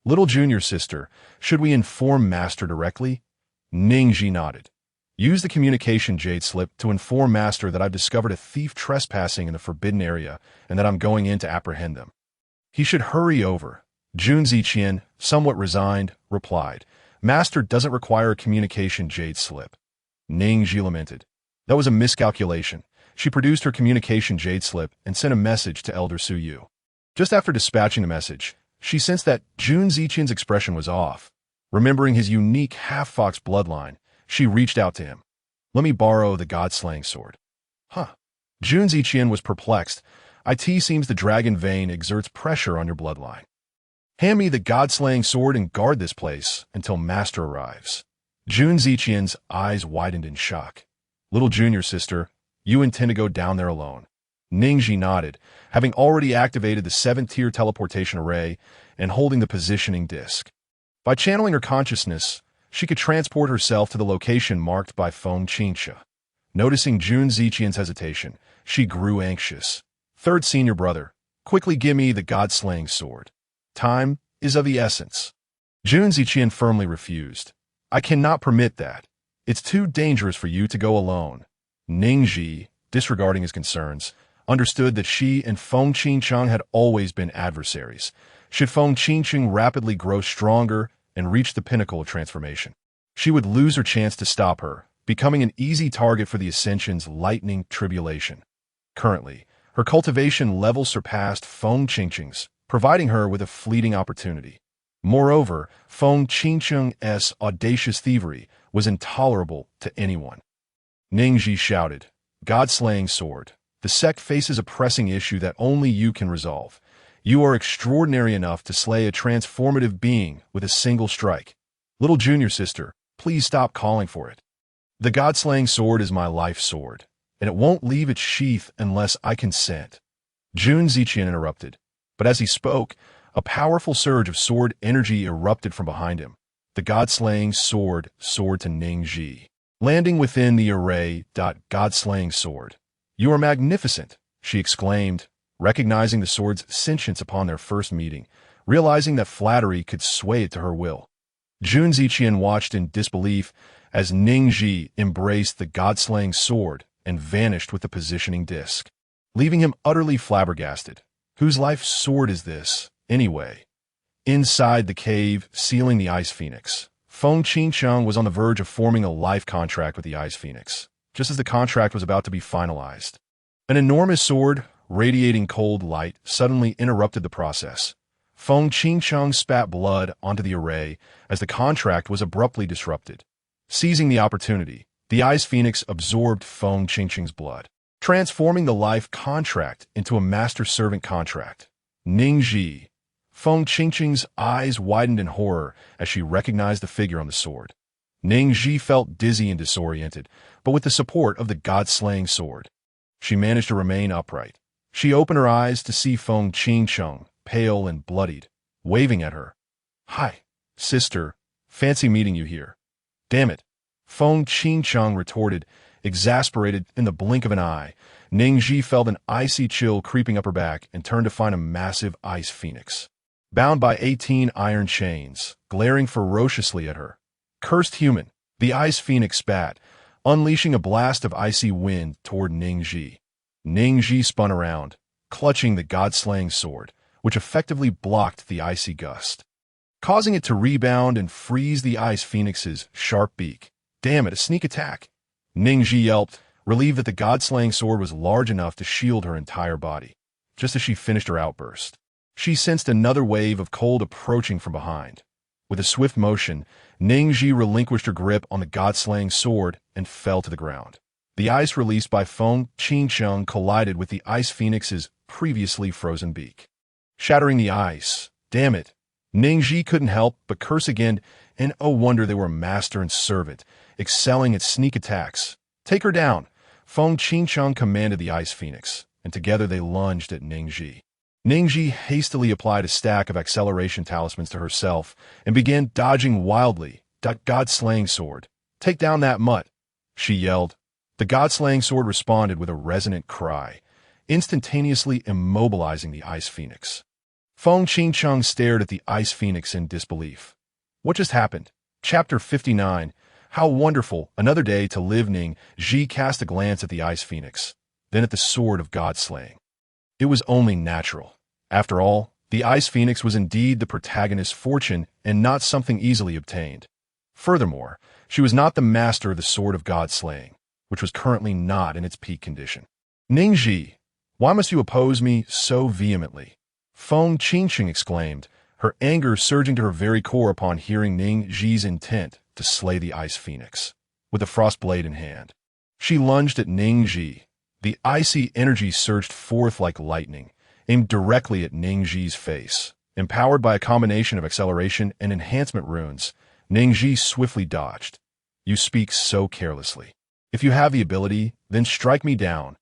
Little junior sister, should we inform Master directly? Ning Zhi nodded. Use the communication jade slip to inform Master that I've discovered a thief trespassing in the forbidden area and that I'm going in to apprehend them. He should hurry over. Jun Ziqian, somewhat resigned, replied, Master doesn't require a communication jade slip. Ning Zhi lamented. That was a miscalculation. She produced her communication jade slip and sent a message to Elder Su Yu. Just after dispatching the message, she sensed that Jun Ziqian's expression was off. Remembering his unique half-fox bloodline, she reached out to him. Let me borrow the god-slaying sword. Huh. Jun Ziqian was perplexed. It seems the dragon vein exerts pressure on your bloodline. Hand me the god-slaying sword and guard this place until Master arrives. Jun Ziqian's eyes widened in shock. Little junior sister, you intend to go down there alone. Ning Zhi nodded, having already activated the 7th-tier teleportation array and holding the positioning disc. By channeling her consciousness, she could transport herself to the location marked by Feng Qingcheng. Noticing Jun Ziqian's hesitation, she grew anxious. Third senior brother, quickly give me the god-slaying sword. Time is of the essence. Jun Ziqian firmly refused. I cannot permit that. It's too dangerous for you to go alone. Ning Zhi, disregarding his concerns, understood that she and Feng Qingcheng had always been adversaries. Should Feng Qingcheng rapidly grow stronger and reach the pinnacle of transformation, she would lose her chance to stop her, becoming an easy target for the Ascension's lightning tribulation. Currently, her cultivation level surpassed Feng Qingcheng's, providing her with a fleeting opportunity. Moreover, Feng Qingcheng's audacious thievery was intolerable to anyone. Ning Zhi shouted, God-slaying sword, the sect faces a pressing issue that only you can resolve. You are extraordinary enough to slay a transformative being with a single strike. Little junior sister, please stop calling for it. The god-slaying sword is my life sword, and it won't leave its sheath unless I consent. Jun Ziqian interrupted, but as he spoke, a powerful surge of sword energy erupted from behind him. The god-slaying sword soared to Ning Zhi, landing within the array. God-slaying sword. You are magnificent, she exclaimed, recognizing the sword's sentience upon their first meeting, realizing that flattery could sway it to her will. Jun Ziqian watched in disbelief as Ning Zhi embraced the god-slaying sword and vanished with the positioning disc, leaving him utterly flabbergasted. Whose life sword is this, anyway? Inside the cave, sealing the Ice Phoenix, Feng Qingcheng was on the verge of forming a life contract with the Ice Phoenix, just as the contract was about to be finalized. An enormous sword, radiating cold light, suddenly interrupted the process. Feng Qingcheng spat blood onto the array as the contract was abruptly disrupted. Seizing the opportunity, the Ice Phoenix absorbed Feng Qingcheng's blood, transforming the life contract into a master-servant contract. Ning Zhi. Feng Qingcheng's eyes widened in horror as she recognized the figure on the sword. Ning Zhi felt dizzy and disoriented, but with the support of the god-slaying sword, she managed to remain upright. She opened her eyes to see Feng Qingcheng, pale and bloodied, waving at her. Hi, sister. Fancy meeting you here. Damn it. Feng Qingcheng retorted, exasperated in the blink of an eye. Ning Zhi felt an icy chill creeping up her back and turned to find a massive ice phoenix, bound by 18 iron chains, glaring ferociously at her. Cursed human, the ice phoenix spat, unleashing a blast of icy wind toward Ning Zhi. Ning Zhi spun around, clutching the god-slaying sword, which effectively blocked the icy gust, causing it to rebound and freeze the ice phoenix's sharp beak. Damn it, a sneak attack! Ning Zhi yelped, relieved that the god-slaying sword was large enough to shield her entire body. Just as she finished her outburst, she sensed another wave of cold approaching from behind. With a swift motion, Ning Zhi relinquished her grip on the god-slaying sword and fell to the ground. The ice released by Feng Qingcheng collided with the ice phoenix's previously frozen beak, shattering the ice. Damn it! Ning Zhi couldn't help but curse again, and oh wonder they were master and servant, excelling at sneak attacks. Take her down! Feng Qingcheng commanded the ice phoenix, and together they lunged at Ning Zhi. Ning Zhi hastily applied a stack of acceleration talismans to herself and began dodging wildly. God-slaying sword. Take down that mutt! She yelled. The god-slaying sword responded with a resonant cry, instantaneously immobilizing the ice phoenix. Feng Qingcheng stared at the ice phoenix in disbelief. What just happened? Chapter 59. How wonderful, another day to live. Ning Zhi cast a glance at the ice phoenix, then at the sword of god-slaying. It was only natural. After all, the ice phoenix was indeed the protagonist's fortune and not something easily obtained. Furthermore, she was not the master of the sword of god-slaying, which was currently not in its peak condition. Ning Zhi, why must you oppose me so vehemently? Feng Qingcheng exclaimed, her anger surging to her very core upon hearing Ning Zhi's intent to slay the ice phoenix. With the frost blade in hand, she lunged at Ning Zhi. The icy energy surged forth like lightning, aimed directly at Ning Zhi's face. Empowered by a combination of acceleration and enhancement runes, Ning Zhi swiftly dodged. You speak so carelessly. If you have the ability, then strike me down.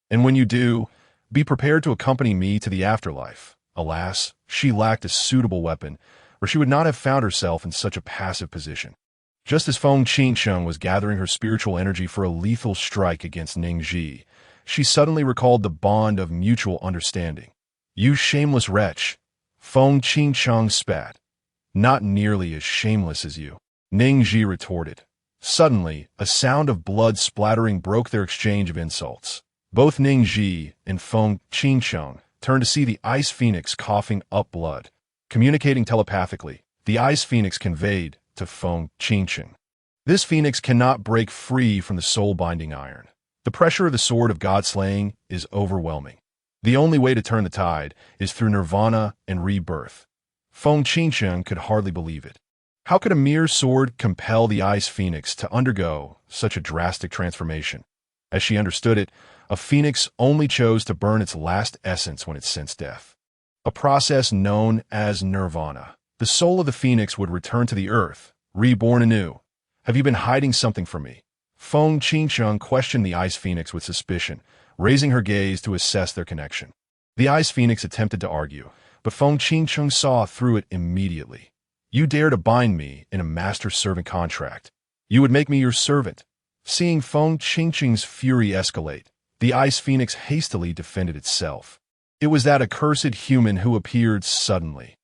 And when you do, be prepared to accompany me to the afterlife. Alas, she lacked a suitable weapon, or she would not have found herself in such a passive position. Just as Feng Qingcheng was gathering her spiritual energy for a lethal strike against Ning Zhi, she suddenly recalled the bond of mutual understanding. You shameless wretch! Feng Qingcheng spat. Not nearly as shameless as you, Ning Zhi retorted. Suddenly, a sound of blood splattering broke their exchange of insults. Both Ning Zhi and Feng Qingcheng turned to see the ice phoenix coughing up blood. Communicating telepathically, the ice phoenix conveyed to Feng Qingcheng. This phoenix cannot break free from the soul-binding iron. The pressure of the sword of god-slaying is overwhelming. The only way to turn the tide is through nirvana and rebirth. Feng Qingcheng could hardly believe it. How could a mere sword compel the ice phoenix to undergo such a drastic transformation? As she understood it, a phoenix only chose to burn its last essence when it sensed death. A process known as nirvana. The soul of the phoenix would return to the earth, reborn anew. Have you been hiding something from me? Feng Qingcheng questioned the ice phoenix with suspicion, raising her gaze to assess their connection. The ice phoenix attempted to argue, but Feng Qingcheng saw through it immediately. You dare to bind me in a master-servant contract. You would make me your servant. Seeing Feng Qingcheng's fury escalate, the ice phoenix hastily defended itself. It was that accursed human who appeared suddenly.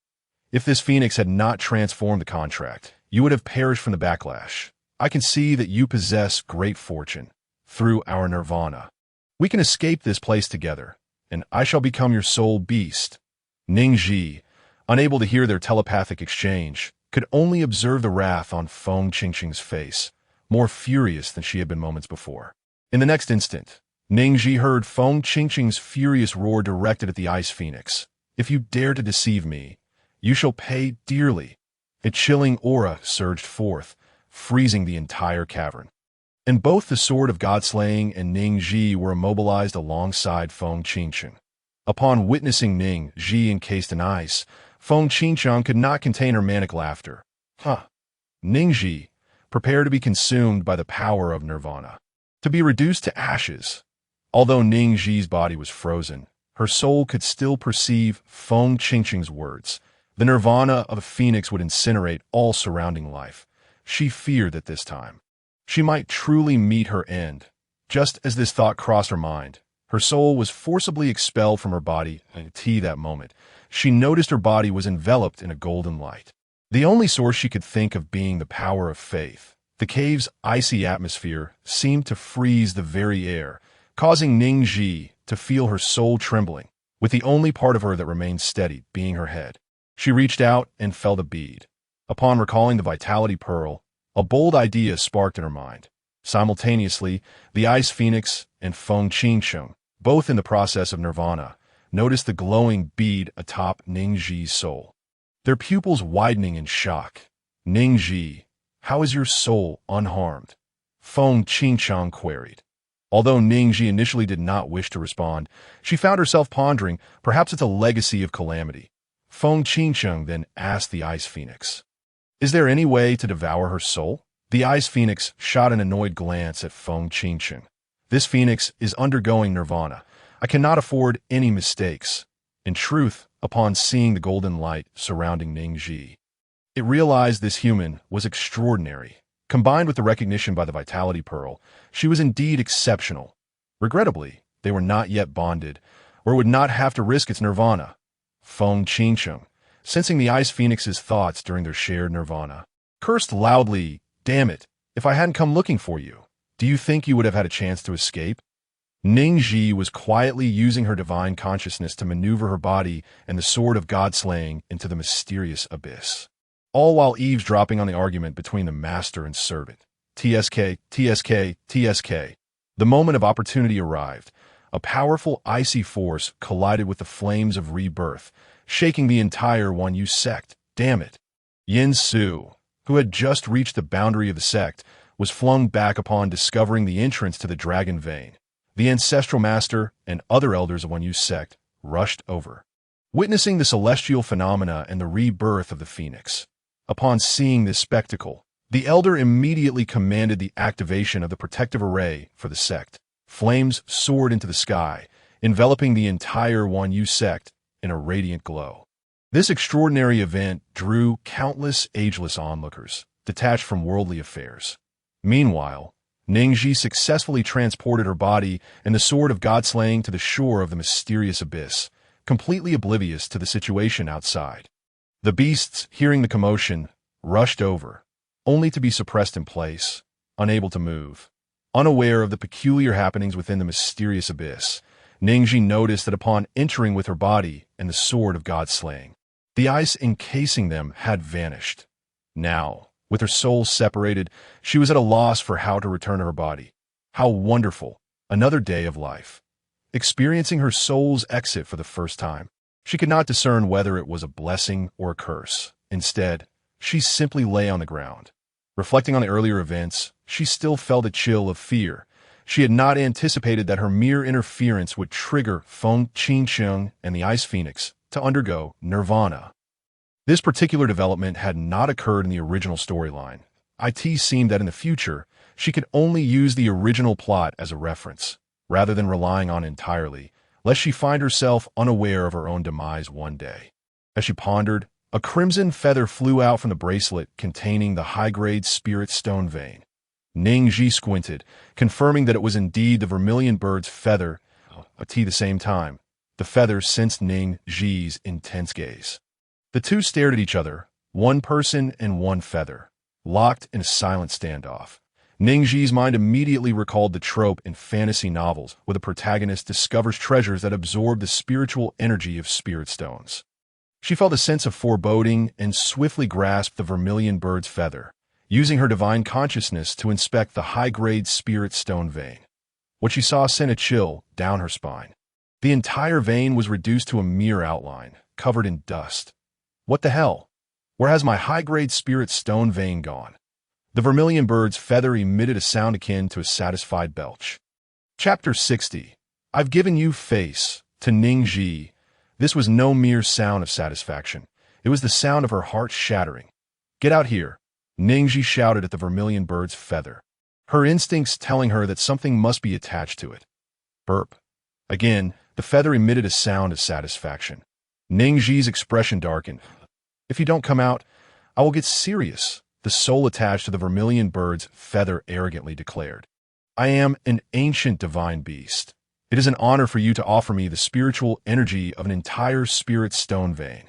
If this phoenix had not transformed the contract, you would have perished from the backlash. I can see that you possess great fortune. Through our nirvana, we can escape this place together, and I shall become your soul beast. Ning Zhi, unable to hear their telepathic exchange, could only observe the wrath on Feng Qingcheng's face, more furious than she had been moments before. In the next instant, Ning Zhi heard Feng Qingcheng's furious roar directed at the ice phoenix. If you dare to deceive me, you shall pay dearly. A chilling aura surged forth, freezing the entire cavern. And both the sword of god-slaying and Ning Zhi were immobilized alongside Feng Qingcheng. Upon witnessing Ning Zhi encased in ice, Feng Qingcheng could not contain her manic laughter. Ning Zhi, prepare to be consumed by the power of nirvana, to be reduced to ashes. Although Ning Zhi's body was frozen, her soul could still perceive Feng Qingcheng's words. The nirvana of a phoenix would incinerate all surrounding life. She feared that this time she might truly meet her end. Just as this thought crossed her mind, her soul was forcibly expelled from her body, and at that moment, she noticed her body was enveloped in a golden light. The only source she could think of being the power of faith. The cave's icy atmosphere seemed to freeze the very air, causing Ning Zhi to feel her soul trembling, with the only part of her that remained steady being her head. She reached out and felt a bead. Upon recalling the vitality pearl, a bold idea sparked in her mind. Simultaneously, the Ice Phoenix and Feng Qingsheng, both in the process of nirvana, noticed the glowing bead atop Ning Zhi's soul. Their pupils widening in shock. "Ning Zhi, how is your soul unharmed?" Feng Qingsheng queried. Although Ning Zhi initially did not wish to respond, she found herself pondering, perhaps it's a legacy of calamity. Feng Qingsheng then asked the Ice Phoenix, "Is there any way to devour her soul?" The Ice Phoenix shot an annoyed glance at Feng Qingsheng. "This phoenix is undergoing nirvana. I cannot afford any mistakes." In truth, upon seeing the golden light surrounding Ning Zhi, it realized this human was extraordinary. Combined with the recognition by the Vitality Pearl, she was indeed exceptional. Regrettably, they were not yet bonded, or would not have to risk its nirvana. Feng Qingsheng, sensing the Ice Phoenix's thoughts during their shared nirvana, cursed loudly, "Damn it, if I hadn't come looking for you, do you think you would have had a chance to escape?" Ning Zhi was quietly using her divine consciousness to maneuver her body and the sword of God-slaying into the mysterious abyss, all while eavesdropping on the argument between the master and servant. TSK, TSK, TSK. The moment of opportunity arrived. A powerful icy force collided with the flames of rebirth, shaking the entire 1U sect. Damn it. Yin Su, who had just reached the boundary of the sect, was flung back upon discovering the entrance to the dragon vein. The ancestral master and other elders of 1U sect rushed over, witnessing the celestial phenomena and the rebirth of the phoenix. Upon seeing this spectacle, the elder immediately commanded the activation of the protective array for the sect. Flames soared into the sky, enveloping the entire 1U sect in a radiant glow. This extraordinary event drew countless ageless onlookers, detached from worldly affairs. Meanwhile, Ning Zhi successfully transported her body and the sword of God-slaying to the shore of the mysterious abyss, completely oblivious to the situation outside. The beasts, hearing the commotion, rushed over, only to be suppressed in place, unable to move. Unaware of the peculiar happenings within the mysterious abyss, Ning Zhi noticed that upon entering with her body and the sword of God-slaying, the ice encasing them had vanished. Now, with her soul separated, she was at a loss for how to return to her body. How wonderful! Another day of life. Experiencing her soul's exit for the first time, she could not discern whether it was a blessing or a curse. Instead, she simply lay on the ground. Reflecting on the earlier events, she still felt a chill of fear. She had not anticipated that her mere interference would trigger Feng Qingsheng and the Ice Phoenix to undergo nirvana. This particular development had not occurred in the original storyline. It seemed that in the future, she could only use the original plot as a reference, rather than relying on it entirely, lest she find herself unaware of her own demise one day. As she pondered, a crimson feather flew out from the bracelet containing the high-grade spirit stone vein. Ning Zhi squinted, confirming that it was indeed the vermilion bird's feather. At the same time, the feather sensed Ning Zhi's intense gaze. The two stared at each other, one person and one feather, locked in a silent standoff. Ning Zhi's mind immediately recalled the trope in fantasy novels where the protagonist discovers treasures that absorb the spiritual energy of spirit stones. She felt a sense of foreboding and swiftly grasped the vermilion bird's feather, using her divine consciousness to inspect the high-grade spirit stone vein. What she saw sent a chill down her spine. The entire vein was reduced to a mere outline, covered in dust. What the hell? Where has my high-grade spirit stone vein gone? The vermilion bird's feather emitted a sound akin to a satisfied belch. Chapter 60. I've given you face, to Ning Zhi. This was no mere sound of satisfaction. It was the sound of her heart shattering. Get out here, Ning Zhi shouted at the vermilion bird's feather, her instincts telling her that something must be attached to it. Burp. Again, the feather emitted a sound of satisfaction. Ning Zhi's expression darkened. If you don't come out, I will get serious, the soul attached to the vermilion bird's feather arrogantly declared. I am an ancient divine beast. It is an honor for you to offer me the spiritual energy of an entire spirit stone vein.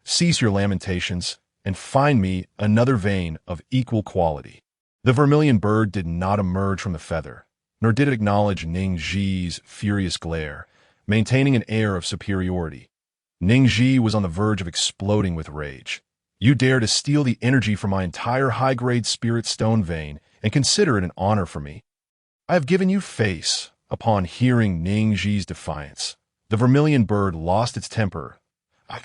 Cease your lamentations and find me another vein of equal quality. The vermilion bird did not emerge from the feather. nor did it acknowledge Ning Zhi's furious glare, maintaining an air of superiority. Ning Zhi was on the verge of exploding with rage. You dare to steal the energy from my entire high-grade spirit stone vein and consider it an honor for me? I have given you face. Upon hearing Ning Zhi's defiance, the vermilion bird lost its temper.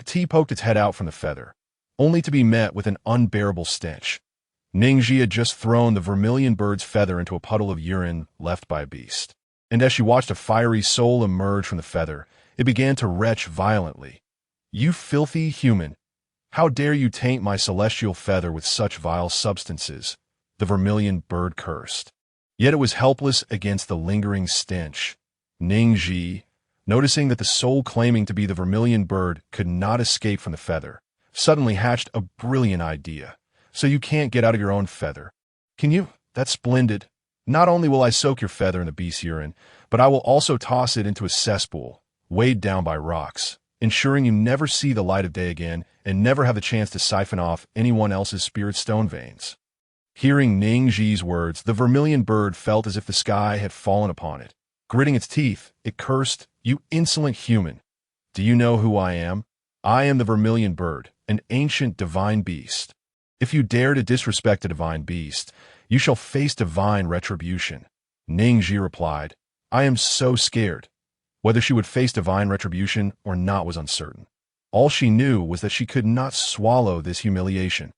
T poked its head out from the feather, only to be met with an unbearable stench. Ning Zhi had just thrown the vermilion bird's feather into a puddle of urine left by a beast, and as she watched a fiery soul emerge from the feather, it began to retch violently. You filthy human! How dare you taint my celestial feather with such vile substances? The vermilion bird cursed. Yet it was helpless against the lingering stench. Ning Zhi, noticing that the soul claiming to be the vermilion bird could not escape from the feather, suddenly hatched a brilliant idea. So you can't get out of your own feather. Can you? That's splendid. Not only will I soak your feather in the beast's urine, but I will also toss it into a cesspool, weighed down by rocks, ensuring you never see the light of day again and never have the chance to siphon off anyone else's spirit stone veins. Hearing Ning Zhi's words, the vermilion bird felt as if the sky had fallen upon it. Gritting its teeth, it cursed, "You insolent human! Do you know who I am? I am the vermilion bird, an ancient divine beast. If you dare to disrespect a divine beast, you shall face divine retribution." Ning Zhi replied, "I am so scared." Whether she would face divine retribution or not was uncertain. All she knew was that she could not swallow this humiliation.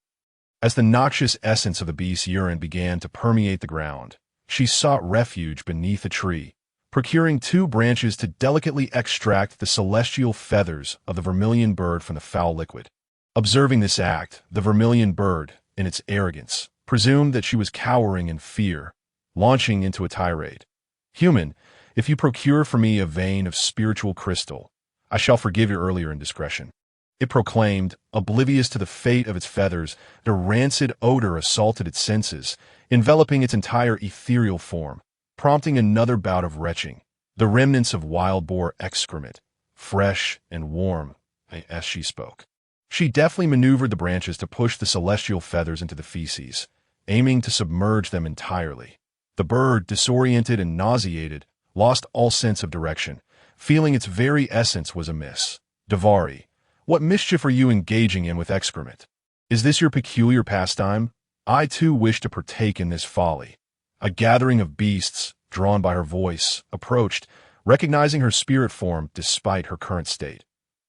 As the noxious essence of the beast's urine began to permeate the ground, she sought refuge beneath a tree, procuring 2 branches to delicately extract the celestial feathers of the vermilion bird from the foul liquid. Observing this act, the vermilion bird, in its arrogance, presumed that she was cowering in fear, launching into a tirade. "Human, if you procure for me a vein of spiritual crystal, I shall forgive your earlier indiscretion." It proclaimed, oblivious to the fate of its feathers. The rancid odor assaulted its senses, enveloping its entire ethereal form, prompting another bout of retching. The remnants of wild boar excrement, fresh and warm, as she spoke. She deftly maneuvered the branches to push the celestial feathers into the feces, aiming to submerge them entirely. The bird, disoriented and nauseated, lost all sense of direction, feeling its very essence was amiss. "Davari, what mischief are you engaging in with excrement? Is this your peculiar pastime? I too wish to partake in this folly." A gathering of beasts, drawn by her voice, approached, recognizing her spirit form despite her current state.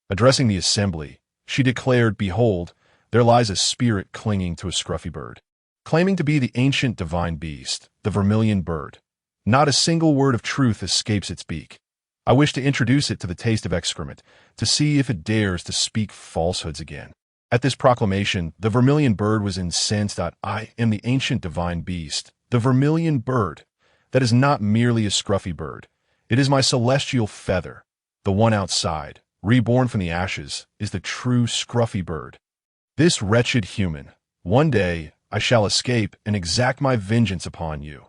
Addressing the assembly, she declared, "Behold, there lies a spirit clinging to a scruffy bird, claiming to be the ancient divine beast, the vermilion bird. Not a single word of truth escapes its beak. I wish to introduce it to the taste of excrement, to see if it dares to speak falsehoods again." At this proclamation, the vermilion bird was incensed. "I am the ancient divine beast, the vermilion bird. That is not merely a scruffy bird. It is my celestial feather. The one outside, reborn from the ashes, is the true scruffy bird. This wretched human, one day I shall escape and exact my vengeance upon you."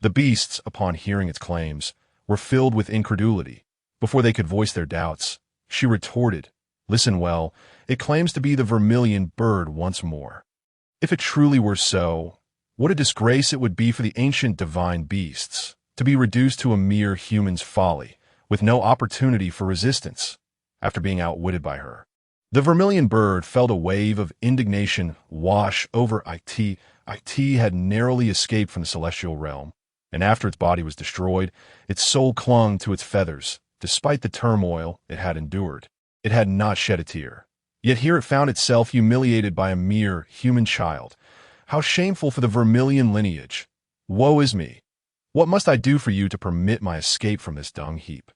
The beasts, upon hearing its claims, were filled with incredulity. Before they could voice their doubts, she retorted, "Listen well, it claims to be the vermilion bird once more. If it truly were so, what a disgrace it would be for the ancient divine beasts to be reduced to a mere human's folly, with no opportunity for resistance, after being outwitted by her." The vermilion bird felt a wave of indignation wash over it. It had narrowly escaped from the celestial realm, and after its body was destroyed, its soul clung to its feathers. Despite the turmoil it had endured, it had not shed a tear. Yet here it found itself humiliated by a mere human child. How shameful for the vermilion lineage! Woe is me! What must I do for you to permit my escape from this dung heap?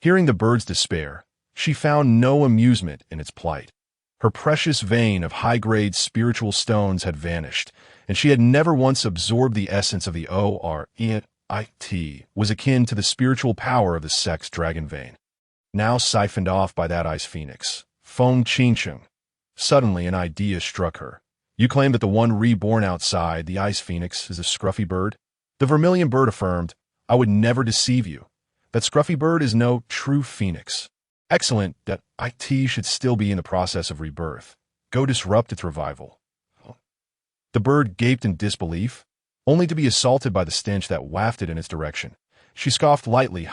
Hearing the bird's despair, she found no amusement in its plight. Her precious vein of high-grade spiritual stones had vanished, and she had never once absorbed the essence of the Orit, was akin to the spiritual power of the sect's dragon vein, now siphoned off by that ice phoenix, Feng Qingcheng. Suddenly an idea struck her. "You claim that the one reborn outside, the ice phoenix, is a scruffy bird?" The vermilion bird affirmed, "I would never deceive you. That scruffy bird is no true phoenix. Excellent that it should still be in the process of rebirth. Go disrupt its revival." The bird gaped in disbelief, only to be assaulted by the stench that wafted in its direction. She scoffed lightly.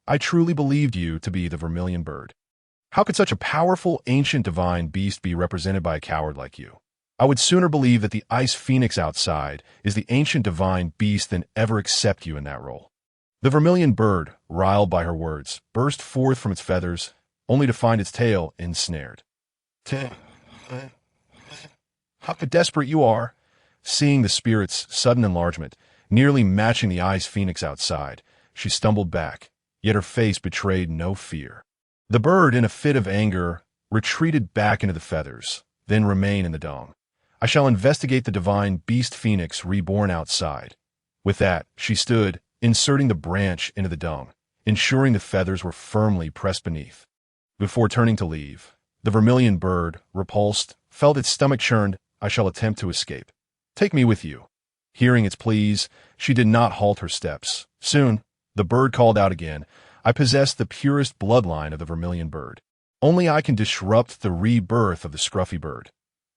I truly believed you to be the vermilion bird. How could such a powerful, ancient divine beast be represented by a coward like you? I would sooner believe that the ice phoenix outside is the ancient divine beast than ever accept you in that role. The vermilion bird, riled by her words, burst forth from its feathers, only to find its tail ensnared. How desperate you are! Seeing the spirit's sudden enlargement, nearly matching the ice phoenix outside, she stumbled back, yet her face betrayed no fear. The bird, in a fit of anger, retreated back into the feathers, then remained in the dung. I shall investigate the divine beast phoenix reborn outside. With that, she stood, inserting the branch into the dung, ensuring the feathers were firmly pressed beneath. Before turning to leave, the vermilion bird, repulsed, felt its stomach churned. I shall attempt to escape. Take me with you. Hearing its pleas, she did not halt her steps. Soon, the bird called out again. I possess the purest bloodline of the vermilion bird. Only I can disrupt the rebirth of the scruffy bird.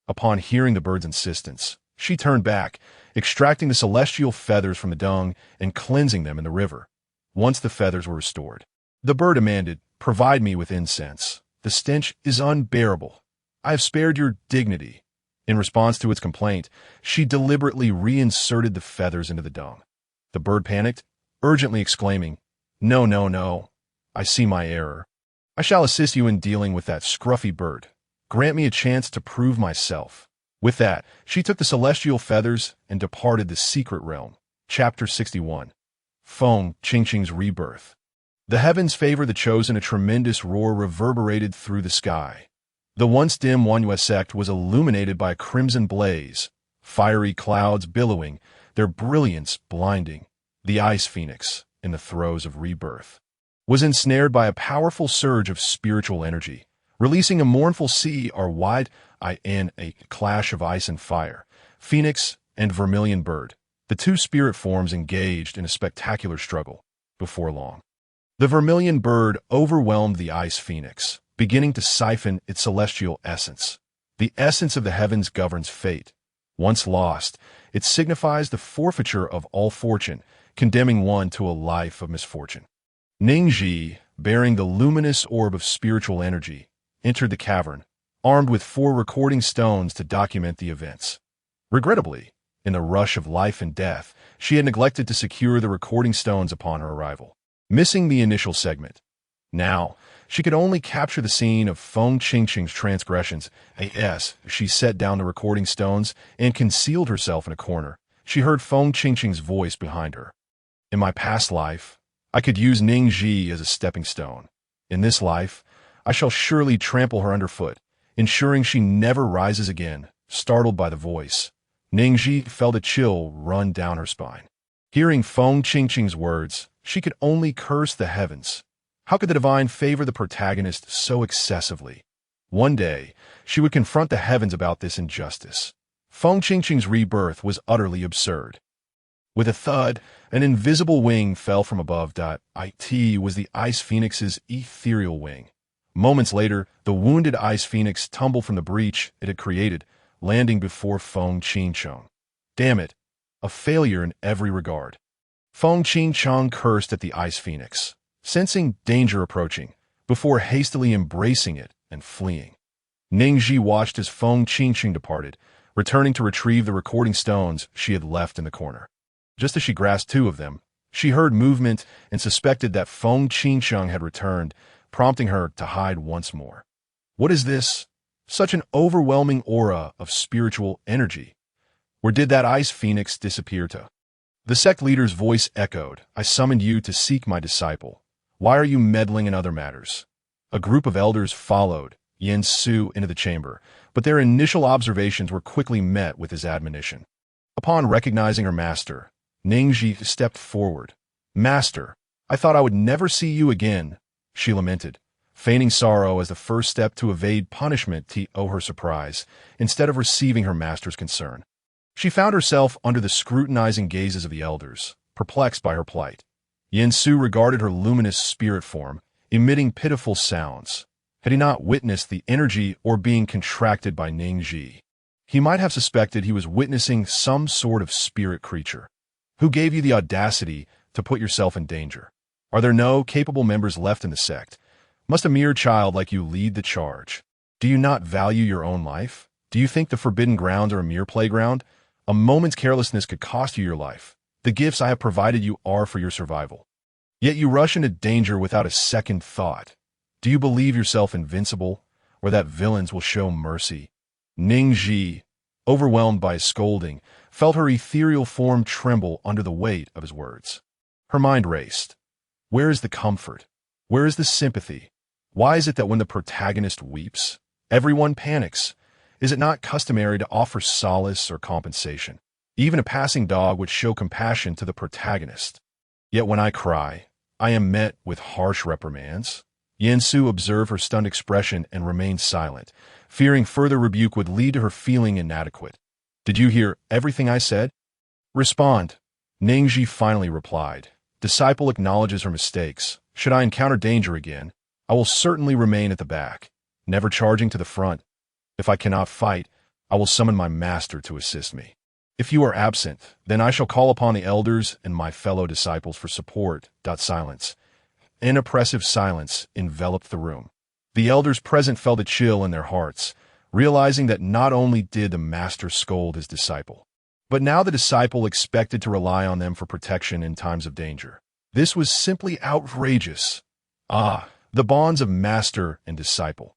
Upon hearing the bird's insistence, she turned back, extracting the celestial feathers from the dung and cleansing them in the river. Once the feathers were restored, the bird demanded, "Provide me with incense. The stench is unbearable. I have spared your dignity." In response to its complaint, she deliberately reinserted the feathers into the dung. The bird panicked, urgently exclaiming, "No, no, no. I see my error. I shall assist you in dealing with that scruffy bird. Grant me a chance to prove myself." With that, she took the celestial feathers and departed the secret realm. Chapter 61. Feng Qingqing's Rebirth. The heavens favor the chosen. A tremendous roar reverberated through the sky. The once dim Wanyue sect was illuminated by a crimson blaze, fiery clouds billowing, their brilliance blinding. The ice phoenix, in the throes of rebirth, was ensnared by a powerful surge of spiritual energy, releasing a mournful in a clash of ice and fire. Phoenix and vermilion bird, the two spirit forms engaged in a spectacular struggle. Before long, the vermilion bird overwhelmed the ice phoenix, beginning to siphon its celestial essence. The essence of the heavens governs fate. Once lost, it signifies the forfeiture of all fortune, condemning one to a life of misfortune. Ning Zhi, bearing the luminous orb of spiritual energy, entered the cavern, armed with 4 recording stones to document the events. Regrettably, in the rush of life and death, she had neglected to secure the recording stones upon her arrival, missing the initial segment. Now, she could only capture the scene of Feng Qingqing's transgressions. She set down the recording stones and concealed herself in a corner. She heard Feng Qingqing's voice behind her. In my past life, I could use Ning Zhi as a stepping stone. In this life, I shall surely trample her underfoot, ensuring she never rises again. Startled by the voice, Ning Zhi felt a chill run down her spine. Hearing Feng Qingqing's words, she could only curse the heavens. How could the divine favor the protagonist so excessively? One day, she would confront the heavens about this injustice. Feng Qingqing's rebirth was utterly absurd. With a thud, an invisible wing fell from above. It was the ice phoenix's ethereal wing. Moments later, the wounded ice phoenix tumbled from the breach it had created, landing before Feng Qingqing. Damn it, a failure in every regard. Feng Qingqing cursed at the ice phoenix, sensing danger approaching, before hastily embracing it and fleeing. Ning Zhi watched as Feng Qingqing departed, returning to retrieve the recording stones she had left in the corner. Just as she grasped 2 of them, she heard movement and suspected that Feng Qingqing had returned, prompting her to hide once more. What is this? Such an overwhelming aura of spiritual energy. Where did that ice phoenix disappear to? The sect leader's voice echoed, "I summoned you to seek my disciple. Why are you meddling in other matters?" A group of elders followed Yin Su into the chamber, but their initial observations were quickly met with his admonition. Upon recognizing her master, Ning Zhi stepped forward. "Master, I thought I would never see you again," she lamented, feigning sorrow as the first step to evade punishment to her surprise, instead of receiving her master's concern. She found herself under the scrutinizing gazes of the elders, perplexed by her plight. Yin Su regarded her luminous spirit form, emitting pitiful sounds. Had he not witnessed the energy or being contracted by Ning Zhi, he might have suspected he was witnessing some sort of spirit creature. "Who gave you the audacity to put yourself in danger? Are there no capable members left in the sect? Must a mere child like you lead the charge? Do you not value your own life? Do you think the forbidden grounds are a mere playground? A moment's carelessness could cost you your life. The gifts I have provided you are for your survival. Yet you rush into danger without a second thought. Do you believe yourself invincible, or that villains will show mercy? Ning Zhi, overwhelmed by his scolding, felt her ethereal form tremble under the weight of his words. Her mind raced. Where is the comfort? Where is the sympathy? Why is it that when the protagonist weeps, everyone panics? Is it not customary to offer solace or compensation? Even a passing dog would show compassion to the protagonist. Yet when I cry, I am met with harsh reprimands. Su observed her stunned expression and remained silent, fearing further rebuke would lead to her feeling inadequate. Did you hear everything I said? Respond. Ning Zhi finally replied. Disciple acknowledges her mistakes. Should I encounter danger again, I will certainly remain at the back, never charging to the front. If I cannot fight, I will summon my master to assist me. If you are absent, then I shall call upon the elders and my fellow disciples for support. Silence. An oppressive silence enveloped the room. The elders present felt a chill in their hearts, realizing that not only did the master scold his disciple, but now the disciple expected to rely on them for protection in times of danger. This was simply outrageous. The bonds of master and disciple.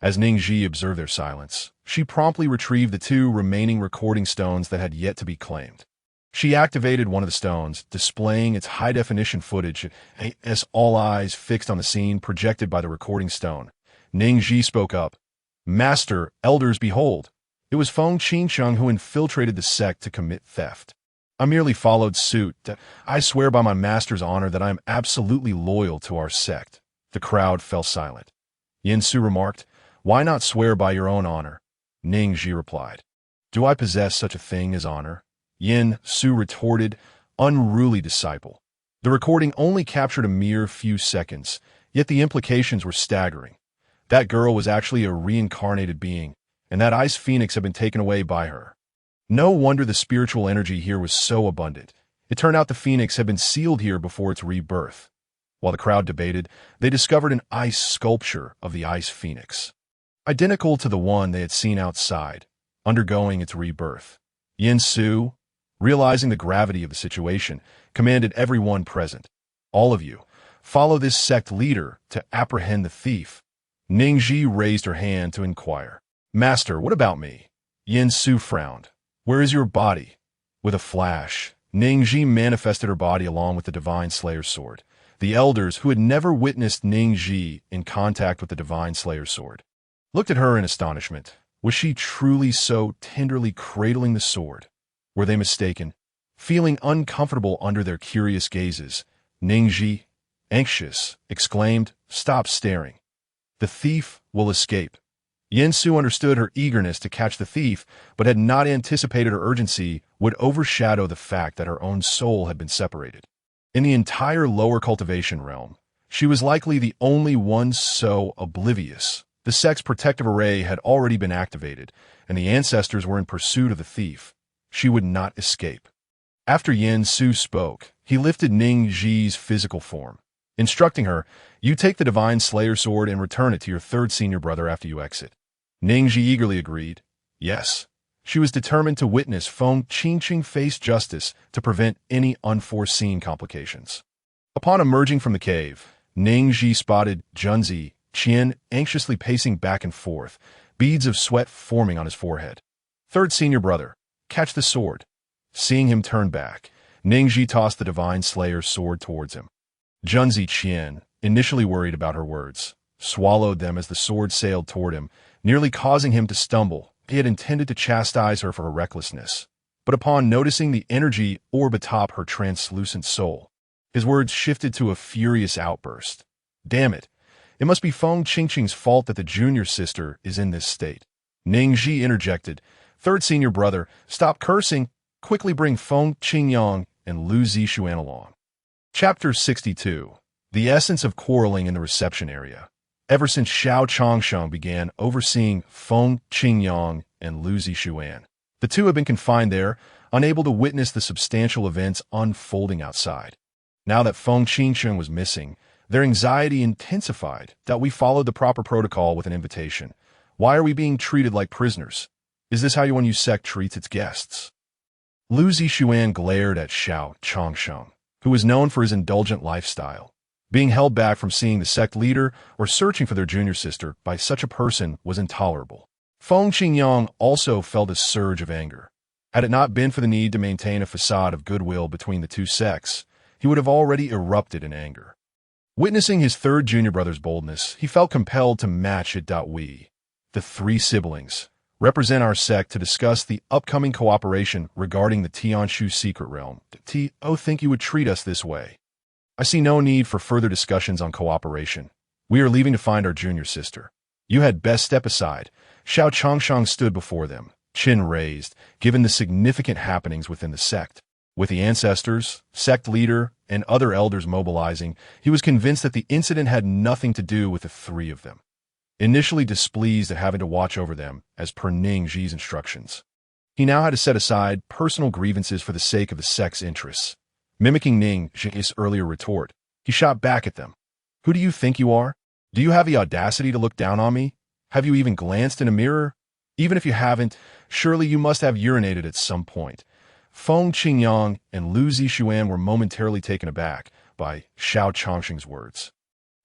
As Ning Zhi observed their silence, she promptly retrieved the 2 remaining recording stones that had yet to be claimed. She activated one of the stones, displaying its high-definition footage as all eyes fixed on the scene projected by the recording stone. Ning Zhi spoke up. Master, elders, behold. It was Feng Qingsheng who infiltrated the sect to commit theft. I merely followed suit. I swear by my master's honor that I am absolutely loyal to our sect. The crowd fell silent. Su remarked, Why not swear by your own honor? Ning Zhi replied, Do I possess such a thing as honor? Su retorted, Unruly disciple. The recording only captured a mere few seconds, yet the implications were staggering. That girl was actually a reincarnated being, and that ice phoenix had been taken away by her. No wonder the spiritual energy here was so abundant. It turned out the phoenix had been sealed here before its rebirth. While the crowd debated, they discovered an ice sculpture of the ice phoenix, identical to the one they had seen outside, undergoing its rebirth. Su, realizing the gravity of the situation, commanded everyone present, All of you, follow this sect leader to apprehend the thief. Ning Zhi raised her hand to inquire. Master, what about me? Su frowned. Where is your body? With a flash, Ning Zhi manifested her body along with the Divine Slayer's sword. The elders, who had never witnessed Ning Zhi in contact with the Divine Slayer's sword, looked at her in astonishment. Was she truly so tenderly cradling the sword? Were they mistaken? Feeling uncomfortable under their curious gazes, Ning Zhi, anxious, exclaimed, Stop staring. The thief will escape. Su understood her eagerness to catch the thief, but had not anticipated her urgency would overshadow the fact that her own soul had been separated. In the entire lower cultivation realm, she was likely the only one so oblivious. The sect's protective array had already been activated, and the ancestors were in pursuit of the thief. She would not escape. After Su spoke, he lifted Ning Zhi's physical form, instructing her, You take the Divine Slayer sword and return it to your 3rd senior brother after you exit. Ning Zhi eagerly agreed. Yes. She was determined to witness Feng Qingqing face justice to prevent any unforeseen complications. Upon emerging from the cave, Ning Zhi spotted Junzi Qian anxiously pacing back and forth, beads of sweat forming on his forehead. 3rd senior brother, catch the sword. Seeing him turn back, Ning Zhi tossed the Divine Slayer's sword towards him. Junzi Qian, initially worried about her words, swallowed them as the sword sailed toward him, nearly causing him to stumble. He had intended to chastise her for her recklessness, but upon noticing the energy orb atop her translucent soul, his words shifted to a furious outburst. Damn it! It must be Feng Qingqing's fault that the junior sister is in this state. Ning Zhi interjected, 3rd senior brother, stop cursing. Quickly bring Feng Qingyang and Lu Zixuan along. Chapter 62. The essence of quarreling in the reception area. Ever since Xiao Changsheng began overseeing Feng Qingyang and Lu Zixuan, the 2 have been confined there, unable to witness the substantial events unfolding outside. Now that Feng Qingsheng was missing, their anxiety intensified that we followed the proper protocol with an invitation. Why are we being treated like prisoners? Is this how your sect treats its guests? Lu Zixuan glared at Xiao Changsheng, who was known for his indulgent lifestyle. Being held back from seeing the sect leader or searching for their junior sister by such a person was intolerable. Feng Qingyang also felt a surge of anger. Had it not been for the need to maintain a facade of goodwill between the two sects, he would have already erupted in anger. Witnessing his third junior brother's boldness, he felt compelled to match it. We, the three siblings, represent our sect to discuss the upcoming cooperation regarding the Tianshu secret realm. Think you would treat us this way? I see no need for further discussions on cooperation. We are leaving to find our junior sister. You had best step aside. Xiao Changsheng stood before them, chin raised, given the significant happenings within the sect. With the ancestors, sect leader, and other elders mobilizing, he was convinced that the incident had nothing to do with the three of them. Initially displeased at having to watch over them, as per Ning Zhi's instructions, he now had to set aside personal grievances for the sake of the sect's interests. Mimicking Ning Zhi's earlier retort, he shot back at them. Who do you think you are? Do you have the audacity to look down on me? Have you even glanced in a mirror? Even if you haven't, surely you must have urinated at some point. Feng Qingyang and Lu Zixuan were momentarily taken aback by Xiao Changsheng's words.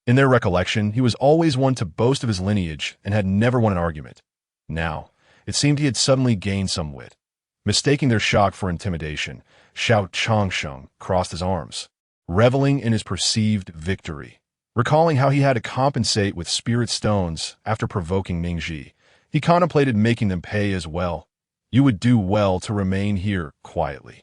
In their recollection, he was always one to boast of his lineage and had never won an argument. Now, it seemed he had suddenly gained some wit. Mistaking their shock for intimidation, Xiao Changsheng crossed his arms, reveling in his perceived victory. Recalling how he had to compensate with spirit stones after provoking Ning Zhi, he contemplated making them pay as well. You would do well to remain here quietly.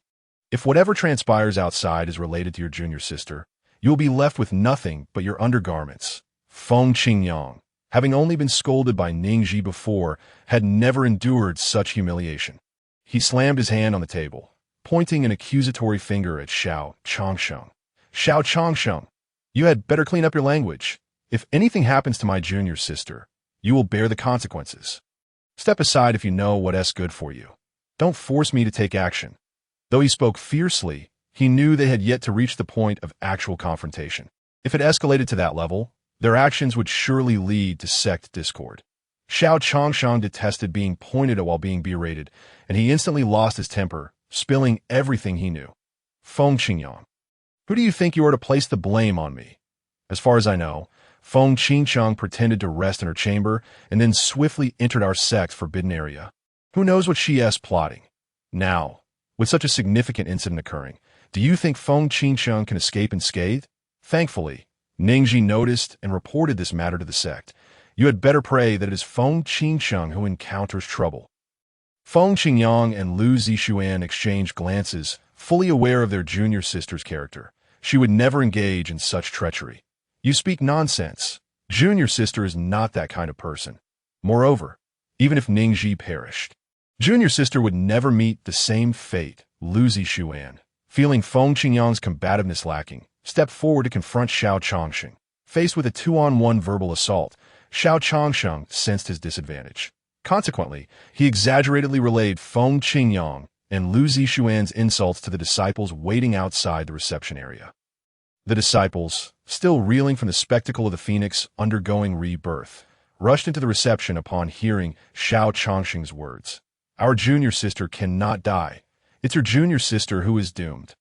If whatever transpires outside is related to your junior sister, you will be left with nothing but your undergarments. Feng Qingyang, having only been scolded by Ning Zhi before, had never endured such humiliation. He slammed his hand on the table, pointing an accusatory finger at Xiao Changsheng. Xiao Changsheng, you had better clean up your language. If anything happens to my junior sister, you will bear the consequences. Step aside if you know what's good for you. Don't force me to take action. Though he spoke fiercely, he knew they had yet to reach the point of actual confrontation. If it escalated to that level, their actions would surely lead to sect discord. Xiao Changsheng detested being pointed at while being berated, and he instantly lost his temper, spilling everything he knew. Feng Qingyang, who do you think you are to place the blame on me? As far as I know, Feng Qingsheng pretended to rest in her chamber and then swiftly entered our sect's forbidden area. Who knows what she is plotting? Now, with such a significant incident occurring, do you think Feng Qingsheng can escape unscathed? Thankfully, Ning Zhi noticed and reported this matter to the sect. You had better pray that it is Feng Qingsheng who encounters trouble. Feng Qingyang and Lu Zixuan exchanged glances, fully aware of their junior sister's character. She would never engage in such treachery. You speak nonsense. Junior sister is not that kind of person. Moreover, even if Ning Zhi perished, junior sister would never meet the same fate. Lu Zixuan, feeling Feng Qingyang's combativeness lacking, stepped forward to confront Xiao Changsheng. Faced with a 2-on-1 verbal assault, Xiao Changsheng sensed his disadvantage. Consequently, he exaggeratedly relayed Feng Qingyang and Lu Zixuan's insults to the disciples waiting outside the reception area. The disciples, still reeling from the spectacle of the phoenix undergoing rebirth, rushed into the reception upon hearing Xiao Changsheng's words. Our junior sister cannot die. It's her junior sister who is doomed.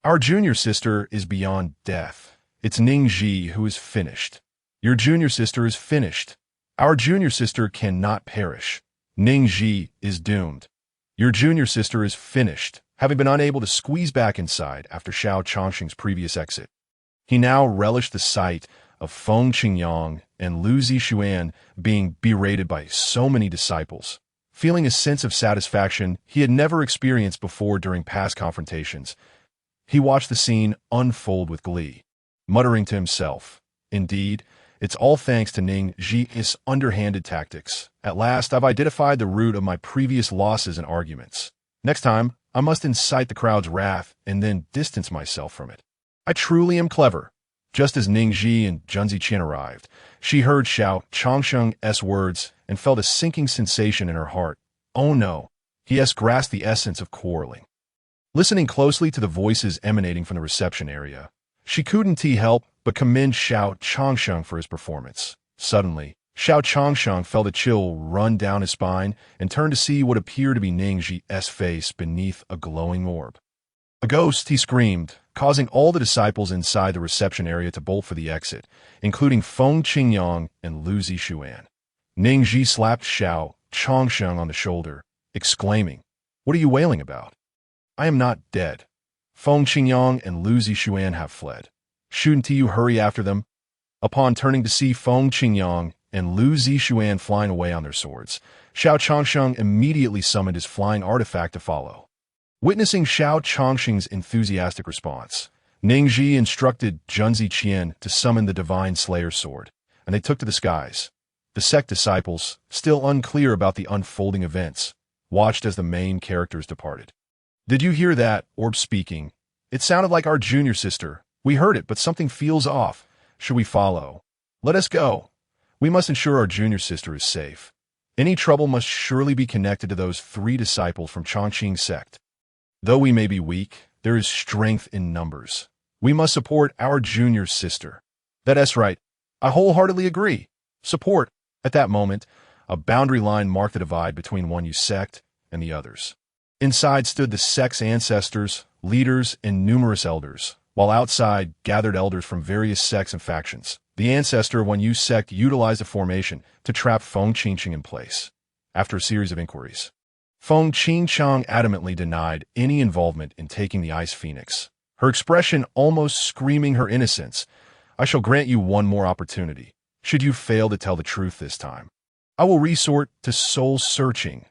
Our junior sister is beyond death. It's Ning Zhi who is finished. Your junior sister is finished. Our junior sister cannot perish. Ning Zhi is doomed. Your junior sister is finished, having been unable to squeeze back inside after Xiao Changsheng's previous exit. He now relished the sight of Feng Qingyang and Lu Zixuan being berated by so many disciples, feeling a sense of satisfaction he had never experienced before during past confrontations. He watched the scene unfold with glee, muttering to himself, "Indeed, it's all thanks to Ning Zhi's underhanded tactics. At last, I've identified the root of my previous losses and arguments. Next time, I must incite the crowd's wrath and then distance myself from it. I truly am clever." Just as Ning Zhi and Junzi Qian arrived, she heard Xiao Changsheng's words and felt a sinking sensation in her heart. Oh no, he has grasped the essence of quarreling. Listening closely to the voices emanating from the reception area, She couldn't help but commend Xiao Changsheng for his performance. Suddenly, Xiao Changsheng felt a chill run down his spine and turned to see what appeared to be Ning Zhi's face beneath a glowing orb. "A ghost!" he screamed, causing all the disciples inside the reception area to bolt for the exit, including Feng Qingyang and Lu Zixuan. Ning Zhi slapped Xiao Changsheng on the shoulder, exclaiming, "What are you wailing about? I am not dead. Feng Qingyang and Lu Zixuan have fled. Shouldn't you hurry after them?" Upon turning to see Feng Qingyang and Lu Zixuan flying away on their swords, Xiao Changsheng immediately summoned his flying artifact to follow. Witnessing Xiao Changsheng's enthusiastic response, Ning Zhi instructed Junzi Qian to summon the Divine Slayer sword, and they took to the skies. The sect disciples, still unclear about the unfolding events, watched as the main characters departed. "Did you hear that?" Orb speaking. "It sounded like our junior sister. We heard it, but something feels off. Should we follow? Let us go. We must ensure our junior sister is safe. Any trouble must surely be connected to those 3 disciples from Chongqing sect. Though we may be weak, there is strength in numbers. We must support our junior sister." "That's right. I wholeheartedly agree. Support." At that moment, a boundary line marked the divide between one sect and the others. Inside stood the sect's ancestors, leaders, and numerous elders, while outside gathered elders from various sects and factions. The ancestor of one sect utilized the formation to trap Feng Qingchang in place. After a series of inquiries, Feng Qingchang adamantly denied any involvement in taking the Ice Phoenix, her expression almost screaming her innocence. "I shall grant you one more opportunity. Should you fail to tell the truth this time, I will resort to soul-searching."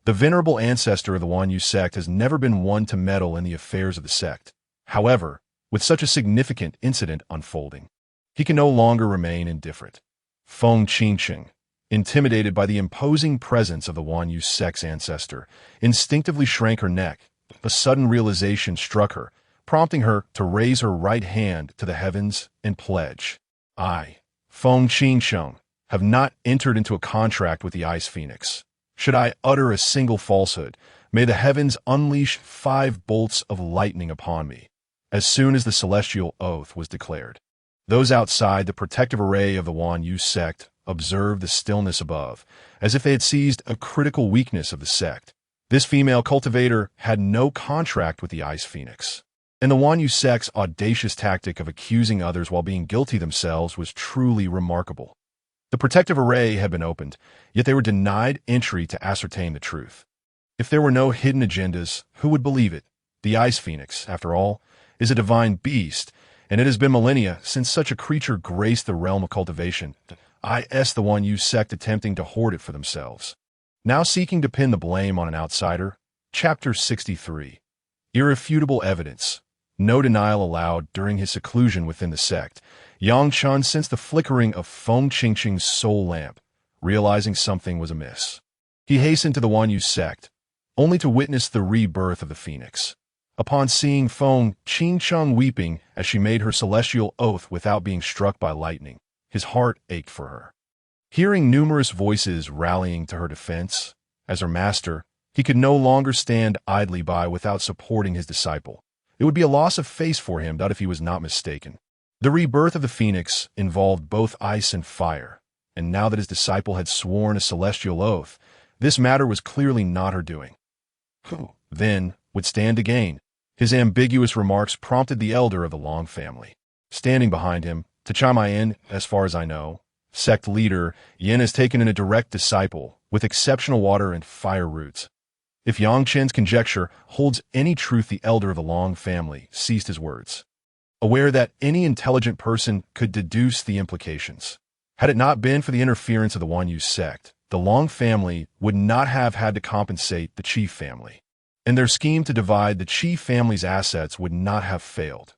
The venerable ancestor of the Wanyu sect has never been one to meddle in the affairs of the sect. However, with such a significant incident unfolding, he can no longer remain indifferent. Feng Qingchang, intimidated by the imposing presence of the Wanyu sect's ancestor, instinctively shrank her neck. A sudden realization struck her, prompting her to raise her right hand to the heavens and pledge, "I, Feng Qingchang, have not entered into a contract with the Ice Phoenix. Should I utter a single falsehood, may the heavens unleash 5 bolts of lightning upon me." As soon as the celestial oath was declared, those outside the protective array of the Wanyu sect observed the stillness above, as if they had seized a critical weakness of the sect. This female cultivator had no contract with the Ice Phoenix, and the Wanyu sect's audacious tactic of accusing others while being guilty themselves was truly remarkable. The protective array had been opened, yet they were denied entry to ascertain the truth. If there were no hidden agendas, who would believe it? The Ice Phoenix, after all, is a divine beast, and it has been millennia since such a creature graced the realm of cultivation. The Wanyu sect attempting to hoard it for themselves. Now seeking to pin the blame on an outsider. Chapter 63. Irrefutable evidence. No denial allowed during his seclusion within the sect. Yang Chun sensed the flickering of Feng Qingchang's soul lamp, realizing something was amiss. He hastened to the Wanyu sect, only to witness the rebirth of the Phoenix. Upon seeing Feng Qingchang weeping as she made her celestial oath without being struck by lightning, his heart ached for her. Hearing numerous voices rallying to her defense, as her master, he could no longer stand idly by without supporting his disciple. It would be a loss of face for him, if he was not mistaken. The rebirth of the Phoenix involved both ice and fire, and now that his disciple had sworn a celestial oath, this matter was clearly not her doing. Who, then, would stand to gain? His ambiguous remarks prompted the elder of the Long family. Standing behind him, to chime in, as far as I know, sect leader Yin has taken in a direct disciple with exceptional water and fire roots. If Yang Chen's conjecture holds any truth, the elder of the Long family ceased his words, aware that any intelligent person could deduce the implications. Had it not been for the interference of the Wanyu sect, the Long family would not have had to compensate the Qi family, and their scheme to divide the Qi family's assets would not have failed.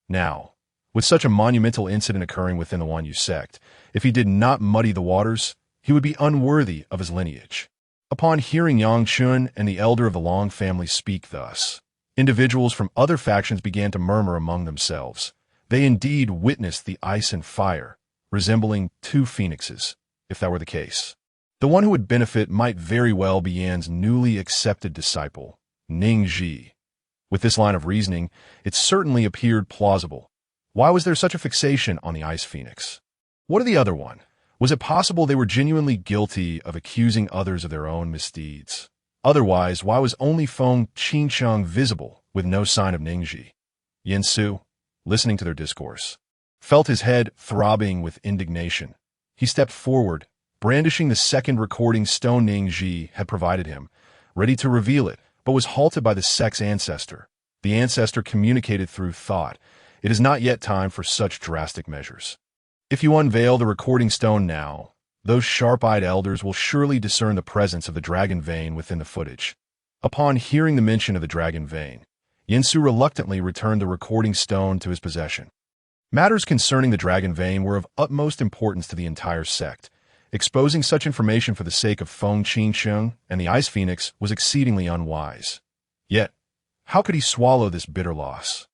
Now, with such a monumental incident occurring within the Wanyu sect, if he did not muddy the waters, he would be unworthy of his lineage. Upon hearing Yang Chun and the elder of the Long family speak thus, individuals from other factions began to murmur among themselves. They indeed witnessed the ice and fire, resembling 2 phoenixes, if that were the case. The one who would benefit might very well be Yan's newly accepted disciple, Ning Zhi. With this line of reasoning, it certainly appeared plausible. Why was there such a fixation on the Ice Phoenix? What of the other one? Was it possible they were genuinely guilty of accusing others of their own misdeeds? Otherwise, why was only Feng Qingcheng visible with no sign of Ning Zhi? Yin Su, listening to their discourse, felt his head throbbing with indignation. He stepped forward, brandishing the second recording stone Ning Zhi had provided him, ready to reveal it, but was halted by the sect's ancestor. The ancestor communicated through thought. It is not yet time for such drastic measures. If you unveil the recording stone now, those sharp-eyed elders will surely discern the presence of the dragon vein within the footage. Upon hearing the mention of the dragon vein, Yin Su reluctantly returned the recording stone to his possession. Matters concerning the dragon vein were of utmost importance to the entire sect. Exposing such information for the sake of Feng Qingcheng and the Ice Phoenix was exceedingly unwise. Yet, how could he swallow this bitter loss?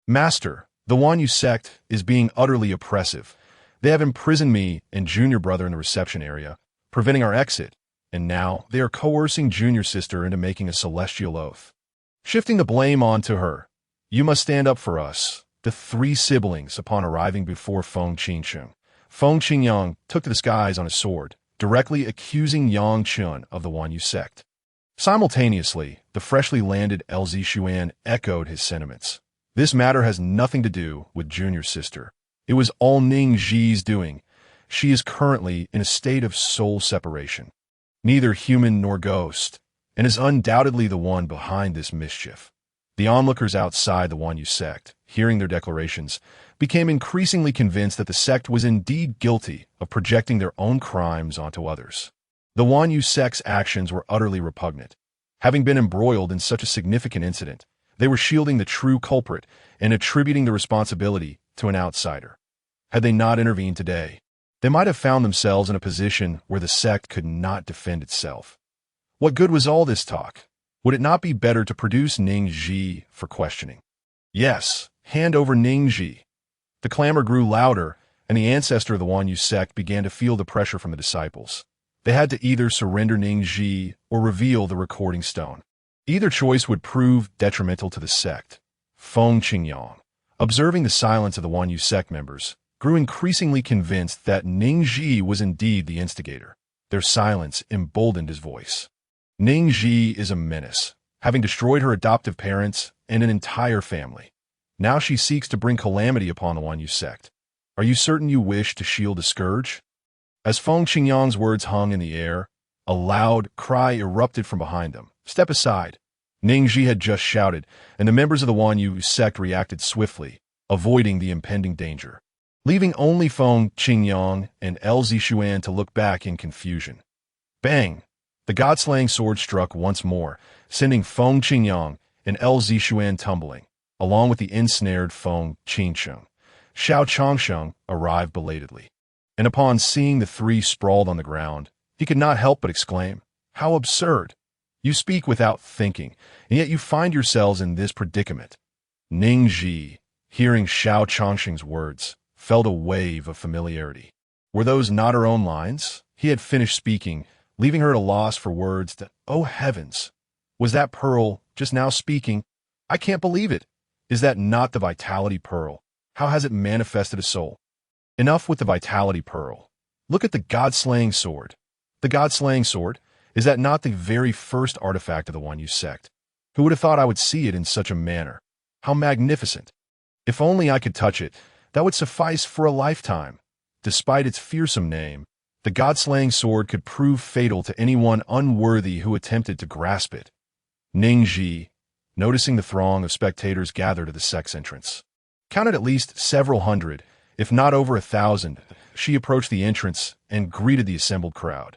Master, the Wanyu sect is being utterly oppressive. They have imprisoned me and junior brother in the reception area, preventing our exit, and now they are coercing junior sister into making a celestial oath. Shifting the blame onto her, you must stand up for us. The three siblings, upon arriving before Feng Qingcheng, Feng Qingyang took to the skies on a sword, directly accusing Yang Chun of the Wanyu sect. Simultaneously, the freshly landed LZ Xuan echoed his sentiments. This matter has nothing to do with junior sister. It was all Ning Zhi's doing. She is currently in a state of soul separation, neither human nor ghost, and is undoubtedly the one behind this mischief. The onlookers outside the Wanyu sect, hearing their declarations, became increasingly convinced that the sect was indeed guilty of projecting their own crimes onto others. The Wanyu sect's actions were utterly repugnant. Having been embroiled in such a significant incident, they were shielding the true culprit and attributing the responsibility to an outsider. Had they not intervened today, they might have found themselves in a position where the sect could not defend itself. What good was all this talk? Would it not be better to produce Ning Zhi for questioning? Yes, hand over Ning Zhi. The clamor grew louder, and the ancestor of the Wanyu sect began to feel the pressure from the disciples. They had to either surrender Ning Zhi or reveal the recording stone. Either choice would prove detrimental to the sect. Feng Qingyang, observing the silence of the Wanyu sect members, grew increasingly convinced that Ning Zhi was indeed the instigator. Their silence emboldened his voice. Ning Zhi is a menace, having destroyed her adoptive parents and an entire family. Now she seeks to bring calamity upon the Wanyu sect. Are you certain you wish to shield a scourge? As Feng Qingyang's words hung in the air, a loud cry erupted from behind them. Step aside. Ning Zhi had just shouted, and the members of the Wanyu sect reacted swiftly, avoiding the impending danger, leaving only Feng Qingyang and LZ Xuan to look back in confusion. Bang! The god-slaying sword struck once more, sending Feng Qingyang and LZ Xuan tumbling, along with the ensnared Feng Qingcheng. Xiao Changsheng arrived belatedly, and upon seeing the three sprawled on the ground, he could not help but exclaim, "How absurd! You speak without thinking, and yet you find yourselves in this predicament." Ning Zhi, hearing Xiao Changsheng's words, felt a wave of familiarity. Were those not her own lines? He had finished speaking, leaving her at a loss for words that, oh heavens, was that Pearl just now speaking? I can't believe it. Is that not the Vitality Pearl? How has it manifested a soul? Enough with the Vitality Pearl. Look at the God-slaying sword. The God-slaying sword, is that not the very first artifact of the Wanyu sect? Who would have thought I would see it in such a manner? How magnificent. If only I could touch it, that would suffice for a lifetime. Despite its fearsome name, the God-slaying sword could prove fatal to anyone unworthy who attempted to grasp it. Ning Zhi, noticing the throng of spectators gathered at the sect's entrance, counted at least several hundred, if not over 1,000. She approached the entrance and greeted the assembled crowd.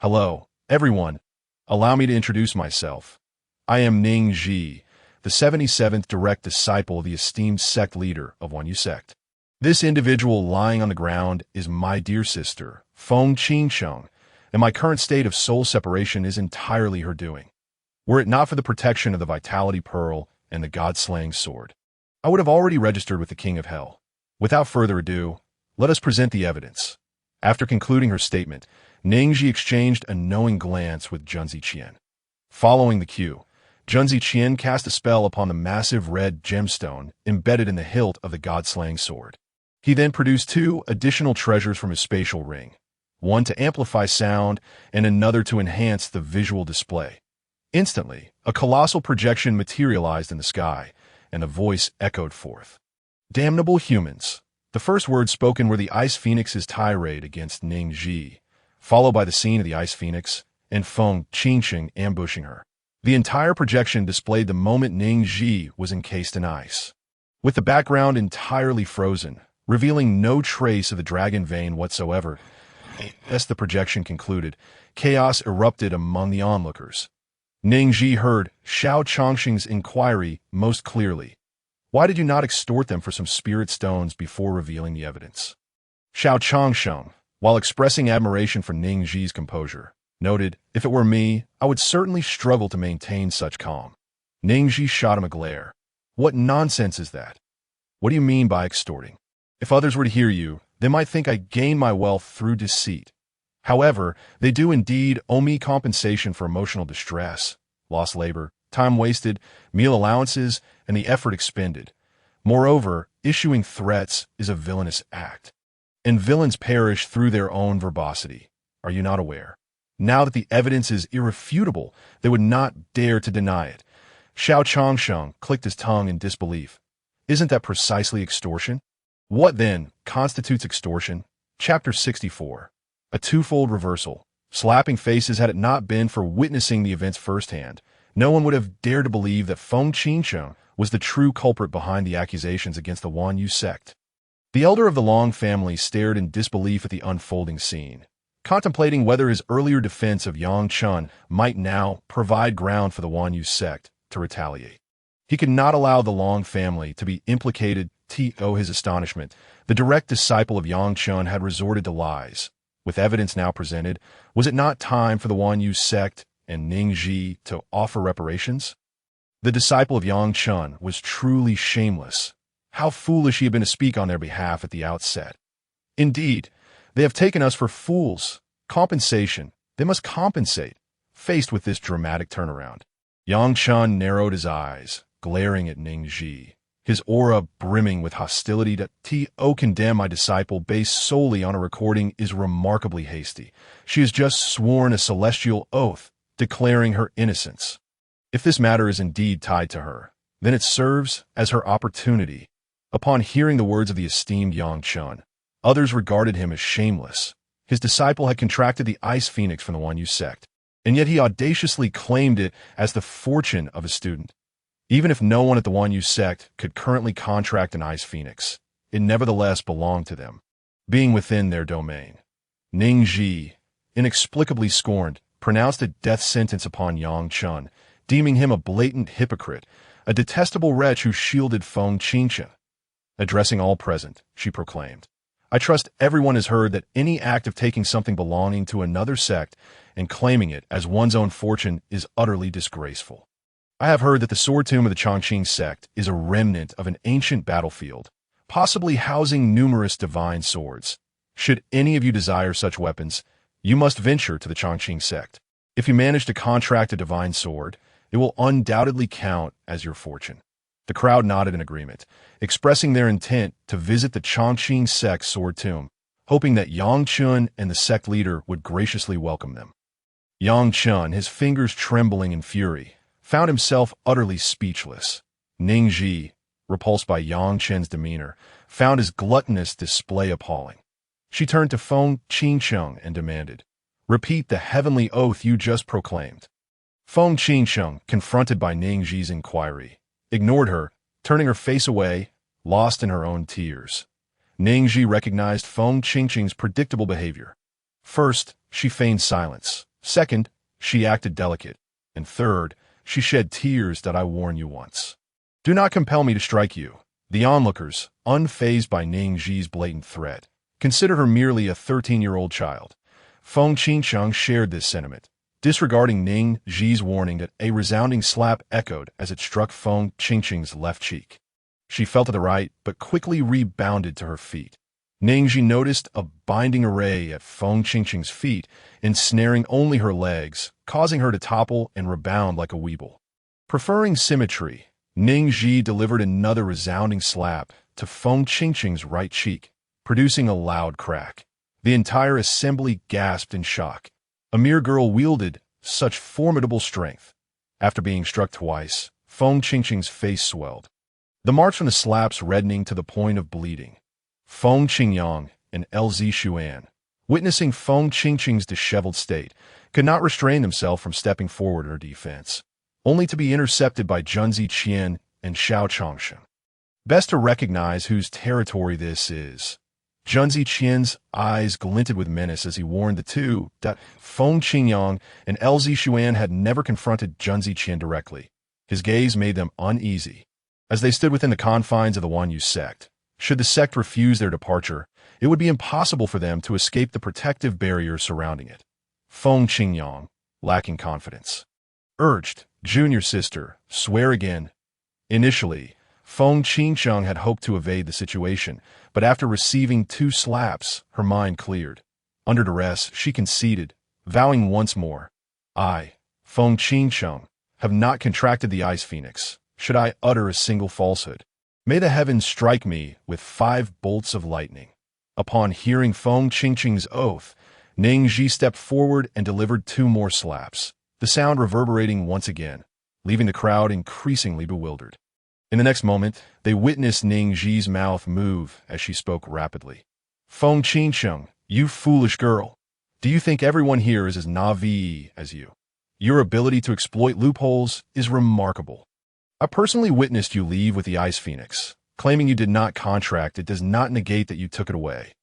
"Hello, everyone. Allow me to introduce myself. I am Ning Zhi, the 77th direct disciple of the esteemed sect leader of Wanyu sect. This individual lying on the ground is my dear sister, Feng Qingcheng, and my current state of soul separation is entirely her doing. Were it not for the protection of the Vitality Pearl and the God-slaying sword, I would have already registered with the King of Hell. Without further ado, let us present the evidence." After concluding her statement, Ning Zhi exchanged a knowing glance with Junzi Qian. Following the cue, Junzi Qian cast a spell upon the massive red gemstone embedded in the hilt of the god-slaying sword. He then produced 2 additional treasures from his spatial ring, one to amplify sound and another to enhance the visual display. Instantly, a colossal projection materialized in the sky, and a voice echoed forth. "Damnable humans." The first words spoken were the Ice Phoenix's tirade against Ning Zhi, followed by the scene of the Ice Phoenix and Feng Qingqing ambushing her. The entire projection displayed the moment Ning Zhi was encased in ice, with the background entirely frozen, revealing no trace of the dragon vein whatsoever. As the projection concluded, chaos erupted among the onlookers. Ning Zhi heard Xiao Chongqing's inquiry most clearly. "Why did you not extort them for some spirit stones before revealing the evidence?" Xiao Chongqing, while expressing admiration for Ning Zhi's composure, noted, "If it were me, I would certainly struggle to maintain such calm." Ning Zhi shot him a glare. "What nonsense is that? What do you mean by extorting? If others were to hear you, they might think I gain my wealth through deceit. However, they do indeed owe me compensation for emotional distress, lost labor, time wasted, meal allowances, and the effort expended. Moreover, issuing threats is a villainous act. And villains perish through their own verbosity. Are you not aware? Now that the evidence is irrefutable, they would not dare to deny it." Xiao Chongsheng clicked his tongue in disbelief. "Isn't that precisely extortion?" "What, then, constitutes extortion?" Chapter 64. A twofold reversal. Slapping faces. Had it not been for witnessing the events firsthand, no one would have dared to believe that Feng Qingsheng was the true culprit behind the accusations against the Wan Yu sect. The elder of the Long family stared in disbelief at the unfolding scene, contemplating whether his earlier defense of Yang Chun might now provide ground for the Wan Yu sect to retaliate. He could not allow the Long family to be implicated. To his astonishment, the direct disciple of Yang Chun had resorted to lies. With evidence now presented, was it not time for the Wan Yu sect and Ning Zhi to offer reparations? The disciple of Yang Chun was truly shameless. How foolish he had been to speak on their behalf at the outset. Indeed, they have taken us for fools. Compensation. They must compensate. Faced with this dramatic turnaround, Yang Chun narrowed his eyes, glaring at Ning Zhi, his aura brimming with hostility. To condemn my disciple based solely on a recording is remarkably hasty. She has just sworn a celestial oath, declaring her innocence. If this matter is indeed tied to her, then it serves as her opportunity. Upon hearing the words of the esteemed Yang Chun, others regarded him as shameless. His disciple had contracted the Ice Phoenix from the Wan Yu sect, and yet he audaciously claimed it as the fortune of a student. Even if no one at the Wan Yu sect could currently contract an Ice Phoenix, it nevertheless belonged to them, being within their domain. Ning Zhi, inexplicably scorned, pronounced a death sentence upon Yang Chun, deeming him a blatant hypocrite, a detestable wretch who shielded Feng Qingqing. Addressing all present, she proclaimed, "I trust everyone has heard that any act of taking something belonging to another sect and claiming it as one's own fortune is utterly disgraceful. I have heard that the sword tomb of the Chongqing sect is a remnant of an ancient battlefield, possibly housing numerous divine swords. Should any of you desire such weapons, you must venture to the Chongqing sect. If you manage to contract a divine sword, it will undoubtedly count as your fortune." The crowd nodded in agreement, expressing their intent to visit the Chongqing sect sword tomb, hoping that Yang Chun and the sect leader would graciously welcome them. Yang Chun, his fingers trembling in fury, found himself utterly speechless. Ning Zhi, repulsed by Yang Chun's demeanor, found his gluttonous display appalling. She turned to Feng Qingqing and demanded, "Repeat the heavenly oath you just proclaimed." Feng Qingqing, confronted by Ning Zhi's inquiry, ignored her, turning her face away, lost in her own tears. Ning Zhi recognized Feng Qingqing's predictable behavior. First, she feigned silence. Second, she acted delicate. And third, she shed tears. "That I warn you once. Do not compel me to strike you." The onlookers, unfazed by Ning Zhi's blatant threat, considered her merely a 13-year-old child. Feng Qingqing shared this sentiment, disregarding Ning Zhi's warning that a resounding slap echoed as it struck Feng Qingqing's left cheek. She fell to the right, but quickly rebounded to her feet. Ning Zhi noticed a binding array at Feng Qingqing's feet, ensnaring only her legs, causing her to topple and rebound like a weeble. Preferring symmetry, Ning Zhi delivered another resounding slap to Feng Qingqing's right cheek, producing a loud crack. The entire assembly gasped in shock. A mere girl wielded such formidable strength. After being struck twice, Feng Qingqing's face swelled, the marks from the slaps reddening to the point of bleeding. Feng Qingyang and Lz Xuan, witnessing Feng Qingqing's disheveled state, could not restrain themselves from stepping forward in her defense, only to be intercepted by Junzi Qian and Xiao Chongshen. Best to recognize whose territory this is. Junzi Qian's eyes glinted with menace as he warned the two that Feng Qingyang and Lz Xuan had never confronted Junzi Qian directly. His gaze made them uneasy. As they stood within the confines of the Wanyu sect, should the sect refuse their departure, it would be impossible for them to escape the protective barrier surrounding it. Feng Qingyang, lacking confidence, urged, "Junior sister, swear again." Initially, Feng Qingqiang had hoped to evade the situation, but after receiving 2 slaps, her mind cleared. Under duress, she conceded, vowing once more, "I, Feng Qingqiang, have not contracted the Ice Phoenix. Should I utter a single falsehood, may the heavens strike me with 5 bolts of lightning." Upon hearing Feng Qingqing's oath, Ning Zhi stepped forward and delivered 2 more slaps, the sound reverberating once again, leaving the crowd increasingly bewildered. In the next moment, they witnessed Ning Zhi's mouth move as she spoke rapidly. "Feng Qingqiang, you foolish girl. Do you think everyone here is as naive as you? Your ability to exploit loopholes is remarkable. I personally witnessed you leave with the Ice Phoenix. Claiming you did not contract it does not negate that you took it away."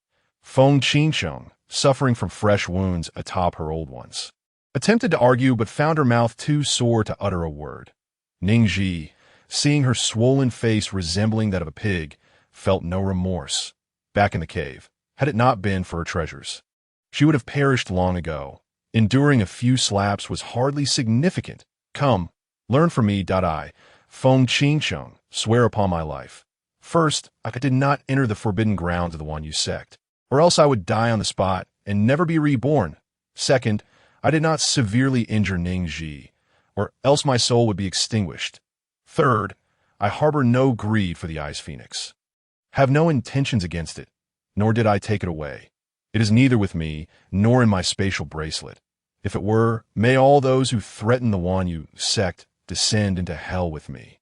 Feng Qingqiang, suffering from fresh wounds atop her old ones, attempted to argue but found her mouth too sore to utter a word. Ning Zhi, seeing her swollen face resembling that of a pig, felt no remorse. Back in the cave, had it not been for her treasures, she would have perished long ago. Enduring a few slaps was hardly significant. "Come, learn from me. I, Feng Qingqiang, swear upon my life. First, I did not enter the forbidden grounds of the Wanyu sect, or else I would die on the spot and never be reborn. Second, I did not severely injure Ning Zhi, or else my soul would be extinguished. Third, I harbor no greed for the Ice Phoenix. Have no intentions against it, nor did I take it away. It is neither with me, nor in my spatial bracelet. If it were, may all those who threaten the Wanyu sect descend into hell with me."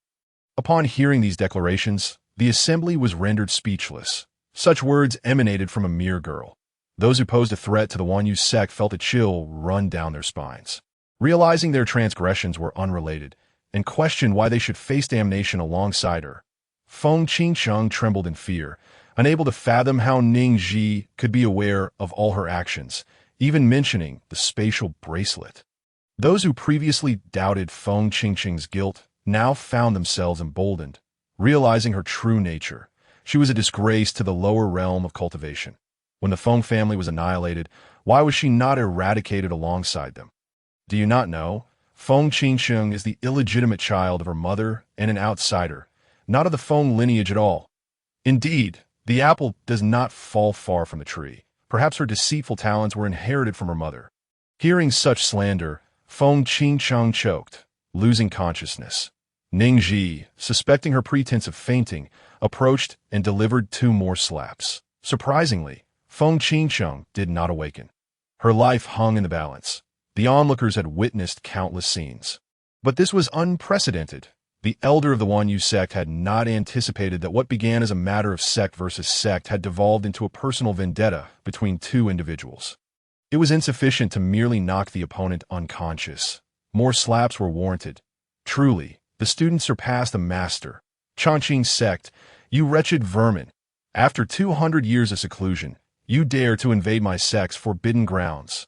Upon hearing these declarations, the assembly was rendered speechless. Such words emanated from a mere girl. Those who posed a threat to the Wanyu sect felt a chill run down their spines, realizing their transgressions were unrelated, and questioned why they should face damnation alongside her. Feng Qingqiang trembled in fear, unable to fathom how Ning Zhi could be aware of all her actions, even mentioning the spatial bracelet. Those who previously doubted Feng Qingqing's guilt now found themselves emboldened, realizing her true nature. She was a disgrace to the lower realm of cultivation. When the Feng family was annihilated, why was she not eradicated alongside them? Do you not know? Feng Qingqiang is the illegitimate child of her mother and an outsider, not of the Feng lineage at all. Indeed, the apple does not fall far from the tree. Perhaps her deceitful talents were inherited from her mother. Hearing such slander, Feng Qingqiang choked, losing consciousness. Ning Zhi, suspecting her pretense of fainting, approached and delivered 2 more slaps. Surprisingly, Feng Qingqiang did not awaken. Her life hung in the balance. The onlookers had witnessed countless scenes. But this was unprecedented. The elder of the Wanyu sect had not anticipated that what began as a matter of sect versus sect had devolved into a personal vendetta between 2 individuals. It was insufficient to merely knock the opponent unconscious. More slaps were warranted. Truly, the student surpassed the master. Chongqing sect, you wretched vermin. After 200 years of seclusion, you dare to invade my sect's forbidden grounds.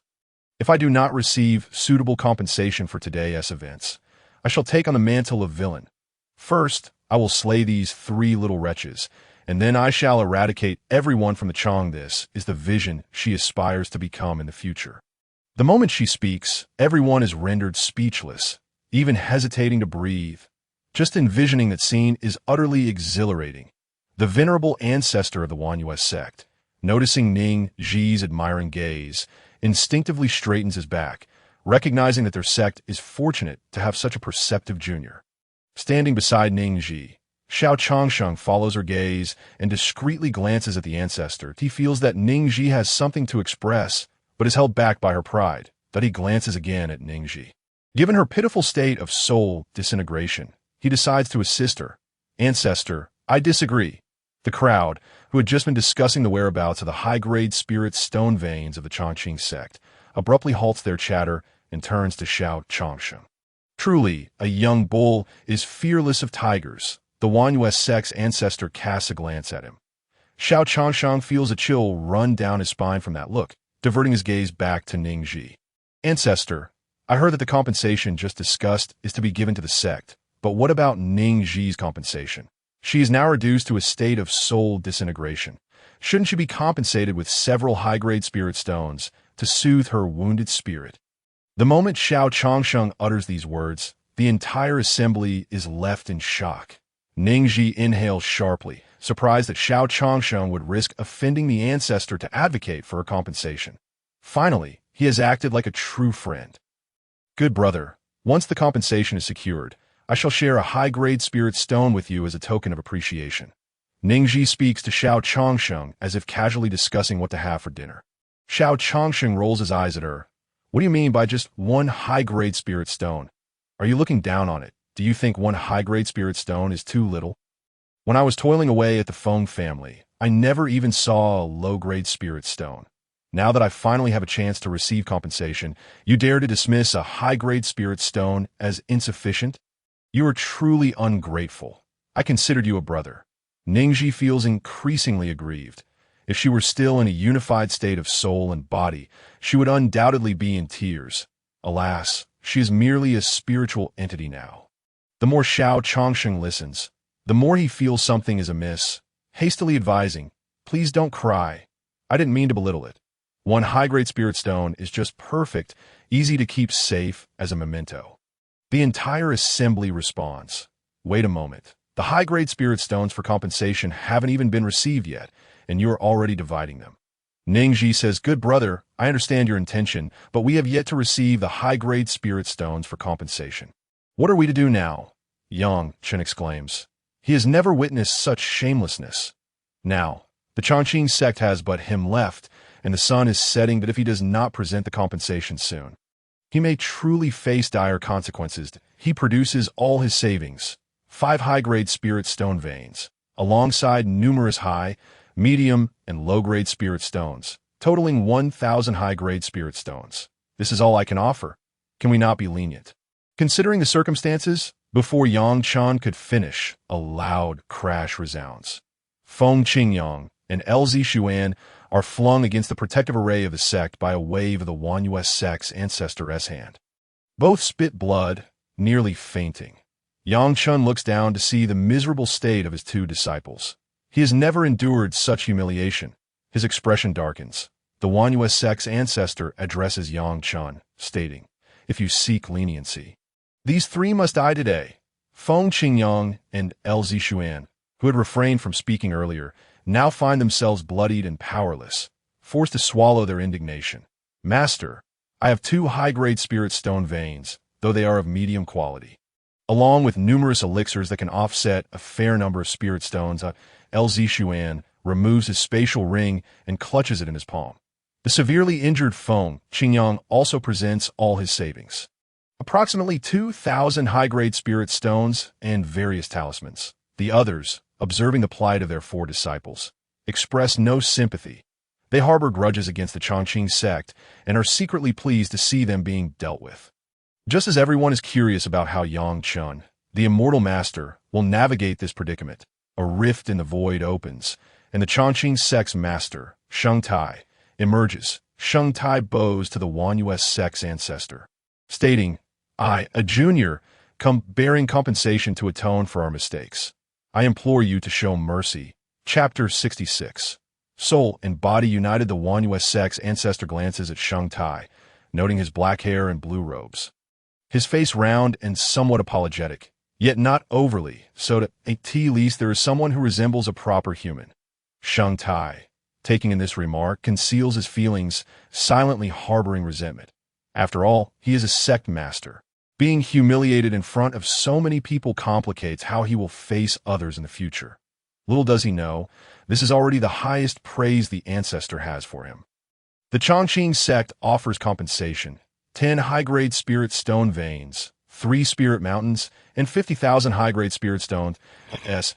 If I do not receive suitable compensation for today's events, I shall take on the mantle of villain. First, I will slay these 3 little wretches, and then I shall eradicate everyone from the Chong. This is the vision she aspires to become in the future. The moment she speaks, everyone is rendered speechless, even hesitating to breathe. Just envisioning that scene is utterly exhilarating. The venerable ancestor of the Wanyu sect, noticing Ning Zhi's admiring gaze, instinctively straightens his back, recognizing that their sect is fortunate to have such a perceptive junior. Standing beside Ning Zhi, Xiao Changsheng follows her gaze and discreetly glances at the ancestor. He feels that Ning Zhi has something to express, but is held back by her pride. That he glances again at Ning Zhi. Given her pitiful state of soul disintegration, he decides to assist her. Ancestor, I disagree. The crowd, who had just been discussing the whereabouts of the high-grade spirit stone veins of the Chongqing sect, abruptly halts their chatter and turns to Xiao Changsheng. Truly, a young bull is fearless of tigers. The Wanyue sect's ancestor casts a glance at him. Xiao Changsheng feels a chill run down his spine from that look, diverting his gaze back to Ning Zhi. Ancestor, I heard that the compensation just discussed is to be given to the sect, but what about Ning Zhi's compensation? She is now reduced to a state of soul disintegration. Shouldn't she be compensated with several high-grade spirit stones to soothe her wounded spirit? The moment Xiao Changsheng utters these words, the entire assembly is left in shock. Ning Zhi inhales sharply, surprised that Xiao Changsheng would risk offending the ancestor to advocate for her compensation. Finally, he has acted like a true friend. Good brother, once the compensation is secured, I shall share a high-grade spirit stone with you as a token of appreciation. Ning Zhi speaks to Xiao Changsheng as if casually discussing what to have for dinner. Xiao Changsheng rolls his eyes at her. What do you mean by just one high-grade spirit stone? Are you looking down on it? Do you think one high-grade spirit stone is too little? When I was toiling away at the Feng family, I never even saw a low-grade spirit stone. Now that I finally have a chance to receive compensation, you dare to dismiss a high-grade spirit stone as insufficient? You are truly ungrateful. I considered you a brother. Ning Zhi feels increasingly aggrieved. If she were still in a unified state of soul and body, she would undoubtedly be in tears. Alas, she is merely a spiritual entity now. The more Xiao Changsheng listens, the more he feels something is amiss, hastily advising, please don't cry. I didn't mean to belittle it. One high-grade spirit stone is just perfect, easy to keep safe as a memento. The entire assembly responds. Wait a moment. The high-grade spirit stones for compensation haven't even been received yet, and you are already dividing them. Ning Zhi says, good brother, I understand your intention, but we have yet to receive the high-grade spirit stones for compensation. What are we to do now? Yang Chen exclaims. He has never witnessed such shamelessness. Now, the Chongqing sect has but him left, and the sun is setting that if he does not present the compensation soon, he may truly face dire consequences. He produces all his savings, 5 high-grade spirit stone veins, alongside numerous high, medium, and low-grade spirit stones, totaling 1,000 high-grade spirit stones. This is all I can offer. Can we not be lenient? Considering the circumstances, before Yang Chan could finish, a loud crash resounds. Feng Qingyang and Lz Xuan are flung against the protective array of the sect by a wave of the Wanyue sect's ancestor's hand. Both spit blood, nearly fainting. Yang Chun looks down to see the miserable state of his 2 disciples. He has never endured such humiliation. His expression darkens. The Wanyue sect's ancestor addresses Yang Chun, stating, if you seek leniency, these 3 must die today. Feng Qingyang and Lz Xuan, who had refrained from speaking earlier, now find themselves bloodied and powerless, forced to swallow their indignation. Master, I have 2 high-grade spirit stone veins, though they are of medium quality. Along with numerous elixirs that can offset a fair number of spirit stones, Lz Xuan removes his spatial ring and clutches it in his palm. The severely injured Feng Qingyang also presents all his savings. Approximately 2,000 high-grade spirit stones and various talismans. The others, observing the plight of their 4 disciples, express no sympathy. They harbor grudges against the Chongqing sect and are secretly pleased to see them being dealt with. Just as everyone is curious about how Yang Chun, the immortal master, will navigate this predicament, a rift in the void opens, and the Chongqing sect's master, Sheng Tai, emerges. Sheng Tai bows to the Wanyue sect's ancestor, stating, I, a junior, come bearing compensation to atone for our mistakes. I implore you to show mercy. Chapter 66. Soul and body united. The Wanyue sect's ancestor glances at Sheng Tai, noting his black hair and blue robes. His face round and somewhat apologetic, yet not overly, so to at least there is someone who resembles a proper human. Sheng Tai, taking in this remark, conceals his feelings, silently harboring resentment. After all, he is a sect master. Being humiliated in front of so many people complicates how he will face others in the future. Little does he know, this is already the highest praise the ancestor has for him. The Chongqing sect offers compensation: 10 high-grade spirit stone veins, 3 spirit mountains, and 50,000 high-grade spirit stones.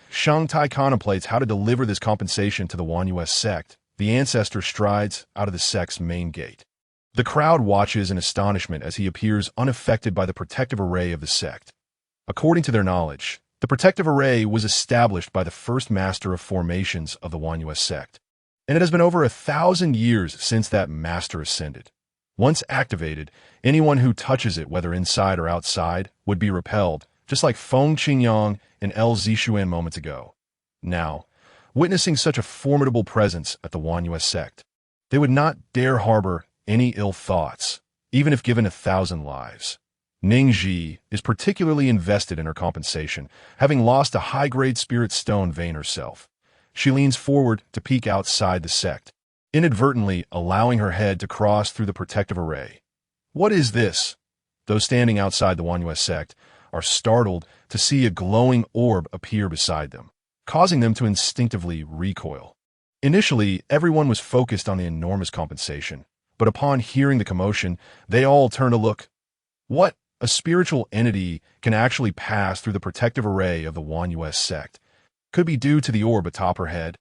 Shang Tai contemplates how to deliver this compensation to the Wanyues sect. The ancestor strides out of the sect's main gate. The crowd watches in astonishment as he appears unaffected by the protective array of the sect. According to their knowledge, the protective array was established by the first master of formations of the Wanyues sect, and it has been over 1,000 years since that master ascended. Once activated, anyone who touches it, whether inside or outside, would be repelled, just like Feng Qingyang and El Zishuan moments ago. Now, witnessing such a formidable presence at the Wanyues sect, they would not dare harbor any ill thoughts, even if given 1,000 lives. Ning Zhi is particularly invested in her compensation, having lost a high-grade spirit stone vein herself. She leans forward to peek outside the sect, inadvertently allowing her head to cross through the protective array. What is this? Those standing outside the Wanyues sect are startled to see a glowing orb appear beside them, causing them to instinctively recoil. Initially, everyone was focused on the enormous compensation, but upon hearing the commotion, they all turn to look. What? A spiritual entity can actually pass through the protective array of the Wanyues sect. Could be due to the orb atop her head.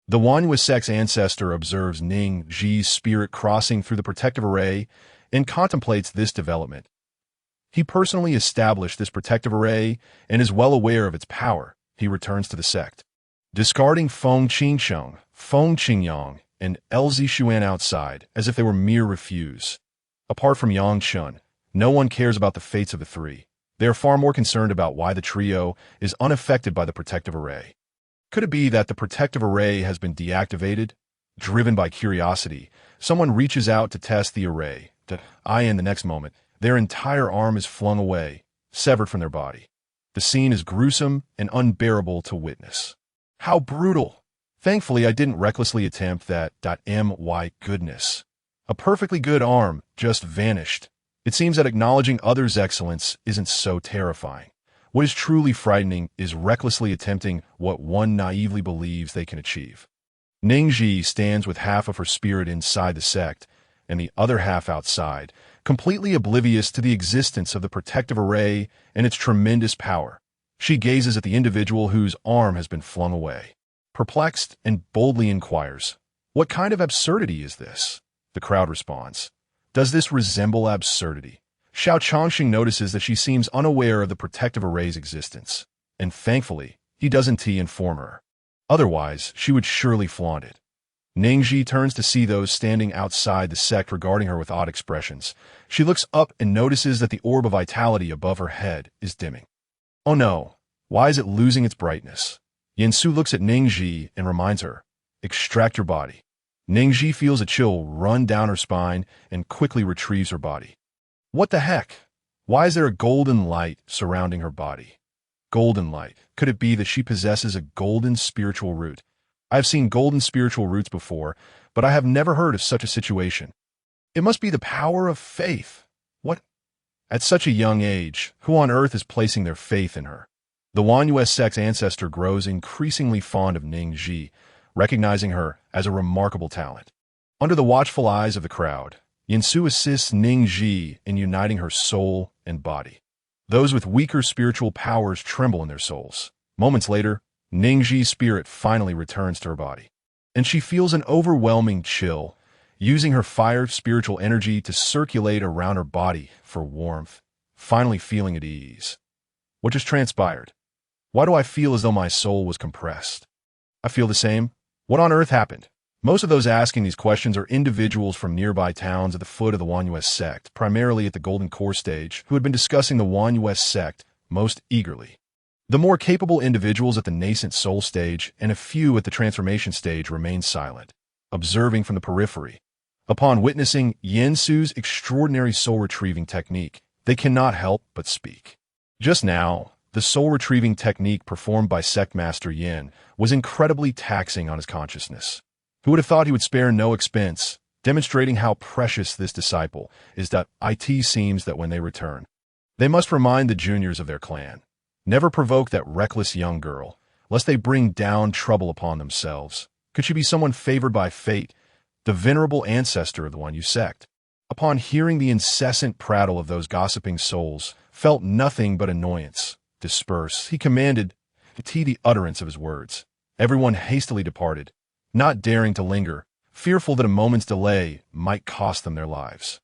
The Wanyues sect's ancestor observes Ning Zhi's spirit crossing through the protective array and contemplates this development. He personally established this protective array and is well aware of its power. He returns to the sect. Discarding Feng Qingsheng, Feng Qingyang, and El Zishuan outside, as if they were mere refuse. Apart from Yang Chun, no one cares about the fates of the three. They are far more concerned about why the trio is unaffected by the protective array. Could it be that the protective array has been deactivated? Driven by curiosity, someone reaches out to test the array. In the next moment, their entire arm is flung away, severed from their body. The scene is gruesome and unbearable to witness. How brutal! Thankfully, I didn't recklessly attempt that. My goodness. A perfectly good arm just vanished. It seems that acknowledging others' excellence isn't so terrifying. What is truly frightening is recklessly attempting what one naively believes they can achieve. Ning Zhi stands with half of her spirit inside the sect and the other half outside, completely oblivious to the existence of the protective array and its tremendous power. She gazes at the individual whose arm has been flung away. Perplexed and boldly inquires, "What kind of absurdity is this?" The crowd responds, "Does this resemble absurdity?" Xiao Chongqing notices that she seems unaware of the protective array's existence, and thankfully, he doesn't inform her. Otherwise, she would surely flaunt it. Ning Zhi turns to see those standing outside the sect regarding her with odd expressions. She looks up and notices that the orb of vitality above her head is dimming. Oh no, why is it losing its brightness? Yansu looks at Ning Zhi and reminds her, "Extract your body." Ning Zhi feels a chill run down her spine and quickly retrieves her body. What the heck? Why is there a golden light surrounding her body? Golden light. Could it be that she possesses a golden spiritual root? I have seen golden spiritual roots before, but I have never heard of such a situation. It must be the power of faith. What? At such a young age, who on earth is placing their faith in her? The Wanyues sect's ancestor grows increasingly fond of Ning Zhi, recognizing her as a remarkable talent. Under the watchful eyes of the crowd, Yansu assists Ning Zhi in uniting her soul and body. Those with weaker spiritual powers tremble in their souls. Moments later, Ning Zhi's spirit finally returns to her body, and she feels an overwhelming chill, using her fire spiritual energy to circulate around her body for warmth, finally feeling at ease. What just transpired? Why do I feel as though my soul was compressed? I feel the same. What on earth happened? Most of those asking these questions are individuals from nearby towns at the foot of the Wanyues sect, primarily at the Golden Core stage, who had been discussing the Wanyues sect most eagerly. The more capable individuals at the nascent soul stage and a few at the transformation stage remained silent, observing from the periphery. Upon witnessing Yansu's extraordinary soul-retrieving technique, they cannot help but speak. Just now, the soul-retrieving technique performed by Sect Master Yin was incredibly taxing on his consciousness. Who would have thought he would spare no expense, demonstrating how precious this disciple is. It seems that when they return, They must remind the juniors of their clan. Never provoke that reckless young girl, lest they bring down trouble upon themselves. Could she be someone favored by fate, the venerable ancestor of the one you sect? Upon hearing the incessant prattle of those gossiping souls, felt nothing but annoyance. Disperse, he commanded, to the utterance of his words. Everyone hastily departed, not daring to linger, fearful that a moment's delay might cost them their lives.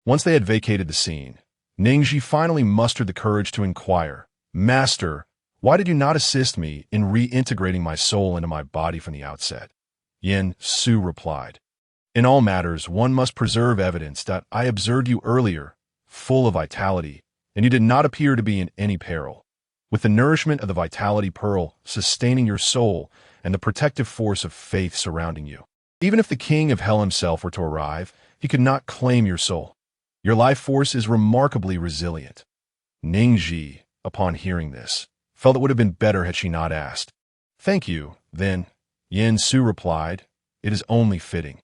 Once they had vacated the scene, Ning Zhi finally mustered the courage to inquire, "Master, why did you not assist me in reintegrating my soul into my body from the outset?" Yin Su replied, "In all matters, one must preserve evidence that I observed you earlier, full of vitality, and you did not appear to be in any peril. With the nourishment of the vitality pearl sustaining your soul and the protective force of faith surrounding you. Even if the king of hell himself were to arrive, he could not claim your soul. Your life force is remarkably resilient." Ning Zhi, upon hearing this, felt it would have been better had she not asked. "Thank you, then," Yin Su replied, "it is only fitting."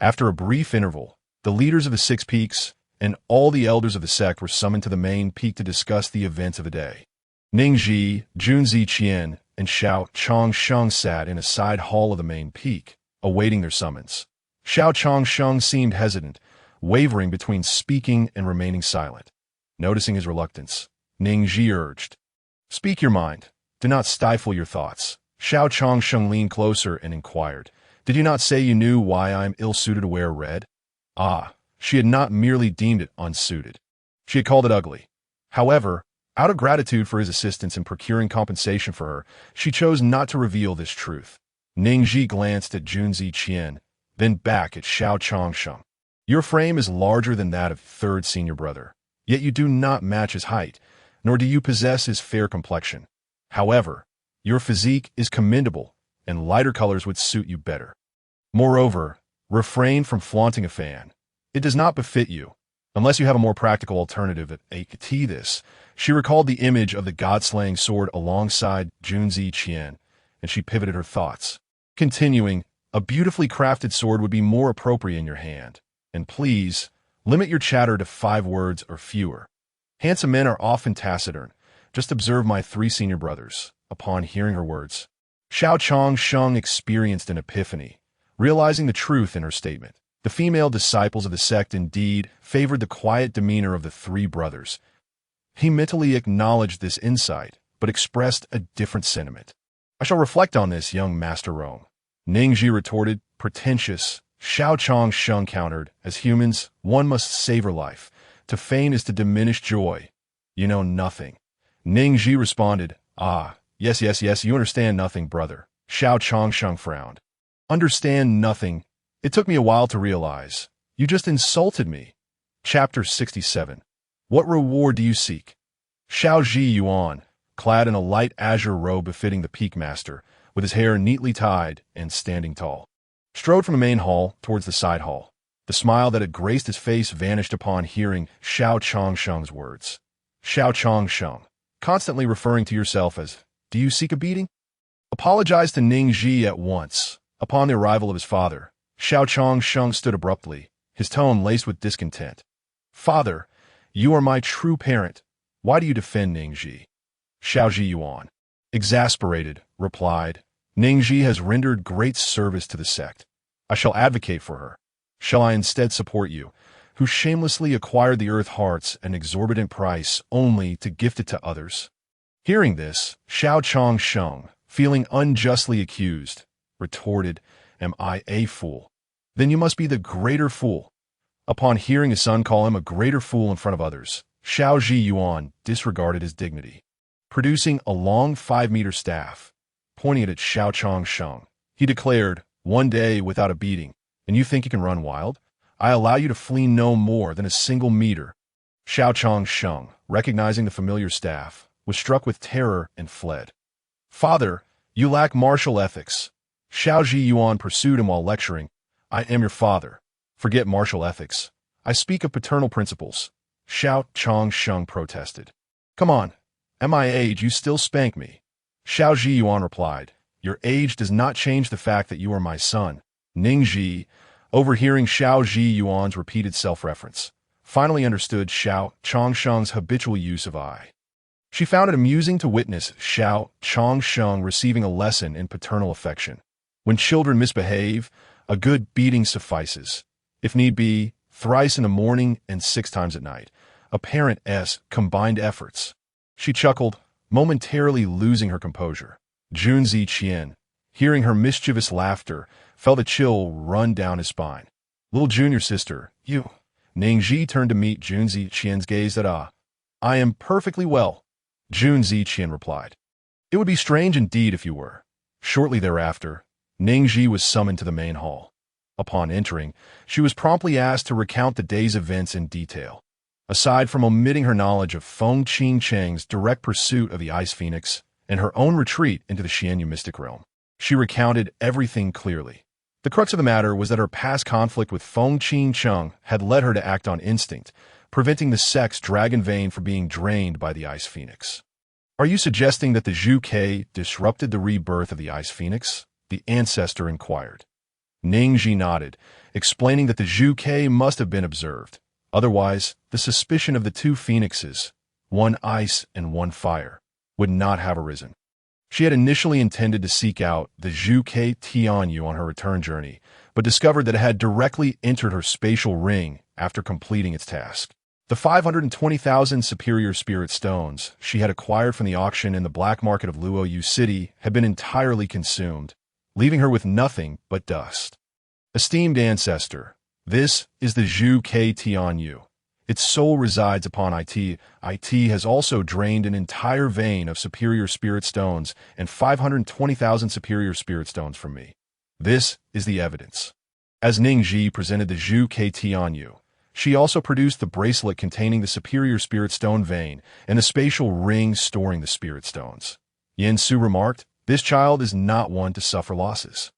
After a brief interval, the leaders of the 6 peaks and all the elders of the sect were summoned to the main peak to discuss the events of the day. Ning Zhi, Junzi Qian, and Xiao Changsheng sat in a side hall of the main peak, awaiting their summons. Xiao Changsheng seemed hesitant, wavering between speaking and remaining silent. Noticing his reluctance, Ning Zhi urged, "Speak your mind. Do not stifle your thoughts." Xiao Changsheng leaned closer and inquired, "Did you not say you knew why I am ill-suited to wear red?" Ah, she had not merely deemed it unsuited. She had called it ugly. However, out of gratitude for his assistance in procuring compensation for her, she chose not to reveal this truth. Ning Zhi glanced at Junzi Qian, then back at Xiao Changsheng. "Your frame is larger than that of third senior brother, yet you do not match his height, nor do you possess his fair complexion. However, your physique is commendable, and lighter colors would suit you better. Moreover, refrain from flaunting a fan. It does not befit you, unless you have a more practical alternative at AKT this." She recalled the image of the god-slaying sword alongside Junzi Qian, and she pivoted her thoughts. Continuing, "A beautifully crafted sword would be more appropriate in your hand. And please, limit your chatter to 5 words or fewer. Handsome men are often taciturn. Just observe my 3 senior brothers." Upon hearing her words, Xiao Changsheng experienced an epiphany, realizing the truth in her statement. The female disciples of the sect indeed favored the quiet demeanor of the 3 brothers. He mentally acknowledged this insight, but expressed a different sentiment. "I shall reflect on this, young Master Rome." Ning Zhi retorted, pretentious. Xiao Changsheng countered, "As humans, one must savor life. To feign is to diminish joy. You know nothing." Ning Zhi responded, "Ah, yes, you understand nothing, brother." Xiao Changsheng frowned. "Understand nothing? It took me a while to realize. You just insulted me." Chapter 67. What reward do you seek? Xiao Zhi Yuan, clad in a light azure robe befitting the peak master, with his hair neatly tied and standing tall, strode from the main hall towards the side hall. The smile that had graced his face vanished upon hearing Xiao Changsheng's words. "Xiao Changsheng, constantly referring to yourself as, do you seek a beating?" Apologize to Ning Zhi at once. Upon the arrival of his father, Xiao Changsheng stood abruptly, his tone laced with discontent. "Father, you are my true parent. Why do you defend Ning Zhi?" Xiao Zhi Yuan, exasperated, replied, "Ning Zhi has rendered great service to the sect. I shall advocate for her. Shall I instead support you, who shamelessly acquired the earth hearts at an exorbitant price only to gift it to others?" Hearing this, Xiao Changsheng, feeling unjustly accused, retorted, "Am I a fool? Then you must be the greater fool." Upon hearing his son call him a greater fool in front of others, Xiao Zhi Yuan disregarded his dignity. Producing a long 5-meter staff, pointing it at Xiao Changsheng, he declared, "One day without a beating, and you think you can run wild? I allow you to flee no more than a single meter." Xiao Changsheng, recognizing the familiar staff, was struck with terror and fled. "Father, you lack martial ethics." Xiao Zhi Yuan pursued him while lecturing, "I am your father. Forget martial ethics. I speak of paternal principles." Xiao Changsheng protested. "Come on, at my age you still spank me." Xiao Zhi Yuan replied, "Your age does not change the fact that you are my son." Ning Zhi, overhearing Xiao Zhi Yuan's repeated self-reference, finally understood Xiao Chongsheng's habitual use of I. She found it amusing to witness Xiao Chongsheng receiving a lesson in paternal affection. When children misbehave, a good beating suffices. If need be, thrice in the morning and 6 times at night. A parent's combined efforts. She chuckled, momentarily losing her composure. Junzi Qian, hearing her mischievous laughter, felt a chill run down his spine. Little junior sister, you. Ning Zhi turned to meet Junzi Qian's gaze at I am perfectly well, Junzi Qian replied. It would be strange indeed if you were. Shortly thereafter, Ning Zhi was summoned to the main hall. Upon entering, she was promptly asked to recount the day's events in detail. Aside from omitting her knowledge of Feng Qingcheng's direct pursuit of the Ice Phoenix and her own retreat into the Xianyu mystic realm, she recounted everything clearly. The crux of the matter was that her past conflict with Feng Qingcheng had led her to act on instinct, preventing the sect's dragon vein from being drained by the Ice Phoenix. Are you suggesting that the Zhu Ke disrupted the rebirth of the Ice Phoenix? The ancestor inquired. Ning Zhi nodded, explaining that the Zhu Ke must have been observed. Otherwise, the suspicion of the 2 phoenixes, one ice and one fire, would not have arisen. She had initially intended to seek out the Zhu Ke Tianyu on her return journey, but discovered that it had directly entered her spatial ring after completing its task. The 520,000 superior spirit stones she had acquired from the auction in the black market of Luoyu City had been entirely consumed, leaving her with nothing but dust. Esteemed ancestor, this is the Zhu Ke Tianyu. Its soul resides upon IT. IT has also drained an entire vein of superior spirit stones and 520,000 superior spirit stones from me. This is the evidence. As Ning Zhi presented the Zhu Ke Tianyu, she also produced the bracelet containing the superior spirit stone vein and the spatial ring storing the spirit stones. Yen Su remarked, "This child is not one to suffer losses."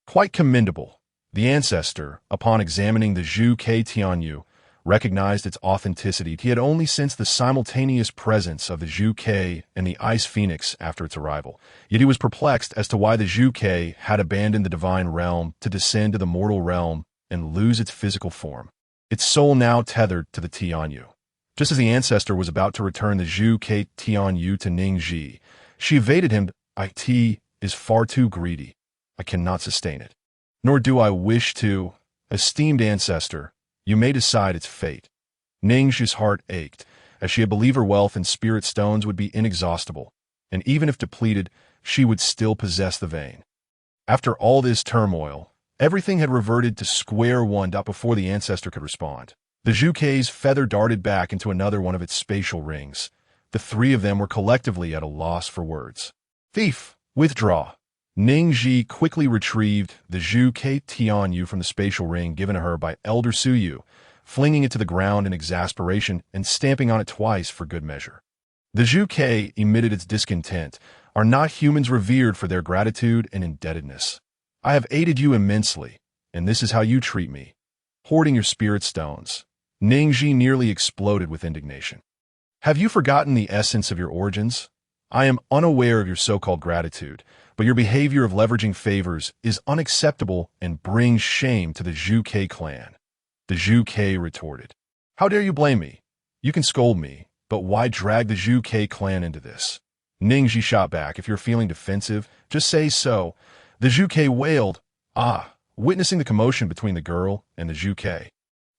Quite commendable. The ancestor, upon examining the Zhu Ke Tianyu, recognized its authenticity. He had only sensed the simultaneous presence of the Zhu Ke and the Ice Phoenix after its arrival. Yet he was perplexed as to why the Zhu Ke had abandoned the divine realm to descend to the mortal realm and lose its physical form. Its soul now tethered to the Tianyu. Just as the ancestor was about to return the Zhu Ke Tianyu to Ning Zhi, she evaded him. "It is far too greedy. I cannot sustain it. Nor do I wish to. Esteemed ancestor, you may decide its fate." Ning Zhi's heart ached, as she had believed her wealth and spirit stones would be inexhaustible, and even if depleted, she would still possess the vein. After all this turmoil, everything had reverted to square one. Before the ancestor could respond, the Zhu Ke's feather darted back into another one of its spatial rings. The 3 of them were collectively at a loss for words. "Thief, withdraw." Ning Zhi quickly retrieved the Zhu Ke Tianyu from the spatial ring given to her by Elder Suyu, flinging it to the ground in exasperation and stamping on it twice for good measure. The Zhu Ke emitted its discontent. "Are not humans revered for their gratitude and indebtedness? I have aided you immensely, and this is how you treat me, hoarding your spirit stones." Ning Zhi nearly exploded with indignation. "Have you forgotten the essence of your origins? I am unaware of your so-called gratitude, but your behavior of leveraging favors is unacceptable and brings shame to the Zhu Ke clan." The Zhu Ke retorted, "How dare you blame me? You can scold me, but why drag the Zhu Ke clan into this?" Ning Zhi shot back, "If you're feeling defensive, just say so." The Zhu Ke wailed, witnessing the commotion between the girl and the Zhu Ke.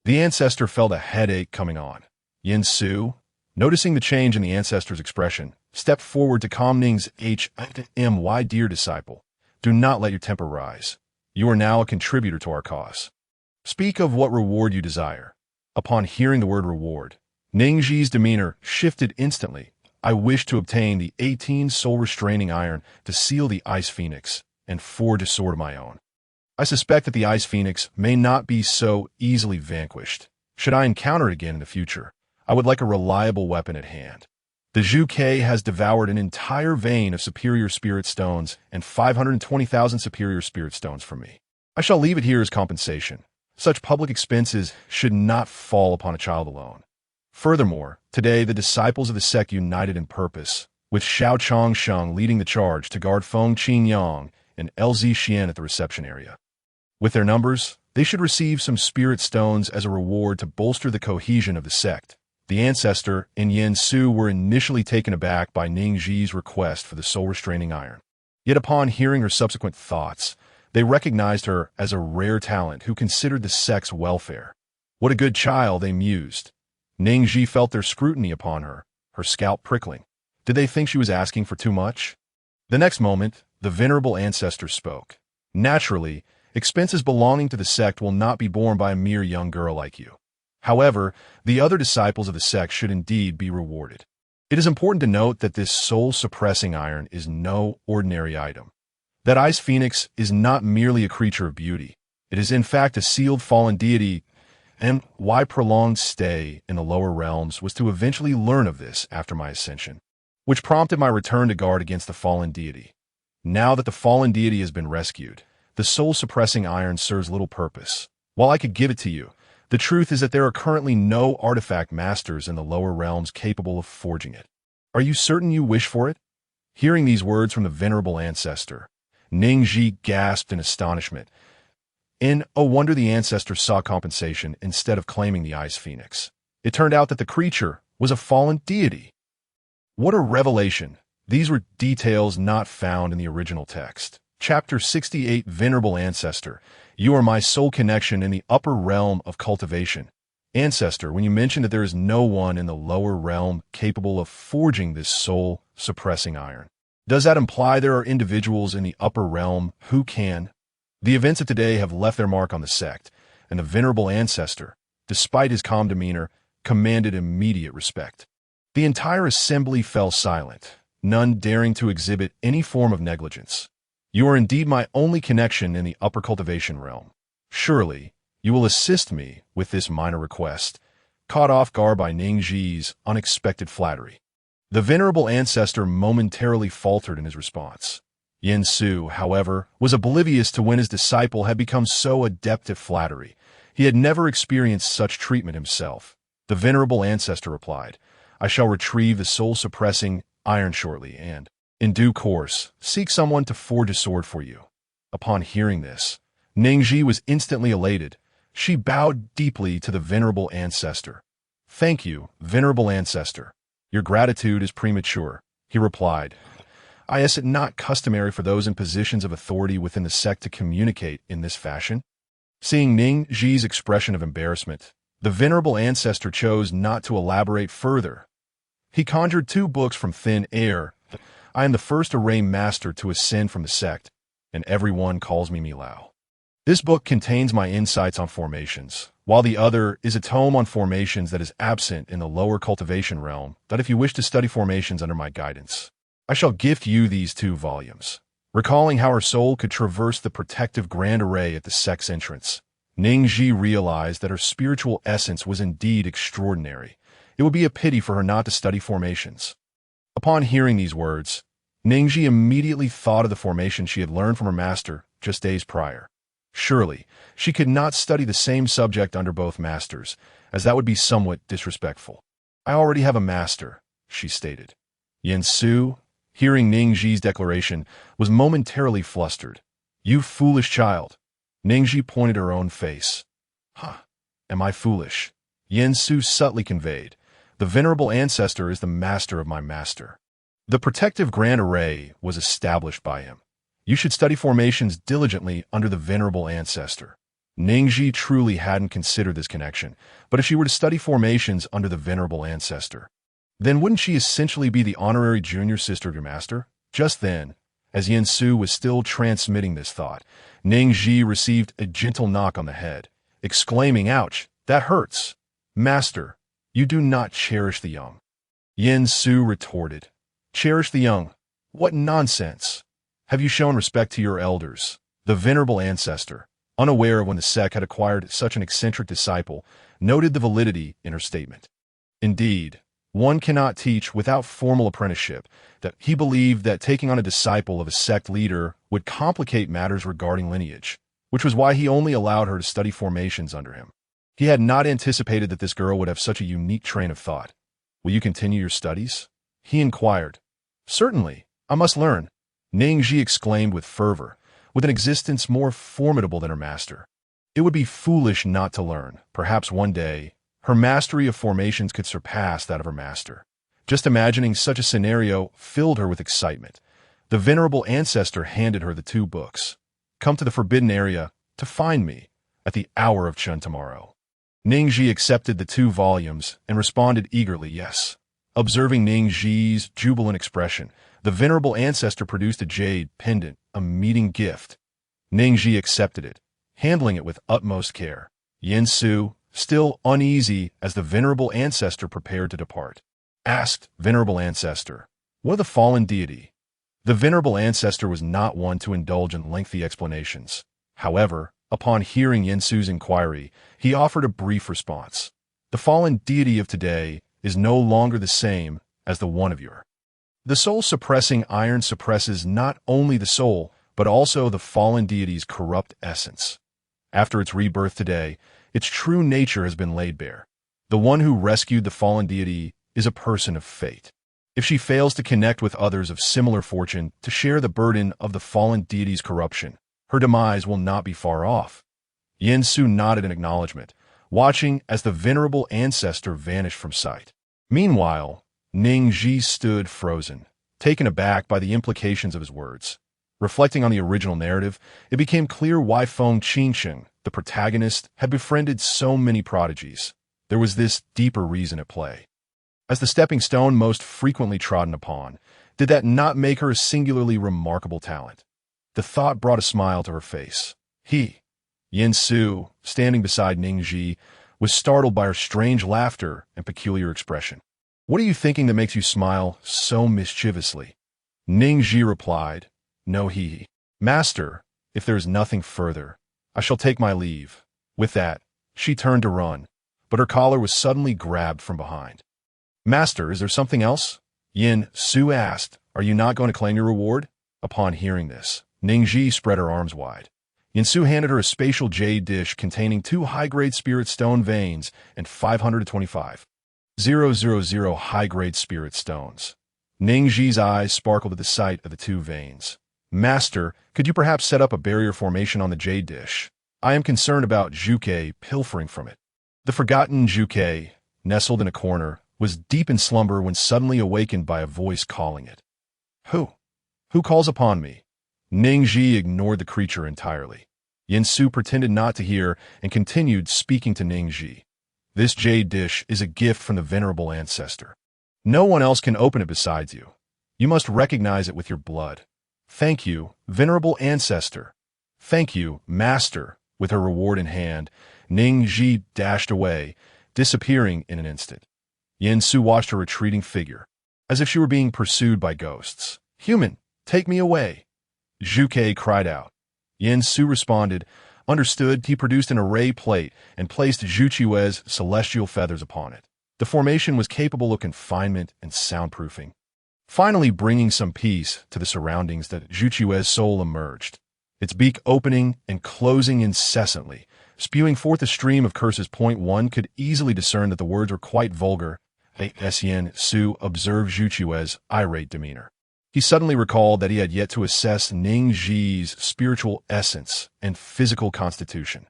The ancestor felt a headache coming on. Yen Su, noticing the change in the ancestor's expression, stepped forward to calm Ning's "My dear disciple, do not let your temper rise. You are now a contributor to our cause. Speak of what reward you desire." Upon hearing the word reward, Ning Zhi's demeanor shifted instantly. "I wish to obtain the 18 soul-restraining iron to seal the Ice Phoenix and forge a sword of my own. I suspect that the Ice Phoenix may not be so easily vanquished. Should I encounter it again in the future, I would like a reliable weapon at hand. The Zhu Ke has devoured an entire vein of superior spirit stones and 520,000 superior spirit stones from me. I shall leave it here as compensation. Such public expenses should not fall upon a child alone. Furthermore, today the disciples of the sect united in purpose, with Xiao Chongsheng leading the charge to guard Feng Qingyang and LZ Xian at the reception area. With their numbers, They should receive some spirit stones as a reward to bolster the cohesion of the sect. The ancestor and Yin Su were initially taken aback by Ning Zhi's request for the soul-restraining iron. Yet upon hearing her subsequent thoughts, they recognized her as a rare talent who considered the sect's welfare. What a good child, they mused. Ning Zhi felt their scrutiny upon her, her scalp prickling. Did they think she was asking for too much? The next moment, the venerable ancestor spoke. Naturally, expenses belonging to the sect will not be borne by a mere young girl like you. However, the other disciples of the sect should indeed be rewarded. It is important to note that this soul-suppressing iron is no ordinary item. That ice phoenix is not merely a creature of beauty. It is in fact a sealed fallen deity, and why prolonged stay in the lower realms was to eventually learn of this after my ascension, which prompted my return to guard against the fallen deity. Now that the fallen deity has been rescued, the soul-suppressing iron serves little purpose. While I could give it to you, the truth is that there are currently no artifact masters in the lower realms capable of forging it. Are you certain you wish for it? Hearing these words from the venerable ancestor, Ning Zhi gasped in astonishment. In a wonder the ancestor saw compensation instead of claiming the ice phoenix. It turned out that the creature was a fallen deity. What a revelation! These were details not found in the original text. Chapter 68, Venerable Ancestor. You are my soul connection in the upper realm of cultivation. Ancestor, when you mentioned that there is no one in the lower realm capable of forging this soul-suppressing iron, does that imply there are individuals in the upper realm who can? The events of today have left their mark on the sect, and the venerable ancestor, despite his calm demeanor, commanded immediate respect. The entire assembly fell silent, none daring to exhibit any form of negligence. You are indeed my only connection in the upper cultivation realm. Surely, you will assist me with this minor request, caught off guard by Ning Zhi's unexpected flattery. The venerable ancestor momentarily faltered in his response. Yin Su, however, was oblivious to when his disciple had become so adept at flattery. He had never experienced such treatment himself. The venerable ancestor replied, I shall retrieve the soul-suppressing iron shortly and, in due course, seek someone to forge a sword for you. Upon hearing this, Ning Zhi was instantly elated. She bowed deeply to the venerable ancestor. Thank you, venerable ancestor. Your gratitude is premature, he replied. Is it not customary for those in positions of authority within the sect to communicate in this fashion? Seeing Ning Zhi's expression of embarrassment, the venerable ancestor chose not to elaborate further. He conjured 2 books from thin air. I am the first array master to ascend from the sect, and everyone calls me Milao. This book contains my insights on formations, while the other is a tome on formations that is absent in the lower cultivation realm, that if you wish to study formations under my guidance, I shall gift you these 2 volumes. Recalling how her soul could traverse the protective grand array at the sect's entrance, Ning Zhi realized that her spiritual essence was indeed extraordinary. It would be a pity for her not to study formations. Upon hearing these words, Ning Zhi immediately thought of the formation she had learned from her master just days prior. Surely, she could not study the same subject under both masters, as that would be somewhat disrespectful. I already have a master, she stated. Yin Su, hearing Ning Zhi's declaration, was momentarily flustered. You foolish child. Ning Zhi pointed her own face. Am I foolish? Yin Su subtly conveyed. The venerable ancestor is the master of my master. The protective grand array was established by him. You should study formations diligently under the venerable ancestor. Ning Zhi truly hadn't considered this connection, but if she were to study formations under the venerable ancestor, then wouldn't she essentially be the honorary junior sister of your master? Just then, as Yin Su was still transmitting this thought, Ning Zhi received a gentle knock on the head, exclaiming, Ouch, that hurts. Master, you do not cherish the young. Yin Su retorted, Cherish the young? What nonsense! Have you shown respect to your elders? The venerable ancestor, unaware of when the sect had acquired such an eccentric disciple, noted the validity in her statement. Indeed, one cannot teach without formal apprenticeship. That he believed that taking on a disciple of a sect leader would complicate matters regarding lineage, which was why he only allowed her to study formations under him. He had not anticipated that this girl would have such a unique train of thought. Will you continue your studies? He inquired. Certainly, I must learn, Ning Zhi exclaimed with fervor, with an existence more formidable than her master. It would be foolish not to learn. Perhaps one day, her mastery of formations could surpass that of her master. Just imagining such a scenario filled her with excitement. The venerable ancestor handed her the 2 books. Come to the forbidden area to find me at the hour of Chun tomorrow. Ning Zhi accepted the 2 volumes and responded eagerly, yes. Observing Ning Zhi's jubilant expression, the venerable ancestor produced a jade pendant, a meeting gift. Ning Zhi accepted it, handling it with utmost care. Yin Su, still uneasy as the venerable ancestor prepared to depart, asked, Venerable ancestor, what of the fallen deity? The venerable ancestor was not one to indulge in lengthy explanations. However, upon hearing Yin Su's inquiry, he offered a brief response. The fallen deity of today is no longer the same as the one of yore. The soul-suppressing iron suppresses not only the soul, but also the fallen deity's corrupt essence. After its rebirth today, its true nature has been laid bare. The one who rescued the fallen deity is a person of fate. If she fails to connect with others of similar fortune to share the burden of the fallen deity's corruption, her demise will not be far off. Yin Su nodded in acknowledgement, watching as the venerable ancestor vanished from sight. Meanwhile, Ning Zhi stood frozen, taken aback by the implications of his words. Reflecting on the original narrative, it became clear why Feng Qingsheng, the protagonist, had befriended so many prodigies. There was this deeper reason at play. As the stepping stone most frequently trodden upon, did that not make her a singularly remarkable talent? The thought brought a smile to her face. Yin Su, standing beside Ning Zhi, was startled by her strange laughter and peculiar expression. What are you thinking that makes you smile so mischievously? Ning Zhi replied, No, Master, if there is nothing further, I shall take my leave. With that, she turned to run, but her collar was suddenly grabbed from behind. Master, is there something else? Yin Su asked, Are you not going to claim your reward? Upon hearing this, Ning Zhi spread her arms wide. Yin Su handed her a spatial jade dish containing 2 high-grade spirit stone veins and 525,000 high-grade spirit stones. Ning Zhi's eyes sparkled at the sight of the 2 veins. Master, could you perhaps set up a barrier formation on the jade dish? I am concerned about Zhuke pilfering from it. The forgotten Zhuke, nestled in a corner, was deep in slumber when suddenly awakened by a voice calling it. Who calls upon me? Ning Zhi ignored the creature entirely. Yin Su pretended not to hear and continued speaking to Ning Zhi. This jade dish is a gift from the venerable ancestor. No one else can open it besides you. You must recognize it with your blood. Thank you, venerable ancestor. Thank you, master. With her reward in hand, Ning Zhi dashed away, disappearing in an instant. Yin Su watched her retreating figure, as if she were being pursued by ghosts. Human, take me away. Zhuke cried out. Yin Su responded, understood. He produced an array plate and placed Zhuqiue's celestial feathers upon it. The formation was capable of confinement and soundproofing. Finally bringing some peace to the surroundings, that Zhuqiue's soul emerged, its beak opening and closing incessantly, spewing forth a stream of curses. One could easily discern that the words were quite vulgar. Yin Su observed Zhuqiue's irate demeanor. He suddenly recalled that he had yet to assess Ning Zhi's spiritual essence and physical constitution.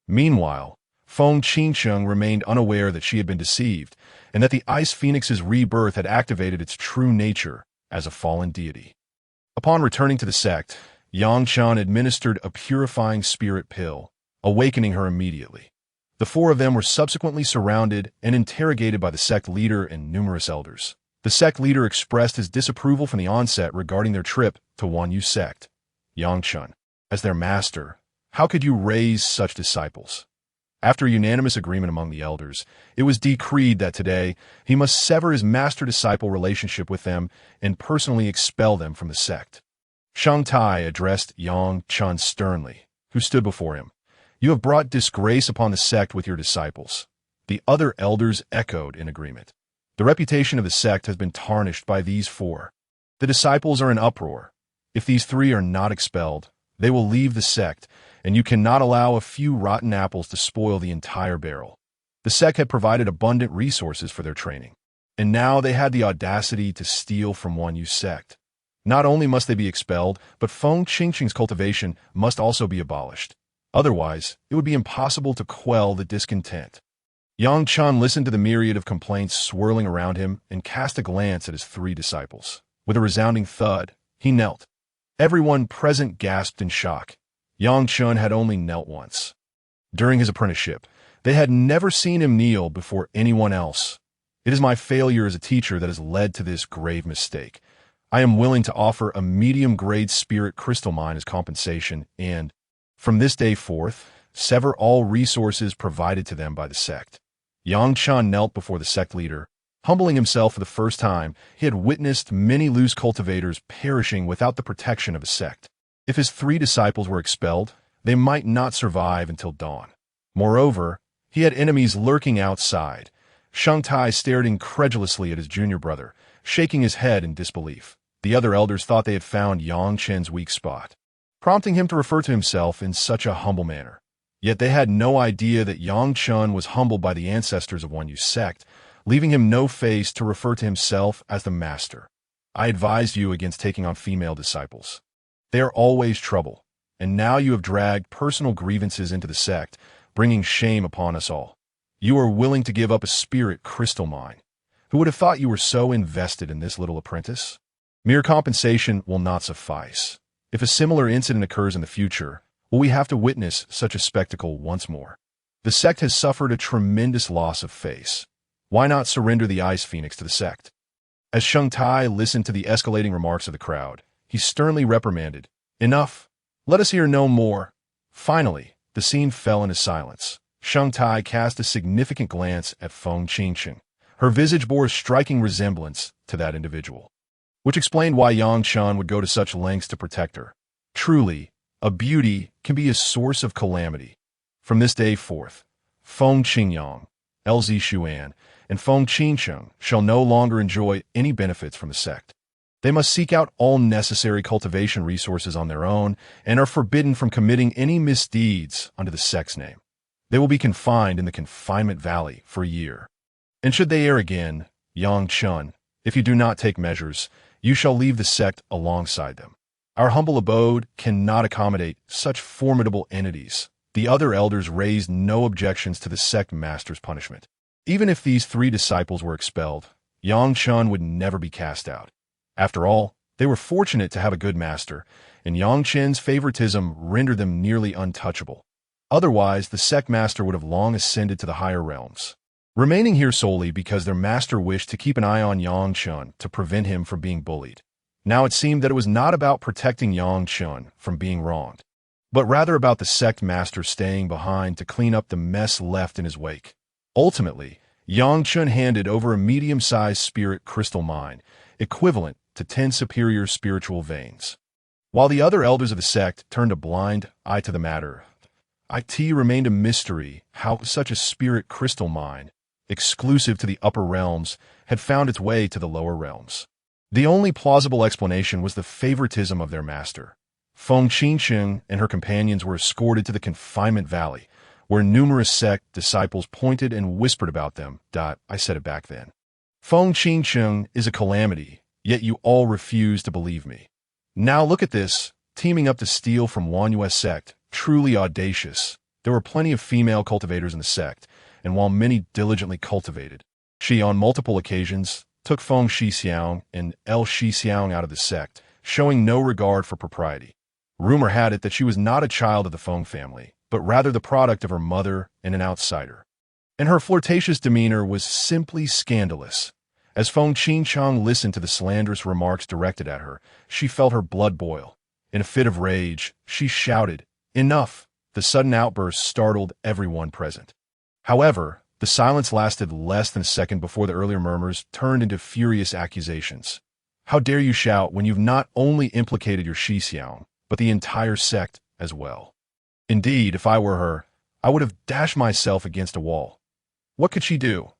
Meanwhile, Feng Qingsheng remained unaware that she had been deceived, and that the Ice Phoenix's rebirth had activated its true nature as a fallen deity. Upon returning to the sect, Yang Chan administered a purifying spirit pill, awakening her immediately. The 4 of them were subsequently surrounded and interrogated by the sect leader and numerous elders. The sect leader expressed his disapproval from the onset regarding their trip to Wanyu sect. Yang Chan, as their master, how could you raise such disciples? After a unanimous agreement among the elders, it was decreed that today he must sever his master-disciple relationship with them and personally expel them from the sect. Shang Tai addressed Yang Chan sternly, who stood before him. You have brought disgrace upon the sect with your disciples. The other elders echoed in agreement. The reputation of the sect has been tarnished by these 4. The disciples are in uproar. If these 3 are not expelled, they will leave the sect, and you cannot allow a few rotten apples to spoil the entire barrel. The sect had provided abundant resources for their training, and now they had the audacity to steal from Wanyu sect. Not only must they be expelled, but Feng Qingsheng's cultivation must also be abolished. Otherwise, it would be impossible to quell the discontent. Yang Chun listened to the myriad of complaints swirling around him and cast a glance at his 3 disciples. With a resounding thud, he knelt. Everyone present gasped in shock. Yang Chun had only knelt once. During his apprenticeship, they had never seen him kneel before anyone else. It is my failure as a teacher that has led to this grave mistake. I am willing to offer a medium-grade spirit crystal mine as compensation and, from this day forth, sever all resources provided to them by the sect. Yang Chun knelt before the sect leader. Humbling himself for the first time, he had witnessed many loose cultivators perishing without the protection of a sect. If his 3 disciples were expelled, they might not survive until dawn. Moreover, he had enemies lurking outside. Sheng Tai stared incredulously at his junior brother, shaking his head in disbelief. The other elders thought they had found Yang Chen's weak spot, prompting him to refer to himself in such a humble manner. Yet they had no idea that Yang Chun was humbled by the ancestors of One Yu sect, leaving him no face to refer to himself as the master. I advised you against taking on female disciples. They are always trouble, and now you have dragged personal grievances into the sect, bringing shame upon us all. You are willing to give up a spirit crystal mine. Who would have thought you were so invested in this little apprentice? Mere compensation will not suffice. If a similar incident occurs in the future, will we have to witness such a spectacle once more? The sect has suffered a tremendous loss of face. Why not surrender the Ice Phoenix to the sect? As Sheng Tai listened to the escalating remarks of the crowd, he sternly reprimanded, "Enough! Let us hear no more." Finally, the scene fell into silence. Sheng Tai cast a significant glance at Feng Qingcheng. Her visage bore a striking resemblance to that individual, which explained why Yang Chun would go to such lengths to protect her. Truly, a beauty can be a source of calamity. From this day forth, Feng Qingyang, LZ Xuan, and Feng Qingcheng shall no longer enjoy any benefits from the sect. They must seek out all necessary cultivation resources on their own and are forbidden from committing any misdeeds under the sect's name. They will be confined in the confinement valley for a year. And should they err again, Yang Chun, if you do not take measures, you shall leave the sect alongside them. Our humble abode cannot accommodate such formidable entities. The other elders raised no objections to the sect master's punishment. Even if these 3 disciples were expelled, Yang Chun would never be cast out. After all, they were fortunate to have a good master, and Yang Chen's favoritism rendered them nearly untouchable. Otherwise, the sect master would have long ascended to the higher realms, remaining here solely because their master wished to keep an eye on Yang Chun to prevent him from being bullied. Now it seemed that it was not about protecting Yang Chun from being wronged, but rather about the sect master staying behind to clean up the mess left in his wake. Ultimately, Yang Chun handed over a medium-sized spirit crystal mine, equivalent to 10 superior spiritual veins. While the other elders of the sect turned a blind eye to the matter, it remained a mystery how such a spirit crystal mine, exclusive to the upper realms, had found its way to the lower realms. The only plausible explanation was the favoritism of their master. Feng Qingcheng and her companions were escorted to the confinement valley, where numerous sect disciples pointed and whispered about them. I said it back then. Feng Qingcheng is a calamity, yet you all refuse to believe me. Now look at this, teaming up to steal from Wan Yu sect, truly audacious. There were plenty of female cultivators in the sect, and while many diligently cultivated, she on multiple occasions took Feng Shixiang and El Shixiang out of the sect, showing no regard for propriety. Rumor had it that she was not a child of the Feng family, but rather the product of her mother and an outsider. And her flirtatious demeanor was simply scandalous. As Feng Qingcheng listened to the slanderous remarks directed at her, she felt her blood boil. In a fit of rage, she shouted, "Enough!" The sudden outburst startled everyone present. However, the silence lasted less than a second before the earlier murmurs turned into furious accusations. How dare you shout when you've not only implicated your Shixiang, but the entire sect as well? Indeed, if I were her, I would have dashed myself against a wall. What could she do?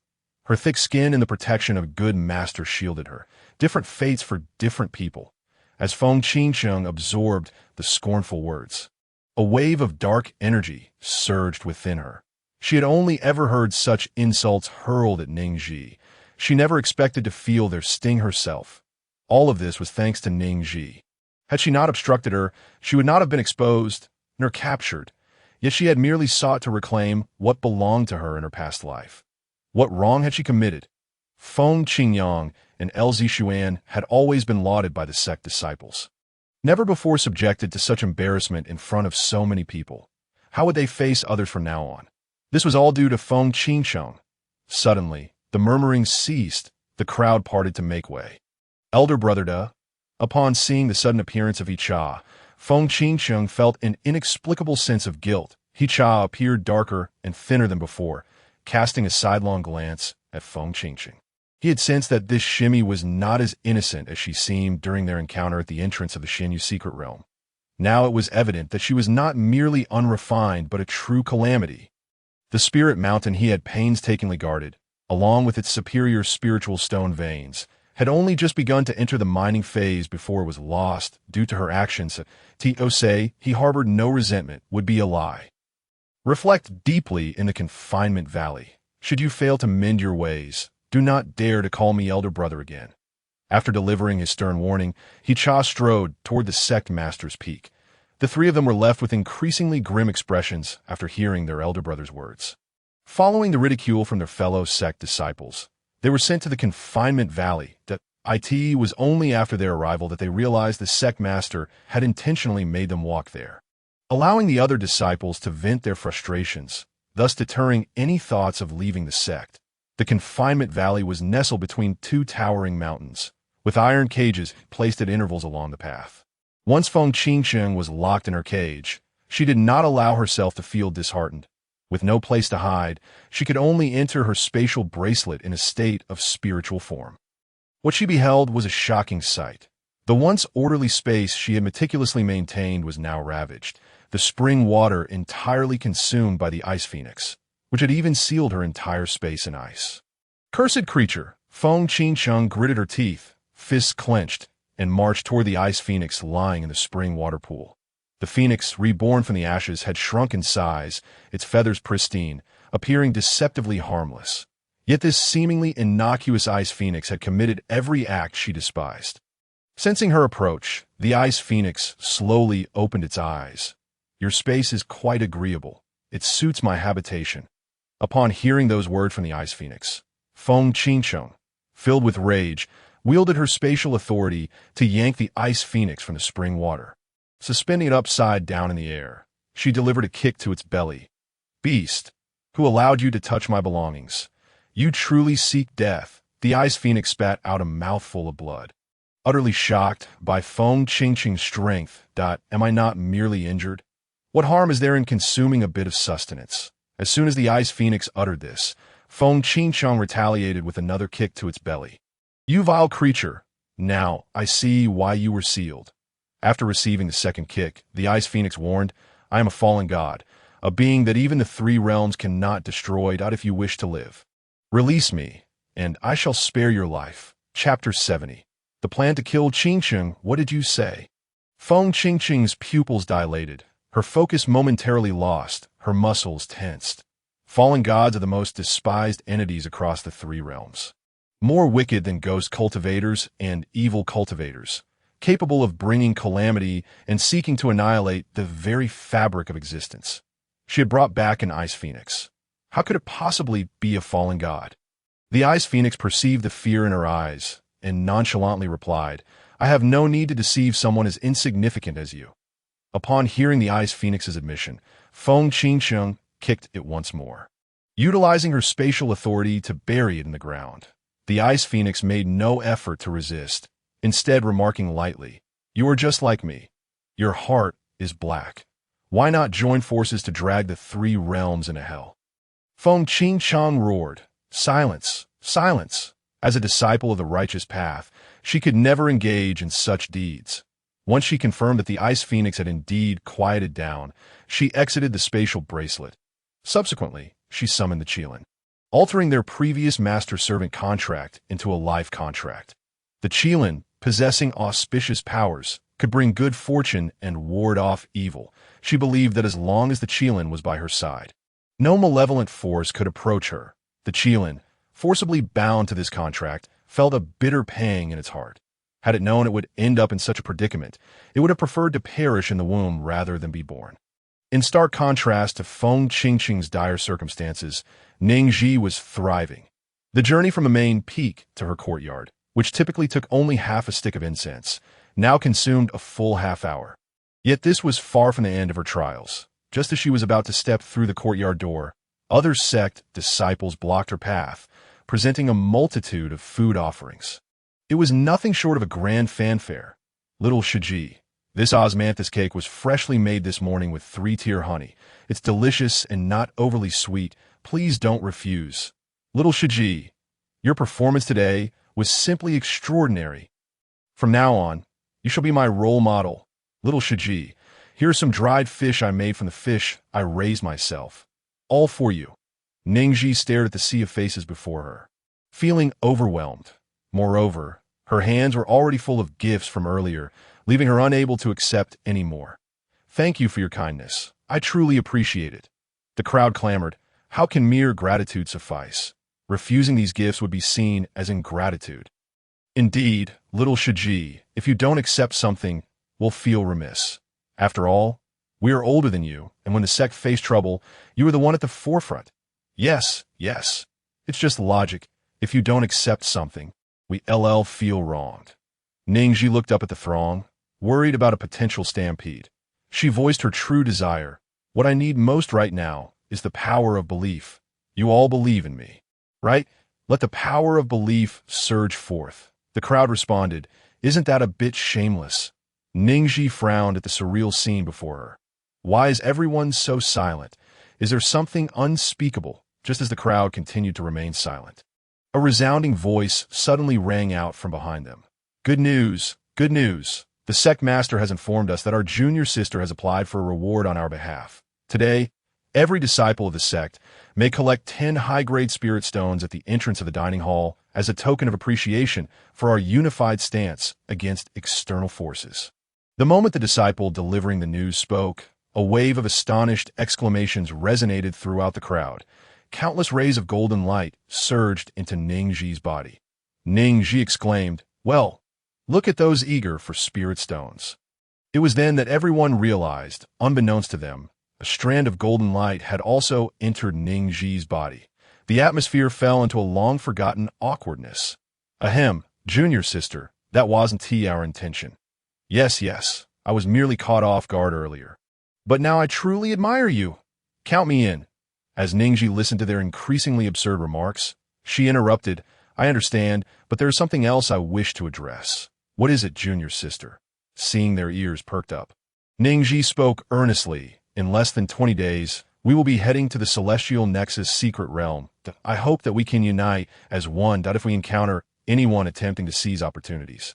Her thick skin and the protection of a good master shielded her. Different fates for different people. As Feng Qingcheng absorbed the scornful words, a wave of dark energy surged within her. She had only ever heard such insults hurled at Ning Zhi. She never expected to feel their sting herself. All of this was thanks to Ning Zhi. Had she not obstructed her, she would not have been exposed nor captured. yet she had merely sought to reclaim what belonged to her in her past life. What wrong had she committed? Feng Qingyang and Elzi Xuan had always been lauded by the sect disciples. Never before subjected to such embarrassment in front of so many people. How would they face others from now on? This was all due to Feng Qinsheng. Suddenly, the murmurings ceased, the crowd parted to make way. Elder brother Da. Upon seeing the sudden appearance of Yicha, Feng Qinsheng felt an inexplicable sense of guilt. Yicha appeared darker and thinner than before, casting a sidelong glance at Feng Qinsheng. He had sensed that this shimmy was not as innocent as she seemed during their encounter at the entrance of the Xinyu secret realm. Now it was evident that she was not merely unrefined but a true calamity. The spirit mountain he had painstakingly guarded, along with its superior spiritual stone veins, had only just begun to enter the mining phase before it was lost due to her actions. To say he harbored no resentment would be a lie. Reflect deeply in the confinement valley. Should you fail to mend your ways, do not dare to call me elder brother again. After delivering his stern warning, Yicha strode toward the sect master's peak. The three of them were left with increasingly grim expressions after hearing their elder brother's words. Following the ridicule from their fellow sect disciples, they were sent to the confinement valley. It was only after their arrival that they realized the sect master had intentionally made them walk there, allowing the other disciples to vent their frustrations, thus deterring any thoughts of leaving the sect. The confinement valley was nestled between two towering mountains, with iron cages placed at intervals along the path. Once Feng Qinsheng was locked in her cage, she did not allow herself to feel disheartened. With no place to hide, she could only enter her spatial bracelet in a state of spiritual form. What she beheld was a shocking sight. The once orderly space she had meticulously maintained was now ravaged, the spring water entirely consumed by the ice phoenix, which had even sealed her entire space in ice. Cursed creature! Feng Qinsheng gritted her teeth, fists clenched, and marched toward the ice phoenix lying in the spring water pool. The phoenix, reborn from the ashes, had shrunk in size, its feathers pristine, appearing deceptively harmless. Yet this seemingly innocuous ice phoenix had committed every act she despised. Sensing her approach, the ice phoenix slowly opened its eyes. Your space is quite agreeable. It suits my habitation. Upon hearing those words from the ice phoenix, Feng Qinsheng, filled with rage, wielded her spatial authority to yank the ice phoenix from the spring water. Suspending it upside down in the air, she delivered a kick to its belly. Beast, who allowed you to touch my belongings? You truly seek death. The ice phoenix spat out a mouthful of blood. Utterly shocked by Feng Qinsheng's strength, am I not merely injured? What harm is there in consuming a bit of sustenance? As soon as the ice phoenix uttered this, Feng Qinsheng retaliated with another kick to its belly. You vile creature! Now I see why you were sealed. After receiving the second kick, the ice phoenix warned, I am a fallen god, a being that even the three realms cannot destroy. If you wish to live, release me, and I shall spare your life. Chapter 70. The plan to kill Qinsheng. What did you say? Feng Qinsheng's pupils dilated, her focus momentarily lost, her muscles tensed. Fallen gods are the most despised entities across the three realms. More wicked than ghost cultivators and evil cultivators, capable of bringing calamity and seeking to annihilate the very fabric of existence. She had brought back an ice phoenix. How could it possibly be a fallen god? The ice phoenix perceived the fear in her eyes and nonchalantly replied, I have no need to deceive someone as insignificant as you. Upon hearing the ice phoenix's admission, Feng Qinsheng kicked it once more, utilizing her spatial authority to bury it in the ground. The ice phoenix made no effort to resist, instead remarking lightly, You are just like me. Your heart is black. Why not join forces to drag the three realms into hell? Feng Qinsheng roared, Silence! Silence! As a disciple of the righteous path, she could never engage in such deeds. Once she confirmed that the ice phoenix had indeed quieted down, she exited the spatial bracelet. Subsequently, she summoned the Qilin, altering their previous master-servant contract into a life contract. The Qilin, possessing auspicious powers, could bring good fortune and ward off evil. She believed that as long as the Qilin was by her side, no malevolent force could approach her. The Qilin, forcibly bound to this contract, felt a bitter pang in its heart. Had it known it would end up in such a predicament, it would have preferred to perish in the womb rather than be born. In stark contrast to Feng Qingqing's dire circumstances, Ning Zhi was thriving. The journey from the main peak to her courtyard, which typically took only half a stick of incense, now consumed a full half-hour. Yet this was far from the end of her trials. Just as she was about to step through the courtyard door, other sect disciples blocked her path, presenting a multitude of food offerings. It was nothing short of a grand fanfare. Little Shiji. This osmanthus cake was freshly made this morning with 3-tier honey. It's delicious and not overly sweet. Please don't refuse. Little Shiji, your performance today was simply extraordinary. From now on, you shall be my role model. Little Shiji, here's some dried fish I made from the fish I raised myself. All for you. Ning Zhi stared at the sea of faces before her, feeling overwhelmed. Moreover, her hands were already full of gifts from earlier, leaving her unable to accept any more. Thank you for your kindness. I truly appreciate it. The crowd clamored. How can mere gratitude suffice? Refusing these gifts would be seen as ingratitude. Indeed, little Shiji, if you don't accept something, we'll feel remiss. After all, we are older than you, and when the sect faced trouble, you were the one at the forefront. Yes. It's just logic. If you don't accept something, we feel wronged. Ning Zhi looked up at the throng, worried about a potential stampede. She voiced her true desire. What I need most right now is the power of belief. You all believe in me, right? Let the power of belief surge forth. The crowd responded, Isn't that a bit shameless? Ning Zhi frowned at the surreal scene before her. Why is everyone so silent? Is there something unspeakable? Just as the crowd continued to remain silent, a resounding voice suddenly rang out from behind them. Good news! Good news! The sect master has informed us that our junior sister has applied for a reward on our behalf. Today, every disciple of the sect may collect 10 high-grade spirit stones at the entrance of the dining hall as a token of appreciation for our unified stance against external forces. The moment the disciple delivering the news spoke, a wave of astonished exclamations resonated throughout the crowd. Countless rays of golden light surged into Ning Zhi's body. Ning Zhi exclaimed, Well, look at those eager for spirit stones. It was then that everyone realized, unbeknownst to them, a strand of golden light had also entered Ning Zhi's body. The atmosphere fell into a long-forgotten awkwardness. Ahem, junior sister, that wasn't our intention. Yes, I was merely caught off guard earlier. But now I truly admire you. Count me in. As Ning Zhi listened to their increasingly absurd remarks, she interrupted, I understand, but there is something else I wish to address. What is it, junior sister? Seeing their ears perked up, Ning Zhi spoke earnestly. In less than 20 days, we will be heading to the Celestial Nexus secret realm. I hope that we can unite as one. If we encounter anyone attempting to seize opportunities,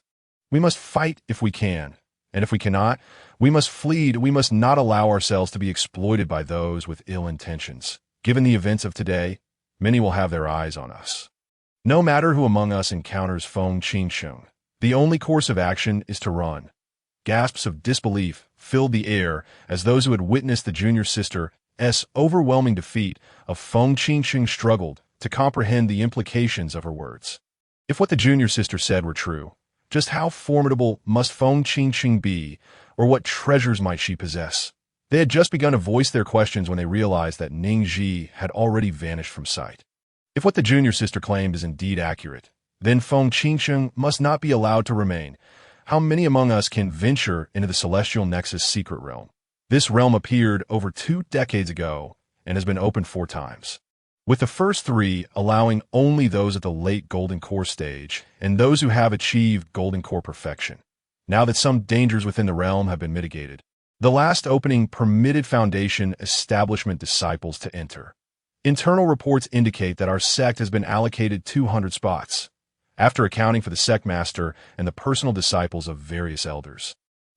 we must fight if we can. And if we cannot, we must flee. We must not allow ourselves to be exploited by those with ill intentions. Given the events of today, many will have their eyes on us. No matter who among us encounters Feng Qingqing, the only course of action is to run. Gasps of disbelief filled the air as those who had witnessed the junior sister's overwhelming defeat of Feng Qingqing struggled to comprehend the implications of her words. If what the junior sister said were true, just how formidable must Feng Qingqing be, or what treasures might she possess? They had just begun to voice their questions when they realized that Ning Zhi had already vanished from sight. If what the junior sister claimed is indeed accurate, then Feng Qingqing must not be allowed to remain. How many among us can venture into the Celestial Nexus secret realm? This realm appeared over 2 decades ago and has been opened 4 times, with the first 3 allowing only those at the late Golden Core stage and those who have achieved Golden Core perfection. Now that some dangers within the realm have been mitigated, the last opening permitted Foundation establishment disciples to enter. Internal reports indicate that our sect has been allocated 200 spots, after accounting for the sect master and the personal disciples of various elders.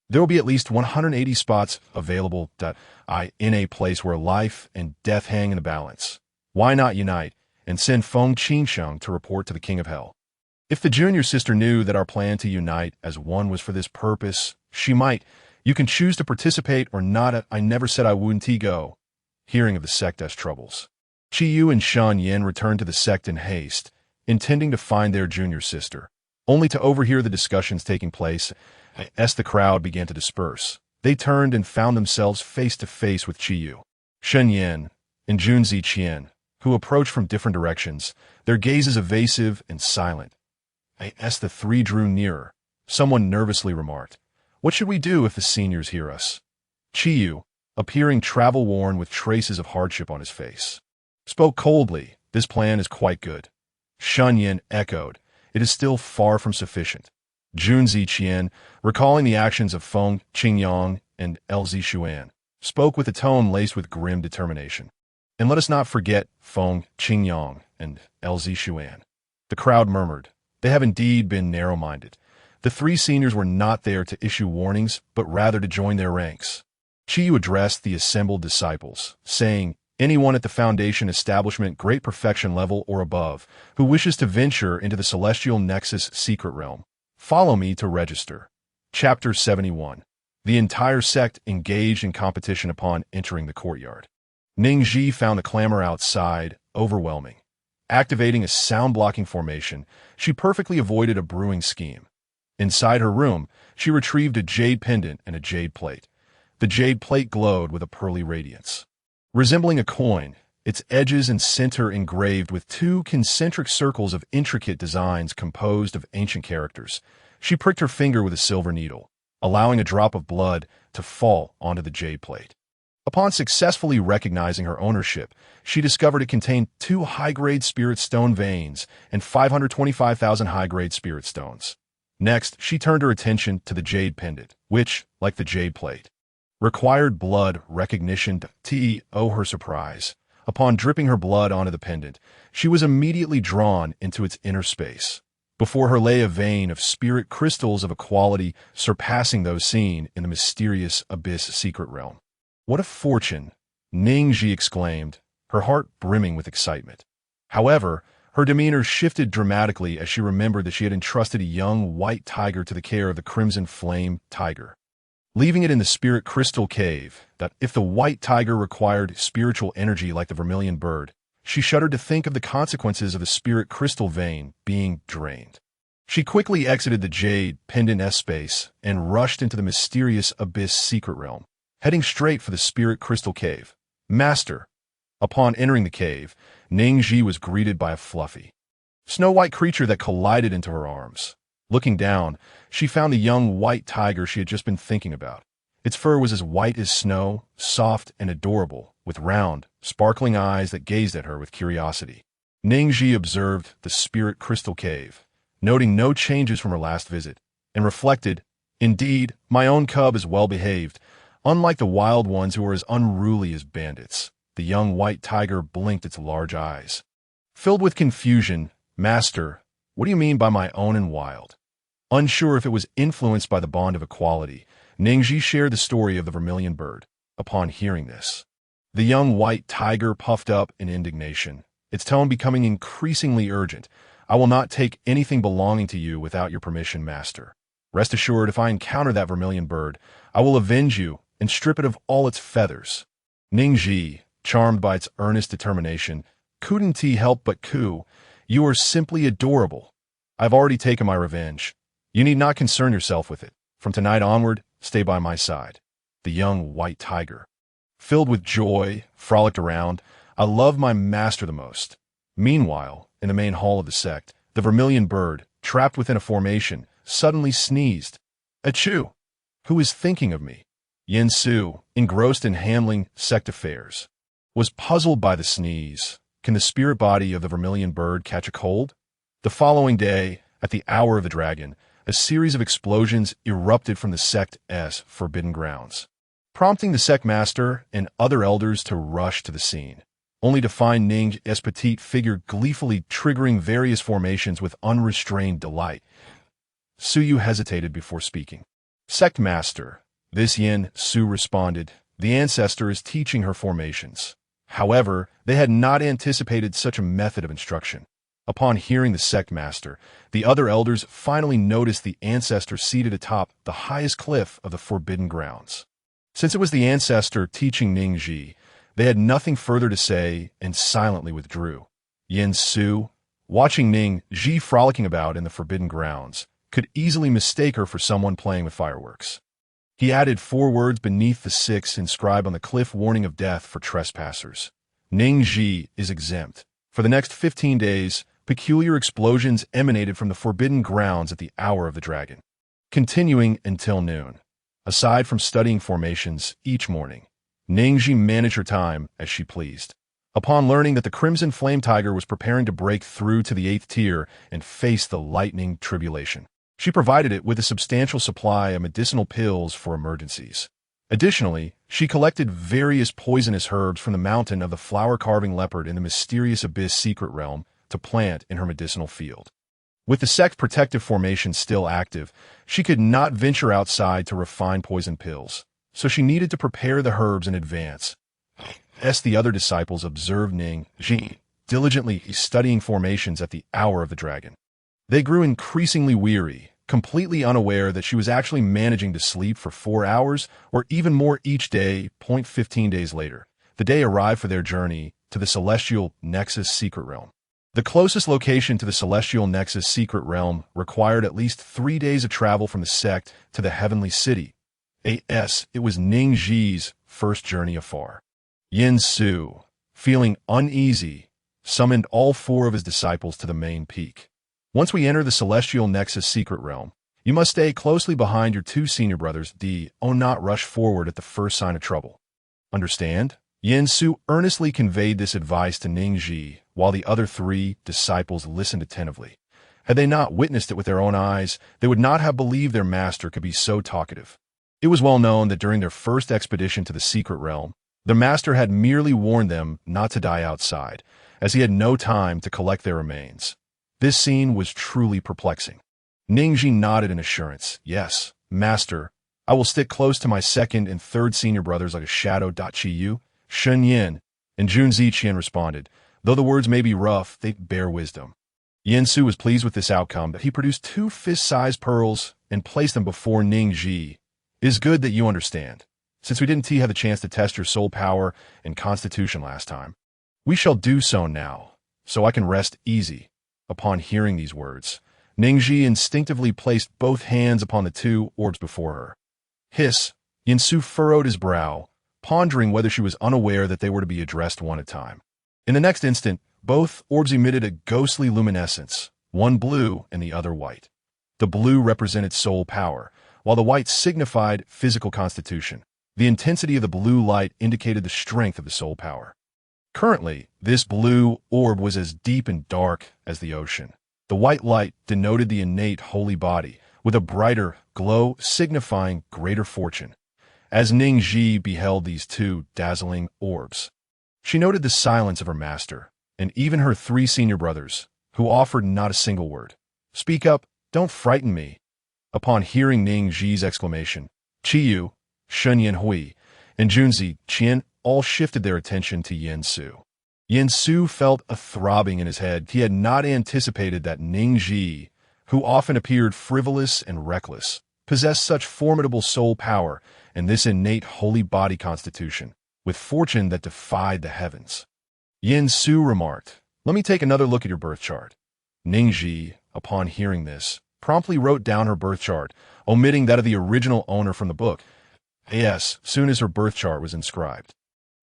There will be at least 180 spots available in a place where life and death hang in the balance. Why not unite and send Feng Qingqing to report to the King of Hell? If the junior sister knew that our plan to unite as one was for this purpose, she might. You can choose to participate or not. I never said I wouldn't go. Hearing of the sect's troubles, Chi Yu and Shan Yen returned to the sect in haste, intending to find their junior sister, only to overhear the discussions taking place as the crowd began to disperse. They turned and found themselves face to face with Qiyu, Shen Yan, and Junzi Qian, who approached from different directions, their gazes evasive and silent. As the three drew nearer, someone nervously remarked, "What should we do if the seniors hear us?" Qiyu, appearing travel-worn with traces of hardship on his face, spoke coldly, "This plan is quite good." Shen Yan echoed, "It is still far from sufficient." Junzi Qian, recalling the actions of Feng Qingyang and Lz Xuan, spoke with a tone laced with grim determination. "And let us not forget Feng Qingyang and Lz Xuan." The crowd murmured, "They have indeed been narrow-minded." The three seniors were not there to issue warnings, but rather to join their ranks. Qiyu addressed the assembled disciples, saying, "Anyone at the Foundation Establishment Great Perfection level or above who wishes to venture into the Celestial Nexus secret realm, follow me to register." Chapter 71. The entire sect engaged in competition upon entering the courtyard. Ning Zhi found the clamor outside overwhelming. Activating a sound-blocking formation, she perfectly avoided a brewing scheme. Inside her room, she retrieved a jade pendant and a jade plate. The jade plate glowed with a pearly radiance. Resembling a coin, its edges and center engraved with two concentric circles of intricate designs composed of ancient characters, she pricked her finger with a silver needle, allowing a drop of blood to fall onto the jade plate. Upon successfully recognizing her ownership, she discovered it contained 2 high-grade spirit stone veins and 525,000 high-grade spirit stones. Next, she turned her attention to the jade pendant, which, like the jade plate, required blood recognition to her surprise. Upon dripping her blood onto the pendant, she was immediately drawn into its inner space. Before her lay a vein of spirit crystals of a quality surpassing those seen in the mysterious Abyss secret realm. "What a fortune!" Ning Zhi exclaimed, her heart brimming with excitement. However, her demeanor shifted dramatically as she remembered that she had entrusted a young white tiger to the care of the Crimson Flame Tiger, leaving it in the Spirit Crystal Cave, that if the white tiger required spiritual energy like the vermilion bird, she shuddered to think of the consequences of the Spirit Crystal vein being drained. She quickly exited the jade pendant space and rushed into the mysterious Abyss secret realm, heading straight for the Spirit Crystal Cave. "Master!" Upon entering the cave, Ning Zhi was greeted by a fluffy, snow-white creature that collided into her arms. Looking down, she found the young white tiger she had just been thinking about. Its fur was as white as snow, soft and adorable, with round, sparkling eyes that gazed at her with curiosity. Ning Zhi observed the Spirit Crystal Cave, noting no changes from her last visit, and reflected, "Indeed, my own cub is well behaved, unlike the wild ones who are as unruly as bandits." The young white tiger blinked its large eyes. Filled with confusion, "Master, what do you mean by my own and wild?" Unsure if it was influenced by the bond of equality, Ning Zhi shared the story of the vermilion bird. Upon hearing this, the young white tiger puffed up in indignation, its tone becoming increasingly urgent. "I will not take anything belonging to you without your permission, Master. Rest assured, if I encounter that vermilion bird, I will avenge you and strip it of all its feathers." Ning Zhi, charmed by its earnest determination, couldn't help but coo, "You are simply adorable. I've already taken my revenge. You need not concern yourself with it. From tonight onward, stay by my side." The young white tiger, filled with joy, frolicked around. "I love my master the most." Meanwhile, in the main hall of the sect, the vermilion bird, trapped within a formation, suddenly sneezed. "Achoo! Who is thinking of me?" Yin Su, engrossed in handling sect affairs, was puzzled by the sneeze. Can the spirit body of the vermilion bird catch a cold? The following day, at the hour of the dragon, a series of explosions erupted from the sect's forbidden grounds, prompting the sect master and other elders to rush to the scene, only to find Ning's petite figure gleefully triggering various formations with unrestrained delight. Suyu hesitated before speaking. "Sect master," this Yin Su responded, "the ancestor is teaching her formations." However, they had not anticipated such a method of instruction. Upon hearing the sect master, the other elders finally noticed the ancestor seated atop the highest cliff of the forbidden grounds. Since it was the ancestor teaching Ning Zhi, they had nothing further to say and silently withdrew. Yin Su, watching Ning Zhi frolicking about in the forbidden grounds, could easily mistake her for someone playing with fireworks. He added 4 words beneath the 6 inscribed on the cliff, warning of death for trespassers. Ning Zhi is exempt. For the next 15 days, peculiar explosions emanated from the forbidden grounds at the hour of the dragon, continuing until noon. Aside from studying formations each morning, Ning Zhi managed her time as she pleased. Upon learning that the Crimson Flame Tiger was preparing to break through to the 8th tier and face the lightning tribulation, she provided it with a substantial supply of medicinal pills for emergencies. Additionally, she collected various poisonous herbs from the mountain of the flower-carving leopard in the mysterious abyss secret realm to plant in her medicinal field. With the sect protective formation still active, she could not venture outside to refine poison pills, so she needed to prepare the herbs in advance. As the other disciples observed Ning Zhi diligently studying formations at the hour of the dragon, they grew increasingly weary, completely unaware that she was actually managing to sleep for 4 hours or even more each day. 15 days later, the day arrived for their journey to the Celestial Nexus secret realm. The closest location to the Celestial Nexus secret realm required at least 3 days of travel from the sect to the heavenly city. It was Ning Zhi's first journey afar. Yin Su, feeling uneasy, summoned all 4 of his disciples to the main peak. Once we enter the Celestial Nexus secret realm, you must stay closely behind your 2 senior brothers. Not rush forward at the first sign of trouble. Understand? Yin Su earnestly conveyed this advice to Ning Zhi, while the other 3 disciples listened attentively. Had they not witnessed it with their own eyes, they would not have believed their master could be so talkative. It was well known that during their first expedition to the secret realm, the master had merely warned them not to die outside, as he had no time to collect their remains. This scene was truly perplexing. Ning Zhi nodded in assurance. Yes, master, I will stick close to my 2nd and 3rd senior brothers like a shadow. Qiyu, Shun Yin, and Jun Ziqian responded. Though the words may be rough, they bear wisdom. Yin Su was pleased with this outcome, but he produced 2 fist-sized pearls and placed them before Ning Zhi. It is good that you understand, since we didn't have the chance to test your soul power and constitution last time. We shall do so now, so I can rest easy. Upon hearing these words, Ning Zhi instinctively placed both hands upon the 2 orbs before her. Hiss! Yin Su furrowed his brow, pondering whether she was unaware that they were to be addressed one at a time. In the next instant, both orbs emitted a ghostly luminescence, one blue and the other white. The blue represented soul power, while the white signified physical constitution. The intensity of the blue light indicated the strength of the soul power. Currently, this blue orb was as deep and dark as the ocean. The white light denoted the innate holy body, with a brighter glow signifying greater fortune. As Ning Zhi beheld these 2 dazzling orbs, she noted the silence of her master, and even her 3 senior brothers, who offered not a single word. Speak up, don't frighten me. Upon hearing Ning Zhi's exclamation, Qiyu, Shun Yin Hui, and Jun Ziqian all shifted their attention to Yin Su. Yin Su felt a throbbing in his head. He had not anticipated that Ning Zhi, who often appeared frivolous and reckless, possessed such formidable soul power and this innate holy body constitution, with fortune that defied the heavens. Yin Su remarked, "Let me take another look at your birth chart." Ning Zhi, upon hearing this, promptly wrote down her birth chart, omitting that of the original owner from the book. Soon as her birth chart was inscribed,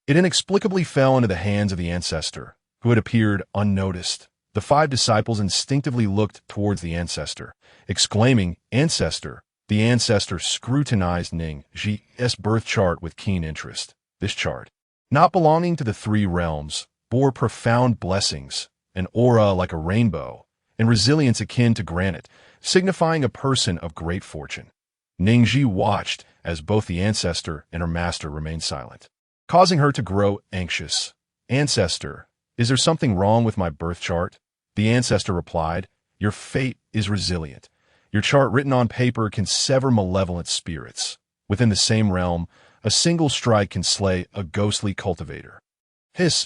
it inexplicably fell into the hands of the ancestor, who had appeared unnoticed. The 5 disciples instinctively looked towards the ancestor, exclaiming, "Ancestor!" The ancestor scrutinized Ning Zhi's birth chart with keen interest. This chart, not belonging to the 3 realms, bore profound blessings, an aura like a rainbow, and resilience akin to granite, signifying a person of great fortune. Ning Zhi watched as both the ancestor and her master remained silent, causing her to grow anxious. "Ancestor, is there something wrong with my birth chart?" The ancestor replied, "Your fate is resilient. Your chart written on paper can sever malevolent spirits. Within the same realm, a single strike can slay a ghostly cultivator."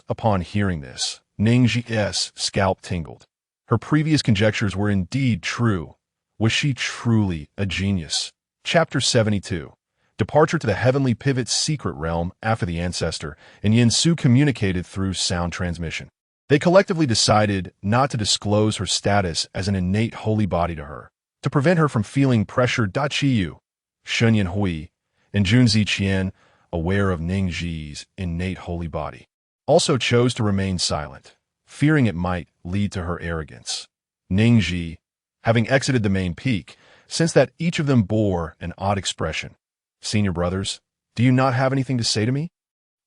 Upon hearing this, Ning Zhi's scalp tingled. Her previous conjectures were indeed true. Was she truly a genius? Chapter 72. Departure to the Heavenly Pivot's secret realm after the ancestor and Yin Su communicated through sound transmission. They collectively decided not to disclose her status as an innate holy body to her, to prevent her from feeling pressured. Qiyu, Shun Yin Hui, and Junzi Qian, aware of Ning Zhi's innate holy body, also chose to remain silent, fearing it might lead to her arrogance. Ning Zhi, having exited the main peak, sensed that each of them bore an odd expression. "Senior brothers, do you not have anything to say to me?"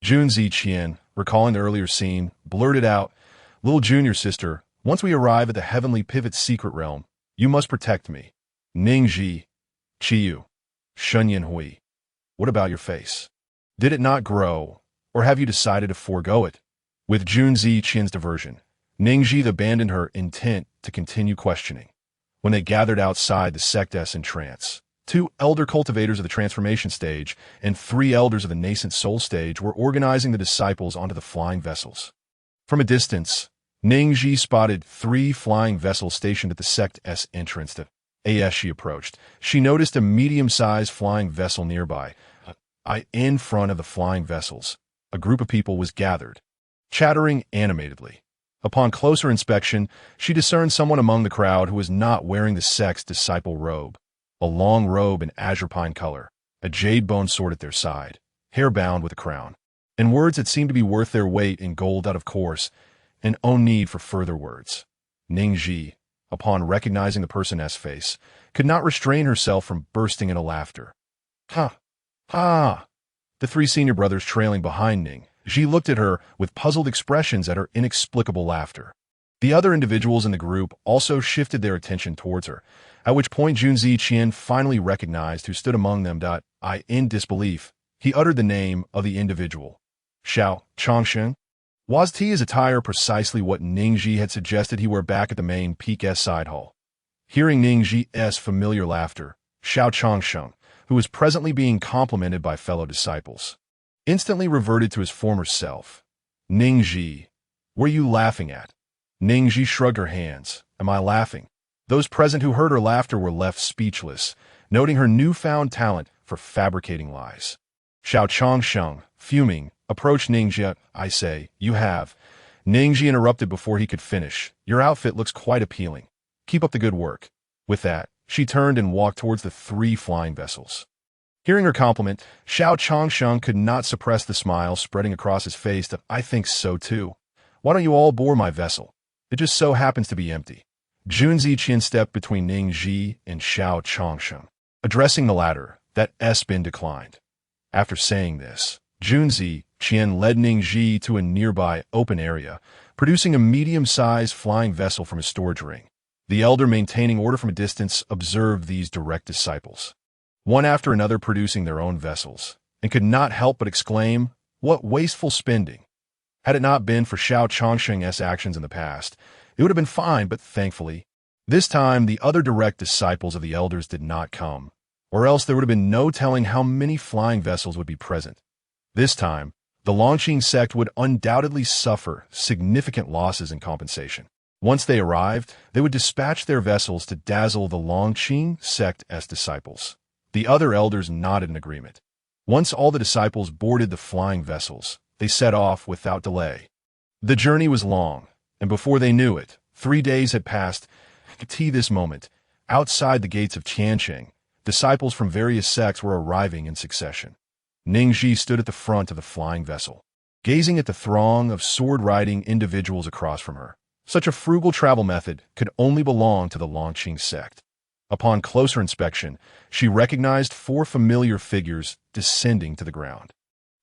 Junzi Qian, recalling the earlier scene, blurted out, "Little junior sister, once we arrive at the heavenly pivot's secret realm, you must protect me." Ning Zhi, Qiyu, Shunyan Hui, what about your face? Did it not grow, or have you decided to forego it? With Junzi Qian's diversion, Ning Zhi abandoned her intent to continue questioning. When they gathered outside the sectess in trance, 2 elder cultivators of the transformation stage and 3 elders of the nascent soul stage were organizing the disciples onto the flying vessels. From a distance, Ning Zhi spotted 3 flying vessels stationed at the sect's entrance. As she approached, she noticed a medium-sized flying vessel nearby. In front of the flying vessels, a group of people was gathered, chattering animatedly. Upon closer inspection, she discerned someone among the crowd who was not wearing the sect's disciple robe, a long robe in azure pine color, a jade bone sword at their side, hair bound with a crown, and words that seemed to be worth their weight in gold out of course, and no need for further words. Ning Zhi, upon recognizing the person's face, could not restrain herself from bursting into laughter. "Ha! Ha!" The 3 senior brothers trailing behind Ning Zhi looked at her with puzzled expressions at her inexplicable laughter. The other individuals in the group also shifted their attention towards her, at which point Junzi Qian finally recognized who stood among them. In disbelief, he uttered the name of the individual. "Xiao Chongsheng?" Was his attire precisely what Ning Zhi had suggested he wear back at the main peak's side hall? Hearing Ning Zhi's familiar laughter, Xiao Chongsheng, who was presently being complimented by fellow disciples, instantly reverted to his former self. "Ning Zhi, what are you laughing at?" Ning Zhi shrugged her hands. "Am I laughing?" Those present who heard her laughter were left speechless, noting her newfound talent for fabricating lies. Xiao Chongsheng, fuming, approached Ning Zhi. "I say, you have." Ning Zhi interrupted before he could finish. "Your outfit looks quite appealing. Keep up the good work." With that, she turned and walked towards the 3 flying vessels. Hearing her compliment, Xiao Chongsheng could not suppress the smile spreading across his face. "I think so too. Why don't you all board my vessel? It just so happens to be empty." Junzi Qian stepped between Ning Zhi and Xiao Chongsheng, addressing the latter. "That's been declined." After saying this, Junzi Qian led Ning Zhi to a nearby open area, producing a medium-sized flying vessel from his storage ring. The elder, maintaining order from a distance, observed these direct disciples, one after another producing their own vessels, and could not help but exclaim, "What wasteful spending!" Had it not been for Xiao Chongsheng's actions in the past, it would have been fine, but thankfully, this time the other direct disciples of the elders did not come, or else there would have been no telling how many flying vessels would be present. This time, the Longqing sect would undoubtedly suffer significant losses in compensation. Once they arrived, they would dispatch their vessels to dazzle the Longqing sect's disciples. The other elders nodded in agreement. Once all the disciples boarded the flying vessels, they set off without delay. The journey was long, and before they knew it, 3 days had passed. To this moment, outside the gates of Tianqing, disciples from various sects were arriving in succession. Ning Zhi stood at the front of the flying vessel, gazing at the throng of sword-riding individuals across from her. Such a frugal travel method could only belong to the Longqing sect. Upon closer inspection, she recognized 4 familiar figures descending to the ground.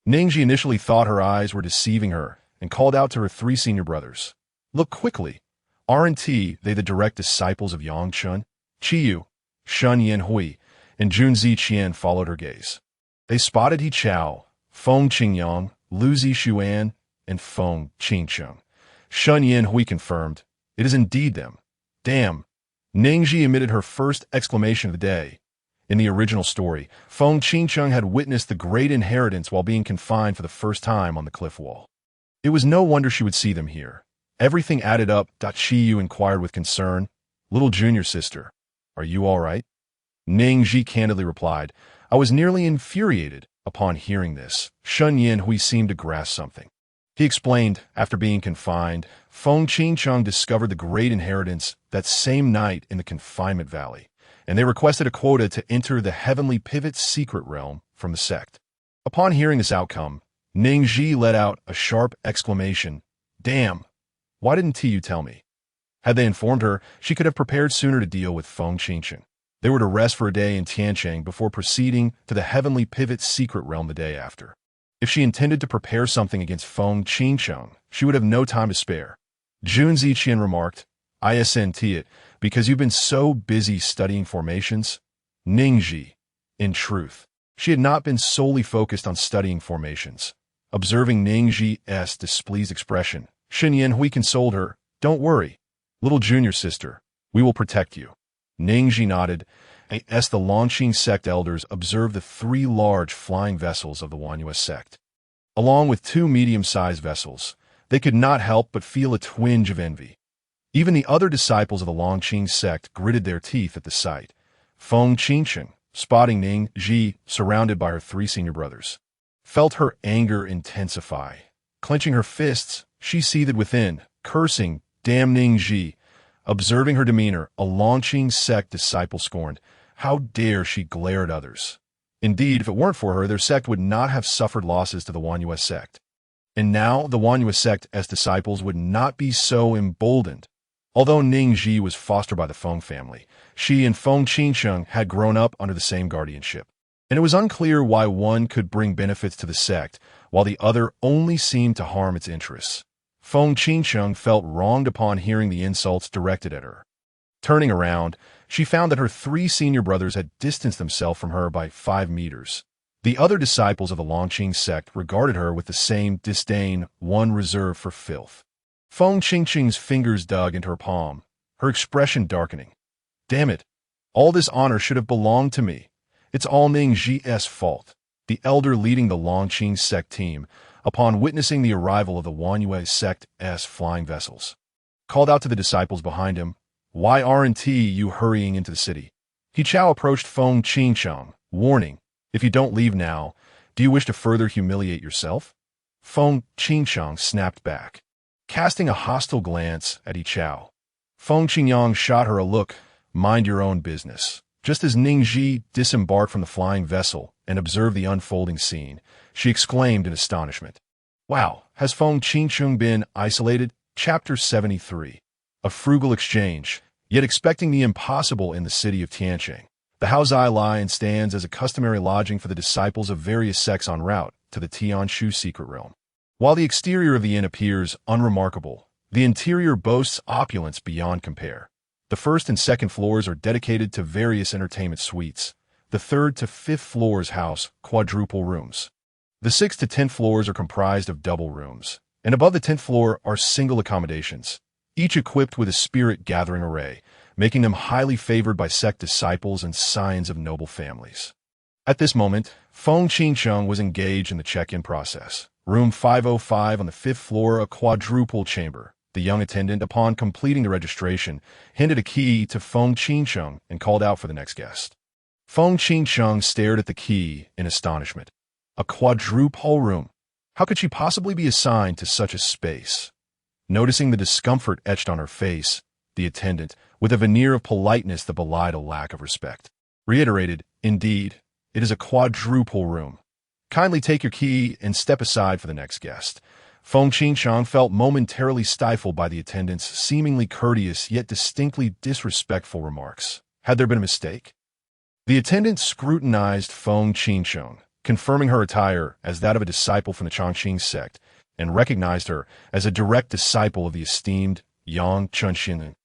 Ning Zhi initially thought her eyes were deceiving her and called out to her 3 senior brothers. "Look quickly. Aren't they the direct disciples of Yangchun?" Qiyu, Shunyan Hui, and Junzi Qian followed her gaze. They spotted He Chao, Feng Qingyang, Lu Zixuan, and Feng Qingcheng. Shunyan Hui confirmed, "It is indeed them." "Damn." Ning Zhi emitted her first exclamation of the day. In the original story, Feng Qingcheng had witnessed the great inheritance while being confined for the first time on the cliff wall. It was no wonder she would see them here. Everything added up. Qiyu inquired with concern, "Little junior sister, are you all right?" Ning Zhi candidly replied, "I was nearly infuriated." Upon hearing this, Shunyan Hui seemed to grasp something. He explained, after being confined, Feng Qingcheng discovered the great inheritance that same night in the confinement valley, and they requested a quota to enter the Heavenly Pivot's secret realm from the sect. Upon hearing this outcome, Ning Zhi let out a sharp exclamation. Damn! Why didn't Tiu tell me? Had they informed her, she could have prepared sooner to deal with Feng Qingcheng. They were to rest for a day in Tiancheng before proceeding to the Heavenly Pivot's secret realm the day after. If she intended to prepare something against Feng Qingcheng, she would have no time to spare. Jun Ziqian remarked, "Isn't it, because you've been so busy studying formations?" Ning Zhi. In truth, she had not been solely focused on studying formations. Observing Ning Zhi's displeased expression, Xinyan Hui consoled her, "Don't worry, little junior sister, we will protect you." Ning Zhi nodded, as the Longqing sect elders observed the 3 large flying vessels of the Wanyue sect. Along with 2 medium-sized vessels, they could not help but feel a twinge of envy. Even the other disciples of the Longqing sect gritted their teeth at the sight. Feng Qingcheng, spotting Ning Zhi surrounded by her 3 senior brothers, felt her anger intensify. Clenching her fists, she seethed within, cursing, "Damn Ning Zhi." Observing her demeanor, a Longqing sect disciple scorned, "How dare she glare at others?" Indeed, if it weren't for her, their sect would not have suffered losses to the Wanyue sect. And now the Wanyue sect as disciples would not be so emboldened. Although Ning Zhi was fostered by the Feng family, she and Feng Qingcheng had grown up under the same guardianship, and it was unclear why one could bring benefits to the sect, while the other only seemed to harm its interests. Feng Qingcheng felt wronged upon hearing the insults directed at her. Turning around, she found that her 3 senior brothers had distanced themselves from her by 5 meters. The other disciples of the Longqing sect regarded her with the same disdain one reserved for filth. Feng Qingcheng's fingers dug into her palm, her expression darkening. "Damn it! All this honor should have belonged to me. It's all Ning Zhi's fault." The elder leading the Longqing sect team, upon witnessing the arrival of the Wanyue sect's flying vessels, called out to the disciples behind him, "Why aren't you hurrying into the city?" He Chao approached Feng Qingcheng, warning, "If you don't leave now, do you wish to further humiliate yourself?" Feng Qingcheng snapped back, casting a hostile glance at Yi Chao. Feng Qingyang shot her a look, "Mind your own business." Just as Ning Zhi disembarked from the flying vessel and observed the unfolding scene, she exclaimed in astonishment, "Wow, has Feng Qingcheng been isolated?" Chapter 73. A frugal exchange, yet expecting the impossible in the city of Tiancheng. The Haozai Lion stands as a customary lodging for the disciples of various sects en route to the Tianshu secret realm. While the exterior of the inn appears unremarkable, the interior boasts opulence beyond compare. The 1st and 2nd floors are dedicated to various entertainment suites. The 3rd to 5th floors house quadruple rooms. The 6th to 10th floors are comprised of double rooms, and above the 10th floor are single accommodations, each equipped with a spirit-gathering array, making them highly favored by sect disciples and scions of noble families. At this moment, Feng Qingcheng was engaged in the check-in process. Room 505 on the 5th floor, a quadruple chamber. The young attendant, upon completing the registration, handed a key to Feng Qingcheng and called out for the next guest. Feng Qingcheng stared at the key in astonishment. A quadruple room. How could she possibly be assigned to such a space? Noticing the discomfort etched on her face, the attendant, with a veneer of politeness that belied a lack of respect, reiterated, "Indeed, it is a quadruple room. Kindly take your key and step aside for the next guest." Feng Qingcheng felt momentarily stifled by the attendant's seemingly courteous yet distinctly disrespectful remarks. Had there been a mistake? The attendant scrutinized Feng Qingcheng, confirming her attire as that of a disciple from the Chongqing sect, and recognized her as a direct disciple of the esteemed Yang Chunxin.